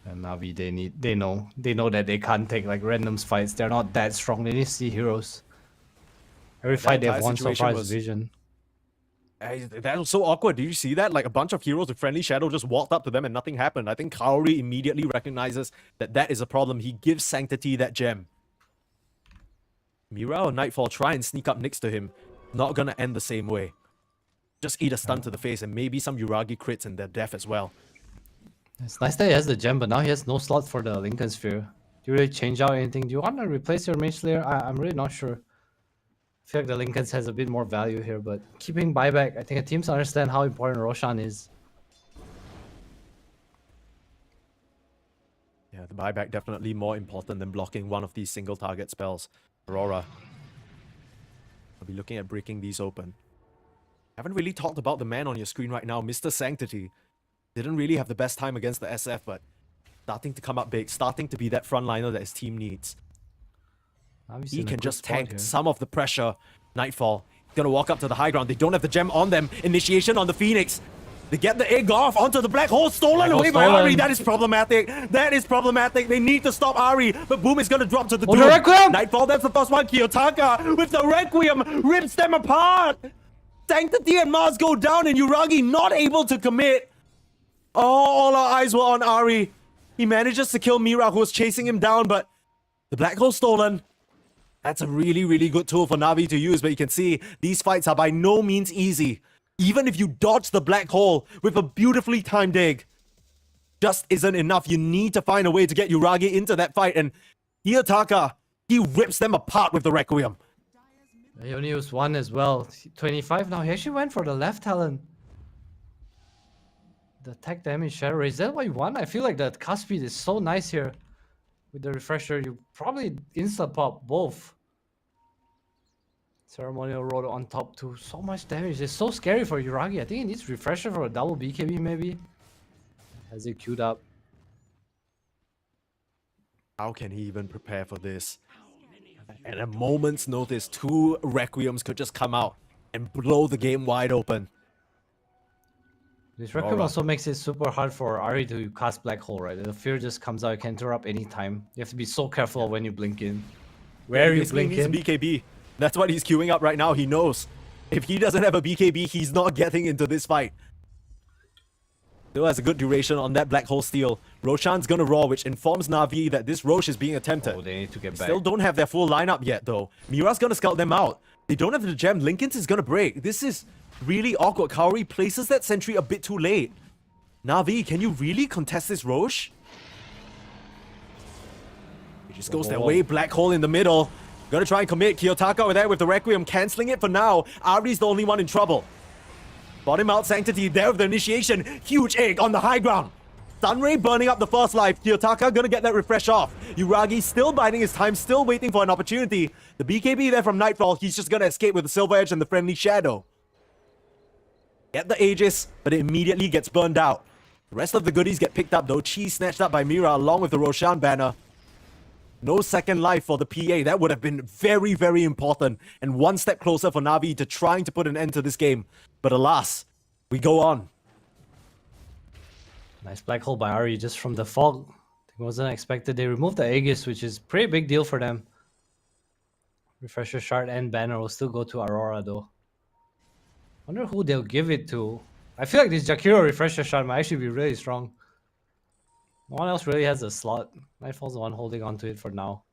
And Navi, they know that they can't take like random fights. They're not that strong. They need to see heroes. Every fight they've won so far is vision. That was so awkward. Did you see that? Like a bunch of heroes with friendly shadow just walked up to them and nothing happened. I think Kaori immediately recognizes that that is a problem. He gives Sanctity that gem. Mira or Nightfall try and sneak up next to him. Not gonna end the same way. Just eat a stun to the face and maybe some Yuragi crits and their death as well. It's nice that he has the gem, but now he has no slot for the Lincoln Sphere. Do you really change out anything? Do you want to replace your Mage Slayer? I'm really not sure. I feel like the Lincolns has a bit more value here, but keeping buyback, I think the teams understand how important Roshan is. Yeah, the buyback definitely more important than blocking one of these single target spells. Aurora. I'll be looking at breaking these open. Haven't really talked about the man on your screen right now, Mr. Sanctity. Didn't really have the best time against the SF, but starting to come up big, starting to be that frontliner that his team needs. He can just tank some of the pressure. Nightfall gonna walk up to the high ground. They don't have the gem on them. Initiation on the Phoenix. They get the egg off onto the black hole. Stolen away by Ari. That is problematic. That is problematic. They need to stop Ari. But Boom is gonna drop to the Doom. Nightfall, that's the first one. Kiyotaka with the Requiem rips them apart. Sanctity and Mars go down and Yuragi not able to commit. Oh, all our eyes were on Ari. He manages to kill Mira, who was chasing him down, but the black hole stolen. That's a really, really good tool for Navi to use, but you can see these fights are by no means easy. Even if you dodge the black hole with a beautifully timed egg, just isn't enough. You need to find a way to get Yuragi into that fight, and Kiyotaka, he rips them apart with the Requiem. He only used one as well. 25 now. He actually went for the left talent. The attack damage shadow. Is that what you want? I feel like the cast speed is so nice here. With the refresher, you probably insta-pop both. Ceremonial Road on top too. So much damage. It's so scary for Yuragi. I think he needs refresher for a double BKB maybe. Has it queued up? How can he even prepare for this? At a moment's notice, 2 Requiems could just come out and blow the game wide open. This Requiem also makes it super hard for Ari to cast Black Hole, right? The fear just comes out, you can interrupt anytime. You have to be so careful when you blink in. Where you blink in. He needs a BKB. That's what he's queuing up right now. He knows. If he doesn't have a BKB, he's not getting into this fight. Still has a good duration on that Black Hole steal. Roshan's gonna roar, which informs Na'Vi that this Rosh is being attempted. Oh, they need to get back. Still don't have their full lineup yet, though. Mira's gonna scout them out. They don't have the gem. Lincoln's is gonna break. This is really awkward. Kaori places that sentry a bit too late. Na'Vi, can you really contest this Rosh? He just goes their way. Black Hole in the middle. Gonna try and commit. Kiyotaka over there with the Requiem, cancelling it for now. Ari's the only one in trouble. Bought him out. Sanctity there with the initiation. Huge egg on the high ground. Stun Ray burning up the first life. Kiyotaka gonna get that refresh off. Yuragi still biding his time, still waiting for an opportunity. The BKB there from Nightfall, he's just gonna escape with the Silver Edge and the Friendly Shadow. Get the Aegis, but it immediately gets burned out. The rest of the goodies get picked up though. Chi snatched up by Mira along with the Roshan banner. No second life for the PA. That would have been very, very important. And one step closer for Na'Vi to trying to put an end to this game. But alas, we go on. Nice black hole by Ari just from the fog. It wasn't expected. They removed the Aegis, which is pretty big deal for them. Refresher Shard and banner will still go to Aurora though. Wonder who they'll give it to. I feel like this Jakiro Refresher Shard might actually be really strong. No one else really has a slot. Nightfall's the one holding on to it for now.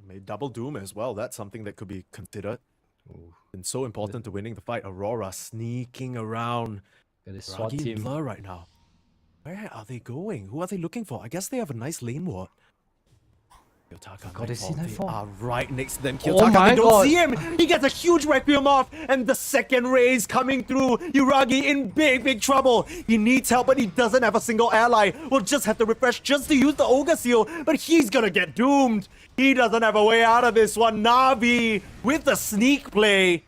Made double Doom as well. That's something that could be considered. Ooh. Been so important to winning the fight. Aurora sneaking around. Got his SWAT Ragi and team. Blur right now. Where are they going? Who are they looking for? I guess they have a nice lane ward. Kiyotaka, God, they see Nightfall. They are right next to them. Oh Kiyotaka, my they don't God. see him. He gets a huge Requiem off, and the second raise coming through. Yuragi in big, big trouble. He needs help, but he doesn't have a single ally. We'll just have to refresh just to use the Ogre Seal, but he's gonna get doomed. He doesn't have a way out of this one. Na'Vi with the sneak play.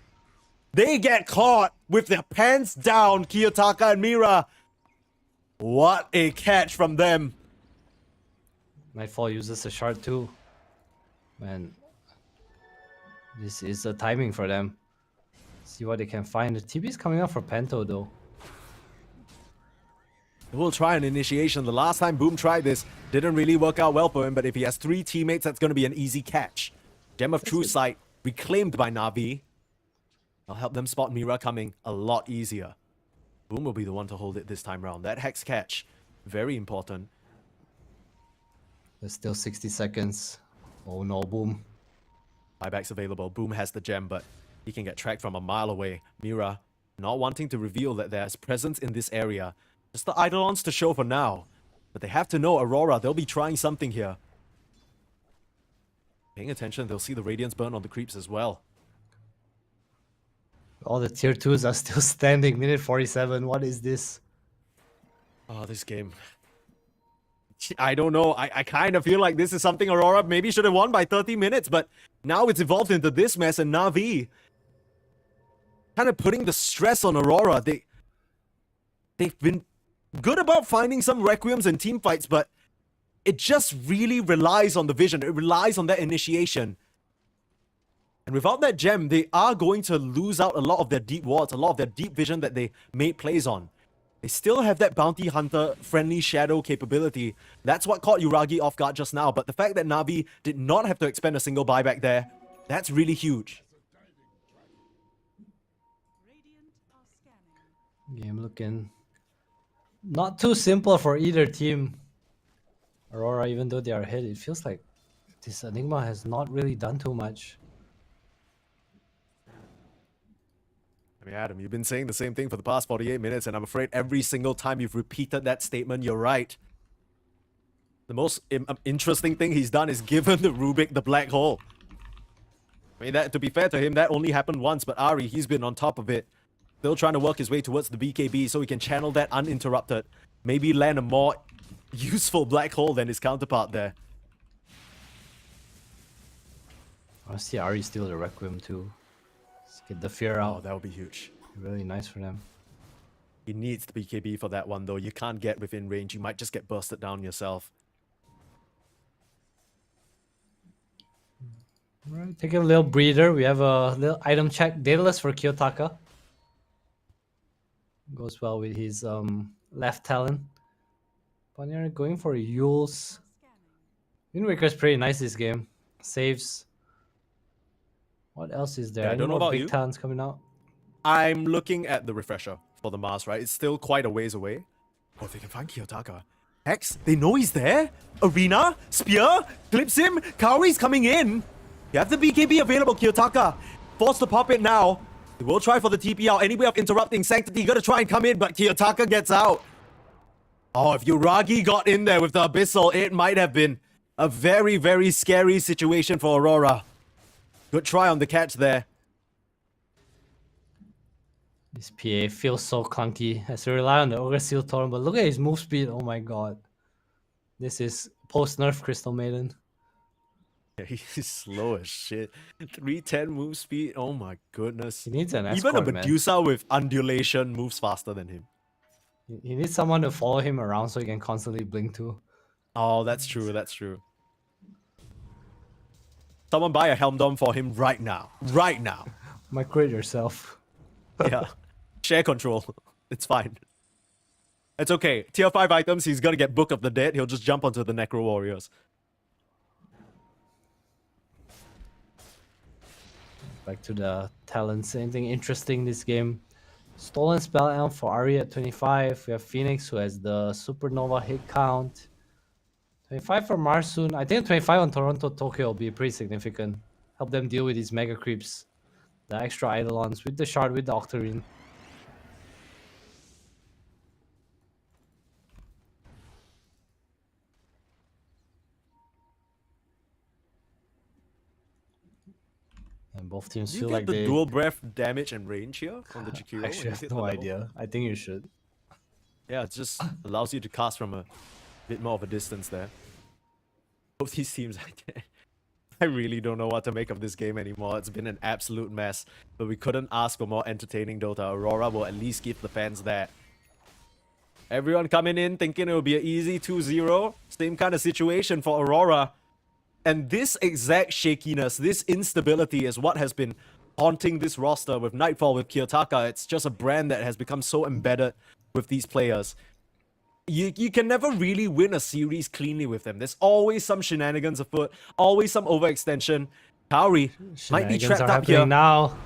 They get caught with their pants down, Kiyotaka and Mira. What a catch from them. Nightfall uses a shard too. Man, this is the timing for them. See what they can find. The TB is coming up for Pento though. We'll try an initiation. The last time Boom tried this, didn't really work out well for him, but if he has 3 teammates, that's going to be an easy catch. Gem of True Sight, reclaimed by Na'Vi. I'll help them spot Mira coming a lot easier. Boom will be the one to hold it this time round. That Hex catch, very important. There's still 60 seconds. Oh no, Boom. Buybacks available. Boom has the gem, but he can get tracked from a mile away. Mira not wanting to reveal that there's presence in this area. Just the Eidolons to show for now. But they have to know Aurora, they'll be trying something here. Paying attention, they'll see the Radiance burn on the creeps as well. All the tier 2s are still standing. Minute 47. What is this? Oh, this game. I don't know. I kind of feel like this is something Aurora maybe should have won by 30 minutes, but now it's evolved into this mess, and Na'Vi kind of putting the stress on Aurora. They've been good about finding some Requiems and team fights, but it just really relies on the vision. It relies on that initiation. And without that gem, they are going to lose out a lot of their deep wards, a lot of their deep vision that they made plays on. They still have that Bounty Hunter friendly shadow capability. That's what caught Yuragi off guard just now, but the fact that Na'Vi did not have to expend a single buyback there, that's really huge. Game looking not too simple for either team. Aurora, even though they are ahead, it feels like this Enigma has not really done too much. I mean, Adam, you've been saying the same thing for the past 48 minutes, and I'm afraid every single time you've repeated that statement, you're right. The most interesting thing he's done is given the Rubik the black hole. I mean, that, to be fair to him, that only happened once, but Ari, he's been on top of it. Still trying to work his way towards the BKB so he can channel that uninterrupted. Maybe land a more useful black hole than his counterpart there. Honestly, Ari steal the Requiem too. Let's get the fear out. Oh, that would be huge. Really nice for them. He needs the BKB for that one, though. You can't get within range. You might just get bursted down yourself. Alright, taking a little breather. We have a little item check. Daedalus for Kiyotaka. Goes well with his left talon. Pioneer going for Yules. Wind Waker's pretty nice this game. Saves. What else is there? Yeah, I Any don't know more about big you. talents coming out? I'm looking at the refresher for the Mars, right? It's still quite a ways away. Oh, they can find Kiyotaka. Hex, they know he's there. Arena, Spear, clips him. Kaori's coming in. You have the BKB available, Kiyotaka. Forced to pop it now. They will try for the TP out. Any way of interrupting Sanctity, gotta try and come in, but Kiyotaka gets out. Oh, if Yuragi got in there with the Abyssal, it might have been a very, very scary situation for Aurora. Good try on the catch there. This PA feels so clunky as we rely on the Ogre Seal Torrent, but look at his move speed. Oh my god. This is post-nerf Crystal Maiden. Yeah, he's slow as shit. 310 move speed. Oh my goodness. He needs an Even a escort, man. Medusa with undulation moves faster than him. He needs someone to follow him around so he can constantly blink too. Oh, that's true. That's true. Someone buy a Helm Dome for him right now. Right now. Microwave yourself. Yeah. Share control. It's fine. It's okay. Tier 5 items, he's gonna get Book of the Dead. He'll just jump onto the Necro Warriors. Back to the talents. Anything interesting this game? Stolen Spell Elm for Ari at 25. We have Phoenix who has the Supernova hit count. 25 for Marsoon. I think 25 on Toronto Tokyo will be pretty significant. Help them deal with these mega creeps. The extra Eidolons with the Shard, with the Octarine. And both teams Do you feel get like the they... dual breath damage and range here on the Jakiro? when Actually, you I have hit the no level? idea. I think you should. Yeah, it just allows you to cast from a bit more of a distance there. Both these teams, I really don't know what to make of this game anymore. It's been an absolute mess. But we couldn't ask for more entertaining Dota. Aurora will at least give the fans that. Everyone coming in thinking it will be an easy 2-0. Same kind of situation for Aurora. And this exact shakiness, this instability is what has been haunting this roster with Nightfall, with Kiyotaka. It's just a brand that has become so embedded with these players. You can never really win a series cleanly with them. There's always some shenanigans afoot, always some overextension. Kaori might be trapped up here. Now.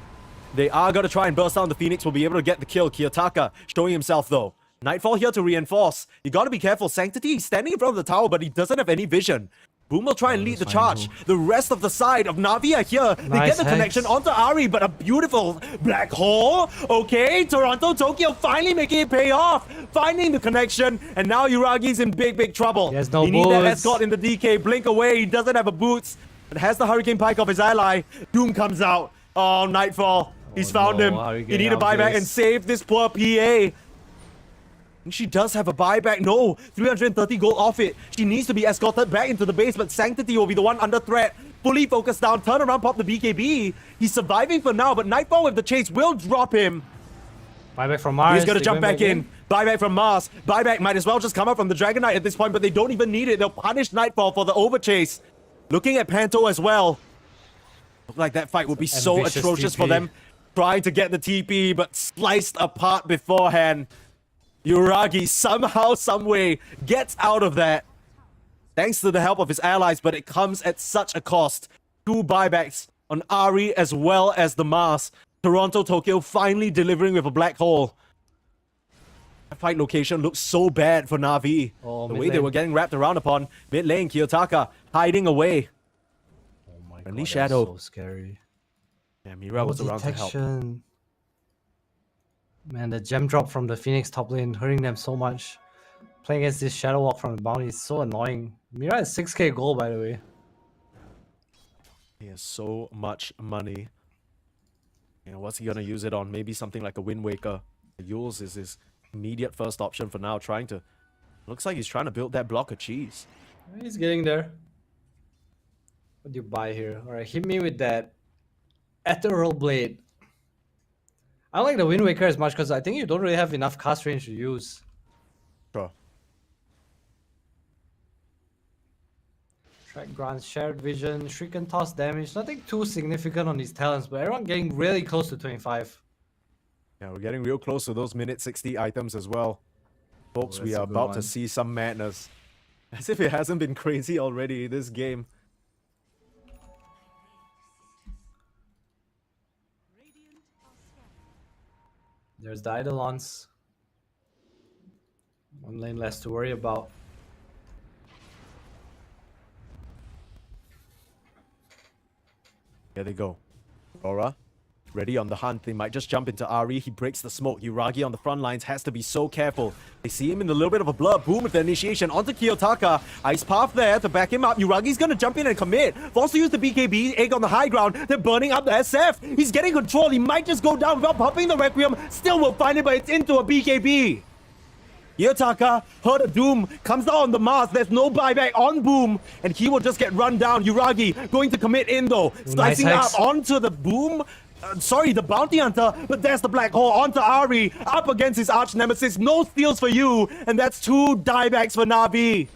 They are going to try and burst down the Phoenix. Will be able to get the kill. Kiyotaka showing himself though. Nightfall here to reinforce. You got to be careful. Sanctity, he's standing in front of the tower, but he doesn't have any vision. Boom will try and lead the charge. The rest of the side of Navi are here. They get the connection onto Ari, but a beautiful black hole. Okay, Toronto, Tokyo finally making it pay off. Finding the connection, and now Uragi's in big trouble. He has no He needs that boots. escort in the DK. Blink away. He doesn't have a boots. But has the Hurricane Pike of his ally. Doom comes out. Oh, Nightfall. He's found him. You need a buyback and save this poor PA. And she does have a buyback. No, 330 gold off it. She needs to be escorted back into the base, but Sanctity will be the one under threat. Fully focused down, turn around, pop the BKB. He's surviving for now, but Nightfall with the chase will drop him. Buyback from Mars. He's gonna jump back in. Buyback from Mars. Buyback might as well just come out from the Dragon Knight at this point, but they don't even need it. They'll punish Nightfall for the overchase. Looking at Panto as well. Look like that fight would be so Ambitious atrocious for TP. them. Trying to get the TP, but sliced apart beforehand. Uragi somehow, someway gets out of that. Thanks to the help of his allies, but it comes at such a cost. 2 buybacks on Ari as well as the Mars. Toronto, Tokyo finally delivering with a black hole. That fight location looks so bad for Na'Vi. Oh, the mid way they lane. were getting wrapped around upon. Mid lane, Kiyotaka hiding away. Oh my Friendly god, Shadow. that's so scary. Yeah, Mira was around to help. Detection. Man, the gem drop from the Phoenix top lane hurting them so much. Playing against this Shadow Walk from the bounty is so annoying. Mira has 6k gold, by the way. He has so much money. You know, what's he gonna use it on? Maybe something like a Wind Waker. Yules is his immediate first option for now, trying to... Looks like he's trying to build that block of cheese. He's getting there. What do you buy here? Alright, hit me with that Ethereal Blade. I don't like the Wind Waker as much because I think you don't really have enough cast range to use. Sure. Track grants, shared vision, shriek and toss damage. Nothing too significant on these talents, but everyone getting really close to 25. Yeah, we're getting real close to those minute 60 items as well. Folks, we that's a are good about one. to see some madness. As if it hasn't been crazy already, this game. There's the Eidolons. One lane less to worry about. Here they go. Aurora Ready on the hunt. They might just jump into Ari. He breaks the smoke. Yuragi on the front lines has to be so careful. They see him in a little bit of a blur. Boom with the initiation onto Kiyotaka. Ice Path there to back him up. Yuragi's gonna jump in and commit. Forced to use the BKB. Egg on the high ground. They're burning up the SF. He's getting control. He might just go down without popping the Requiem. Still will find it, but it's into a BKB. Kiyotaka, Heard of Doom, comes down on the Mars. There's no buyback on Boom, and he will just get run down. Yuragi going to commit in though. Slicing nice up onto the Boom. Sorry, the Bounty Hunter, but there's the Black Hole onto Ari, up against his arch nemesis. No steals for you, and that's 2 diebacks for Na'Vi.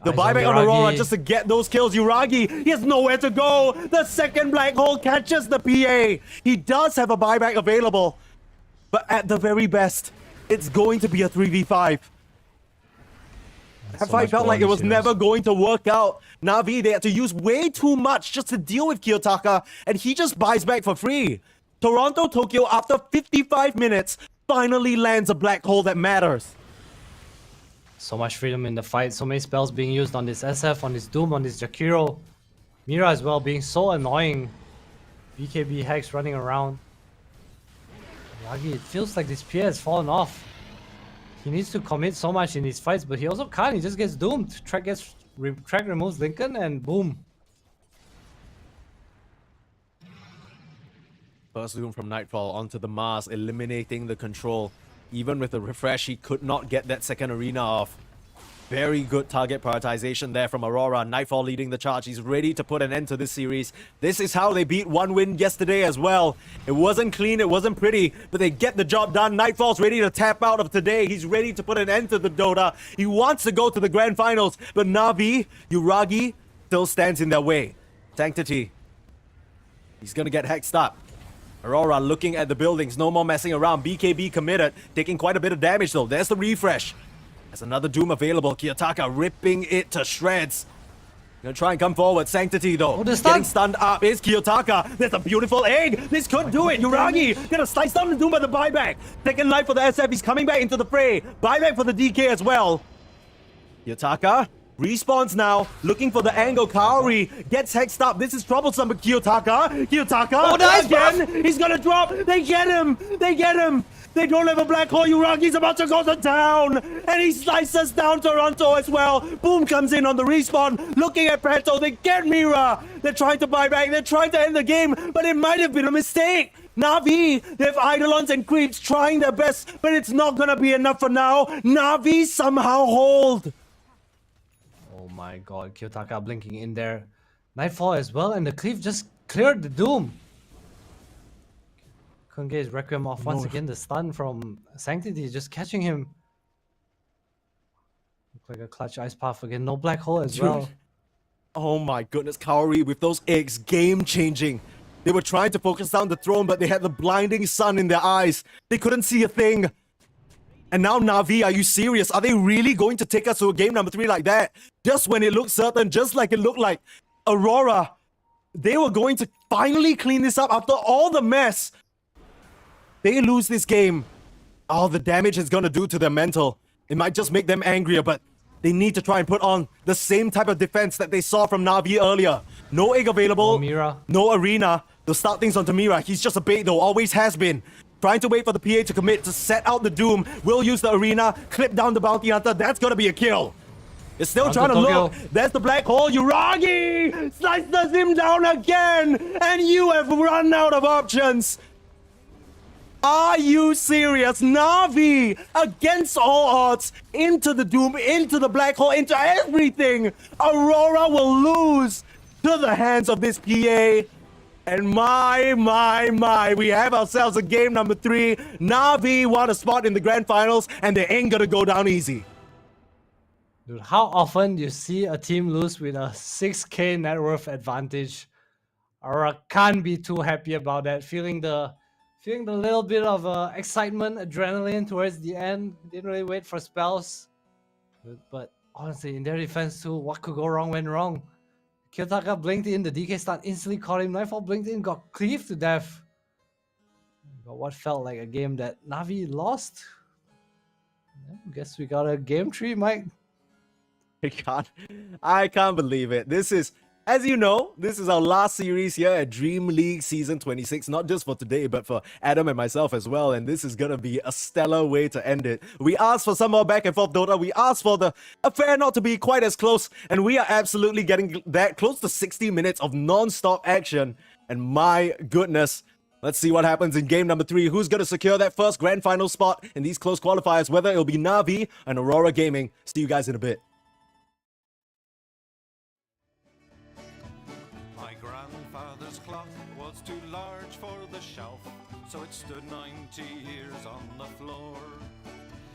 The buyback on Aurora just to get those kills. Yuragi, he has nowhere to go. The second Black Hole catches the PA. He does have a buyback available, but at the very best, it's going to be a 3v5. That fight felt like it was never going to work out. Na'Vi, they had to use way too much just to deal with Kiyotaka, and he just buys back for free. Toronto, Tokyo, after 55 minutes, finally lands a Black Hole that matters. So much freedom in the fight. So many spells being used on this SF, on this Doom, on this Jakiro. Mira as well being so annoying. BKB Hex running around. Yagi, it feels like this PA has fallen off. He needs to commit so much in these fights, but he also can't. He just gets doomed. Track removes Lincoln, and boom. First Doom from Nightfall onto the Mars, eliminating the control. Even with the refresh, he could not get that second arena off. Very good target prioritization there from Aurora. Nightfall leading the charge. He's ready to put an end to this series. This is how they beat 1-win yesterday as well. It wasn't clean, it wasn't pretty, but they get the job done. Nightfall's ready to tap out of today. He's ready to put an end to the Dota. He wants to go to the grand finals, but Na'Vi, Yuragi, still stands in their way. Sanctity. He's gonna get hexed up. Aurora looking at the buildings, no more messing around. BKB committed, taking quite a bit of damage though. There's the refresh. There's another Doom available. Kiyotaka ripping it to shreds. Gonna try and come forward. Sanctity though. Getting stunned up is Kiyotaka. There's a beautiful egg. This could do it. Yuragi gonna slice down the Doom by the buyback. Second life for the SF. He's coming back into the fray. Buyback for the DK as well. Kiyotaka respawns now, looking for the angle. Kaori gets hexed up. This is troublesome, but Kiyotaka again. He's gonna drop. They get him. They get him. They don't have a Black Hole. Yuragi's about to go to town, and he slices down Toronto as well. Boom comes in on the respawn, looking at Preto. They get Mira. They're trying to buy back. They're trying to end the game, but it might have been a mistake. Na'Vi, they have Eidolons and Creeps trying their best, but it's not gonna be enough for now. Na'Vi somehow hold. Oh my god, Kiyotaka blinking in there. Nightfall as well, and the Cleave just cleared the Doom. Couldn't get his Requiem off once again. The stun from Sanctity just catching him. Look like a clutch Ice Path again. No Black Hole as well. Oh my goodness, Kaori with those eggs, game changing. They were trying to focus down the throne, but they had the blinding sun in their eyes. They couldn't see a thing. And now Na'Vi, are you serious? Are they really going to take us to a game number 3 like that? Just when it looked certain, just like it looked like Aurora, they were going to finally clean this up after all the mess. They lose this game. All the damage it's gonna do to their mental. It might just make them angrier, but they need to try and put on the same type of defense that they saw from Na'Vi earlier. No egg available, no arena. They'll start things onto Mira. He's just a bait though, always has been. Trying to wait for the PA to commit to set out the Doom. Will use the arena, clip down the Bounty Hunter. That's gonna be a kill. They're still trying to look. There's the Black Hole. Yuragi slices him down again, and you have run out of options. Are you serious? Na'Vi, against all odds, into the Doom, into the Black Hole, into everything. Aurora will lose to the hands of this PA. And my, we have ourselves a game number 3. Na'Vi won a spot in the grand finals, and they ain't gonna go down easy. Dude, how often do you see a team lose with a 6k net worth advantage? Aurora can't be too happy about that. Feeling the little bit of excitement, adrenaline towards the end. Didn't really wait for spells. But honestly, in their defense too, what could go wrong went wrong. Kiyotaka blinked in, the DK stun instantly caught him. Nightfall blinked in, got cleaved to death. But what felt like a game that Na'Vi lost. Yeah, guess we got a game 3, Mike. I can't believe it. This is As you know, this is our last series here at Dream League Season 26, not just for today, but for Adam and myself as well, and this is gonna be a stellar way to end it. We asked for some more back and forth Dota, we asked for the affair not to be quite as close, and we are absolutely getting that close to 60 minutes of non-stop action, and my goodness, let's see what happens in game number 3. Who's gonna secure that first grand final spot in these close qualifiers, whether it'll be Na'Vi and Aurora Gaming. See you guys in a bit. Grandfather's clock was too large for the shelf, so it stood 90 years on the floor.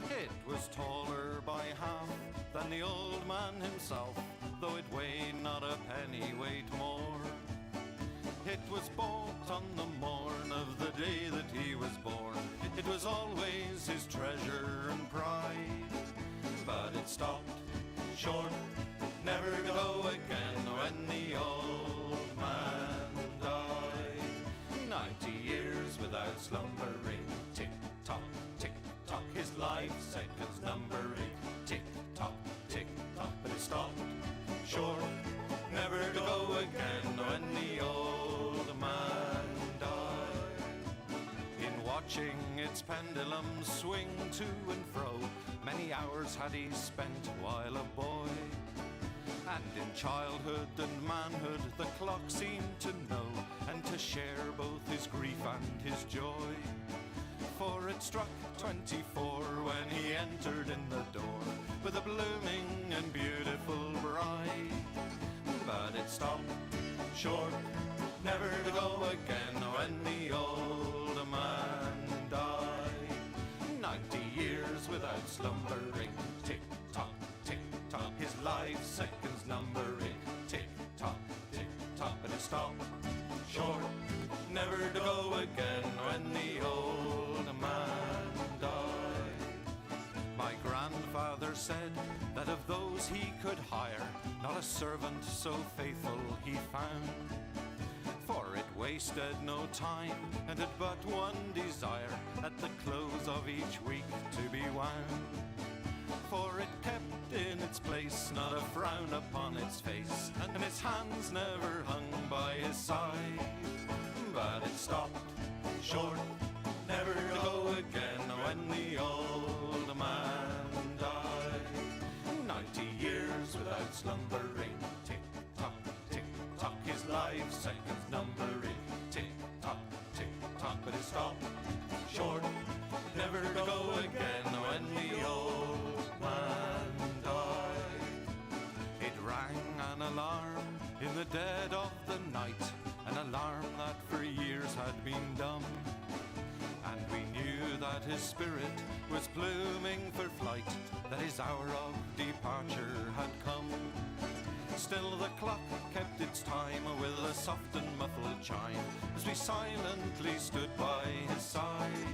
It was taller by half than the old man himself, though it weighed not a penny weight more. It was bought on the morn of the day that he was born. It was always his treasure and pride, but it stopped short, never to go again when the old man died. 90 years without slumbering, tick-tock, tick-tock, his life seconds numbering, tick-tock, tick-tock, but it stopped short, never to go again when the old man died. In watching its pendulum swing to and fro, many hours had he spent while a boy. And in childhood and manhood the clock seemed to know, and to share both his grief and his joy. For it struck 24 when he entered in the door, with a blooming and beautiful bride. But it stopped short, never to go again when the old man died. 90 years without slumbering, tick-tock, tick-tock, his life seconds numbering, tick-tock, tick-tock, but it stopped short, never to go again when the old man died. My grandfather said that of those he could hire, not a servant so faithful he found. For it wasted no time and had but one desire, at the close of each week to be wound. For it kept in its place, not a frown upon its face, and its hands never hung by his side. But it stopped short, never to go again when the old man died. 90 years without slumbering, tick-tock, tick-tock, his life seconds numbering, tick-tock, tick-tock, but it stopped short, never to go again when the old man died. It rang an alarm in the dead of the night, an alarm that for years had been dumb. And we knew that his spirit was pluming for flight, that his hour of departure had come. Still the clock kept its time with a soft and muffled chime, as we silently stood by his side.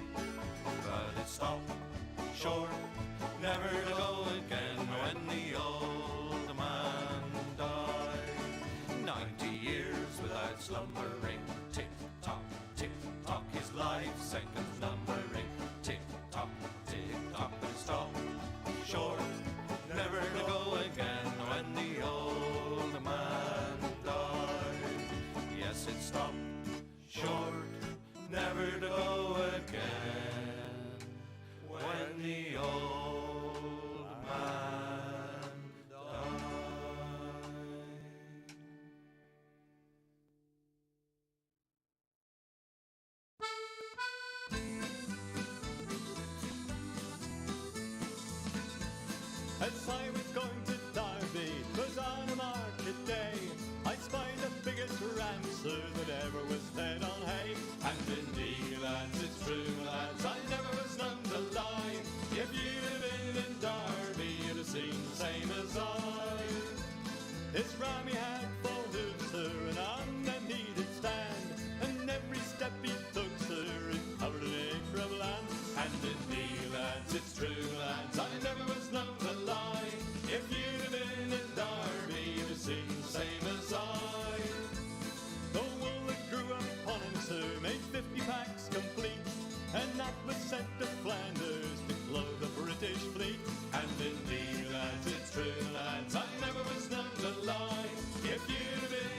But it stopped short, never to go again when the old man died. 90 years without slumbering, tick-tock, tick-tock, his life seconds numbering, tick-tock, tick-tock, but it stopped short, never to go again when the old man died. Yes, it stopped short, never to go again when the old man died. As I was going to Derby, 'twas on a market day, I spied the biggest rancer that ever was fed on hay. And indeed, lads, it's true, lads, I never was known to lie. If you'd have been in Derby, you'd have seen the same as I. His ram he had full hooves, sir, and on them he did stand, and every step he took, sir, it covered an acre of land. And indeed, lads, it's true, lads, I never was known to lie. If you'd have been in Derby, you'd have seen the same as I. The wool that grew upon him, sir, made 50 packs complete, and that was sent to Flanders to clothe the British fleet. And indeed, lads, it's true, lads, I never was known to lie. If you'd have been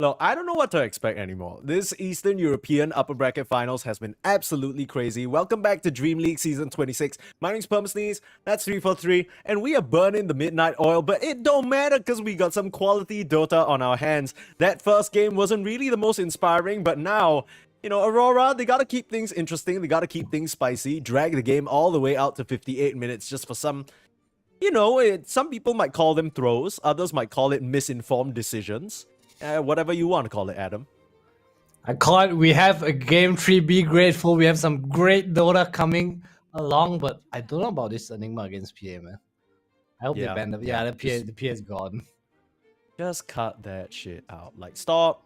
Look, I don't know what to expect anymore. This Eastern European upper bracket finals has been absolutely crazy. Welcome back to DreamLeague Season 26. My name's Permasneeze, that's 343, and we are burning the midnight oil, but it don't matter because we got some quality Dota on our hands. That first game wasn't really the most inspiring, but now, you know, Aurora, they gotta keep things interesting, they gotta keep things spicy, drag the game all the way out to 58 minutes just for some, you know, some people might call them throws, others might call it misinformed decisions. Whatever you want to call it, Adam. I call it, we have a game 3, be grateful. We have some great Dota coming along, but I don't know about this Enigma against PA, man. I hope they ban it. Yeah, the PA is gone. Just cut that shit out. Like, stop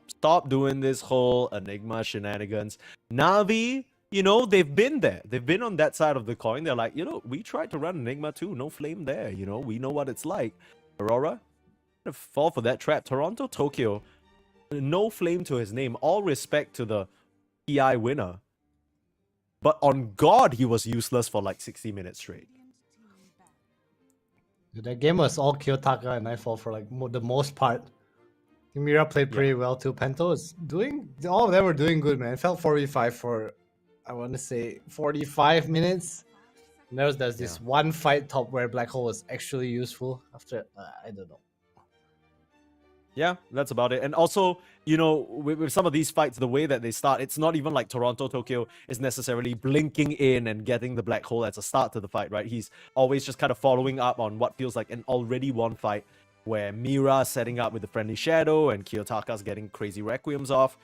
doing this whole Enigma shenanigans. Na'Vi, you know, they've been there. They've been on that side of the coin. They're like, you know, we tried to run Enigma too. No flame there. You know, we know what it's like. Aurora, fall for that trap. Toronto, Tokyo, no flame to his name. All respect to the PI winner. But on God, he was useless for like 60 minutes straight. That game was all Kiyotaka and Nightfall for like the most part. Mira played pretty well too. Pento is doing, all of them were doing good, man. It felt 45 for, I want to say, 45 minutes. And there's this one fight top where Black Hole was actually useful after, I don't know. Yeah, that's about it. And also, you know, with some of these fights, the way that they start, it's not even like Toronto, Tokyo is necessarily blinking in and getting the Black Hole as a start to the fight, right? He's always just kind of following up on what feels like an already won fight where Mira setting up with the friendly shadow and Kiyotaka's getting crazy requiems off.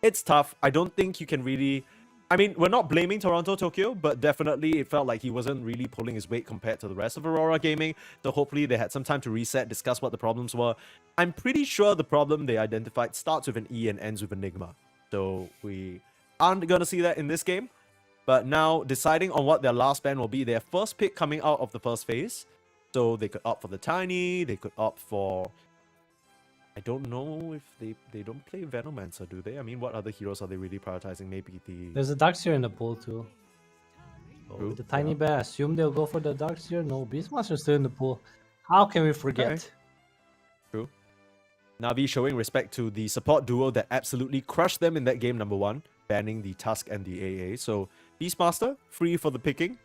It's tough. I don't think you can really... I mean, we're not blaming Toronto, Tokyo, but definitely it felt like he wasn't really pulling his weight compared to the rest of Aurora Gaming. So hopefully they had some time to reset, discuss what the problems were. I'm pretty sure the problem they identified starts with an E and ends with Enigma. So we aren't going to see that in this game. But now, deciding on what their last ban will be, their first pick coming out of the first phase. So they could opt for the Tiny, they could opt for... I don't know if they don't play Venomancer, do they? I mean, what other heroes are they really prioritizing? Maybe the... There's a Darkseer in the pool too. Oh, the Tiny Bear, assume they'll go for the Darkseer. No, Beastmaster's still in the pool. How can we forget? Okay. True. Na'Vi showing respect to the support duo that absolutely crushed them in that game number 1, banning the Tusk and the AA. So, Beastmaster, free for the picking.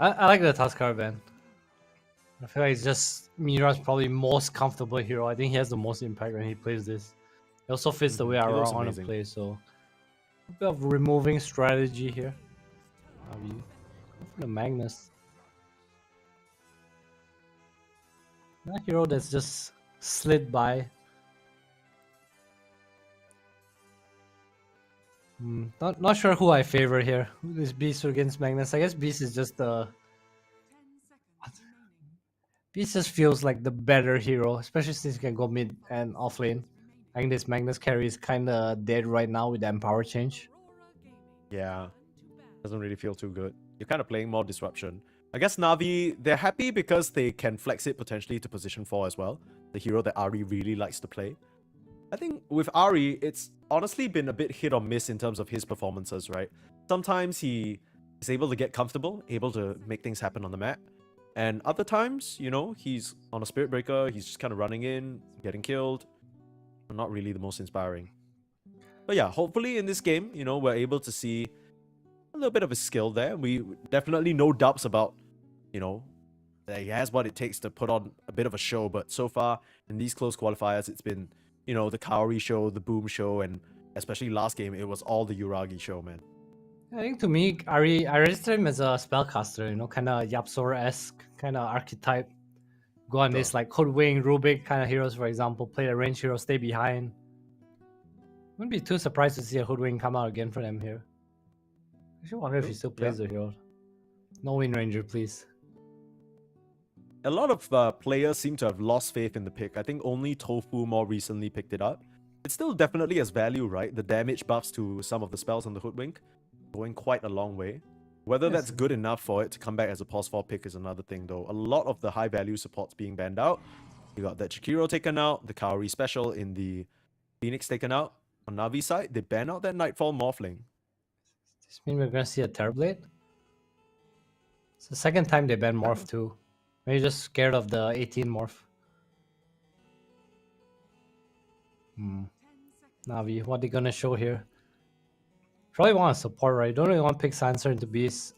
I like the Tuskar ban. I feel like it's just Mira's probably most comfortable hero. I think he has the most impact when he plays this. It also fits the way I want to play, so a bit of removing strategy here. Go for the Magnus. That hero that's just slid by. Not sure who I favor here. This Beast against Magnus. I guess Beast is just the... Beast just feels like the better hero, especially since he can go mid and off lane. I think this Magnus carry is kind of dead right now with the Empower change. Yeah, doesn't really feel too good. You're kind of playing more disruption. I guess Na'Vi, they're happy because they can flex it potentially to position 4 as well. The hero that Ari really likes to play. I think with Ari, it's honestly been a bit hit or miss in terms of his performances, right? Sometimes he is able to get comfortable, able to make things happen on the map. And other times, you know, he's on a Spirit Breaker, he's just kind of running in, getting killed. Not really the most inspiring. But yeah, hopefully in this game, you know, we're able to see a little bit of his skill there. We definitely no doubts about, you know, that he has what it takes to put on a bit of a show. But so far, in these close qualifiers, it's been, you know, the Kaori show, the Boom show, and especially last game, it was all the Yuragi show, man. I think to me, I register him as a spellcaster, you know, kind of Yapsora-esque kind of archetype. Go on this like Hoodwink, Rubik kind of heroes, for example. Play the range hero, stay behind. Wouldn't be too surprised to see a Hoodwink come out again for them here. I should wonder if he still plays the hero. No Wind Ranger, please. A lot of players seem to have lost faith in the pick. I think only Tofu more recently picked it up. It still definitely has value, right? The damage buffs to some of the spells on the Hoodwink going quite a long way. Whether that's good enough for it to come back as a pause 4 pick is another thing, though. A lot of the high value supports being banned out. You got that Chikiro taken out, the Kaori special in the Phoenix taken out. On Navi's side, they ban out that Nightfall Morphling. Does this mean we're gonna see a Terrorblade? It's the second time they ban Morph too. Maybe just scared of the 18 Morph. Navi, what they gonna show here? Probably want to support, right? Don't really want to pick Sansa into Beast.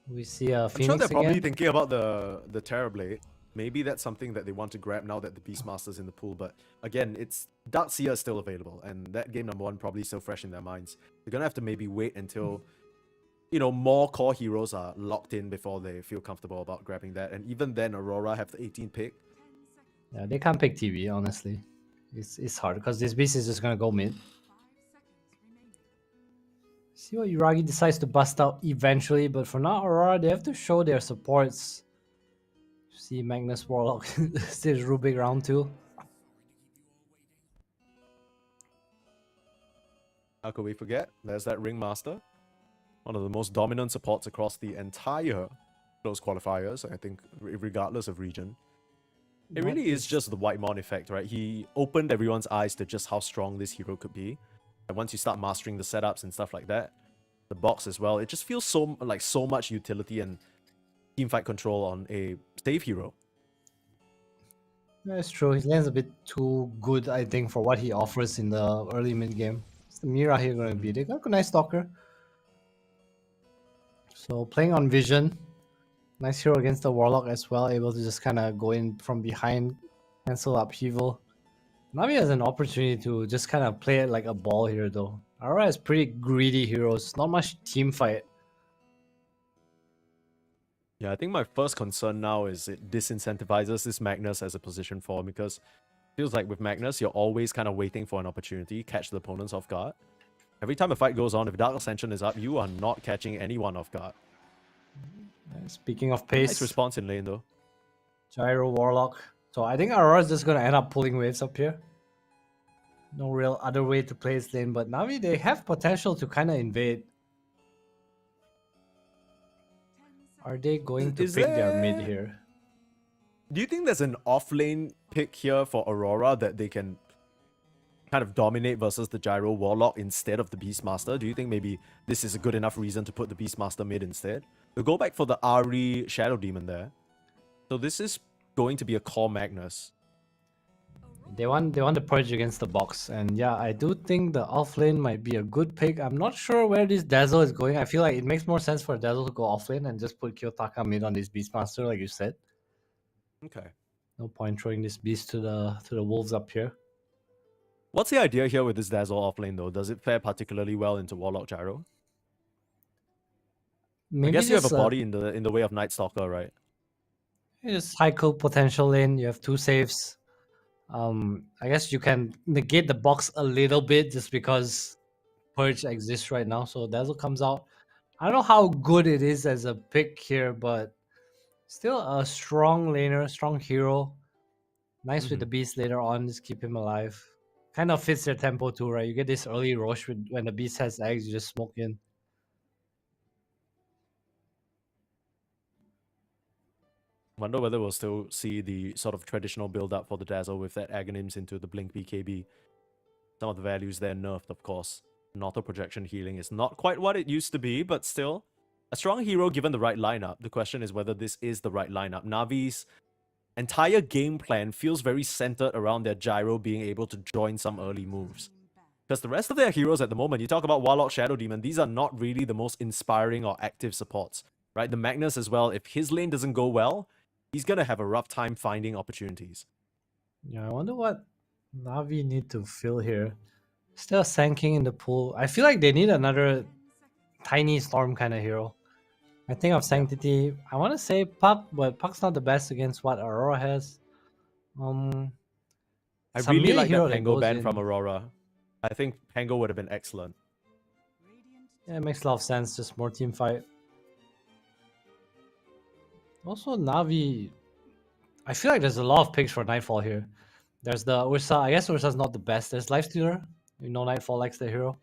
We see I'm Phoenix sure they're probably again. thinking about the Terrorblade. Maybe that's something that they want to grab now that the Beastmaster's in the pool. But again, it's Darkseer is still available, and that game number 1 probably still fresh in their minds. They're gonna have to maybe wait until more core heroes are locked in before they feel comfortable about grabbing that. And even then, Aurora have the 18 pick. Yeah, they can't pick TV, honestly. It's hard because this beast is just gonna go mid. See what Uragi decides to bust out eventually, but for now, Aurora, they have to show their supports. See Magnus Warlock, still Rubik round 2. How could we forget? There's that Ringmaster. One of the most dominant supports across the entire close qualifiers, I think, regardless of region. It really is just the Whitemon effect, right? He opened everyone's eyes to just how strong this hero could be. And once you start mastering the setups and stuff like that, the box as well, it just feels so much utility and teamfight control on a save hero. That's true. His lane's a bit too good, I think, for what he offers in the early mid game. What's the Mira here going to be? They got a nice Stalker. So playing on Vision. Nice hero against the Warlock as well, able to just kind of go in from behind, cancel upheaval. Navi has an opportunity to just kind of play it like a ball here though. Aurora has pretty greedy heroes, not much team fight. Yeah, I think my first concern now is it disincentivizes this Magnus as a position 4, because it feels like with Magnus, you're always kind of waiting for an opportunity, catch the opponents off guard. Every time a fight goes on, if Dark Ascension is up, you are not catching anyone off guard. Speaking of pace, nice response in lane though. Gyro Warlock. So I think Aurora's just gonna end up pulling waves up here. No real other way to play his lane, but Navi, they have potential to kind of invade. Are they going to pick their mid here? Do you think there's an off-lane pick here for Aurora that they can kind of dominate versus the Gyro Warlock instead of the Beastmaster? Do you think maybe this is a good enough reason to put the Beastmaster mid instead? We'll go back for the Ahri Shadow Demon there. So this is going to be a core Magnus. They want the purge against the box, and yeah, I do think the offlane might be a good pick. I'm not sure where this Dazzle is going. I feel like it makes more sense for Dazzle to go offlane and just put Kiyotaka mid on this Beastmaster, like you said. Okay. No point throwing this beast to the wolves up here. What's the idea here with this Dazzle offlane though? Does it fare particularly well into Warlock Gyro? Maybe I guess you have a body in the way of Night Stalker, right? It's high kill potential lane. You have 2 saves. I guess you can negate the box a little bit just because Purge exists right now. So Dazzle comes out. I don't know how good it is as a pick here, but still a strong laner, strong hero. Nice with the beast later on. Just keep him alive. Kind of fits their tempo too, right? You get this early rush when the beast has eggs, you just smoke in. Wonder whether we'll still see the sort of traditional build-up for the Dazzle with that Aghanim's into the Blink BKB. Some of the values there nerfed, of course. Auto projection healing is not quite what it used to be, but still a strong hero given the right lineup. The question is whether this is the right lineup. Navi's entire game plan feels very centered around their Gyro being able to join some early moves. Because the rest of their heroes at the moment, you talk about Warlock, Shadow Demon, these are not really the most inspiring or active supports, right? The Magnus as well, if his lane doesn't go well, he's going to have a rough time finding opportunities. Yeah, I wonder what Navi need to fill here. Still Sanking in the pool. I feel like they need another tiny storm kind of hero. I think of Sanctity. I want to say Puck, but Puck's not the best against what Aurora has. I really like that Pango ban from Aurora. I think Pango would have been excellent. Yeah, it makes a lot of sense. Just more team fight. Also, Navi, I feel like there's a lot of picks for Nightfall here. There's the Ursa. I guess Ursa's not the best. There's Lifestealer. We know Nightfall likes the hero.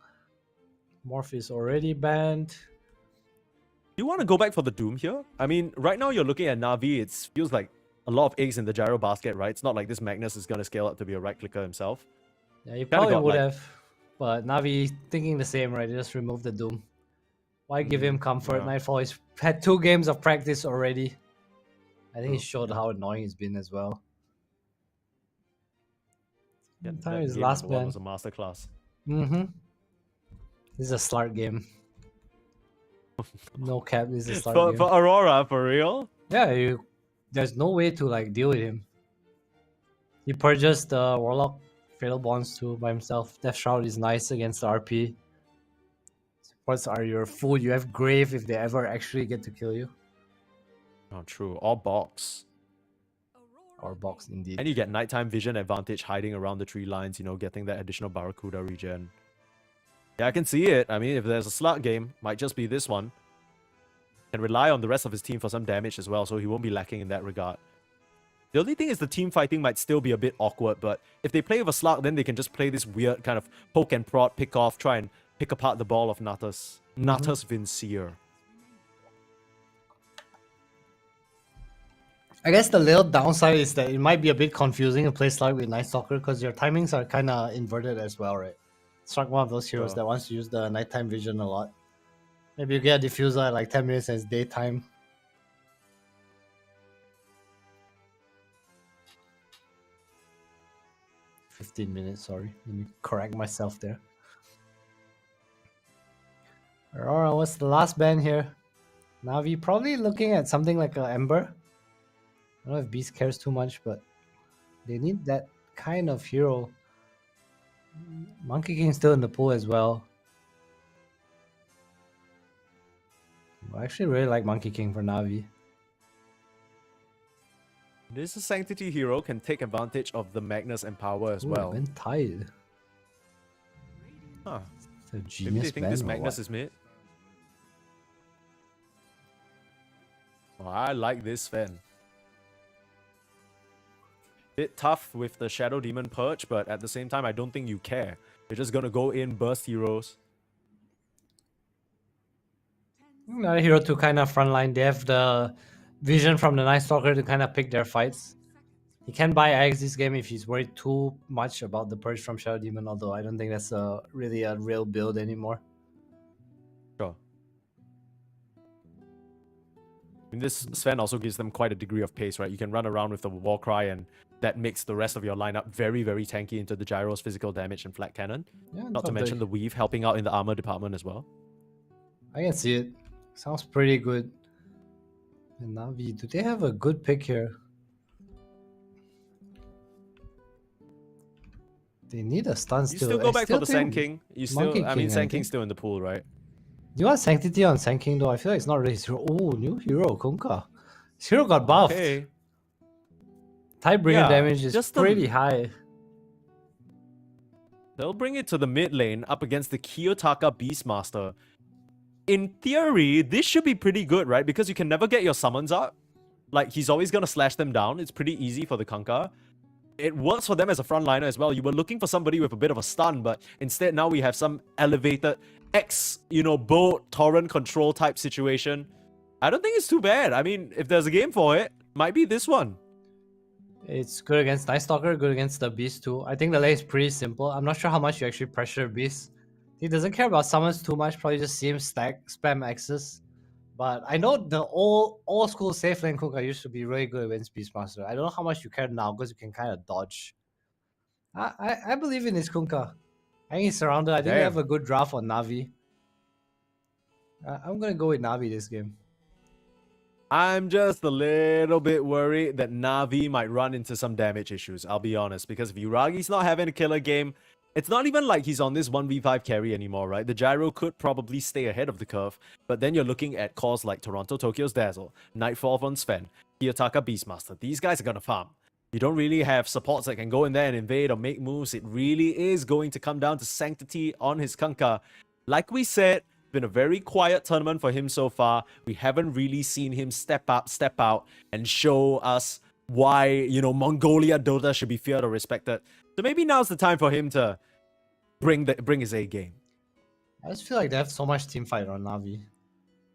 Morph is already banned. Do you want to go back for the Doom here? I mean, right now you're looking at Navi. It feels like a lot of eggs in the Gyro basket, right? It's not like this Magnus is going to scale up to be a right-clicker himself. Yeah, you probably would have. But Navi thinking the same, right? Just remove the Doom. Why give him comfort? Yeah. Nightfall, he's had 2 games of practice already. I think he showed how annoying he's been as well. Get Time that is game last number one ban. was a masterclass. Mm-hmm. This is a start game. No cap, this is a start For game. Aurora, for real? Yeah, there's no way to like deal with him. He purges the Warlock Fatal Bonds too by himself. Death Shroud is nice against the RP. Supports are your fool. You have Grave if they ever actually get to kill you. Oh, true. Or box. Or box indeed. And you get nighttime vision advantage hiding around the tree lines, you know, getting that additional Barracuda regen. Yeah, I can see it. I mean, if there's a slot game, might just be this one. Can rely on the rest of his team for some damage as well, so he won't be lacking in that regard. The only thing is the team fighting might still be a bit awkward, but if they play with a slug, then they can just play this weird kind of poke and prod, pick off, try and pick apart the ball of Natus. Natus Vincier. I guess the little downside is that it might be a bit confusing to play Slug with Night Stalker because your timings are kind of inverted as well, right? Slug one of those heroes that wants to use the nighttime vision a lot. Maybe you get a diffuser at like 10 minutes as daytime. $15 minutes, sorry. Let me correct myself there. Aurora, what's the last ban here? Navi probably looking at something like a Ember. I don't know if Beast cares too much, but they need that kind of hero. Monkey King's still in the pool as well. I actually really like Monkey King for Navi. This Sanctity hero can take advantage of the Magnus and power as well. I've been tired. Huh. Maybe Maybe they think this Magnus is mid. Oh, I like this Sven. Bit tough with the Shadow Demon Purge, but at the same time, I don't think you care. You're just gonna go in, burst heroes. Another hero to kind of frontline. They have the vision from the Night Stalker to kind of pick their fights. He can buy eggs this game if he's worried too much about the purge from Shadow Demon, although I don't think that's really a real build anymore. Sure. I mean, this Sven also gives them quite a degree of pace, right? You can run around with the Warcry, and that makes the rest of your lineup very, very tanky into the Gyro's physical damage and flat cannon. Yeah, not to mention the Weave helping out in the armor department as well. I can see it. Sounds pretty good. And Navi, do they have a good pick here? They need a stun You still go back for the Sand King. You still, I mean, Sand King's still in the pool, right? Do you want Sanctity on Sand King though? I feel like it's not really his hero. Oh, new hero, Kunkka. His hero got buffed. Okay. Tidebringer damage is pretty high. They'll bring it to the mid lane up against the Kiyotaka Beastmaster. In theory, this should be pretty good, right? Because you can never get your summons up. Like, he's always going to slash them down. It's pretty easy for the Kunkka. It works for them as a frontliner as well. You were looking for somebody with a bit of a stun, but instead now we have some elevated boat torrent control type situation. I don't think it's too bad. I mean, if there's a game for it, might be this one. It's good against Night Stalker, good against the Beast too. I think the lane is pretty simple. I'm not sure how much you actually pressure Beast. He doesn't care about summons too much, probably just see him spam X's. But I know the old school safe lane Kunkka used to be really good against Beastmaster. I don't know how much you care now because you can kind of dodge. I believe in this Kunkka. I think he's surrounded. I think they have a good draft on Navi. I'm going to go with Navi this game. I'm just a little bit worried that Navi might run into some damage issues, I'll be honest. Because if Uragi's not having a killer game, it's not even like he's on this 1v5 carry anymore, right? The Gyro could probably stay ahead of the curve, but then you're looking at cores like Toronto Tokyo's Dazzle, Nightfall on Sven, Kiyotaka Beastmaster. These guys are gonna farm. You don't really have supports that can go in there and invade or make moves. It really is going to come down to Sanctity on his Kunkka. Like we said, been a very quiet tournament for him so far. We haven't really seen him step up, step out, and show us why, Mongolia Dota should be feared or respected. So maybe now's the time for him to bring his A game. I just feel like they have so much team fight on Navi.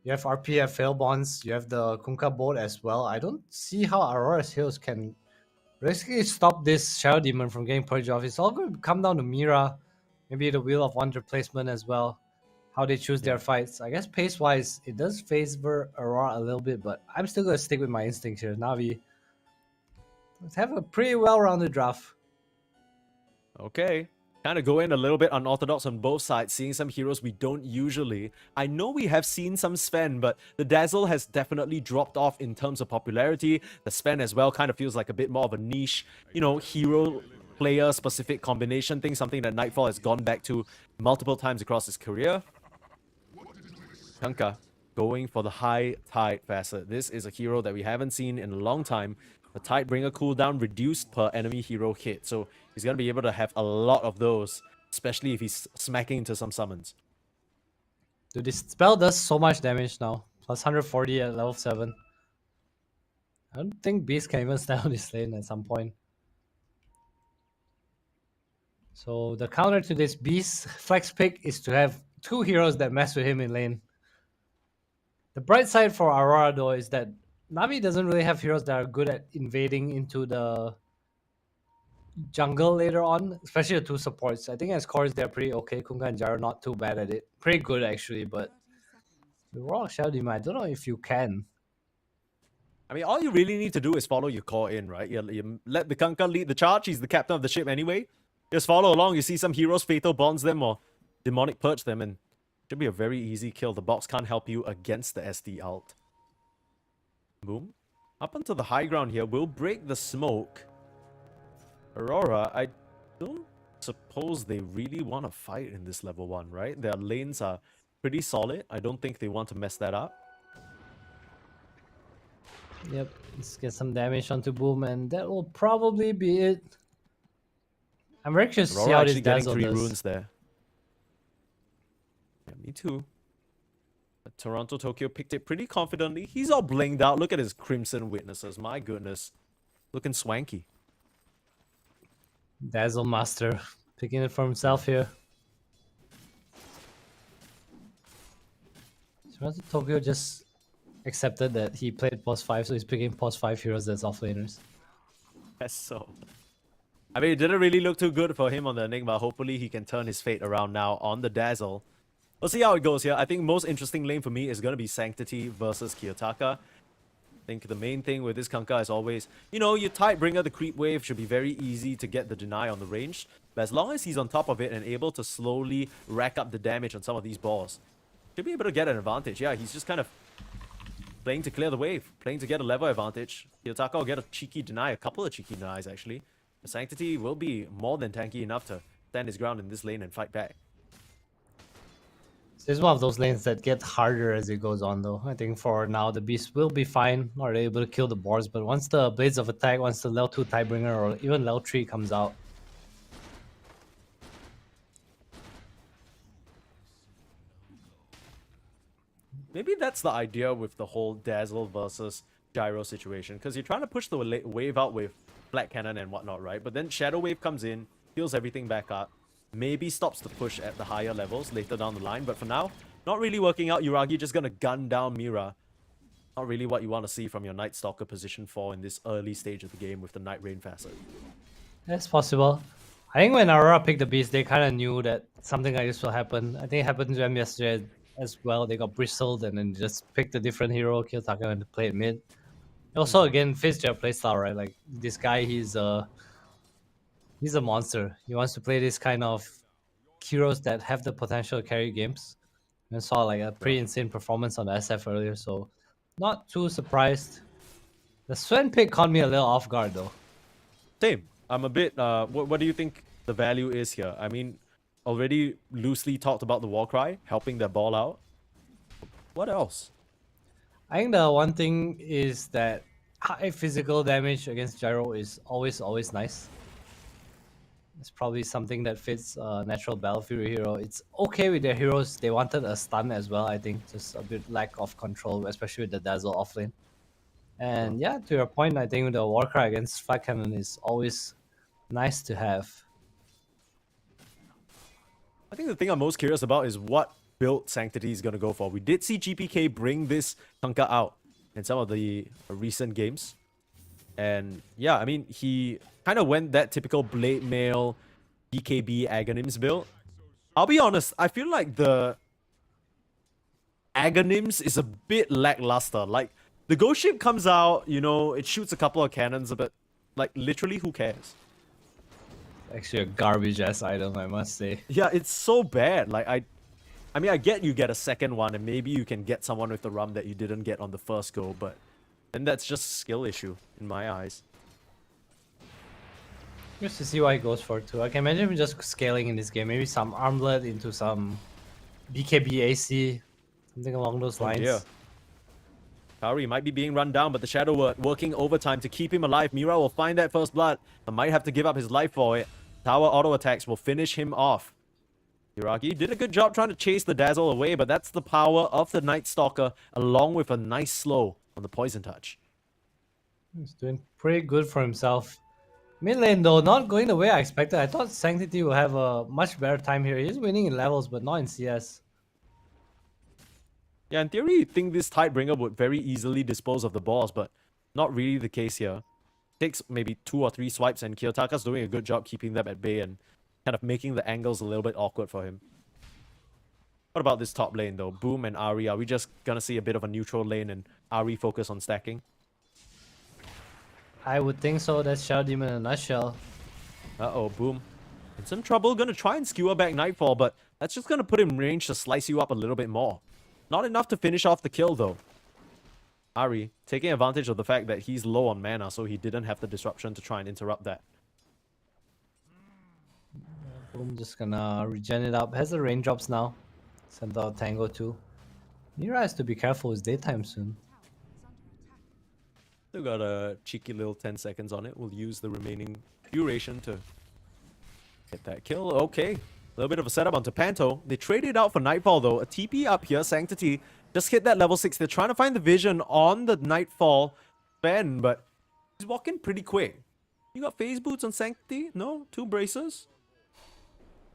You have RP, you have Fail Bonds, you have the Kunkka boat as well. I don't see how Aurora's heroes can basically stop this Shadow Demon from getting purged off. It's all going to come down to Mira, maybe the Wheel of Wonder placement as well. How they choose their fights. I guess pace-wise, it does favor Aurora a little bit, but I'm still going to stick with my instincts here. Navi, let's have a pretty well-rounded draft. Okay. Kind of go in a little bit unorthodox on both sides, seeing some heroes we don't usually. I know we have seen some Sven, but the Dazzle has definitely dropped off in terms of popularity. The Sven as well kind of feels like a bit more of a niche, you know, hero player specific combination thing, something that Nightfall has gone back to multiple times across his career. Kanka going for the high tide facet. This is a hero that we haven't seen in a long time. The Tidebringer cooldown reduced per enemy hero hit, so he's going to be able to have a lot of those, especially if he's smacking into some summons. Dude, this spell does so much damage now. Plus 140 at level 7. I don't think Beast can even stand on this lane at some point. So the counter to this Beast flex pick is to have 2 heroes that mess with him in lane. The bright side for Aurora though is that Nami doesn't really have heroes that are good at invading into the jungle later on, especially the 2 supports. I think as cores they're pretty okay. Kunkka and Gyro not too bad at it. Pretty good actually, but the Raw Shadow Demon, I don't know if you can. I mean, all you really need to do is follow your core in, right? You let the Kanka lead the charge. He's the captain of the ship anyway. Just follow along. You see some heroes Fatal Bonds them or Demonic Purge them, and it should be a very easy kill. The box can't help you against the SD ult. Boom. Up onto the high ground here. We'll break the smoke. Aurora, I don't suppose they really want to fight in this level 1, right? Their lanes are pretty solid. I don't think they want to mess that up. Yep, let's get some damage onto Boom, and that will probably be it. I'm very curious to see how this Dazzle getting 3 does. runes there. Yeah, me too. But Toronto Tokyo picked it pretty confidently. He's all blinged out. Look at his Crimson Witnesses. My goodness. Looking swanky. Dazzle Master picking it for himself here. Toronto Tokyo just accepted that he played pos 5, so he's picking pos 5 heroes as offlaners. Yes, so. I mean, it didn't really look too good for him on the Enigma. Hopefully he can turn his fate around now on the Dazzle. We'll see how it goes here. I think most interesting lane for me is going to be Sanctity versus Kiyotaka. I think the main thing with this Kanka is always, you know, your Tidebringer, the creep wave, should be very easy to get the deny on the range. But as long as he's on top of it and able to slowly rack up the damage on some of these balls, should be able to get an advantage. Yeah, he's just kind of playing to clear the wave, playing to get a level advantage. Kiyotaka will get a cheeky deny, a couple of cheeky denies actually. The Sanctity will be more than tanky enough to stand his ground in this lane and fight back. This is one of those lanes that get harder as it goes on though. I think for now the Beast will be fine, not able to kill the boars, but once the Blades of Attack, once the level 2 Tidebringer or even level 3 comes out, maybe that's the idea with the whole Dazzle versus Gyro situation, because you're trying to push the wave out with Black Cannon and whatnot, right? But then Shadow Wave comes in, heals everything back up, maybe stops the push at the higher levels later down the line, but for now, not really working out. Yuragi just gonna gun down Mira. Not really what you want to see from your Night Stalker position 4 in this early stage of the game with the Night Rain facet. that's possible. I think when Aurora picked the Beast, they kind of knew that something like this will happen. I think it happened to them yesterday as well. They got bristled and then just picked a different hero, Kiyotaka, and played mid. Also, again, fits their playstyle, right? Like, this guy, he's a monster. He wants to play this kind of heroes that have the potential to carry games. And saw like a pretty insane performance on the SF earlier, so not too surprised. The Sven pick caught me a little off guard though. Same. I'm a bit, what do you think the value is here? I mean, already loosely talked about the Warcry, helping their ball out. What else? I think the one thing is that high physical damage against Gyro is always nice. It's probably something that fits natural battlefield hero. It's okay with their heroes. They wanted a stun as well, I think. Just a bit lack of control, especially with the Dazzle offlane. And yeah, to your point, I think the Warcry against Flat Cannon is always nice to have. I think the thing I'm most curious about is what build Sanctity is going to go for. We did see GPK bring this Kanka out in some of the recent games. And yeah, I mean, he kind of went that typical Blade Mail BKB Aghanim's build. I'll be honest, I feel like the Aghanim's is a bit lackluster. Like, the Ghost Ship comes out, you know, it shoots a couple of cannons, but like, literally, who cares? Actually, a garbage ass item, I must say. Yeah, it's so bad. Like I mean, I get you get a second one, and maybe you can get someone with the rum that you didn't get on the first go, but then that's just a skill issue in my eyes. Just to see what he goes for too. I can imagine him just scaling in this game. Maybe some armlet into some BKB AC, something along those lines. Yeah. Kaori might be being run down, but the Shadow Word working overtime to keep him alive. Mira will find that first blood, but might have to give up his life for it. Tower auto attacks will finish him off. Hiragi did a good job trying to chase the Dazzle away, but that's the power of the Night Stalker, along with a nice slow on the Poison Touch. He's doing pretty good for himself. Mid lane though, not going the way I expected. I thought Sanctity would have a much better time here. He's winning in levels, but not in CS. Yeah, in theory, you'd think this Tidebringer would very easily dispose of the boss, but not really the case here. Takes maybe 2 or 3 swipes, and Kiyotaka's doing a good job keeping them at bay and kind of making the angles a little bit awkward for him. What about this top lane though? Boom and Ahri, are we just gonna see a bit of a neutral lane and Ahri focus on stacking? I would think so. That's Shadow Demon in a nutshell. Uh-oh, Boom. In some trouble, gonna try and skewer back Nightfall, but that's just gonna put him in range to slice you up a little bit more. Not enough to finish off the kill though. Ahri taking advantage of the fact that he's low on mana, so he didn't have the disruption to try and interrupt that. Boom, just gonna regen it up. Has the raindrops now. Send out Tango too. Mira has to be careful. It's daytime soon. Still got a cheeky little 10 seconds on it. We'll use the remaining duration to get that kill. Okay. A little bit of a setup onto Panto. They traded out for Nightfall though. A TP up here. Sanctity just hit that level 6. They're trying to find the vision on the Nightfall Ben, but he's walking pretty quick. You got phase boots on Sanctity? No? 2 braces?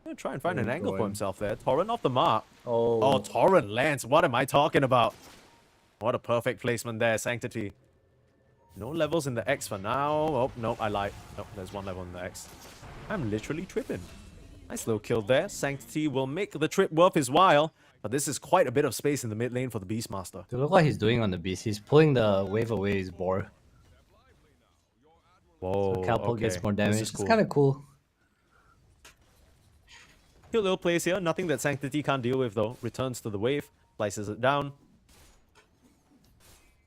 Gonna try and find an angle for himself there. Torrent off the mark. Oh, Torrent lands. What am I talking about? What a perfect placement there, Sanctity. No levels in the X for now. Oh, no, I lied. No, there's 1 level in the X. I'm literally tripping. Nice little kill there. Sanctity will make the trip worth his while, but this is quite a bit of space in the mid lane for the Beastmaster. Dude, look what he's doing on the beast. He's pulling the wave away his boar. Whoa, So Calpol okay. gets more damage. This is It's kind of cool. Cute little plays here. Nothing that Sanctity can't deal with though. Returns to the wave. Slices it down.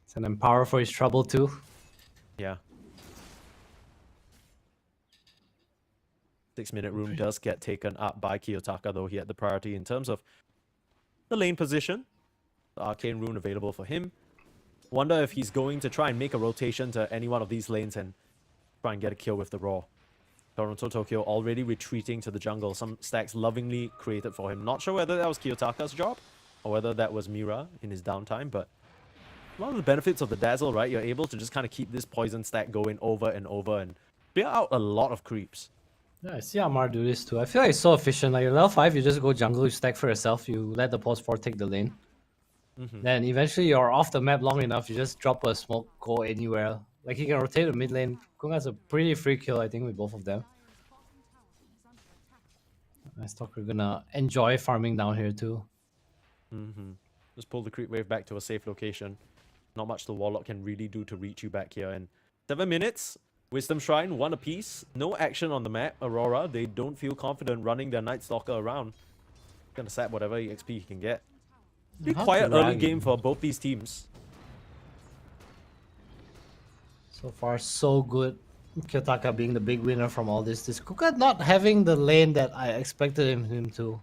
It's an empower for his trouble too. Yeah. 6-minute room does get taken up by Kiyotaka, though he had the priority in terms of the lane position. The arcane rune available for him. Wonder if he's going to try and make a rotation to any one of these lanes and try and get a kill with the Raw. Toronto Tokyo already retreating to the jungle. Some stacks lovingly created for him. Not sure whether that was Kiyotaka's job or whether that was Mira in his downtime, but one of the benefits of the Dazzle, right? You're able to just kind of keep this poison stack going over and over and clear out a lot of creeps. Yeah, I see Amar do this too. I feel like it's so efficient. Like level 5, you just go jungle, you stack for yourself, you let the pulse 4 take the lane. Then eventually you're off the map long enough, you just drop a smoke, go anywhere. Like he can rotate the mid lane. Kung has a pretty free kill, I think, with both of them. Nice talk. We're gonna enjoy farming down here too. Just pull the creep wave back to a safe location. Not much the Warlock can really do to reach you back here. And 7 minutes. Wisdom Shrine, 1 apiece. No action on the map. Aurora, they don't feel confident running their Night Stalker around. Gonna sap whatever EXP he can get. Pretty quiet early game for both these teams. So far, so good. Kiyotaka being the big winner from all this. This Kuka not having the lane that I expected him to.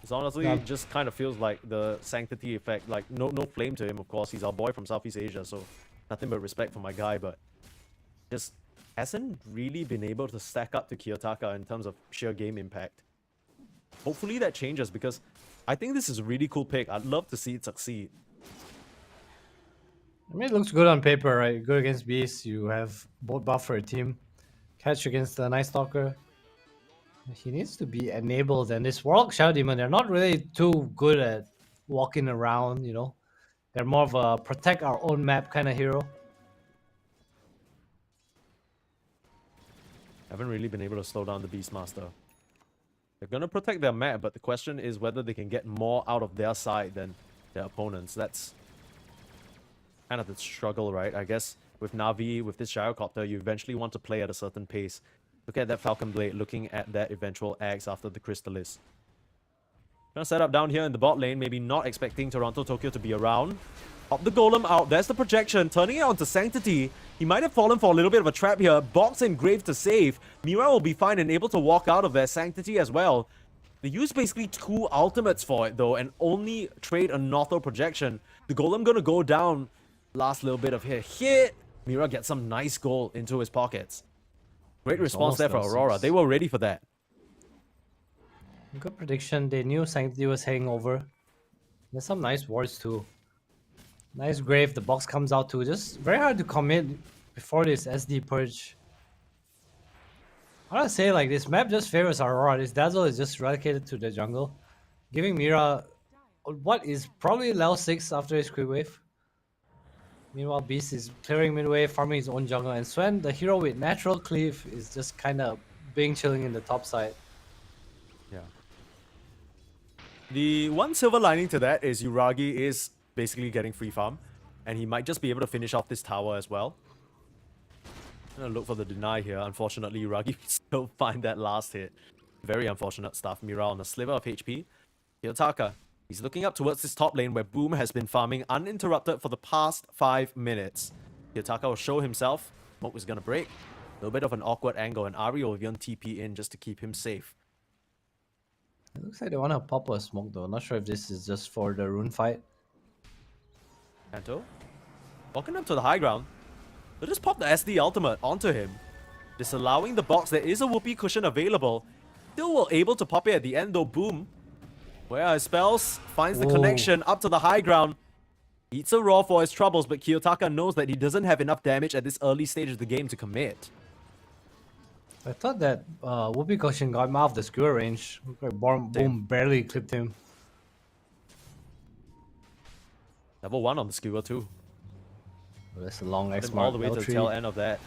It's honestly just kind of feels like the Sanctity effect. Like, no flame to him, of course. He's our boy from Southeast Asia, so nothing but respect for my guy, but just hasn't really been able to stack up to Kiyotaka in terms of sheer game impact. Hopefully that changes, because I think this is a really cool pick. I'd love to see it succeed. I mean, it looks good on paper, right? Good against Beast. You have both buff for a team. Catch against the Night Stalker. He needs to be enabled, and this Warlock Shadow Demon, they're not really too good at walking around, you know. They're more of a protect our own map kind of hero. Haven't really been able to slow down the Beastmaster. They're gonna protect their map, but the question is whether they can get more out of their side than their opponents. That's kind of the struggle, right? I guess with Navi, with this gyrocopter, you eventually want to play at a certain pace. Look at that Falcon Blade, looking at that eventual Axe after the Crystallis. Gonna set up down here in the bot lane, maybe not expecting Toronto Tokyo to be around. Pop the Golem out, there's the projection, turning it onto Sanctity. He might have fallen for a little bit of a trap here. Box and Grave to save. Mira will be fine and able to walk out of there. Sanctity as well. They use basically 2 ultimates for it though, and only trade a Notho projection. The Golem gonna go down. Last little bit of hit. Mira gets some nice gold into his pockets. Great response there for Aurora. They were ready for that. Good prediction. They knew Sanctity was heading over. There's some nice wards too. Nice Grave. The box comes out too. Just very hard to commit before this SD purge. I gotta say, like, this map just favors Aurora. This Dazzle is just relegated to the jungle, giving Mira what is probably level 6 after his quick wave. Meanwhile, Beast is clearing mid wave, farming his own jungle, and Sven, the hero with natural cleave, is just kind of being chilling in the top side. Yeah. The one silver lining to that is Yuragi is basically getting free farm, and he might just be able to finish off this tower as well. I'm gonna look for the deny here. Unfortunately, Yuragi still find that last hit. Very unfortunate stuff. Mira on a sliver of HP. Kiyotaka, he's looking up towards this top lane where Boom has been farming uninterrupted for the past 5 minutes. Kiyotaka will show himself. Smoke is gonna break. A little bit of an awkward angle, and Ari will even TP in just to keep him safe. It looks like they want to pop a smoke though. Not sure if this is just for the rune fight. Kanto, walking up to the high ground. They'll just pop the SD ultimate onto him, disallowing the box. There is a whoopee cushion available. Still were able to pop it at the end though. Boom, where his spells finds the connection up to the high ground. Eats a raw for his troubles, but Kiyotaka knows that he doesn't have enough damage at this early stage of the game to commit. I thought that whoopee cushion got him out of the skewer range. Looked like Boom barely clipped him. Level 1 on the skewer too. Oh, that's a long X All mark. the way to the tail end of that.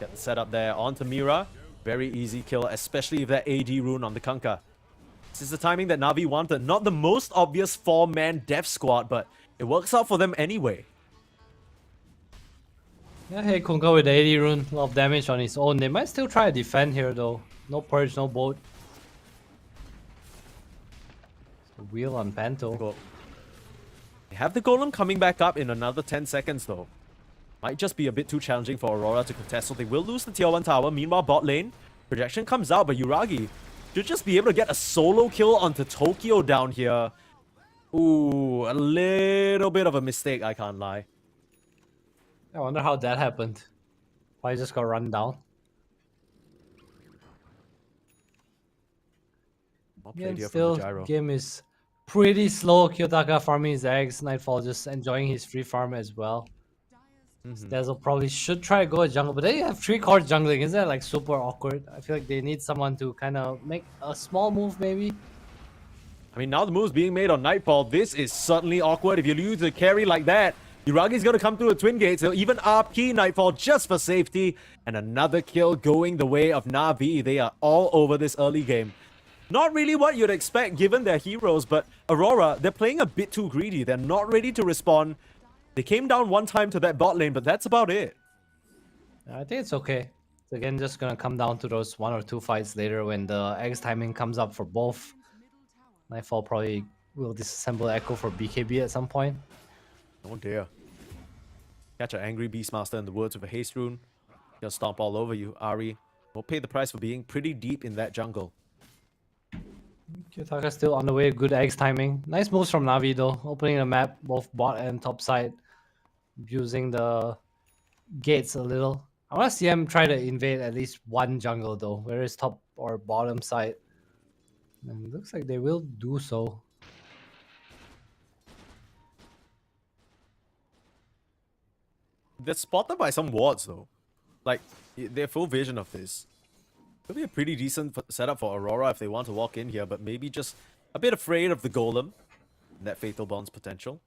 Get the setup there onto Mira. Very easy kill, especially with that AD rune on the Kunkka. This is the timing that Navi wanted. Not the most obvious 4-man death squad, but it works out for them anyway. Yeah, hey, Kunkka with the 80 rune. A lot of damage on his own. They might still try to defend here though. No purge, no boat. Wheel on Panto. They have the Golem coming back up in another 10 seconds though. Might just be a bit too challenging for Aurora to contest, so they will lose the tier 1 tower. Meanwhile, bot lane, projection comes out, but Yuragi should just be able to get a solo kill onto Tokyo down here. Ooh, a little bit of a mistake, I can't lie. I wonder how that happened. Why he just got run down. Yeah, still, game is pretty slow. Kiyotaka farming his eggs. Nightfall just enjoying his free farm as well. Dazzle probably should try to go jungle, but then you have 3 cards jungling. Isn't that like super awkward? I feel like they need someone to kind of make a small move maybe. I mean, now the move's being made on Nightfall. This is certainly awkward. If you lose a carry like that, Yuragi's going to come through with Twin Gates. He'll even RP Nightfall just for safety. And another kill going the way of Na'Vi. They are all over this early game. Not really what you'd expect given their heroes, but Aurora, they're playing a bit too greedy. They're not ready to respond. They came down one time to that bot lane, but that's about it. I think it's okay. It's again just going to come down to those 1 or 2 fights later when the X timing comes up for both. Nightfall probably will disassemble Echo for BKB at some point. Oh dear. Catch an angry Beastmaster in the woods with a haste rune. He'll stomp all over you, Ari. Will pay the price for being pretty deep in that jungle. Kiyotaka still on the way, good X timing. Nice moves from Navi though, opening the map, both bot and top side. Using the gates a little. I want to see him try to invade at least one jungle though, whether it's top or bottom side. And it looks like they will do so. They're spotted by some wards though. Like, their full vision of this. Could be a pretty decent setup for Aurora if they want to walk in here, but maybe just a bit afraid of the Golem. And that Fatal Bond's potential.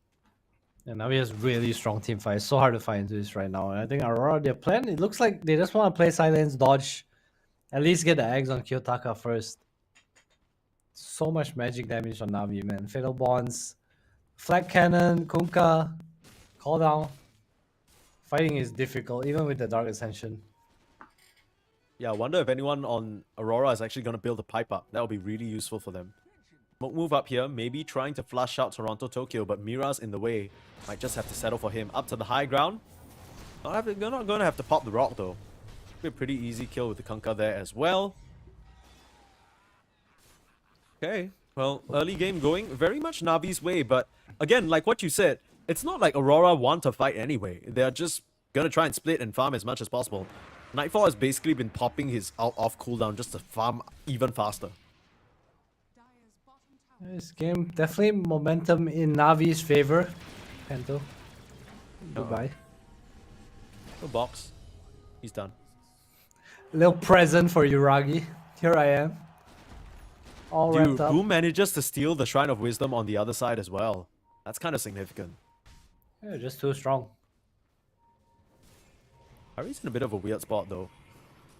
And Navi has really strong team fight. It's so hard to fight into this right now. And I think Aurora, their plan, it looks like they just want to play silence, dodge. At least get the eggs on Kiyotaka first. So much magic damage on Navi, man. Fatal Bonds, Flag Cannon, Kunkka, Call Down. Fighting is difficult, even with the Dark Ascension. Yeah, I wonder if anyone on Aurora is actually going to build a pipe up. That would be really useful for them. Smoke move up here, maybe trying to flush out Toronto Tokyo, but Mira's in the way. Might just have to settle for him. Up to the high ground. They're not going to have to pop the rock though. Be a pretty easy kill with the Kunkka there as well. Okay, well, early game going very much Navi's way, but again, like what you said, it's not like Aurora want to fight anyway. They're just gonna try and split and farm as much as possible. Nightfall has basically been popping his off cooldown just to farm even faster. This game definitely momentum in Navi's favor. Pento. Goodbye. No box. He's done. Little present for Uragi. Here I am. All Dude, wrapped up. who manages to steal the Shrine of Wisdom on the other side as well? That's kind of significant. Yeah, just too strong. Harry's in a bit of a weird spot though.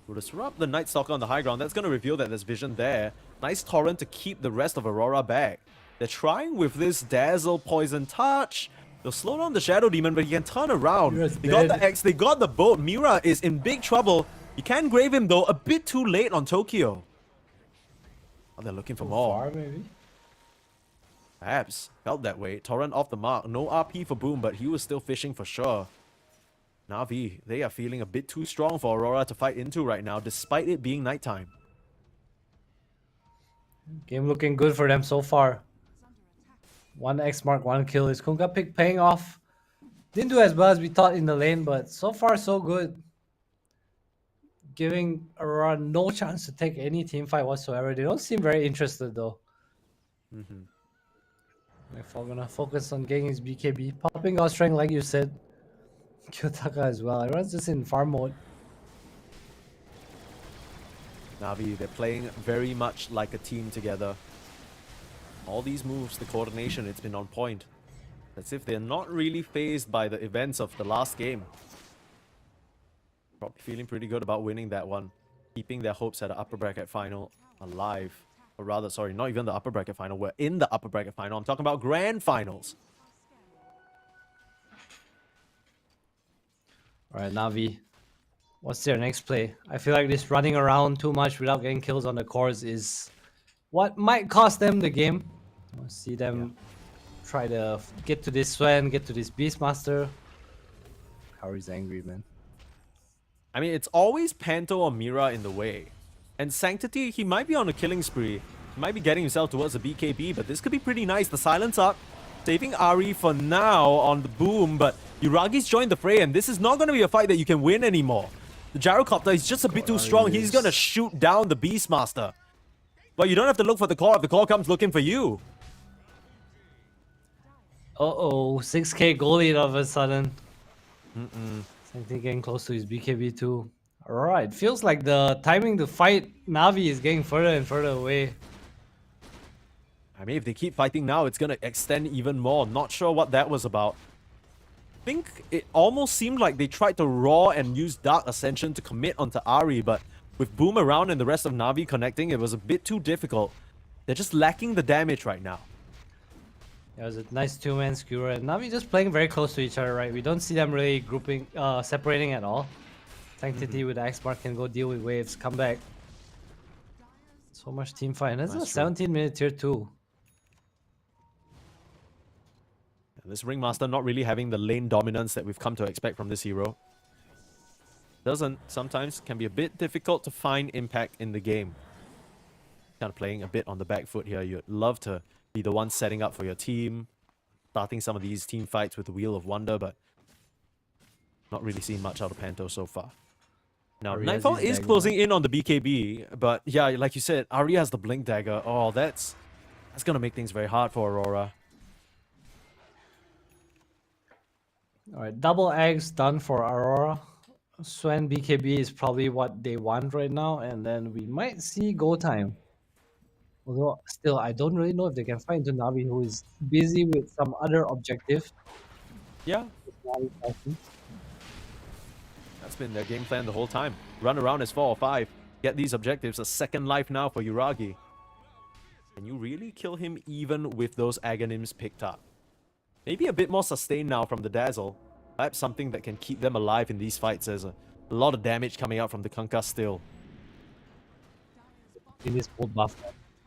Will disrupt the Night Stalker on the high ground. That's going to reveal that there's vision there. Nice Torrent to keep the rest of Aurora back. They're trying with this Dazzle Poison Touch. They'll slow down the Shadow Demon, but he can turn around. Mira's They got dead. the X, they got the boat. Mira is in big trouble. You can grave him though, a bit too late on Tokyo. Oh, they're looking for more. Far, maybe. Perhaps. Felt that way. Torrent off the mark. No RP for Boom, but he was still fishing for sure. Na'Vi, they are feeling a bit too strong for Aurora to fight into right now, despite it being nighttime. Game looking good for them so far. 1 X mark, 1 kill. Is Kunkka pick paying off? Didn't do as well as we thought in the lane, but so far so good. Giving Aurora no chance to take any team fight whatsoever. They don't seem very interested though. If we're gonna focus on getting his BKB, popping out strength like you said. Kyotaka as well. Everyone's just in farm mode. Na'Vi, they're playing very much like a team together. All these moves, the coordination, it's been on point. As if they're not really phased by the events of the last game. Probably feeling pretty good about winning that one. Keeping their hopes at the upper bracket final alive. Or rather, sorry, not even the upper bracket final. We're in the upper bracket final. I'm talking about grand finals. Alright, Na'Vi. What's their next play? I feel like this running around too much without getting kills on the cores is what might cost them the game. I'll see them try to get to this Sven, get to this Beastmaster. Kaori's angry, man. I mean, it's always Panto or Mira in the way. And Sanctity, he might be on a killing spree. He might be getting himself towards a BKB, but this could be pretty nice. The silence up, saving Ari for now on the Boom, but Uragi's joined the fray, and this is not going to be a fight that you can win anymore. The Gyrocopter is just a bit too strong. He's going to shoot down the Beastmaster. But you don't have to look for the core if the core comes looking for you. Uh-oh, 6k goal lead all of a sudden. Something getting close to his BKB too. Alright, feels like the timing to fight Na'Vi is getting further and further away. I mean, if they keep fighting now, it's going to extend even more. Not sure what that was about. I think it almost seemed like they tried to raw and use Dark Ascension to commit onto Ari, but with Boom around and the rest of Na'Vi connecting, it was a bit too difficult. They're just lacking the damage right now. Yeah, it was a nice two-man skewer, and Na'Vi just playing very close to each other, right? We don't see them really grouping, separating at all. Sanctity with X-Mark can go deal with waves, come back. So much team fight, and that's a 17-minute tier 2. This Ringmaster not really having the lane dominance that we've come to expect from this hero. Sometimes can be a bit difficult to find impact in the game. Kind of playing a bit on the back foot here. You'd love to be the one setting up for your team, starting some of these team fights with the Wheel of Wonder, but not really seeing much out of Panto so far. Now, Nightfall is closing in on the BKB, but yeah, like you said, Ari has the Blink Dagger. Oh, that's going to make things very hard for Aurora. Alright, double eggs done for Aurora. Swen BKB is probably what they want right now, and then we might see go time. Although, still, I don't really know if they can fight into Na'Vi, who is busy with some other objective. Yeah. That's been their game plan the whole time. Run around as 4 or 5. Get these objectives. A second life now for Uragi. Can you really kill him even with those Aghanims picked up? Maybe a bit more sustained now from the Dazzle. Perhaps something that can keep them alive in these fights. There's a lot of damage coming out from the Kunkka still. In this old buff.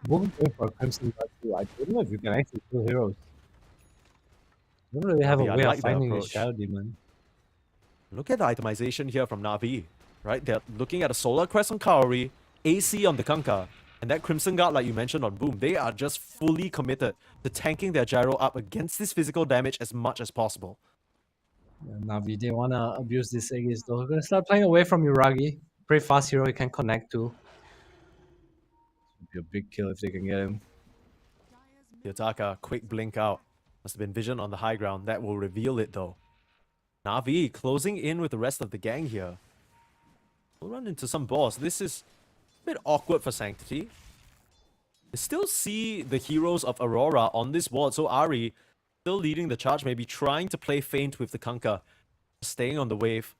Moving for Crimson Guard too. I don't know if you can actually kill heroes. You don't really have a Navi, I way like of that finding a approach. Shadow Demon. Look at the itemization here from Na'Vi, right? They're looking at a Solar Crest on Kaori, AC on the Kunkka, and that Crimson Guard, like you mentioned on Boom, they are just fully committed to tanking their gyro up against this physical damage as much as possible. Yeah, Navi, they wanna abuse this Aegis though. They're gonna start playing away from Yuragi. Pretty fast hero he can connect to. Would be a big kill if they can get him. Yotaka, quick blink out. Must have been vision on the high ground. That will reveal it though. Na'Vi closing in with the rest of the gang here. We'll run into some boss. This is a bit awkward for Sanctity. They still see the heroes of Aurora on this ward, so Ari still leading the charge, maybe trying to play feint with the Kunkka. Staying on the wave.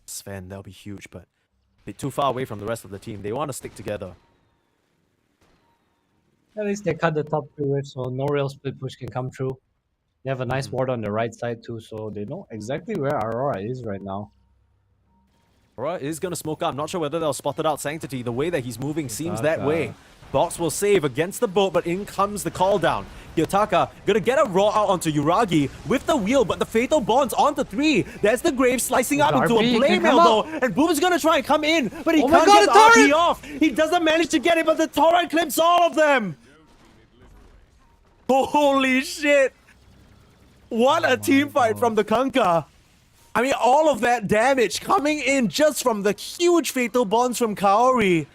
Sven, that'll be huge, but a bit too far away from the rest of the team. They want to stick together. At least they cut the top 3 waves, so no real split push can come through. They have a nice ward on the right side too, so they know exactly where Aurora is right now. Aurora is going to smoke up. I'm not sure whether they'll spot it out Sanctity. The way that he's moving seems that way. Box will save against the boat, but in comes the call down. Yotaka gonna get a raw out onto Yuragi with the wheel, but the fatal bonds onto 3. There's the grave slicing up into a blade mail though, and Boom's gonna try and come in, but he can't get the RP off. He doesn't manage to get it, but the torrent clips all of them. Holy shit! What a team fight from the Kunkka. I mean, all of that damage coming in just from the huge fatal bonds from Kaori.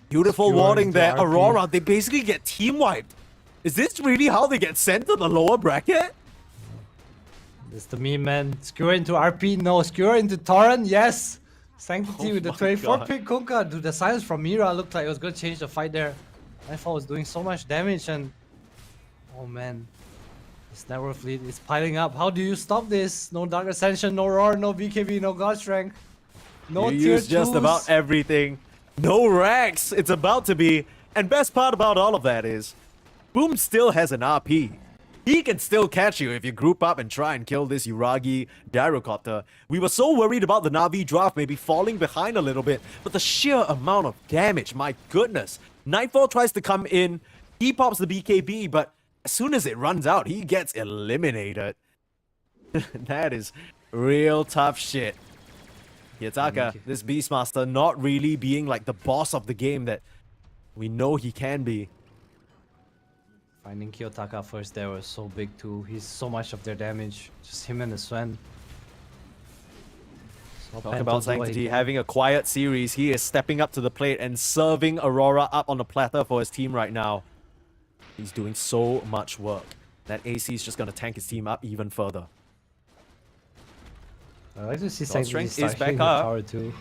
Beautiful warding there. Aurora, they basically get team wiped. Is this really how they get sent to the lower bracket? This is the meme, man. Skewer into RP, no. Skewer into Torrent, yes. Sanctity with the 24 pick Kunkka. Dude, the silence from Mira looked like it was going to change the fight there. Nightfall was doing so much damage and... Oh man. This network fleet is piling up. How do you stop this? No Dark Ascension, no Roar, no BKB, no God Strength. No you tier use just 2s. about everything. No racks. It's about to be. And best part about all of that is, Boom still has an RP. He can still catch you if you group up and try and kill this Yuragi Gyrocopter. We were so worried about the Na'Vi draft maybe falling behind a little bit, but the sheer amount of damage, my goodness. Nightfall tries to come in, he pops the BKB, but as soon as it runs out, he gets eliminated. That is real tough shit. Yotaka, this Beastmaster, not really being like the boss of the game that we know he can be. Finding Kiyotaka first there was so big too. He's so much of their damage. Just him and the Sven. Talk about Sanctity having a quiet series. He is stepping up to the plate and serving Aurora up on the platter for his team right now. He's doing so much work. That AC is just going to tank his team up even further. I like to see Sanctity Sanctity is back up. power too.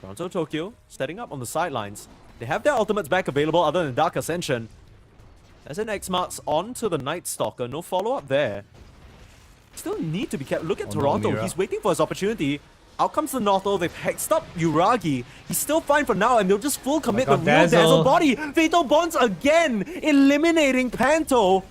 Toronto Tokyo setting up on the sidelines. They have their ultimates back available other than Dark Ascension. As an X marks on to the Night Stalker. No follow-up there. Still need to be kept. Look at Toronto. No, he's waiting for his opportunity. Out comes the Northo. They've hexed up Yuragi. He's still fine for now, and they'll just full commit the real Dazzle body. Fatal Bonds again, eliminating Panto.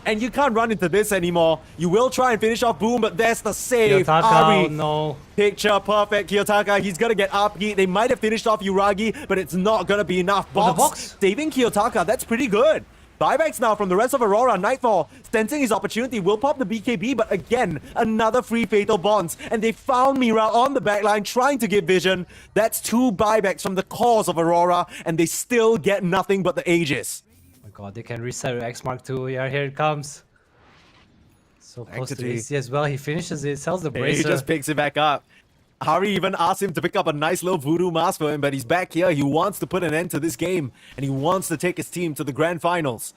And you can't run into this anymore. You will try and finish off Boom, but there's the save. Kiyotaka, Ari, oh no. picture perfect. Kiyotaka, he's gonna get RP. They might have finished off Yuragi, but it's not gonna be enough. Box. Saving Kiyotaka, that's pretty good. Buybacks now from the rest of Aurora. Nightfall, sensing his opportunity, will pop the BKB, but again, another free Fatal Bonds. And they found Mira on the backline trying to get vision. That's 2 buybacks from the cause of Aurora, and they still get nothing but the Aegis. Oh my god, they can reset with X Mark II. Yeah, here it comes. So close to AC as well. He finishes it, sells the bracer. He just picks it back up. Hari even asked him to pick up a nice little voodoo mask for him, but he's back here. He wants to put an end to this game, and he wants to take his team to the grand finals.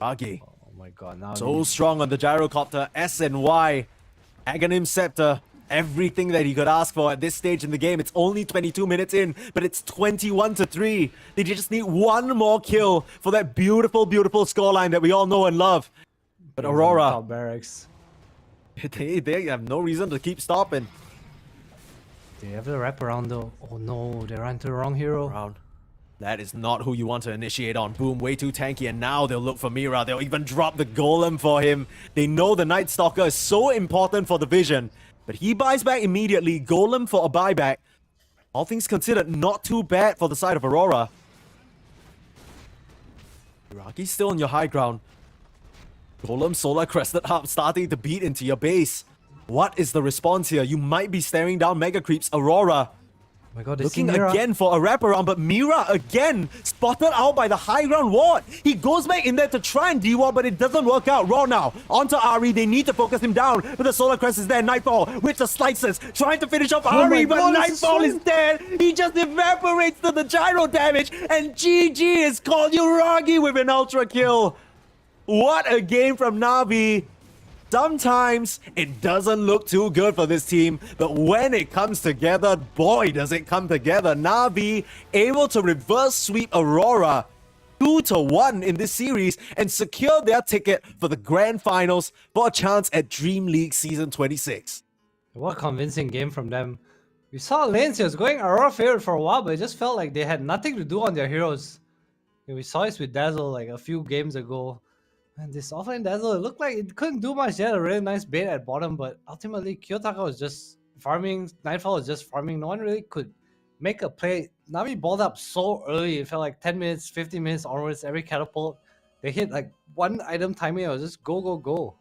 Ragi. Oh my god, now so strong on the Gyrocopter. S and Y. Aghanim Scepter. Everything that he could ask for at this stage in the game. It's only 22 minutes in, but it's 21-3. They just need one more kill for that beautiful, beautiful scoreline that we all know and love. But Aurora, barracks. they have no reason to keep stopping. They have the wraparound though. Oh no, they ran to the wrong hero. That is not who you want to initiate on. Boom, way too tanky, and now they'll look for Mira. They'll even drop the Golem for him. They know the Night Stalker is so important for the vision, but he buys back immediately. Golem for a buyback. All things considered, not too bad for the side of Aurora. Iragi's still on your high ground. Golem, Solar Crested Harp starting to beat into your base. What is the response here? You might be staring down Mega Creeps. Aurora Oh my god, looking again for a wraparound, but Mira again spotted out by the high ground ward. He goes back in there to try and de-ward, but it doesn't work out. Raw now onto Ari. They need to focus him down, but the Solar Crest is there. Nightfall with the slices, trying to finish off Ari, but Nightfall is dead. He just evaporates to the gyro damage, and GG is called Uragi with an ultra kill. What a game from Navi. Sometimes it doesn't look too good for this team, but when it comes together, boy, does it come together. Navi able to reverse sweep Aurora 2-1 in this series and secure their ticket for the grand finals for a chance at DreamLeague Season 26. What a convincing game from them. We saw lanes was going Aurora favorite for a while, but it just felt like they had nothing to do on their heroes. We saw this with Dazzle like a few games ago. And this offlane Dazzle, it looked like it couldn't do much. They had a really nice bait at bottom, but ultimately Kiyotaka was just farming. Nightfall was just farming. No one really could make a play. Navi balled up so early. It felt like 10 minutes, 15 minutes onwards. Every catapult, they hit like one item timing. It was just go, go, go.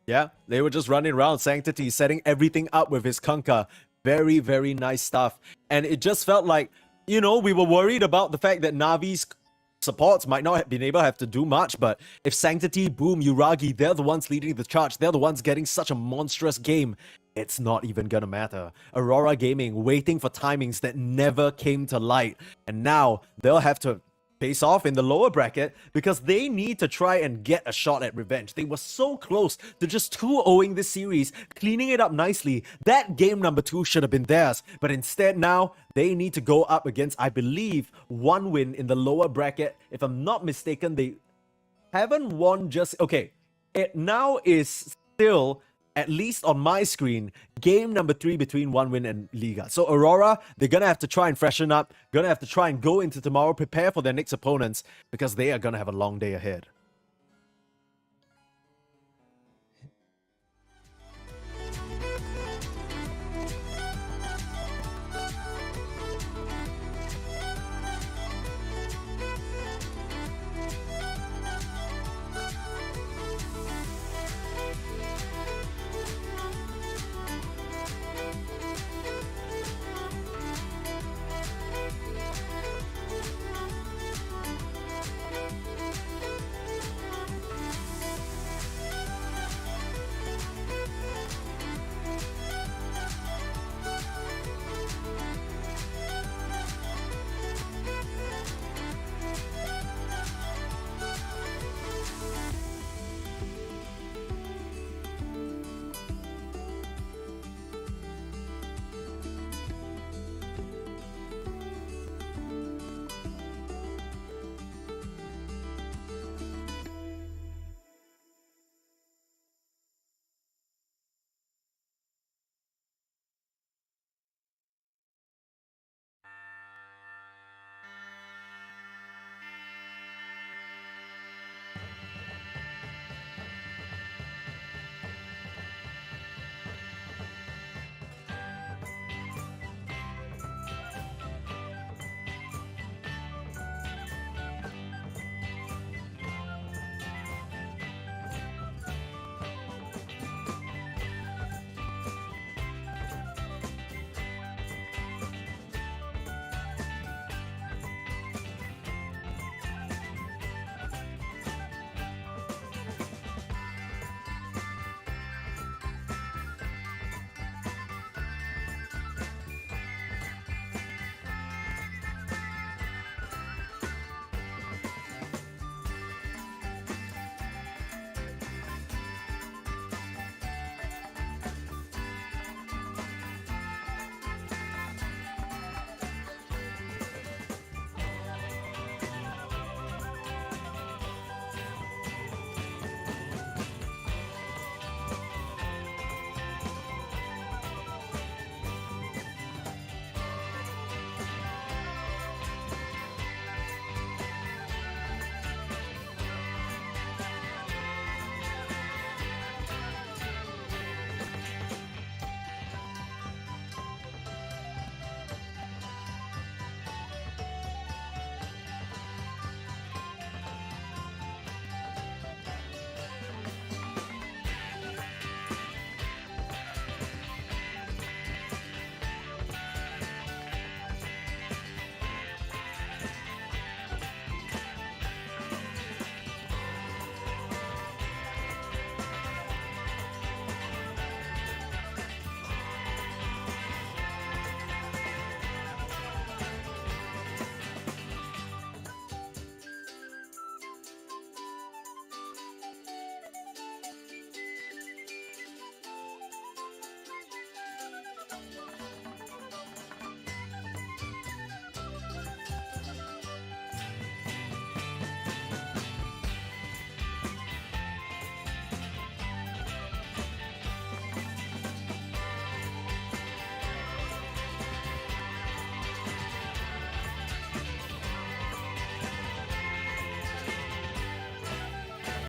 Yeah, they were just running around. Sanctity setting everything up with his Kunkka. Very, very nice stuff. And it just felt like, you know, we were worried about the fact that Navi's supports might not have been able to have to do much, but if Sanctity, Boom, Uragi, they're the ones leading the charge, they're the ones getting such a monstrous game, it's not even gonna matter. Aurora Gaming waiting for timings that never came to light, and now they'll have to face off in the lower bracket because they need to try and get a shot at revenge. They were so close to just 2-0ing this series, cleaning it up nicely. That game number 2 should have been theirs, but instead now they need to go up against, I believe, one win in the lower bracket. If I'm not mistaken, they haven't won just... Okay, it now is still, at least on my screen, game number 3 between One Win and Liga. So Aurora, they're gonna have to try and freshen up, gonna have to try and go into tomorrow, prepare for their next opponents, because they are gonna have a long day ahead.